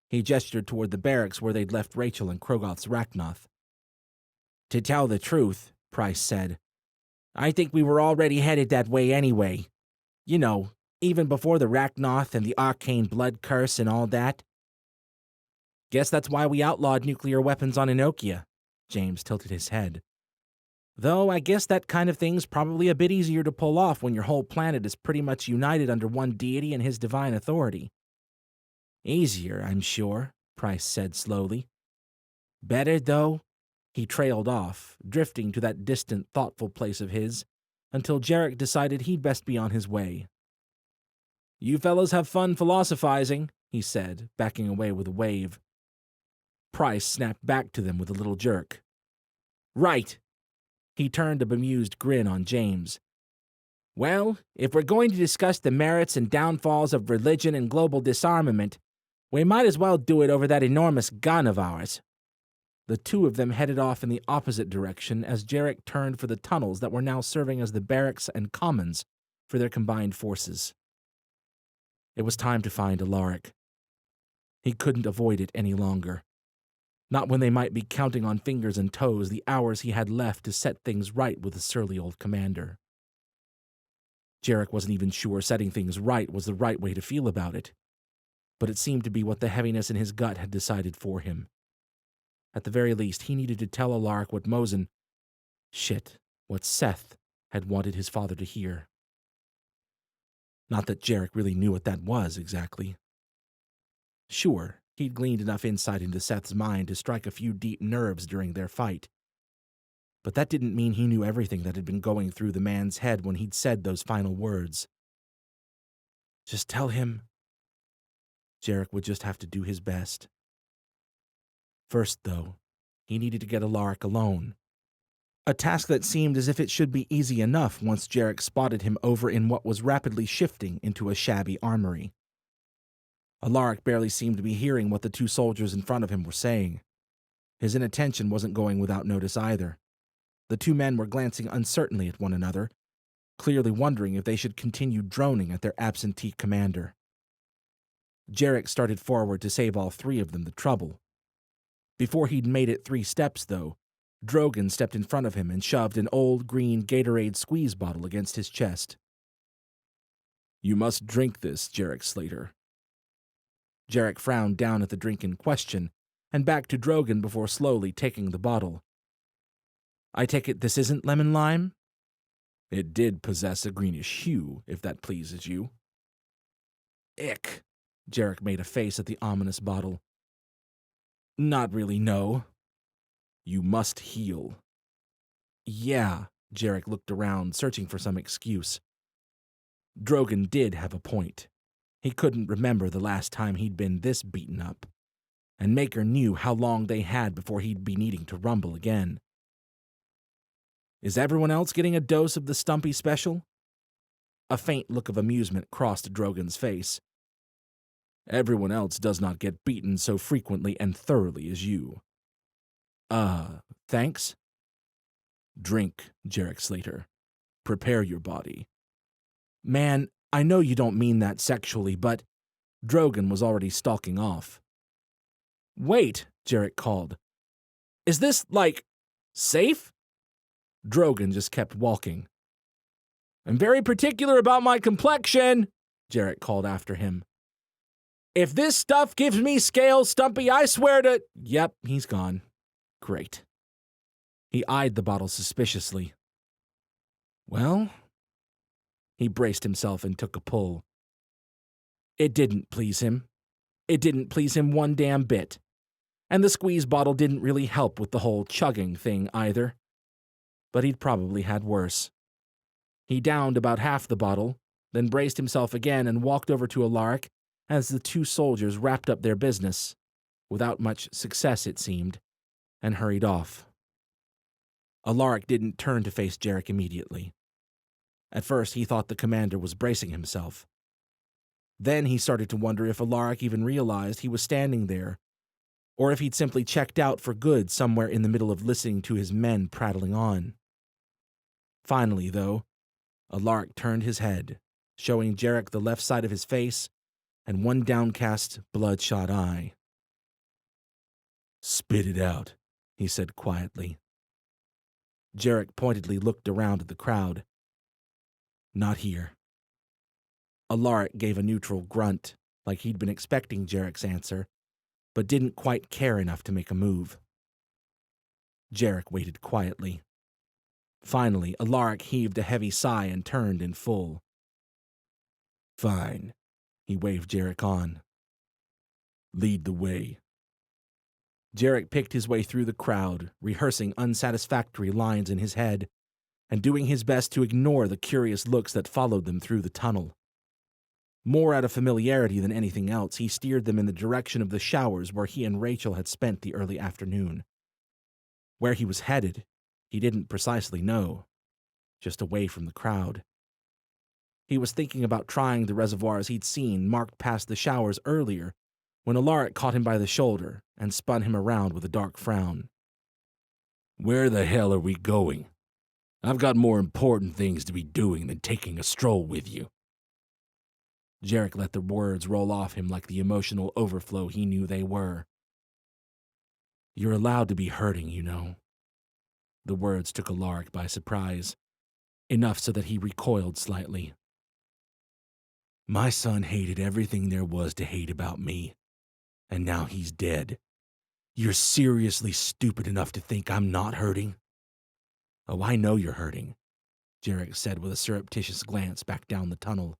he gestured toward the barracks where they'd left Rachel and Krogoth's Rachnoth. "To tell the truth," Price said, "I think we were already headed that way anyway. You know, Even before the Rachnoth and the arcane blood curse and all that. Guess that's why we outlawed nuclear weapons on Enokia. James tilted his head. Though I guess that kind of thing's probably a bit easier to pull off when your whole planet is pretty much united under one deity and his divine authority. Easier, I'm sure, Price said slowly. Better, though? He trailed off, drifting to that distant, thoughtful place of his, until Jarek decided he'd best be on his way. You fellows have fun philosophizing, he said, backing away with a wave. Price snapped back to them with a little jerk. Right. He turned a bemused grin on James. Well, if we're going to discuss the merits and downfalls of religion and global disarmament, we might as well do it over that enormous gun of ours. The two of them headed off in the opposite direction as Jarek turned for the tunnels that were now serving as the barracks and commons for their combined forces. It was time to find Alaric. He couldn't avoid it any longer. Not when they might be counting on fingers and toes the hours he had left to set things right with the surly old commander. Jarek wasn't even sure setting things right was the right way to feel about it, but it seemed to be what the heaviness in his gut had decided for him. At the very least, he needed to tell Alaric what what Seth had wanted his father to hear. Not that Jarek really knew what that was exactly. Sure, he'd gleaned enough insight into Seth's mind to strike a few deep nerves during their fight. But that didn't mean he knew everything that had been going through the man's head when he'd said those final words. Just tell him. Jarek would just have to do his best. First, though, he needed to get Alaric alone. A task that seemed as if it should be easy enough once Jarek spotted him over in what was rapidly shifting into a shabby armory. Alaric barely seemed to be hearing what the two soldiers in front of him were saying. His inattention wasn't going without notice either. The two men were glancing uncertainly at one another, clearly wondering if they should continue droning at their absentee commander. Jarek started forward to save all three of them the trouble. Before he'd made it 3 steps, though, Drogon stepped in front of him and shoved an old green Gatorade squeeze bottle against his chest. You must drink this, Jarek Slater. Jarek frowned down at the drink in question and back to Drogon before slowly taking the bottle. I take it this isn't lemon lime? It did possess a greenish hue, if that pleases you. Ick. Jarek made a face at the ominous bottle. Not really, no. You must heal. Yeah, Jarek looked around, searching for some excuse. Drogon did have a point. He couldn't remember the last time he'd been this beaten up, and Maker knew how long they had before he'd be needing to rumble again. Is everyone else getting a dose of the Stumpy special? A faint look of amusement crossed Drogon's face. Everyone else does not get beaten so frequently and thoroughly as you. Thanks? Drink, Jarek Slater. Prepare your body. Man, I know you don't mean that sexually, but Drogon was already stalking off. Wait, Jarek called. Is this, safe? Drogon just kept walking. I'm very particular about my complexion, Jarek called after him. If this stuff gives me scales, Stumpy, I swear to... Yep, he's gone. Great. He eyed the bottle suspiciously. Well... He braced himself and took a pull. It didn't please him. It didn't please him one damn bit. And the squeeze bottle didn't really help with the whole chugging thing either. But he'd probably had worse. He downed about half the bottle, then braced himself again and walked over to Alaric as the two soldiers wrapped up their business, without much success it seemed, and hurried off. Alaric didn't turn to face Jarek immediately. At first, he thought the commander was bracing himself. Then he started to wonder if Alaric even realized he was standing there, or if he'd simply checked out for good somewhere in the middle of listening to his men prattling on. Finally, though, Alaric turned his head, showing Jarek the left side of his face and one downcast, bloodshot eye. Spit it out, he said quietly. Jarek pointedly looked around at the crowd. Not here. Alaric gave a neutral grunt, like he'd been expecting Jarek's answer, but didn't quite care enough to make a move. Jarek waited quietly. Finally, Alaric heaved a heavy sigh and turned in full. "Fine," he waved Jarek on. "Lead the way." Jarek picked his way through the crowd, rehearsing unsatisfactory lines in his head, and doing his best to ignore the curious looks that followed them through the tunnel. More out of familiarity than anything else, he steered them in the direction of the showers where he and Rachel had spent the early afternoon. Where he was headed, he didn't precisely know, just away from the crowd. He was thinking about trying the reservoirs he'd seen marked past the showers earlier when Alaric caught him by the shoulder and spun him around with a dark frown. "Where the hell are we going? I've got more important things to be doing than taking a stroll with you." Jarek let the words roll off him like the emotional overflow he knew they were. "You're allowed to be hurting, you know." The words took Alaric by surprise, enough so that he recoiled slightly. "My son hated everything there was to hate about me, and now he's dead. You're seriously stupid enough to think I'm not hurting?" "Oh, I know you're hurting," Jarek said with a surreptitious glance back down the tunnel.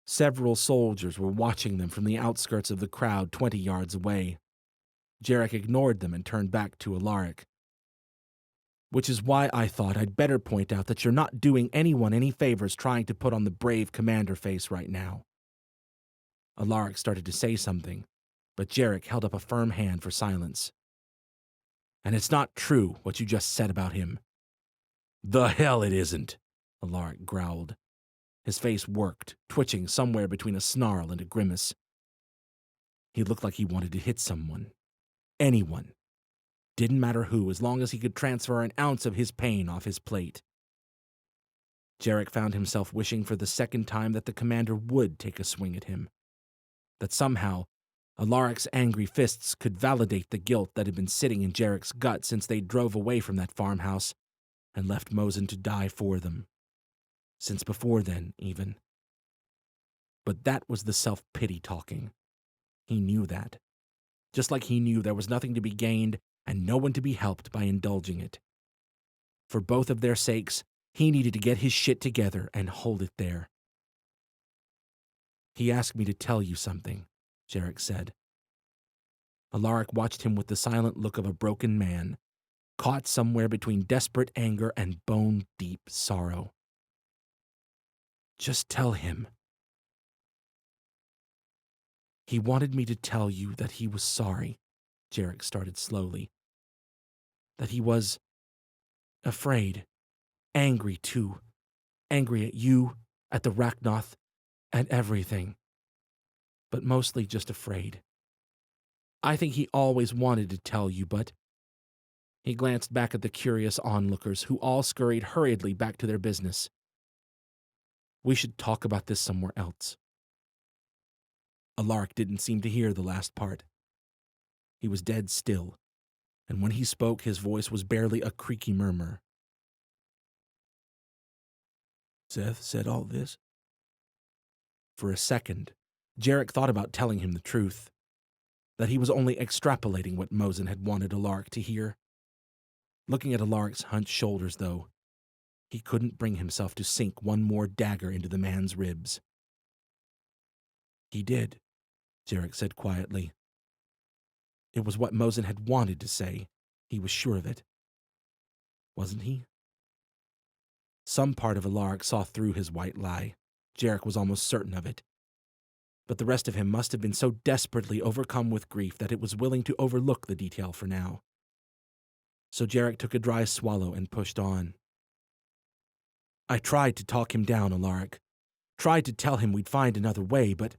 Several soldiers were watching them from the outskirts of the crowd 20 yards away. Jarek ignored them and turned back to Alaric. "Which is why I thought I'd better point out that you're not doing anyone any favors trying to put on the brave commander face right now." Alaric started to say something, but Jarek held up a firm hand for silence. "And it's not true what you just said about him." "The hell it isn't," Alaric growled. His face worked, twitching somewhere between a snarl and a grimace. He looked like he wanted to hit someone. Anyone. Didn't matter who, as long as he could transfer an ounce of his pain off his plate. Jarek found himself wishing for the second time that the commander would take a swing at him. That somehow, Alaric's angry fists could validate the guilt that had been sitting in Jarek's gut since they drove away from that farmhouse and left Mosin to die for them. Since before then, even. But that was the self-pity talking. He knew that. Just like he knew there was nothing to be gained and no one to be helped by indulging it. For both of their sakes, he needed to get his shit together and hold it there. "He asked me to tell you something," Jarek said. Alaric watched him with the silent look of a broken man, caught somewhere between desperate anger and bone-deep sorrow. "Just tell him." "He wanted me to tell you that he was sorry," Jarek started slowly. "That he was afraid, angry too. Angry at you, at the Rachnoth, at everything. But mostly just afraid. I think he always wanted to tell you, but..." He glanced back at the curious onlookers, who all scurried hurriedly back to their business. "We should talk about this somewhere else." Alaric didn't seem to hear the last part. He was dead still, and when he spoke, his voice was barely a creaky murmur. "Seth said all this?" For a second, Jarek thought about telling him the truth, that he was only extrapolating what Mosin had wanted Alaric to hear. Looking at Alaric's hunched shoulders, though, he couldn't bring himself to sink one more dagger into the man's ribs. "He did," Jarek said quietly. It was what Mosin had wanted to say. He was sure of it. Wasn't he? Some part of Alaric saw through his white lie. Jarek was almost certain of it. But the rest of him must have been so desperately overcome with grief that it was willing to overlook the detail for now. So Jarek took a dry swallow and pushed on. "I tried to talk him down, Alaric. Tried to tell him we'd find another way, but..."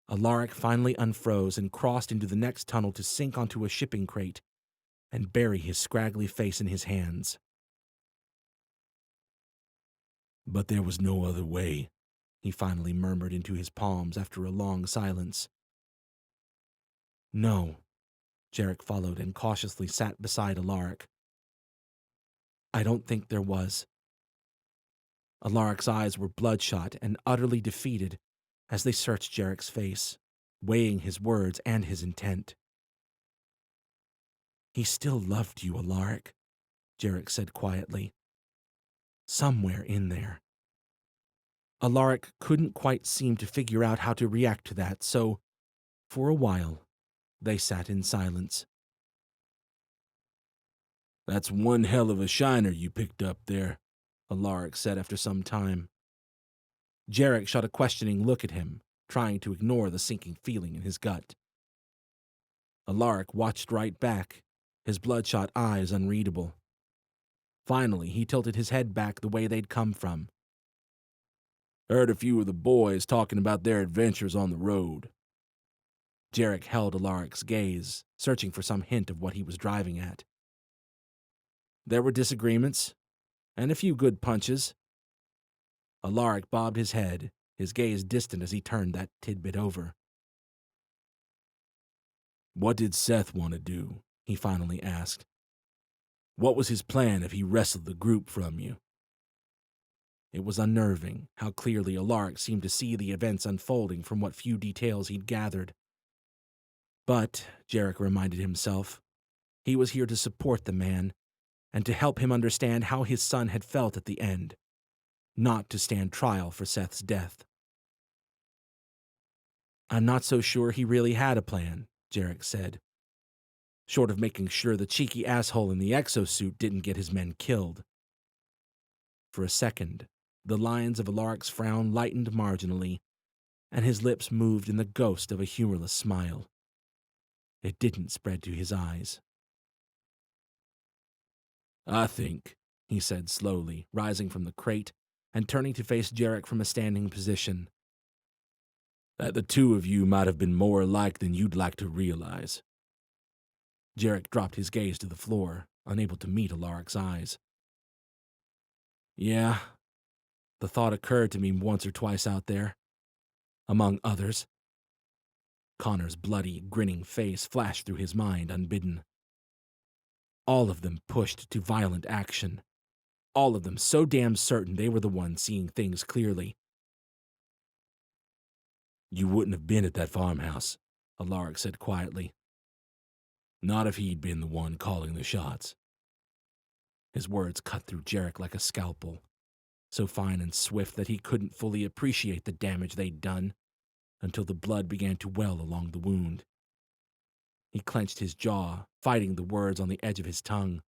Alaric finally unfroze and crossed into the next tunnel to sink onto a shipping crate and bury his scraggly face in his hands. "But there was no other way," he finally murmured into his palms after a long silence. "No," Jarek followed and cautiously sat beside Alaric. "I don't think there was." Alaric's eyes were bloodshot and utterly defeated as they searched Jarek's face, weighing his words and his intent. "He still loved you, Alaric," Jarek said quietly. "Somewhere in there." Alaric couldn't quite seem to figure out how to react to that, so, for a while, they sat in silence. "That's one hell of a shiner you picked up there," Alaric said after some time. Jarek shot a questioning look at him, trying to ignore the sinking feeling in his gut. Alaric watched right back, his bloodshot eyes unreadable. Finally, he tilted his head back the way they'd come from. "Heard a few of the boys talking about their adventures on the road." Jarek held Alaric's gaze, searching for some hint of what he was driving at. "There were disagreements, and a few good punches." Alaric bobbed his head, his gaze distant as he turned that tidbit over. "What did Seth want to do?" he finally asked. "What was his plan if he wrestled the group from you?" It was unnerving how clearly Alaric seemed to see the events unfolding from what few details he'd gathered. But, Jarek reminded himself, he was here to support the man and to help him understand how his son had felt at the end, not to stand trial for Seth's death. "I'm not so sure he really had a plan," Jarek said, "short of making sure the cheeky asshole in the exosuit didn't get his men killed." For a second, the lines of Alaric's frown lightened marginally, and his lips moved in the ghost of a humorless smile. It didn't spread to his eyes. "I think," he said slowly, rising from the crate and turning to face Jarek from a standing position, "that the two of you might have been more alike than you'd like to realize." Jarek dropped his gaze to the floor, unable to meet Alaric's eyes. "Yeah, the thought occurred to me once or twice out there, among others." Connor's bloody, grinning face flashed through his mind unbidden. All of them pushed to violent action. All of them so damn certain they were the ones seeing things clearly. "You wouldn't have been at that farmhouse," Alaric said quietly. "Not if he'd been the one calling the shots." His words cut through Jarek like a scalpel, so fine and swift that he couldn't fully appreciate the damage they'd done until the blood began to well along the wound. He clenched his jaw, fighting the words on the edge of his tongue.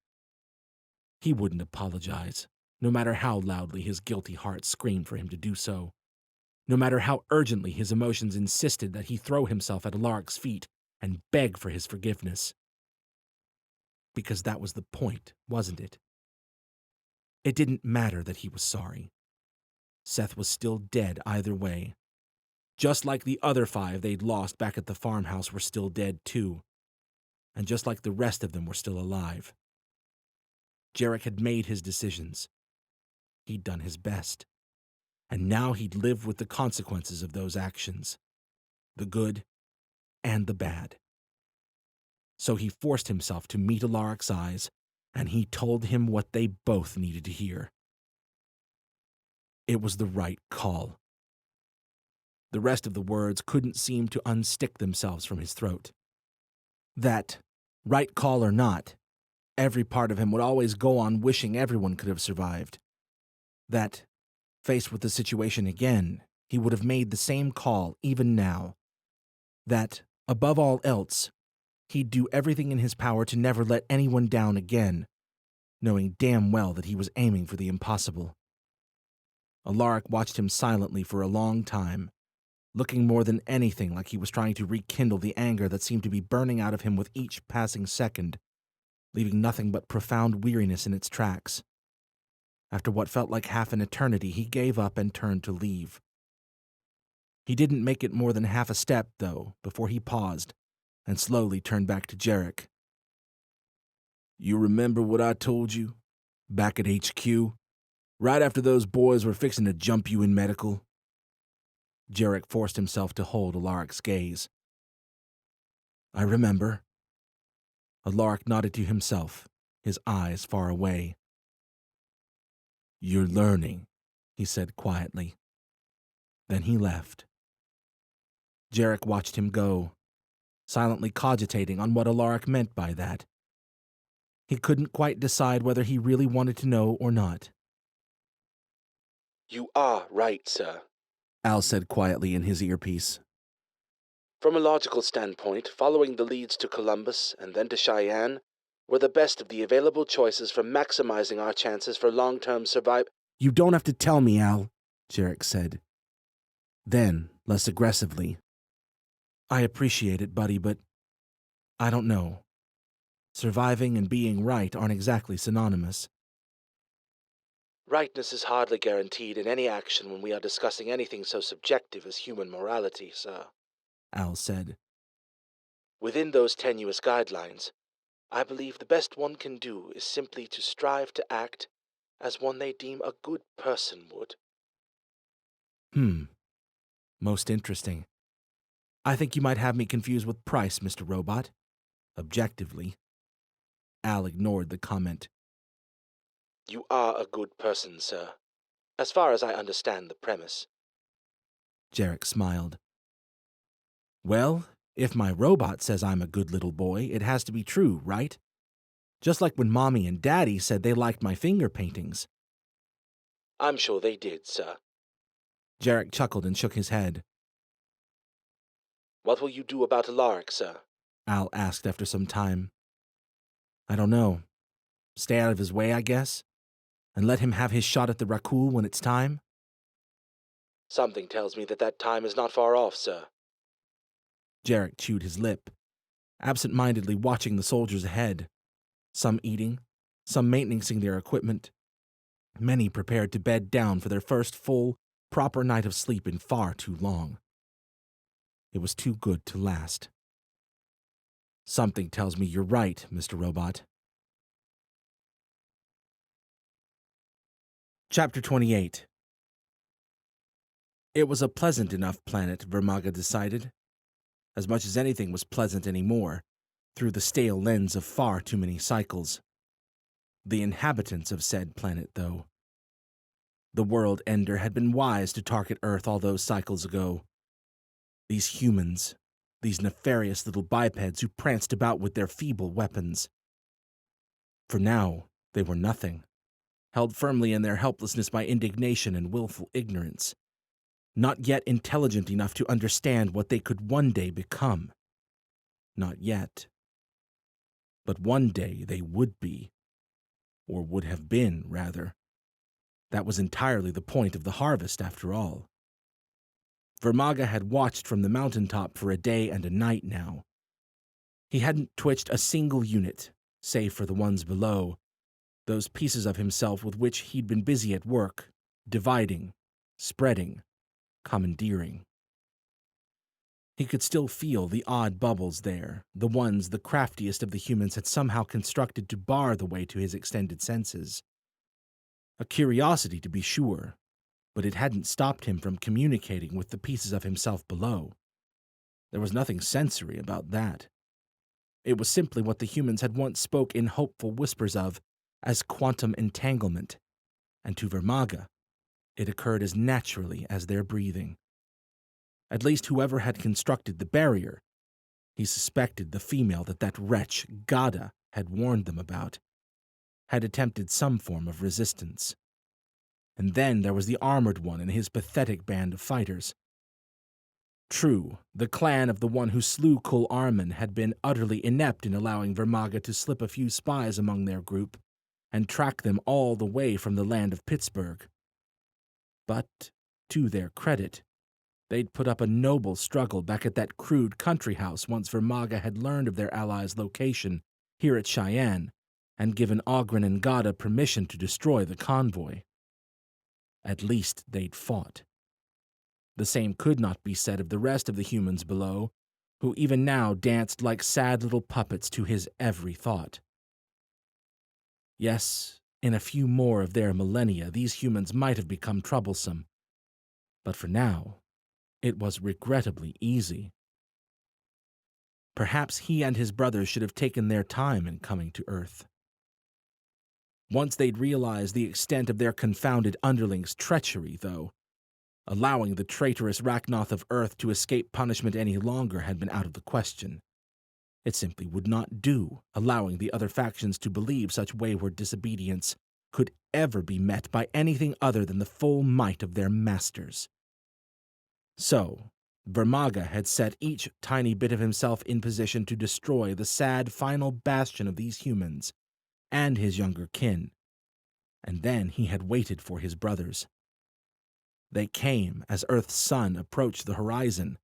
He wouldn't apologize, no matter how loudly his guilty heart screamed for him to do so, no matter how urgently his emotions insisted that he throw himself at Alaric's feet and beg for his forgiveness. Because that was the point, wasn't it? It didn't matter that he was sorry. Seth was still dead either way. Just like the other 5 they'd lost back at the farmhouse were still dead too. And just like the rest of them were still alive. Jarek had made his decisions. He'd done his best. And now he'd live with the consequences of those actions. The good and the bad. So he forced himself to meet Alaric's eyes, and he told him what they both needed to hear. It was the right call. The rest of the words couldn't seem to unstick themselves from his throat. That, right call or not, every part of him would always go on wishing everyone could have survived. That, faced with the situation again, he would have made the same call even now. That, above all else, he'd do everything in his power to never let anyone down again, knowing damn well that he was aiming for the impossible. Alaric watched him silently for a long time, looking more than anything like he was trying to rekindle the anger that seemed to be burning out of him with each passing second, leaving nothing but profound weariness in its tracks. After what felt like half an eternity, he gave up and turned to leave. He didn't make it more than half a step, though, before he paused and slowly turned back to Jarek. "You remember what I told you? Back at HQ? Right after those boys were fixing to jump you in medical?" Jarek forced himself to hold Alaric's gaze. "I remember." Alaric nodded to himself, his eyes far away. "You're learning," he said quietly. Then he left, Jarek watched him go, silently cogitating on what Alaric meant by that. He couldn't quite decide whether he really wanted to know or not. "You are right, sir," Al said quietly in his earpiece. "From a logical standpoint, following the leads to Columbus and then to Cheyenne were the best of the available choices for maximizing our chances for long-term survival." "You don't have to tell me, Al," Jarek said. Then, less aggressively, "I appreciate it, buddy, but I don't know. Surviving and being right aren't exactly synonymous." "Rightness is hardly guaranteed in any action when we are discussing anything so subjective as human morality, sir. Al said. Within those tenuous guidelines, I believe the best one can do is simply to strive to act as one they deem a good person would." Most interesting. I think you might have me confused with Price, Mr. Robot. Objectively. Al ignored the comment. "You are a good person, sir, as far as I understand the premise." Jarek smiled. "Well, if my robot says I'm a good little boy, it has to be true, right? Just like when Mommy and Daddy said they liked my finger paintings." "I'm sure they did, sir." Jarek chuckled and shook his head. "What will you do about Alaric, sir?" Al asked after some time. "I don't know. Stay out of his way, I guess, and let him have his shot at the Rakul when it's time." "Something tells me that time is not far off, sir." Jarek chewed his lip, absent-mindedly watching the soldiers ahead, some eating, some maintaining their equipment, many prepared to bed down for their first full, proper night of sleep in far too long. It was too good to last. "Something tells me you're right, Mr. Robot." Chapter 28. It was a pleasant enough planet, Vermaga decided. As much as anything was pleasant anymore, through the stale lens of far too many cycles. The inhabitants of said planet, though. The world ender had been wise to target Earth all those cycles ago. These humans, these nefarious little bipeds who pranced about with their feeble weapons. For now, they were nothing, held firmly in their helplessness by indignation and willful ignorance, not yet intelligent enough to understand what they could one day become. Not yet. But one day they would be. Or would have been, rather. That was entirely the point of the harvest, after all. Vermaga had watched from the mountaintop for a day and a night now. He hadn't twitched a single unit, save for the ones below, those pieces of himself with which he'd been busy at work, dividing, spreading, commandeering. He could still feel the odd bubbles there, the ones the craftiest of the humans had somehow constructed to bar the way to his extended senses. A curiosity, to be sure, but it hadn't stopped him from communicating with the pieces of himself below. There was nothing sensory about that. It was simply what the humans had once spoke in hopeful whispers of as quantum entanglement, and to Vermaga, it occurred as naturally as their breathing. At least whoever had constructed the barrier, he suspected the female that wretch, Gada, had warned them about, had attempted some form of resistance. And then there was the armored one and his pathetic band of fighters. True, the clan of the one who slew Kul Arman had been utterly inept in allowing Vermaga to slip a few spies among their group and track them all the way from the land of Pittsburgh. But, to their credit, they'd put up a noble struggle back at that crude country house once Vermaga had learned of their allies' location here at Cheyenne and given Ogren and Gada permission to destroy the convoy. At least they'd fought. The same could not be said of the rest of the humans below, who even now danced like sad little puppets to his every thought. Yes, in a few more of their millennia, these humans might have become troublesome, but for now, it was regrettably easy. Perhaps he and his brothers should have taken their time in coming to Earth. Once they'd realized the extent of their confounded underlings' treachery, though, Allowing the traitorous Rachnoth of Earth to escape punishment any longer had been out of the question. It simply would not do, allowing the other factions to believe such wayward disobedience could ever be met by anything other than the full might of their masters. So, Vermaga had set each tiny bit of himself in position to destroy the sad final bastion of these humans and his younger kin, and then he had waited for his brothers. They came as Earth's sun approached the horizon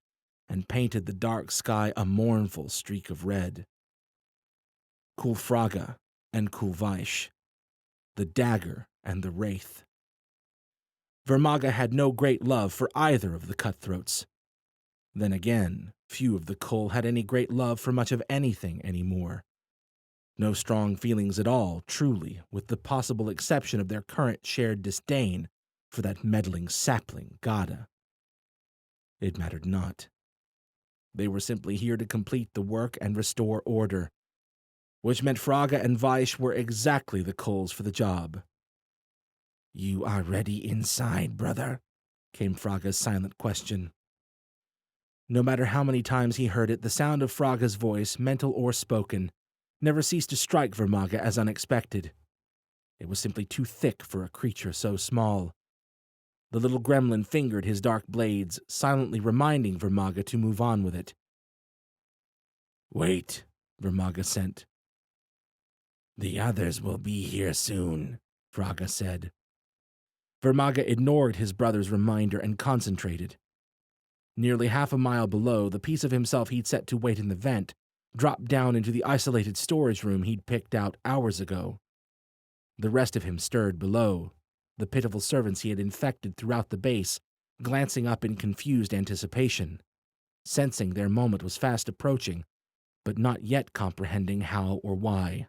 and painted the dark sky a mournful streak of red. Kulfraga and Kulvaish, the dagger and the wraith. Vermaga had no great love for either of the cutthroats. Then again, few of the Kull had any great love for much of anything anymore. No strong feelings at all, truly, with the possible exception of their current shared disdain for that meddling sapling, Gada. It mattered not. They were simply here to complete the work and restore order, which meant Fraga and Vaish were exactly the Kulls for the job. "You are ready inside, brother?" came Fraga's silent question. No matter how many times he heard it, the sound of Fraga's voice, mental or spoken, never ceased to strike Vermaga as unexpected. It was simply too thick for a creature so small. The little gremlin fingered his dark blades, silently reminding Vermaga to move on with it. "Wait," Vermaga sent. "The others will be here soon," Fraga said. Vermaga ignored his brother's reminder and concentrated. Nearly half a mile below, the piece of himself he'd set to wait in the vent dropped down into the isolated storage room he'd picked out hours ago. The rest of him stirred below, the pitiful servants he had infected throughout the base, glancing up in confused anticipation, sensing their moment was fast approaching, but not yet comprehending how or why.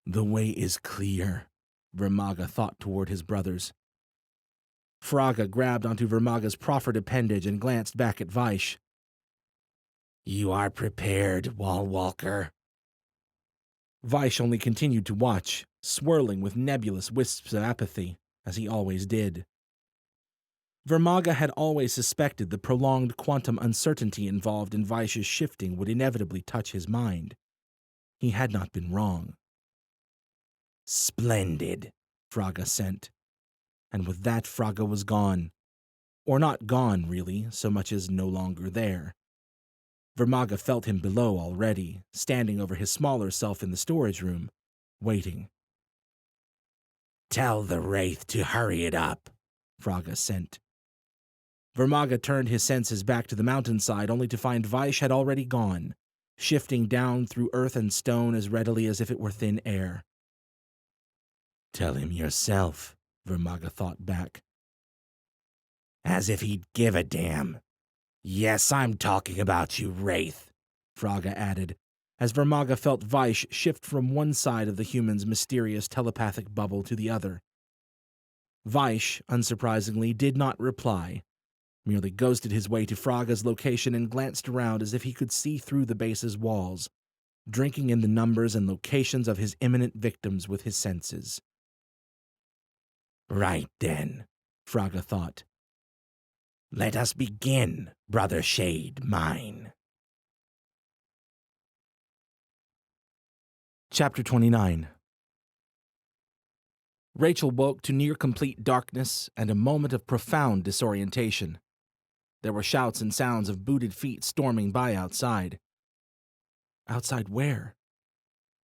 "The way is clear," Vermaga thought toward his brothers. Fraga grabbed onto Vermaga's proffered appendage and glanced back at Vaish. "You are prepared, Wallwalker." Vaish only continued to watch, swirling with nebulous wisps of apathy, as he always did. Vermaga had always suspected the prolonged quantum uncertainty involved in Vaish's shifting would inevitably touch his mind. He had not been wrong. "Splendid," Fraga sent. And with that, Fraga was gone. Or not gone, really, so much as no longer there. Vermaga felt him below already, standing over his smaller self in the storage room, waiting. "Tell the Wraith to hurry it up," Fraga sent. Vermaga turned his senses back to the mountainside, only to find Vaish had already gone, shifting down through earth and stone as readily as if it were thin air. "Tell him yourself," Vermaga thought back. "As if he'd give a damn. Yes, I'm talking about you, Wraith," Fraga added, as Vermaga felt Vaish shift from one side of the human's mysterious telepathic bubble to the other. Vaish, unsurprisingly, did not reply, merely ghosted his way to Fraga's location and glanced around as if he could see through the base's walls, drinking in the numbers and locations of his imminent victims with his senses. "Right then," Fraga thought. "Let us begin, brother Shade mine." Chapter 29. Rachel woke to near-complete darkness and a moment of profound disorientation. There were shouts and sounds of booted feet storming by outside. Outside where?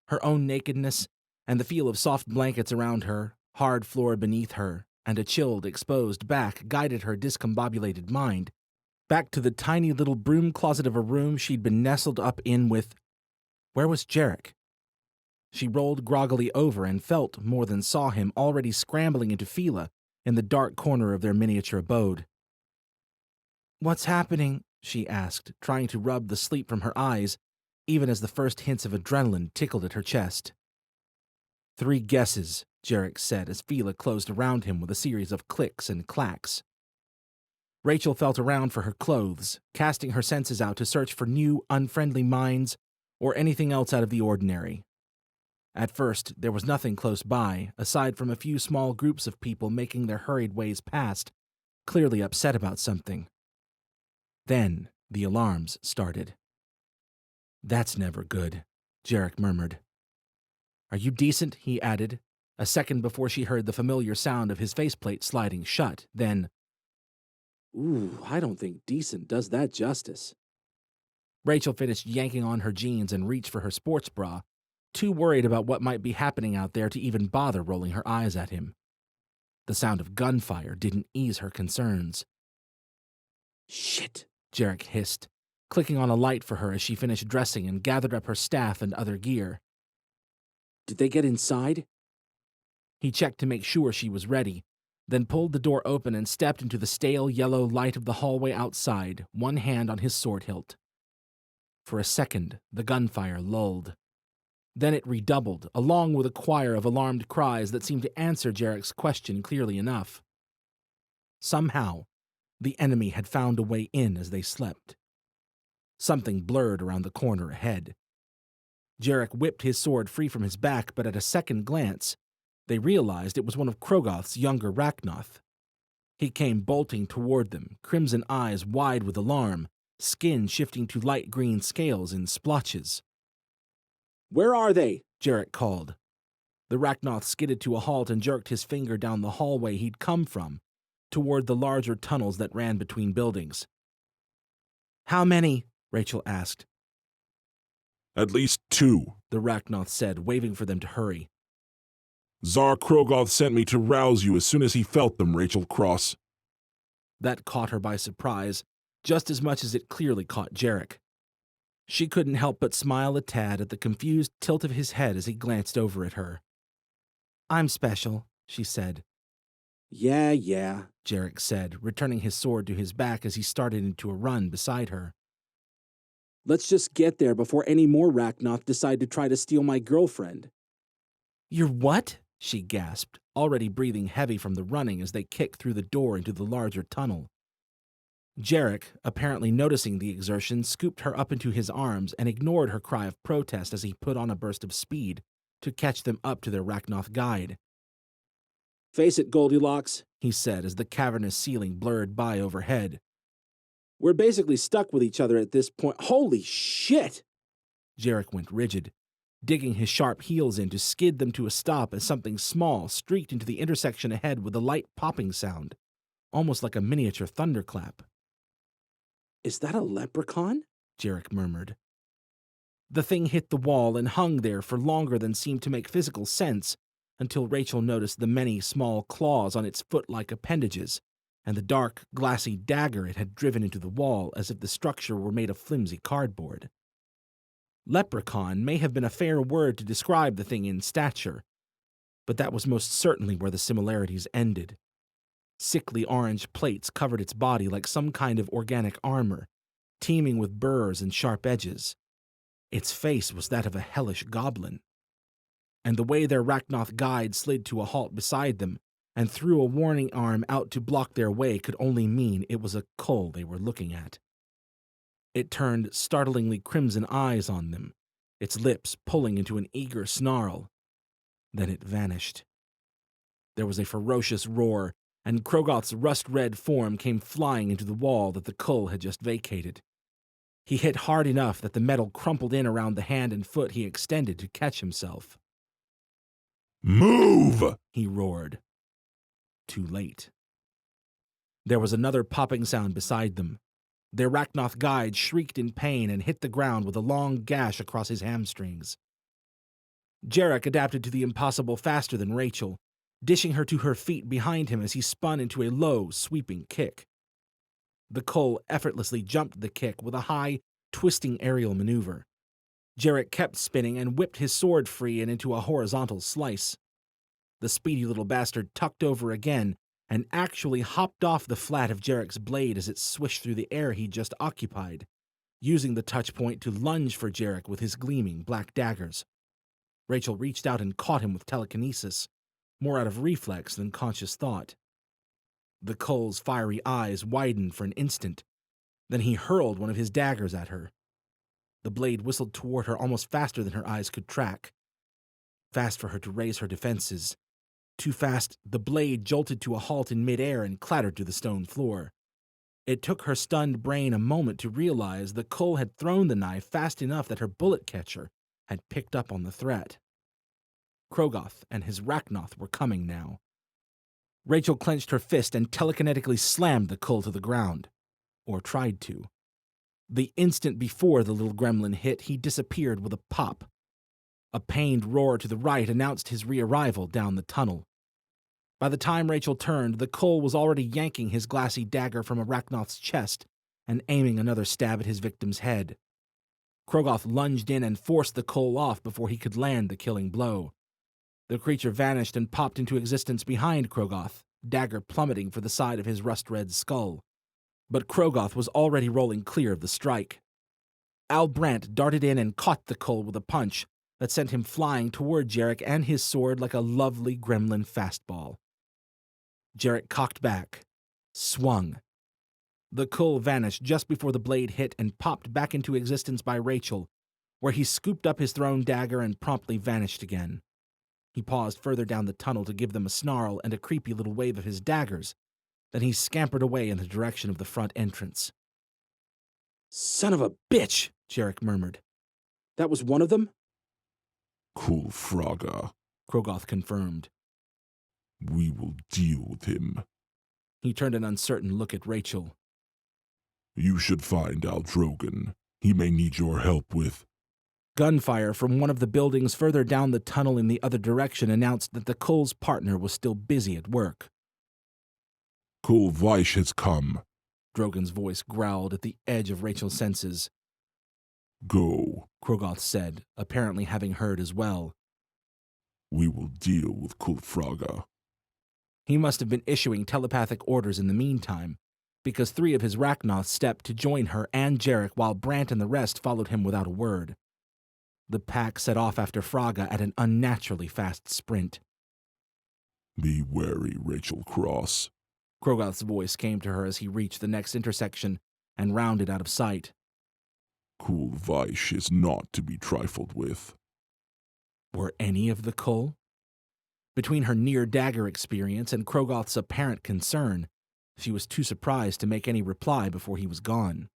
Her own nakedness and the feel of soft blankets around her, hard floor beneath her, and a chilled, exposed back guided her discombobulated mind back to the tiny little broom closet of a room she'd been nestled up in with... Where was Jarek? She rolled groggily over and felt, more than saw him, already scrambling into Fila in the dark corner of their miniature abode. "What's happening?" she asked, trying to rub the sleep from her eyes, even as the first hints of adrenaline tickled at her chest. "3 guesses," Jarek said as Fila closed around him with a series of clicks and clacks. Rachel felt around for her clothes, casting her senses out to search for new, unfriendly minds or anything else out of the ordinary. At first, there was nothing close by, aside from a few small groups of people making their hurried ways past, clearly upset about something. Then the alarms started. "That's never good," Jarek murmured. "Are you decent?" he added, a second before she heard the familiar sound of his faceplate sliding shut. Then, "Ooh, I don't think decent does that justice." Rachel finished yanking on her jeans and reached for her sports bra, too worried about what might be happening out there to even bother rolling her eyes at him. The sound of gunfire didn't ease her concerns. "Shit," Jarek hissed, clicking on a light for her as she finished dressing and gathered up her staff and other gear. "Did they get inside?" He checked to make sure she was ready, then pulled the door open and stepped into the stale yellow light of the hallway outside, one hand on his sword hilt. For a second, the gunfire lulled. Then it redoubled, along with a choir of alarmed cries that seemed to answer Jarek's question clearly enough. Somehow, the enemy had found a way in as they slept. Something blurred around the corner ahead. Jarek whipped his sword free from his back, but at a second glance, they realized it was one of Krogoth's younger Rachnoth. He came bolting toward them, crimson eyes wide with alarm, skin shifting to light green scales in splotches. "Where are they?" Jarek called. The Rachnoth skidded to a halt and jerked his finger down the hallway he'd come from, toward the larger tunnels that ran between buildings. "How many?" Rachel asked. "At least 2, the Rachnoth said, waving for them to hurry. "Tsar Krogoth sent me to rouse you as soon as he felt them, Rachel Cross." That caught her by surprise, just as much as it clearly caught Jarek. She couldn't help but smile a tad at the confused tilt of his head as he glanced over at her. "I'm special," she said. Yeah, Jarek said, returning his sword to his back as he started into a run beside her. "Let's just get there before any more Rachnoth decide to try to steal my girlfriend." "You're what?" she gasped, already breathing heavy from the running as they kicked through the door into the larger tunnel. Jarek, apparently noticing the exertion, scooped her up into his arms and ignored her cry of protest as he put on a burst of speed to catch them up to their Rachnoth guide. "Face it, Goldilocks," he said as the cavernous ceiling blurred by overhead. "We're basically stuck with each other at this point." "Holy shit!" Jarek went rigid, digging his sharp heels in to skid them to a stop as something small streaked into the intersection ahead with a light popping sound, almost like a miniature thunderclap. "Is that a leprechaun?" Jarek murmured. The thing hit the wall and hung there for longer than seemed to make physical sense, until Rachel noticed the many small claws on its foot-like appendages, and the dark, glassy dagger it had driven into the wall as if the structure were made of flimsy cardboard. Leprechaun may have been a fair word to describe the thing in stature, but that was most certainly where the similarities ended. Sickly orange plates covered its body like some kind of organic armor, teeming with burrs and sharp edges. Its face was that of a hellish goblin. And the way their Rachnoth guide slid to a halt beside them and threw a warning arm out to block their way could only mean it was a cull they were looking at. It turned startlingly crimson eyes on them, its lips pulling into an eager snarl. Then it vanished. There was a ferocious roar, and Krogoth's rust-red form came flying into the wall that the cull had just vacated. He hit hard enough that the metal crumpled in around the hand and foot he extended to catch himself. "Move!" he roared. Too late. There was another popping sound beside them. Their Rachnoth guide shrieked in pain and hit the ground with a long gash across his hamstrings. Jarek adapted to the impossible faster than Rachel, dishing her to her feet behind him as he spun into a low, sweeping kick. The cull effortlessly jumped the kick with a high, twisting aerial maneuver. Jarek kept spinning and whipped his sword free and into a horizontal slice. The speedy little bastard tucked over again and actually hopped off the flat of Jarek's blade as it swished through the air he'd just occupied, using the touch point to lunge for Jarek with his gleaming black daggers. Rachel reached out and caught him with telekinesis, more out of reflex than conscious thought. The cull's fiery eyes widened for an instant. Then he hurled one of his daggers at her. The blade whistled toward her almost faster than her eyes could track. Fast for her to raise her defenses. Too fast, the blade jolted to a halt in midair and clattered to the stone floor. It took her stunned brain a moment to realize that Cole had thrown the knife fast enough that her bullet catcher had picked up on the threat. Krogoth and his Rachnoth were coming now. Rachel clenched her fist and telekinetically slammed the Cull to the ground. Or tried to. The instant before the little gremlin hit, he disappeared with a pop. A pained roar to the right announced his re-arrival down the tunnel. By the time Rachel turned, the Cull was already yanking his glassy dagger from Arachnoth's chest and aiming another stab at his victim's head. Krogoth lunged in and forced the Cull off before he could land the killing blow. The creature vanished and popped into existence behind Krogoth, dagger plummeting for the side of his rust-red skull. But Krogoth was already rolling clear of the strike. Al Brandt darted in and caught the Cull with a punch that sent him flying toward Jarek and his sword like a lovely gremlin fastball. Jarek cocked back, swung. The Cull vanished just before the blade hit and popped back into existence by Rachel, where he scooped up his thrown dagger and promptly vanished again. He paused further down the tunnel to give them a snarl and a creepy little wave of his daggers. Then he scampered away in the direction of the front entrance. Son of a bitch, Jarek murmured. That was one of them? Kulfraga. Krogoth confirmed. We will deal with him. He turned an uncertain look at Rachel. You should find Al Drogon. He may need your help with... Gunfire from one of the buildings further down the tunnel in the other direction announced that the Cull's partner was still busy at work. Kul Vaish has come. Drogon's voice growled at the edge of Rachel's senses. Go, Krogoth said, apparently having heard as well. We will deal with Kulfraga. He must have been issuing telepathic orders in the meantime, because 3 of his Rachnoths stepped to join her and Jarek while Brandt and the rest followed him without a word. The pack set off after Fraga at an unnaturally fast sprint. Be wary, Rachel Cross. Krogoth's voice came to her as he reached the next intersection and rounded out of sight. Kul Vaish is not to be trifled with. Were any of the Cull? Between her near-dagger experience and Krogoth's apparent concern, she was too surprised to make any reply before he was gone.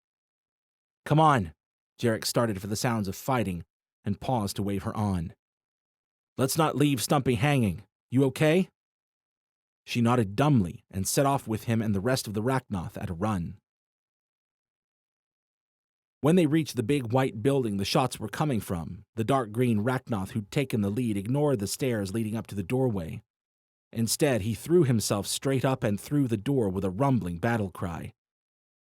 Come on, Jarek started for the sounds of fighting and paused to wave her on. Let's not leave Stumpy hanging. You okay? She nodded dumbly and set off with him and the rest of the Rachnoth at a run. When they reached the big white building the shots were coming from, the dark green Rachnoth who'd taken the lead ignored the stairs leading up to the doorway. Instead, he threw himself straight up and through the door with a rumbling battle cry.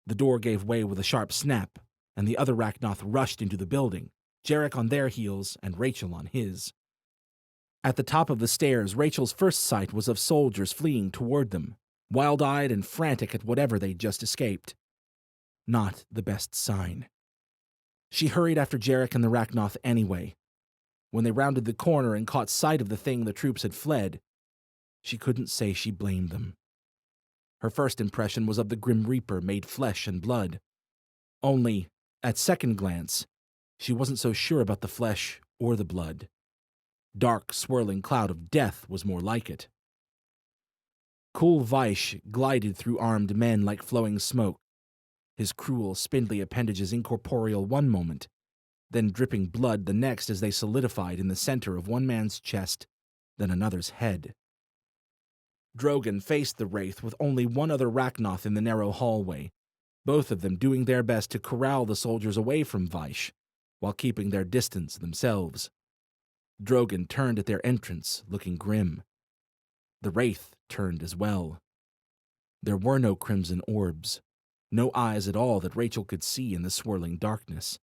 The door gave way with a sharp snap, and the other Rachnoth rushed into the building, Jarek on their heels and Rachel on his. At the top of the stairs, Rachel's first sight was of soldiers fleeing toward them, wild-eyed and frantic at whatever they'd just escaped. Not the best sign. She hurried after Jarek and the Rachnoth anyway. When they rounded the corner and caught sight of the thing the troops had fled, she couldn't say she blamed them. Her first impression was of the Grim Reaper made flesh and blood. Only, at second glance, she wasn't so sure about the flesh or the blood. Dark, swirling cloud of death was more like it. Kul Vaish glided through armed men like flowing smoke, his cruel, spindly appendages incorporeal one moment, then dripping blood the next as they solidified in the center of one man's chest, then another's head. Drogon faced the wraith with only one other Rachnoth in the narrow hallway, both of them doing their best to corral the soldiers away from Vaish, while keeping their distance themselves. Drogon turned at their entrance, looking grim. The wraith turned as well. There were no crimson orbs, no eyes at all that Rachel could see in the swirling darkness.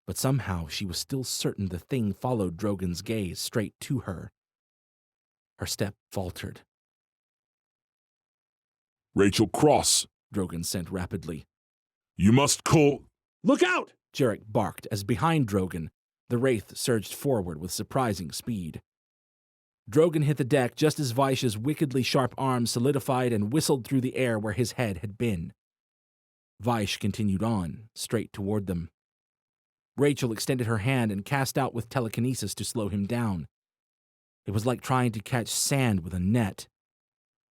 But somehow she was still certain the thing followed Drogon's gaze straight to her. Her step faltered. Rachel Cross, Drogon sent rapidly. You must call... Look out! Jarek barked as behind Drogon, the wraith surged forward with surprising speed. Drogon hit the deck just as Vaish's wickedly sharp arm solidified and whistled through the air where his head had been. Vaish continued on, straight toward them. Rachel extended her hand and cast out with telekinesis to slow him down, It was like trying to catch sand with a net.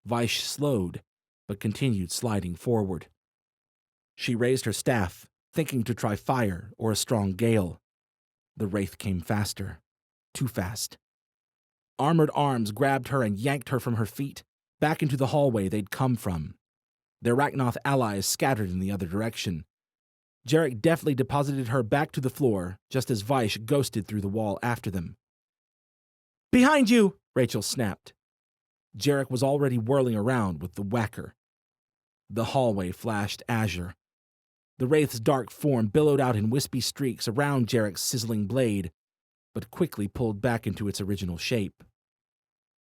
Vaish slowed, but continued sliding forward. She raised her staff, thinking to try fire or a strong gale. The wraith came faster. Too fast. Armored arms grabbed her and yanked her from her feet, back into the hallway they'd come from. Their Rachnoth allies scattered in the other direction. Jarek deftly deposited her back to the floor, just as Vaish ghosted through the wall after them. "Behind you!" Rachel snapped. Jarek was already whirling around with the whacker. The hallway flashed azure. The wraith's dark form billowed out in wispy streaks around Jarek's sizzling blade, but quickly pulled back into its original shape.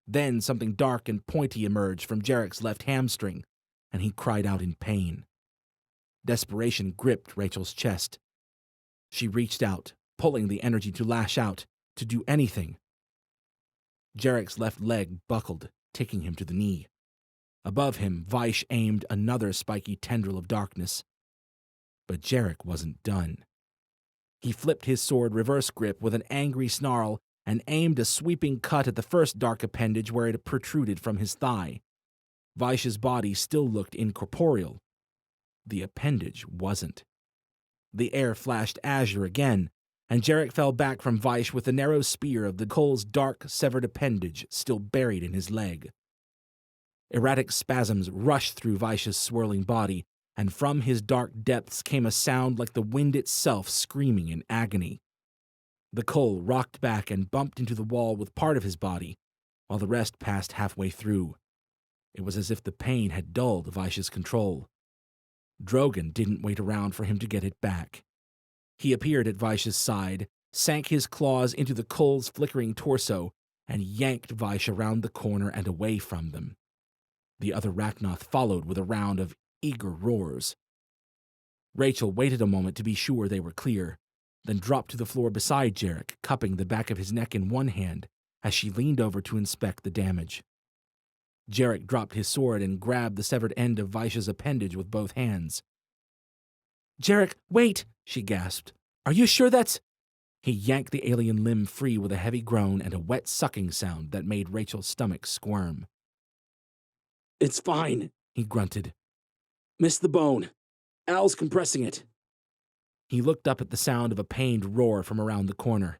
Then something dark and pointy emerged from Jarek's left hamstring, and he cried out in pain. Desperation gripped Rachel's chest. She reached out, pulling the energy to lash out, to do anything. Jarek's left leg buckled, taking him to the knee. Above him, Vaish aimed another spiky tendril of darkness. But Jarek wasn't done. He flipped his sword reverse grip with an angry snarl and aimed a sweeping cut at the first dark appendage where it protruded from his thigh. Vaish's body still looked incorporeal. The appendage wasn't. The air flashed azure again, and Jarek fell back from Vaish with the narrow spear of the Cole's dark, severed appendage still buried in his leg. Erratic spasms rushed through Vaish's swirling body, and from his dark depths came a sound like the wind itself screaming in agony. The Cole rocked back and bumped into the wall with part of his body, while the rest passed halfway through. It was as if the pain had dulled Vaish's control. Drogon didn't wait around for him to get it back. He appeared at Vaish's side, sank his claws into the Cole's flickering torso, and yanked Vaish around the corner and away from them. The other Rachnoth followed with a round of eager roars. Rachel waited a moment to be sure they were clear, then dropped to the floor beside Jarek, cupping the back of his neck in one hand as she leaned over to inspect the damage. Jarek dropped his sword and grabbed the severed end of Vaish's appendage with both hands. "Jarek, wait!" she gasped. "Are you sure that's—" He yanked the alien limb free with a heavy groan and a wet sucking sound that made Rachel's stomach squirm. "It's fine," he grunted. "Missed the bone. Al's compressing it." He looked up at the sound of a pained roar from around the corner.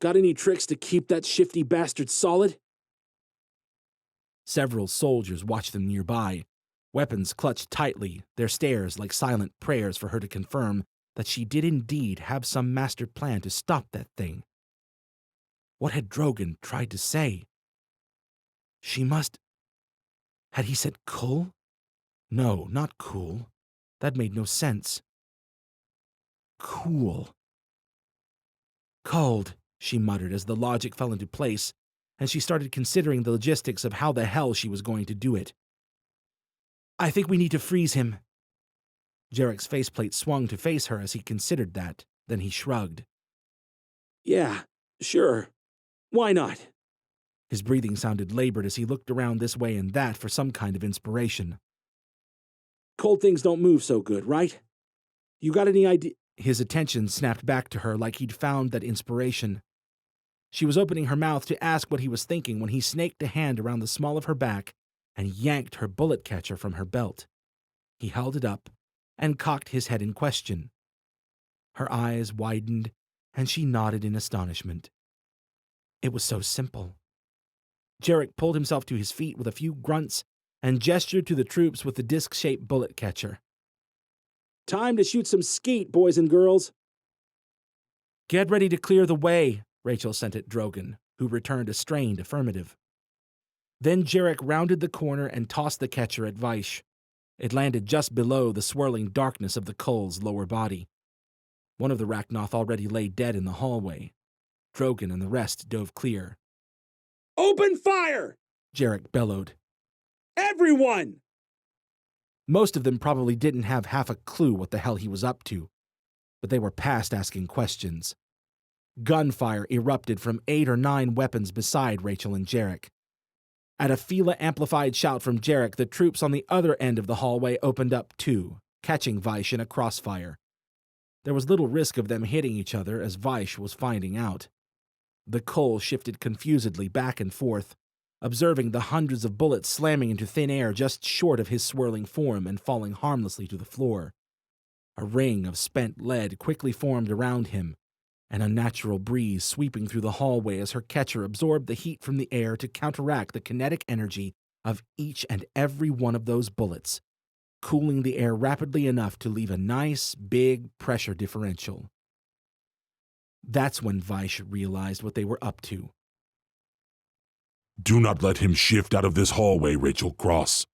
"Got any tricks to keep that shifty bastard solid?" Several soldiers watched them nearby, weapons clutched tightly, their stares like silent prayers for her to confirm that she did indeed have some master plan to stop that thing. What had Drogon tried to say? She must... Had he said Kull? No, not cool. That made no sense. Cool. Cold, she muttered as the logic fell into place, and she started considering the logistics of how the hell she was going to do it. "I think we need to freeze him." Jarek's faceplate swung to face her as he considered that, then he shrugged. "Yeah, sure. Why not?" His breathing sounded labored as he looked around this way and that for some kind of inspiration. "Cold things don't move so good, right? You got any idea—" His attention snapped back to her like he'd found that inspiration. She was opening her mouth to ask what he was thinking when he snaked a hand around the small of her back and yanked her bullet catcher from her belt. He held it up and cocked his head in question. Her eyes widened, and she nodded in astonishment. It was so simple. Jarek pulled himself to his feet with a few grunts and gestured to the troops with the disc-shaped bullet catcher. "Time to shoot some skeet, boys and girls." "Get ready to clear the way," Rachel sent at Drogon, who returned a strained affirmative. Then Jarek rounded the corner and tossed the catcher at Vaish. It landed just below the swirling darkness of the Cole's lower body. One of the Rachnoth already lay dead in the hallway. Drogon and the rest dove clear. "Open fire!" Jarek bellowed. "Everyone!" Most of them probably didn't have half a clue what the hell he was up to, but they were past asking questions. Gunfire erupted from 8 or 9 weapons beside Rachel and Jarek. At a Fila-amplified shout from Jarek, the troops on the other end of the hallway opened up too, catching Vaish in a crossfire. There was little risk of them hitting each other, as Vaish was finding out. The Kull shifted confusedly back and forth, observing the hundreds of bullets slamming into thin air just short of his swirling form and falling harmlessly to the floor. A ring of spent lead quickly formed around him, an unnatural breeze sweeping through the hallway as her catcher absorbed the heat from the air to counteract the kinetic energy of each and every one of those bullets, cooling the air rapidly enough to leave a nice, big pressure differential. That's when Vaish realized what they were up to. Do not let him shift out of this hallway, Rachel Cross,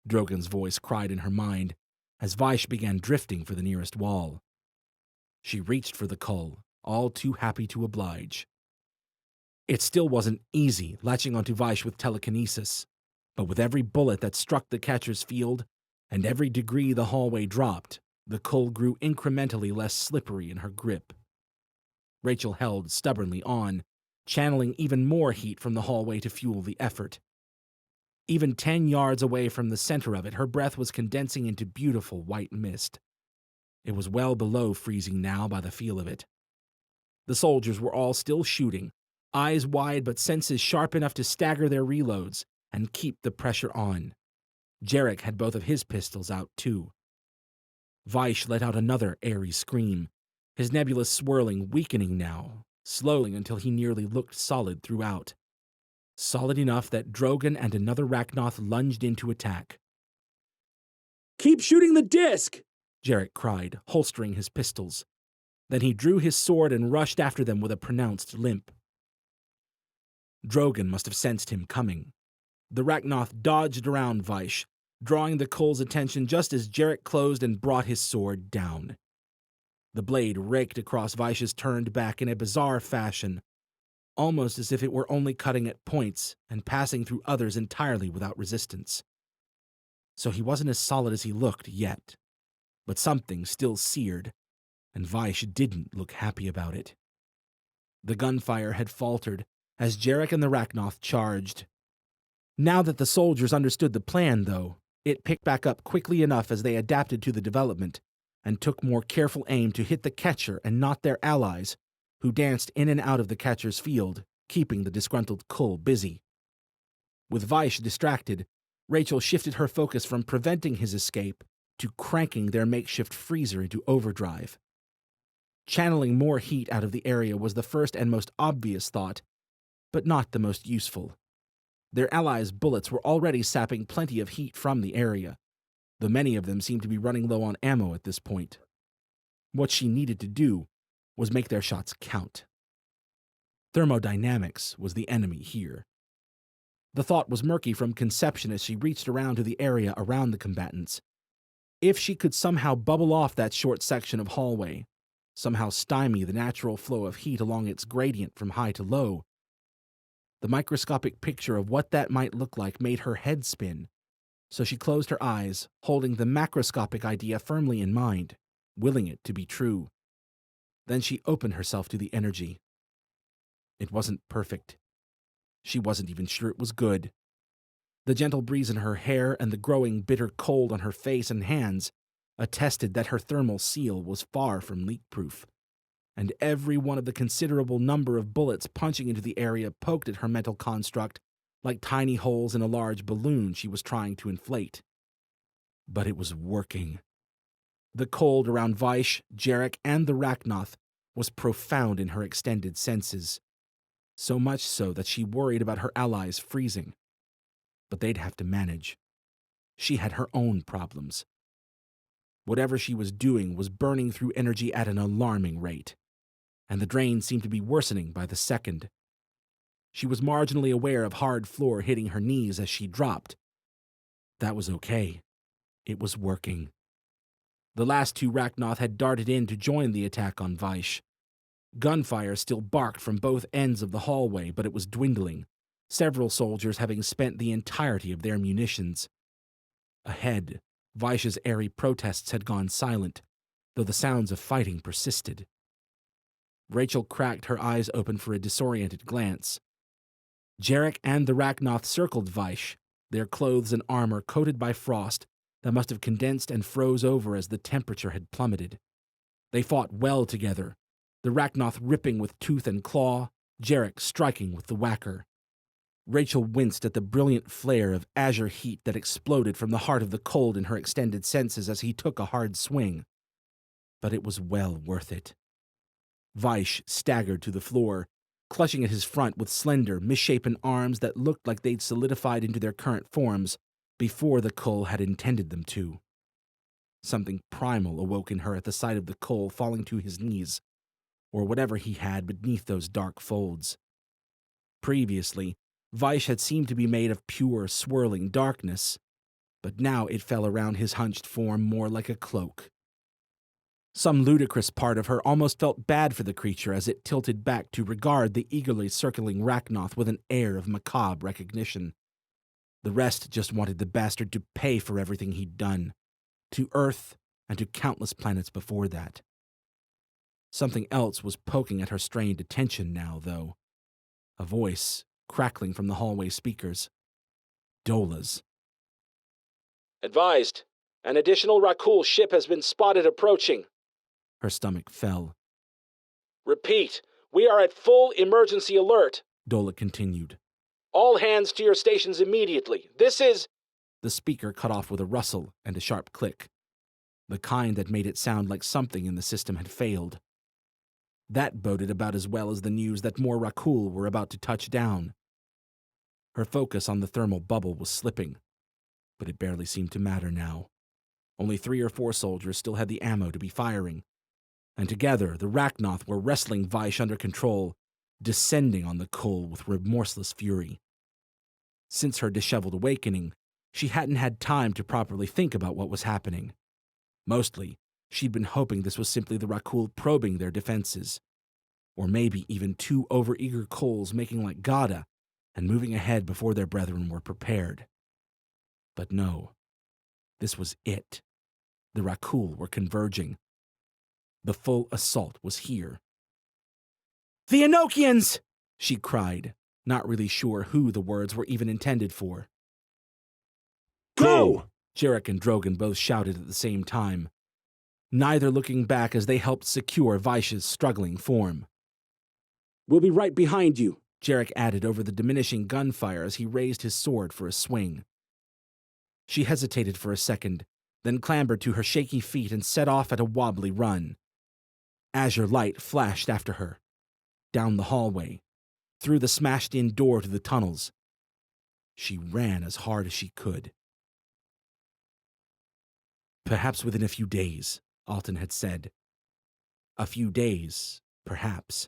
Drogon's voice cried in her mind as Vaish began drifting for the nearest wall. She reached for the Kull, all too happy to oblige. It still wasn't easy latching onto Vaish with telekinesis, but with every bullet that struck the catcher's field and every degree the hallway dropped, the Kull grew incrementally less slippery in her grip. Rachel held stubbornly on, channeling even more heat from the hallway to fuel the effort. Even 10 yards away from the center of it, her breath was condensing into beautiful white mist. It was well below freezing now by the feel of it. The soldiers were all still shooting, eyes wide but senses sharp enough to stagger their reloads and keep the pressure on. Jarek had both of his pistols out too. Vaish let out another airy scream, his nebulous swirling weakening now, slowing until he nearly looked solid throughout. Solid enough that Drogon and another Rachnoth lunged into attack. "Keep shooting the disc!" Jarek cried, holstering his pistols. Then he drew his sword and rushed after them with a pronounced limp. Drogon must have sensed him coming. The Rachnoth dodged around Vaish, drawing the Kull's attention just as Jarek closed and brought his sword down. The blade raked across Vaish's turned back in a bizarre fashion, almost as if it were only cutting at points and passing through others entirely without resistance. So he wasn't as solid as he looked yet, but something still seared, and Vaish didn't look happy about it. The gunfire had faltered as Jarek and the Rachnoth charged. Now that the soldiers understood the plan, though, it picked back up quickly enough as they adapted to the development and took more careful aim to hit the catcher and not their allies, who danced in and out of the catcher's field, keeping the disgruntled Kull busy. With Vaish distracted, Rachel shifted her focus from preventing his escape to cranking their makeshift freezer into overdrive. Channeling more heat out of the area was the first and most obvious thought, but not the most useful. Their allies' bullets were already sapping plenty of heat from the area, though many of them seemed to be running low on ammo at this point. What she needed to do was make their shots count. Thermodynamics was the enemy here. The thought was murky from conception as she reached around to the area around the combatants. If she could somehow bubble off that short section of hallway, somehow stymie the natural flow of heat along its gradient from high to low, the microscopic picture of what that might look like made her head spin, so she closed her eyes, holding the macroscopic idea firmly in mind, willing it to be true. Then she opened herself to the energy. It wasn't perfect. She wasn't even sure it was good. The gentle breeze in her hair and the growing bitter cold on her face and hands attested that her thermal seal was far from leak-proof, and every one of the considerable number of bullets punching into the area poked at her mental construct like tiny holes in a large balloon she was trying to inflate. But it was working. The cold around Vaish, Jarek, and the Rachnoth was profound in her extended senses, so much so that she worried about her allies freezing. But they'd have to manage. She had her own problems. Whatever she was doing was burning through energy at an alarming rate, and the drain seemed to be worsening by the second. She was marginally aware of hard floor hitting her knees as she dropped. That was okay. It was working. The last two Rachnoth had darted in to join the attack on Vaish. Gunfire still barked from both ends of the hallway, but it was dwindling, several soldiers having spent the entirety of their munitions. Ahead, Vaish's airy protests had gone silent, though the sounds of fighting persisted. Rachel cracked her eyes open for a disoriented glance. Jarek and the Rachnoth circled Vaish, their clothes and armor coated by frost that must have condensed and froze over as the temperature had plummeted. They fought well together, the Rachnoth ripping with tooth and claw, Jarek striking with the whacker. Rachel winced at the brilliant flare of azure heat that exploded from the heart of the cold in her extended senses as he took a hard swing. But it was well worth it. Vaish staggered to the floor, clutching at his front with slender, misshapen arms that looked like they'd solidified into their current forms before the Kull had intended them to. Something primal awoke in her at the sight of the Kull falling to his knees, or whatever he had beneath those dark folds. Previously, Vaish had seemed to be made of pure, swirling darkness, but now it fell around his hunched form more like a cloak. Some ludicrous part of her almost felt bad for the creature as it tilted back to regard the eagerly circling Rachnoth with an air of macabre recognition. The rest just wanted the bastard to pay for everything he'd done, to Earth and to countless planets before that. Something else was poking at her strained attention now, though. A voice crackling from the hallway speakers. Dola's. Advised, an additional Rakul ship has been spotted approaching. Her stomach fell. Repeat, we are at full emergency alert. Dola continued. All hands to your stations immediately. This is... The speaker cut off with a rustle and a sharp click, the kind that made it sound like something in the system had failed. That boded about as well as the news that more Rakul were about to touch down. Her focus on the thermal bubble was slipping, but it barely seemed to matter now. Only 3 or 4 soldiers still had the ammo to be firing, and together the Rachnoth were wrestling Vaish under control, descending on the Kull with remorseless fury. Since her disheveled awakening, she hadn't had time to properly think about what was happening. Mostly, she'd been hoping this was simply the Rakul probing their defenses, or maybe even 2 overeager Kulls making like Gada and moving ahead before their brethren were prepared. But no, this was it. The Rakul were converging. The full assault was here. "The Enochians!" she cried, not really sure who the words were even intended for. Go! Jarek and Drogon both shouted at the same time, neither looking back as they helped secure Vaish's struggling form. "We'll be right behind you," Jarek added over the diminishing gunfire as he raised his sword for a swing. She hesitated for a second, then clambered to her shaky feet and set off at a wobbly run. Azure light flashed after her, down the hallway, through the smashed-in door to the tunnels. She ran as hard as she could. Perhaps within a few days, Alton had said. A few days, perhaps.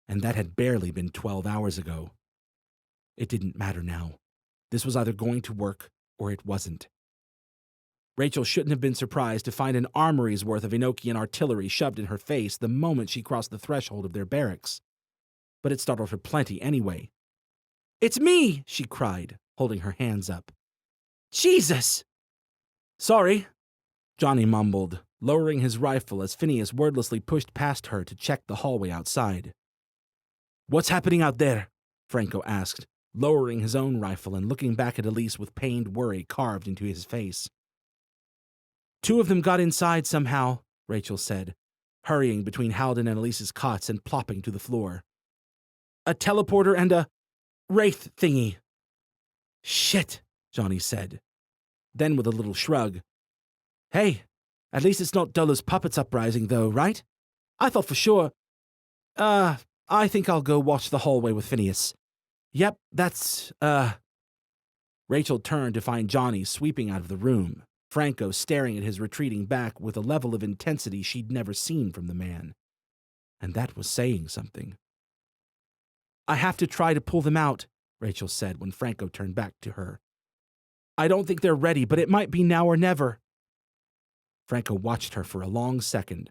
And that had barely been 12 hours ago. It didn't matter now. This was either going to work or it wasn't. Rachel shouldn't have been surprised to find an armory's worth of Enochian artillery shoved in her face the moment she crossed the threshold of their barracks. But it startled her plenty anyway. "It's me!" she cried, holding her hands up. "Jesus!" "Sorry," Johnny mumbled, lowering his rifle as Phineas wordlessly pushed past her to check the hallway outside. "What's happening out there?" Franco asked, lowering his own rifle and looking back at Elise with pained worry carved into his face. "2 of them got inside somehow," Rachel said, hurrying between Halden and Elise's cots and plopping to the floor. "A teleporter and a wraith thingy." "Shit," Johnny said. Then with a little shrug, "Hey, at least it's not Dola's puppets uprising, though, right? I thought for sure. I think I'll go watch the hallway with Phineas. Yep, that's, Rachel turned to find Johnny sweeping out of the room, Franco staring at his retreating back with a level of intensity she'd never seen from the man. And that was saying something. "I have to try to pull them out," Rachel said when Franco turned back to her. "I don't think they're ready, but it might be now or never." Franco watched her for a long second,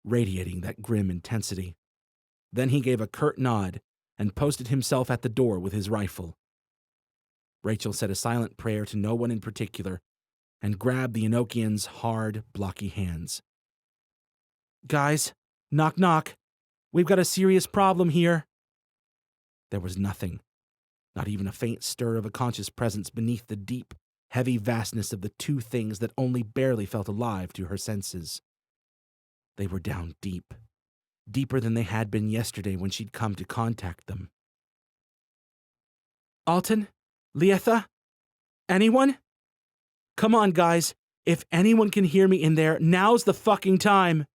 radiating that grim intensity. Then he gave a curt nod and posted himself at the door with his rifle. Rachel said a silent prayer to no one in particular and grabbed the Enochian's hard, blocky hands. "Guys, knock knock. We've got a serious problem here." There was nothing, not even a faint stir of a conscious presence beneath the deep, heavy vastness of the 2 things that only barely felt alive to her senses. They were down deep, deeper than they had been yesterday when she'd come to contact them. Alton? Lietha? Anyone? Come on, guys. If anyone can hear me in there, now's the fucking time.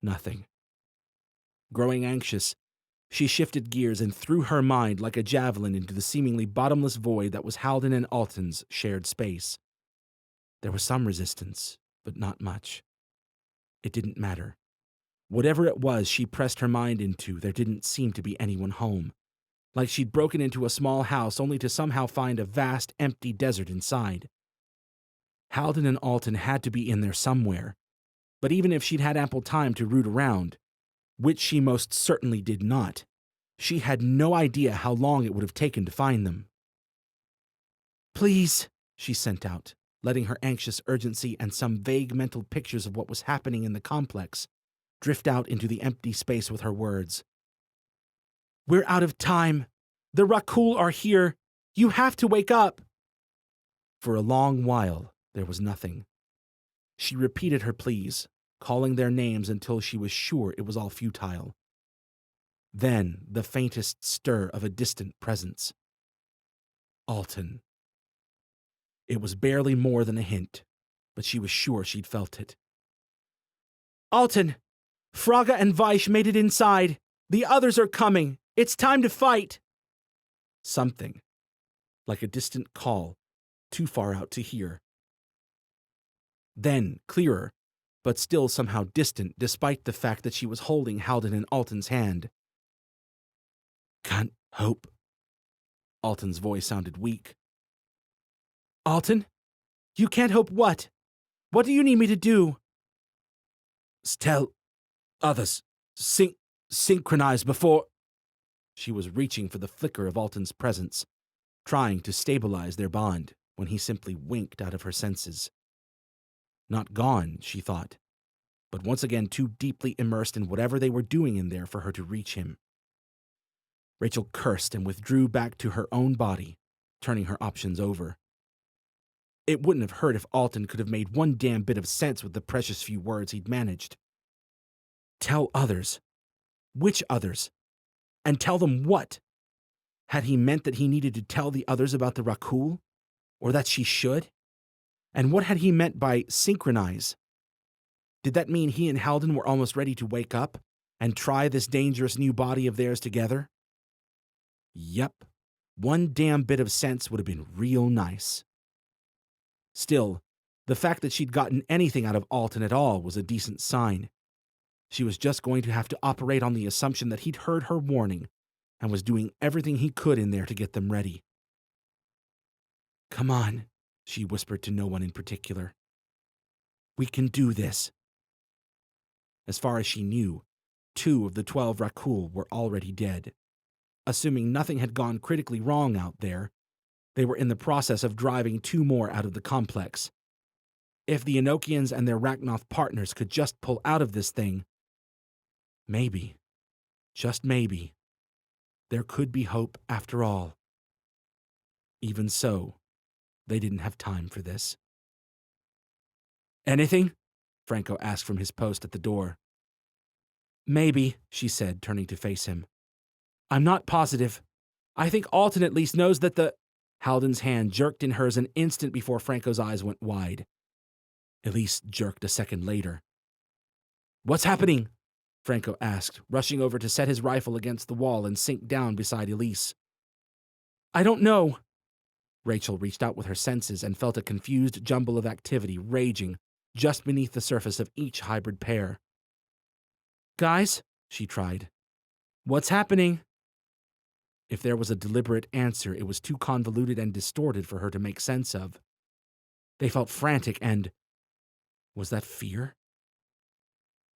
Nothing. Growing anxious, she shifted gears and threw her mind like a javelin into the seemingly bottomless void that was Halden and Alton's shared space. There was some resistance, but not much. It didn't matter. Whatever it was she pressed her mind into, there didn't seem to be anyone home. Like she'd broken into a small house only to somehow find a vast, empty desert inside. Halden and Alton had to be in there somewhere, but even if she'd had ample time to root around, which she most certainly did not, she had no idea how long it would have taken to find them. Please, she sent out, letting her anxious urgency and some vague mental pictures of what was happening in the complex drift out into the empty space with her words. We're out of time. The Rakul are here. You have to wake up. For a long while, there was nothing. She repeated her pleas, calling their names until she was sure it was all futile. Then the faintest stir of a distant presence. Alton. It was barely more than a hint, but she was sure she'd felt it. Alton! Fraga and Vaish made it inside. The others are coming. It's time to fight. Something, like a distant call, too far out to hear. Then, clearer, but still somehow distant despite the fact that she was holding Halden and Alton's hand. Can't hope. Alton's voice sounded weak. Alton? You can't hope what? What do you need me to do? Tell others. Synchronize before... She was reaching for the flicker of Alton's presence, trying to stabilize their bond when he simply winked out of her senses. Not gone, she thought, but once again too deeply immersed in whatever they were doing in there for her to reach him. Rachel cursed and withdrew back to her own body, turning her options over. It wouldn't have hurt if Alton could have made one damn bit of sense with the precious few words he'd managed. Tell others. Which others? And tell them what? Had he meant that he needed to tell the others about the Rakul? Or that she should? And what had he meant by synchronize? Did that mean he and Halden were almost ready to wake up and try this dangerous new body of theirs together? Yep, one damn bit of sense would have been real nice. Still, the fact that she'd gotten anything out of Alton at all was a decent sign. She was just going to have to operate on the assumption that he'd heard her warning and was doing everything he could in there to get them ready. Come on, she whispered to no one in particular. We can do this. As far as she knew, 2 of the 12 Rakul were already dead. Assuming nothing had gone critically wrong out there, they were in the process of driving 2 more out of the complex. If the Enochians and their Rachnoth partners could just pull out of this thing, maybe, just maybe, there could be hope after all. Even so, they didn't have time for this. Anything? Franco asked from his post at the door. Maybe, she said, turning to face him. I'm not positive. I think Alton at least knows that the... Halden's hand jerked in hers an instant before Franco's eyes went wide. Elise jerked a second later. What's happening? Franco asked, rushing over to set his rifle against the wall and sink down beside Elise. I don't know. Rachel reached out with her senses and felt a confused jumble of activity raging just beneath the surface of each hybrid pair. Guys, she tried. What's happening? If there was a deliberate answer, it was too convoluted and distorted for her to make sense of. They felt frantic and... was that fear?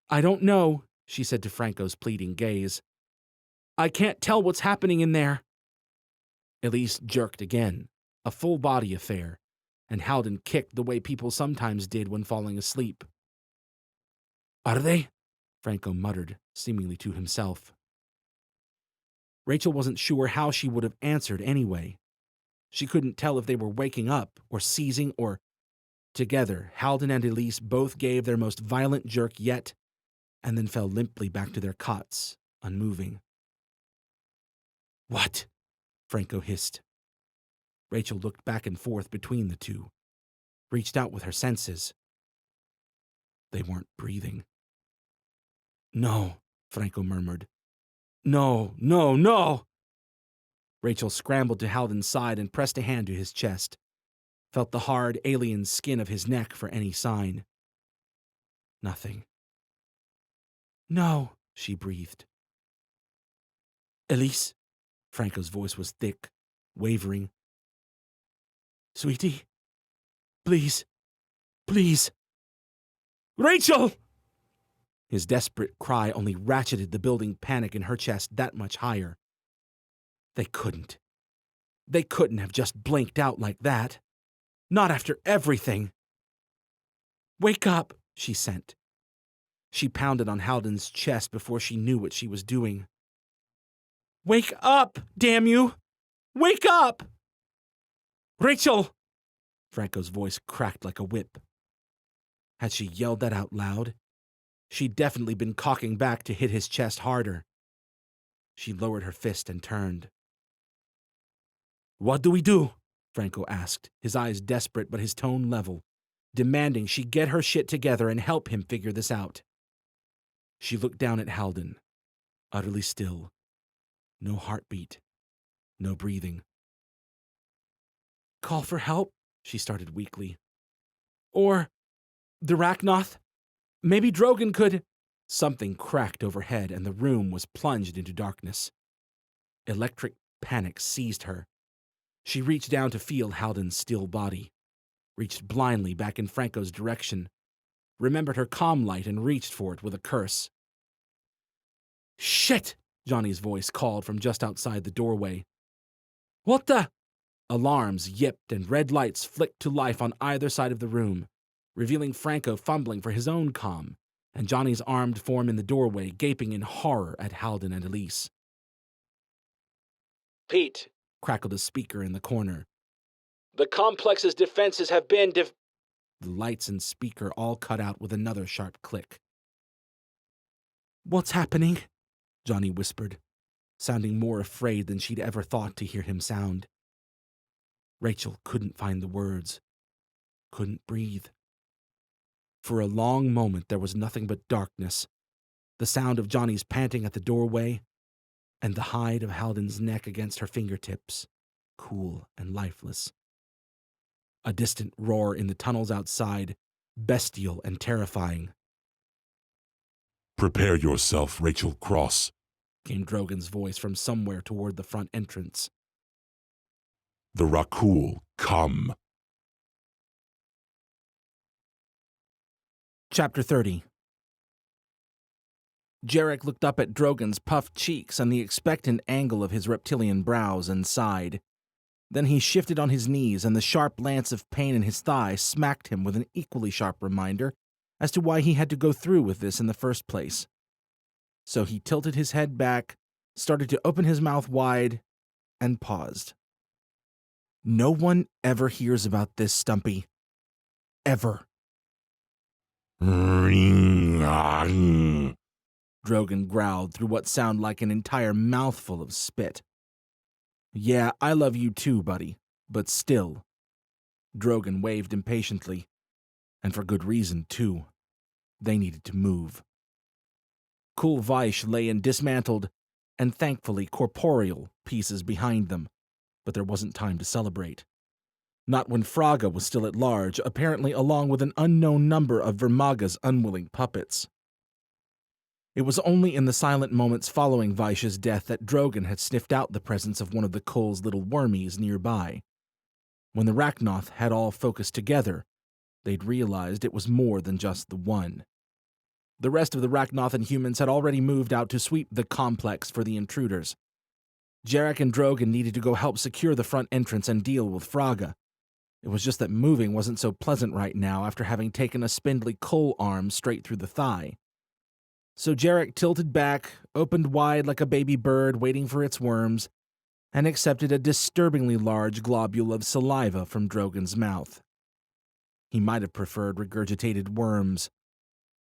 I don't know, she said to Franco's pleading gaze. I can't tell what's happening in there. Elise jerked again, a full-body affair, and Halden kicked the way people sometimes did when falling asleep. Are they? Franco muttered, seemingly to himself. Rachel wasn't sure how she would have answered anyway. She couldn't tell if they were waking up or seizing or... Together, Halden and Elise both gave their most violent jerk yet and then fell limply back to their cots, unmoving. "What?" Franco hissed. Rachel looked back and forth between the two, reached out with her senses. They weren't breathing. "No," Franco murmured. "No, no, no!" Rachel scrambled to Halden's side and pressed a hand to his chest, felt the hard, alien skin of his neck for any sign. Nothing. "No," she breathed. "Elise," Franco's voice was thick, wavering. "Sweetie, please, please. Rachel!" His desperate cry only ratcheted the building panic in her chest that much higher. They couldn't. They couldn't have just blinked out like that. Not after everything. "Wake up," she sent. She pounded on Halden's chest before she knew what she was doing. "Wake up, damn you! Wake up!" "Rachel!" Franco's voice cracked like a whip. Had she yelled that out loud? She'd definitely been cocking back to hit his chest harder. She lowered her fist and turned. "What do we do?" Franco asked, his eyes desperate but his tone level, demanding she get her shit together and help him figure this out. She looked down at Halden, utterly still. No heartbeat. No breathing. "Call for help?" she started weakly. "Or the Rachnoth? Maybe Drogon could—" Something cracked overhead and the room was plunged into darkness. Electric panic seized her. She reached down to feel Halden's still body, reached blindly back in Franco's direction, remembered her comm light and reached for it with a curse. "Shit!" Johnny's voice called from just outside the doorway. "What the—" Alarms yipped and red lights flicked to life on either side of the room, revealing Franco fumbling for his own comm, and Johnny's armed form in the doorway gaping in horror at Halden and Elise. "Pete," crackled a speaker in the corner. "The complex's defenses have been The lights and speaker all cut out with another sharp click. "What's happening?" Johnny whispered, sounding more afraid than she'd ever thought to hear him sound. Rachel couldn't find the words, couldn't breathe. For a long moment there was nothing but darkness, the sound of Johnny's panting at the doorway, and the hide of Halden's neck against her fingertips, cool and lifeless. A distant roar in the tunnels outside, bestial and terrifying. "Prepare yourself, Rachel Cross," came Drogon's voice from somewhere toward the front entrance. "The Rakul come." Chapter 30. Jarek looked up at Drogon's puffed cheeks and the expectant angle of his reptilian brows and sighed. Then he shifted on his knees, and the sharp lance of pain in his thigh smacked him with an equally sharp reminder as to why he had to go through with this in the first place. So he tilted his head back, started to open his mouth wide, and paused. "No one ever hears about this, Stumpy. Ever." "Ring-a-ring," Drogon growled through what sounded like an entire mouthful of spit. "Yeah, I love you too, buddy, but still." Drogon waved impatiently, and for good reason, too. They needed to move. Kul Vaish lay in dismantled, and thankfully corporeal, pieces behind them, but there wasn't time to celebrate. Not when Fraga was still at large, apparently along with an unknown number of Vermaga's unwilling puppets. It was only in the silent moments following Vaish's death that Drogon had sniffed out the presence of one of the Kul's little wormies nearby. When the Rachnoth had all focused together, they'd realized it was more than just the one. The rest of the Rachnothan humans had already moved out to sweep the complex for the intruders. Jarek and Drogon needed to go help secure the front entrance and deal with Fraga. It was just that moving wasn't so pleasant right now after having taken a spindly Kul arm straight through the thigh. So Jarek tilted back, opened wide like a baby bird waiting for its worms, and accepted a disturbingly large globule of saliva from Drogon's mouth. He might have preferred regurgitated worms,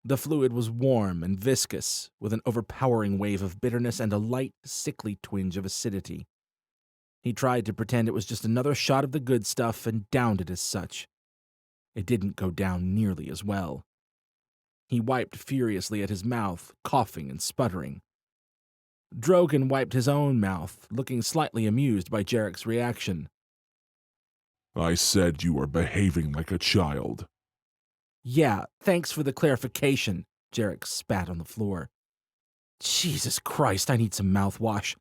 The fluid was warm and viscous, with an overpowering wave of bitterness and a light, sickly twinge of acidity. He tried to pretend it was just another shot of the good stuff and downed it as such. It didn't go down nearly as well. He wiped furiously at his mouth, coughing and sputtering. Drogon wiped his own mouth, looking slightly amused by Jarek's reaction. I said you are behaving like a child. Yeah, thanks for the clarification, Jarek spat on the floor. Jesus Christ, I need some mouthwash.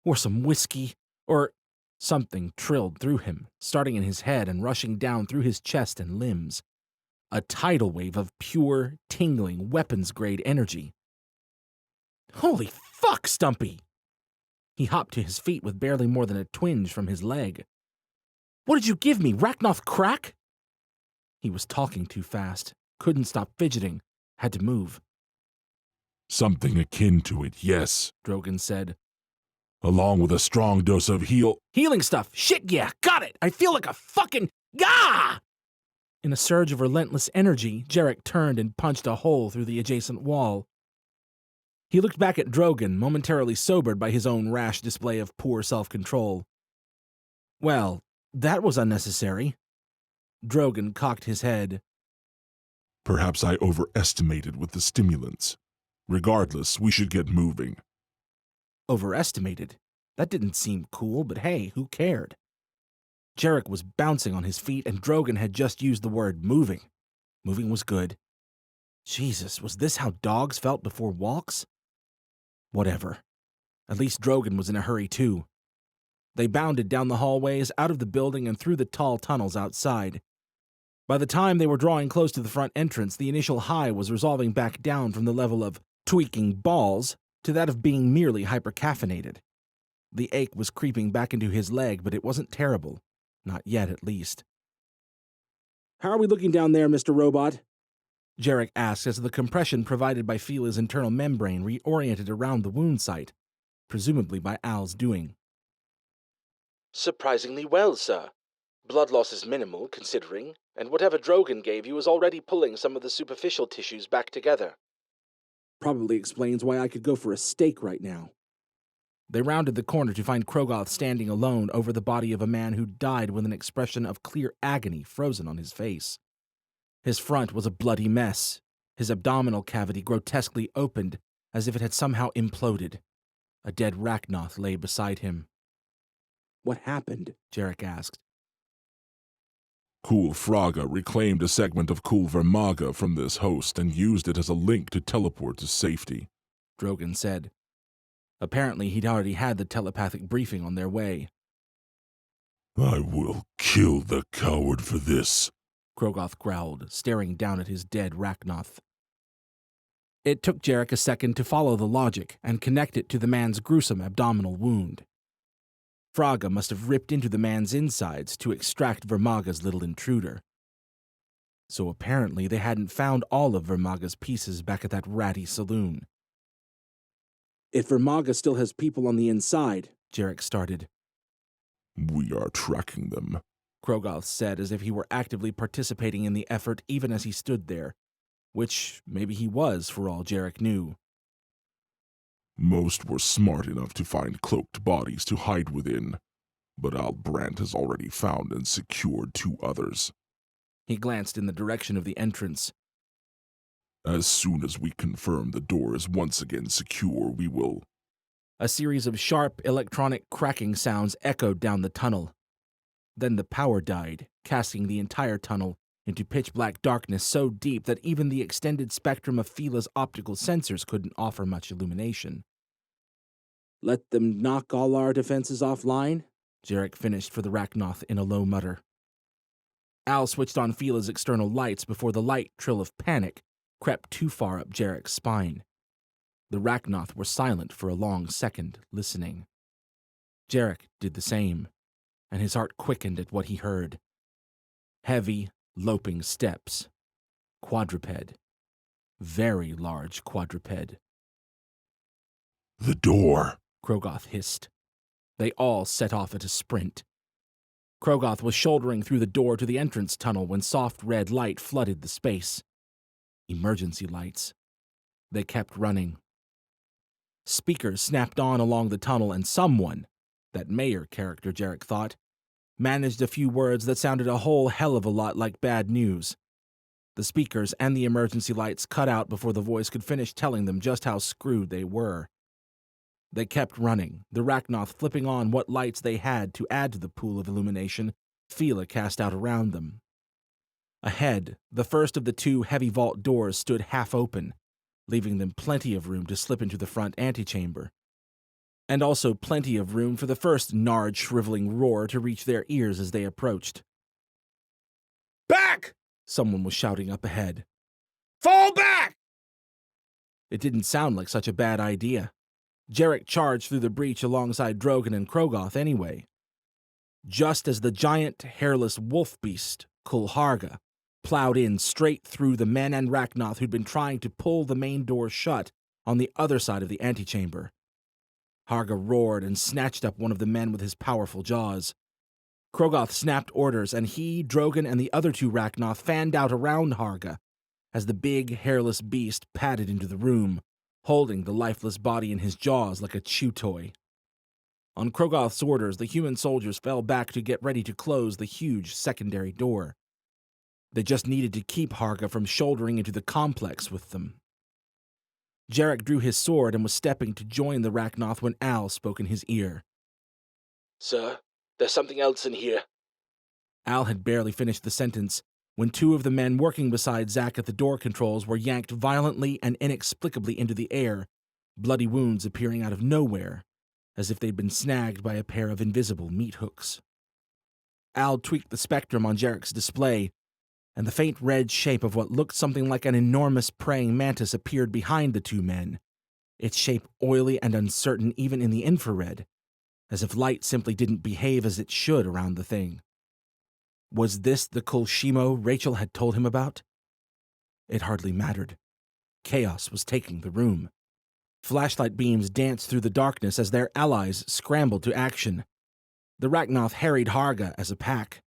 Or some whiskey. Or something trilled through him, starting in his head and rushing down through his chest and limbs. A tidal wave of pure, tingling, weapons-grade energy. Holy fuck, Stumpy! He hopped to his feet with barely more than a twinge from his leg. What did you give me, Rachnoth crack? He was talking too fast, couldn't stop fidgeting, had to move. Something akin to it, yes, Drogon said. Along with a strong dose of Healing stuff! Shit, yeah, got it! I feel like a fucking... Gah! In a surge of relentless energy, Jarek turned and punched a hole through the adjacent wall. He looked back at Drogon, momentarily sobered by his own rash display of poor self-control. Well, that was unnecessary. Drogon cocked his head. Perhaps I overestimated with the stimulants. Regardless, we should get moving. Overestimated? That didn't seem cool, but hey, who cared? Jarek was bouncing on his feet, and Drogon had just used the word moving. Moving was good. Jesus, was this how dogs felt before walks? Whatever. At least Drogon was in a hurry, too. They bounded down the hallways, out of the building, and through the tall tunnels outside. By the time they were drawing close to the front entrance, the initial high was resolving back down from the level of tweaking balls to that of being merely hypercaffeinated. The ache was creeping back into his leg, but it wasn't terrible. Not yet, at least. How are we looking down there, Mr. Robot? Jarek asked as the compression provided by Fila's internal membrane reoriented around the wound site, presumably by Al's doing. Surprisingly well, sir. Blood loss is minimal, considering, and whatever Drogon gave you is already pulling some of the superficial tissues back together. Probably explains why I could go for a steak right now. They rounded the corner to find Krogoth standing alone over the body of a man who died with an expression of clear agony frozen on his face. His front was a bloody mess, his abdominal cavity grotesquely opened as if it had somehow imploded. A dead Rachnoth lay beside him. What happened? Jarek asked. Kul Fraga reclaimed a segment of Kul Vermaga from this host and used it as a link to teleport to safety, Drogon said. Apparently, he'd already had the telepathic briefing on their way. I will kill the coward for this, Krogoth growled, staring down at his dead Rachnoth. It took Jarek a second to follow the logic and connect it to the man's gruesome abdominal wound. Fraga must have ripped into the man's insides to extract Vermaga's little intruder. So apparently they hadn't found all of Vermaga's pieces back at that ratty saloon. If Vermaga still has people on the inside, Jarek started. We are tracking them, Krogoth said as if he were actively participating in the effort even as he stood there, which maybe he was for all Jarek knew. Most were smart enough to find cloaked bodies to hide within, but Albrandt has already found and secured 2 others. He glanced in the direction of the entrance. As soon as we confirm the door is once again secure, we will... A series of sharp electronic cracking sounds echoed down the tunnel. Then the power died, casting the entire tunnel into pitch-black darkness so deep that even the extended spectrum of Fila's optical sensors couldn't offer much illumination. Let them knock all our defenses offline? Jarek finished for the Rachnoth in a low mutter. Al switched on Fila's external lights before the light trill of panic crept too far up Jarek's spine. The Rachnoth were silent for a long second, listening. Jarek did the same, and his heart quickened at what he heard. Heavy, loping steps. Quadruped. Very large quadruped. The door, Krogoth hissed. They all set off at a sprint. Krogoth was shouldering through the door to the entrance tunnel when soft red light flooded the space. Emergency lights. They kept running. Speakers snapped on along the tunnel, and someone, that mayor character Jarek thought, managed a few words that sounded a whole hell of a lot like bad news. The speakers and the emergency lights cut out before the voice could finish telling them just how screwed they were. They kept running, the Rachnoth flipping on what lights they had to add to the pool of illumination Fila cast out around them. Ahead, the first of the two heavy vault doors stood half open, leaving them plenty of room to slip into the front antechamber. And also plenty of room for the first Nard shriveling roar to reach their ears as they approached. "Back!" Someone was shouting up ahead. "Fall back!" It didn't sound like such a bad idea. Jarek charged through the breach alongside Drogon and Krogoth anyway. Just as the giant, hairless wolf beast, Kulharga, plowed in straight through the men and Rachnoth who'd been trying to pull the main door shut on the other side of the antechamber. Harga roared and snatched up one of the men with his powerful jaws. Krogoth snapped orders, and he, Drogon, and the other two Rachnoth fanned out around Harga as the big, hairless beast padded into the room, holding the lifeless body in his jaws like a chew toy. On Krogoth's orders, the human soldiers fell back to get ready to close the huge secondary door. They just needed to keep Harga from shouldering into the complex with them. Jarek drew his sword and was stepping to join the Rachnoth when Al spoke in his ear. "Sir, there's something else in here." Al had barely finished the sentence when two of the men working beside Zack at the door controls were yanked violently and inexplicably into the air, bloody wounds appearing out of nowhere, as if they'd been snagged by a pair of invisible meat hooks. Al tweaked the spectrum on Jarek's display, and the faint red shape of what looked something like an enormous praying mantis appeared behind the two men, its shape oily and uncertain even in the infrared, as if light simply didn't behave as it should around the thing. Was this the Kulshimo Rachel had told him about? It hardly mattered. Chaos was taking the room. Flashlight beams danced through the darkness as their allies scrambled to action. The Rachnoth harried Harga as a pack.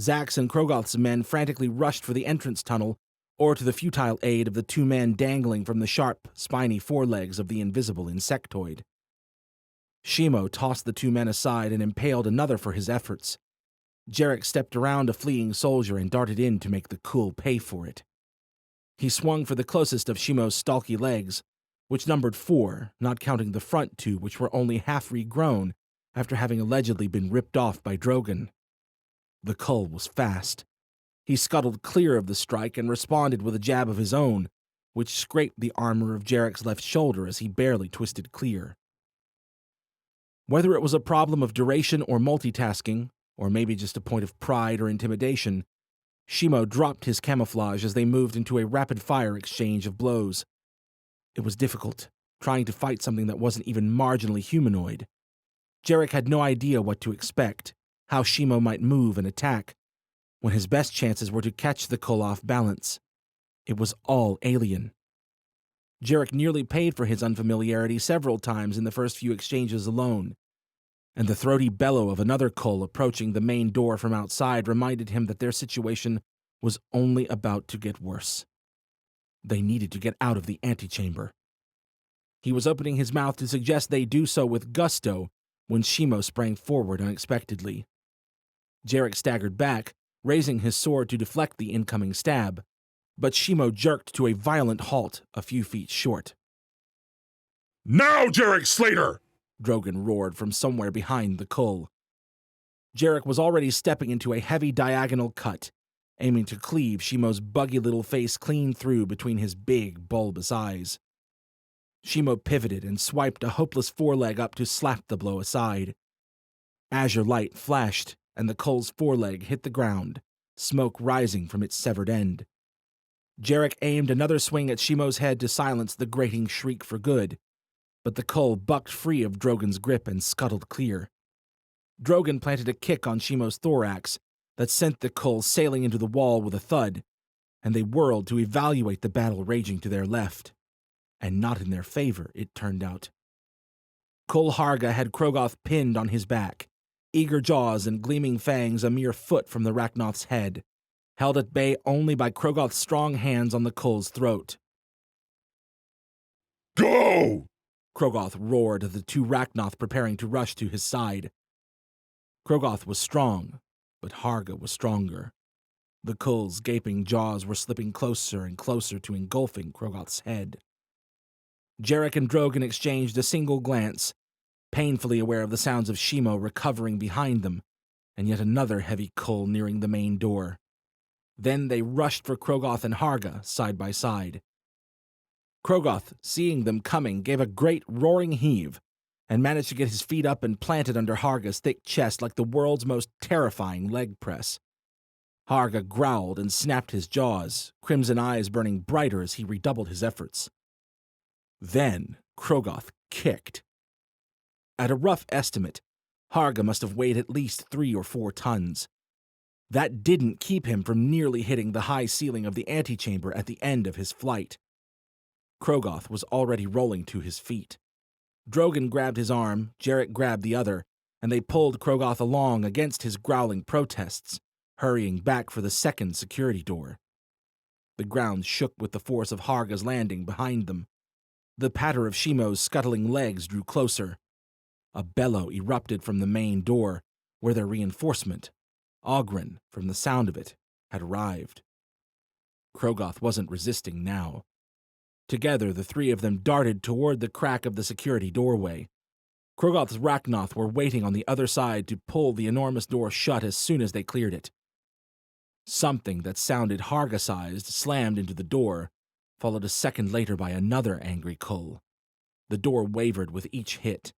Zack's and Krogoth's men frantically rushed for the entrance tunnel or to the futile aid of the two men dangling from the sharp, spiny forelegs of the invisible insectoid. Shimo tossed the two men aside and impaled another for his efforts. Jarek stepped around a fleeing soldier and darted in to make the Kul pay for it. He swung for the closest of Shimo's stalky legs, which numbered 4, not counting the front 2, which were only half regrown after having allegedly been ripped off by Drogon. The Kul was fast. He scuttled clear of the strike and responded with a jab of his own, which scraped the armor of Jarek's left shoulder as he barely twisted clear. Whether it was a problem of duration or multitasking, or maybe just a point of pride or intimidation, Shimo dropped his camouflage as they moved into a rapid-fire exchange of blows. It was difficult, trying to fight something that wasn't even marginally humanoid. Jarek had no idea what to expect, how Shimo might move and attack, when his best chances were to catch the Kul off balance. It was all alien. Jarek nearly paid for his unfamiliarity several times in the first few exchanges alone, and the throaty bellow of another Kul approaching the main door from outside reminded him that their situation was only about to get worse. They needed to get out of the antechamber. He was opening his mouth to suggest they do so with gusto when Shimo sprang forward unexpectedly. Jarek staggered back, raising his sword to deflect the incoming stab, but Shimo jerked to a violent halt a few feet short. "Now, Jarek Slater!" Drogon roared from somewhere behind the Kul. Jarek was already stepping into a heavy diagonal cut, aiming to cleave Shimo's buggy little face clean through between his big, bulbous eyes. Shimo pivoted and swiped a hopeless foreleg up to slap the blow aside. Azure light flashed, and the Kul's foreleg hit the ground, smoke rising from its severed end. Jarek aimed another swing at Shimo's head to silence the grating shriek for good, but the Kul bucked free of Drogon's grip and scuttled clear. Drogon planted a kick on Shimo's thorax that sent the Kul sailing into the wall with a thud, and they whirled to evaluate the battle raging to their left. And not in their favor, it turned out. Kulharga had Krogoth pinned on his back, eager jaws and gleaming fangs a mere foot from the Rachnoth's head. held at bay only by Krogoth's strong hands on the Kull's throat. Go! Krogoth roared at the two Rachnoth preparing to rush to his side. Krogoth was strong, but Harga was stronger. The Kull's gaping jaws were slipping closer and closer to engulfing Krogoth's head. Jarek and Drogon exchanged a single glance, painfully aware of the sounds of Shimo recovering behind them, and yet another heavy Kull nearing the main door. Then they rushed for Krogoth and Harga, side by side. Krogoth, seeing them coming, gave a great roaring heave, and managed to get his feet up and planted under Harga's thick chest like the world's most terrifying leg press. Harga growled and snapped his jaws, crimson eyes burning brighter as he redoubled his efforts. Then Krogoth kicked. At a rough estimate, Harga must have weighed at least 3 or 4 tons. That didn't keep him from nearly hitting the high ceiling of the antechamber at the end of his flight. Krogoth was already rolling to his feet. Drogon grabbed his arm, Jarek grabbed the other, and they pulled Krogoth along against his growling protests, hurrying back for the second security door. The ground shook with the force of Harga's landing behind them. The patter of Shimo's scuttling legs drew closer. A bellow erupted from the main door, where their reinforcement, Oghren, from the sound of it, had arrived. Krogoth wasn't resisting now. Together, the three of them darted toward the crack of the security doorway. Krogoth's Rachnoth were waiting on the other side to pull the enormous door shut as soon as they cleared it. Something that sounded Harga-sized slammed into the door, followed a second later by another angry Kull. The door wavered with each hit,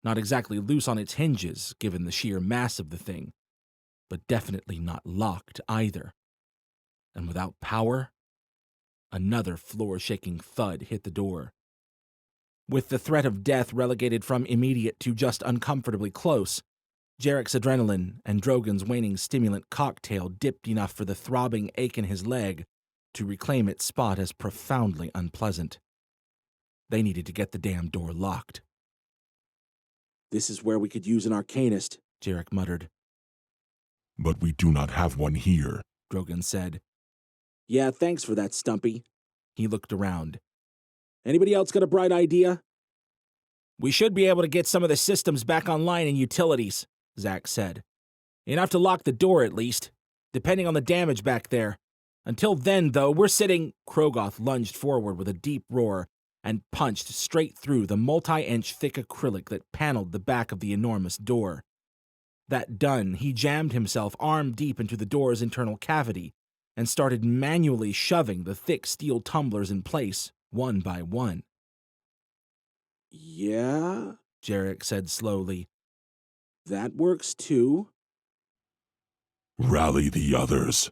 not exactly loose on its hinges, given the sheer mass of the thing, but definitely not locked either. And without power, another floor-shaking thud hit the door. With the threat of death relegated from immediate to just uncomfortably close, Jarek's adrenaline and Drogon's waning stimulant cocktail dipped enough for the throbbing ache in his leg to reclaim its spot as profoundly unpleasant. They needed to get the damn door locked. "This is where we could use an arcanist," Jarek muttered. "But we do not have one here," Drogon said. "Yeah, thanks for that, Stumpy." He looked around. "Anybody else got a bright idea?" "We should be able to get some of the systems back online in utilities," Zach said. "Enough to lock the door, at least, depending on the damage back there. Until then, though, we're sitting—" Krogoth lunged forward with a deep roar and punched straight through the multi-inch thick acrylic that paneled the back of the enormous door. That done, he jammed himself arm deep into the door's internal cavity and started manually shoving the thick steel tumblers in place, one by one. "Yeah," Jarek said slowly. "that works too." "Rally the others,"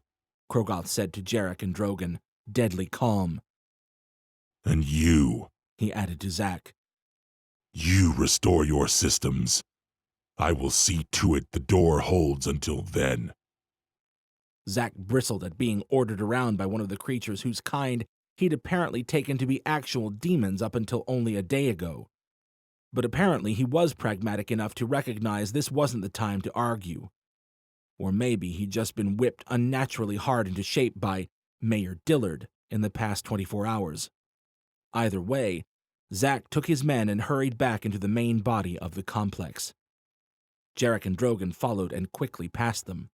Krogoth said to Jarek and Drogon, deadly calm. "And you," he added to Zach. "you restore your systems. I will see to it the door holds until then." Zach bristled at being ordered around by one of the creatures whose kind he'd apparently taken to be actual demons up until only a day ago. But apparently he was pragmatic enough to recognize this wasn't the time to argue. Or maybe he'd just been whipped unnaturally hard into shape by Mayor Dillard in the past 24 hours. Either way, Zach took his men and hurried back into the main body of the complex. Jarek and Drogon followed and quickly passed them.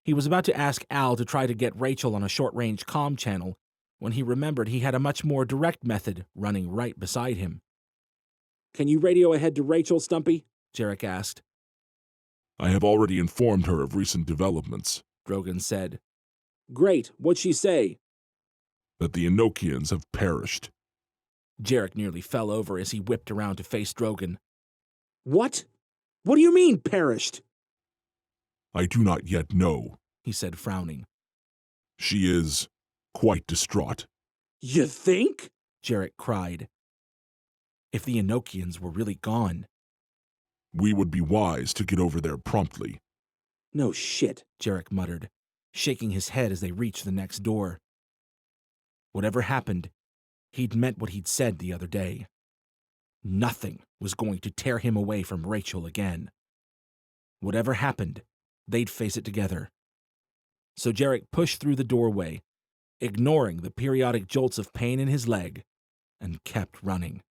He was about to ask Al to try to get Rachel on a short-range comm channel when he remembered he had a much more direct method running right beside him. "Can you radio ahead to Rachel, Stumpy?" Jarek asked. "I have already informed her of recent developments," Drogon said. "Great. What'd she say?" "that the Enochians have perished." Jarek nearly fell over as he whipped around to face Drogon. "What? What do you mean, perished?" "I do not yet know," he said, frowning. "She is quite distraught." "You think?" Jarek cried. If the Enochians were really gone. "We would be wise to get over there promptly." "No shit," Jarek muttered, shaking his head as they reached the next door. Whatever happened, he'd meant what he'd said the other day. Nothing was going to tear him away from Rachel again. Whatever happened, they'd face it together. so Jarek pushed through the doorway, ignoring the periodic jolts of pain in his leg, and kept running.